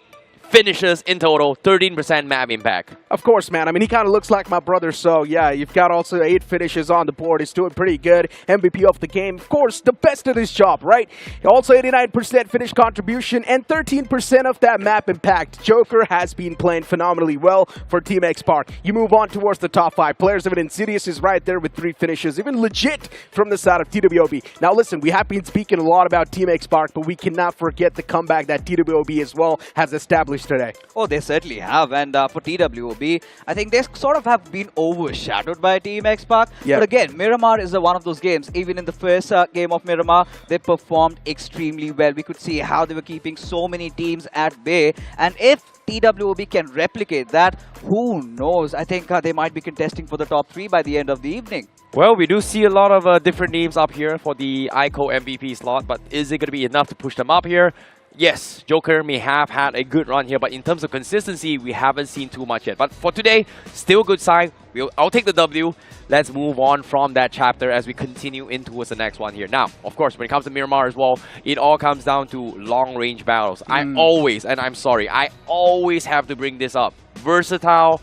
finishes in total, 13% map impact. Of course, man. I mean, he kind of looks like my brother, so yeah, you've got also 8 finishes on the board. He's doing pretty good. MVP of the game. Of course, the best at his job, right? Also 89% finish contribution and 13% of that map impact. Joker has been playing phenomenally well for Team X-Park. You move on towards the top 5 players. Even Insidious is right there with 3 finishes. Even Legit from the side of TWOB. Now listen, we have been speaking a lot about Team X-Park, but we cannot forget the comeback that TWOB as well has established today. Oh, they certainly have. And for TWOB, I think they sort of have been overshadowed by Team X-Park. Yeah. But again, Miramar is one of those games. Even in the first game of Miramar, they performed extremely well. We could see how they were keeping so many teams at bay. And if TWOB can replicate that, who knows? I think they might be contesting for the top 3 by the end of the evening. Well, we do see a lot of different names up here for the iQOO MVP slot, but is it going to be enough to push them up here? Yes, Joker may have had a good run here, but in terms of consistency, we haven't seen too much yet. But for today, still a good sign. I'll take the W. Let's move on from that chapter as we continue in towards the next one here. Now, of course, when it comes to Miramar as well, it all comes down to long-range battles. I always, and I'm sorry, I always have to bring this up. Versatile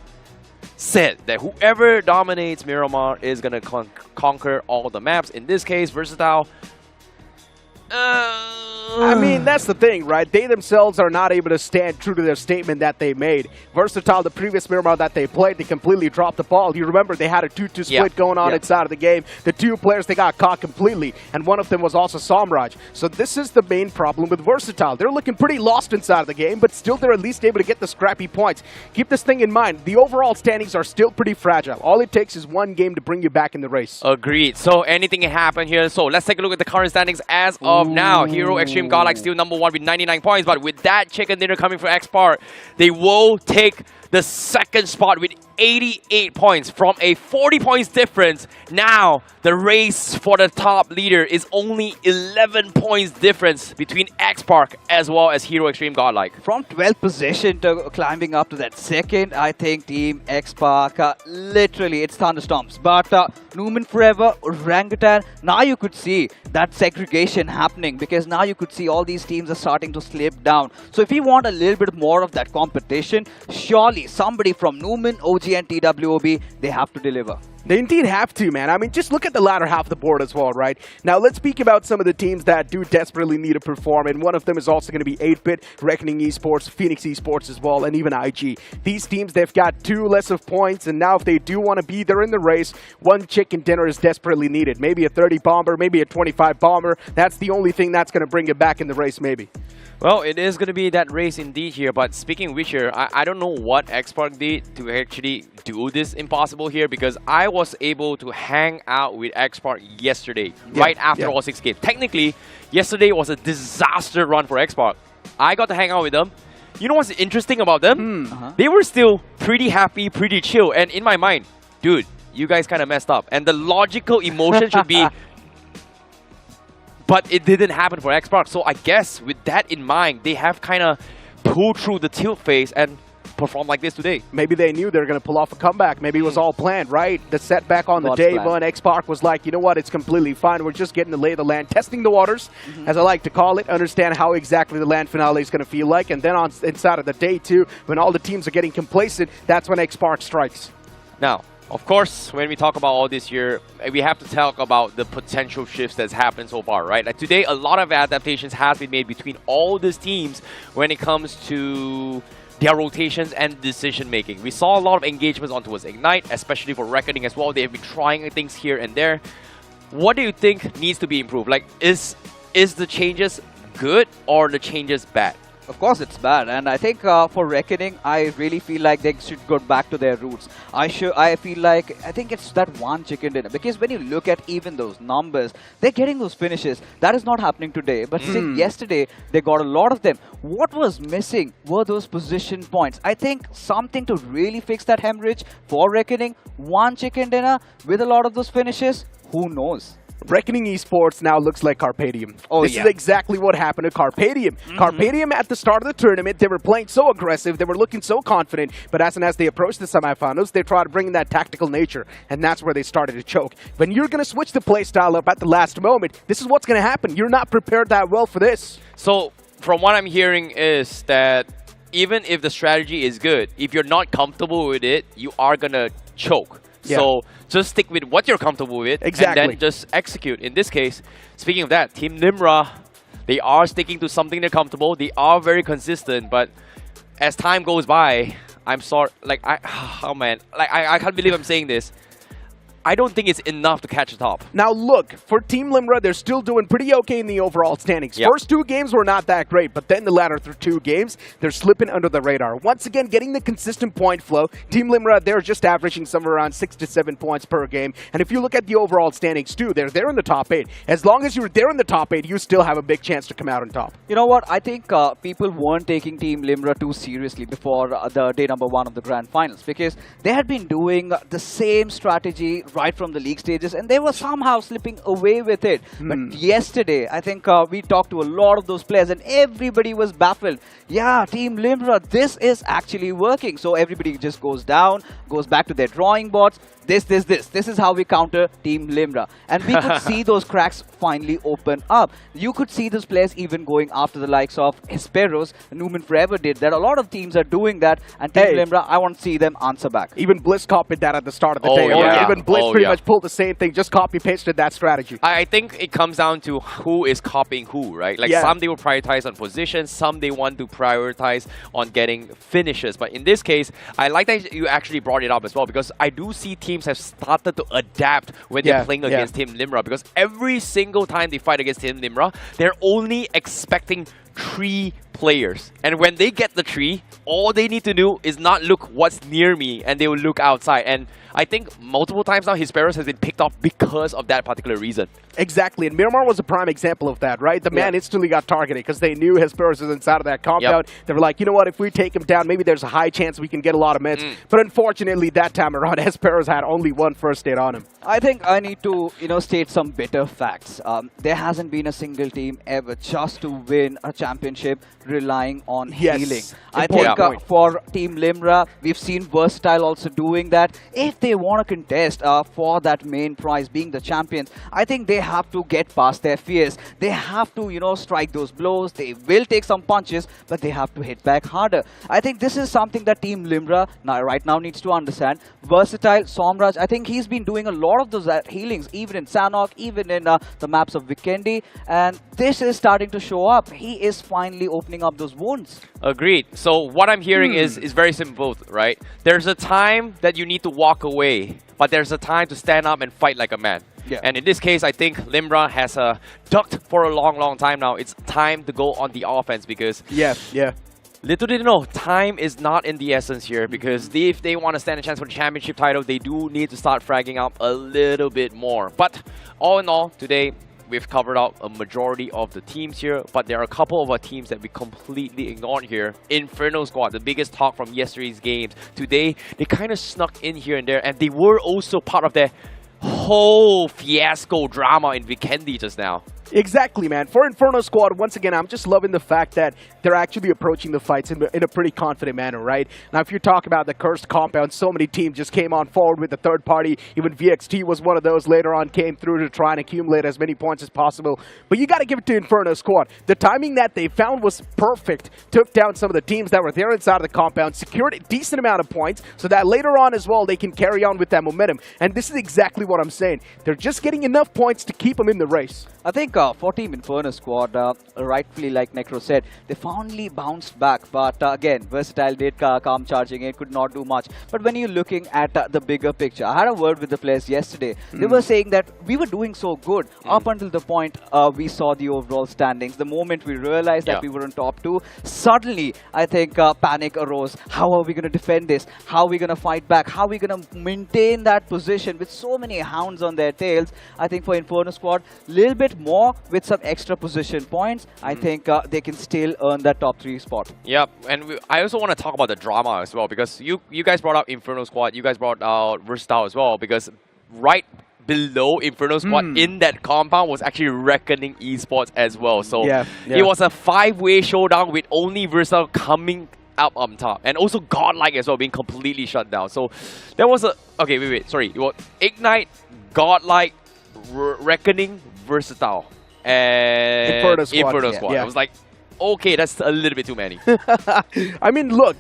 said that whoever dominates Miramar is going to conquer all the maps. In this case, Versatile... I mean, that's the thing, right? They themselves are not able to stand true to their statement that they made. Versatile, the previous Miramar that they played, they completely dropped the ball. You remember they had a 2-2 split going on inside of the game. The 2 players, they got caught completely, and one of them was also Samraj. So this is the main problem with Versatile. They're looking pretty lost inside of the game, but still they're at least able to get the scrappy points. Keep this thing in mind. The overall standings are still pretty fragile. All it takes is one game to bring you back in the race. Agreed. So anything can happen here. So let's take a look at the current standings as of now. Hero Extreme Godlike still number 1 with 99 points, but with that chicken dinner coming from X-Park, they will take the second spot with 88 points from a 40 points difference. Now, the race for the top leader is only 11 points difference between X-Park as well as Hero Extreme Godlike. From 12th position to climbing up to that second, I think Team X-Park, literally, it's thunderstorms. But Newman Forever, Orangutan, now you could see that segregation happening because now you could see all these teams are starting to slip down. So if you want a little bit more of that competition, surely somebody from Newman, OG and TWOB, they have to deliver. They indeed have to, man. I mean, just look at the latter half of the board as well, right? Now, let's speak about some of the teams that do desperately need to perform, and one of them is also going to be 8-Bit, Reckoning Esports, Phoenix Esports as well, and even IG. These teams, they've got 2 less of points, and now if they do want to be there in the race, one chicken dinner is desperately needed. Maybe a 30 bomber, maybe a 25 bomber. That's the only thing that's going to bring it back in the race, maybe. Well, it is going to be that race indeed here, but speaking of which here, I don't know what X-Park did to actually do this impossible here, because I was able to hang out with X-Park yesterday, right after all 6 games. Technically, yesterday was a disaster run for X-Park. I got to hang out with them. You know what's interesting about them? They were still pretty happy, pretty chill, and in my mind, dude, you guys kind of messed up. And the logical emotion should be... But it didn't happen for X-Park, so I guess with that in mind, they have kind of pulled through the tilt phase and performed like this today. Maybe they knew they were going to pull off a comeback. Maybe it was all planned, right? The setback on the day one, X-Park was like, you know what, it's completely fine. We're just getting to lay the land, testing the waters, as I like to call it, understand how exactly the LAN finale is going to feel like. And then on inside of the day two, when all the teams are getting complacent, that's when X-Park strikes. Now, of course, when we talk about all this year, we have to talk about the potential shifts that's happened so far, right? Like today, a lot of adaptations have been made between all these teams when it comes to their rotations and decision making. We saw a lot of engagements on towards Ignite, especially for Reckoning as well. They have been trying things here and there. What do you think needs to be improved? Like, is the changes good or the changes bad? Of course it's bad, and I think for Reckoning, I really feel like they should go back to their roots. I think it's that one chicken dinner, because when you look at even those numbers, they're getting those finishes. That is not happening today, but since yesterday, they got a lot of them. What was missing were those position points. I think something to really fix that hemorrhage for Reckoning, one chicken dinner with a lot of those finishes, who knows? Reckoning Esports now looks like Carpadium. This is exactly what happened to Carpadium. Carpadium at the start of the tournament, they were playing so aggressive, they were looking so confident, but as soon as they approached the semifinals, they tried to bring in that tactical nature, and that's where they started to choke. When you're going to switch the playstyle up at the last moment, this is what's going to happen. You're not prepared that well for this. So, from what I'm hearing is that even if the strategy is good, if you're not comfortable with it, you are going to choke. Yeah. So just stick with what you're comfortable with Exactly. and then just execute. In this case, speaking of that, Team Limra, they are sticking to something they're comfortable. They are very consistent, but as time goes by, I'm sorry, like, oh man, like, I can't believe I'm saying this. I don't think it's enough to catch the top. Now look, for Team Limra, they're still doing pretty okay in the overall standings. Yep. First 2 games were not that great, but then the latter 2 games, they're slipping under the radar. Once again, getting the consistent point flow. Team Limra, they're just averaging somewhere around 6 to 7 points per game. And if you look at the overall standings too, they're there in the top 8. As long as you're there in the top 8, you still have a big chance to come out on top. You know what? I think people weren't taking Team Limra too seriously before the day number 1 of the Grand Finals, because they had been doing the same strategy right from the league stage, and they were somehow slipping away with it. But yesterday, I think we talked to a lot of those players and everybody was baffled. Yeah, Team Limra, this is actually working. So everybody just goes down, goes back to their drawing boards. This is how we counter Team Limra. And we could see those cracks finally open up. You could see those players even going after the likes of Hesperos. Newman Forever did that. A lot of teams are doing that. And Team Limra, I want to see them answer back. Even Bliss copied that at the start of the day. Even Bliss pretty much pulled the same thing, just copy-pasted that strategy. I think it comes down to who is copying who, right? Like some they will prioritize on positions, some they want to prioritize on getting finishes. But in this case, I like that you actually brought it up as well, because I do see teams have started to adapt when they're playing against Team Limra, because every single time they fight against Team Limra, they're only expecting 3 players. And when they get the 3, all they need to do is not look what's near me, and they will look outside. And I think multiple times now, Hesperos has been picked off because of that particular reason. Exactly, and Miramar was a prime example of that, right? The man instantly got targeted because they knew Hesperos was inside of that compound. They were like, you know what, if we take him down, maybe there's a high chance we can get a lot of meds. But unfortunately, that time around, Hesperos had only 1 first aid on him. I think I need to, state some bitter facts. There hasn't been a single team ever just to win a championship relying on healing. I think for Team Limra, we've seen Versatile also doing that. If they want to contest for that main prize, being the champions, I think they have to get past their fears. They have to, strike those blows. They will take some punches, but they have to hit back harder. I think this is something that Team Limra right now needs to understand. Versatile, Somraj, I think he's been doing a lot of those healings, even in Sanhok, even in the maps of Vikendi, and this is starting to show up. He is finally opening up those wounds. Agreed. So what I'm hearing is very simple, right? There's a time that you need to walk away, but there's a time to stand up and fight like a man. And in this case, I think Limra has ducked for a long time now. It's time to go on the offense, because little did they know, time is not in the essence here, because if they want to stand a chance for the championship title, they do need to start fragging up a little bit more. But all in all, today, we've covered out a majority of the teams here, but there are a couple of our teams that we completely ignored here. Inferno Squad, the biggest talk from yesterday's games. Today, they kind of snuck in here and there, and they were also part of the whole fiasco drama in Vikendi just now. Exactly, man. For Inferno Squad, once again, I'm just loving the fact that they're actually approaching the fights in a pretty confident manner, right? Now, if you talk about the cursed compound, so many teams just came on forward with the third party. Even VXT was one of those later on, came through to try and accumulate as many points as possible. But you got to give it to Inferno Squad. The timing that they found was perfect. Took down some of the teams that were there inside of the compound, secured a decent amount of points, so that later on as well, they can carry on with that momentum. And this is exactly what I'm saying. They're just getting enough points to keep them in the race. I think for Team Inferno Squad, rightfully like Necro said, they finally bounced back. But again, Versatile did come charging in, could not do much. But when you're looking at the bigger picture, I had a word with the players yesterday. They were saying that we were doing so good up until the point we saw the overall standings. The moment we realized that we were on top 2, suddenly I think panic arose. How are we going to defend this? How are we going to fight back? How are we going to maintain that position with so many hounds on their tails? I think for Inferno Squad, a little bit more with some extra position points, I think they can still earn that top 3 spot. Yep, and I also want to talk about the drama as well, because you guys brought out Inferno Squad, you guys brought out Versatile as well, because right below Inferno Squad in that compound was actually Reckoning Esports as well. So it was a 5-way showdown with only Versatile coming up on top, and also Godlike as well being completely shut down. So there was a sorry, it was Ignite, Godlike, Reckoning, Versatile, and Inferno Squad. I was like, okay, that's a little bit too many. I mean, look,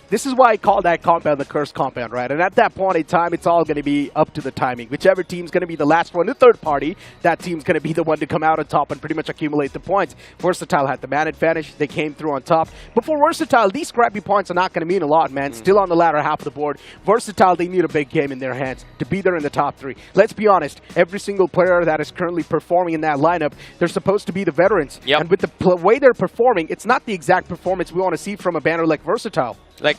this is why I call that compound the cursed compound, right? And at that point in time, it's all going to be up to the timing. Whichever team's going to be the last one, the third party, that team's going to be the one to come out on top and pretty much accumulate the points. Versatile had the man advantage. They came through on top. But for Versatile, these scrappy points are not going to mean a lot, man. Still on the latter half of the board. Versatile, they need a big game in their hands to be there in the top 3. Let's be honest. Every single player that is currently performing in that lineup, they're supposed to be the veterans. And with the way they're performing, it's not the exact performance we want to see from a banner like Versatile. Like,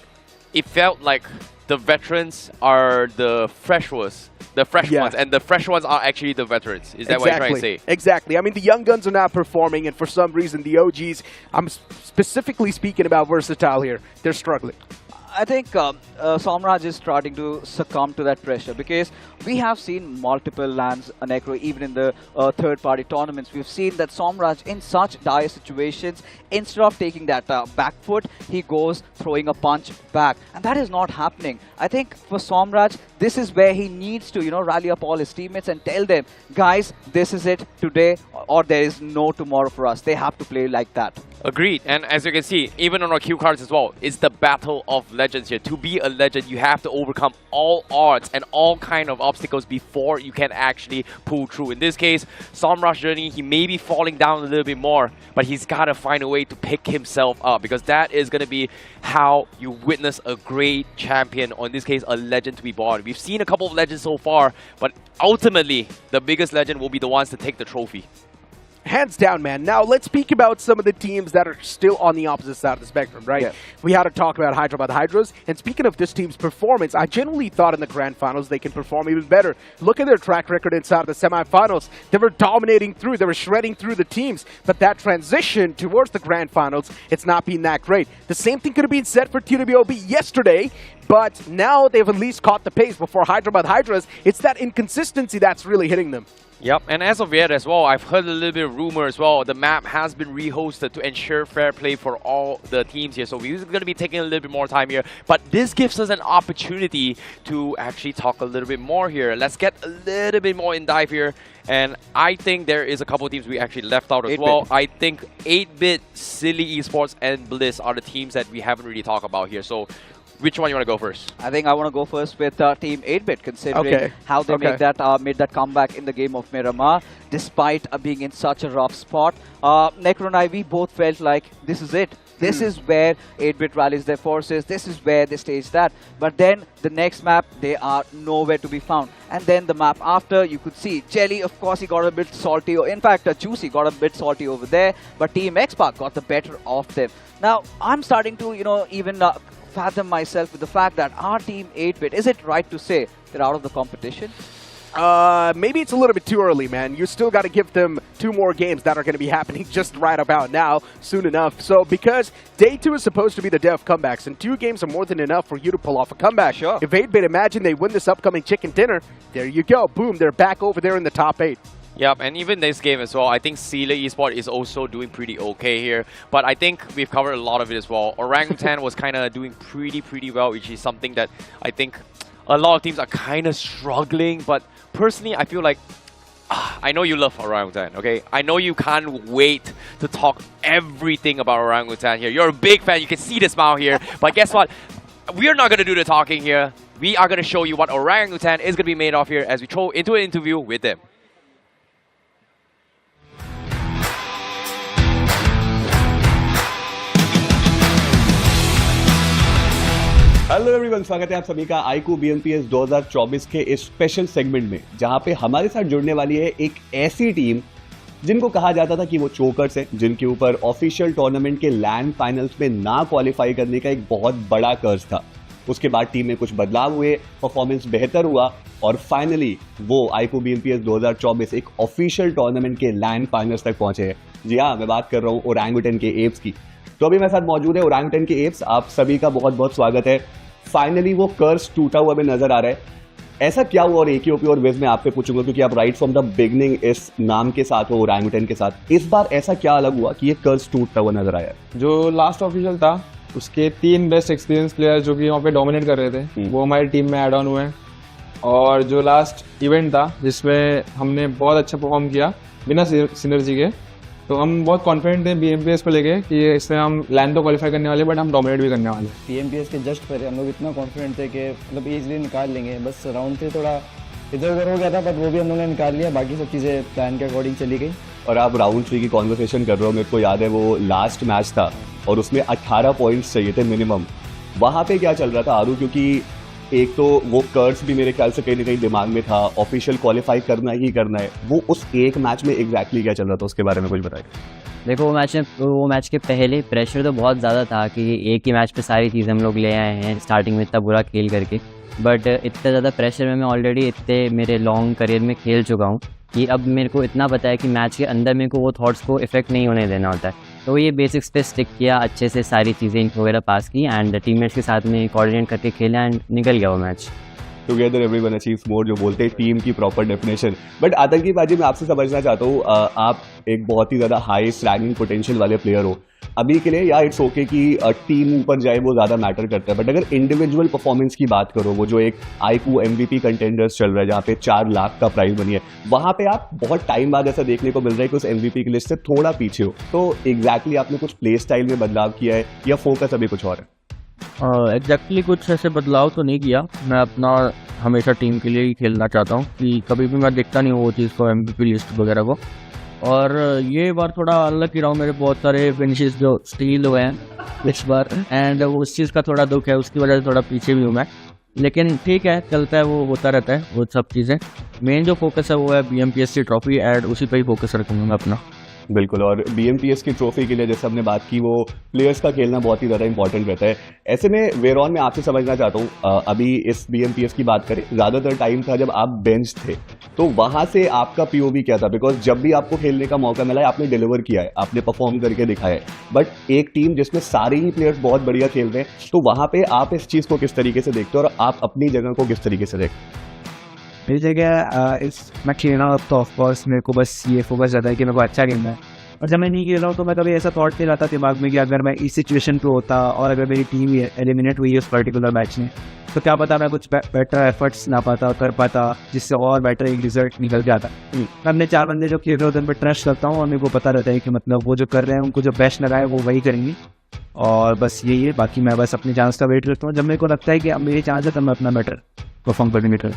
it felt like the veterans are the fresh ones, and the fresh ones are actually the veterans. Is that what you're trying to say? Exactly. I mean, the young guns are not performing, and for some reason, the OGs, I'm specifically speaking about Versatile here, they're struggling. I think Somraj is starting to succumb to that pressure because we have seen multiple lands, Necro, even in the third-party tournaments. We've seen that Somraj, in such dire situations, instead of taking that back foot, he goes throwing a punch back. And that is not happening. I think for Somraj, this is where he needs to, rally up all his teammates and tell them, guys, this is it today, or there is no tomorrow for us. They have to play like that. Agreed. And as you can see, even on our cue cards as well, it's the battle of legends here. To be a legend, you have to overcome all odds and all kind of obstacles before you can actually pull through. In this case, Somraj's journey, he may be falling down a little bit more, but he's got to find a way to pick himself up, because that is going to be how you witness a great champion, or in this case, a legend to be born. We've seen a couple of legends so far, but ultimately, the biggest legend will be the ones to take the trophy. Hands down, man. Now, let's speak about some of the teams that are still on the opposite side of the spectrum, right? Yeah. We had to talk about Hyderabad Hydras. And speaking of this team's performance, I genuinely thought in the Grand Finals they can perform even better. Look at their track record inside of the semifinals. They were dominating through. They were shredding through the teams. But that transition towards the Grand Finals, it's not been that great. The same thing could have been said for TWOB yesterday. But now they've at least caught the pace. Before Hyderabad Hydras, it's that inconsistency that's really hitting them. Yep, and as of yet as well, I've heard a little bit of rumor as well. The map has been rehosted to ensure fair play for all the teams here. So we're going to be taking a little bit more time here. But this gives us an opportunity to actually talk a little bit more here. Let's get a little bit more in dive here. And I think there is a couple of teams we actually left out as well. I think 8-Bit, Silly Esports, and Bliss are the teams that we haven't really talked about here. So which one you want to go first? I think I want to go first with Team 8-Bit, considering how they made that comeback in the game of Miramar, despite being in such a rough spot. Necro and I, we both felt like this is it. This is where 8-Bit rallies their forces. This is where they stage that. But then the next map, they are nowhere to be found. And then the map after, you could see Jelly, of course, he got a bit salty. In fact, Juicy got a bit salty over there. But Team Xpark got the better of them. Now, I'm starting to, even fathom myself with the fact that our team 8-Bit, is it right to say they're out of the competition? Maybe it's a little bit too early, man. You still got to give them 2 more games that are going to be happening just right about now, soon enough. So, because Day 2 is supposed to be the day of comebacks, and 2 games are more than enough for you to pull off a comeback. Sure. If 8-Bit, imagine they win this upcoming chicken dinner, there you go. Boom, they're back over there in the top 8. Yep, and even this game as well, I think Silly Esports is also doing pretty okay here. But I think we've covered a lot of it as well. Orangutan was kind of doing pretty well, which is something that I think a lot of teams are kind of struggling. But personally, I feel like, I know you love Orangutan, okay? I know you can't wait to talk everything about Orangutan here. You're a big fan, you can see the smile here. But guess what? We are not going to do the talking here. We are going to show you what Orangutan is going to be made of here as we throw into an interview with them. Hello everyone, स्वागत है आप सभी का iQOO BMPS 2024 के इस special segment में, जहां पे हमारे साथ जुड़ने वाली है एक ऐसी टीम जिनको कहा जाता था कि वो चोकर्स हैं, जिनके ऊपर ऑफिशियल टूर्नामेंट के लैंड फाइनल्स में ना क्वालिफाई करने का एक बहुत बड़ा कर्ज था। उसके बाद टीम में कुछ बदलाव हुए, परफॉर्मेंस बेहतर हुआ और फाइनली वो iQOO BMPS 2024 एक ऑफिशियल टूर्नामेंट के लैंड फाइनल्स तक पहुंचे हैं। जी हाँ, मैं बात कर रहा हूँ ओरंगुटन के एप्स की। तो अभी मेरे साथ मौजूद है ओरंगुटन के एप्स। आप सभी का बहुत बहुत स्वागत है। फाइनली वो कर्ज टूटा हुआ भी नजर आ रहा है। ऐसा क्या हुआ, और AKOP और विज में आपसे पूछूंगा क्योंकि आप राइट फ्रॉम द बिगनिंग इस नाम के साथ हो, ओरंगुटन के साथ, इस बार ऐसा क्या अलग हुआ कि ये कर्ज टूटता हुआ नजर आया? जो लास्ट ऑफिशियल था उसके 3 बेस्ट एक्सपीरियंस प्लेयर जो कि वहाँ पे डोमिनेट कर रहे थे वो हमारी टीम में ऐड ऑन हुए हैं, और जो लास्ट इवेंट था जिसमें हमने बहुत अच्छा परफॉर्म किया बिना सिनर्जी के, तो हम बहुत कॉन्फिडेंट थे BMPS को लेके कि इसमें हम लैन तो क्वालिफाई करने वाले बट हम डोमिनेट भी करने वाले। BMPS के जस्ट पहले हम लोग इतना कॉन्फिडेंट थे कि मतलब ईजिली निकाल लेंगे, बस राउंड से थोड़ा इधर उधर हो गया था, बट वो भी हम लोगों ने निकाल लिया, बाकी सब चीज़ें प्लान के अकॉर्डिंग चली गई। और आप राउंड 3 की कॉन्वर्सेशन कर रहे हो, मेरे को याद है वो लास्ट मैच था और उसमें 18 पॉइंट्स चाहिए थे मिनिमम। वहाँ पे क्या चल रहा था आरू? क्योंकि एक तो वो कर्ज भी मेरे ख्याल से कहीं ना कहीं दिमाग में था, ऑफिशियल क्वालिफाई करना ही करना है, वो उस एक मैच में एग्जैक्टली क्या चल रहा था उसके बारे में कुछ बताइए। देखो वो मैच के पहले प्रेशर तो बहुत ज़्यादा था कि एक ही मैच पे सारी चीज़ें हम लोग ले आए हैं स्टार्टिंग में इतना बुरा खेल करके, बट इतना ज़्यादा प्रेशर में मैं ऑलरेडी इतने मेरे लॉन्ग करियर में खेल चुका हूँ कि अब मेरे को इतना पता है कि मैच के अंदर मेरे को वो थॉट्स को इफेक्ट नहीं होने देना होता है। तो ये बेसिक्स पे स्टिक किया, अच्छे से सारी चीज़ें वगैरह पास की एंड टीममेट्स के साथ में कोऑर्डिनेट करके खेला एंड निकल गया वो मैच। टुगेदर एवरीवन अचीव्स मोर, जो बोलते हैं टीम की प्रॉपर डेफिनेशन। बट आतंकी बाजी मैं आपसे समझना चाहता हूँ, आप एक बहुत ही ज़्यादा हाई स्लैगिंग पोटेंशियल वाले प्लेयर हो अभी के लिए, या इट्स ओके कि टीम ऊपर जाए वो ज़्यादा मैटर करता है, बट अगर इंडिविजुअल परफॉर्मेंस की बात करो, वो जो एक iQOO MVP कंटेंडर्स चल रहा है जहाँ पे 4 लाख का प्राइज बनी है, वहाँ पे आप बहुत टाइम बाद ऐसा देखने को मिल रहा है कि उस MVP की लिस्ट से थोड़ा पीछे हो, तो एग्जैक्टली आपने कुछ प्ले स्टाइल में बदलाव किया है या फोकस अभी कुछ और है? एग्जैक्टली कुछ ऐसे बदलाव तो नहीं किया, मैं अपना हमेशा टीम के लिए ही खेलना चाहता हूँ कि कभी भी मैं देखता नहीं हूँ वो चीज़ को MVP लिस्ट वगैरह को, और ये बार थोड़ा अलग ही रहा हूँ, मेरे बहुत सारे फिनिशेस जो स्टील हुए हैं इस बार एंड उस चीज़ का थोड़ा दुख है, उसकी वजह से थोड़ा पीछे भी हूँ मैं, लेकिन ठीक है चलता है, वो होता रहता है वो सब चीज़ें। मेन जो फोकस है वो है BMPS की ट्रॉफी एंड उसी पर ही फोकस रखूँगा मैं अपना। बिल्कुल, और BMPS की ट्रॉफी के लिए जैसे हमने बात की, वो प्लेयर्स का खेलना बहुत ही ज़्यादा इंपॉर्टेंट रहता है। ऐसे में वेरॉन में आपसे समझना चाहता हूँ, अभी इस BMPS की बात करें, ज़्यादातर टाइम था जब आप बेंच थे, तो वहाँ से आपका POV क्या था? बिकॉज जब भी आपको खेलने का मौका मिला है आपने डिलीवर किया है, आपने परफॉर्म करके दिखाया है, बट एक टीम जिसमें सारे ही प्लेयर्स बहुत बढ़िया खेल रहे हैं, तो वहाँ पे आप इस चीज़ को किस तरीके से देखते हो और आप अपनी जगह को किस तरीके से देखते हो? मेरी जगह मैं खेल रहा हूँ तो ऑफकोर्स मेरे को बस ये फोकस रहता है कि मेरे को अच्छा खेलना है, और जब मैं नहीं खेल रहा हूँ तो मैं कभी ऐसा थॉट नहीं रहता दिमाग में कि अगर मैं इस सिचुएशन पे होता और अगर मेरी टीम एलिमिनेट हुई है उस पर्टिकुलर मैच में, तो क्या पता मैं कुछ बेटर एफर्ट्स ना पाता कर पाता जिससे और बेटर एक रिजल्ट निकल जाता। मैं अपने 4 बंदे जो खेल रहे होते हैं उन पर ट्रस्ट करता हूँ और मेरे को पता रहता है कि मतलब वो जो कर रहे हैं उनको जो बेस्ट लगा है वो वही करेंगे, और बस यही है। बाकी मैं बस अपनी चांस का वेट करता हूँ, जब मेरे को लगता है कि अब मेरी चांस है तब मैं अपना बेटर परफॉर्म करने में।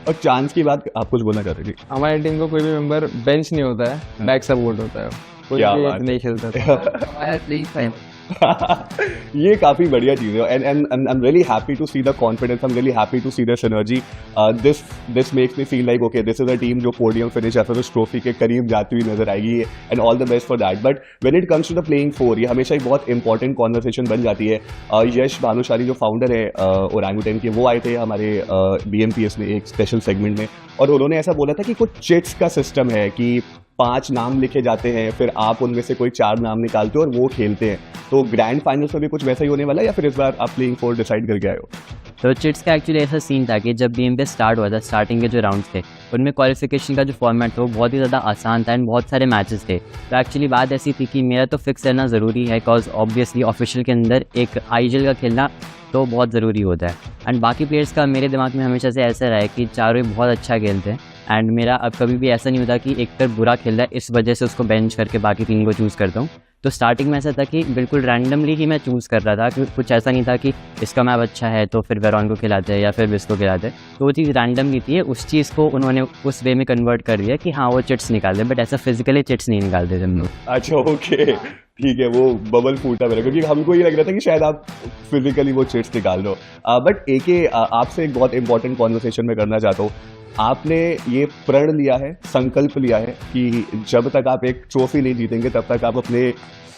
और चांस की बात आप कुछ बोलना चाहते थे? हमारी टीम को कोई भी मेंबर बेंच नहीं होता है, बैक सपोर्ट होता है, कोई भी नहीं खेलता था। ये काफी बढ़िया चीज है, and I am really happy to see the confidence, I am really happy to see the synergy. This makes me feel like okay, this is a team जो पोडियम फिनिश या फिर उस ट्रॉफी के करीब जाती हुई नजर आएगी, and all the best for that. But when it comes to the playing 4, ये हमेशा एक बहुत इंपॉर्टेंट कॉन्वर्सेशन बन जाती है। यश भानुशाली जो फाउंडर है ओरंगुटन के, वो आए थे हमारे BMPS में एक स्पेशल सेगमेंट में, और उन्होंने ऐसा बोला था कि कुछ चिट्स का सिस्टम है कि 5 नाम लिखे जाते हैं, फिर आप उनमें से कोई 4 नाम निकालते हो और वो खेलते हैं। तो ग्रैंड फाइनल्स में भी कुछ वैसा ही होने वाला है या फिर इस बार आप प्लेइंग 4 डिसाइड करके आए हो? तो चिट्स का एक्चुअली ऐसा सीन था कि जब BMPS स्टार्ट हुआ था, स्टार्टिंग के जो राउंड्स थे उनमें क्वालिफिकेशन का जो फॉर्मेट था वो बहुत ही ज़्यादा आसान था एंड बहुत सारे मैचेस थे। तो एक्चुअली बात ऐसी थी कि मेरा तो फिक्स रहना ज़रूरी है, बिकॉज ऑब्वियसली ऑफिशियल के अंदर एक IGL का खेलना तो बहुत ज़रूरी होता है, एंड बाकी प्लेयर्स का मेरे दिमाग में हमेशा से ऐसा रहा है कि चारों ही बहुत अच्छा खेलते हैं, एंड मेरा अब कभी भी ऐसा नहीं होता कि एक तरफ बुरा खेल रहा है इस वजह से उसको बेंच करके बाकी टीम को चूज़ करता हूँ। तो स्टार्टिंग में ऐसा था कि बिल्कुल रैंडमली ही मैं चूज़ कर रहा था, कुछ ऐसा नहीं था कि इसका मैप अच्छा है तो फिर वेरॉन को खिलाते हैं या फिर विस को खिलाते हैं, तो वो चीज़ रैंडमली थी। उस चीज़ को उन्होंने उस वे में कन्वर्ट कर दिया कि हाँ वो चिट्स निकालते, बट ऐसा फिजिकली चिट्स नहीं निकालते थे हम लोग। अच्छा ओके, ठीक है, वो बबल फूटा मेरा, क्योंकि हमको ये लग रहा था कि शायद आप फिजिकली वो चिट्स निकाल दो। बट आपसे एक बहुत इंपॉर्टेंट कॉन्वर्सेशन में करना चाहता हूँ। आपने ये प्रण लिया है, संकल्प लिया है कि जब तक आप एक ट्रॉफी नहीं जीतेंगे तब तक आप अपने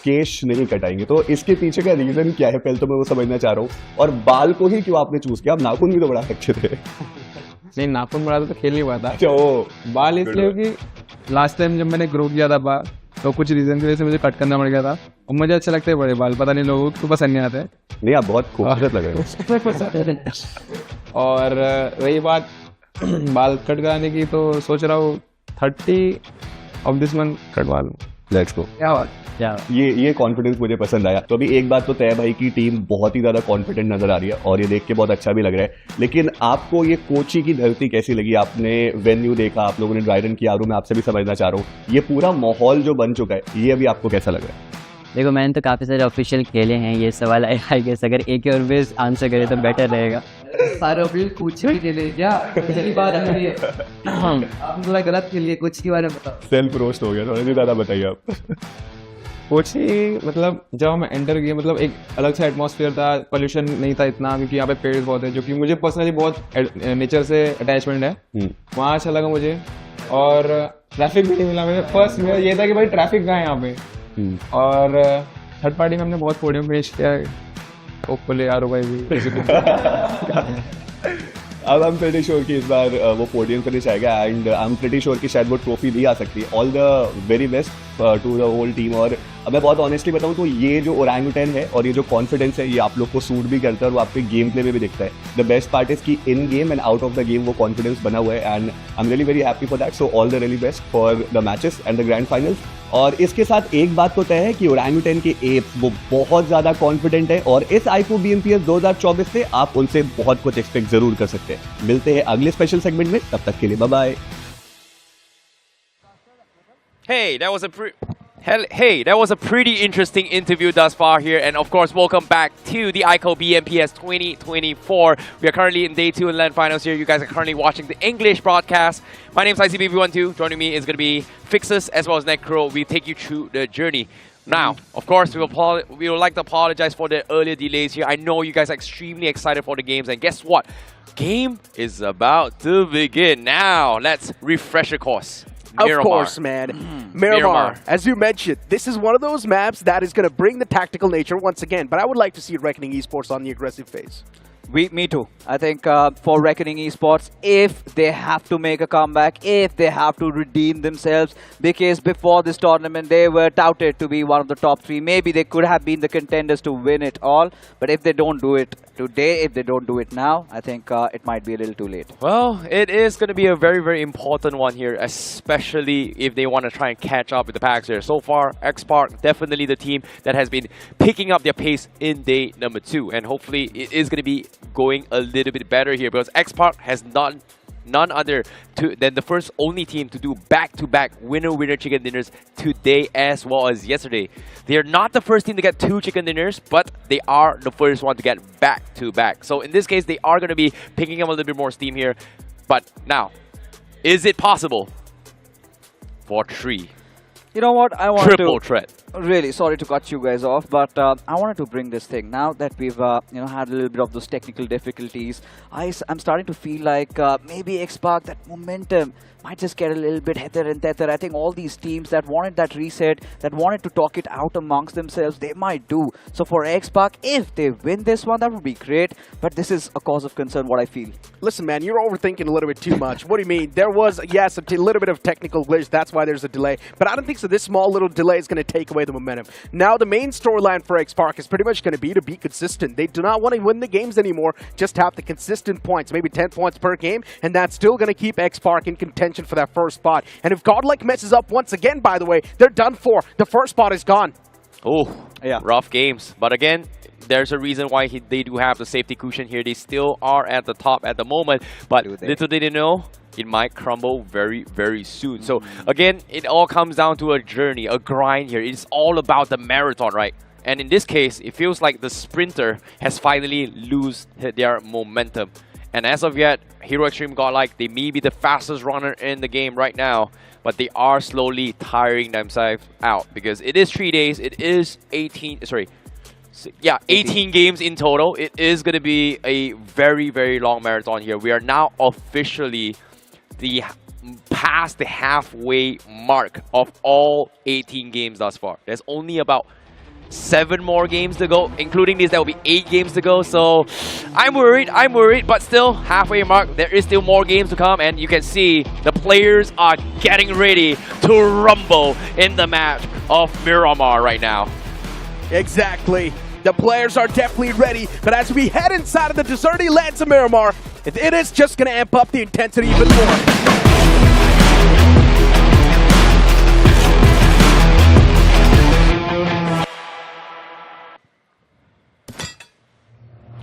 केश नहीं कटाएंगे, तो इसके पीछे का रीजन क्या है पहले तो मैं वो समझना चाह रहा हूँ, और बाल को ही क्यों आपने चूज किया? आप नाखून भी तो बढ़ा सकते थे। नहीं, नाखून बढ़ा तो खेल नहीं पाता। बाल इसलिए कि लास्ट टाइम जब मैंने ग्रो किया था बाल, तो कुछ रीजन की वजह से मुझे कट करना पड़ गया था, और मुझे अच्छा लगता है बड़े बाल, पता नहीं लोगों को पसंद नहीं आते। नहीं, आप बहुत खूबसूरत लग रहे हो। और रही बात बाल कटवाने की तो सोच रहा हूँ 30 ऑफ दिस मंथ कटवा लूँ। Let's go. क्या बात। ये कॉन्फिडेंस मुझे पसंद आया। तो अभी एक बात तो तय भाई की टीम बहुत ही ज्यादा कॉन्फिडेंट नजर आ रही है और ये देख के बहुत अच्छा भी लग रहा है। लेकिन आपको ये कोची की धरती कैसी लगी? आपने वेन्यू देखा, आप लोगों ने ड्राई रन किया, मैं आपसे भी समझना चाह रहा हूँ ये पूरा माहौल जो बन चुका है, ये अभी आपको कैसा लग रहा है? देखो मैंने तो काफ़ी सारे ऑफिशियल खेले हैं, ये सवाल आई गेस अगर एक और बेस आंसर करे तो बेटर रहेगा। सारे ऑफिशियल कुछ भी खेले क्या? पहली बार है ये। आप थोड़ा गलत खेलिए, कुछ के बारे में बताओ। सेल्फ रोस्ट हो गया, थोड़ा सी ज्यादा बताइए आप। कोची मतलब जब हम एंटर किए मतलब एक अलग सा एटमॉस्फेयर था, पोल्यूशन नहीं था इतना, क्योंकि यहाँ पे पेड़ बहुत है जो कि मुझे पर्सनली बहुत नेचर से अटैचमेंट है। वहाँ अच्छा लगा मुझे और ट्रैफिक भी नहीं मिला मुझे। फर्स्ट मेरा ये था कि भाई ट्रैफिक कहाँ है यहाँ पे। और थर्ड पार्टी में हमने बहुत पोडियम फिनिश किया है। होपफुली यार भाई भी अब आई एम प्रीटी श्योर कि इस बार वो पोडियम फिनिश आएगा and I am pretty sure कि शायद वो ट्रॉफी भी आ सकती है। All the very best to the whole team. और अब मैं बहुत ऑनेस्टली बताऊं तो ये जो ओरंगुटैन है और ये जो कॉन्फिडेंस है, ये आप लोग को सूट भी करता है और वो आपके गेम प्ले में भी दिखता है। द बेस्ट पार्ट इज कि इन game and out of the game वो कॉन्फिडेंस बना हुआ है and I am really very happy for that. So all the really best for the matches and the grand finals. और इसके साथ एक बात तो तय है कि ओरंगुटैन के एप्स वो बहुत ज्यादा कॉन्फिडेंट है और इस iQOO BMPS 2024 से आप उनसे बहुत कुछ एक्सपेक्ट जरूर कर सकते हैं। मिलते हैं अगले स्पेशल सेगमेंट में, तब तक के लिए bye bye. Hey, that was a pretty interesting interview thus far here, and of course, welcome back to the iQOO BMPS 2024. We are currently in day 2 in LAN Finals here. You guys are currently watching the English broadcast. My name is ICBV12. Joining me is going to be Fixus as well as Necro. We take you through the journey. Now, of course, we would like to apologize for the earlier delays here. I know you guys are extremely excited for the games, and guess what? Game is about to begin. Now, let's refresh the course. Of course, man. Miramar, as you mentioned, this is one of those maps that is going to bring the tactical nature once again. But I would like to see Reckoning Esports on the aggressive phase. Me too. I think for Reckoning Esports, if they have to make a comeback, if they have to redeem themselves, because before this tournament they were touted to be one of the top 3. Maybe they could have been the contenders to win it all. But if they don't do it today, if they don't do it now, I think it might be a little too late. Well, it is going to be a very, very important one here, especially if they want to try and catch up with the packs here. So far, X-Park definitely the team that has been picking up their pace in day number 2. And hopefully it is going to be going a little bit better here because X-Park has none other than the first only team to do back-to-back winner-winner chicken dinners today as well as yesterday. They are not the first team to get 2 chicken dinners, but they are the first one to get back-to-back. So in this case, they are going to be picking up a little bit more steam here. But now, is it possible for 3? You know what? I want triple threat. Really sorry to cut you guys off, but I wanted to bring this thing. Now that we've had a little bit of those technical difficulties, I'm starting to feel like maybe X-Park, that momentum might just get a little bit hither and thither. I think all these teams that wanted that reset, that wanted to talk it out amongst themselves, they might do. So for X-Park, if they win this one, that would be great. But this is a cause of concern, what I feel. Listen, man, you're overthinking a little bit too much. What do you mean? There was, yes, a little bit of technical glitch. That's why there's a delay. But I don't think so. This small little delay is going to take away the momentum. Now, the main storyline for X-Park is pretty much going to be consistent. They do not want to win the games anymore. Just have the consistent points, maybe 10 points per game. And that's still going to keep X-Park in contention for that first spot. And if Godlike messes up once again, by the way, they're done for. The first spot is gone. Oh, yeah, rough games. But again, there's a reason why they do have the safety cushion here. They still are at the top at the moment. But little did they know, it might crumble very, very soon. So again, it all comes down to a journey, a grind here. It's all about the marathon, right? And in this case, it feels like the sprinter has finally lost their momentum. And as of yet, Hero Extreme Godlike, they may be the fastest runner in the game right now, but they are slowly tiring themselves out because it is 3 days. It is 18 games in total. It is going to be a very, very long marathon here. We are now officially past the halfway mark of all 18 games thus far. There's only about 7 more games to go, including these. There will be 8 games to go. So I'm worried, but still halfway mark. There is still more games to come, and you can see the players are getting ready to rumble in the match of Miramar right now. Exactly. The players are definitely ready, but as we head inside of the deserty lands of Miramar, it is just going to amp up the intensity even more.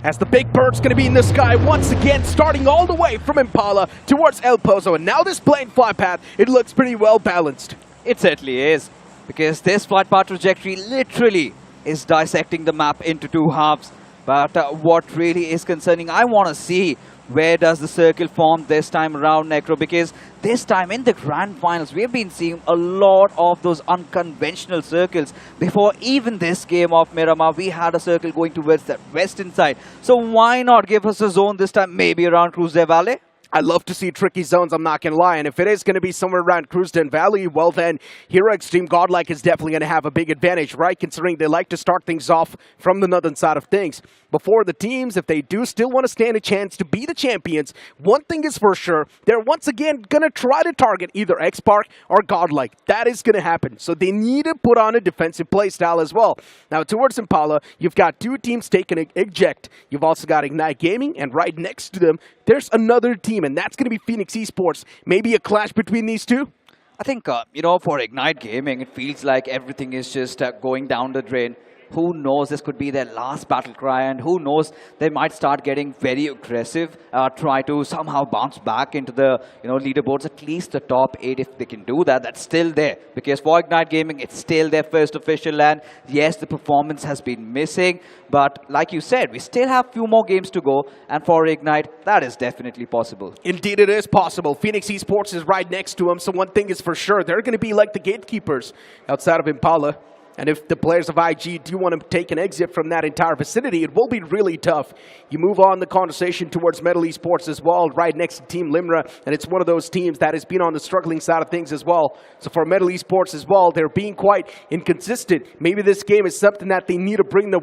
As the big bird's going to be in the sky once again, starting all the way from Impala towards El Pozo. And now this plane fly path, it looks pretty well balanced. It certainly is, because this flight path trajectory literally is dissecting the map into two halves. But what really is concerning, I want to see where does the circle form this time around, Necro, because this time in the Grand Finals, we've been seeing a lot of those unconventional circles. Before even this game of Miramar, we had a circle going towards that western side. So why not give us a zone this time, maybe around Cruz del Valle? I love to see tricky zones, I'm not going to lie. And if it is going to be somewhere around Cruz del Valle, well then, Hero Extreme Godlike is definitely going to have a big advantage, right? Considering they like to start things off from the northern side of things. Before the teams, if they do still want to stand a chance to be the champions, one thing is for sure, they're once again going to try to target either X-Park or Godlike. That is going to happen. So they need to put on a defensive play style as well. Now, towards Impala, you've got two teams taking an eject. You've also got Ignite Gaming, and right next to them, there's another team, and that's going to be Phoenix Esports. Maybe a clash between these two? I think, for Ignite Gaming, it feels like everything is just going down the drain. Who knows, this could be their last battle cry, and who knows, they might start getting very aggressive, try to somehow bounce back into the leaderboards, at least the top 8 if they can do that. That's still there, because for Ignite Gaming, it's still their first official LAN. Yes, the performance has been missing, but like you said, we still have a few more games to go, and for Ignite, that is definitely possible. Indeed, it is possible. Phoenix Esports is right next to them, so one thing is for sure, they're going to be like the gatekeepers outside of Impala. And if the players of IG do want to take an exit from that entire vicinity, it will be really tough. You move on the conversation towards Metal Esports as well, right next to Team Limra, and it's one of those teams that has been on the struggling side of things as well. So for Metal Esports as well, they're being quite inconsistent. Maybe this game is something that they need to bring the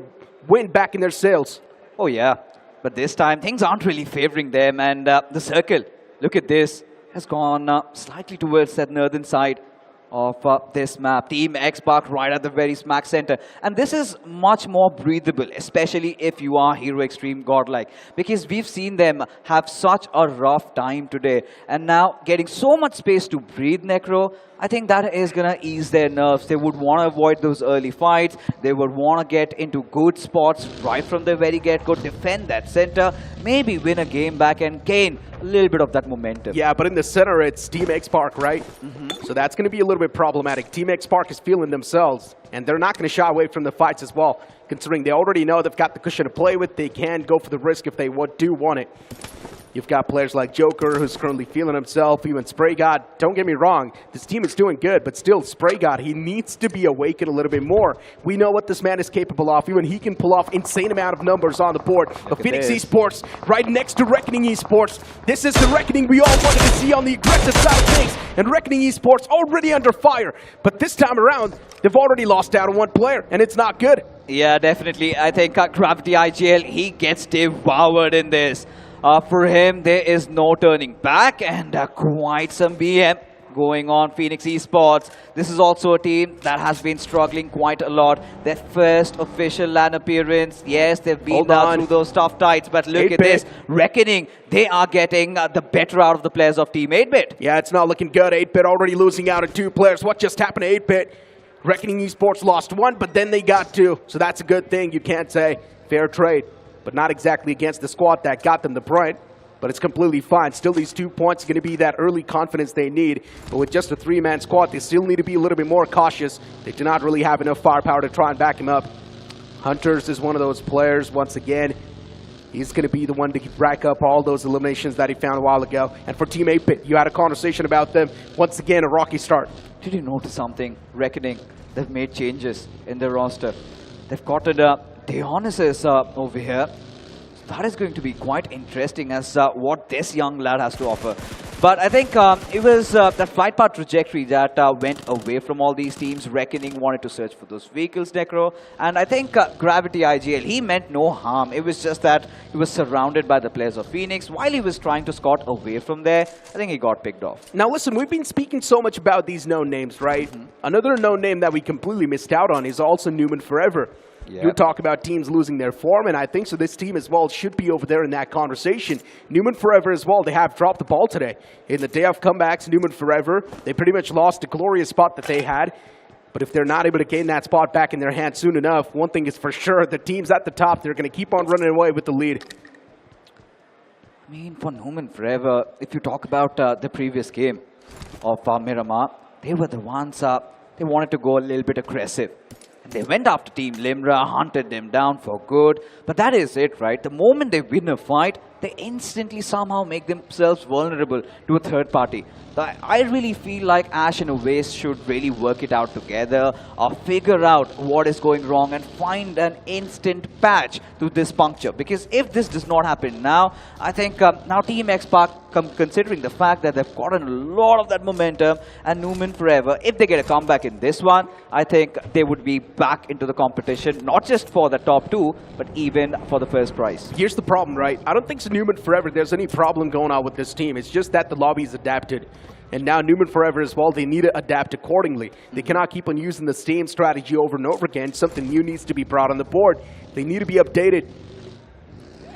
wind back in their sails. Oh yeah, but this time things aren't really favoring them, and the circle, look at this, has gone slightly towards that northern side of this map. Team X-Park right at the very smack center. And this is much more breathable, especially if you are Hero Extreme Godlike, because we've seen them have such a rough time today. And now getting so much space to breathe, Necro, I think that is going to ease their nerves. They would want to avoid those early fights. They would want to get into good spots right from the very get-go, defend that center, maybe win a game back and gain a little bit of that momentum. Yeah, but in the center, it's Team X-Park, right? So that's going to be a little bit problematic. Team X-Park is feeling themselves, and they're not going to shy away from the fights as well, considering they already know they've got the cushion to play with. They can go for the risk if they do want it. You've got players like Joker, who's currently feeling himself, even Spray God. Don't get me wrong, this team is doing good, but still, Spray God, he needs to be awakened a little bit more. We know what this man is capable of. Even he can pull off insane amount of numbers on the board. But Phoenix Esports, right next to Reckoning Esports, this is the Reckoning we all wanted to see on the aggressive side of things. And Reckoning Esports already under fire. But this time around, they've already lost out on one player, and it's not good. Yeah, definitely. I think Gravity IGL, he gets devoured in this. For him, there is no turning back, and quite some BM going on Phoenix Esports. This is also a team that has been struggling quite a lot. Their first official LAN appearance. Yes, they've been through those tough times, but look at this. Reckoning, they are getting the better out of the players of Team 8-Bit. Yeah, it's not looking good. 8-Bit already losing out on 2 players. What just happened to 8-Bit? Reckoning Esports lost 1, but then they got 2. So that's a good thing, you can't say. Fair trade. But not exactly against the squad that got them the point. But it's completely fine. Still, these 2 points are going to be that early confidence they need. But with just a 3-man squad, they still need to be a little bit more cautious. They do not really have enough firepower to try and back him up. Hunters is one of those players, once again. He's going to be the one to rack up all those eliminations that he found a while ago. And for Team 8-Bit, you had a conversation about them. Once again, a rocky start. Did you notice something? Reckoning, they've made changes in their roster. They've gotten Dionysus over here. That is going to be quite interesting as what this young lad has to offer. But I think it was that flight path trajectory that went away from all these teams. Reckoning wanted to search for those vehicles, Necro. And I think Gravity IGL, he meant no harm. It was just that he was surrounded by the players of Phoenix. While he was trying to scout away from there, I think he got picked off. Now listen, we've been speaking so much about these known names, right? Another known name that we completely missed out on is also Newman Forever. You talk about teams losing their form, and I think so this team as well should be over there in that conversation. Newman Forever as well, they have dropped the ball today. In the day of comebacks, Newman Forever, they pretty much lost a glorious spot that they had. But if they're not able to gain that spot back in their hands soon enough, one thing is for sure, the teams at the top, they're going to keep on running away with the lead. I mean, for Newman Forever, if you talk about the previous game of Miramar, they were the ones, they wanted to go a little bit aggressive. And they went after Team Limra, hunted them down for good. But that is it, right? The moment they win a fight, they instantly somehow make themselves vulnerable to a third party. I really feel like Ash and Oasis should really work it out together, or figure out what is going wrong and find an instant patch to this puncture. Because if this does not happen now, I think now Team X-Pac, considering the fact that they've gotten a lot of that momentum, and Newman Forever, if they get a comeback in this one, I think they would be back into the competition, not just for the top two, but even for the first prize. Here's the problem, right? I don't think so Newman Forever, there's any problem going on with this team. It's just that the lobby's adapted. And now Newman Forever as well, they need to adapt accordingly. They cannot keep on using the same strategy over and over again. Something new needs to be brought on the board. They need to be updated.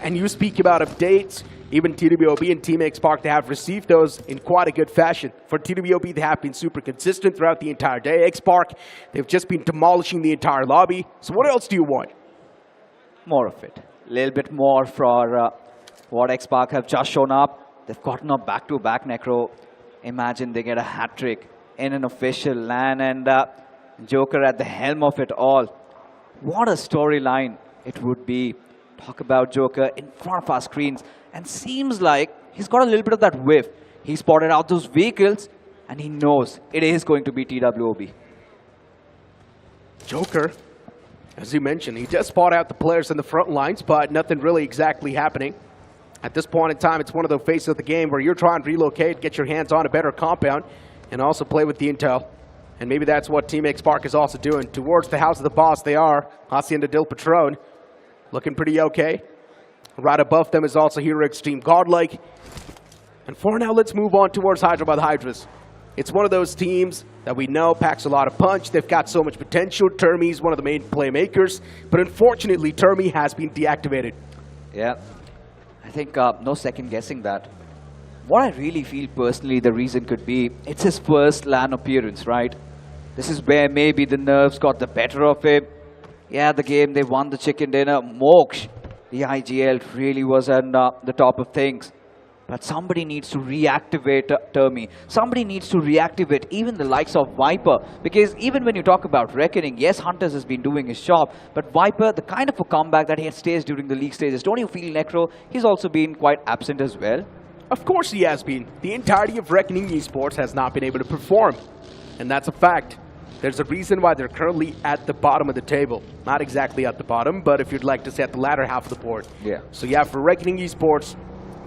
And you speak about updates, even TWOB and Team X-Pac, they have received those in quite a good fashion. For TWOB, they have been super consistent throughout the entire day. X-Pac, they've just been demolishing the entire lobby. So what else do you want? More of it. A little bit more for what X-Pac have just shown up. They've gotten up back-to-back Necro. Imagine they get a hat-trick in an official LAN, and Joker at the helm of it all. What a storyline it would be. Talk about Joker in front of our screens, and seems like he's got a little bit of that whiff. He spotted out those vehicles, and he knows it is going to be TWOB. Joker, as you mentioned, he just spot out the players in the front lines, but nothing really exactly happening. At this point in time, it's one of the phases of the game where you're trying to relocate, get your hands on a better compound, and also play with the intel. And maybe that's what Team X-Pac is also doing. Towards the house of the boss, they are. Hacienda del Patron, looking pretty okay. Right above them is also Hero Extreme Godlike. And for now, let's move on towards Hyderabad Hydras. It's one of those teams that we know packs a lot of punch. They've got so much potential. Termi's one of the main playmakers. But unfortunately, Termi has been deactivated. Yeah. I think no second guessing that. What I really feel personally the reason could be, it's his first LAN appearance, right? This is where maybe the nerves got the better of him. Yeah, the game, they won the chicken dinner. Moksh, the IGL really was on the top of things. But somebody needs to reactivate Termi. Somebody needs to reactivate even the likes of Viper. Because even when you talk about Reckoning, yes, Hunters has been doing his job. But Viper, the kind of a comeback that he had staged during the league stages, don't you feel, Necro, he's also been quite absent as well? Of course he has been. The entirety of Reckoning Esports has not been able to perform. And that's a fact. There's a reason why they're currently at the bottom of the table. Not exactly at the bottom, but if you'd like to say at the latter half of the board. Yeah. So yeah, for Reckoning Esports,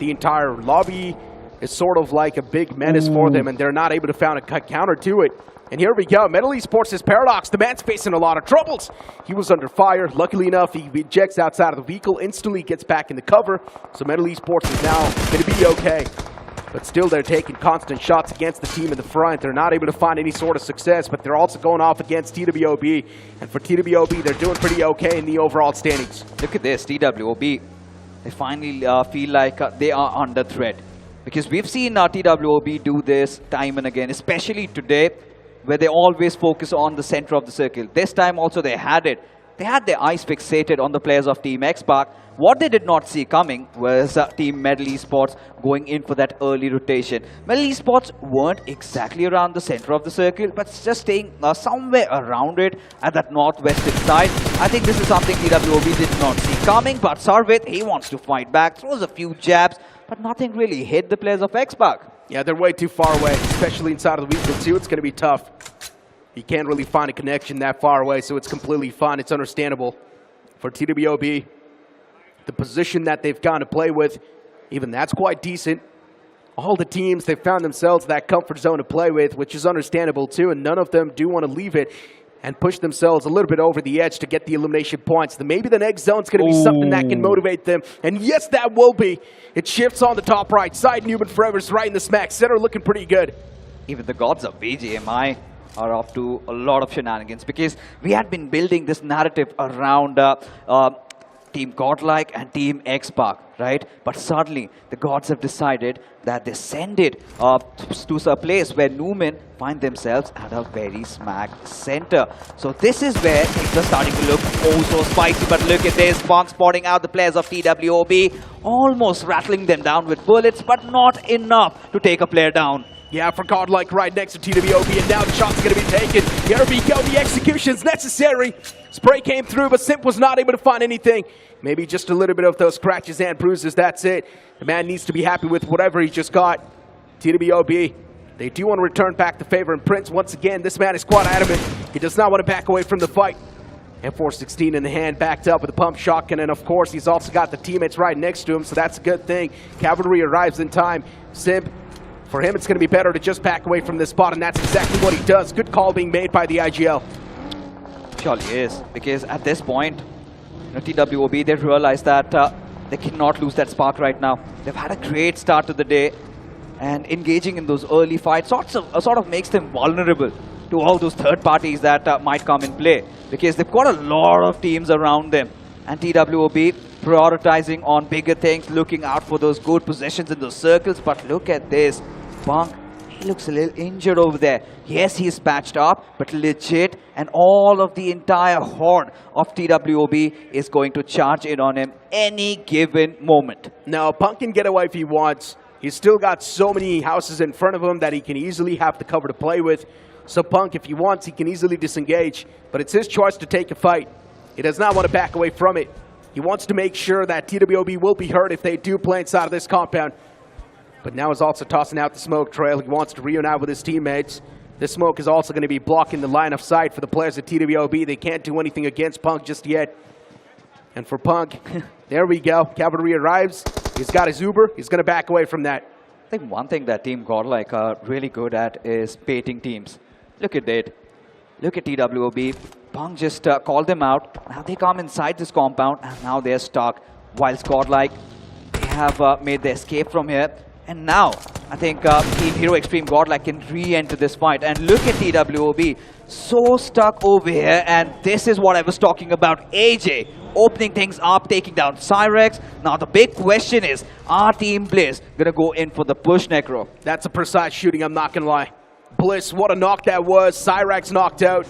the entire lobby is sort of like a big menace for them, and they're not able to find a counter to it. And here we go. Metal Esports is Paradox. The man's facing a lot of troubles. He was under fire. Luckily enough, he ejects outside of the vehicle, instantly gets back in the cover. So Metal Esports is now going to be okay. But still, they're taking constant shots against the team in the front. They're not able to find any sort of success, but they're also going off against TWOB. And for TWOB, they're doing pretty okay in the overall standings. Look at this, TWOB. They finally feel like they are under threat. Because we've seen TWOB do this time and again, especially today, where they always focus on the center of the circle. This time also they had it. They had their eyes fixated on the players of Team X-Pac. What they did not see coming was Team Metal Esports going in for that early rotation. Metal Esports weren't exactly around the center of the circle, but just staying somewhere around it at that northwestern side. I think this is something TWOB did not see coming, but Sarvit, he wants to fight back, throws a few jabs, but nothing really hit the players of X-Pac. Yeah, they're way too far away, especially inside of the vehicle too. It's going to be tough. You can't really find a connection that far away, so it's completely fine. It's understandable. For TWOB, the position that they've gone to play with, even that's quite decent. All the teams, they've found themselves that comfort zone to play with, which is understandable too, and none of them do want to leave it and push themselves a little bit over the edge to get the elimination points. Maybe the next zone's going to be something that can motivate them, and yes, that will be. It shifts on the top right side. Newman Forever's right in the smack center, looking pretty good. Even the gods of BGMI, are up to a lot of shenanigans, because we had been building this narrative around Team Godlike and Team X-Pac, right? But suddenly, the gods have decided that they send it to a place where Numen find themselves at a very smack center. So this is where things are starting to look oh so spicy. But look at this, Punk spotting out the players of TWOB, almost rattling them down with bullets, but not enough to take a player down. Yeah, for Godlike right next to TWOB, and now the shot's going to be taken. Here we go, the execution's necessary. Spray came through, but Simp was not able to find anything. Maybe just a little bit of those scratches and bruises, that's it. The man needs to be happy with whatever he just got. TWOB, they do want to return back the favor, and Prince, once again, this man is quite adamant. He does not want to back away from the fight. M416 in the hand, backed up with a pump shotgun, and of course, he's also got the teammates right next to him, so that's a good thing. Cavalry arrives in time. Simp, for him, it's going to be better to just back away from this spot, and that's exactly what he does. Good call being made by the IGL. Surely is, because at this point, TWOB, they realize that they cannot lose that spark right now. They've had a great start to the day, and engaging in those early fights sort of makes them vulnerable to all those third parties that might come in play, because they've got a lot of teams around them, and TWOB prioritizing on bigger things, looking out for those good positions in those circles. But look at this, Punk, he looks a little injured over there. Yes, he's patched up, but legit, and all of the entire horde of TWOB is going to charge in on him any given moment. Now, Punk can get away if he wants. He's still got so many houses in front of him that he can easily have the cover to play with. So Punk, if he wants, he can easily disengage. But it's his choice to take a fight. He does not want to back away from it. He wants to make sure that TWOB will be hurt if they do play inside of this compound. But now he's also tossing out the smoke trail. He wants to reunite with his teammates. This smoke is also going to be blocking the line of sight for the players at TWOB. They can't do anything against Punk just yet. And for Punk, there we go. Cavalry arrives. He's got his Uber. He's going to back away from that. I think one thing that Team Godlike are really good at is baiting teams. Look at that. Look at TWOB. Punk just called them out. Now they come inside this compound, and now they're stuck. Whilst Godlike, they have made the escape from here. And now, I think Team Hero Extreme Godlike can re-enter this fight. And look at TWOB, so stuck over here. And this is what I was talking about. AJ opening things up, taking down Cyrex. Now the big question is, are Team Bliss going to go in for the push, Necro? That's a precise shooting, I'm not going to lie. Bliss, what a knock that was. Cyrex knocked out.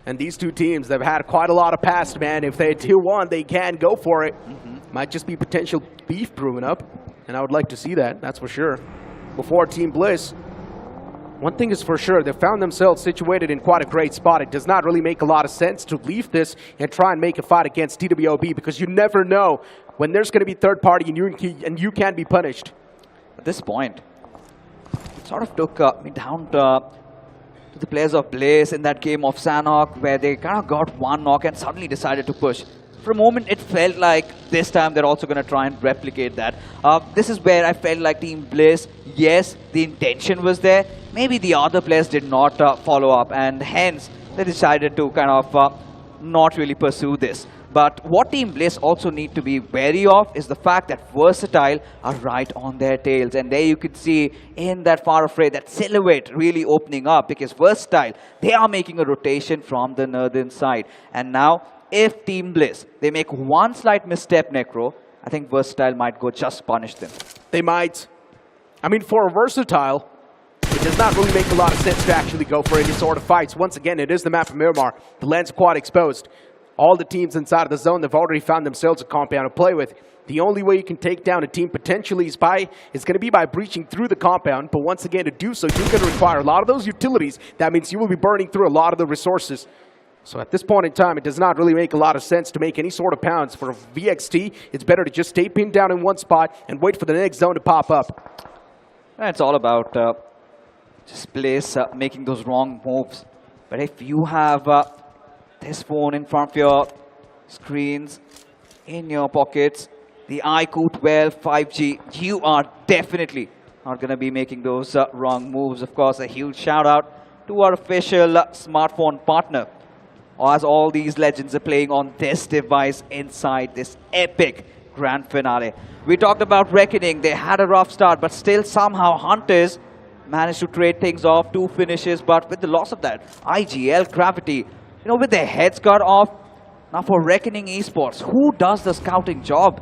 And these two teams, they've had quite a lot of past, man. If they do want, they can go for it. Might just be potential beef brewing up. And I would like to see that, that's for sure. Before Team Bliss, one thing is for sure, they found themselves situated in quite a great spot. It does not really make a lot of sense to leave this and try and make a fight against TWOB, because you never know when there's going to be third party and you can be punished. At this point, it sort of took me down to the players of Bliss in that game of Sanhok, where they kind of got one knock and suddenly decided to push. For a moment, it felt like this time they're also going to try and replicate that. This is where I felt like Team Bliss, yes, the intention was there. Maybe the other players did not follow up, and hence they decided to kind of not really pursue this. But what Team Bliss also need to be wary of is the fact that Versatile are right on their tails. And there you could see in that far affray, that silhouette really opening up, because Versatile, they are making a rotation from the northern side. And now, if Team Bliss, they make one slight misstep, Necro, I think Versatile might go just punish them. They might. I mean, for a Versatile, it does not really make a lot of sense to actually go for any sort of fights. Once again, it is the map of Miramar. The land's quite exposed. All the teams inside of the zone, they've already found themselves a compound to play with. The only way you can take down a team potentially is going to be by breaching through the compound. But once again, to do so, you're going to require a lot of those utilities. That means you will be burning through a lot of the resources. So at this point in time, it does not really make a lot of sense to make any sort of pounds. For VXT, it's better to just stay pinned down in one spot and wait for the next zone to pop up. It's all about just Bliss making those wrong moves. But if you have this phone in front of your screens, in your pockets, the iQOO 12 5G, you are definitely not going to be making those wrong moves. Of course, a huge shout out to our official smartphone partner, as all these legends are playing on this device inside this epic grand finale. We talked about Reckoning. They had a rough start, but still somehow Hunters managed to trade things off, 2 finishes, but with the loss of that IGL gravity, with their heads cut off. Now for Reckoning Esports, who does the scouting job?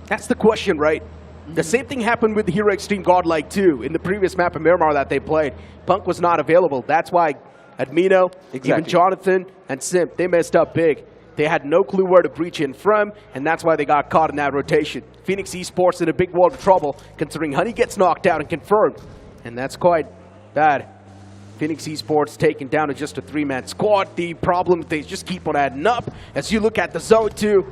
That's the question, right? The same thing happened with Hero Extreme Godlike too. In the previous map of Miramar that they played, Punk was not available. That's why Admino, even Jonathan and Simp, they messed up big. They had no clue where to breach in from, and that's why they got caught in that rotation. Phoenix Esports in a big world of trouble, considering Honey gets knocked out and confirmed. And that's quite bad. Phoenix Esports taken down to just a 3-man squad. The problem, they just keep on adding up. As you look at the zone too,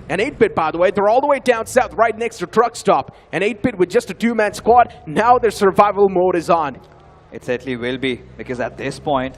and 8-Bit, by the way, they're all the way down south, right next to Truck Stop. And 8-Bit with just a 2-man squad, now their survival mode is on. It certainly will be, because at this point,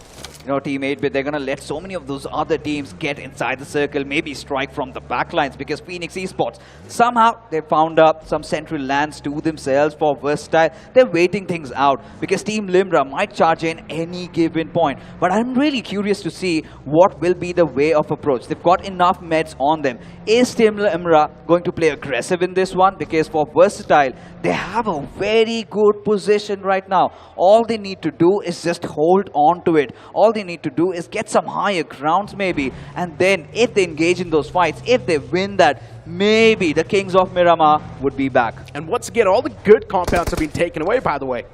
Team 8-Bit, they're going to let so many of those other teams get inside the circle, maybe strike from the backlines, because Phoenix Esports, somehow they found up some central lands to themselves for Versatile. They're waiting things out, because Team Limra might charge in any given point. But I'm really curious to see what will be the way of approach. They've got enough meds on them. Is Team Limra going to play aggressive in this one? Because for Versatile, they have a very good position right now. All they need to do is just hold on to it. All they need to do is get some higher grounds maybe, and then if they engage in those fights, if they win that, maybe the Kings of Miramar would be back. And once again, all the good compounds have been taken away, by the way.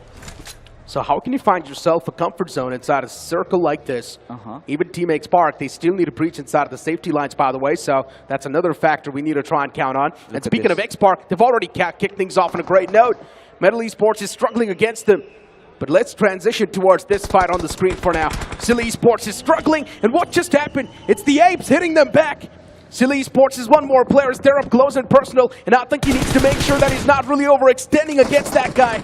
So how can you find yourself a comfort zone inside a circle like this? Even Team X-Park, they still need to breach inside of the safety lines, by the way, so that's another factor we need to try and count on. And speaking of X-Park, they've already kicked things off on a great note. Metal Esports is struggling against them. But let's transition towards this fight on the screen for now. Silly Esports is struggling, and what just happened? It's the Apes hitting them back. Silly Esports is one more player. They're up close and personal, and I think he needs to make sure that he's not really overextending against that guy.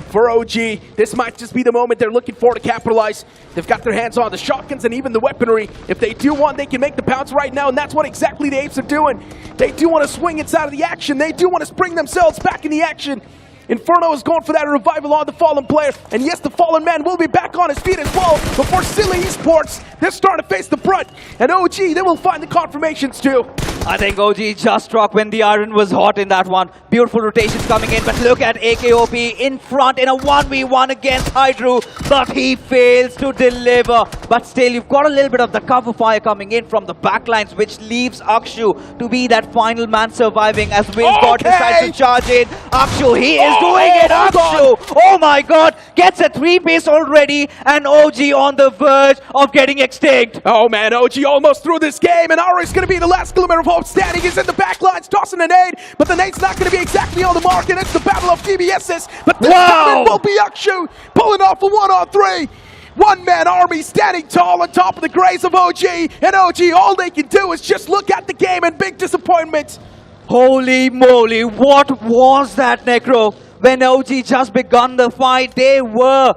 For OG, this might just be the moment they're looking for to capitalize. They've got their hands on the shotguns and even the weaponry. If they do want, they can make the pounce right now, and that's what exactly the Apes are doing. They do want to swing inside of the action. They do want to spring themselves back in the action. Inferno is going for that revival on the Fallen player. And yes, the Fallen man will be back on his feet as well. But for Silly Esports, they're starting to face the brunt. And OG, they will find the confirmations too. I think OG just struck when the iron was hot in that one. Beautiful rotations coming in, but look at AKOP in front in a 1v1 against Hydru. But he fails to deliver. But still, you've got a little bit of the cover fire coming in from the backlines, which leaves Akshu to be that final man surviving as Wilgod decides to charge in. Akshu, he is doing it, Akshu! Oh my god! Gets a 3-base already, and OG on the verge of getting extinct. Oh man, OG almost through this game, and Aura is going to be the last glimmer of hope standing. He's in the backlines, tossing a nade, but the nade's not going to be exactly on the mark, and it's the battle of DBSs. But this time it will be Akshu pulling off a 1-on-3. One-man army standing tall on top of the graves of OG, and OG, all they can do is just look at the game and big disappointment. Holy moly, what was that, Necro? When OG just begun the fight, they were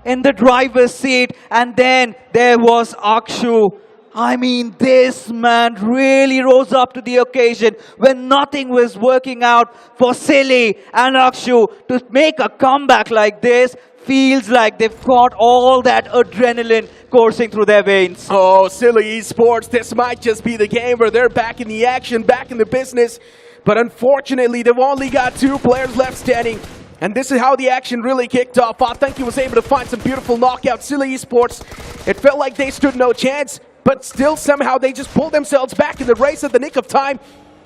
in the driver's seat, and then there was Akshu. I mean, this man really rose up to the occasion when nothing was working out for Silly and Akshu. To make a comeback like this feels like they've got all that adrenaline coursing through their veins. Oh, Silly Esports, this might just be the game where they're back in the action, back in the business. But unfortunately, they've only got 2 players left standing. And this is how the action really kicked off. I think he was able to find some beautiful knockouts. Silly Esports, it felt like they stood no chance, but still somehow they just pulled themselves back in the race at the nick of time.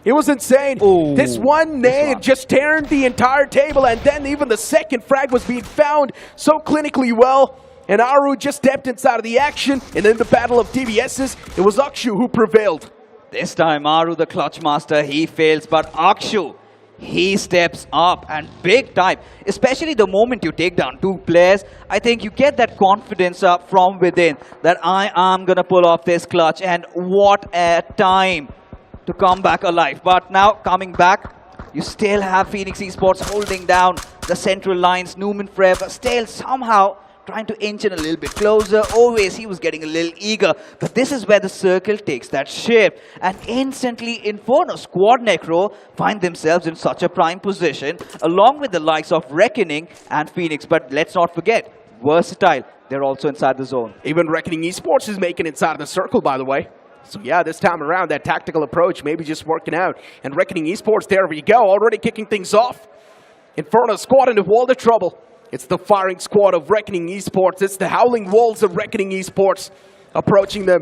It was insane. Ooh, this one nade just tearing the entire table, and then even the second frag was being found so clinically well. And Aru just stepped inside of the action, and in the battle of DBSs, it was Akshu who prevailed. This time, Aru, the clutch master, he fails, but Akshu, he steps up, and big time. Especially the moment you take down 2 players, I think you get that confidence up from within that I am going to pull off this clutch, and what a time to come back alive. But now, coming back, you still have Phoenix Esports holding down the central lines. Newman Forever still somehow trying to inch in a little bit closer. Always he was getting a little eager, but this is where the circle takes that shift, and instantly Inferno Squad Necro find themselves in such a prime position along with the likes of Reckoning and Phoenix. But let's not forget, Versatile, they're also inside the zone. Even Reckoning Esports is making inside of the circle, by the way. So yeah, this time around, that tactical approach maybe just working out. And Reckoning Esports, there we go, already kicking things off. Inferno squad in a world of trouble. It's the firing squad of Reckoning Esports. It's the howling wolves of Reckoning Esports approaching them.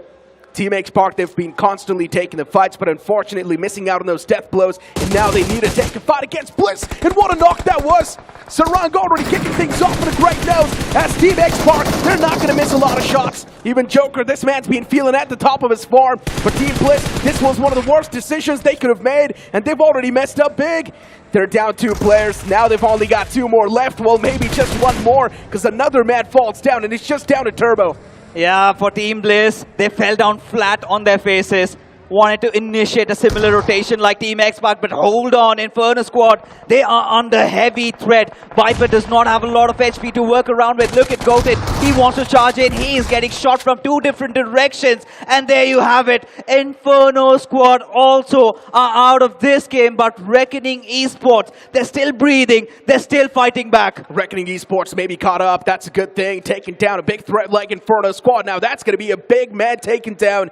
Team X Park, they've been constantly taking the fights, but unfortunately missing out on those death blows. And now they need to take a fight against Bliss. And what a knock that was! Sarang already kicking things off on a great note. As Team X Park, they're not going to miss a lot of shots. Even Joker, this man's been feeling at the top of his form. But Team Bliss, this was one of the worst decisions they could have made. And they've already messed up big. They're down 2 players. Now they've only got 2 more left. Well, maybe just 1 more, because another man falls down, and it's just down to Turbo. Yeah, for Team Bliss, they fell down flat on their faces. Wanted to initiate a similar rotation like Team X-Pac, but hold on, Inferno Squad, they are under heavy threat. Viper does not have a lot of HP to work around with. Look at Goated, he wants to charge in. He is getting shot from 2 different directions. And there you have it. Inferno Squad also are out of this game, but Reckoning Esports, they're still breathing. They're still fighting back. Reckoning Esports may be caught up. That's a good thing. Taking down a big threat like Inferno Squad. Now that's going to be a big man taken down.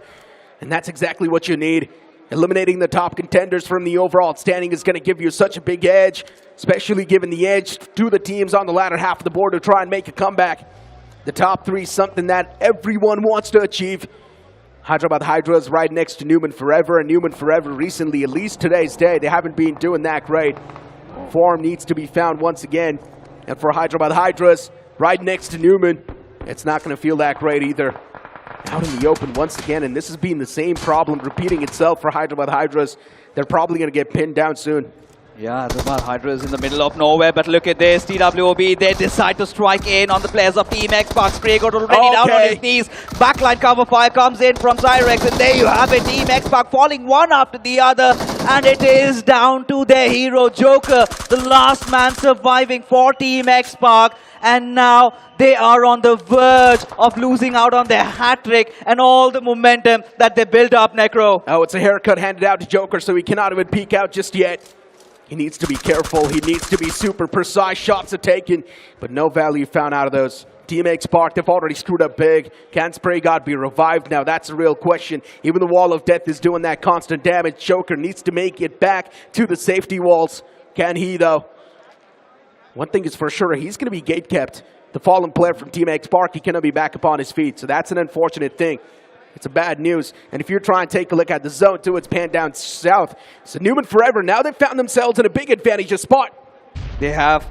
And that's exactly what you need. Eliminating the top contenders from the overall standing is going to give you such a big edge, especially given the edge to the teams on the latter half of the board to try and make a comeback. The top 3 is something that everyone wants to achieve. Hyderabad Hydras right next to Newman Forever, and Newman Forever recently, at least today's day, they haven't been doing that great. Form needs to be found once again. And for Hyderabad Hydras, right next to Newman, it's not going to feel that great either. Out in the open once again, and this has been the same problem repeating itself for Hyderabad Hydras. They're probably going to get pinned down soon. Yeah, Hyderabad Hydras in the middle of nowhere, but look at this. TWOB, they decide to strike in on the players of Team X Park. Spraygod already down on his knees. Backline cover fire comes in from Zyrex, and there you have it. Team X Park falling one after the other, and it is down to their hero, Joker, the last man surviving for Team X Park. And now they are on the verge of losing out on their hat-trick and all the momentum that they built up, Necro. Oh, it's a haircut handed out to Joker, so he cannot even peek out just yet. He needs to be careful. He needs to be super precise. Shots are taken, but no value found out of those. Team X Park, they've already screwed up big. Can Spraygod be revived now? That's a real question. Even the Wall of Death is doing that constant damage. Joker needs to make it back to the safety walls. Can he, though? One thing is for sure, he's going to be gate kept. The fallen player from Team X Park, he cannot be back upon his feet. So that's an unfortunate thing. It's a bad news. And if you're trying to take a look at the zone too, it's panned down south. So Newman Forever, now they've found themselves in a big advantage spot. They have,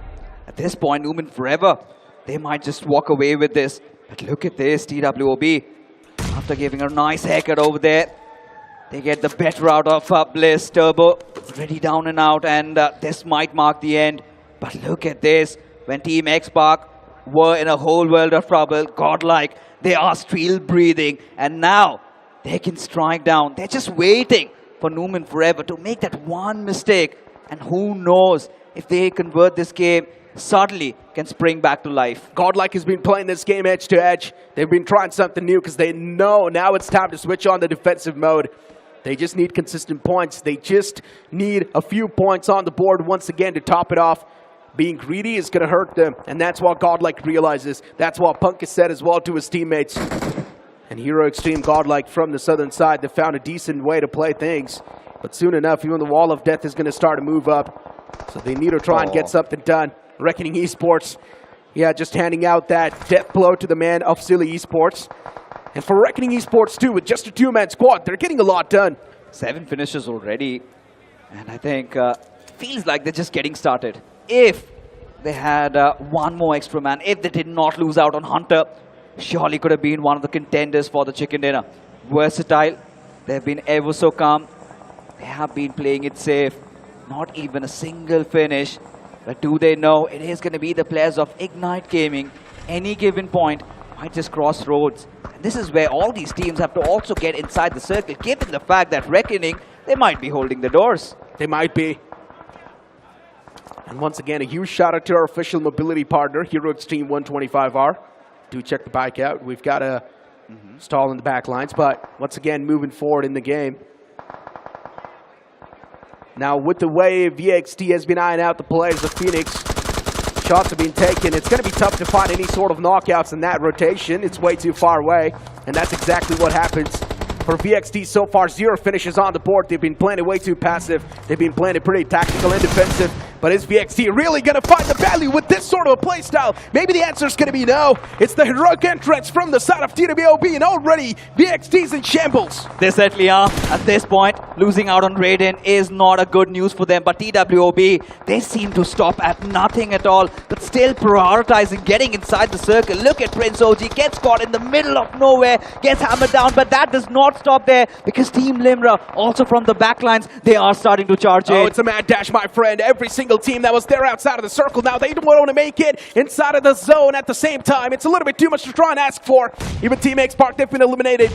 at this point, Newman Forever. They might just walk away with this. But look at this, TWOB. After giving a nice haircut over there, they get the better out of Bliss. Turbo already down and out, and this might mark the end. But look at this, when Team X Park were in a whole world of trouble, Godlike, they are still breathing. And now, they can strike down. They're just waiting for Newman Forever to make that one mistake. And who knows, if they convert this game, suddenly can spring back to life. Godlike has been playing this game edge to edge. They've been trying something new because they know now it's time to switch on the defensive mode. They just need consistent points. They just need a few points on the board once again to top it off. Being greedy is going to hurt them, and that's what Godlike realizes. That's what Punk has said as well to his teammates. And Hero Extreme Godlike from the southern side, they found a decent way to play things. But soon enough, even the Wall of Death is going to start to move up. So they need to try and get something done. Reckoning Esports, yeah, just handing out that death blow to the man of Silly Esports. And for Reckoning Esports too, with just a 2-man squad, they're getting a lot done. 7 finishes already. And I think feels like they're just getting started. If they had one more extra man, if they did not lose out on Hunter, surely could have been one of the contenders for the chicken dinner. Versatile, they've been ever so calm. They have been playing it safe. Not even a single finish. But do they know it is going to be the players of Ignite Gaming? Any given point might just cross roads. And this is where all these teams have to also get inside the circle, given the fact that Reckoning, they might be holding the doors. They might be. And once again, a huge shout out to our official mobility partner, Hero Extreme 125R. Do check the bike out. We've got a stall in the back lines, but once again, moving forward in the game. Now, with the way VXT has been eyeing out the players of Phoenix, shots have been taken. It's going to be tough to find any sort of knockouts in that rotation. It's way too far away, and that's exactly what happens. For VXT so far, 0 finishes on the board. They've been playing it way too passive. They've been playing it pretty tactical and defensive. But is VXT really going to find the value with this sort of a playstyle? Maybe the answer is going to be no. It's the heroic entrance from the side of TWOB, and already VXT's in shambles. They certainly are. At this point, losing out on Raiden is not a good news for them. But TWOB, they seem to stop at nothing at all, but still prioritizing getting inside the circle. Look at Prince OG, gets caught in the middle of nowhere, gets hammered down, but that does not stop there because Team Limra, also from the backlines, they are starting to charge in. Oh, it's a mad dash, my friend. Every single team that was there outside of the circle, now they don't want to make it inside of the zone at the same time. It's a little bit too much to try and ask for. Even Team X Park, they've been eliminated,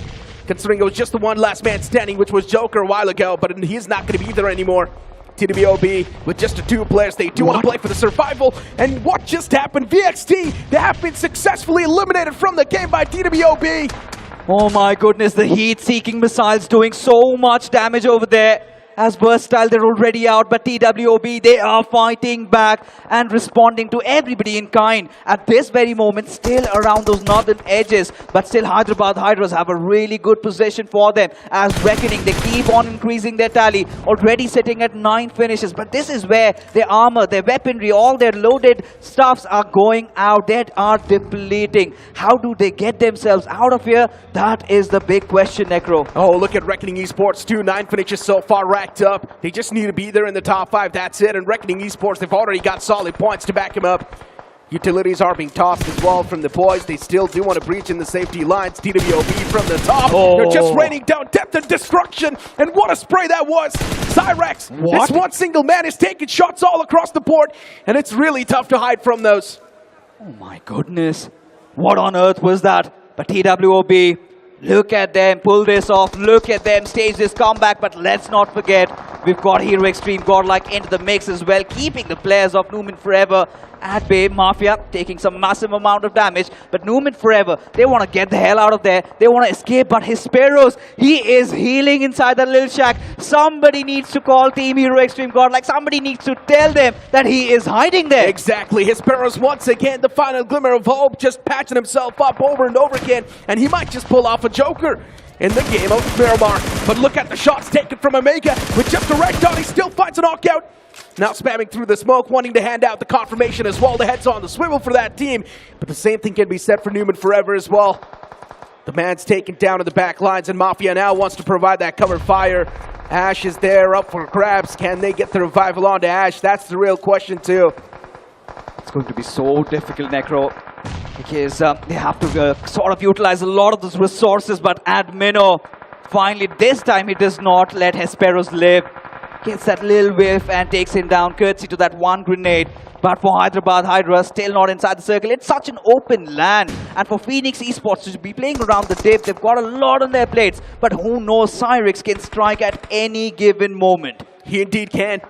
considering it was just the one last man standing, which was Joker a while ago, but he's not going to be there anymore. TWOB with just the 2 players, they do want to play for the survival. And what just happened? VXT, they have been successfully eliminated from the game by TWOB. Oh my goodness, the heat-seeking missiles doing so much damage over there. As Versatile, they're already out, but TWOB, they are fighting back and responding to everybody in kind. At this very moment, still around those northern edges, but still Hyderabad Hydras have a really good position for them. As Reckoning, they keep on increasing their tally, already sitting at 9 finishes. But this is where their armor, their weaponry, all their loaded stuffs are going out. They are depleting. How do they get themselves out of here? That is the big question, Necro. Oh, look at Reckoning Esports too. 9 finishes so far, racked up. They just need to be there in the top 5. That's it. And Reckoning Esports, they've already got solid points to back him up. Utilities are being tossed as well from the boys. They still do want to breach in the safety lines. TWOB from the top. They're just raining down depth and destruction. And what a spray that was. Cyrex, this one single man is taking shots all across the board. And it's really tough to hide from those. Oh my goodness. What on earth was that? But TWOB, look at them pull this off. Look at them stage this comeback. But let's not forget, we've got Hero Extreme Godlike into the mix as well, keeping the players of Numen Forever at bay. Mafia taking some massive amount of damage, but Numen Forever, they want to get the hell out of there. They want to escape, but Hesperos, he is healing inside that little shack. Somebody needs to call Team Hero Extreme Godlike. Somebody needs to tell them that he is hiding there. Exactly. Hesperos once again, the final glimmer of hope, just patching himself up over and over again, and he might just pull off a Joker in the game of Miramar. But look at the shots taken from Omega with just a red dot. He still finds a knockout. Now spamming through the smoke, wanting to hand out the confirmation as well. The head's on the swivel for that team. But the same thing can be said for Numen Forever as well. The man's taken down in the back lines, and Mafia now wants to provide that cover fire. Ash is there, up for grabs. Can they get the revival onto Ash? That's the real question too. It's going to be so difficult, Necro, because they have to sort of utilize a lot of those resources. But Admino, finally this time he does not let Hesperos live. Gets that little whiff and takes him down, courtesy to that one grenade. But for Hyderabad Hydra, still not inside the circle. It's such an open land. And for Phoenix Esports to be playing around the dip, they've got a lot on their plates. But who knows, Cyrix can strike at any given moment. He indeed can.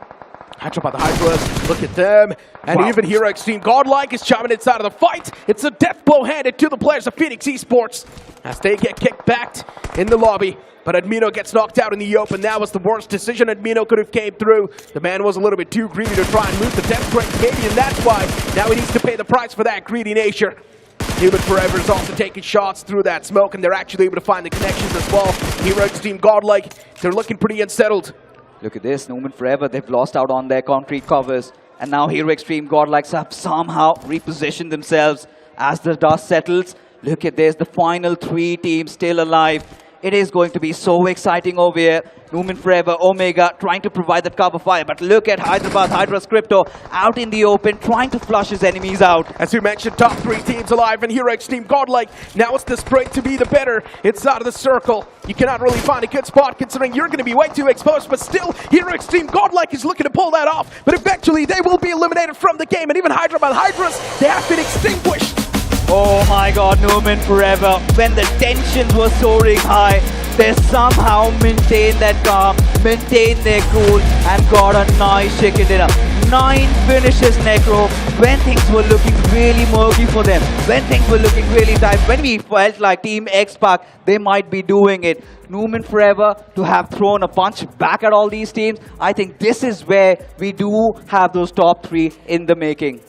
Hyderabad Hydras, look at them. And even Hero Extreme Godlike is chiming inside of the fight. It's a death blow handed to the players of Phoenix Esports as they get kicked back in the lobby. But Admino gets knocked out in the open. That was the worst decision Admino could have came through. The man was a little bit too greedy to try and move the death strike maybe, and that's why now he needs to pay the price for that greedy nature. Numen Forever is also taking shots through that smoke, and they're actually able to find the connections as well. Hero Extreme Godlike, they're looking pretty unsettled. Look at this, Numen Forever, they've lost out on their concrete covers. And now Hero Extreme Godlikes have somehow repositioned themselves as the dust settles. Look at this, the final 3 teams still alive. It is going to be so exciting over here. Numen Forever, Omega trying to provide that cover fire. But look at Hyderabad Hydra's Crypto out in the open, trying to flush his enemies out. As we mentioned, top 3 teams alive, and Hero Extreme Godlike. Now it's the sprint to be the better inside of the circle. You cannot really find a good spot considering you're going to be way too exposed, but still, Hero Extreme Godlike is looking to pull that off. But eventually, they will be eliminated from the game, and even Hyderabad Hydras, they have been extinguished. Oh my god, Numen Forever, when the tensions were soaring high, they somehow maintained that calm, maintained their cool, and got a nice chicken dinner. 9 finishes, Necro, when things were looking really murky for them, when things were looking really tight, when we felt like Team X-Pac, they might be doing it. Numen Forever to have thrown a punch back at all these teams, I think this is where we do have those top 3 in the making.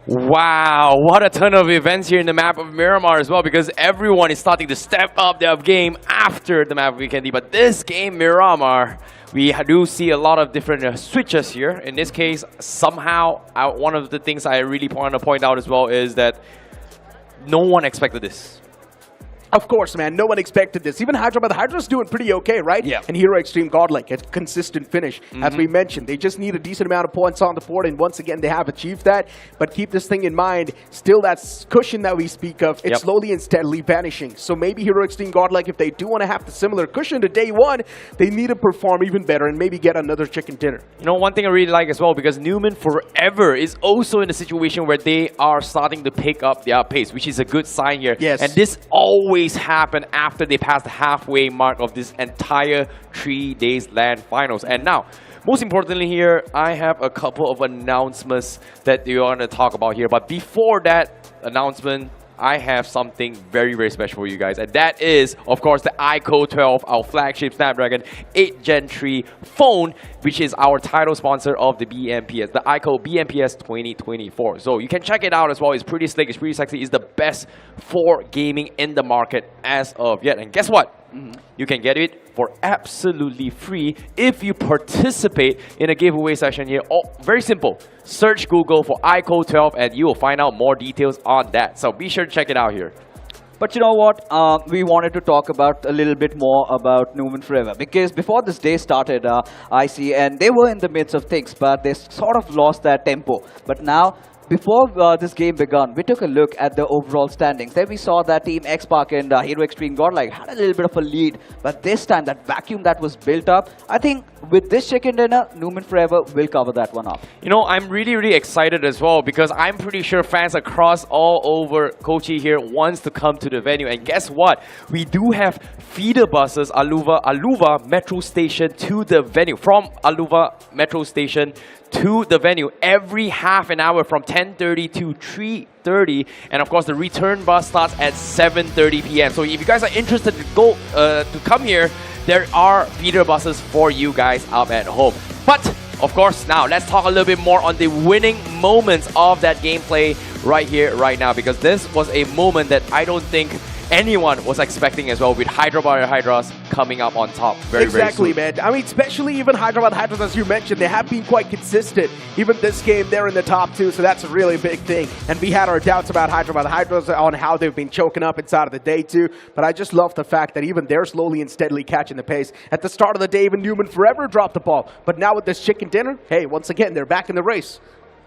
Wow, what a ton of events here in the map of Miramar as well, because everyone is starting to step up their game after the map of Weekendy. But this game, Miramar, We do see a lot of different switches here. In this case, somehow, one of the things I really want to point out as well is that no one expected this. Of course, man. No one expected this. Even Hyderabad Hydra's doing pretty okay, right? Yeah. And Hero Extreme Godlike, a consistent finish. As we mentioned, they just need a decent amount of points on the board, and once again, they have achieved that. But keep this thing in mind, still that cushion that we speak of, it's slowly and steadily vanishing. So maybe Hero Extreme Godlike, if they do want to have the similar cushion to day one, they need to perform even better and maybe get another chicken dinner. You know, one thing I really like as well, because Newman Forever is also in a situation where they are starting to pick up their pace, which is a good sign here. Yes. And this always happen after they pass the halfway mark of this entire 3 days LAN Finals. And now, most importantly here, I have a couple of announcements that we want to talk about here. But before that announcement, I have something very, very special for you guys. And that is, of course, the iQOO 12, our flagship Snapdragon 8 Gen 3 phone, which is our title sponsor of the BMPS, the iQOO BMPS 2024. So you can check it out as well. It's pretty slick, it's pretty sexy. It's the best for gaming in the market as of yet. And guess what? You can get it for absolutely free if you participate in a giveaway session here. Oh, very simple. Search Google for iQOO 12 and you will find out more details on that. So be sure to check it out here. But you know what? We wanted to talk about a little bit more about Newman Forever, because before this day started, I see, and they were in the midst of things, but they sort of lost their tempo. But now, before this game began, we took a look at the overall standings. Then we saw that Team X-Park and Hero Extreme Godlike had a little bit of a lead. But this time, that vacuum that was built up, I think with this chicken dinner, Newman Forever will cover that one up. You know, I'm really, really excited as well, because I'm pretty sure fans across all over Kochi here wants to come to the venue. And guess what? We do have feeder buses, Aluva Metro Station to the venue. From Aluva Metro Station to the venue every half an hour from 10:30 to 3:30, and of course the return bus starts at 7:30 p.m. So if you guys are interested to go to come here, there are feeder buses for you guys out at home. But of course, now let's talk a little bit more on the winning moments of that gameplay right here, right now, because this was a moment that I don't think anyone was expecting as well, with Hyderabad Hydras coming up on top very Exactly, very soon. man. I mean, especially even Hyderabad Hydras, as you mentioned, they have been quite consistent. Even this game, they're in the top 2, so that's a really big thing. And we had our doubts about Hyderabad Hydras on how they've been choking up inside of the day 2, but I just love the fact that even they're slowly and steadily catching the pace. At the start of the day, even Newman Forever dropped the ball, but now with this chicken dinner, hey, once again, they're back in the race.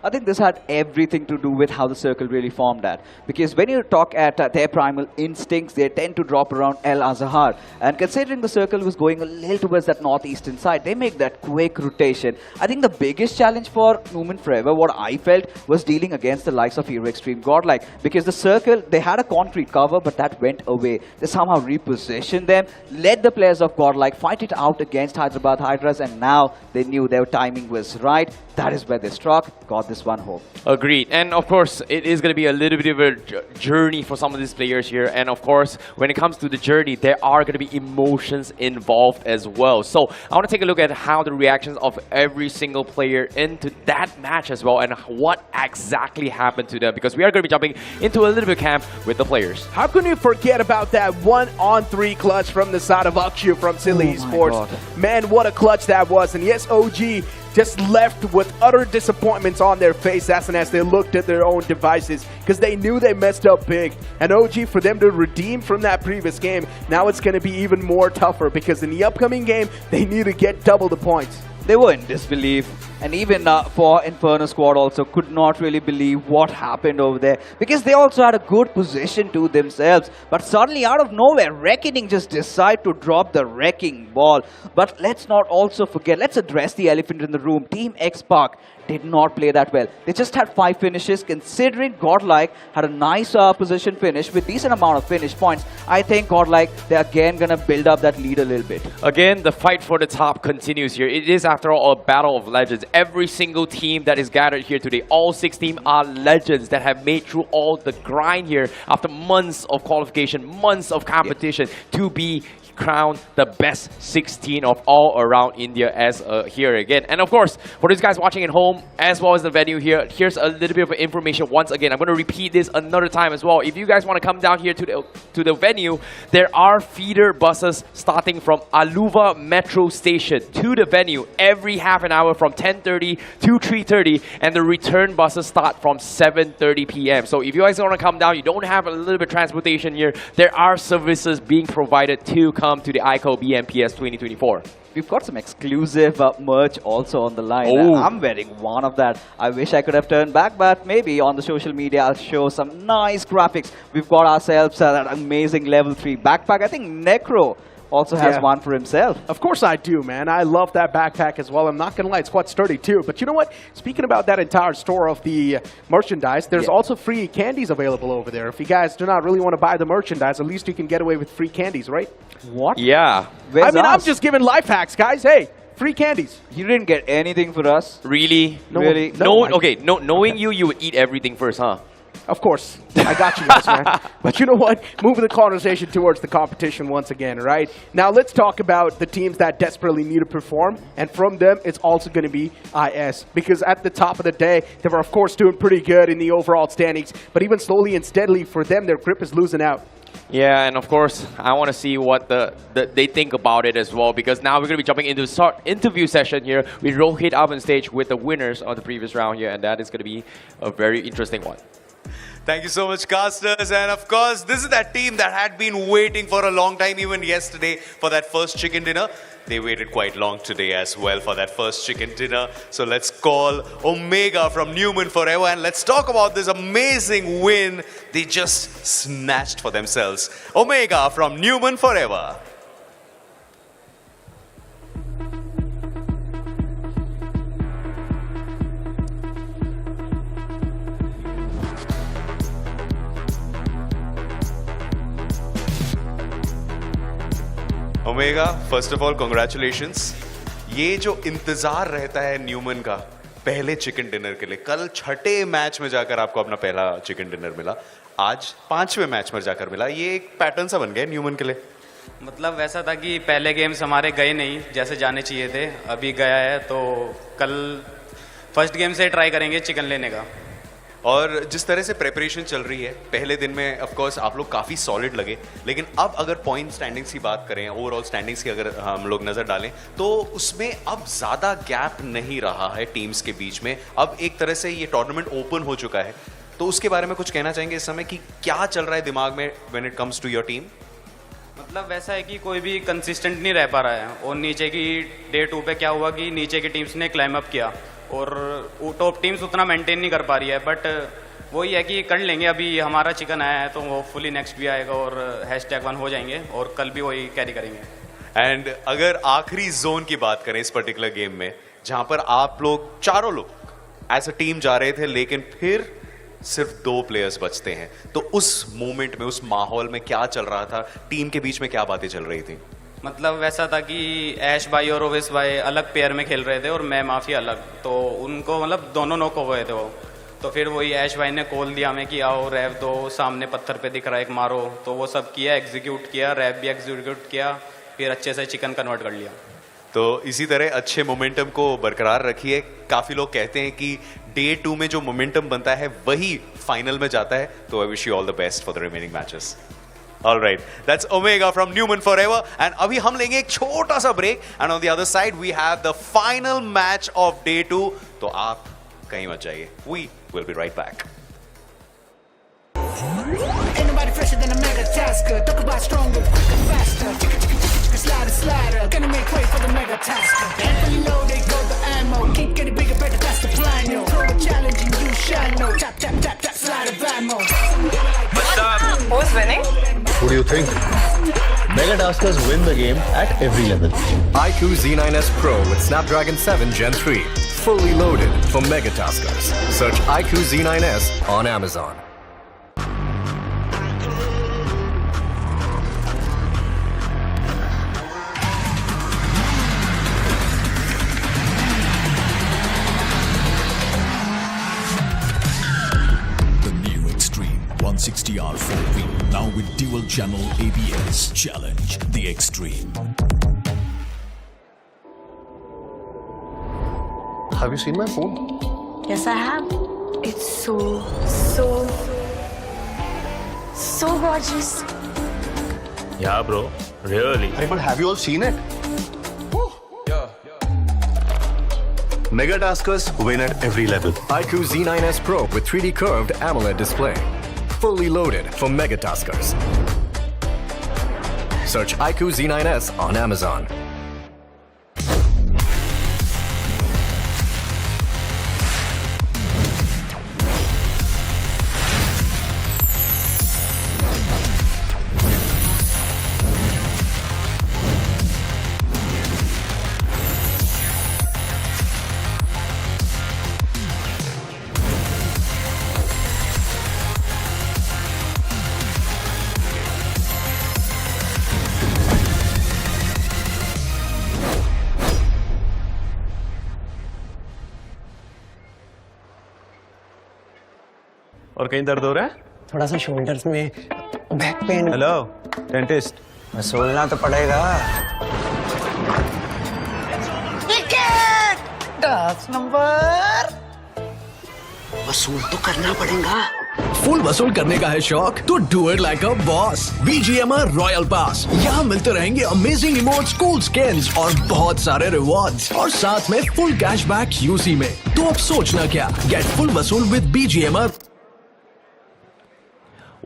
I think this had everything to do with how the circle really formed that. Because when you talk at their primal instincts, they tend to drop around El Azhar. And considering the circle was going a little towards that northeastern side, they make that quick rotation. I think the biggest challenge for Newman Forever, what I felt, was dealing against the likes of Hero Extreme Godlike. Because the circle, they had a concrete cover, but that went away. They somehow repositioned them, let the players of Godlike fight it out against Hyderabad Hydras, and now they knew their timing was right. That is where they struck, got this one home. Agreed. And of course, it is going to be a little bit of a journey for some of these players here. And of course, when it comes to the journey, there are going to be emotions involved as well. So I want to take a look at how the reactions of every single player into that match as well, and what exactly happened to them, because we are going to be jumping into a little bit of camp with the players. How can you forget about that 1-on-3 clutch from the side of iQOO from Silly Esports? Man, what a clutch that was. And yes, OG just left with utter disappointments on their face as soon as they looked at their own devices, because they knew they messed up big. And OG, for them to redeem from that previous game, now it's going to be even more tougher, because in the upcoming game, they need to get double the points. They were in disbelief, and even for Inferno Squad also could not really believe what happened over there, because they also had a good position to themselves. But suddenly, out of nowhere, Reckoning just decided to drop the wrecking ball. But let's not also forget, let's address the elephant in the room. Team X-Park did not play that well. They just had 5 finishes. Considering Godlike had a nice position finish with decent amount of finish points, I think Godlike, they're again going to build up that lead a little bit. Again, the fight for the top continues here. It is, after all, a battle of legends. Every single team that is gathered here today, all 6 teams are legends that have made through all the grind here after months of qualification, months of competition to be crowned the best 16 of all around India as here again. And of course, for these guys watching at home as well as the venue here, here's a little bit of information once again. I'm going to repeat this another time as well. If you guys want to come down here to the venue, there are feeder buses starting from Aluva Metro Station to the venue every half an hour from 10:30 to 3:30, and the return buses start from 7:30 p.m. So if you guys want to come down, you don't have a little bit of transportation here, there are services being provided to come to the iQOO BMPS 2024. We've got some exclusive merch also on the line. Oh. I'm wearing one of that. I wish I could have turned back, but maybe on the social media I'll show some nice graphics. We've got ourselves an amazing level 3 backpack. I think Necro also has one for himself. Of course I do, man. I love that backpack as well. I'm not going to lie, it's quite sturdy too. But you know what? Speaking about that entire store of the merchandise, there's also free candies available over there. If you guys do not really want to buy the merchandise, at least you can get away with free candies, right? What? Yeah. I'm just giving life hacks, guys. Hey, free candies. You didn't get anything for us? Really? No, really? Knowing you would eat everything first, huh? Of course. I got you guys, man. But you know what? Moving the conversation towards the competition once again, right? Now let's talk about the teams that desperately need to perform. And from them, it's also going to be IS. Because at the top of the day, they were, of course, doing pretty good in the overall standings. But even slowly and steadily, for them, their grip is losing out. Yeah, and of course, I want to see what they think about it as well, because now we're going to be jumping into the interview session here with Rohit up on stage with the winners of the previous round here, and that is going to be a very interesting one. Thank you so much, casters. And of course, this is that team that had been waiting for a long time, even yesterday, for that first chicken dinner. They waited quite long today as well for that first chicken dinner. So let's call Omega from Newman Forever and let's talk about this amazing win they just snatched for themselves. Omega from Newman Forever. Omega first of all congratulations. ये जो इंतजार रहता है Neumann का पहले chicken dinner के लिए, कल छठे मैच में जाकर आपको अपना पहला चिकन डिनर मिला, आज पांचवें मैच में जाकर मिला, ये एक पैटर्न सा बन गया न्यूमन के लिए। मतलब वैसा था कि पहले गेम्स हमारे गए नहीं जैसे जाने चाहिए थे, अभी गया है तो कल फर्स्ट गेम से ट्राई करेंगे चिकन लेने का। और जिस तरह से प्रेपरेशन चल रही है, पहले दिन में ऑफ कोर्स आप लोग काफ़ी सॉलिड लगे, लेकिन अब अगर पॉइंट स्टैंडिंग्स की बात करें, ओवरऑल स्टैंडिंग्स की अगर हम लोग नज़र डालें, तो उसमें अब ज़्यादा गैप नहीं रहा है टीम्स के बीच में। अब एक तरह से ये टूर्नामेंट ओपन हो चुका है, तो उसके बारे में कुछ कहना चाहेंगे इस समय कि क्या चल रहा है दिमाग में when it comes to your team? मतलब वैसा है कि कोई भी कंसिस्टेंट नहीं रह पा रहा है, और नीचे की डे 2 पे क्या हुआ कि नीचे की टीम्स ने क्लाइम अप किया और टॉप टीम्स उतना मेंटेन नहीं कर पा रही है, बट वही है कि कर लेंगे। अभी हमारा चिकन आया है तो वो फुली नेक्स्ट भी आएगा और #1 हो जाएंगे और कल भी वही कैरी करेंगे। एंड अगर आखिरी जोन की बात करें इस पर्टिकुलर गेम में, जहां पर आप लोग चारों लोग एज अ टीम जा रहे थे, लेकिन फिर सिर्फ 2 प्लेयर्स बचते हैं, तो उस मोमेंट में, उस माहौल में क्या चल रहा था, टीम के बीच में क्या बातें चल रही थी? मतलब वैसा था कि ऐश भाई और ओवेस भाई अलग पेयर में खेल रहे थे और मैं माफिया अलग, तो उनको मतलब दोनों नॉक हो गए थे वो। तो फिर वही ऐश भाई ने कॉल दिया हमें कि आओ रैप दो, सामने पत्थर पे दिख रहा है एक, मारो। तो वो सब किया, एग्जीक्यूट किया, रैप भी एग्जीक्यूट किया, फिर अच्छे से चिकन कन्वर्ट कर लिया। तो इसी तरह अच्छे मोमेंटम को बरकरार रखिए। काफ़ी लोग कहते हैं कि डे 2 में जो मोमेंटम बनता है वही फाइनल में जाता है, तो I wish you all the best for the remaining matches. All right, that's Omega from Newman Forever, and अभी हम लेंगे एक छोटा सा break, and on the other side we have the final match of day 2. तो आप कहीं मत जाइए, we will be right back. Ain't nobody fresher than a mega tasker. Talk about stronger, quicker, faster. Slider, slider. Gonna make way for the mega tasker. And fully loaded, go the ammo. Keep getting bigger, better, that's the plan, yo. Throw a challenge and you shall know. Tap, tap, tap, tap, slide of ammo. What's up? Who's winning? Who do you think? Mega Taskers win the game at every level. iQOO Z9S Pro with Snapdragon 7 Gen 3. Fully loaded for Mega Taskers. Search iQOO Z9S on Amazon. 160R4V, now with dual channel ABS. Challenge the extreme. Have you seen my phone? Yes, I have. It's so gorgeous. Yeah, bro. Really? Hey, but have you all seen it? Mega Taskers win at every level. iQOO Z9S Pro with 3D curved AMOLED display. Fully loaded for Mega Taskers. Search iQOO Z9S on Amazon. और कहीं दर्द हो रहा है? थोड़ा सा shoulders में back pain. Hello, dentist. सोलना तो पड़ेगा। 10 नंबर वसूल तो करना पड़ेगा। फुल वसूल करने का है शौक तो do it like a boss. BGMI royal pass, यहाँ मिलते रहेंगे अमेजिंग इमोट्स, कूल स्किन्स और बहुत सारे रिवॉर्ड्स और साथ में फुल कैशबैक UC में। तो अब सोचना क्या, गेट फुल वसूल with BGMI।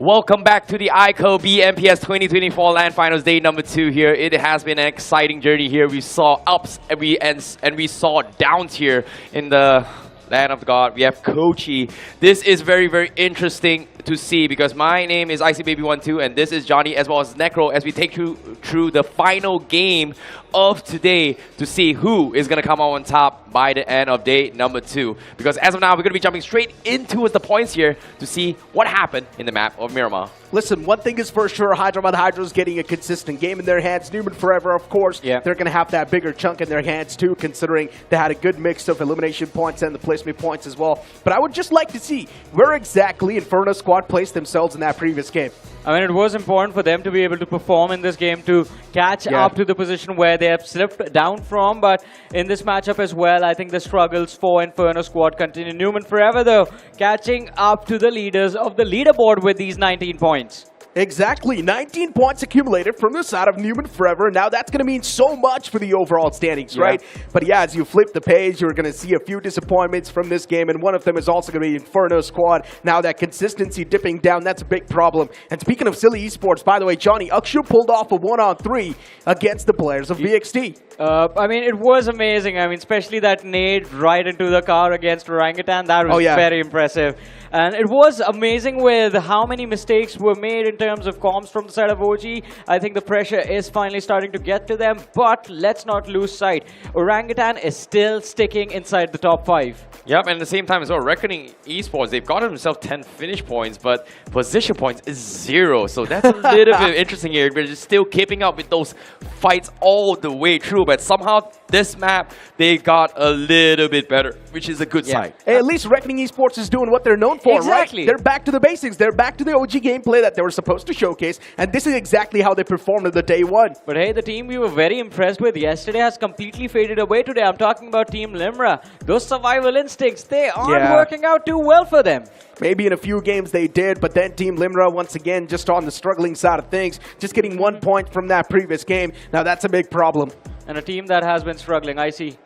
Welcome back to the iQOO BMPS 2024 LAN Finals day number 2 here. It has been an exciting journey here. We saw ups and we saw downs here in the Land of God. We have Kochi. This is very, very interesting to see because my name is ICBaby12 and this is Johnny as well as Necro as we take you through the final game of today to see who is going to come out on top by the end of day number 2. Because as of now, we're going to be jumping straight into the points here to see what happened in the map of Miramar. Listen, one thing is for sure, Hyderabad Hydro's getting a consistent game in their hands. Newman Forever, of course, they're going to have that bigger chunk in their hands too, considering they had a good mix of elimination points and the placement points as well. But I would just like to see where exactly Inferno Squad placed themselves in that previous game. I mean, it was important for them to be able to perform in this game to catch up to the position where they have slipped down from. But in this matchup as well, I think the struggles for Inferno Squad continue. Newman Forever, though, catching up to the leaders of the leaderboard with these 19 points. Exactly, 19 points accumulated from the side of Newman Forever. Now that's going to mean so much for the overall standings, right? But yeah, as you flip the page, you're going to see a few disappointments from this game, and one of them is also going to be Inferno Squad. Now that consistency dipping down, that's a big problem. And speaking of silly esports, by the way, Johnny, iQOO pulled off a 1-on-3 against the players of VXT. I mean, it was amazing. I mean, especially that nade right into the car against Orangutan. That was very impressive. And it was amazing with how many mistakes were made in terms of comms from the side of OG. I think the pressure is finally starting to get to them, but let's not lose sight. Orangutan is still sticking inside the top 5. Yep, and at the same time as well, Reckoning Esports, they've got themselves 10 finish points, but position points is 0. So that's a little bit interesting here. We're just still keeping up with those fights all the way through, but somehow this map, they got a little bit better, which is a good sign. Hey, at least Reckoning Esports is doing what they're known for, right? They're back to the basics. They're back to the OG gameplay that they were supposed to showcase, and this is exactly how they performed at the day 1. But hey, the team we were very impressed with yesterday has completely faded away today. I'm talking about Team Limra. Those survival instincts, they aren't working out too well for them. Maybe in a few games they did, but then Team Limra, once again, just on the struggling side of things, just getting 1 point from that previous game. Now that's a big problem. And a team that has been struggling, I see.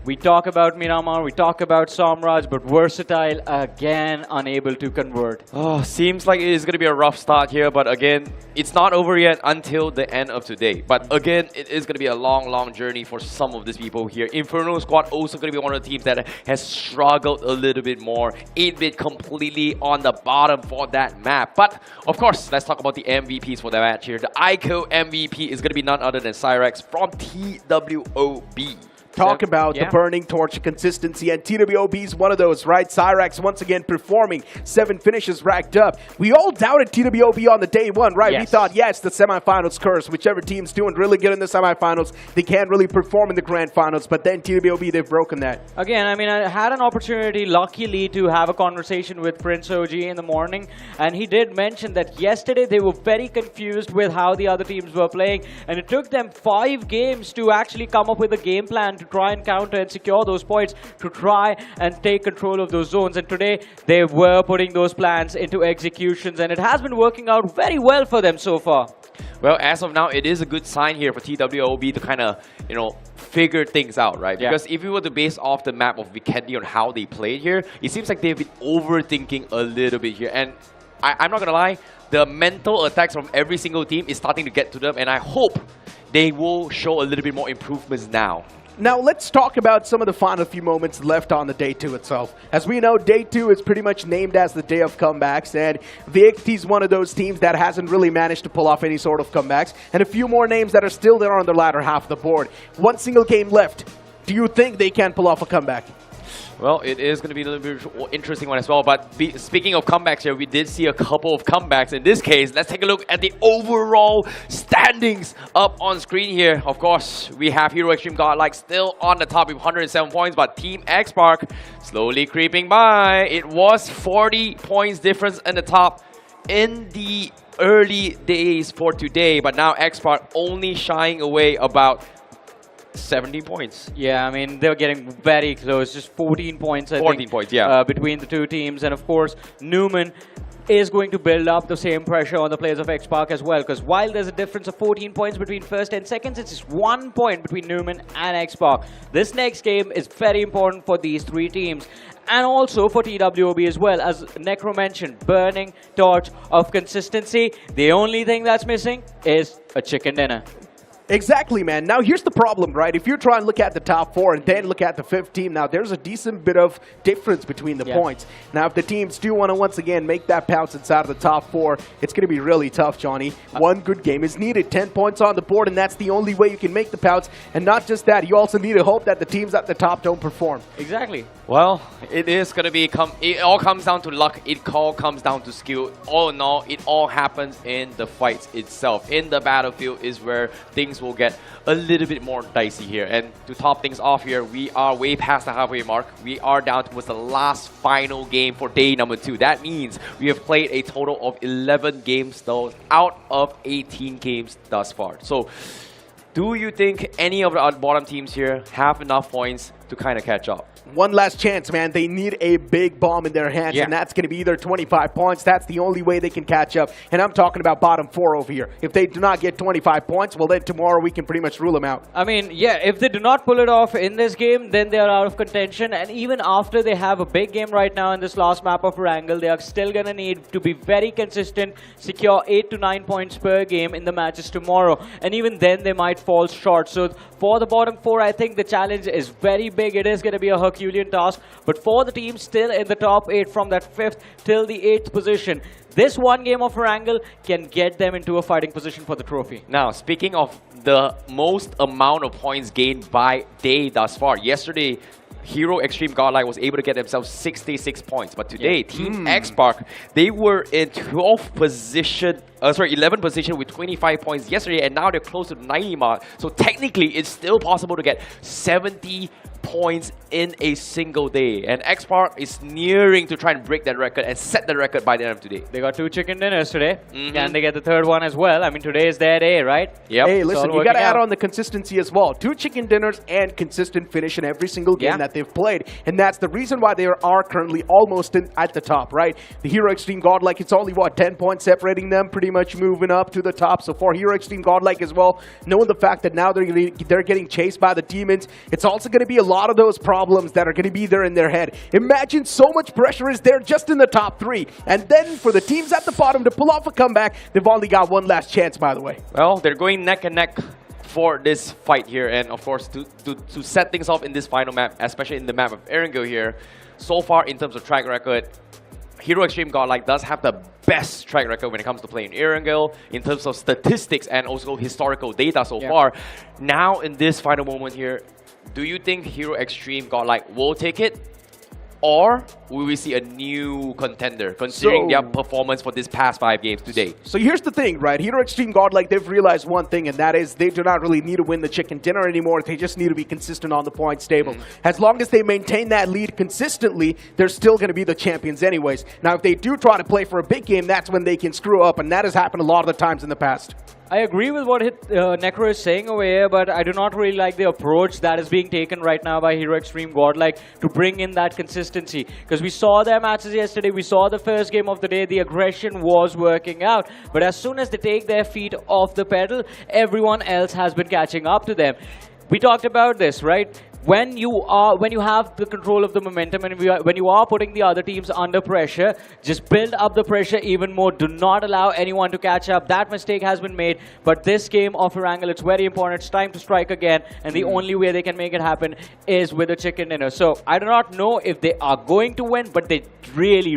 We talk about Miramar, we talk about Samraj, but Versatile again unable to convert. Oh, seems like it is going to be a rough start here, but again, it's not over yet until the end of today. But again, it is going to be a long, long journey for some of these people here. Inferno Squad also going to be one of the teams that has struggled a little bit more. 8-bit completely on the bottom for that map. But of course, let's talk about the MVPs for the match here. The iQOO MVP is going to be none other than Cyrex from TWOB. talk about the burning torch consistency, and TWOB is one of those, right? Cyrax once again performing, 7 finishes racked up. We all doubted TWOB on the day one, right? We thought, it's the semifinals curse. Whichever team's doing really good in the semifinals, they can't really perform in the grand finals, but then TWOB, they've broken that. Again, I mean, I had an opportunity, luckily, to have a conversation with Prince OG in the morning, and he did mention that yesterday they were very confused with how the other teams were playing, and it took them 5 games to actually come up with a game plan to try and counter and secure those points, to try and take control of those zones. And today, they were putting those plans into executions, and it has been working out very well for them so far. Well, as of now, it is a good sign here for TWOB to kind of, figure things out, right? Because if we were to base off the map of Vikendi on how they played here, it seems like they've been overthinking a little bit here. And I'm not going to lie, the mental attacks from every single team is starting to get to them, and I hope they will show a little bit more improvements now. Now, let's talk about some of the final few moments left on the day 2 itself. As we know, day 2 is pretty much named as the day of comebacks, and VXT is one of those teams that hasn't really managed to pull off any sort of comebacks, and a few more names that are still there on the latter half of the board. One single game left. Do you think they can pull off a comeback? Well, it is going to be a little bit interesting one as well. But speaking of comebacks here, we did see a couple of comebacks. In this case, let's take a look at the overall standings up on screen here. Of course, we have Hero Extreme Godlike still on the top with 107 points, but Team X-Spark slowly creeping by. It was 40 points difference in the top in the early days for today, but now X-Spark only shying away about 70 points. Yeah, I mean, they're getting very close. Just 14 points, I 14 think, points, yeah. between the two teams. And of course, Newman is going to build up the same pressure on the players of X-Spark as well. Because while there's a difference of 14 points between first and seconds, it's just 1 point between Newman and X-Spark. This next game is very important for these 3 teams. And also for TWOB as well. As Necro mentioned, burning torch of consistency. The only thing that's missing is a chicken dinner. Exactly, man. Now, here's the problem, right? If you're trying to look at the top 4 and then look at the 5th team, now there's a decent bit of difference between the points. Now, if the teams do want to once again make that pounce inside of the top 4, it's going to be really tough, Johnny. One good game is needed. 10 points on the board, and that's the only way you can make the pounce. And not just that, you also need to hope that the teams at the top don't perform. Exactly. Well, it is going to be, it all comes down to luck. It all comes down to skill. All in all, it all happens in the fights itself. In the battlefield is where things will get a little bit more dicey here. And to top things off here, we are way past the halfway mark. We are down towards the last final game for day number 2. That means we have played a total of 11 games though, out of 18 games thus far. So, do you think any of the bottom teams here have enough points to kind of catch up? One last chance, man. They need a big bomb in their hands, and that's going to be either 25 points. That's the only way they can catch up. And I'm talking about bottom 4 over here. If they do not get 25 points, well, then tomorrow we can pretty much rule them out. I mean, yeah, if they do not pull it off in this game, then they are out of contention. And even after they have a big game right now in this last map of Wrangle, they are still going to need to be very consistent, secure 8 to 9 points per game in the matches tomorrow. And even then, they might fall short. So for the bottom 4, I think the challenge is very big. It is going to be a Herculean task, but for the team still in the top 8 from that 5th till the 8th position, this one game of Wrangle can get them into a fighting position for the trophy. Now, speaking of the most amount of points gained by day thus far, yesterday Hero Extreme Godlike was able to get themselves 66 points, but today Team X-Spark, they were in 11th position with 25 points yesterday, and now they're close to the 90 mark. So technically, it's still possible to get 70 points in a single day, and X-Spark is nearing to try and break that record and set the record by the end of today. They got 2 chicken dinners today, and they get the 3rd one as well. I mean, today is their day, right? Yep. Hey, listen, you got to add on the consistency as well. 2 chicken dinners and consistent finish in every single game that they've played, and that's the reason why they are currently almost at the top, right? The Hero Extreme Godlike, it's only, what, 10 points separating them, pretty much moving up to the top. So for Hero Extreme Godlike as well, knowing the fact that now they're getting chased by the demons, it's also going to be a lot of those problems that are going to be there in their head. Imagine so much pressure is there just in the top 3. And then for the teams at the bottom to pull off a comeback, they've only got one last chance, by the way. Well, they're going neck and neck for this fight here. And of course, to set things off in this final map, especially in the map of Erangel here, so far in terms of track record, Hero Extreme Godlike does have the best track record when it comes to playing Erangel in terms of statistics and also historical data so far. Now in this final moment here, do you think Hero Extreme Godlike will take it? Or will we see a new contender, considering their performance for this past 5 games today? So here's the thing, right? Hero Extreme Godlike, they've realized one thing, and that is they do not really need to win the chicken dinner anymore. They just need to be consistent on the points table. As long as they maintain that lead consistently, they're still going to be the champions anyways. Now, if they do try to play for a big game, that's when they can screw up, and that has happened a lot of the times in the past. I agree with what Necro is saying over here, but I do not really like the approach that is being taken right now by Hero Extreme Godlike to bring in that consistency. Because we saw their matches yesterday, we saw the first game of the day, the aggression was working out. But as soon as they take their feet off the pedal, everyone else has been catching up to them. We talked about this, right? When you have the control of the momentum and when you are putting the other teams under pressure, just build up the pressure even more. Do not allow anyone to catch up. That mistake has been made. But this game of Erangel, it's very important. It's time to strike again. And the only way they can make it happen is with a chicken dinner. So I do not know if they are going to win, but they really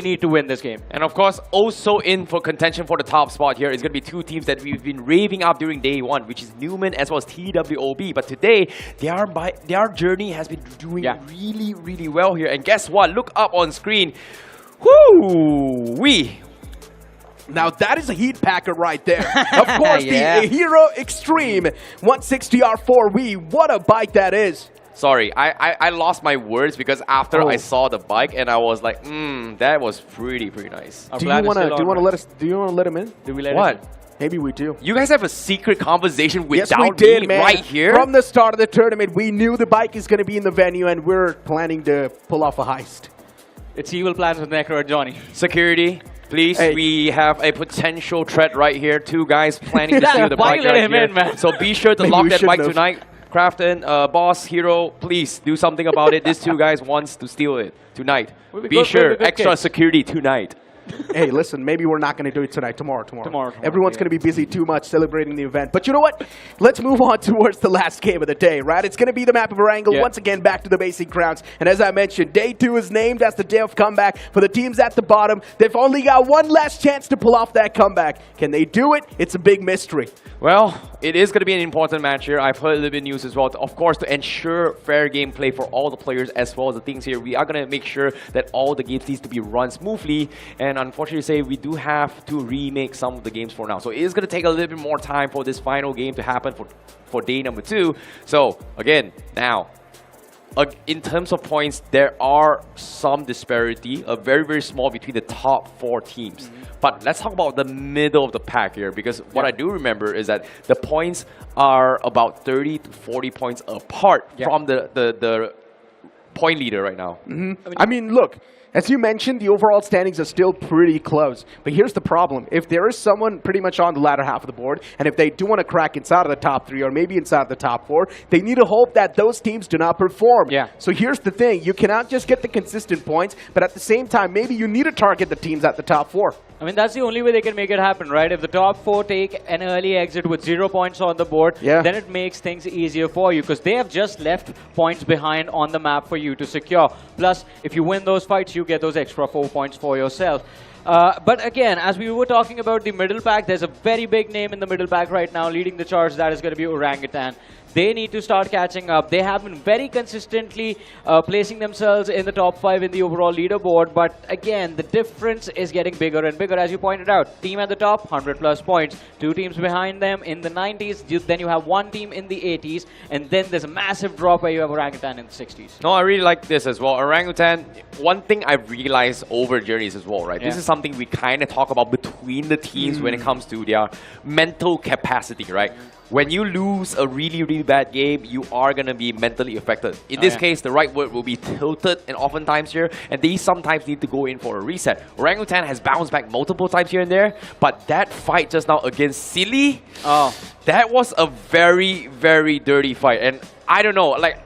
need to win this game. And of course, also in for contention for the top spot here is going to be 2 teams that we've been raving up during day 1, which is Newman as well as TWOB. But today, their journey has been doing really well here. And guess what? Look up on screen. Woo-wee! Now that is a heat packer right there. Of course, the Hero Extreme 160R4 what a bike that is. Sorry, I lost my words because after I saw the bike and I was like, that was pretty nice. Do you want to let him in? Do we let him in? Maybe we do. You guys have a secret conversation without yes, we did, me man. right here? From the start of the tournament, we knew the bike is going to be in the venue and we're planning to pull off a heist. It's evil plans with Necro and Johnny. Security, please, we have a potential threat right here. 2 guys planning to steal the bike right here. Man? So be sure to lock that bike tonight. Crafton, Boss, Hero, please do something about it. These 2 guys wants to steal it tonight. Be sure, extra security tonight. Hey, listen, maybe we're not going to do it tonight. Tomorrow. Everyone's going to be busy too much celebrating the event. But you know what? Let's move on towards the last game of the day, right? It's going to be the map of Erangel. Once again, back to the basic grounds. And as I mentioned, day 2 is named as the day of comeback for the teams at the bottom. They've only got one last chance to pull off that comeback. Can they do it? It's a big mystery. Well, it is going to be an important match here. I've heard a little bit of news as well. Of course, to ensure fair gameplay for all the players as well as the things here, we are going to make sure that all the games needs to be run smoothly. And unfortunately, we do have to remake some of the games for now. So it is going to take a little bit more time for this final game to happen for day number 2. So again, now, in terms of points, there are some disparity, very small between the top 4 teams. But let's talk about the middle of the pack here, because what I do remember is that the points are about 30 to 40 points apart from the point leader right now. I mean, look, as you mentioned, the overall standings are still pretty close. But here's the problem. If there is someone pretty much on the latter half of the board, and if they do want to crack inside of the top 3 or maybe inside of the top 4, they need to hope that those teams do not perform. So here's the thing. You cannot just get the consistent points, but at the same time, maybe you need to target the teams at the top 4. I mean, that's the only way they can make it happen, right? If the top 4 take an early exit with 0 points on the board, then it makes things easier for you because they have just left points behind on the map for you to secure. Plus, if you win those fights, you get those extra 4 points for yourself. But again, as we were talking about the middle pack, there's a very big name in the middle pack right now leading the charge. That is going to be Orangutan. They need to start catching up. They have been very consistently placing themselves in the top 5 in the overall leaderboard. But again, the difference is getting bigger and bigger, as you pointed out. Team at the top, 100+ points. 2 teams behind them in the 90s. Then you have 1 team in the 80s. And then there's a massive drop where you have Orangutan in the 60s. No, I really like this as well. Orangutan, one thing I've realized over journeys as well, right? This is something we kind of talk about between the teams when it comes to their mental capacity, right? When you lose a really bad game, you are going to be mentally affected. In this case, the right word will be tilted, and oftentimes here, and they sometimes need to go in for a reset. Orangutan has bounced back multiple times here and there, but that fight just now against Silly, that was a very dirty fight. And I don't know, like,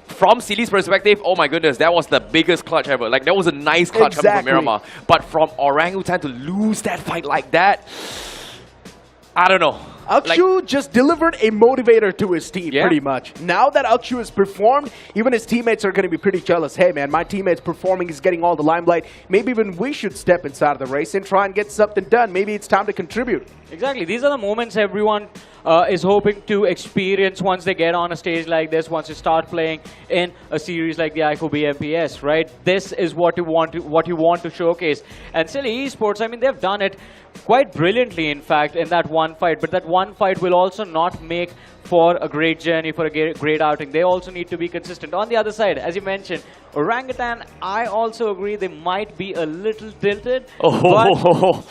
from Silly's perspective, oh my goodness, that was the biggest clutch ever. Like, that was a nice clutch coming from Miramar. But from Orangutan to lose that fight like that, I don't know. iQOO just delivered a motivator to his team, pretty much. Now that iQOO has performed, even his teammates are going to be pretty jealous. Hey, man, my teammate's performing, he's getting all the limelight. Maybe even we should step inside of the race and try and get something done. Maybe it's time to contribute. Exactly. These are the moments everyone is hoping to experience once they get on a stage like this, once you start playing in a series like the iQOO BMPS, right? This is what you want to showcase. And Silly Esports, I mean, they've done it quite brilliantly, in fact, in that one fight. But that one fight will also not make for a great journey, for a great outing. They also need to be consistent. On the other side, as you mentioned, Orangutan, I also agree they might be a little tilted. But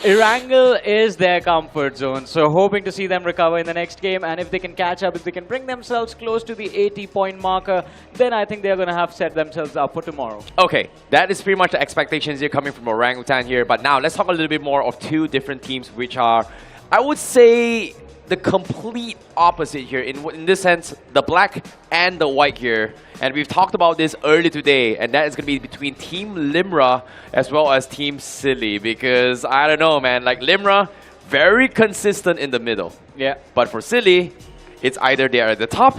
Erangel is their comfort zone. So hoping to see them recover in the next game. And if they can catch up, if they can bring themselves close to the 80-point marker, then I think they're going to have set themselves up for tomorrow. Okay, that is pretty much the expectations here coming from Orangutan here. But now let's talk a little bit more of two different teams, which are, I would say, the complete opposite here. In this sense, the black and the white here. And we've talked about this earlier today, and that is going to be between Team Limra as well as Team Silly. Because, I don't know, man, like Limra, very consistent in the middle. Yeah. But for Silly, it's either they are at the top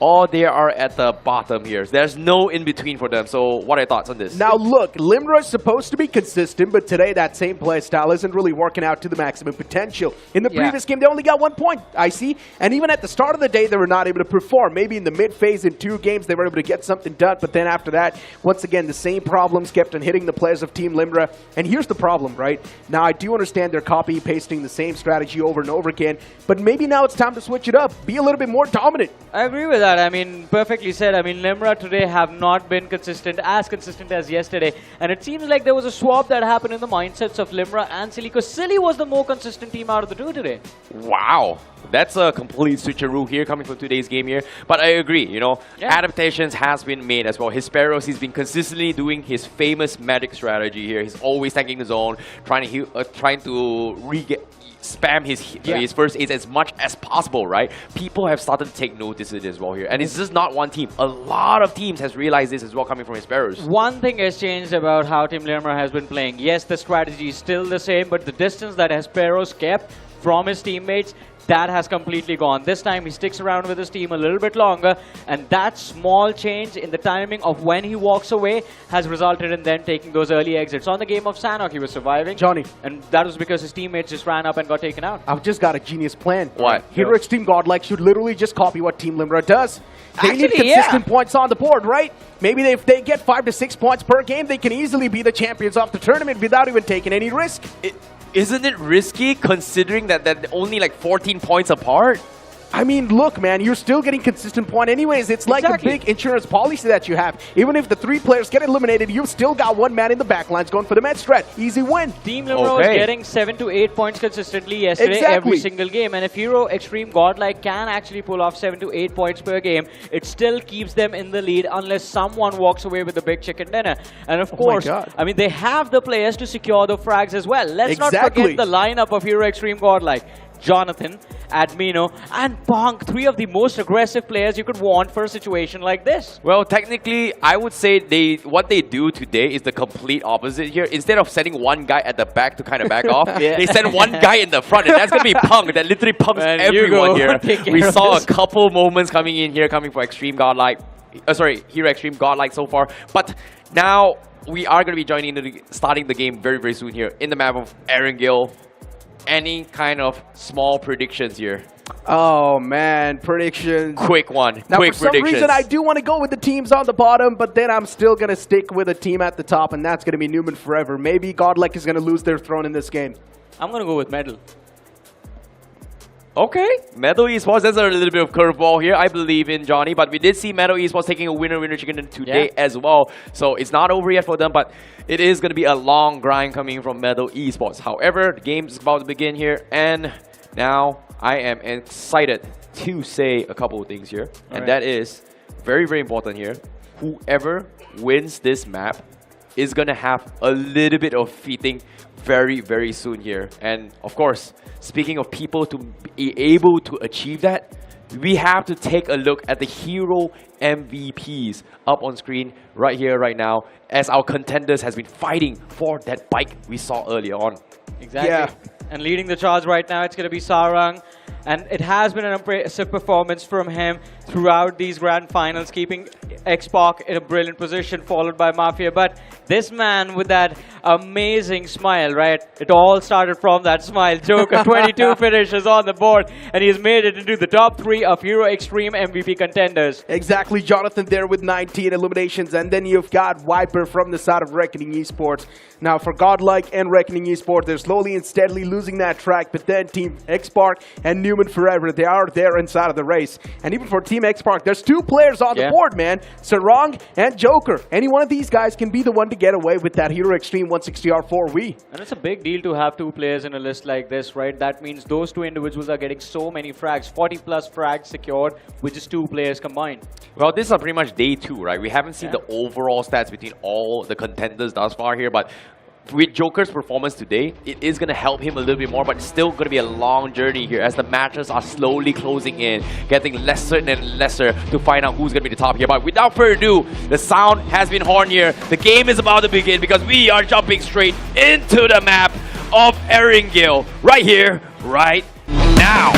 or they are at the bottom here. There's no in-between for them. So what are your thoughts on this? Now look, Limra is supposed to be consistent, but today that same play style isn't really working out to the maximum potential. In the previous game, they only got 1 point, I see. And even at the start of the day, they were not able to perform. Maybe in the mid-phase in 2 games, they were able to get something done. But then after that, once again, the same problems kept on hitting the players of Team Limra. And here's the problem, right? Now, I do understand they're copy-pasting the same strategy over and over again. But maybe now it's time to switch it up. Be a little bit more dominant. I agree with that. I mean, perfectly said. I mean, Limra today have not been consistent as yesterday. And it seems like there was a swap that happened in the mindsets of Limra and Silly, because Silly was the more consistent team out of the two today. Wow. That's a complete switcheroo here coming from today's game here. But I agree, you know, adaptations has been made as well. Hesperos, he's been consistently doing his famous medic strategy here. He's always tanking the zone, trying to spam his first aids as much as possible, right? People have started to take notice of this as well here. And it's just not one team. A lot of teams has realized this as well coming from Hesperos. One thing has changed about how Team Limra has been playing. Yes, the strategy is still the same, but the distance that Hesperos kept from his teammates, that has completely gone. This time he sticks around with his team a little bit longer, and that small change in the timing of when he walks away has resulted in them taking those early exits. On the game of Sanhok, he was surviving. Johnny. And that was because his teammates just ran up and got taken out. I've just got a genius plan. What? Hero Extreme Godlike should literally just copy what Team Limra does. They need consistent points on the board, right? Maybe if they get 5 to 6 points per game, they can easily be the champions of the tournament without even taking any risk. Isn't it risky considering that they're only like 14 points apart? I mean, look, man, you're still getting consistent point anyways. It's like a big insurance policy that you have. Even if the 3 players get eliminated, you've still got 1 man in the backlines going for the med strat. Easy win. Team Limra was getting 7 to 8 points consistently yesterday, every single game. And if Hero Extreme Godlike can actually pull off 7 to 8 points per game, it still keeps them in the lead unless someone walks away with the big chicken dinner. And of course, I mean, they have the players to secure the frags as well. Let's not forget the lineup of Hero Extreme Godlike. Jonathan, Admino, and Bonk, 3 of the most aggressive players you could want for a situation like this. Well, technically, I would say what they do today is the complete opposite here. Instead of sending 1 guy at the back to kind of back off, they send 1 guy in the front, and that's going to be Punk. That literally pumps everyone here. We saw a couple moments coming in here, coming for Extreme Godlike. Hero Extreme Godlike so far. But now, we are going to be starting the game very, very soon here in the map of Erangel. Any kind of small predictions here? Oh man, predictions. Quick one. Now, quick for some predictions. reason, I do want to go with the teams on the bottom, but then I'm still going to stick with a team at the top, and that's going to be Newman forever. Maybe Godlike is going to lose their throne in this game. I'm going to go with Medal. Okay, Metal Esports, that's a little bit of curveball here. I believe in Johnny, but we did see Metal Esports taking a winner chicken today as well. So it's not over yet for them, but it is going to be a long grind coming from Metal Esports. However, the game is about to begin here, and now I am excited to say a couple of things here. And that is very, very important here. Whoever wins this map is going to have a little bit of feeding very, very soon here. And of course, speaking of people to be able to achieve that, we have to take a look at the hero MVPs up on screen right here, right now, as our contenders has been fighting for that bike we saw earlier on. Exactly. And leading the charge right now, it's going to be Sarang. And it has been an impressive performance from him throughout these grand finals, keeping X-Pac in a brilliant position, followed by Mafia. But this man with that amazing smile, right? It all started from that smile. Joker, 22 finishes on the board, and he's made it into the top 3 of Hero Extreme MVP contenders. Exactly, Jonathan there with 19 eliminations, and then you've got Viper from the side of Reckoning Esports. Now for Godlike and Reckoning Esports, they're slowly and steadily losing that track, but then Team X-Pac and Newman Forever, they are there inside of the race. And even for Team X-Pac, there's 2 players on the board, man. Sarang and Joker. Any one of these guys can be the one to get away with that Hero Extreme 160R4V. And it's a big deal to have 2 players in a list like this, right? That means those 2 individuals are getting so many frags, 40 plus frags secured with just 2 players combined. Well, this is pretty much day 2, right? We haven't seen the overall stats between all the contenders thus far here, but with Joker's performance today, it is going to help him a little bit more, but it's still going to be a long journey here as the matches are slowly closing in, getting lesser and lesser to find out who's going to be the top here. But without further ado, the sound has been horned here. The game is about to begin because we are jumping straight into the map of Erringale right here, right now.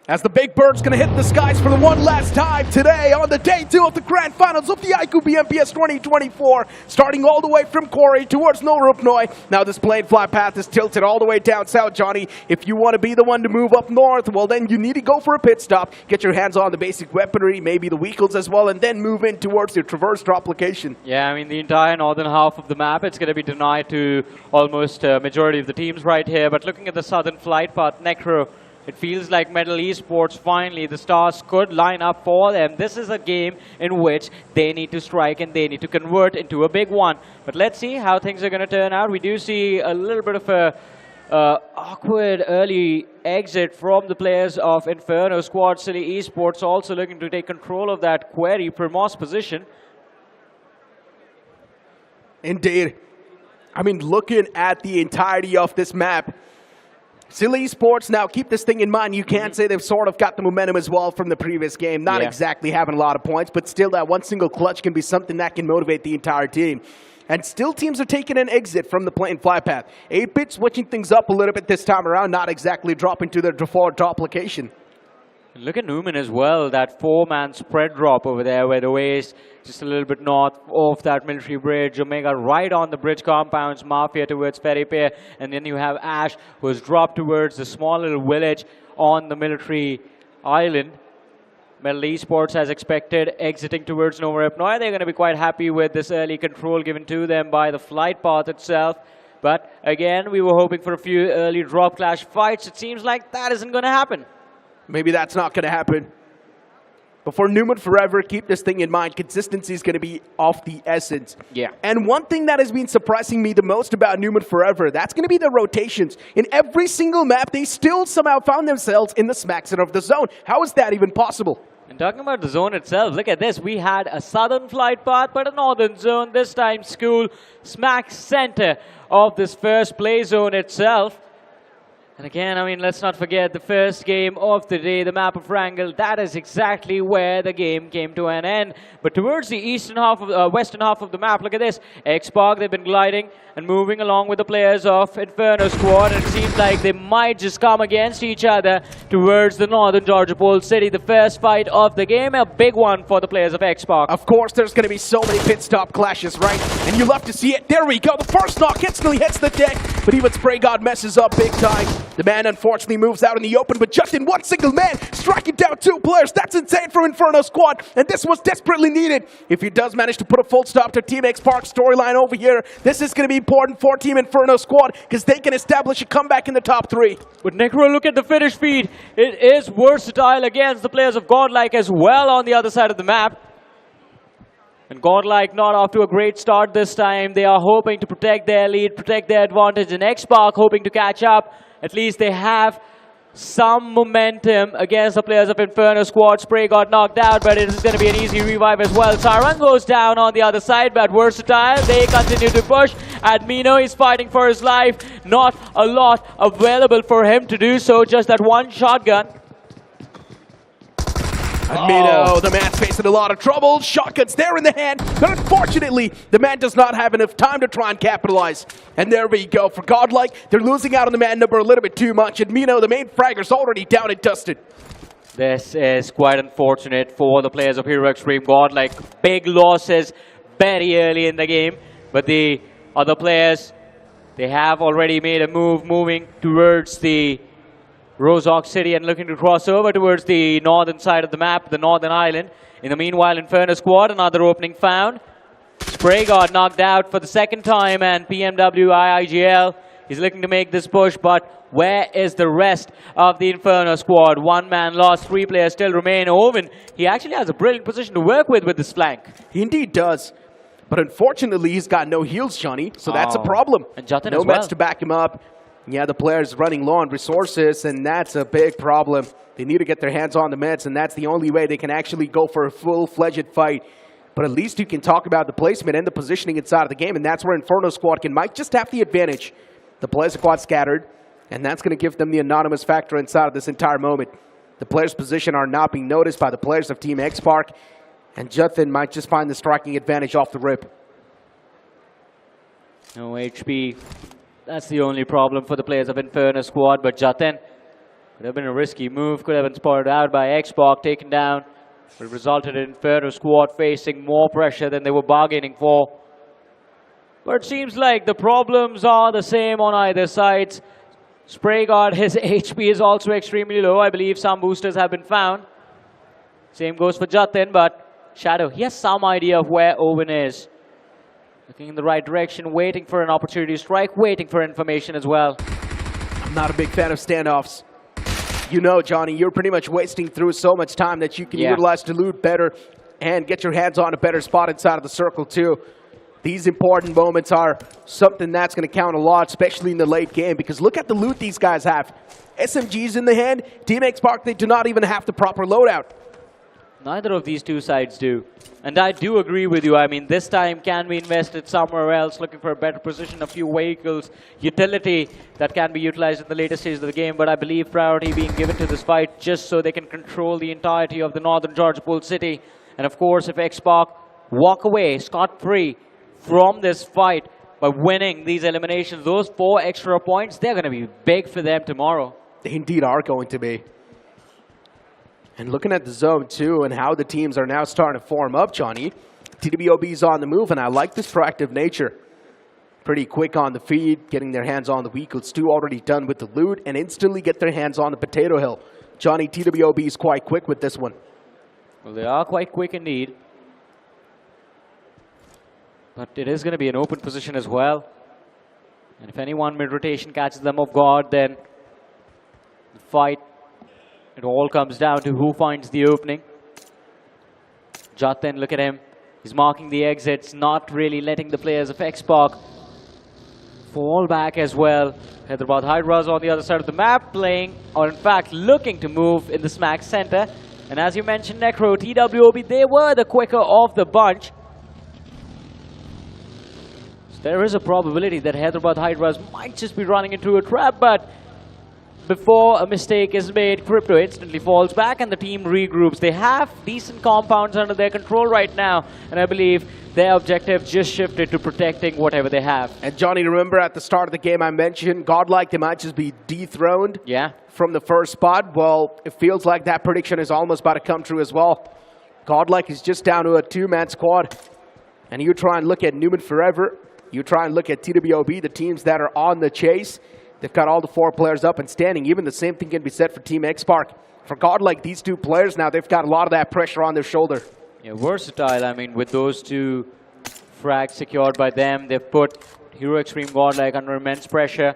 As the big bird's going to hit the skies for the one last time today on the day 2 of the Grand Finals of the iQOO BMPS 2024, starting all the way from Quarry towards Norupnoi. Now this plane fly path is tilted all the way down south, Johnny. If you want to be the one to move up north, well then you need to go for a pit stop, get your hands on the basic weaponry, maybe the vehicles as well, and then move in towards your traverse drop location. Yeah, I mean the entire northern half of the map, it's going to be denied to almost majority of the teams right here. But looking at the southern flight path, Necro, it feels like Metal Esports, finally, the stars could line up for them. This is a game in which they need to strike and they need to convert into a big one. But let's see how things are going to turn out. We do see a little bit of a awkward early exit from the players of Inferno Squad. Silly Esports also looking to take control of that Query Primos position. Indeed. I mean, looking at the entirety of this map, Silly Esports, now keep this thing in mind, you can say they've sort of got the momentum as well from the previous game. Not exactly having a lot of points, but still that one single clutch can be something that can motivate the entire team. And still teams are taking an exit from the plane fly path. 8-bit switching things up a little bit this time around, not exactly dropping to their default drop location. Look at Newman as well, that 4-man spread drop over there where the waist just a little bit north of that military bridge. Omega right on the bridge compounds, Mafia towards Ferry Pier, and then you have Ash who has dropped towards the small little village on the military island. Metal Esports, as expected, exiting towards Norupnoi. They're going to be quite happy with this early control given to them by the flight path itself. But again, we were hoping for a few early drop clash fights. It seems like that isn't going to happen. Maybe that's not going to happen. But for Newman Forever, keep this thing in mind. Consistency is going to be of the essence. Yeah. And one thing that has been surprising me the most about Newman Forever, that's going to be the rotations. In every single map, they still somehow found themselves in the smack center of the zone. How is that even possible? And talking about the zone itself, look at this. We had a southern flight path, but a northern zone. This time, School smack center of this first play zone itself. And again, I mean, let's not forget the first game of the day, the map of Wrangle. That is exactly where the game came to an end. But towards the eastern half of western half of the map, look at this. X-Pac, they've been gliding and moving along with the players of Inferno Squad. And it seems like they might just come against each other towards the northern Georgia Pole City. The first fight of the game, a big one for the players of X-Pac. Of course, there's going to be so many pit stop clashes, right? And you love to see it. There we go. The first knock instantly hits the deck, but even Spray God messes up big time. The man unfortunately moves out in the open, but just in one single man, striking down 2 players. That's insane from Inferno Squad, and this was desperately needed. If he does manage to put a full stop to Team X-Park's storyline over here, this is going to be important for Team Inferno Squad, because they can establish a comeback in the top 3. But Necro, look at the finish feed. It is versatile against the players of Godlike as well on the other side of the map. And Godlike not off to a great start this time. They are hoping to protect their lead, protect their advantage, and X-Pac hoping to catch up. At least they have some momentum against the players of Inferno Squad. Spray got knocked out, but it is going to be an easy revive as well. Sarang goes down on the other side, but Versatile, they continue to push. Admino is fighting for his life. Not a lot available for him to do so, just that one shotgun. Admino, the man's facing a lot of trouble. Shotgun's there in the hand, but unfortunately, the man does not have enough time to try and capitalize. And there we go. For Godlike, they're losing out on the man number a little bit too much. Admino, the main fragger's already down and dusted. This is quite unfortunate for the players of Hero Extreme. Godlike, big losses very early in the game. But the other players, they have already made a move, moving towards the Rozhok City and looking to cross over towards the northern side of the map, the northern island. In the meanwhile, Inferno Squad, another opening found. Spray got knocked out for the second time, and PMW IIGL is looking to make this push, but where is the rest of the Inferno Squad? One man lost, 3 players still remain. Owen, he actually has a brilliant position to work with this flank. He indeed does. But unfortunately, he's got no heals, Johnny, so that's a problem. And Jatin no as well. meds to back him up. Yeah, the player's running low on resources, and that's a big problem. They need to get their hands on the meds, and that's the only way they can actually go for a full-fledged fight. But at least you can talk about the placement and the positioning inside of the game, and that's where Inferno Squad might just have the advantage. The players are quite scattered, and that's going to give them the anonymous factor inside of this entire moment. The players' position are not being noticed by the players of Team X-Park, and Jatin might just find the striking advantage off the rip. No HP. That's the only problem for the players of Inferno Squad, but Jatin could have been a risky move, could have been spotted out by X-Park, taken down, but it resulted in Inferno Squad facing more pressure than they were bargaining for. But it seems like the problems are the same on either side. Spraygard, his HP is also extremely low. I believe some boosters have been found. Same goes for Jatin, but Shadow, he has some idea of where Owen is. Looking in the right direction, waiting for an opportunity to strike, waiting for information as well. I'm not a big fan of standoffs. You know, Johnny, you're pretty much wasting through so much time that you can utilize to loot better and get your hands on a better spot inside of the circle too. These important moments are something that's going to count a lot, especially in the late game, because look at the loot these guys have. SMGs in the hand, Team X-Park, they do not even have the proper loadout. Neither of these two sides do. And I do agree with you. I mean, this time can be invested somewhere else, looking for a better position, a few vehicles, utility that can be utilized in the later stages of the game. But I believe priority being given to this fight just so they can control the entirety of the northern Georgia Pool City. And of course, if X-Park walk away scot-free from this fight by winning these eliminations, those 4 extra points, they're going to be big for them tomorrow. They indeed are going to be. And looking at the zone too and how the teams are now starting to form up, Johnny, TWOB's on the move, and I like this proactive nature. Pretty quick on the feed, getting their hands on the vehicles too, already done with the loot, and instantly get their hands on the potato hill. Johnny, TWOB's quite quick with this one. Well, they are quite quick indeed. But it is going to be an open position as well. And if anyone mid-rotation catches them off guard, then the fight, it all comes down to who finds the opening. Jatin, look at him. He's marking the exits, not really letting the players of X-Park fall back as well. Hyderabad Hydras on the other side of the map, playing, or in fact, looking to move in the smack center. And as you mentioned, Necro, TWOB, they were the quicker of the bunch. So there is a probability that Hyderabad Hydras might just be running into a trap, but before a mistake is made, Crypto instantly falls back and the team regroups. They have decent compounds under their control right now, and I believe their objective just shifted to protecting whatever they have. And Johnny, remember at the start of the game I mentioned Godlike, they might just be dethroned from the first spot. Well, it feels like that prediction is almost about to come true as well. Godlike is just down to a 2-man squad. And you try and look at Newman Forever, you try and look at TWOB, the teams that are on the chase. They've got all the 4 players up and standing. Even the same thing can be said for Team X-Park. For Godlike, these 2 players now, they've got a lot of that pressure on their shoulder. Yeah, versatile. I mean, with those 2 frags secured by them, they've put Hero Extreme Godlike under immense pressure.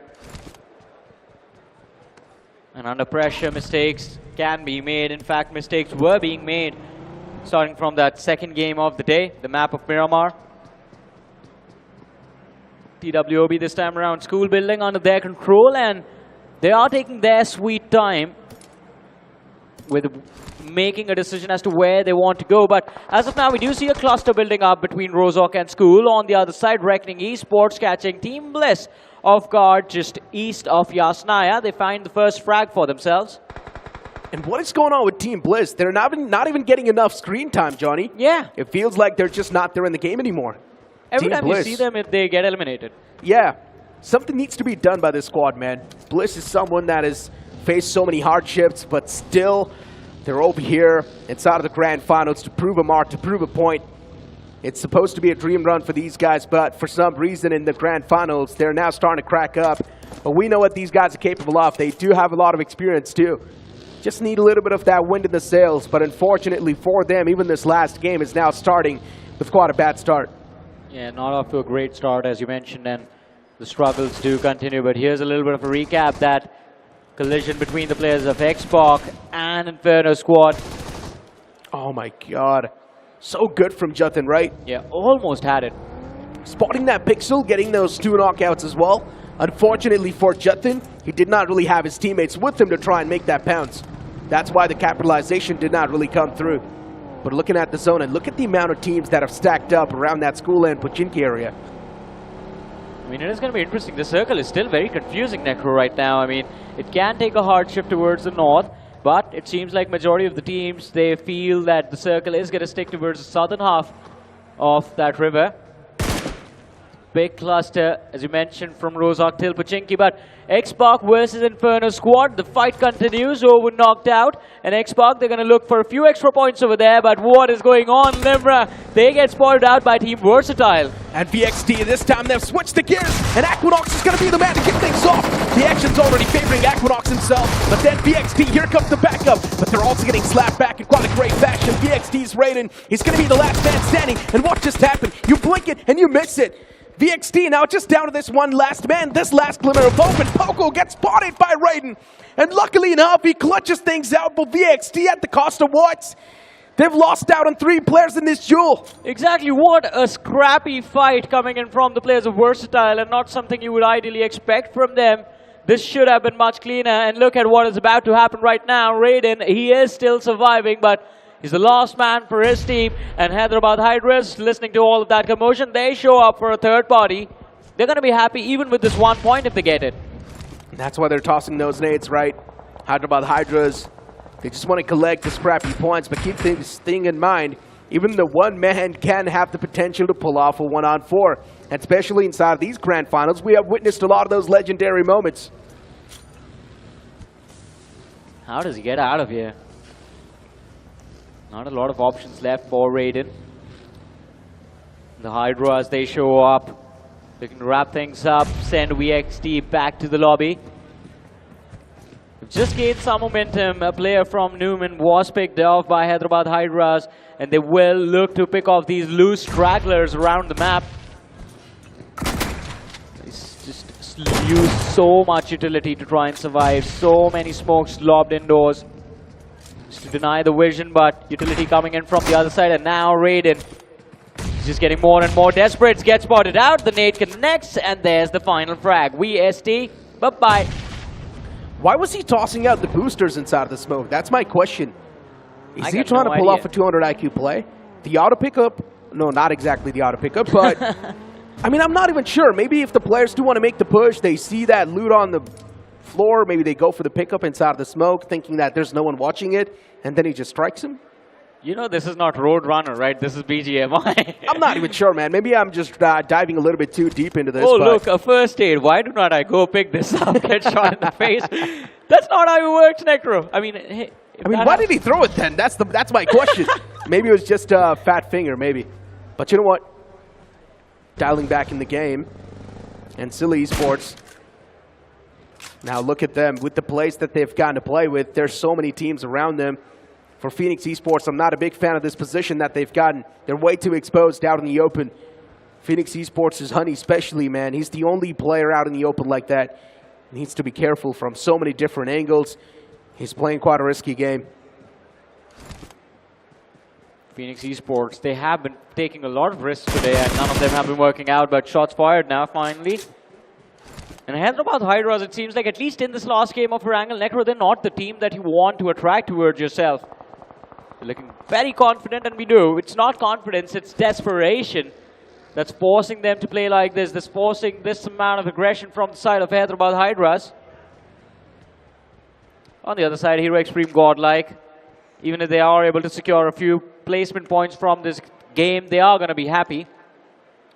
And under pressure, mistakes can be made. In fact, mistakes were being made starting from that second game of the day, the map of Miramar. TWOB this time around, school building under their control, and they are taking their sweet time with making a decision as to where they want to go. But as of now, we do see a cluster building up between Rozhok and School. On the other side, Reckoning Esports catching Team Bliss off guard just east of Yasnaya. They find the first frag for themselves. And what is going on with Team Bliss? They're not even getting enough screen time, Johnny. Yeah. It feels like they're just not there in the game anymore. Every Team time Bliss. you see them, they get eliminated. Yeah. Something needs to be done by this squad, man. Bliss is someone that has faced so many hardships, but still, they're over here inside of the Grand Finals to prove a mark, to prove a point. It's supposed to be a dream run for these guys, but for some reason in the Grand Finals, they're now starting to crack up. But we know what these guys are capable of. They do have a lot of experience, too. Just need a little bit of that wind in the sails, but unfortunately for them, even this last game is now starting with quite a bad start. Yeah, not off to a great start, as you mentioned, and the struggles do continue. But here's a little bit of a recap. That collision between the players of Xbox and Inferno Squad. Oh my god. So good from Jatin, right? Yeah, almost had it. Spotting that pixel, getting those 2 knockouts as well. Unfortunately for Jatin, he did not really have his teammates with him to try and make that pounce. That's why the capitalization did not really come through. But looking at the zone, and look at the amount of teams that have stacked up around that school and Pochinki area. I mean, it is going to be interesting. The circle is still very confusing, Necro, right now. I mean, it can take a hard shift towards the north, but it seems like majority of the teams, they feel that the circle is going to stick towards the southern half of that river. Big cluster, as you mentioned, from Rozhok till Pochinki, but Xbox versus Inferno Squad, the fight continues. Over knocked out, and Xbox, they're going to look for a few extra points over there, but what is going on? Limra, they get spotted out by Team Versatile. And VXT, this time they've switched the gears, and Aquinox is going to be the man to kick things off. The action's already favoring Aquinox himself, but then VXT, here comes the backup, but they're also getting slapped back in quite a great fashion. VXT's Raiden, he's going to be the last man standing, and what just happened? You blink it, and you miss it. VXT now just down to this one last man, this last glimmer of hope, and Poco gets spotted by Raiden. And luckily enough, he clutches things out, but VXT at the cost of what? They've lost out on 3 players in this duel. Exactly, what a scrappy fight coming in from the players of Versatile, and not something you would ideally expect from them. This should have been much cleaner, and look at what is about to happen right now. Raiden, he is still surviving, but he's the last man for his team, and Hyderabad Hydras, listening to all of that commotion, they show up for a third party. They're going to be happy even with this 1 point if they get it. That's why they're tossing those nades, right? Hyderabad Hydras, they just want to collect the scrappy points, but keep this thing in mind, even the one man can have the potential to pull off a 1-on-4. And especially inside of these Grand Finals, we have witnessed a lot of those legendary moments. How does he get out of here? Not a lot of options left for Raiden. The Hydras, they show up. They can wrap things up, send VXT back to the lobby. We've just gained some momentum. A player from Newman was picked off by Hyderabad Hydras, and they will look to pick off these loose stragglers around the map. It's just use so much utility to try and survive. So many smokes lobbed indoors just to deny the vision, but utility coming in from the other side, and now Raiden is just getting more and more desperate. Gets spotted out, the nade connects, and there's the final frag. VST, bye-bye. Why was he tossing out the boosters inside of the smoke? That's my question. Is he trying to pull off a 200 IQ play? The auto pickup? No, not exactly the auto pickup, but I mean, I'm not even sure. Maybe if the players do want to make the push, they see that loot on the floor, maybe they go for the pickup inside of the smoke, thinking that there's no one watching it, and then he just strikes him. You know this is not Roadrunner, right? This is BGMI. I'm not even sure, man. Maybe I'm just diving a little bit too deep into this. Oh, look, a first aid. Why do not I go pick this up, get shot in the face? That's not how it works, Necro. I mean, hey, why did he throw it then? That's my question. Maybe it was just a fat finger, maybe. But you know what? Dialing back in the game. And Silly Esports. Now look at them. With the plays that they've gotten to play with, there's so many teams around them. For Phoenix Esports, I'm not a big fan of this position that they've gotten. They're way too exposed out in the open. Phoenix Esports is Honey especially, man. He's the only player out in the open like that. He needs to be careful from so many different angles. He's playing quite a risky game. Phoenix Esports, they have been taking a lot of risks today, and none of them have been working out, but shots fired now, finally. And Hyderabad Hydras, it seems like at least in this last game of Erangel, Necro, they're not the team that you want to attract towards yourself. They're looking very confident, and we do. It's not confidence, it's desperation that's forcing them to play like this. That's forcing this amount of aggression from the side of Hyderabad Hydras. On the other side, Hero Extreme Godlike, even if they are able to secure a few placement points from this game, they are going to be happy.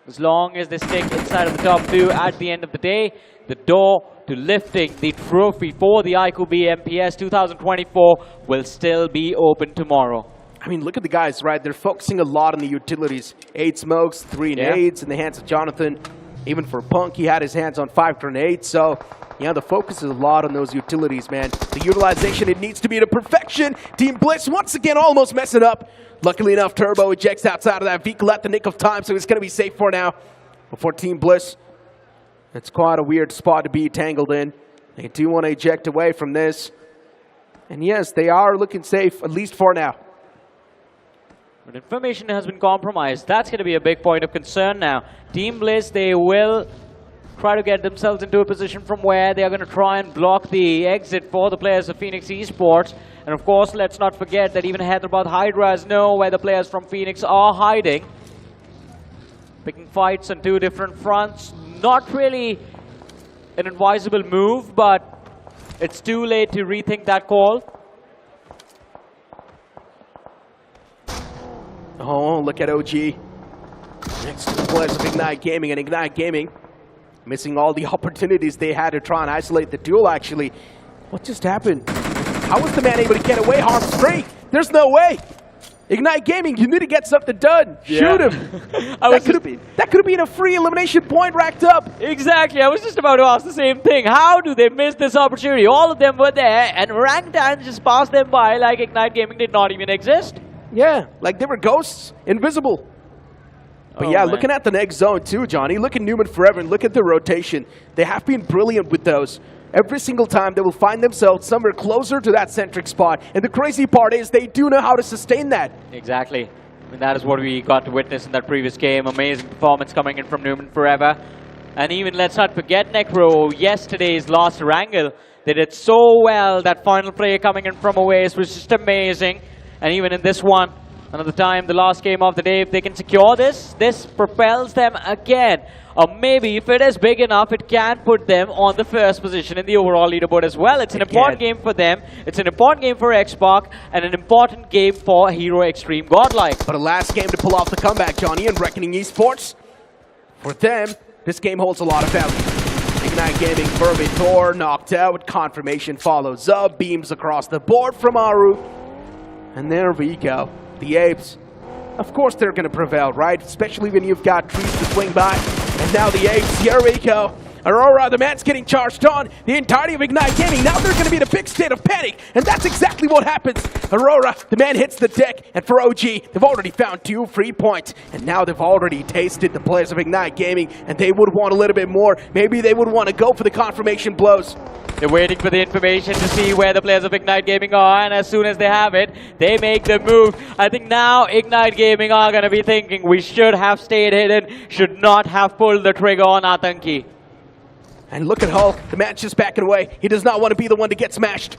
As long as they stick inside of the top two at the end of the day, the door to lifting the trophy for the iQOO BMPS 2024 will still be open tomorrow. I mean, look at the guys, right? They're focusing a lot on the utilities. 8 smokes, 3 nades in the hands of Jonathan. Even for Punk, he had his hands on 5 grenades. So, yeah, the focus is a lot on those utilities, man. The utilization, it needs to be to perfection. Team Bliss, once again, almost messing up. Luckily enough, Turbo ejects outside of that vehicle at the nick of time, so he's going to be safe for now. But for Team Bliss, it's quite a weird spot to be tangled in. They do want to eject away from this. And yes, they are looking safe, at least for now. But information has been compromised. That's going to be a big point of concern now. Team Bliss, they will try to get themselves into a position from where they are going to try and block the exit for the players of Phoenix Esports. And of course, let's not forget that even Hyderabad Hydras know where the players from Phoenix are hiding. Picking fights on 2 different fronts. Not really an advisable move, but it's too late to rethink that call. Oh, look at OG. Next to the players of Ignite Gaming, and Ignite Gaming missing all the opportunities they had to try and isolate the duel, actually. What just happened? How was the man able to get away harm-free? There's no way. Ignite Gaming, you need to get something done. Shoot him. That could have been a free elimination point racked up. Exactly. I was just about to ask the same thing. How do they miss this opportunity? All of them were there, and Orangutan just passed them by like Ignite Gaming did not even exist. Yeah, like they were ghosts, invisible. But yeah, looking at the next zone too, Johnny. Look at Newman Forever and look at the rotation. They have been brilliant with those. Every single time they will find themselves somewhere closer to that centric spot. And the crazy part is they do know how to sustain that. Exactly. I mean, that is what we got to witness in that previous game. Amazing performance coming in from Newman Forever. And even, let's not forget, Necro, yesterday's last wrangle. They did so well. That final play coming in from Oasis was just amazing. And even in this one, another time, the last game of the day, if they can secure this, this propels them again. Or maybe, if it is big enough, it can put them on the first position in the overall leaderboard as well. It's an important game for them. It's an important game for Xbox, and an important game for Hero Extreme Godlike. But a last game to pull off the comeback, Johnny, and Reckoning Esports. For them, this game holds a lot of value. Ignite Gaming, Vervitor knocked out. Confirmation follows up. Beams across the board from Aru. And there we go. The Apes, of course they're going to prevail, right? Especially when you've got trees to swing by. And now the Apes, here we go. Aurora, the man's getting charged on. The entirety of Ignite Gaming, now they're going to be in a big state of panic. And that's exactly what happens. Aurora, the man hits the deck. And for OG, they've already found 2 free points. And now they've already tasted the players of Ignite Gaming. And they would want a little bit more. Maybe they would want to go for the confirmation blows. They're waiting for the information to see where the players of Ignite Gaming are, and as soon as they have it, they make the move. I think now Ignite Gaming are going to be thinking we should have stayed hidden, should not have pulled the trigger on Atanki. And look at Hulk, the man's just backing away. He does not want to be the one to get smashed.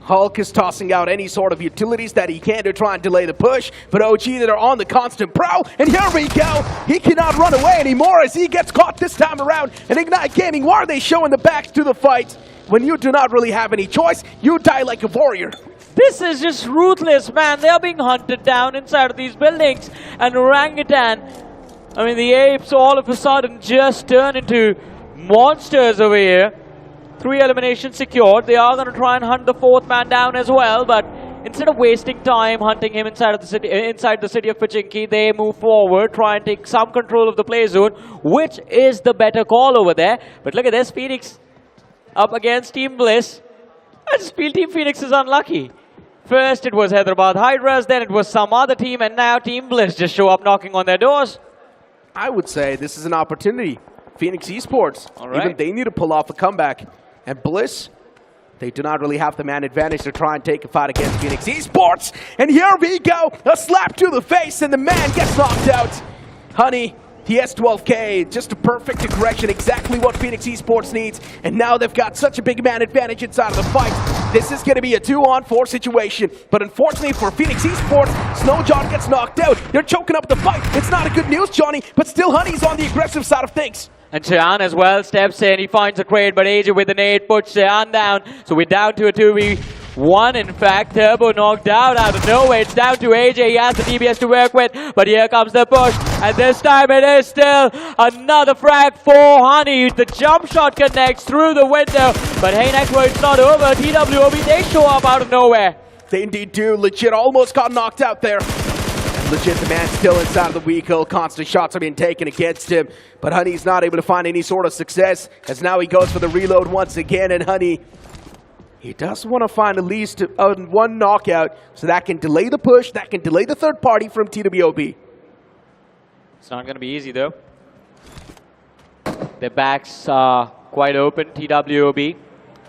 Hulk is tossing out any sort of utilities that he can to try and delay the push. But OG, that are on the constant prowl. And here we go. He cannot run away anymore as he gets caught this time around. And Ignite Gaming, why are they showing the backs to the fight? When you do not really have any choice, you die like a warrior. This is just ruthless, man. They are being hunted down inside of these buildings. And Orangutan, I mean, the Apes all of a sudden just turn into monsters over here. 3 eliminations secured. They are going to try and hunt the 4th man down as well, but instead of wasting time hunting him inside the city of Pachinki, they move forward, try and take some control of the play zone, which is the better call over there. But look at this, Phoenix up against Team Bliss. I just feel Team Phoenix is unlucky. First it was Hyderabad Hydras, then it was some other team, and now Team Bliss just show up knocking on their doors. I would say this is an opportunity. Phoenix Esports, even they need to pull off a comeback. And Bliss, they do not really have the man advantage to try and take a fight against Phoenix Esports. And here we go, a slap to the face, and the man gets knocked out. Honey, the S12K, just a perfect correction, exactly what Phoenix Esports needs. And now they've got such a big man advantage inside of the fight. This is going to be a 2-on-4 situation. But unfortunately for Phoenix Esports, Snowjohn gets knocked out. They're choking up the fight. It's not a good news, Johnny, but still Honey's on the aggressive side of things. And Cheyan as well steps in. He finds a crate, but AJ with the nade puts Cheyan down. So we're down to a 2v1. In fact, Turbo knocked out of nowhere. It's down to AJ. He has the DBS to work with, but here comes the push. And this time it is still another frag for Honey. The jump shot connects through the window. But hey, next word, it's not over. TWOB, they show up out of nowhere. They indeed do. Legit almost got knocked out there. Legit, the man's still inside of the vehicle. Constant shots are being taken against him. But Honey's not able to find any sort of success, as now he goes for the reload once again. And Honey, he does want to find at least one knockout, so that can delay the push, that can delay the third party from TWOB. It's not going to be easy, though. Their backs are quite open, TWOB.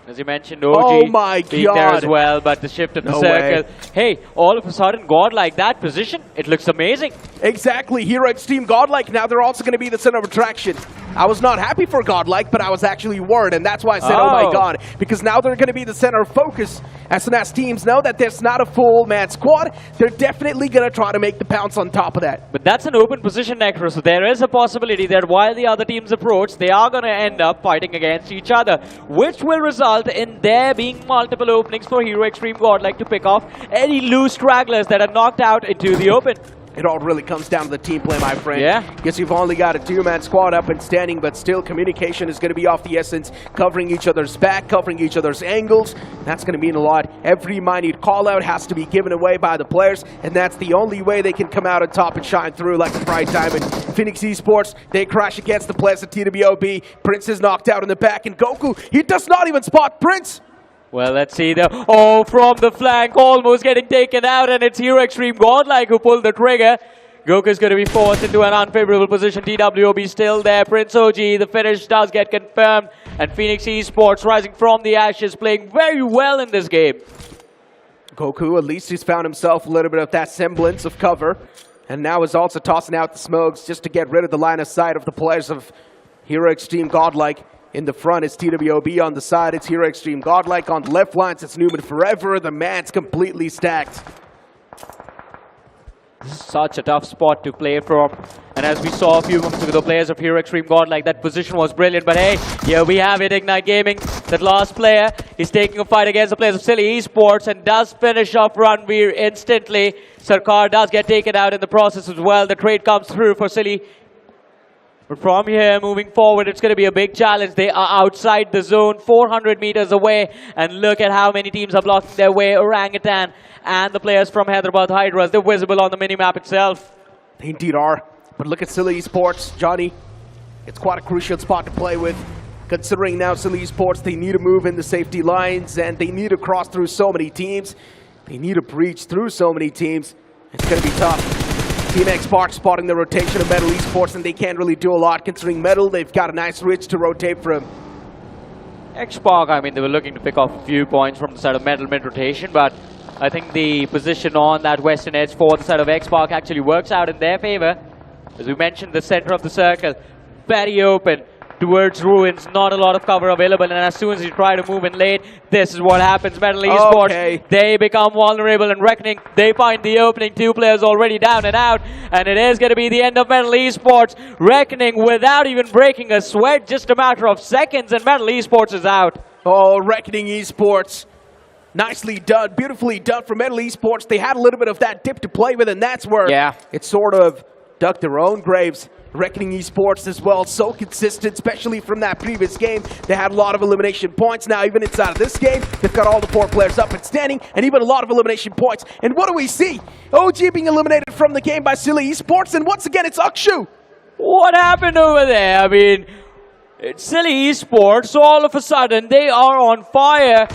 As you mentioned, OG being there as well, but the shift of the circle. Hey, all of a sudden, Godlike, that position, it looks amazing. Exactly. Hero Extreme Godlike, now they're also going to be the center of attraction. I was not happy for Godlike, but I was actually worried, and that's why I said, oh my god, because now they're going to be the center of focus. As soon as teams know that there's not a full man squad, they're definitely going to try to make the pounce on top of that. But that's an open position, Necro, so there is a possibility that while the other teams approach, they are going to end up fighting against each other, which will result in there being multiple openings for Hero Extreme Godlike to pick off any loose stragglers that are knocked out into the open. It all really comes down to the team play, my friend. Yeah. Guess you've only got a two-man squad up and standing, but still communication is going to be off the essence. Covering each other's back, covering each other's angles. That's going to mean a lot. Every minute call-out has to be given away by the players, and that's the only way they can come out on top and shine through like a bright diamond. Phoenix Esports, they crash against the players of TWOB. Prince is knocked out in the back, and Goku, he does not even spot Prince. Well, let's see the from the flank, almost getting taken out, and it's Hero Extreme Godlike who pulled the trigger. Goku's going to be forced into an unfavorable position. TWOB still there. Prince OG, the finish does get confirmed, and Phoenix Esports rising from the ashes, playing very well in this game. Goku, at least he's found himself a little bit of that semblance of cover, and now is also tossing out the smokes just to get rid of the line of sight of the players of Hero Extreme Godlike. In the front, it's TWOB. On the side, it's Hero Extreme Godlike. On the left lines, it's Newman Forever. The man's completely stacked. Such a tough spot to play from. And as we saw a few moments ago, the players of Hero Extreme Godlike, that position was brilliant. But hey, here we have it, Ignite Gaming. That last player is taking a fight against the players of Silly Esports and does finish off Ranveer instantly. Sarkar does get taken out in the process as well. The trade comes through for Silly. But from here, moving forward, it's going to be a big challenge. They are outside the zone, 400 meters away. And look at how many teams are blocking their way. Orangutan and the players from Hyderabad Hydras, they're visible on the minimap itself. They indeed are. But look at Silly Esports, Johnny. It's quite a crucial spot to play with. Considering now Silly Esports, they need to move in the safety lines, and they need to cross through so many teams. They need to breach through so many teams. It's going to be tough. Team X-Spark spotting the rotation of Metal Esports, and they can't really do a lot considering Metal. They've got a nice ridge to rotate from. X-Spark, I mean, they were looking to pick off a few points from the side of Metal mid-rotation, but I think the position on that western edge for the side of X-Spark actually works out in their favor. As we mentioned, the center of the circle, very open towards Ruins, not a lot of cover available, and as soon as you try to move in late, this is what happens. Metal Esports, they become vulnerable, and Reckoning, they find the opening. Two players already down and out, and it is going to be the end of Metal Esports. Reckoning without even breaking a sweat, just a matter of seconds, and Metal Esports is out. Oh, Reckoning Esports. Nicely done, beautifully done for Metal Esports. They had a little bit of that dip to play with, and that's where it sort of dug their own graves. Reckoning Esports as well, so consistent, especially from that previous game. They had a lot of elimination points. Now, even inside of this game, they've got all the 4 players up and standing, and even a lot of elimination points. And what do we see? OG being eliminated from the game by Silly Esports, and once again, it's iQOO. What happened over there? I mean, it's Silly Esports, all of a sudden, they are on fire.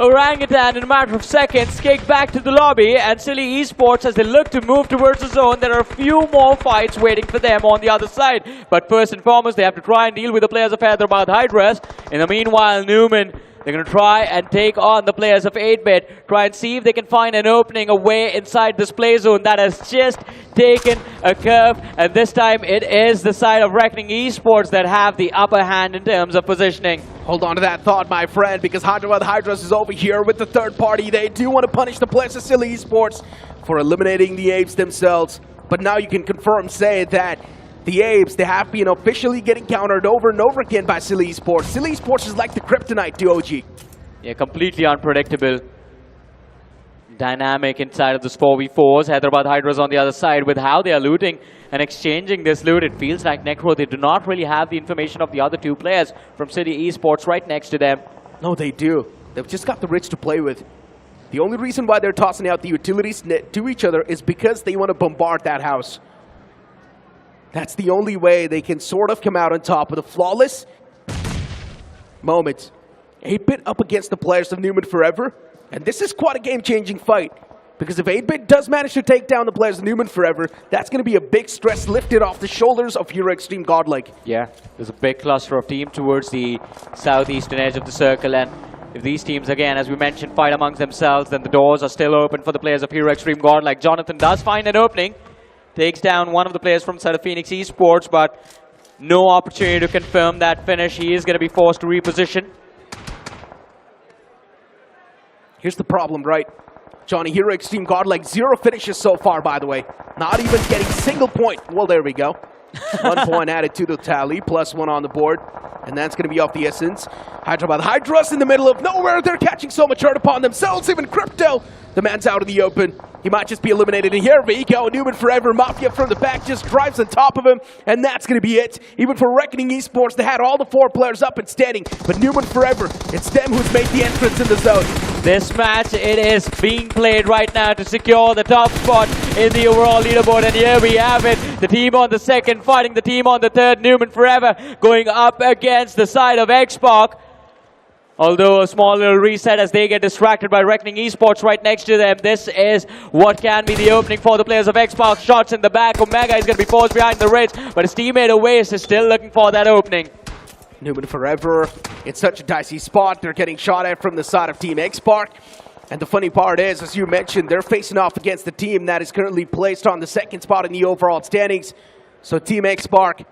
Orangutan, in a matter of seconds, kicked back to the lobby, and Silly Esports, as they look to move towards the zone, there are a few more fights waiting for them on the other side. But first and foremost, they have to try and deal with the players of Hyderabad Hydras. In the meanwhile, Newman, they're going to try and take on the players of 8-Bit, try and see if they can find an opening away inside this play zone that has just taken a curve. And this time, it is the side of Reckoning Esports that have the upper hand in terms of positioning. Hold on to that thought, my friend, because Hyderabad Hydras is over here with the third party. They do want to punish the players of Silly Esports for eliminating the apes themselves. But now you can confirm, say that the Apes, they have been officially getting countered over and over again by Silly Esports. Silly Esports is like the kryptonite to OG. Yeah, completely unpredictable dynamic inside of the 4v4s. Hyderabad Hydras on the other side with how they are looting and exchanging this loot. It feels like Necro, they do not really have the information of the other two players from City Esports right next to them. No, they do. They've just got the rich to play with. The only reason why they're tossing out the utilities to each other is because they want to bombard that house. That's the only way they can sort of come out on top with a flawless moment. 8-Bit up against the players of Newman Forever. And this is quite a game-changing fight. Because if 8-Bit does manage to take down the players of Newman Forever, that's going to be a big stress lifted off the shoulders of Hero Extreme Godlike. Yeah, there's a big cluster of teams towards the southeastern edge of the circle. And if these teams, again, as we mentioned, fight amongst themselves, then the doors are still open for the players of Hero Extreme Godlike. Jonathan does find an opening. Takes down one of the players from side of Phoenix Esports, but no opportunity to confirm that finish. He is going to be forced to reposition. Here's the problem, right? Johnny, Hero Extreme Godlike, 0 finishes so far, by the way. Not even getting single point. Well, there we go. 1 point added to the tally, +1 on the board. And that's going to be off the essence. Hyderabad Hydras in the middle of nowhere. They're catching so much hurt upon themselves. Even Crypto, the man's out in the open. He might just be eliminated. And here we go. Newman Forever, Mafia from the back just drives on top of him. And that's going to be it. Even for Reckoning Esports, they had all the 4 players up and standing. But Newman Forever, it's them who's made the entrance in the zone. This match, it is being played right now to secure the top spot in the overall leaderboard. And here we have it. The team on the second fighting the team on the third. Newman Forever going up against the side of Xbox. Although a small little reset as they get distracted by Reckoning Esports right next to them. This is what can be the opening for the players of Xbox. Shots in the back. Omega is going to be forced behind the ridge, but his teammate Oasis is still looking for that opening. Newman Forever, it's such a dicey spot. They're getting shot at from the side of Team X-Spark. And the funny part is, as you mentioned, they're facing off against the team that is currently placed on the second spot in the overall standings. So Team X-Spark,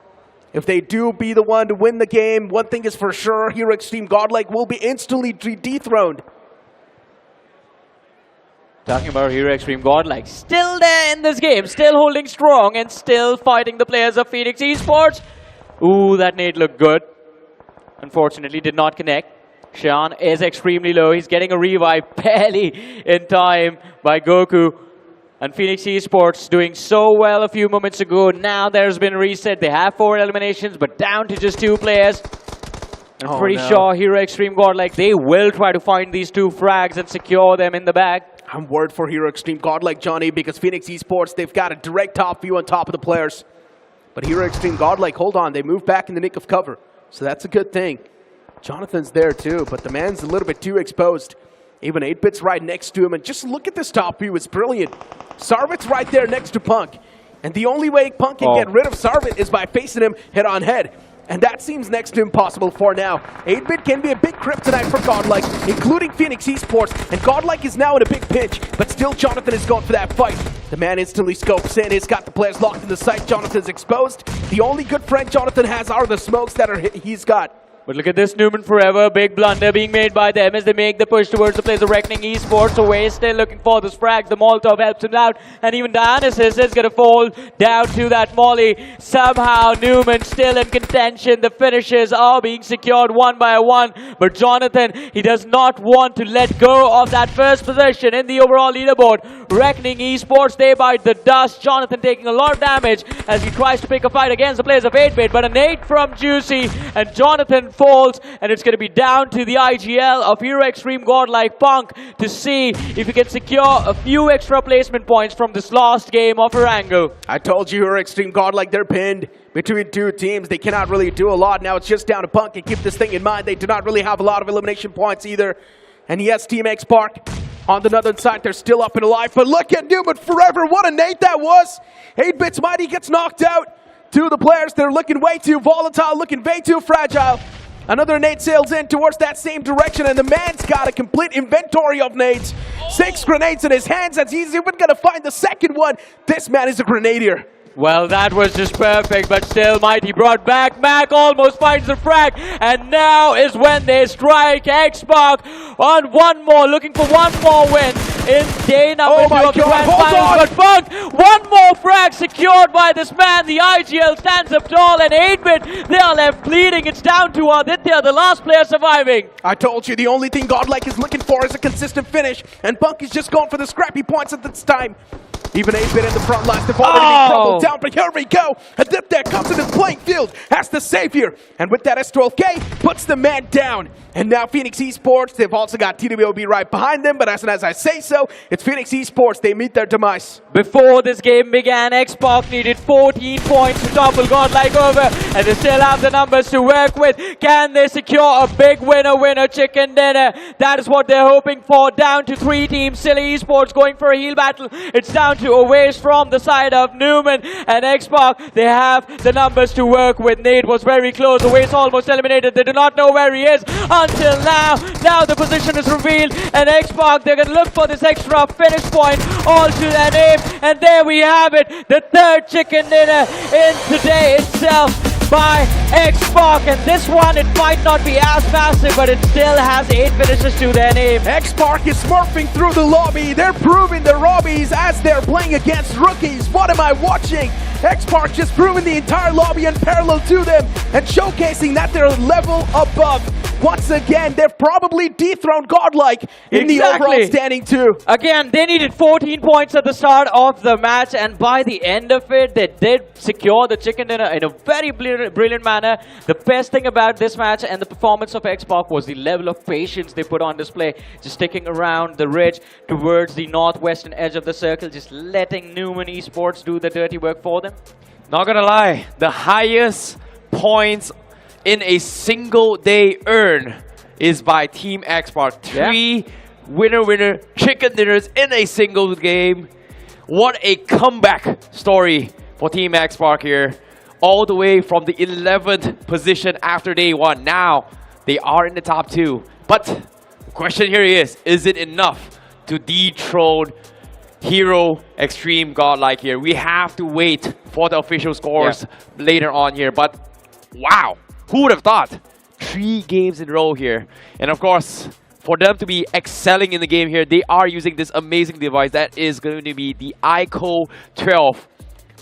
if they do be the one to win the game, one thing is for sure, Hero Extreme Godlike will be instantly dethroned. Talking about Hero Extreme Godlike, still there in this game, still holding strong and still fighting the players of Phoenix Esports. Ooh, that nade looked good. Unfortunately, did not connect. Sean is extremely low. He's getting a revive barely in time by Goku. And Phoenix Esports doing so well a few moments ago. Now there's been a reset. They have 4 eliminations, but down to just 2 players. I'm pretty sure Hero Extreme Godlike, they will try to find these 2 frags and secure them in the bag. I'm worried for Hero Extreme Godlike, Johnny, because Phoenix Esports, they've got a direct top view on top of the players. But Hero Extreme Godlike, hold on, they moved back in the nick of cover. So that's a good thing. Jonathan's there too, but the man's a little bit too exposed. Even 8-Bit's right next to him, and just look at this top view, it's brilliant. Sarvit's right there next to Punk. And the only way Punk can get rid of Sarvit is by facing him head-on-head. And that seems next to impossible for now. 8-Bit can be a big kryptonite for Godlike, including Phoenix Esports. And Godlike is now in a big pinch, but still Jonathan is going for that fight. The man instantly scopes in, he's got the players locked in the sight, Jonathan's exposed. The only good friend Jonathan has are the smokes that he's got. But look at this, Newman Forever, big blunder being made by them as they make the push towards the players of Reckoning Esports. Away, still looking for the frags. The Molotov helps him out, and even Dionysus is going to fall down to that molly. Somehow, Newman still in contention. The finishes are being secured one by one, but Jonathan, he does not want to let go of that first position in the overall leaderboard. Reckoning Esports, they bite the dust. Jonathan taking a lot of damage as he tries to pick a fight against the players of 8-Bit, but a nade from Juicy, and Jonathan falls, and it's going to be down to the IGL of Hero Extreme Godlike Punk to see if he can secure a few extra placement points from this last game of Erangel. I told you Hero Extreme Godlike, they're pinned between 2 teams. They cannot really do a lot. Now it's just down to Punk, and keep this thing in mind, they do not really have a lot of elimination points either. And yes, Team X-Spark on the northern side, they're still up and alive, but look at Newman Forever, what a nade that was. 8-Bit's Mighty gets knocked out. 2 of the players, they're looking way too volatile, looking way too fragile. Another nade sails in towards that same direction, and the man's got a complete inventory of nades. 6 grenades in his hands, as he's even going to find the second one. This man is a grenadier. Well, that was just perfect, but still Mighty brought back. Mac almost finds the frag, and now is when they strike. Xbox on one more, looking for one more win in day number 2 of the Grand Finals. But Punk, one more frag back secured by this man. The IGL stands up tall, and 8-bit, they are left bleeding. It's down to Aditya, the last player surviving. I told you, the only thing Godlike is looking for is a consistent finish, and Punk is just going for the scrappy points at this time. Even 8-bit in the front lines, they've already been crumbled down, but here we go. Aditya comes in the playing field as the savior, and with that S12K, puts the man down. And now Phoenix Esports, they've also got TWOB right behind them, but as soon as I say so, it's Phoenix Esports, they meet their demise. Before this game began, Xbox needed 14 points to topple Godlike over, and they still have the numbers to work with. Can they secure a big winner chicken dinner? That is what they're hoping for. Down to 3 teams. Silly Esports going for a heal battle. It's down to a waste from the side of Newman, and Xbox, they have the numbers to work with. Nate was very close. The waste almost eliminated. They do not know where he is until now. Now the position is revealed, and Xbox, they're going to look for this extra finish point all to their name. And there we have it, the 3rd chicken dinner in today itself by Xbox. And this one, it might not be as massive, but it still has 8 finishes to their name. Xbox is smurfing through the lobby. They're proving their lobbies as they're playing against rookies. What am I watching? Xbox just proving the entire lobby and parallel to them and showcasing that they're a level above. Once again, they've probably dethroned Godlike in the overall standing too. Again, they needed 14 points at the start of the match, and by the end of it, they did secure the chicken dinner in a very brilliant manner. The best thing about this match and the performance of Xbox was the level of patience they put on display, just sticking around the ridge towards the northwestern edge of the circle, just letting Newman Esports do the dirty work for them. Not gonna lie, the highest points in a single day earn is by Team Xbox. 3 winner chicken dinners in a single game. What a comeback story for Team Xbox here. All the way from the 11th position after day 1. Now they are in the top 2. But the question here is it enough to dethrone Hero Extreme Godlike here? We have to wait for the official scores later on here. But wow, who would have thought? 3 games in a row here. And of course, for them to be excelling in the game here, they are using this amazing device that is going to be the iQOO 12.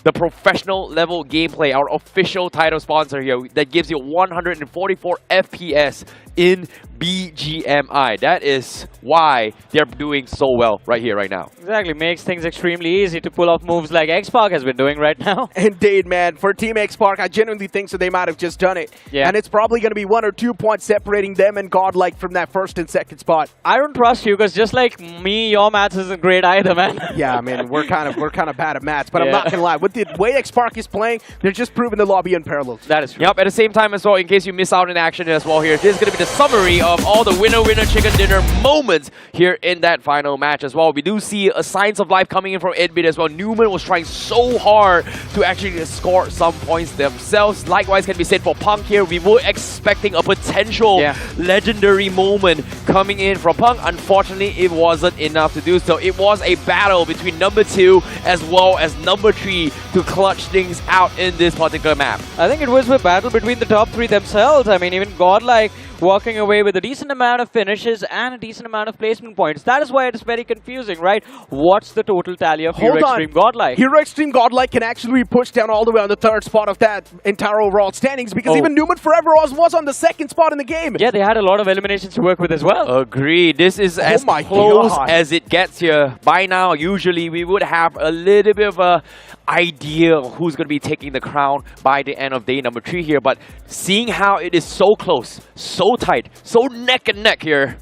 The professional level gameplay, our official title sponsor here, that gives you 144 FPS in BGMI. That is why they're doing so well right here, right now. Exactly, makes things extremely easy to pull off moves like Xbox has been doing right now. Indeed, man. For Team Xbox, I genuinely think so they might have just done it. Yeah. And it's probably going to be 1 or 2 points separating them and Godlike from that 1st and 2nd spot. I don't trust you, because just like me, your maths isn't great either, man. Yeah, I mean, we're kind of bad at maths, but I'm not going to lie. With the way Xbox is playing, they're just proving the lobby unparalleled. That is true. Yep, at the same time as well, in case you miss out in action as well here, this is going to be the summary of all the winner chicken dinner moments here in that final match as well. We do see signs of life coming in from 8-bit as well. Newman was trying so hard to actually score some points themselves. Likewise can be said for Punk here. We were expecting a potential legendary moment coming in from Punk. Unfortunately, it wasn't enough to do so. It was a battle between number 2 as well as number 3 to clutch things out in this particular map. I think it was a battle between the top 3 themselves. I mean, even Godlike walking away with a decent amount of finishes and a decent amount of placement points. That is why it is very confusing, right? What's the total tally of Hero Extreme Godlike? Hero Extreme Godlike can actually be pushed down all the way on the 3rd spot of that entire overall standings, because even Newman Forever was on the 2nd spot in the game. Yeah, they had a lot of eliminations to work with as well. Agreed. This is as close as it gets here. By now, usually we would have a little bit of a idea of who's going to be taking the crown by the end of day number 3 here, but seeing how it is so close, so tight, so neck and neck here,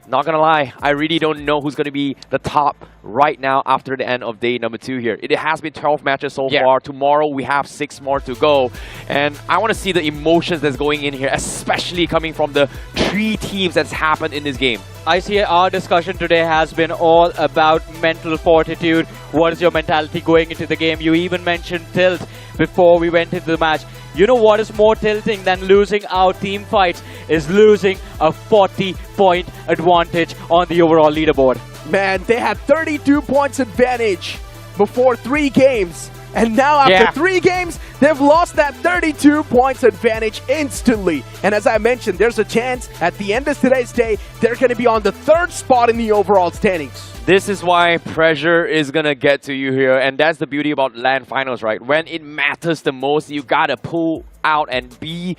not gonna lie, I really don't know who's gonna be the top right now after the end of day number 2 here. It has been 12 matches so far. Tomorrow we have 6 more to go, and I want to see the emotions that's going in here, especially coming from the 3 teams that's happened in this game. I see our discussion today has been all about mental fortitude. What is your mentality going into the game? You even mentioned tilt before we went into the match. You know what is more tilting than losing our team fights is losing a 40-point advantage on the overall leaderboard. Man, they had 32 points advantage before 3 games. And now after 3 games, they've lost that 32 points advantage instantly. And as I mentioned, there's a chance at the end of today's day, they're going to be on the 3rd spot in the overall standings. This is why pressure is gonna get to you here, and that's the beauty about LAN Finals, right? When it matters the most, you gotta pull out and be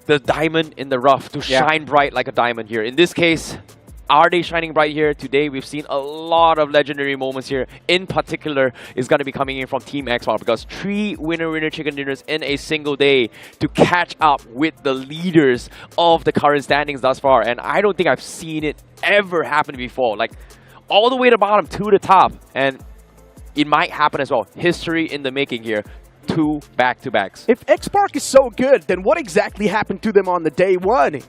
the diamond in the rough to shine bright like a diamond here. In this case, are they shining bright here? Today, we've seen a lot of legendary moments here. In particular, is going to be coming in from Team Xbox because 3 winner-winner chicken dinners in a single day to catch up with the leaders of the current standings thus far. And I don't think I've seen it ever happen before. Like, all the way to the bottom to the top. And it might happen as well. History in the making here. 2 back-to-backs. If X-Park is so good, then what exactly happened to them on the day 1?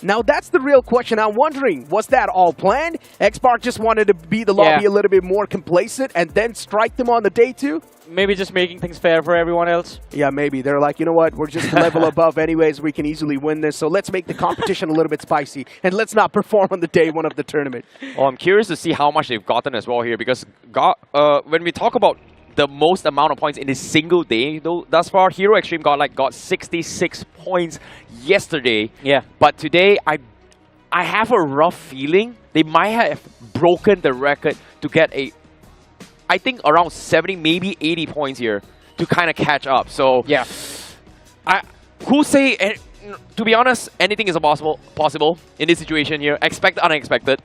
Now that's the real question. I'm wondering, was that all planned? X-Park just wanted to be the lobby a little bit more complacent and then strike them on the day 2? Maybe just making things fair for everyone else. Yeah, maybe. They're like, you know what, we're just a level above anyways, we can easily win this, so let's make the competition a little bit spicy, and let's not perform on the day 1 of the tournament. Oh, I'm curious to see how much they've gotten as well here, because when we talk about the most amount of points in a single day, though, thus far, Hero Extreme Godlike got 66 points yesterday. Yeah. But today, I have a rough feeling they might have broken the record to get I think around 70, maybe 80 points here to kind of catch up. So yeah, who say? To be honest, anything is possible in this situation here. Expect the unexpected.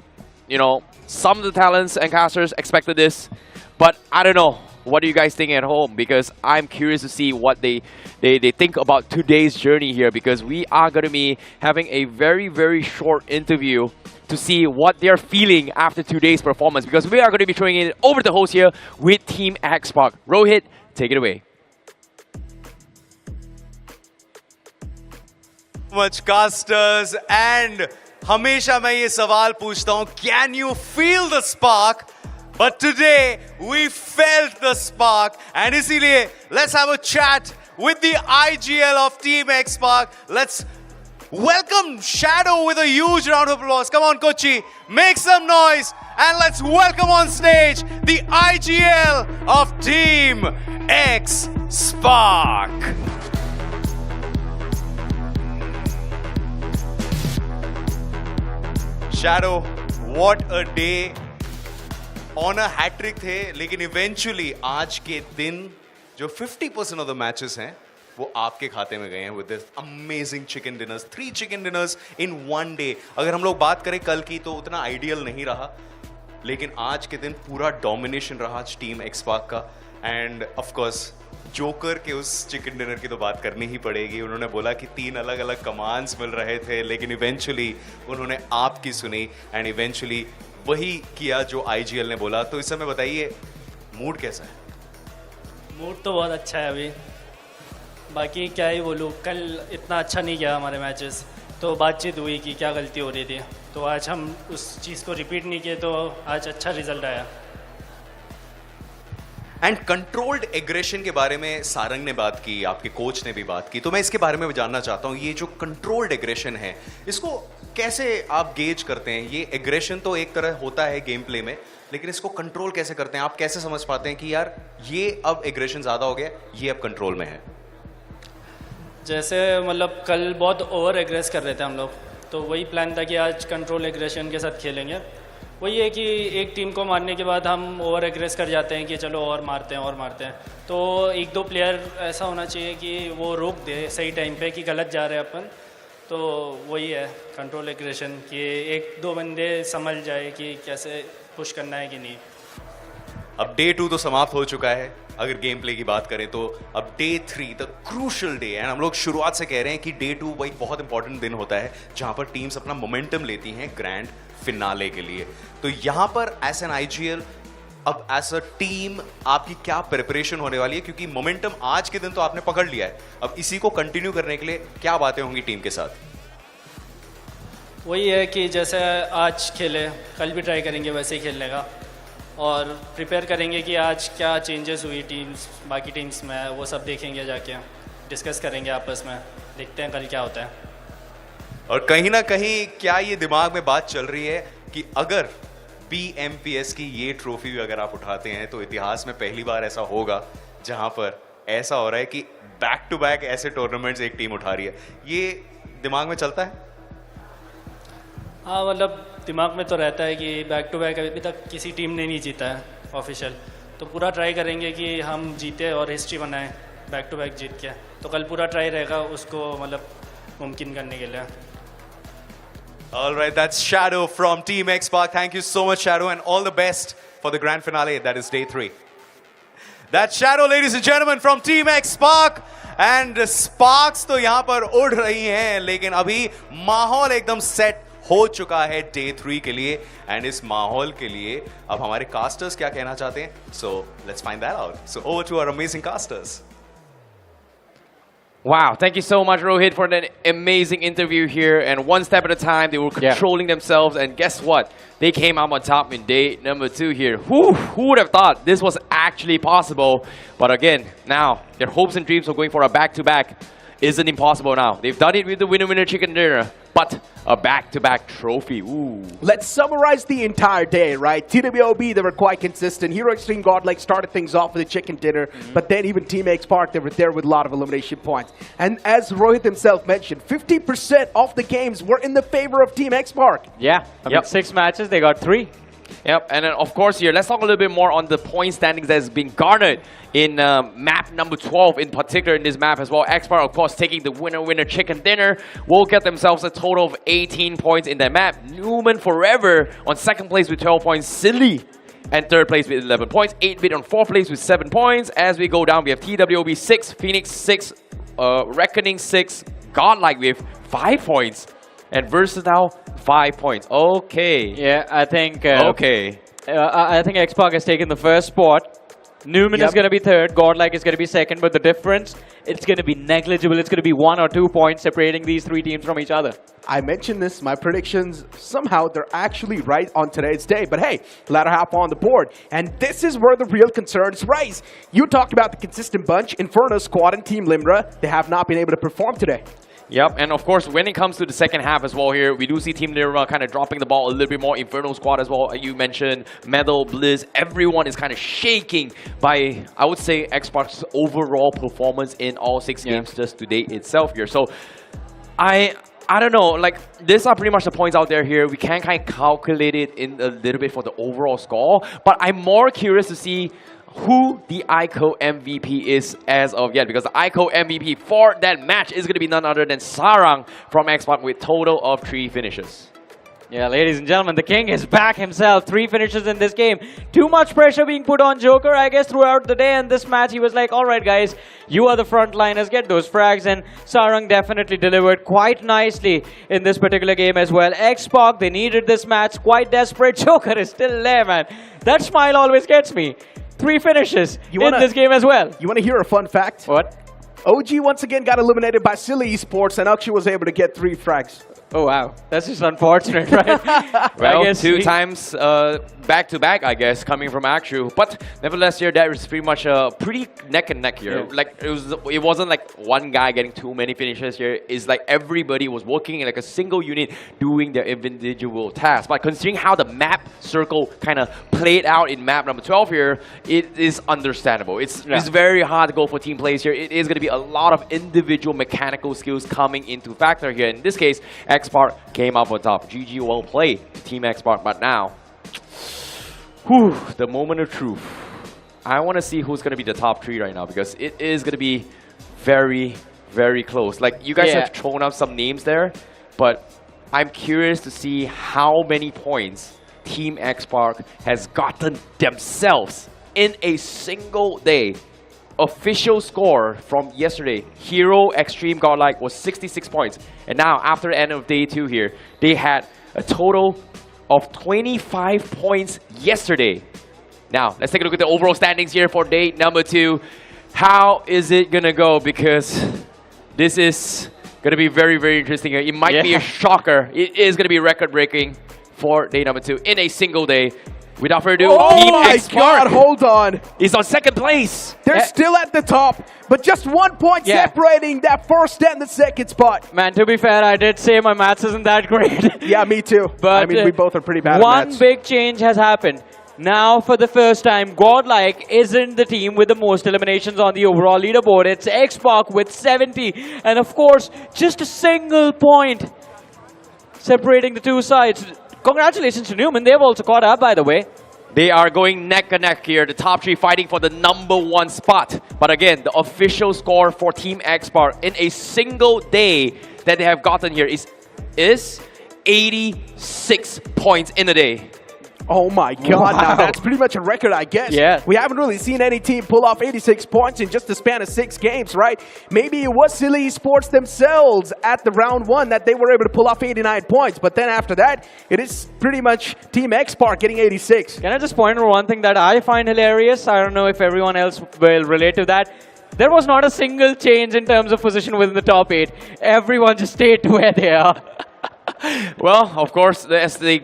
You know, some of the talents and casters expected this, but I don't know. What do you guys think at home? Because I'm curious to see what they think about today's journey here, because we are going to be having a very, very short interview to see what they're feeling after today's performance, because we are going to be throwing it over the host here with Team Xbox. Rohit, take it away. Much casters, and हमेशा मैं ये सवाल पूछता हूँ, can you feel the spark? But today, we felt the spark, and इसीलिए let's have a chat with the IGL of Team Xbox. Let's welcome Shadow with a huge round of applause. Come on, Kochi, make some noise, and let's welcome on stage the IGL of Team Xbox. Shadow, what a day. On a hat-trick थे, लेकिन eventually आज के दिन जो 50% of the matches हैं वो आपके खाते में गए हैं with this amazing chicken dinners, 3 chicken dinners in 1 day. अगर हम लोग बात करें कल की तो उतना आइडियल नहीं रहा, लेकिन आज के दिन पूरा डोमिनेशन रहा टीम एक्सपार्क का. एंड ऑफ कोर्स जोकर के उस चिकन डिनर की तो बात करनी ही पड़ेगी. उन्होंने बोला कि 3 अलग अलग कमांड्स मिल रहे थे, लेकिन इवेंचुअली उन्होंने आपकी सुनी एंड इवेंचुअली वही किया जो आईजीएल ने बोला. तो इस समय बताइए मूड कैसा है? मूड तो बहुत अच्छा है अभी, बाकी क्या ही बोलूँ, कल इतना अच्छा नहीं किया हमारे मैचेस, तो बातचीत हुई कि क्या गलती हो रही थी, तो आज हम उस चीज़ को रिपीट नहीं किए, तो आज अच्छा रिजल्ट आया. एंड कंट्रोल्ड एग्रेशन के बारे में सारंग ने बात की, आपके कोच ने भी बात की, तो मैं इसके बारे में जानना चाहता हूँ. ये जो कंट्रोल्ड एग्रेशन है, इसको कैसे आप गेज करते हैं? ये एग्रेशन तो एक तरह होता है गेम प्ले में, लेकिन इसको कंट्रोल कैसे करते हैं? आप कैसे समझ पाते हैं कि यार ये अब एग्रेशन ज़्यादा हो गया, ये अब कंट्रोल में है? जैसे मतलब कल बहुत ओवर एग्रेस कर रहे थे हम लोग, तो वही प्लान था कि आज कंट्रोल एग्रेशन के साथ खेलेंगे. वही है कि एक टीम को मारने के बाद हम ओवर एग्रेस कर जाते हैं कि चलो और मारते हैं, तो 1-2 प्लेयर ऐसा होना चाहिए कि वो रोक दे सही टाइम पे कि गलत जा रहे हैं अपन. तो वही है कंट्रोल एग्रेशन, कि 1-2 बंदे समझ जाए कि कैसे पुश करना है कि नहीं. अब डे 2 तो समाप्त हो चुका है. अगर गेम प्ले की बात करें तो अब day 3 the crucial day, and हम लोग शुरुआत से कह रहे हैं कि डे 2 वही बहुत इंपॉर्टेंट दिन होता है जहां पर टीम्स अपना मोमेंटम लेती हैं ग्रैंड फिनाले के लिए. तो यहां पर एज एन आईजीएल, अब एज अ टीम आपकी क्या प्रिपरेशन होने वाली है? क्योंकि मोमेंटम आज के दिन तो आपने पकड़ लिया है, अब इसी को कंटिन्यू करने के लिए क्या बातें होंगी टीम के साथ? वही है कि जैसे आज खेले, कल भी ट्राई करेंगे वैसे ही खेलने का, और प्रिपेयर करेंगे कि आज क्या चेंजेस हुई टीम्स बाकी टीम्स में, वो सब देखेंगे, जाके डिस्कस करेंगे आपस में, देखते हैं कल क्या होता है. और कहीं ना कहीं क्या ये दिमाग में बात चल रही है कि अगर BMPS की ये ट्रॉफी भी अगर आप उठाते हैं तो इतिहास में पहली बार ऐसा होगा जहां पर ऐसा हो रहा है कि बैक टू बैक ऐसे टूर्नामेंट्स एक टीम उठा रही है, ये दिमाग में चलता है? हाँ, मतलब दिमाग में तो रहता है कि बैक टू बैक अभी तक किसी टीम ने नहीं जीता है ऑफिशियल, तो पूरा ट्राई करेंगे कि हम जीते और हिस्ट्री बनाएं बैक टू बैक जीत के। तो कल पूरा ट्राई रहेगा उसको मतलब मुमकिन करने के लिए। All right, that's Shadow from Team X-Park. Thank you so much, Shadow, and all the best for the grand finale. That is day 3. That's Shadow, ladies and gentlemen, from Team X-Park. And Sparks तो यहाँ पर उड़ रही हैं, लेकिन अभी माहौल एकदम सेट हो चुका है डे 3 के लिए। एंड इस माहौल के लिए अब हमारे कास्टर्स क्या कहना चाहते हैं, so let's find that out. So over to our amazing casters. Wow, thank you so much, Rohit, for that amazing interview here. And one step at a time, they were controlling themselves. And guess what? They came out on top in day number 2 here. Who would have thought this was actually possible? But again, now, their hopes and dreams of going for a back-to-back isn't impossible now. They've done it with the winner chicken dinner, but a back-to-back trophy. Ooh. Let's summarize the entire day, right? TWOB, they were quite consistent. Hero Extreme Godlike started things off with a chicken dinner, but then even Team X-Park, they were there with a lot of elimination points. And as Rohit himself mentioned, 50% of the games were in the favor of Team X-Park. Yeah, I mean, 6 matches, they got 3. Yep, and then of course here, let's talk a little bit more on the point standings that has been garnered in map number 12 in particular in this map as well. X-Park, of course, taking the winner chicken dinner, will get themselves a total of 18 points in that map. Newman Forever on 2nd place with 12 points. Silly and 3rd place with 11 points. 8-Bit on 4th place with 7 points. As we go down, we have TWOB 6, Phoenix 6, Reckoning 6, Godlike with 5 points. And Versatile, 5 points. Okay. Yeah, I think... okay. I think X-Park has taken the first spot. Newman is going to be 3rd. Godlike is going to be 2nd. But the difference, it's going to be negligible. It's going to be 1 or 2 points separating these 3 teams from each other. I mentioned this, my predictions, somehow they're actually right on today's day. But hey, latter half on the board. And this is where the real concerns rise. You talked about the consistent bunch, Inferno Squad and Team Limra. They have not been able to perform today. Yep, and of course, when it comes to the second half as well here, we do see Team Limra kind of dropping the ball a little bit more. Inferno Squad as well, you mentioned, Metal, Blizz, everyone is kind of shaking by, I would say, X-Park's overall performance in all 6 games just to date itself here. So, I don't know, like, these are pretty much the points out there here. We can kind of calculate it in a little bit for the overall score, but I'm more curious to see who the iQOO MVP is as of yet, because the iQOO MVP for that match is going to be none other than Sarang from X-Park with total of 3 finishes. Yeah, ladies and gentlemen, the king is back himself. 3 finishes in this game. Too much pressure being put on Joker, I guess, throughout the day. And this match, he was like, all right, guys, you are the frontliners. Get those frags. And Sarang definitely delivered quite nicely in this particular game as well. X-Park, they needed this match. Quite desperate. Joker is still there, man. That smile always gets me. 3 finishes in this game as well. You want to hear a fun fact? What? OG once again got eliminated by Silly Esports, and Akshay was able to get 3 frags. Oh, wow. That's just unfortunate, right? Well, 2 times back-to-back, I guess, coming from Akshu. But nevertheless, here, that was pretty much pretty neck and neck here. Yeah. Like, it wasn't like one guy getting too many finishes here. It's like everybody was working in like a single unit doing their individual tasks. But considering how the map circle kind of played out in map number 12 here, it is understandable. It's very hard to go for team plays here. It is going to be a lot of individual mechanical skills coming into factor here. In this case, X-Park came out on top. GG, well played, Team X-Park. But now, the moment of truth. I want to see who's going to be the top 3 right now, because it is going to be very, very close. Like, you guys have thrown out some names there, but I'm curious to see how many points Team X-Park has gotten themselves in a single day. Official score from yesterday, Hero Extreme Godlike was 66 points. And now, after the end of day 2 here, they had a total of 25 points yesterday. Now, let's take a look at the overall standings here for day number 2. How is it going to go? Because this is going to be very, very interesting. It might be a shocker. It is going to be record-breaking for day number 2 in a single day. Without further ado, Team X-Park, hold on. Is on 2nd place. They're still at the top, but just 1 point separating that first and the second spot. Man, to be fair, I did say my maths isn't that great. Yeah, me too. But I mean, we both are pretty bad at maths. maths. One big change has happened. Now, for the first time, Godlike isn't the team with the most eliminations on the overall leaderboard. It's Xbox with 70. And of course, just a single point separating the two sides. Congratulations to Newman. They've also caught up, by the way. They are going neck and neck here. The top three fighting for the #1 spot. But again, the official score for Team Xbox in a single day that they have gotten here is 86 points in a day. Oh my God, now that's pretty much a record, I guess. Yeah. We haven't really seen any team pull off 86 points in just the span of 6 games, right? Maybe it was Silly Esports themselves at the round 1 that they were able to pull off 89 points. But then after that, it is pretty much Team Xpark getting 86. Can I just point out one thing that I find hilarious? I don't know if everyone else will relate to that. There was not a single change in terms of position within the top 8. Everyone just stayed to where they are. Well, of course, as the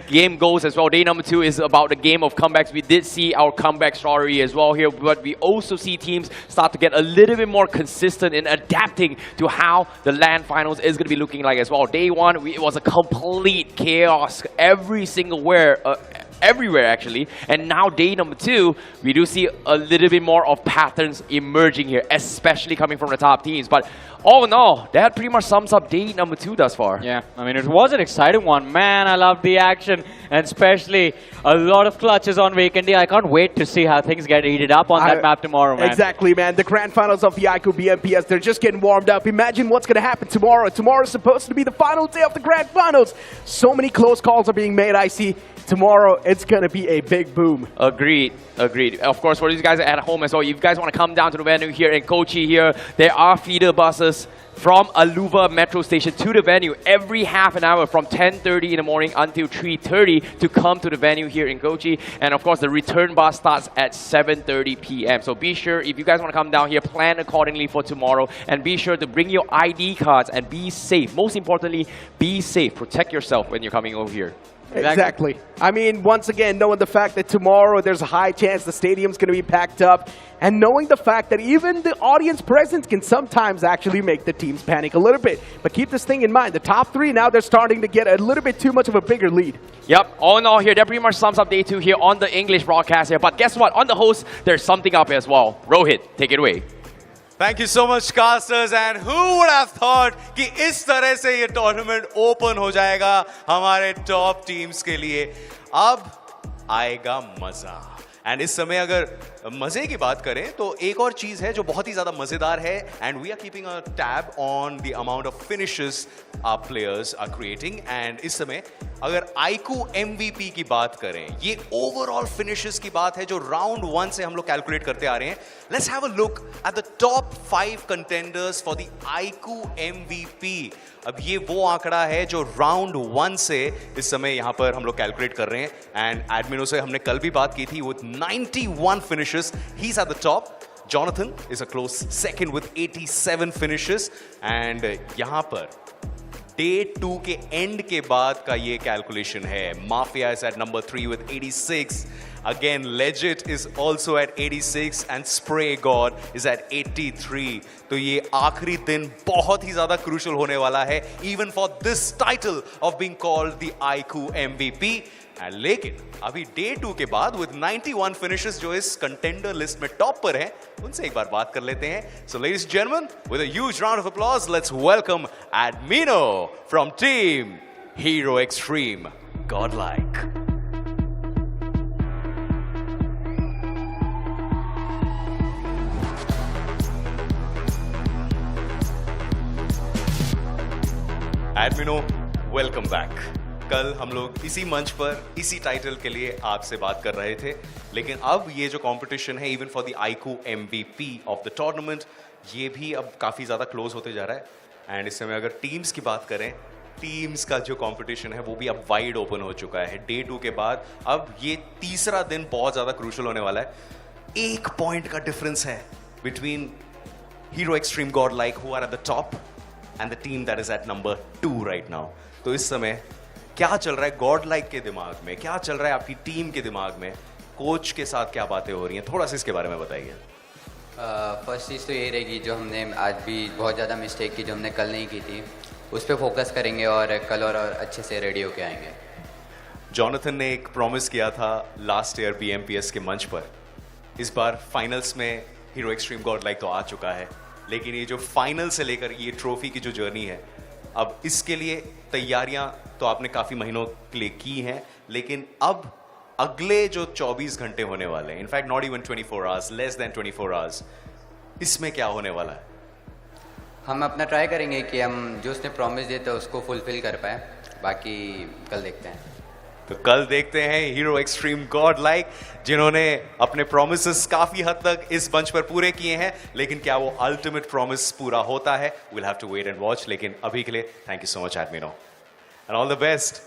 game goes as well, day #2 is about the game of comebacks. We did see our comeback story as well here, but we also see teams start to get a little bit more consistent in adapting to how the LAN Finals is going to be looking like as well. Day 1, it was a complete chaos everywhere actually, and now day #2 we do see a little bit more of patterns emerging here, especially coming from the top teams. But all in all, that pretty much sums up day #2 thus far. Yeah, I mean, it was an exciting one. Man, I love the action, and especially a lot of clutches on Vacant Day. I can't wait to see how things get heated up on that map tomorrow, man. Exactly, man. The grand finals of the iQOO BMPS, they're just getting warmed up. Imagine what's going to happen tomorrow. Tomorrow is supposed to be the final day of the grand finals. So many close calls are being made, I see. Tomorrow, it's going to be a big boom. Agreed. Of course, for these guys at home as well, if you guys want to come down to the venue here in Kochi here, there are feeder buses from Aluva metro station to the venue every half an hour from 10:30 in the morning until 3:30 to come to the venue here in Kochi. And of course, the return bus starts at 7:30 p.m. So be sure, if you guys want to come down here, plan accordingly for tomorrow. And be sure to bring your ID cards and be safe. Most importantly, be safe. Protect yourself when you're coming over here. Exactly. I mean, once again, knowing the fact that tomorrow there's a high chance the stadium's going to be packed up, and knowing the fact that even the audience presence can sometimes actually make the teams panic a little bit. But keep this thing in mind, the top 3 now, they're starting to get a little bit too much of a bigger lead. Yep, all in all here, that pretty much sums up day 2 here on the English broadcast here. But guess what? On the host, there's something up as well. Rohit, take it away. Thank you so much, casters. And who would have thought कि इस तरह से ये tournament open हो जाएगा हमारे top teams के लिए. अब आएगा मजा. एंड इस समय अगर मजे की बात करें तो एक और चीज है जो बहुत ही ज्यादा मजेदार है. And we are keeping a tab on the amount of finishes our players are creating. And इस समय अगर iQOO MVP की बात करें, ये ओवरऑल फिनिशेस की बात है जो राउंड 1 से हम लोग कैलकुलेट करते आ रहे हैं. Let's have a look at the top 5 contenders for the iQOO MVP. अब ये वो आंकड़ा है जो राउंड 1 से इस समय यहां पर हम लोग कैलकुलेट कर रहे हैं. एंड एडमिनो से हमने कल भी बात की थी with 91 finishes. He is eight the top. Jonathan is a close second with 87 finishes. And यहां पर डे 2 के एंड के बाद का ये कैलकुलेशन है. Mafia is at number 3 with 86. Again, Legit is also at 86 and Spray God is at 83. तो ये आखिरी दिन बहुत ही ज्यादा क्रूशल होने वाला है, even for this title of being called the iQOO MVP. And लेकिन अभी डे 2 के बाद with 91 finishes जो इस कंटेंडर लिस्ट में टॉप पर हैं, उनसे एक बार बात कर लेते हैं. So ladies and gentlemen, with a huge round of applause, let's welcome Admino from Team Hero Extreme Godlike. Admino, welcome back. कल हम लोग इसी मंच पर इसी टाइटल के लिए आपसे बात कर रहे थे, लेकिन अब ये जो कंपटीशन है even for the iQOO MVP of the tournament, ये भी अब काफ़ी ज़्यादा क्लोज होते जा रहा है. एंड इस समय अगर टीम्स की बात करें, टीम्स का जो कंपटीशन है वो भी अब वाइड ओपन हो चुका है. डे 2 के बाद अब ये तीसरा दिन बहुत ज़्यादा क्रूशल होने वाला है. 1 पॉइंट का डिफरेंस है between hero extreme godlike who are at the top and the team that is at number 2 right now. तो इस समय क्या चल रहा है गॉडलाइक के दिमाग में, क्या चल रहा है आपकी टीम के दिमाग में, कोच के साथ क्या बातें हो रही हैं, थोड़ा सा इसके बारे में बताइए. फर्स्ट चीज़ तो ये रहेगी, जो हमने आज भी बहुत ज़्यादा मिस्टेक की जो हमने कल नहीं की थी, उस पर फोकस करेंगे और कल और अच्छे से रेडी होके आएंगे. जॉनथन ने एक प्रॉमिस किया था लास्ट ईयर BMPS के मंच पर, इस बार फाइनल्स में हीरो एक्सट्रीम गॉडलाइक तो आ चुका है, लेकिन ये जो फाइनल से लेकर ये ट्रॉफी की जो जर्नी है, अब इसके लिए तैयारियां तो आपने काफ़ी महीनों के लिए की हैं, लेकिन अब अगले जो 24 घंटे होने वाले हैं, in fact not even 24 hours, less than 24 hours, इसमें क्या होने वाला है? हम अपना ट्राई करेंगे कि हम जो उसने प्रॉमिस दिए थे उसको फुलफिल कर पाए, बाकी कल देखते हैं। तो कल देखते हैं हीरो एक्सट्रीम गॉडलाइक जिन्होंने अपने प्रोमिसेस काफी हद तक इस मंच पर पूरे किए हैं, लेकिन क्या वो अल्टीमेट प्रॉमिस पूरा होता है? Will have to wait and watch. लेकिन अभी के लिए thank you so much Admino and all the best.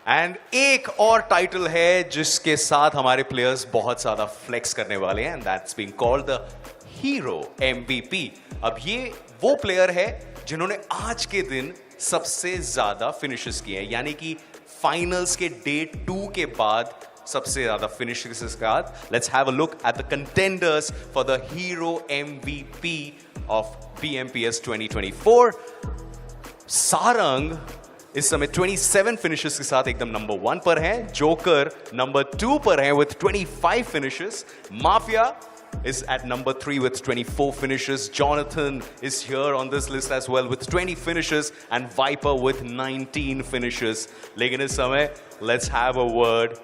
And एक और टाइटल है जिसके साथ हमारे प्लेयर्स बहुत ज्यादा फ्लेक्स करने वाले हैं, and that's being called the hero MVP। अब ये वो प्लेयर है जिन्होंने आज के दिन सबसे ज्यादा फिनिशेस किए हैं, यानी कि फाइनल्स के डे 2 के बाद सबसे ज्यादा फिनिशेस के साथ। Let's have a look at the contenders for the hero MVP of BMPS 2024। Sarang इस समय 27 फिनिशेस के साथ एकदम नंबर 1 पर है। जोकर नंबर 2 पर है with 25 finishes. Mafia is at number 3 with 24 finishes. Jonathan is here on this list as well with 20 finishes, and Viper with 19 finishes. लेकिन इस समय let's have a word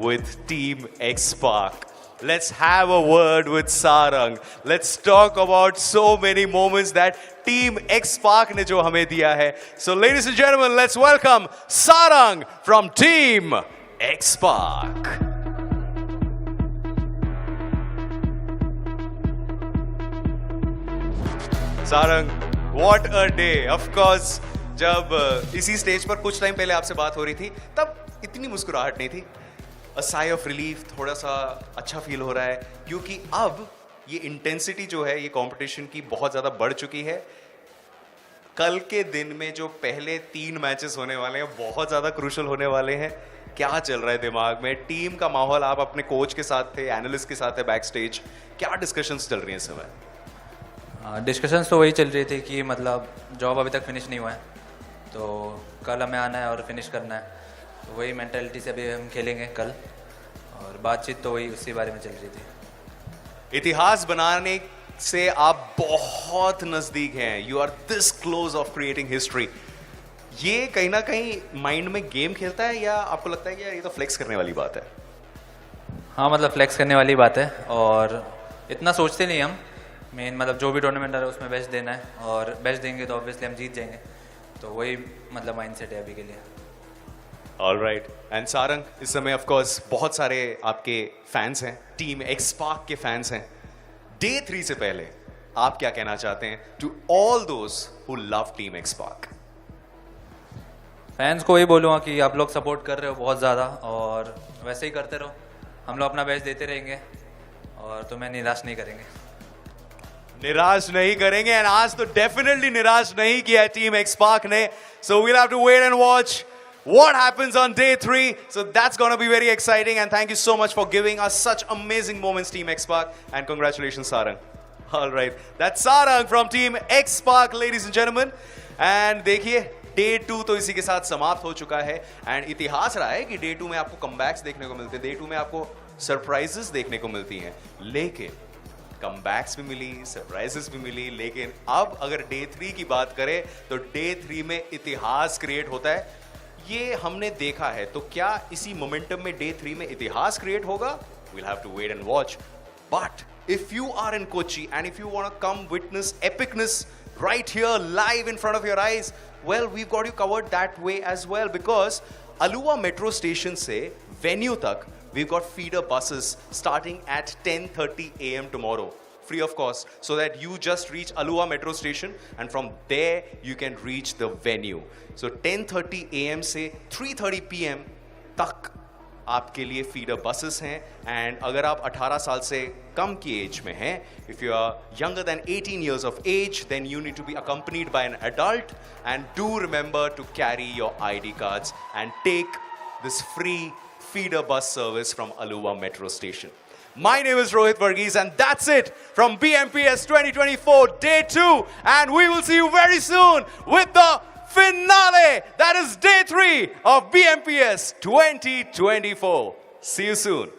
with Team X-Spark. Let's have a word with Sarang. Let's talk about so many moments that Team X-Spark ने जो हमें दिया है. So ladies and gentlemen, let's welcome Sarang from Team X-Spark. Sarang, what a day! Of course, जब इसी stage पर कुछ time पहले आपसे बात हो रही थी, तब इतनी मुस्कुराहट नहीं थी। A sigh of relief, थोड़ा सा अच्छा फील हो रहा है, क्योंकि अब ये इंटेंसिटी जो है ये कंपटीशन की बहुत ज़्यादा बढ़ चुकी है। कल के दिन में जो पहले 3 मैचेस होने वाले हैं बहुत ज़्यादा क्रूशल होने वाले हैं। क्या चल रहा है दिमाग में? टीम का माहौल, आप अपने कोच के साथ थे, एनालिस्ट के साथ थे बैक स्टेज, क्या डिस्कशंस चल रही हैं इस समय? डिस्कशंस तो वही चल रही थी कि मतलब जॉब अभी तक फिनिश नहीं हुआ है, तो कल हमें आना है और फिनिश करना है, तो वही मेंटालिटी से अभी हम खेलेंगे कल, और बातचीत तो वही उसी बारे में चल रही थी। इतिहास बनाने से आप बहुत नज़दीक हैं, you are this close of creating history. ये कहीं ना कहीं माइंड में गेम खेलता है, या आपको लगता है कि यार ये तो फ्लेक्स करने वाली बात है? हाँ, मतलब फ्लेक्स करने वाली बात है, और इतना सोचते नहीं हम। मेन मतलब जो भी टूर्नामेंट आ रहा है उसमें बेस्ट देना है, और बेस्ट देंगे तो ऑब्वियसली हम जीत जाएंगे, तो वही मतलब माइंडसेट है अभी के लिए। All right. एंड सारंग, इस समय ऑफ कोर्स बहुत सारे आपके फैंस हैं, टीम एक्स-स्पार्क के फैंस हैं। डे 3 से पहले आप क्या कहना चाहते हैं to all those who love team XSpark? Fans को वही बोलूँगा कि आप लोग सपोर्ट कर रहे हो बहुत ज़्यादा, और वैसे ही करते रहो, हम लोग अपना बेस्ट देते रहेंगे और तुम्हें निराश नहीं करेंगे। निराश नहीं करेंगे, एंड आज तो डेफिनेटली निराश नहीं किया है टीम एक्स-स्पार्क ने। So we'll have to wait and watch what happens on day 3. So that's going to be very exciting, and thank you so much for giving us such amazing moments, Team X-Spark, and congratulations, Sarang. All right, that's Sarang from Team X-Spark, ladies and gentlemen. And देखिए, day 2 तो इसी के साथ समाप्त हो चुका है, and इतिहास रहा है कि डे 2 में आपको कमबैक्स देखने को मिलते हैं, डे 2 में आपको सरप्राइजेस देखने को मिलती हैं, लेकिन कमबैक्स भी मिली, सरप्राइजेस भी मिली। लेकिन अब अगर डे 3 की बात करें तो डे 3 में इतिहास क्रिएट होता है, ये हमने देखा है। तो क्या इसी मोमेंटम में डे 3 में इतिहास क्रिएट होगा? We'll have to wait and watch. But if you are in Kochi and if you want to come witness epicness right here live in front of your eyes, well, we've got you covered that way as well, because Alua metro station से venue तक we've got feeder buses starting at 10:30 AM tomorrow, free of cost, so that you just reach Alua metro station and from there you can reach the venue. So 10:30 AM से 3:30 PM तक आपके लिए feeder buses हैं, and अगर आप 18 साल से कम की एज में हैं, if you are younger than 18 years of age, then you need to be accompanied by an adult, and do remember to carry your ID cards and take this free feeder bus service from Alua metro station. My name is Rohit Varghese, and that's it from BMPS 2024 Day 2, and we will see you very soon with the finale. That is day 3 of BMPS 2024. See you soon.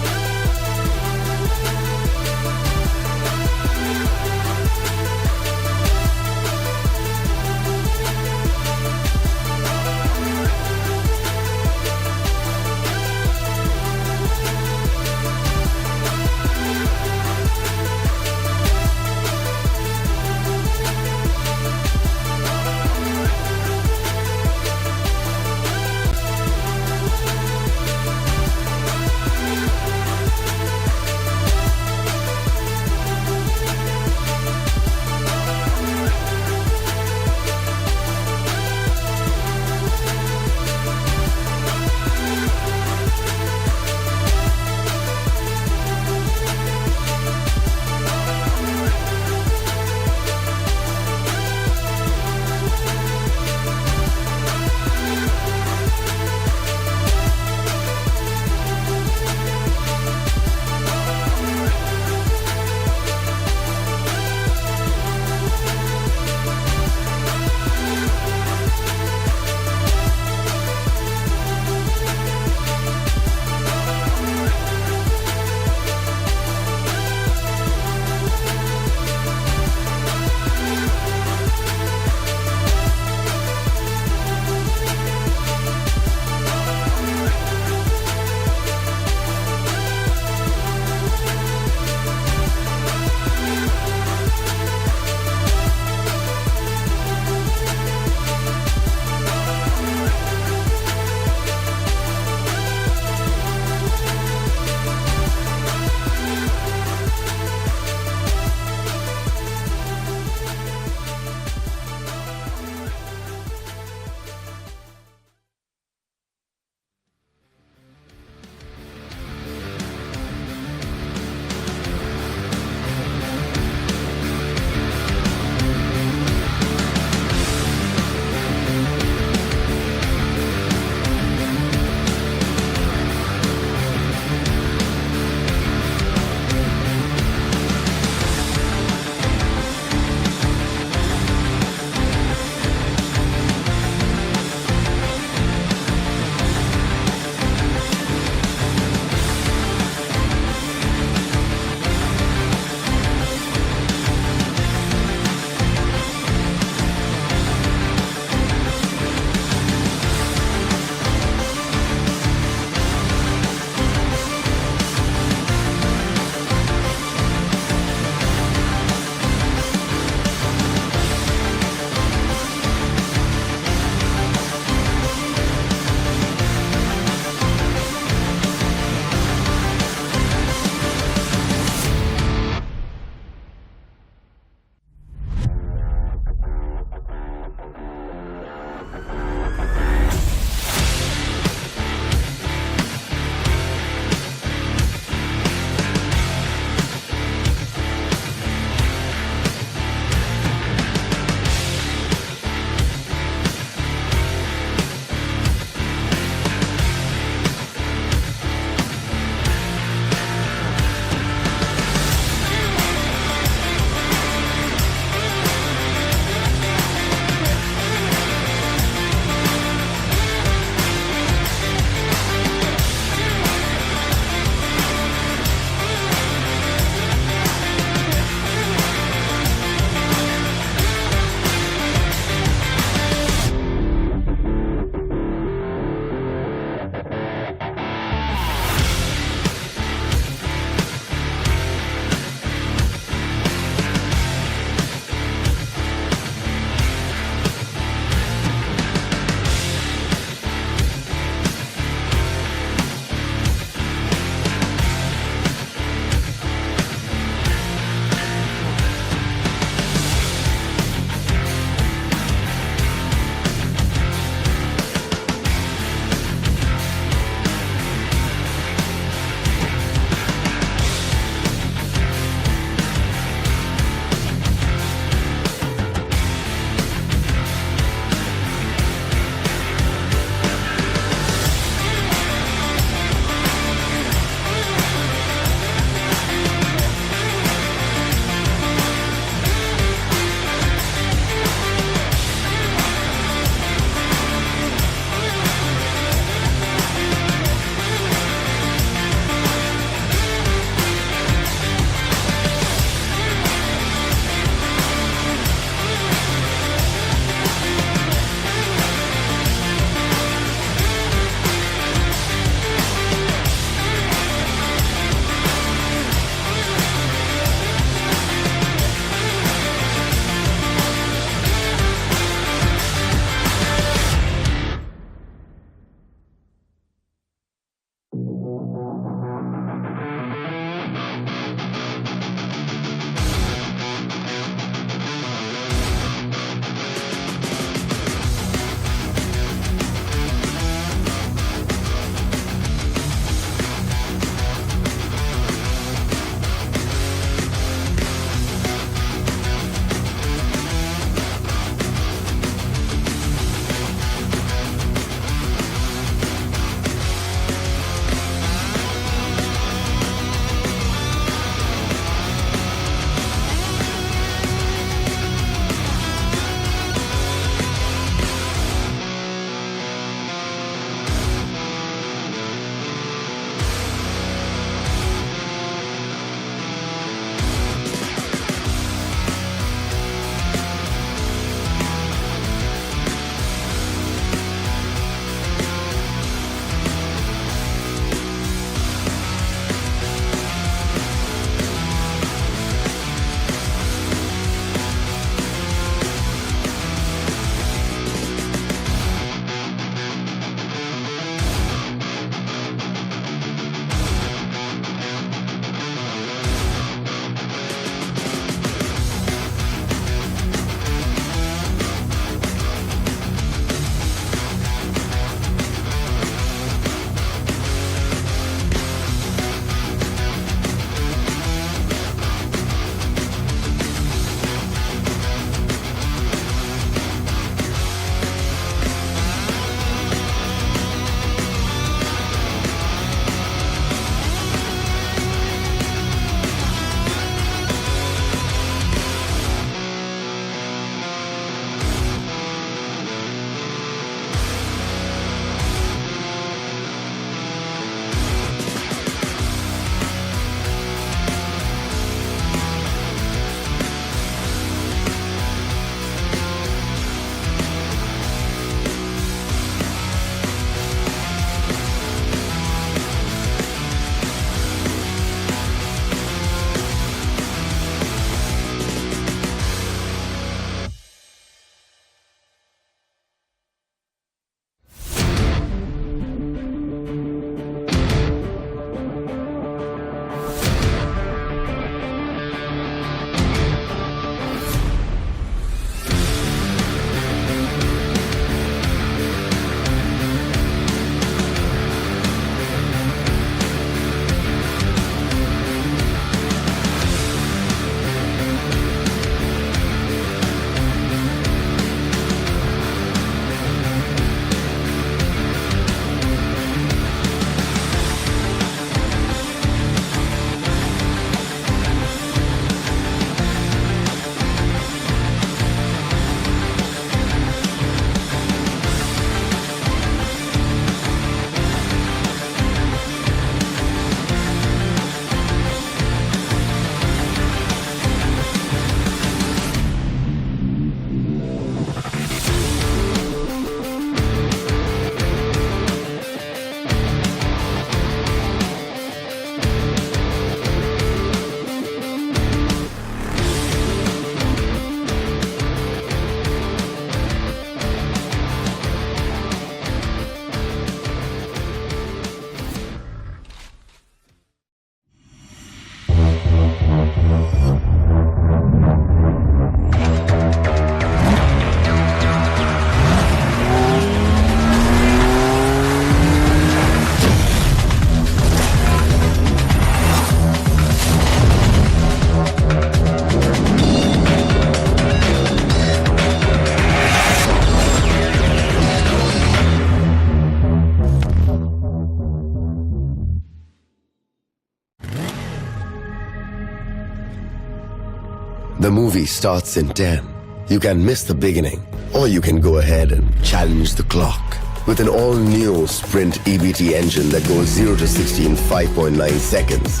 The movie starts in 10. You can miss the beginning, or you can go ahead and challenge the clock. With an all-new Sprint EBT engine that goes 0 to 60 in 5.9 seconds.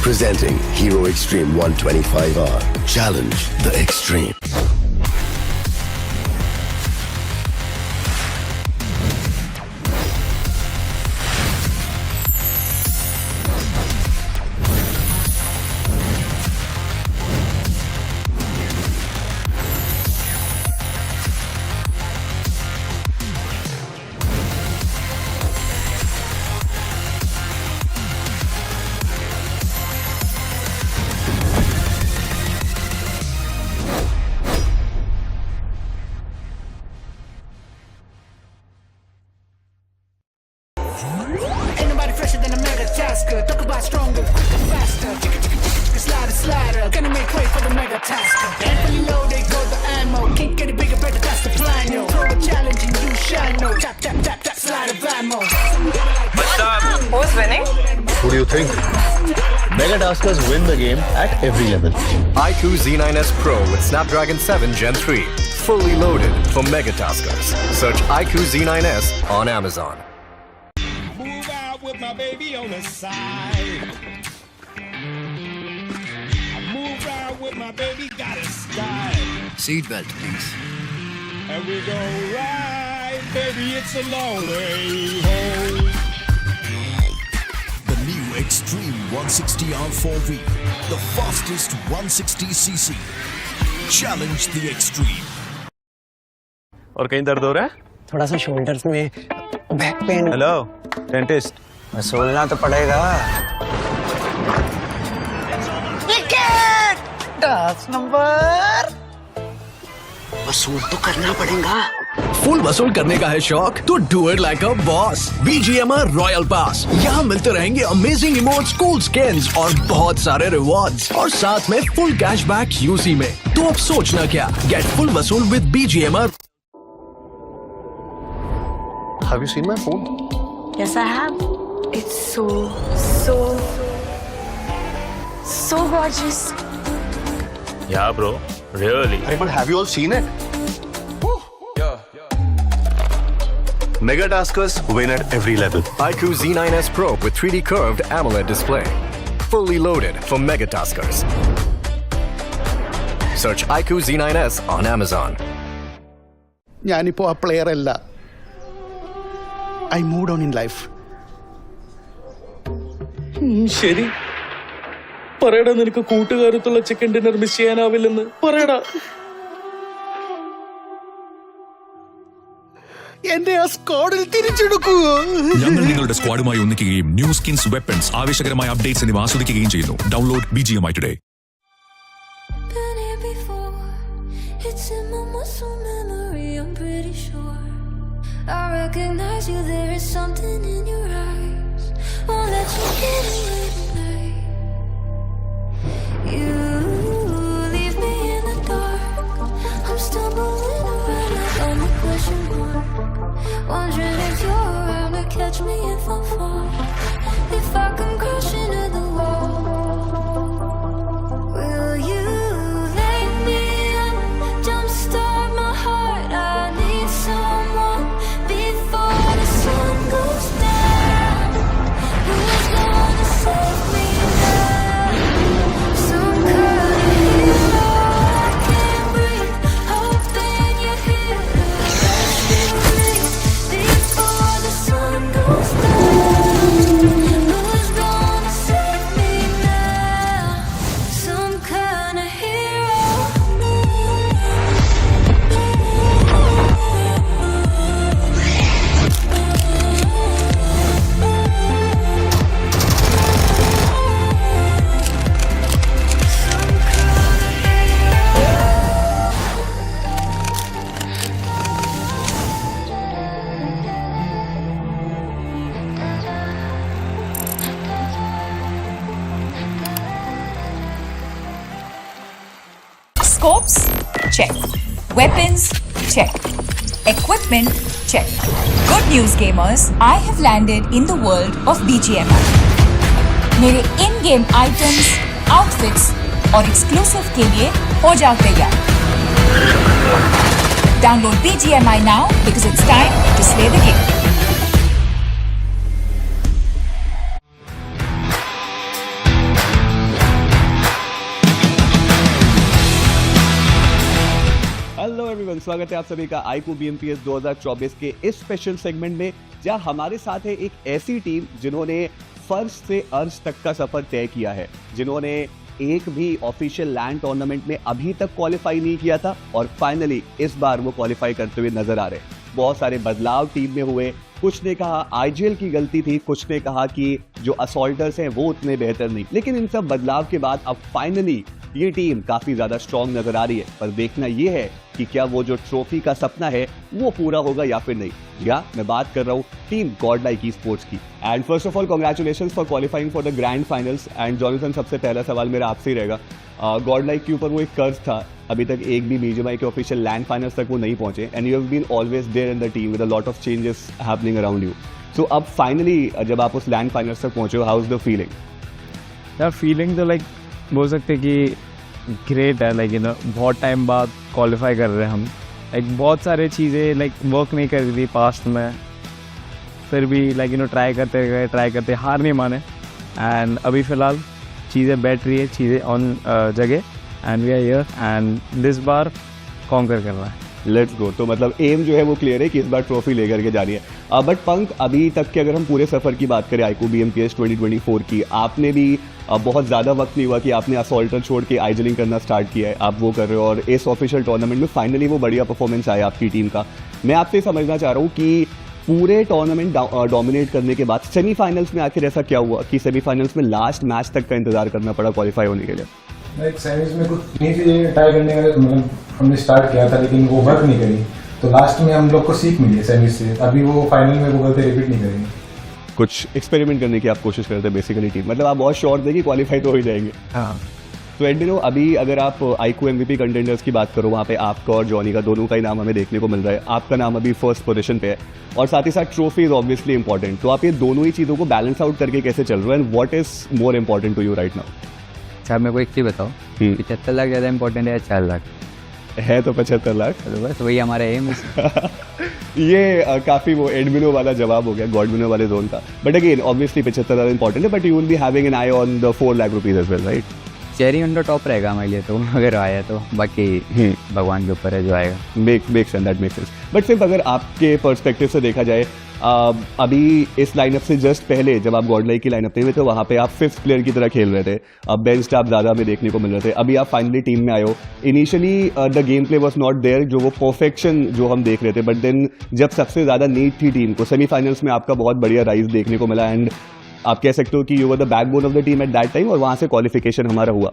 Presenting Hero Extreme 125R. Challenge the extreme. Ain't nobody fresher than a mega tasker. Talk about stronger, quicker, faster. Slider, slider. Gonna make way for the mega tasker. Ain't fully loaded, go the ammo. Can't get it bigger, better, that's the plan, yo. Throw a challenge and you shall know. Tap, tap, tap, tap, slide of ammo. What's up? Who's winning? Who do you think? Mega Taskers win the game at every level. iQOO Z9S Pro with Snapdragon 7 Gen 3. Fully loaded for Mega Taskers. Search iQOO Z9S on Amazon. Move out with my baby on the side. Move out with my baby, got a style. Seatbelt, please. And we go right, baby, it's a long way home. The new Extreme 160R4V, the fastest 160cc. Challenge the Extreme. और कहीं दर्द हो रहा है? थोड़ा सा shoulders में back pain. Hello dentist. सोलना तो पड़ेगा। विकेट! 10 नंबर। वसूल तो करना पड़ेगा। फुल वसूल करने का है शौक तो do it like a boss. BGMI royal pass, यहाँ मिलते रहेंगे अमेजिंग इमोट्स, कूल स्किन्स और बहुत सारे रिवॉर्ड्स और साथ में फुल कैशबैक यूसी में। तो अब सोचना क्या, गेट फुल वसूल with BGMI। Have you seen my phone? Yes, I have. It's so gorgeous. Yeah, bro. Really? Hey, but have you all seen it? Mega Taskers win at every level. iQOO Z9S Pro with 3D curved AMOLED display. Fully loaded for Mega Taskers. Search iQOO Z9S on Amazon. ഞാനിപ്പോ ആ player അല്ല. I moved on in life. ശരി പറയടാ, നിനക്ക് കൂട്ടുകാരത്തുള്ള chicken dinner miss ചെയ്യാനാവില്ലെന്ന് പറയടാ. എന്റെ ആ സ്ക്വാഡിൽ തിരിച്ചെടുക്കൂ. ഞങ്ങൾ നിങ്ങളുടെ സ്ക്വാഡുമായി ഒന്നിക്കുകയും ന്യൂ സ്കിൻസ്, വെപ്പൺസ്, ആവേശകരമായ അപ്ഡേറ്റ്സ് എന്നിവ ആസ്വദിക്കുകയും ചെയ്യുന്നു. Download BGMI today. It's in my muscle memory, I'm pretty sure. I recognize you, there is something in your eyes. Won't let you get away tonight. You leave me in the dark. I'm stumbling around like I'm a question mark. Wondering if you're around to catch me if I fall. If I come crashing to the wall, will you lay me up, jumpstart my heart? I need someone before the sun goes down. Who's gonna save me now? Some kind of hero, I can't breathe. Hoping you're here to rescue me before the sun goes down. Who's gonna save me now? Some kind of hero. Scopes? Check. Weapons? Check. Equipment? Check. Good news, gamers. I have landed in the world of BGMI. मेरे in-game items, outfits और exclusive के लिए हो जाओ तैयार। Download BGMI now because it's time to slay the game. Hello everyone, स्वागत है आप सभी का iQOO BMPS 2024 के इस स्पेशल सेगमेंट में, जहां हमारे साथ है एक ऐसी टीम जिन्होंने फर्श से अर्श तक का सफर तय किया है, जिन्होंने एक भी ऑफिशियल लैंड टूर्नामेंट में अभी तक क्वालिफाई नहीं किया था और फाइनली इस बार वो क्वालिफाई करते हुए नजर आ रहे हैं। बहुत सारे बदलाव टीम में हुए, कुछ ने कहा आईजीएल की गलती थी, कुछ ने कहा कि जो असॉल्टर्स हैं वो उतने बेहतर नहीं, लेकिन इन सब बदलाव के बाद अब फाइनली ये टीम काफी ज्यादा स्ट्रॉन्ग नजर आ रही है। पर देखना ये है कि क्या वो जो ट्रॉफी का सपना है वो पूरा होगा या फिर नहीं। या मैं बात कर रहा हूँ टीम गॉडलाइक स्पोर्ट्स की। And first of all congratulations for qualifying for the grand finals. And Johnson, सबसे पहला सवाल मेरा आपसे ही रहेगा, गॉडलाइक के ऊपर वो एक कर्ज था, अभी तक एक भी बीजीएमआई के ऑफिशियल लैंड फाइनल्स तक वो नहीं पहुंचे, and you have been always there in the team with a lot of changes happening around you. So अब फाइनली जब आप उस लैंड फाइनल्स तक पहुंचे हो, हाउ इज द फीलिंग? यार फीलिंग तो लाइक बोल सकते कि ग्रेट है। लाइक बहुत टाइम बाद क्वालिफाई कर रहे हैं हम। लाइक बहुत सारे चीज़ें लाइक वर्क नहीं कर रही थी पास्ट में, फिर भी लाइक ट्राई करते हार नहीं माने, एंड अभी फ़िलहाल चीज़ें बैठ रही है, चीज़ें ऑन जगह, and we are here and this बार कॉन्कर कर रहा है। Let's go. तो मतलब एम जो है वो क्लियर है कि इस बार ट्रॉफी लेकर के जा रही है। बट पंक, अभी तक के अगर हम पूरे सफर की बात करें iQOO BMPS 2024 की, आपने भी बहुत ज़्यादा वक्त नहीं हुआ कि आपने असॉल्टर छोड़ के आईजिलिंग करना स्टार्ट किया है, आप वो कर रहे हो और इस ऑफिशियल टूर्नामेंट में फाइनली वो बढ़िया परफॉर्मेंस आया आपकी टीम का। मैं आपसे समझना चाह रहा हूँ कि पूरे टूर्नामेंट डोमिनेट करने के बाद सेमीफाइनल्स में आखिर ऐसा क्या हुआ कि सेमीफाइनल्स में लास्ट मैच तक का इंतजार करना पड़ा क्वालिफाई होने के लिए? लाइक सेमीज में कुछ नई चीज़ें ट्राई करने का मतलब हमने स्टार्ट किया था, लेकिन वो वर्क नहीं करी, तो लास्ट में हम लोग को सीख मिली है सेमीज से। अभी वो फाइनल में वो गलती रिपीट नहीं करेंगे। कुछ एक्सपेरिमेंट करने की आप कोशिश करते हैं बेसिकली टीम, मतलब आप बहुत श्योर थे कि क्वालिफाई तो हो ही जाएंगे। हाँ। तो एंडिनो, अभी अगर आप iQOO MVP कंटेंडर्स की बात करो, वहाँ पे आपका और जॉनी का दोनों का ही नाम हमें देखने को मिल रहा है। आपका नाम अभी फर्स्ट पोजीशन पे है और साथ ही साथ ट्रॉफी इज ऑब्वियसली इंपॉर्टेंट। तो आप ये दोनों ही चीज़ों को बैलेंस आउट करके कैसे चल रहे हो, and what is more important to you right now? अच्छा, मेरे को एक चीज़ बताओ, 75 लाख ज़्यादा इंपॉर्टेंट है 4 लाख? है तो 75 लाख, बस वही हमारा एम है। ये काफी वो एडमिनो वाला जवाब हो गया, गॉडमिनो वाले जोन का। बट अगेन ऑब्वियसली 75 ज़्यादा इंपॉर्टेंट है, but you will be having an eye on the 4 lakh rupees as well, right? Cherry on the top रहेगा हमारे लिए तो, अगर आया तो, बाकी भगवान के ऊपर है जो आएगा। Make sense, that make sense. But सिर्फ अगर आपके पर्सपेक्टिव से देखा जाए, अभी इस लाइनअप से जस्ट पहले जब आप गॉडलाइक की लाइनअप में थे, वहाँ पे आप 5th प्लेयर की तरह खेल रहे थे, अब बेंच स्टाफ ज़्यादा हमें देखने को मिल रहे थे, अभी आप फाइनली टीम में आए हो। Initially the game play was not there, जो वो परफेक्शन जो हम देख रहे थे, बट देन जब सबसे ज़्यादा नीड थी टीम को, सेमीफाइनल्स में आपका बहुत बढ़िया राइज देखने को मिला, एंड आप कह सकते हो कि you were the backbone of the team at that time, और वहाँ से क्वालिफिकेशन हमारा हुआ।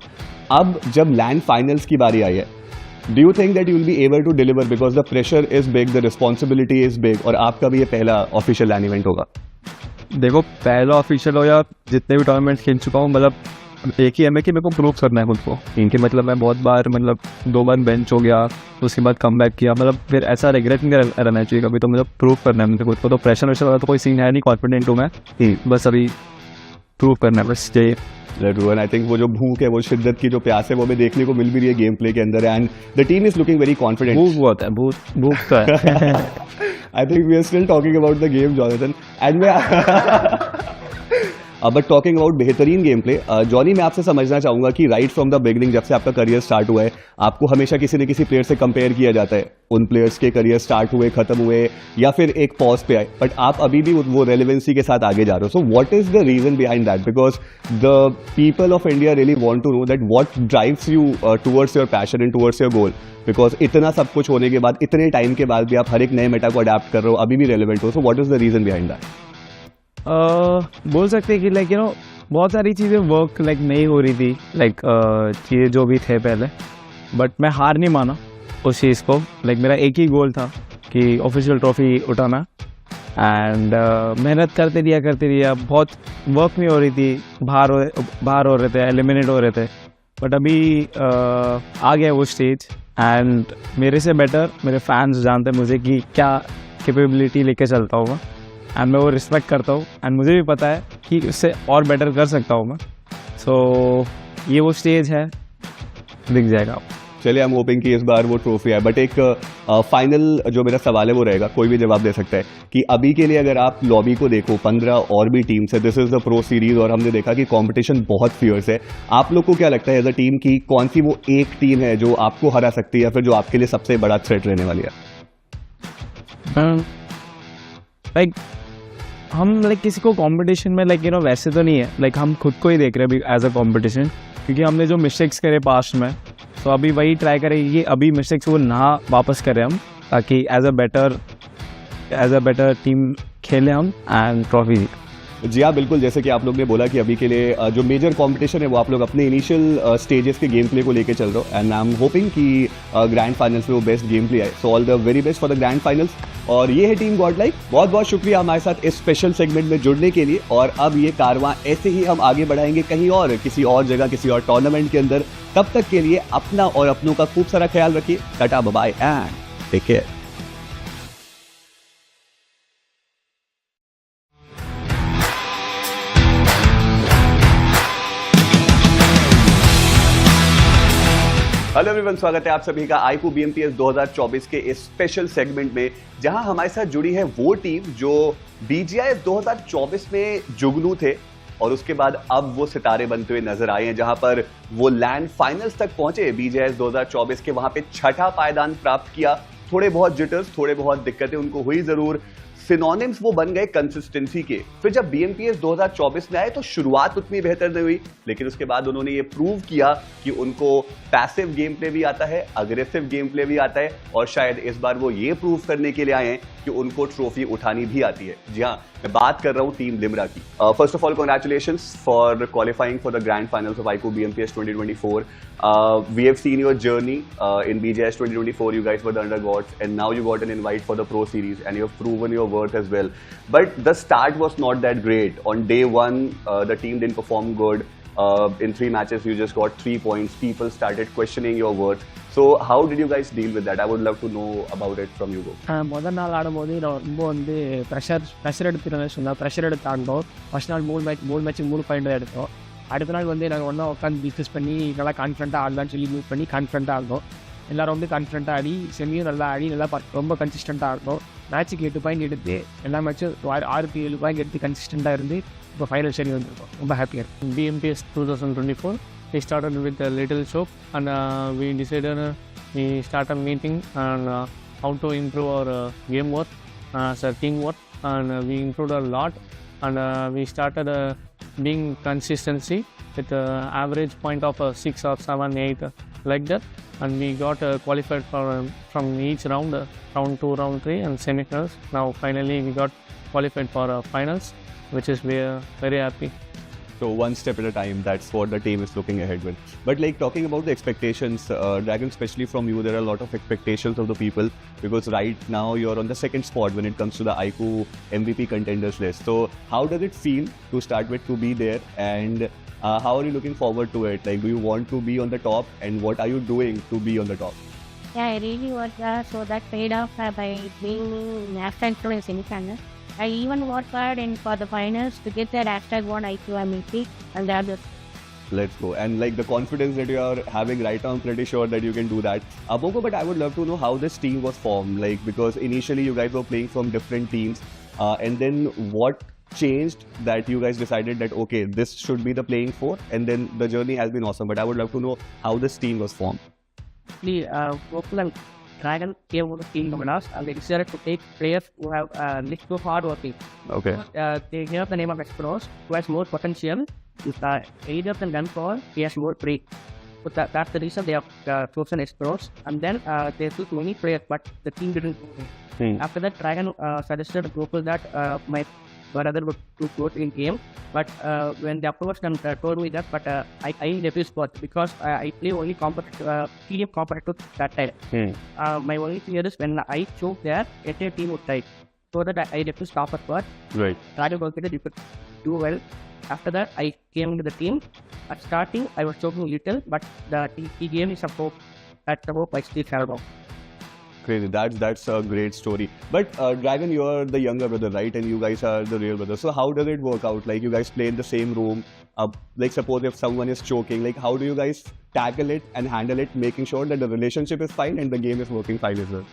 अब जब लैंड फाइनल्स की बारी आई है, Do you think that you will be able to deliver because the pressure is big, the responsibility is big, और आपका भी ये पहला ऑफिशियल लैंड इवेंट होगा? देखो, पहला ऑफिशियल हो या जितने भी टूर्नामेंट खेल चुका हूँ, मतलब एक ही है कि मेरे को प्रूव करना है खुद को। इनके मतलब मैं बहुत बार मतलब 2 बार बेंच हो गया, उसके बाद कम बैक किया, मतलब फिर ऐसा रिग्रेट नहीं रहना चाहिए कभी, तो मतलब प्रूव करना है मुझे खुद को। तो प्रेशर वेशर वाला तो कोई सीन है नहीं, कॉन्फिडेंट हूँ मैं, बस अभी प्रूव करना है बस। एंड आई थिंक वो जो भूख है, वो शिद्दत की जो प्यास है, वो हमें देखने को मिल भी रही है गेम प्ले के अंदर, and the team is looking very confident. भूख बहुत है, भूख तो है। I think we are still talking about the game, Johnson, and but talking about बेहतरीन गेम प्ले, जॉनी, मैं आपसे समझना चाहूंगा कि राइट फ्रॉम द बिगनिंग, जब से आपका करियर स्टार्ट हुआ है, आपको हमेशा किसी न किसी प्लेयर से कंपेयर किया जाता है। उन प्लेयर्स के करियर स्टार्ट हुए, खत्म हुए, या फिर एक पॉज पे आए, बट आप अभी भी वो रेलेवेंसी के साथ आगे जा रहे हो। So what is the reason behind that? Because the people of India really want to know that what drives you towards your passion and towards your goal, because इतना सब कुछ होने के बाद, इतने टाइम के बाद भी आप हर एक नए मेटा को अडेप्ट कर रहे हो, अभी भी रेलेवेंट हो। So what is the reason behind that? बोल सकते हैं कि लाइक बहुत सारी चीज़ें वर्क लाइक नहीं हो रही थी, लाइक चीज़ें जो भी थे पहले, बट मैं हार नहीं माना उस चीज़ को। लाइक मेरा एक ही गोल था कि ऑफिशियल ट्रॉफी उठाना, एंड मेहनत करते रहिया, बहुत वर्क नहीं हो रही थी, बाहर हो रहे थे, एलिमिनेट हो रहे थे, बट अभी आ गया वो स्टेज, एंड मेरे से बेटर मेरे फैंस जानते हैं मुझे कि क्या कैपेबिलिटी लेके चलता हूँ मैं, एंड मैं वो रिस्पेक्ट करता हूँ, एंड मुझे भी पता है कि उससे और बेटर कर सकता हूँ मैं। सो ये वो स्टेज है दिख जाएगा। चलिए, आई एम होपिंग कि इस बार वो ट्रॉफी है। बट एक फाइनल जो मेरा सवाल है वो रहेगा, कोई भी जवाब दे सकता है, कि अभी के लिए अगर आप लॉबी को देखो, 15 और भी टीम्स है, this is the pro series और हमने देखा कि कंपटीशन बहुत फियर्स है। आप लोग को क्या लगता है एज अ टीम की कौन सी वो एक टीम है जो आपको हरा सकती है या फिर जो आपके लिए सबसे बड़ा थ्रेट रहने वाली है? लाइक हम किसी को कंपटीशन में वैसे तो नहीं है, हम खुद को ही देख रहे हैं अभी एज अ कंपटीशन, क्योंकि हमने जो मिस्टेक्स करे पास्ट में, तो अभी वही ट्राई करेंगे कि अभी मिस्टेक्स वो ना वापस करें हम, ताकि एज अ बेटर टीम खेलें हम एंड ट्रॉफी। जी हाँ, बिल्कुल, जैसे कि आप लोग ने बोला कि अभी के लिए जो मेजर कंपटीशन है वो आप लोग अपने इनिशियल स्टेजेस के गेम प्ले को लेके चल रहे हो, एंड आई एम होपिंग कि ग्रैंड फाइनल्स में वो बेस्ट गेम प्ले आए। So all the very best for the grand finals. और ये है टीम गॉडलाइक, बहुत बहुत शुक्रिया हमारे साथ इस स्पेशल सेगमेंट में जुड़ने के लिए। और अब ये कारवां ऐसे ही हम आगे बढ़ाएंगे कहीं और, किसी और जगह, किसी और टूर्नामेंट के अंदर। तब तक के लिए अपना और अपनों का खूब सारा ख्याल रखिए। Tata, bye bye and take care. Hello everyone, स्वागत है आप सभी का iQOO BMPS 2024 के इस स्पेशल सेगमेंट में, जहां हमारे साथ जुड़ी है वो टीम जो BGI 2024 में जुगनू थे और उसके बाद अब वो सितारे बनते हुए नजर आए हैं, जहां पर वो लैंड फाइनल्स तक पहुंचे। BGI 2024 के वहां पे छठा पायदान प्राप्त किया। थोड़े बहुत जिटर्स, थोड़े बहुत दिक्कतें उनको हुई जरूर, सिनोनिम्स वो बन गए कंसिस्टेंसी के। फिर जब BMPS 2024 में आए तो शुरुआत उतनी बेहतर नहीं हुई, लेकिन उसके बाद उन्होंने ये प्रूव किया कि उनको पैसिव गेम प्ले भी आता है, अग्रेसिव गेम प्ले भी आता है, और शायद इस बार वो ये प्रूव करने के लिए आए हैं कि उनको ट्रॉफी उठानी भी आती है। जी हाँ, मैं बात कर रहा हूँ टीम लिम्रा की। First of all, congratulations for qualifying for the grand finals of iQOO BMPS 2024. We have seen your journey in BGS 2024. You guys were the underdogs, and now you got an invite for the Pro Series, and you have proven your worth as well. But the start was not that great. On day one, the team didn't perform good. In 3 matches, you just got 3 points. People started questioning your worth. So how did you guys deal with that? I would love to know about it from you both. முதல் நாள் ஆடும்போது நான் ரொம்ப pressure எடுத்துருந்தேன் சொன்னால் pressure எடுத்து ஆடினோம். First நாள் 3 match 3 point தான் எடுத்தோம். அடுத்த நாள் நாங்கள் ஒன்றா உட்காந்து டிஸ்கஸ் பண்ணி நல்லா கான்ஃபிடண்ட்டாக ஆடலான்னு சொல்லி மூவ் பண்ணி கான்ஃபிடண்ட்டாக ஆடினோம். எல்லோரும் கான்ஃபிடண்ட்டாக ஆடி செமியும் நல்லா ஆடி நல்லா ரொம்ப கன்சிஸ்டண்ட்டாக ஆடினோம். மேட்ச்சுக்கு 8 பாயிண்ட் எடுத்து எல்லா மேட்சும் 6-7 பாயிண்ட் எடுத்து கன்சிஸ்டண்ட்டாக இருந்து இப்போ ஃபைனல் சரி வந்திருக்கோம். ரொம்ப ஹாப்பியாக. BMPS 2024 we started with a little shop, and we decided we start a meeting and how to improve our game work as a teamwork, and we improved a lot, and we started being consistency with average point of 6 or 7, 8 like that, and we got qualified for from each round, round 2, round 3 and semifinals. Now finally we got qualified for finals, which is we are very happy. So one step at a time, that's what the team is looking ahead with. But talking about the expectations, Dragon, especially from you, there are a lot of expectations of the people, because right now you're on the second spot when it comes to the iQOO MVP contenders list. So how does it feel to start with, to be there, and how are you looking forward to it? Do you want to be on the top, and what are you doing to be on the top? Yeah, I really worked so that paid off by being national semi-final. I even worked hard for the finals to get that #1 iQOO MVP, and that's it. Let's go. And the confidence that you are having right now, I'm pretty sure that you can do that. Aboko, but I would love to know how this team was formed, because initially you guys were playing from different teams, and then what changed that you guys decided that, okay, this should be the playing for, and then the journey has been awesome. But I would love to know how this team was formed. Dragon came with a team of us, and they decided to take players who have little hard working. Okay. They gave the name of Expros, who has more potential. Either than gun power, he has more play. So that's the reason they have chosen Expros. And then they took many players, but the team didn't. After that, Dragon suggested to Gokul that my brother would do good in game, but when they approached and told me that, but I refused both, because I play only TDM competitive that time. My only fear is when I choke there, entire team would die. So that I refused top of both. Right. Dragon considered you could do well. After that, I came into the team. At starting, I was choking little, but he gave me some hope. That's the hope I still have now. Crazy. That's a great story. But Dragon, you're the younger brother, right? And you guys are the real brothers. So how does it work out? You guys play in the same room. Suppose if someone is choking, how do you guys tackle it and handle it, making sure that the relationship is fine and the game is working fine as well?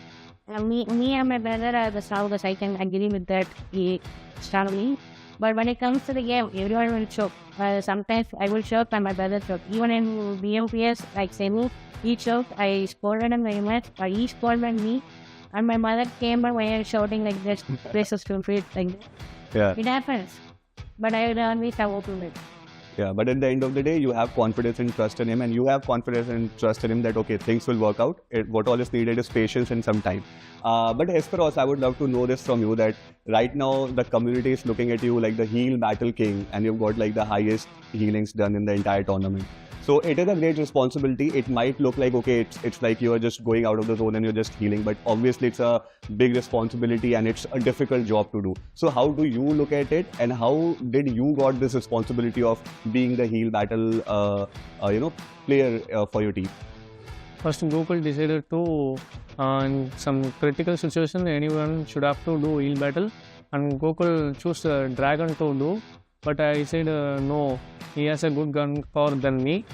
Me and my brother are the strongest. I can agree with that strongly. But when it comes to the game, everyone will choke. Sometimes I will choke and my brother choke. Even in BMPS, like semi, he choked. I scored him very much, but he scored on me. And my mother came by when I was shouting like this, places to feet like that. Yeah. It happens. But I always have open it. Yeah, but at the end of the day, you have confidence and trust in him, and you have confidence and trust in him that, okay, things will work out. What all is needed is patience and some time. But Hesperos, I would love to know this from you, that right now the community is looking at you like the heal battle king, and you've got like the highest healings done in the entire tournament. So it is a great responsibility. It might look like, okay, it's like you're just going out of the zone and you're just healing, but obviously it's a big responsibility and it's a difficult job to do. So how do you look at it, and how did you got this responsibility of being the heal battle player for your team? First, Gokul decided to, in some critical situation, anyone should have to do heal battle, and Gokul chose the dragon to do. But I said no, he has a good gun power than me.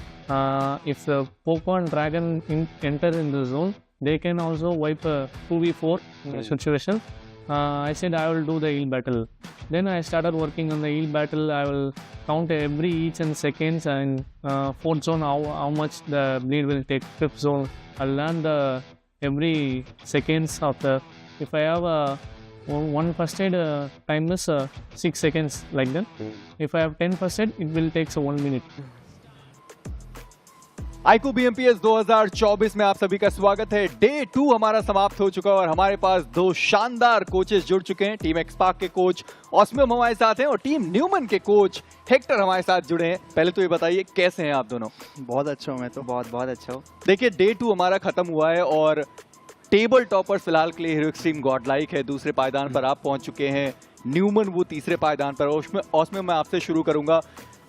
If the Pokemon dragon enter in the zone, they can also wipe a 2v4 situation. I said I will do the heal battle. Then I started working on the heal battle. I will count every each and seconds, and 4th zone how much the bleed will take. 5th zone I'll learn the every seconds of the. If I have a one first aid time is 6 seconds like that. If I have 10 first aid, it will take 1 minute. iQOO BMPS 2024 में आप सभी का स्वागत है। Day 2 हमारा समाप्त हो चुका है और हमारे पास 2 शानदार कोचेस जुड़ चुके हैं। टीम एक्सपार्क के कोच ऑस्मियम हमारे साथ हैं और टीम न्यूमन के कोच हेक्टर हमारे साथ जुड़े हैं। पहले तो ये बताइए कैसे हैं आप दोनों? बहुत अच्छा हूँ मैं तो, बहुत अच्छा हूँ। देखिए डे 2 हमारा खत्म हुआ है और टेबल टॉपर फिलहाल के लिए हीरो एक्सट्रीम गॉडलाइक है, दूसरे पायदान पर आप पहुंच चुके हैं। न्यूमन वो तीसरे पायदान पर। ऑस्मियम मैं आपसे शुरू करूंगा,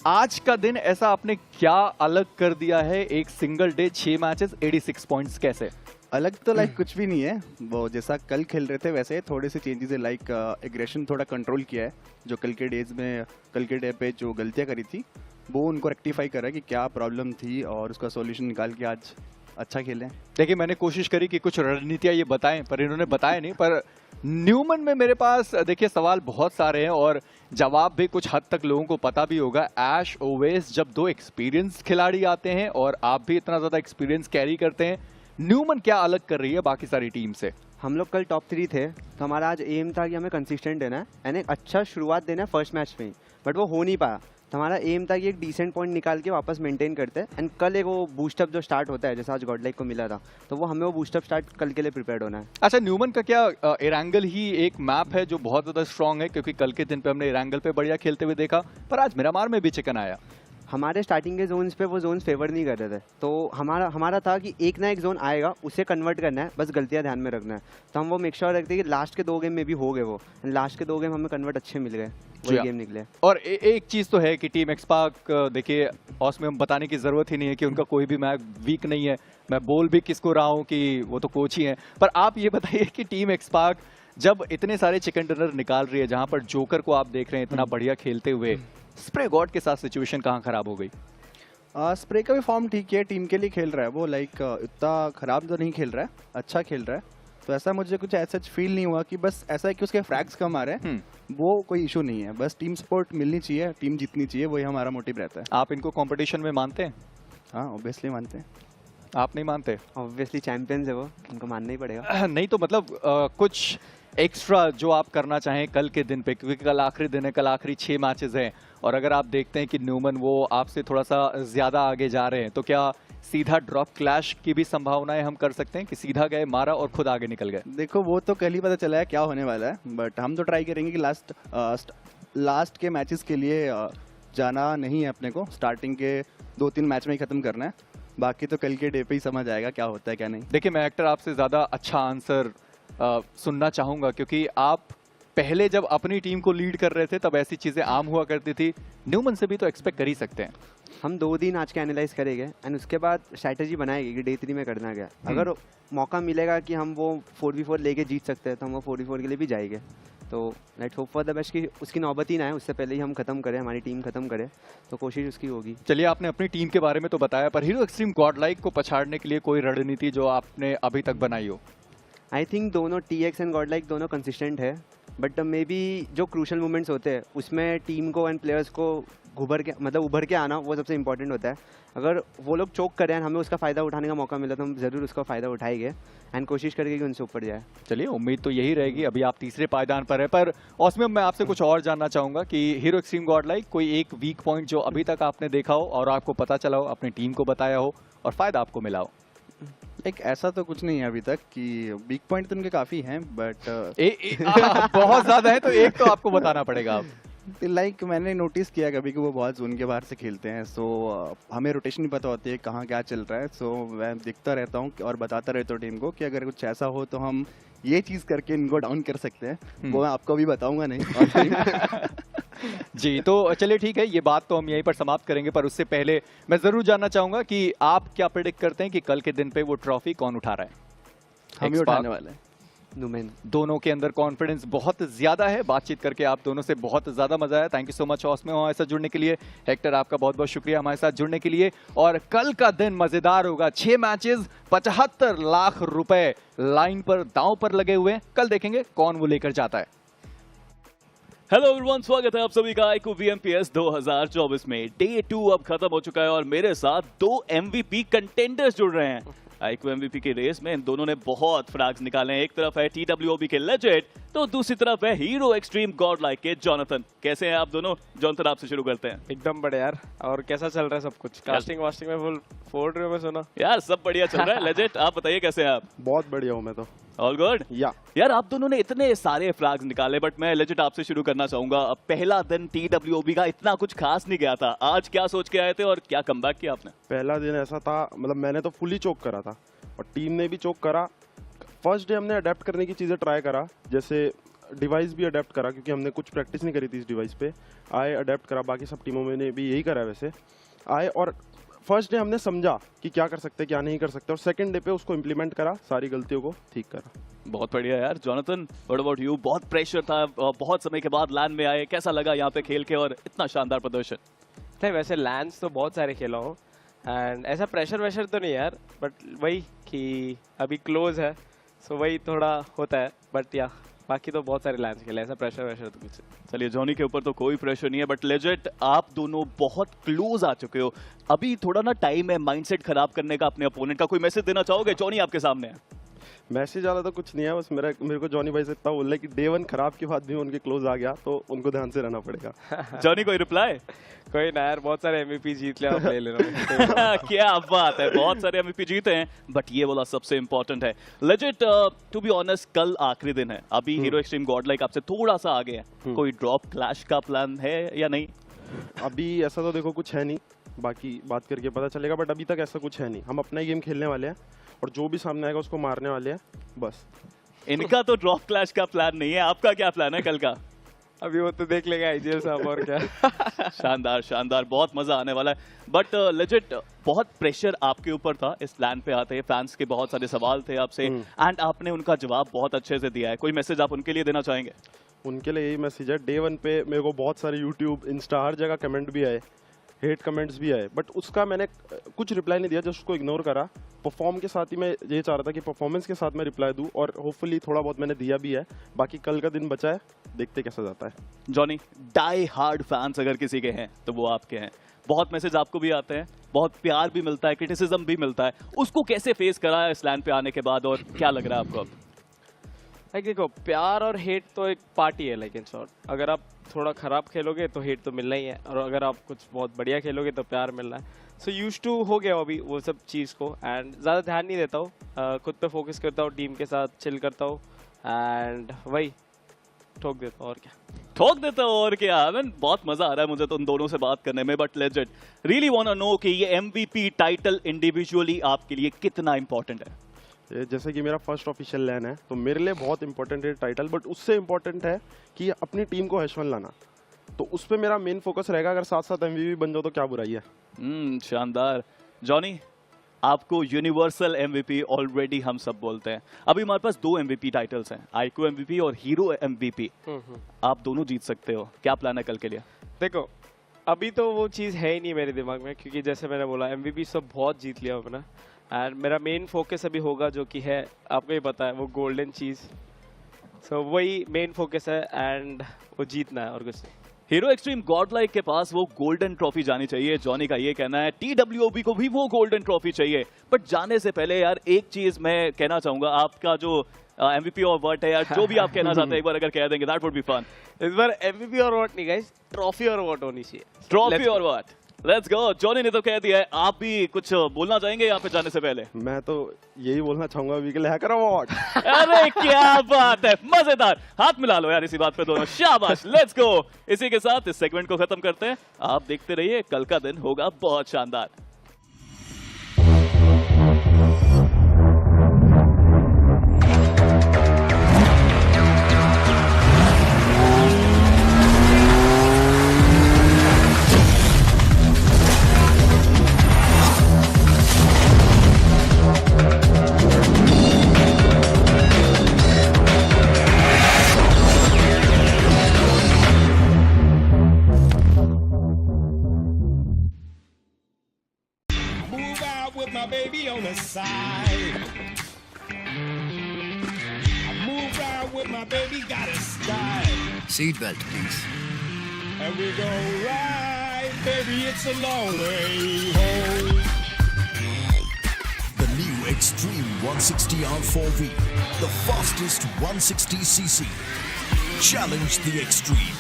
आज का दिन ऐसा आपने क्या अलग कर दिया है? एक सिंगल डे 6 मैचेस 86 पॉइंट्स, कैसे? अलग तो लाइक कुछ भी नहीं है, वो जैसा कल खेल रहे थे वैसे थोड़े से चेंजेस है। लाइक एग्रेशन थोड़ा कंट्रोल किया है, जो कल के डे पे जो गलतियां करी थी वो उनको रेक्टिफाई करा कि क्या प्रॉब्लम थी और उसका सॉल्यूशन निकाल के आज अच्छा खेले। देखिए मैंने कोशिश करी कि कुछ रणनीतियां ये बताएं, पर इन्होंने बताया नहीं। पर न्यूमन में मेरे पास देखिए सवाल बहुत सारे हैं और जवाब भी कुछ हद तक लोगों को पता भी होगा। ऐश ओवेस, जब 2 एक्सपीरियंस खिलाड़ी आते हैं और आप भी इतना ज्यादा एक्सपीरियंस कैरी करते हैं, न्यूमन क्या अलग कर रही है बाकी सारी टीम से? हम लोग कल टॉप 3 थे, तो हमारा आज एम था कि हमें कंसिस्टेंट देना है एंड एक अच्छा शुरुआत देना है फर्स्ट मैच में ही, बट वो हो नहीं पाया। तो हमारा एम था कि एक डिसेंट पॉइंट निकाल के वापस मेंटेन करते हैं एंड कल एक वो बूस्टअप जो स्टार्ट होता है, जैसे आज गॉडलाइक को मिला था, तो वो हमें वो बूस्टअप स्टार्ट कल के लिए प्रिपेयर्ड होना है। अच्छा, न्यूमन का क्या एरांगल ही एक मैप है जो बहुत ज्यादा स्ट्रॉन्ग है? क्योंकि कल के दिन पे हमने एरांगल पे बढ़िया खेलते हुए देखा, पर आज मिरामार में भी चिकन आया। हमारे स्टार्टिंग के जोन्स पे वो जोन्स फेवर नहीं कर रहे थे, तो हमारा था कि एक ना एक जोन आएगा, उसे कन्वर्ट करना है, बस गलतियां ध्यान में रखना है। तो हम वो मेक श्योर रखते हैं कि लास्ट के 2 गेम में भी हो गए वो, लास्ट के 2 गेम हमें कन्वर्ट अच्छे मिल गए, वही गेम निकले। और एक चीज तो है कि टीम एक्सपार्क, देखिए ऑस्मियम बताने की जरूरत ही नहीं है कि उनका कोई भी मैच वीक नहीं है। मैं बोल भी किसको रहा हूँ कि वो तो कोच ही हैं। पर आप ये बताइए कि टीम एक्सपार्क जब इतने सारे चिकन डिनर निकाल रही है, जहाँ पर जोकर को आप देख रहे हैं इतना बढ़िया खेलते हुए, स्प्रे गॉड के साथ सिचुएशन कहाँ खराब हो गई? स्प्रे का भी फॉर्म ठीक है, टीम के लिए खेल रहा है वो, लाइक इतना खराब तो नहीं खेल रहा है, अच्छा खेल रहा है। तो ऐसा मुझे कुछ ऐसा फील नहीं हुआ कि बस ऐसा है कि उसके फ्रैग्स कम आ रहे हैं, वो कोई इशू नहीं है। बस टीम सपोर्ट मिलनी चाहिए, टीम जीतनी चाहिए, वही हमारा मोटिव रहता है। आप इनको कंपटीशन में मानते हैं? हाँ ऑब्वियसली मानते हैं। आप नहीं मानते? ऑब्वियसली चैंपियंस है वो, उनको मानना ही पड़ेगा। नहीं तो मतलब कुछ एक्स्ट्रा जो आप करना चाहें कल के दिन पे, क्योंकि कल आखिरी दिन है, कल आखिरी 6 मैचेस हैं और अगर आप देखते हैं कि न्यूमन वो आपसे थोड़ा सा ज्यादा आगे जा रहे हैं, तो क्या सीधा ड्रॉप क्लैश की भी संभावनाएं हम कर सकते हैं कि सीधा गए, मारा और खुद आगे निकल गए? देखो वो तो कल ही पता चला है क्या होने वाला है, बट हम तो ट्राई करेंगे कि लास्ट के मैचेस के लिए जाना नहीं है अपने को, स्टार्टिंग के 2-3 मैच में ही खत्म करना है। बाकी तो कल के डे पे ही समझ आएगा क्या होता है क्या नहीं। देखिए मैं एक्टर आपसे ज्यादा अच्छा आंसर सुनना चाहूंगा, क्योंकि आप पहले जब अपनी टीम को लीड कर रहे थे तब ऐसी चीजें आम हुआ करती थी। न्यूमन से भी तो एक्सपेक्ट कर ही सकते हैं। हम 2 दिन आज के एनालाइज करेंगे एंड उसके बाद स्ट्रैटेजी बनाएंगे कि डे 3 में करना क्या। अगर मौका मिलेगा कि हम वो 4v4 लेके जीत सकते हैं तो हम वो 4v4 के लिए भी जाएंगे। तो let's hope for the best कि उसकी नौबत ही ना आए, उससे पहले ही हम खत्म करें, हमारी टीम खत्म करे, तो कोशिश उसकी होगी। चलिए, आपने अपनी टीम के बारे में तो बताया, पर हीरो एक्सट्रीम गॉडलाइक को पछाड़ने के लिए कोई रणनीति जो आपने अभी तक बनाई हो? आई थिंक दोनों TX एंड गॉडलाइक दोनों कंसिस्टेंट है, बट मे बी जो क्रूशल मोमेंट्स होते हैं उसमें टीम को एंड प्लेयर्स को उभर के आना वो सबसे इंपॉर्टेंट होता है। अगर वो लोग चोक करें एंड हमें उसका फ़ायदा उठाने का मौका मिला तो हम ज़रूर उसका फ़ायदा उठाएंगे एंड कोशिश करेंगे कि उनसे ऊपर जाए। चलिए, उम्मीद तो यही रहेगी। अभी आप तीसरे पायदान पर है, पर ऑसमियम मैं आपसे कुछ और जानना चाहूँगा कि हीरो एक्सट्रीम गॉडलाइक कोई एक वीक पॉइंट जो अभी तक आपने देखा हो और आपको पता चला हो, अपनी टीम को बताया हो और फ़ायदा आपको मिला हो? एक ऐसा तो कुछ नहीं है अभी तक कि वीक पॉइंट तो उनके काफ़ी हैं, बट बहुत ज़्यादा है तो एक तो आपको बताना पड़ेगा आप। लाइक मैंने नोटिस किया कभी कि वो बहुत जोन के बाहर से खेलते हैं, सो हमें रोटेशन नहीं पता होती है कहाँ क्या चल रहा है, सो मैं देखता रहता हूँ और बताता रहता हूँ टीम को कि अगर कुछ ऐसा हो तो हम ये चीज़ करके इनको डाउन कर सकते हैं। वो मैं आपको भी बताऊंगा नहीं। जी, तो चलिए ठीक है, ये बात तो हम यहीं पर समाप्त करेंगे, पर उससे पहले मैं ज़रूर जानना चाहूँगा कि आप क्या प्रेडिक्ट करते हैं कि कल के दिन पे वो ट्रॉफी कौन उठा रहा है? हम ही उठाने वाले हैं। दोनों के अंदर कॉन्फिडेंस बहुत ज्यादा है। बातचीत करके आप दोनों से बहुत ज्यादा मजा आया। थैंक यू सो मच ऑसमियम हमारे साथ जुड़ने के लिए। हेक्टर, आपका बहुत बहुत शुक्रिया हमारे साथ जुड़ने के लिए। और कल का दिन मजेदार होगा। 6 मैचेस, 75 लाख रुपए लाइन पर, दांव पर लगे हुए। कल देखेंगे कौन वो लेकर जाता है। हेलो एवरीवन, स्वागत है आप सभी का iQOO BMPS 2024 में। डे 2 अब खत्म हो चुका है और मेरे साथ 2 MVP कंटेंडर्स जुड़ रहे हैं। iQOO MVP की रेस में इन दोनों ने बहुत फ्रैग्स निकाले हैं। एक तरफ है TWOB के लेजेंड, तो दूसरी तरफ है हीरो एक्सट्रीम गॉडलाइक के जॉनथन। कैसे हैं आप दोनों? जॉनथन, आपसे शुरू करते हैं। एकदम बढ़िया यार। और कैसा चल रहा है सब कुछ? कास्टिंग वास्टिंग में फुल फोड़ रहे हो मैं सुना। यार सब बढ़िया चल रहा है। लेजेंड, आप बताइए कैसे हैं आप? बहुत बढ़िया हूँ मैं तो। All good? यार आप दोनों ने इतने सारे फ्लैग्स निकाले, बट मैं लेजेंड आपसे शुरू करना चाहूंगा। पहला दिन TWOB का इतना कुछ खास नहीं गया था। आज क्या सोच के आए थे और क्या कमबैक किया आपने? पहला दिन ऐसा था, मतलब मैंने तो फुली चोक करा था और टीम ने भी चोक करा। फर्स्ट डे हमने अडेप्ट करने की चीज़ें ट्राई करा, जैसे डिवाइस भी अडेप्ट करा क्योंकि हमने कुछ प्रैक्टिस नहीं करी थी इस डिवाइस पे। आए अडेप्ट करा, बाकी सब टीमों में ने भी यही करा वैसे। आए और फर्स्ट डे हमने समझा कि क्या कर सकते क्या नहीं कर सकते, और सेकंड डे पे उसको इम्प्लीमेंट करा, सारी गलतियों को ठीक करा। बहुत बढ़िया यार। Jonathan, what about you? बहुत प्रेशर था, बहुत समय के बाद लैन में आए, कैसा लगा यहाँ पे खेल के और इतना शानदार प्रदर्शन? नहीं, वैसे लैंड्स तो बहुत सारे खेला हूँ एंड ऐसा प्रेशर वेशर तो नहीं यार, बट वही कि अभी क्लोज है सो वही थोड़ा होता है, बट या बाकी तो बहुत सारे लैंड्स खेले, ऐसा प्रेशर वेशर तो कुछ। चलिए, जॉनी के ऊपर तो कोई प्रेशर नहीं है, बट लेजेंड आप दोनों बहुत क्लोज आ चुके हो। अभी थोड़ा ना टाइम है माइंडसेट खराब करने का अपने अपोनेंट का। कोई मैसेज देना चाहोगे? जॉनी आपके सामने है। मैसेज वाला तो कुछ नहीं है, बस मेरे को जॉनी भाई से इतना बोल रहा है कि डे 1 खराब के बाद भी उनके क्लोज आ गया तो उनको ध्यान से रहना पड़ेगा। जॉनी, कोई रिप्लाई? कोई ना यार, बहुत सारे MVP जीत लिया, ले लेना। क्या बात है, बहुत सारे MVP जीते हैं, बट ये वाला सबसे इंपॉर्टेंट है। लेजेंड, टू बी ऑनेस्ट, कल आखिरी दिन है। अभी हीरो एक्सट्रीम गॉडलाइक आपसे थोड़ा सा आगे है। कोई ड्रॉप क्लैश का प्लान है या नहीं? अभी ऐसा तो देखो कुछ है नहीं, बाकी बात करके पता चलेगा, बट अभी तक ऐसा कुछ है नहीं। हम अपना ही गेम खेलने वाले हैं और जो भी सामने आएगा उसको मारने वाले हैं बस। इनका तो ड्रॉप क्लैश का प्लान नहीं है, आपका क्या प्लान है कल का? अभी वो तो देख लेगा IGL साहब, और क्या। शानदार शानदार, बहुत मजा आने वाला है। बट लेजेंड, बहुत प्रेशर आपके ऊपर था इस लैन पे आते। फैंस के बहुत सारे सवाल थे आपसे एंड आपने उनका जवाब बहुत अच्छे से दिया है। कोई मैसेज आप उनके लिए देना चाहेंगे? उनके लिए यही मैसेज है, डे 1 पे मेरे को बहुत सारे यूट्यूब, इंस्टा, हर जगह कमेंट भी आए, हेट कमेंट्स भी आए, बट उसका मैंने कुछ रिप्लाई नहीं दिया, जस्ट उसको इग्नोर करा। परफॉर्म के साथ ही मैं ये चाह रहा था कि परफॉर्मेंस के साथ मैं रिप्लाई दूं, और होपफुली थोड़ा बहुत मैंने दिया भी है। बाकी कल का दिन बचा है, देखते कैसा जाता है। जॉनी, डाई हार्ड फैंस अगर किसी के हैं तो वो आपके हैं। बहुत मैसेज आपको भी आते हैं, बहुत प्यार भी मिलता है, क्रिटिसिज्म भी मिलता है। उसको कैसे फेस करा है इस लैन पे आने के बाद और क्या लग रहा है आपको अब? देखो, प्यार और हेट तो एक पार्टी है, लेकिन शॉर्ट अगर आप थोड़ा खराब खेलोगे तो हेट तो मिलना ही है, और अगर आप कुछ बहुत बढ़िया खेलोगे तो प्यार मिलना है। सो यूज्ड टू हो गया अभी वो सब चीज़ को, एंड ज़्यादा ध्यान नहीं देता हूँ, खुद पे फोकस करता हूँ, टीम के साथ चिल करता हूँ एंड वही ठोक देता हूँ, और क्या ठोक देता हूँ और क्या। बहुत मजा आ रहा है मुझे तो उन दोनों से बात करने में। But legend, really want to know कि ये MVP टाइटल इंडिविजुअली आपके लिए कितना इंपॉर्टेंट है? जैसे कि मेरा फर्स्ट ऑफिशियल लैन है तो मेरे लिए बहुत इंपॉर्टेंट है टाइटल, बट उससे इंपॉर्टेंट है कि अपनी टीम को H1 लाना, तो उस पर मेरा मेन फोकस रहेगा। अगर साथ साथ MVP बन जाओ तो क्या बुराई है। शानदार। जॉनी, आपको यूनिवर्सल एमवीपी ऑलरेडी हम सब बोलते हैं। अभी हमारे पास 2 एमवीपी टाइटल्स हैं, iQOO एमवीपी और हीरो एमवीपी। आप दोनों जीत सकते हो, क्या प्लान है कल के लिए? देखो अभी तो वो चीज़ है ही नहीं मेरे दिमाग में, क्योंकि जैसे मैंने बोला एमवीपी सब बहुत जीत लिया अपना, एंड मेरा मेन फोकस अभी होगा जो कि है आपको ही पता है वो गोल्डन चीज़। सो वही मेन फोकस है एंड वो जीतना है और कुछ नहीं। हीरो एक्सट्रीम गॉडलाइक के पास वो गोल्डन ट्रॉफी जानी चाहिए, जॉनी का ये कहना है। TWOB को भी वो गोल्डन ट्रॉफी चाहिए। बट जाने से पहले यार एक चीज मैं कहना चाहूंगा, आपका जो MVP और वर्ट है यार, जो भी आप कहना चाहते हैं एक बार अगर कह देंगे, दैट वुड बी फन। इस बार MVP और वर्ट नहीं गाइस, ट्रॉफी और वर्ट होनी चाहिए। ट्रॉफी और वर्ट, लेट्स गो। जॉनी ने तो कह दिया है, आप भी कुछ बोलना चाहेंगे यहाँ पे जाने से पहले? मैं तो यही बोलना चाहूंगा, वीकल हैकर अवार्ड। अरे क्या बात है, मजेदार। हाथ मिला लो यार इसी बात पे दोनों, शाबाश। Let's go. इसी के साथ इस सेगमेंट को खत्म करते हैं। आप देखते रहिए, कल का दिन होगा बहुत शानदार। Seatbelt, please. And we go right, baby, it's a long way home. The new Extreme 160R4V, the fastest 160cc. Challenge the extreme.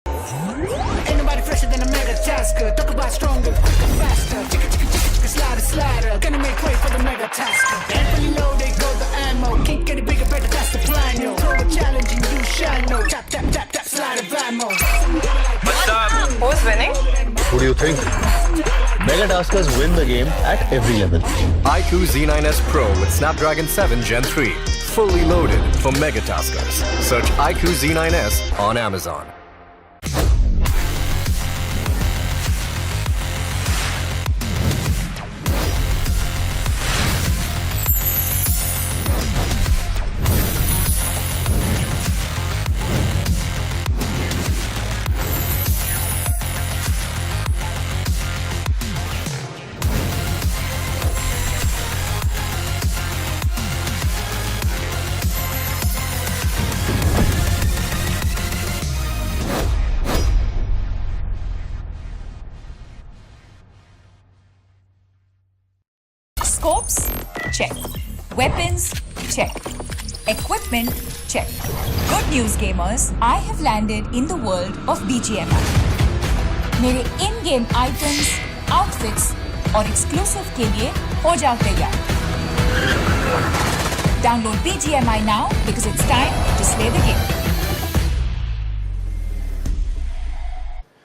Ain't nobody fresher than a mega tasker. Talk about stronger, quicker, faster. Chicka, chicka, chicka, chicka, slider, slider. Gonna make way for the mega tasker. Heavily loaded, go the ammo. Can't get it bigger, better, that's the plan, yo. Throw a challenge and you shall know. Tap, tap, tap, tap, slide of ammo. Who's winning? Who do you think? Mega Taskers win the game at every level. iQOO Z9S Pro with Snapdragon 7 Gen 3. Fully loaded for Mega Taskers. Search iQOO Z9S on Amazon. Scopes? Check. Weapons? Check. Equipment? Check. Good news gamers, I have landed in the world of BGMI. मेरे in-game items, outfits और exclusive के लिए हो जाओ तैयार। Download BGMI now because it's time to slay the game.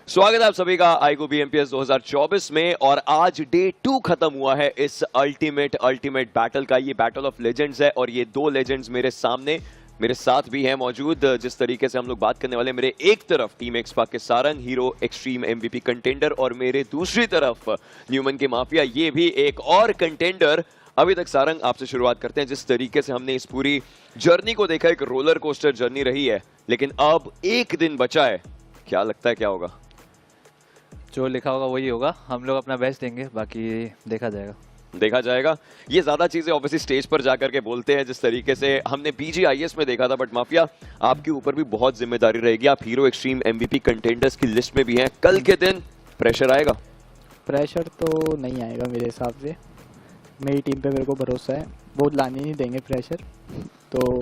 स्वागत है आप सभी का iQOO BMPS 2024 में। और आज डे 2 खत्म हुआ है इस अल्टीमेट बैटल का। ये बैटल ऑफ लेजेंड्स है और ये 2 लेजेंड्स मेरे सामने मेरे साथ भी हैं मौजूद। जिस तरीके से हम लोग बात करने वाले, मेरे एक तरफ टीम एक्सपाक के Sarang hero extreme MVP contender और मेरे दूसरी तरफ न्यूमन के माफिया, ये भी एक और कंटेंडर। अभी तक सारंग आपसे शुरुआत करते हैं। जिस तरीके से हमने इस पूरी जर्नी को देखा, एक रोलर कोस्टर जर्नी रही है, लेकिन अब एक दिन बचा है। क्या लगता है क्या होगा? जो लिखा होगा वही होगा। हम लोग अपना बेस्ट देंगे, बाकी देखा जाएगा। ये ज्यादा चीजें ऑब्वियसली स्टेज पर जाकर के बोलते हैं, जिस तरीके से हमने BGIS में देखा था। बट माफिया, आपके ऊपर भी बहुत जिम्मेदारी रहेगी। आप हीरो एक्सट्रीम MVP कंटेंडर्स की लिस्ट में भी हैं। कल के दिन प्रेशर आएगा? प्रेशर तो नहीं आएगा मेरे हिसाब से। मेरी टीम पे मेरे को भरोसा है, वो लाने नहीं देंगे प्रेशर, तो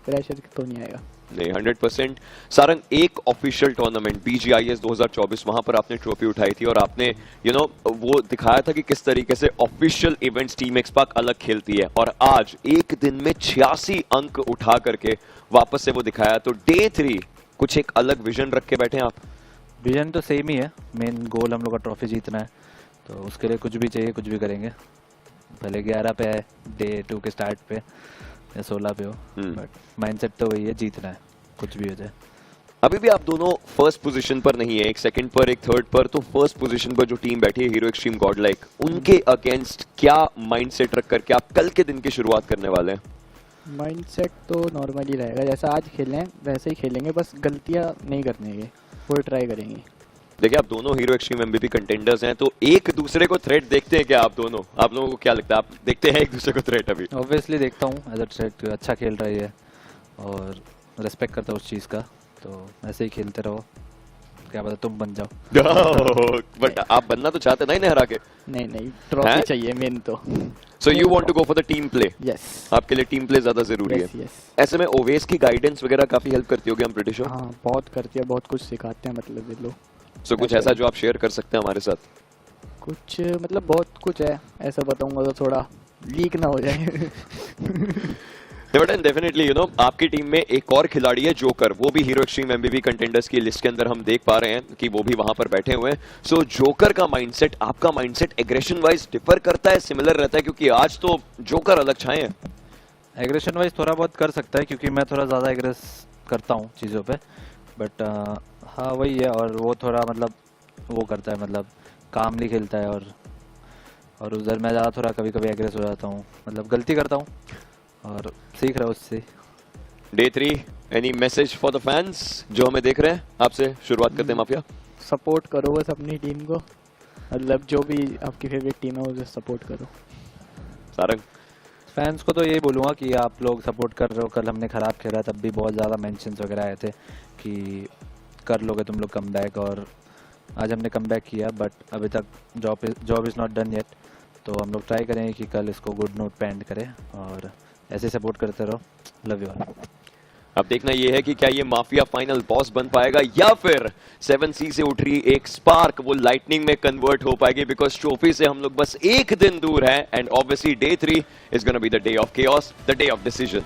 प्रेशर तो नहीं आएगा। नहीं, 100%। सारंग, एक ऑफिशियल टूर्नामेंट BGIS 2024, वहां पर आपने ट्रॉफी उठाई थी और आपने वो दिखाया था कि किस तरीके से ऑफिशियल इवेंट्स टीम एक्सपाक अलग खेलती है। और आज एक दिन में 86 अंक उठा करके वापस से वो दिखाया। तो डे 3 कुछ एक अलग विजन रख के बैठे हैं आप? विजन तो सेम ही है। मेन गोल हम लोग का ट्रॉफी जीतना है, तो उसके लिए कुछ भी चाहिए, कुछ भी करेंगे। पहले 11 पे है, डे 2 के स्टार्ट पे या 16 पे हो, बट माइंडसेट तो वही है, जीतना है कुछ भी हो जाए। अभी भी आप दोनों फर्स्ट पोजीशन पर नहीं है, एक सेकंड पर एक थर्ड पर, तो फर्स्ट पोजीशन पर जो टीम बैठी है हीरो एक्सट्रीम गॉडलाइक, उनके अगेंस्ट क्या माइंडसेट रख करके आप कल के दिन की शुरुआत करने वाले हैं? माइंडसेट तो नॉर्मली रहेगा, जैसा आज खेले हैं वैसे ही खेलेंगे, बस गलतियां नहीं करने के, वो ट्राई करेंगे। देखिए आप दोनों हीरो एक्सट्रीम एमवीपी कंटेंडर्स हैं, तो एक दूसरे को थ्रेट देखते हैं क्या आप दोनों? आप लोगों को क्या लगता है, आप देखते हैं एक दूसरे को थ्रेट? अभी ऑब्वियसली देखता हूँ, एज अ थ्रेट अच्छा खेल रही है और रिस्पेक्ट करता हूँ उस चीज़ का, तो ऐसे ही खेलते रहो, क्या पता तुम बन जाओ। बट आप बनना तो चाहते नहीं ना हरा के? नहीं ट्रॉफी चाहिए मेन तो। So you want to go for the team play? Yes, आपके लिए टीम प्ले ज्यादा जरूरी है। ऐसे में ओवेस की गाइडेंस वगैरह काफी हेल्प करती होगी, हम प्रीटी श्योर। हाँ बहुत करती है, बहुत कुछ सिखाते हैं मतलब ये लोग। सो कुछ ऐसा जो आप शेयर कर सकते हैं हमारे साथ? कुछ मतलब बहुत कुछ है, ऐसा बताऊंगा तो थोड़ा लीक ना हो जाए। बट डेफिनेटली यू नो आपकी टीम में एक और खिलाड़ी है जोकर, वो भी हीरो एक्सट्रीम एमवीपी कंटेंडर्स की लिस्ट के अंदर हम देख पा रहे हैं कि वो भी वहां पर बैठे हुए हैं। सो जोकर का माइंडसेट, आपका माइंडसेट एग्रेशन वाइज डिफर करता है, सिमिलर रहता है? क्योंकि आज तो जोकर अलग छाए हैं। एग्रेशन वाइज थोड़ा बहुत कर सकता है क्योंकि मैं थोड़ा ज़्यादा एग्रेस करता हूँ चीज़ों पे, बट हाँ वही है, और वो थोड़ा मतलब वो करता है, मतलब कामली खेलता है, और उधर मैं ज़्यादा थोड़ा कभी कभी एग्रेस हो जाता हूँ, मतलब गलती करता हूँ और सीख रहा हूँ उससे। Day 3 any message for the fans जो हमें देख रहे हैं? आपसे शुरुआत करते हैं माफिया। सपोर्ट करो बस अपनी टीम को, मतलब जो भी आपकी फेवरेट टीम है उसे सपोर्ट करो। सारंग? फैंस को तो यही बोलूँगा कि आप लोग सपोर्ट कर रहे हो, कल हमने ख़राब खेला तब भी बहुत ज़्यादा मेंशंस वगैरह आए थे कि कर लोगे तुम लोग कमबैक, और आज हमने कमबैक किया, बट अभी तक job is not done yet, तो हम लोग ट्राई करेंगे कि कल इसको गुड नोट पे एंड करें और ऐसे सपोर्ट करते रहो। Love you all. अब देखना ये है कि क्या ये माफिया फाइनल बॉस बन पाएगा या फिर 7C से उठ रही एक स्पार्क वो लाइटनिंग में कन्वर्ट हो पाएगी, बिकॉज ट्रॉफी से हम लोग बस एक दिन दूर हैं, and obviously day 3 is gonna be the day of chaos, the day of decision.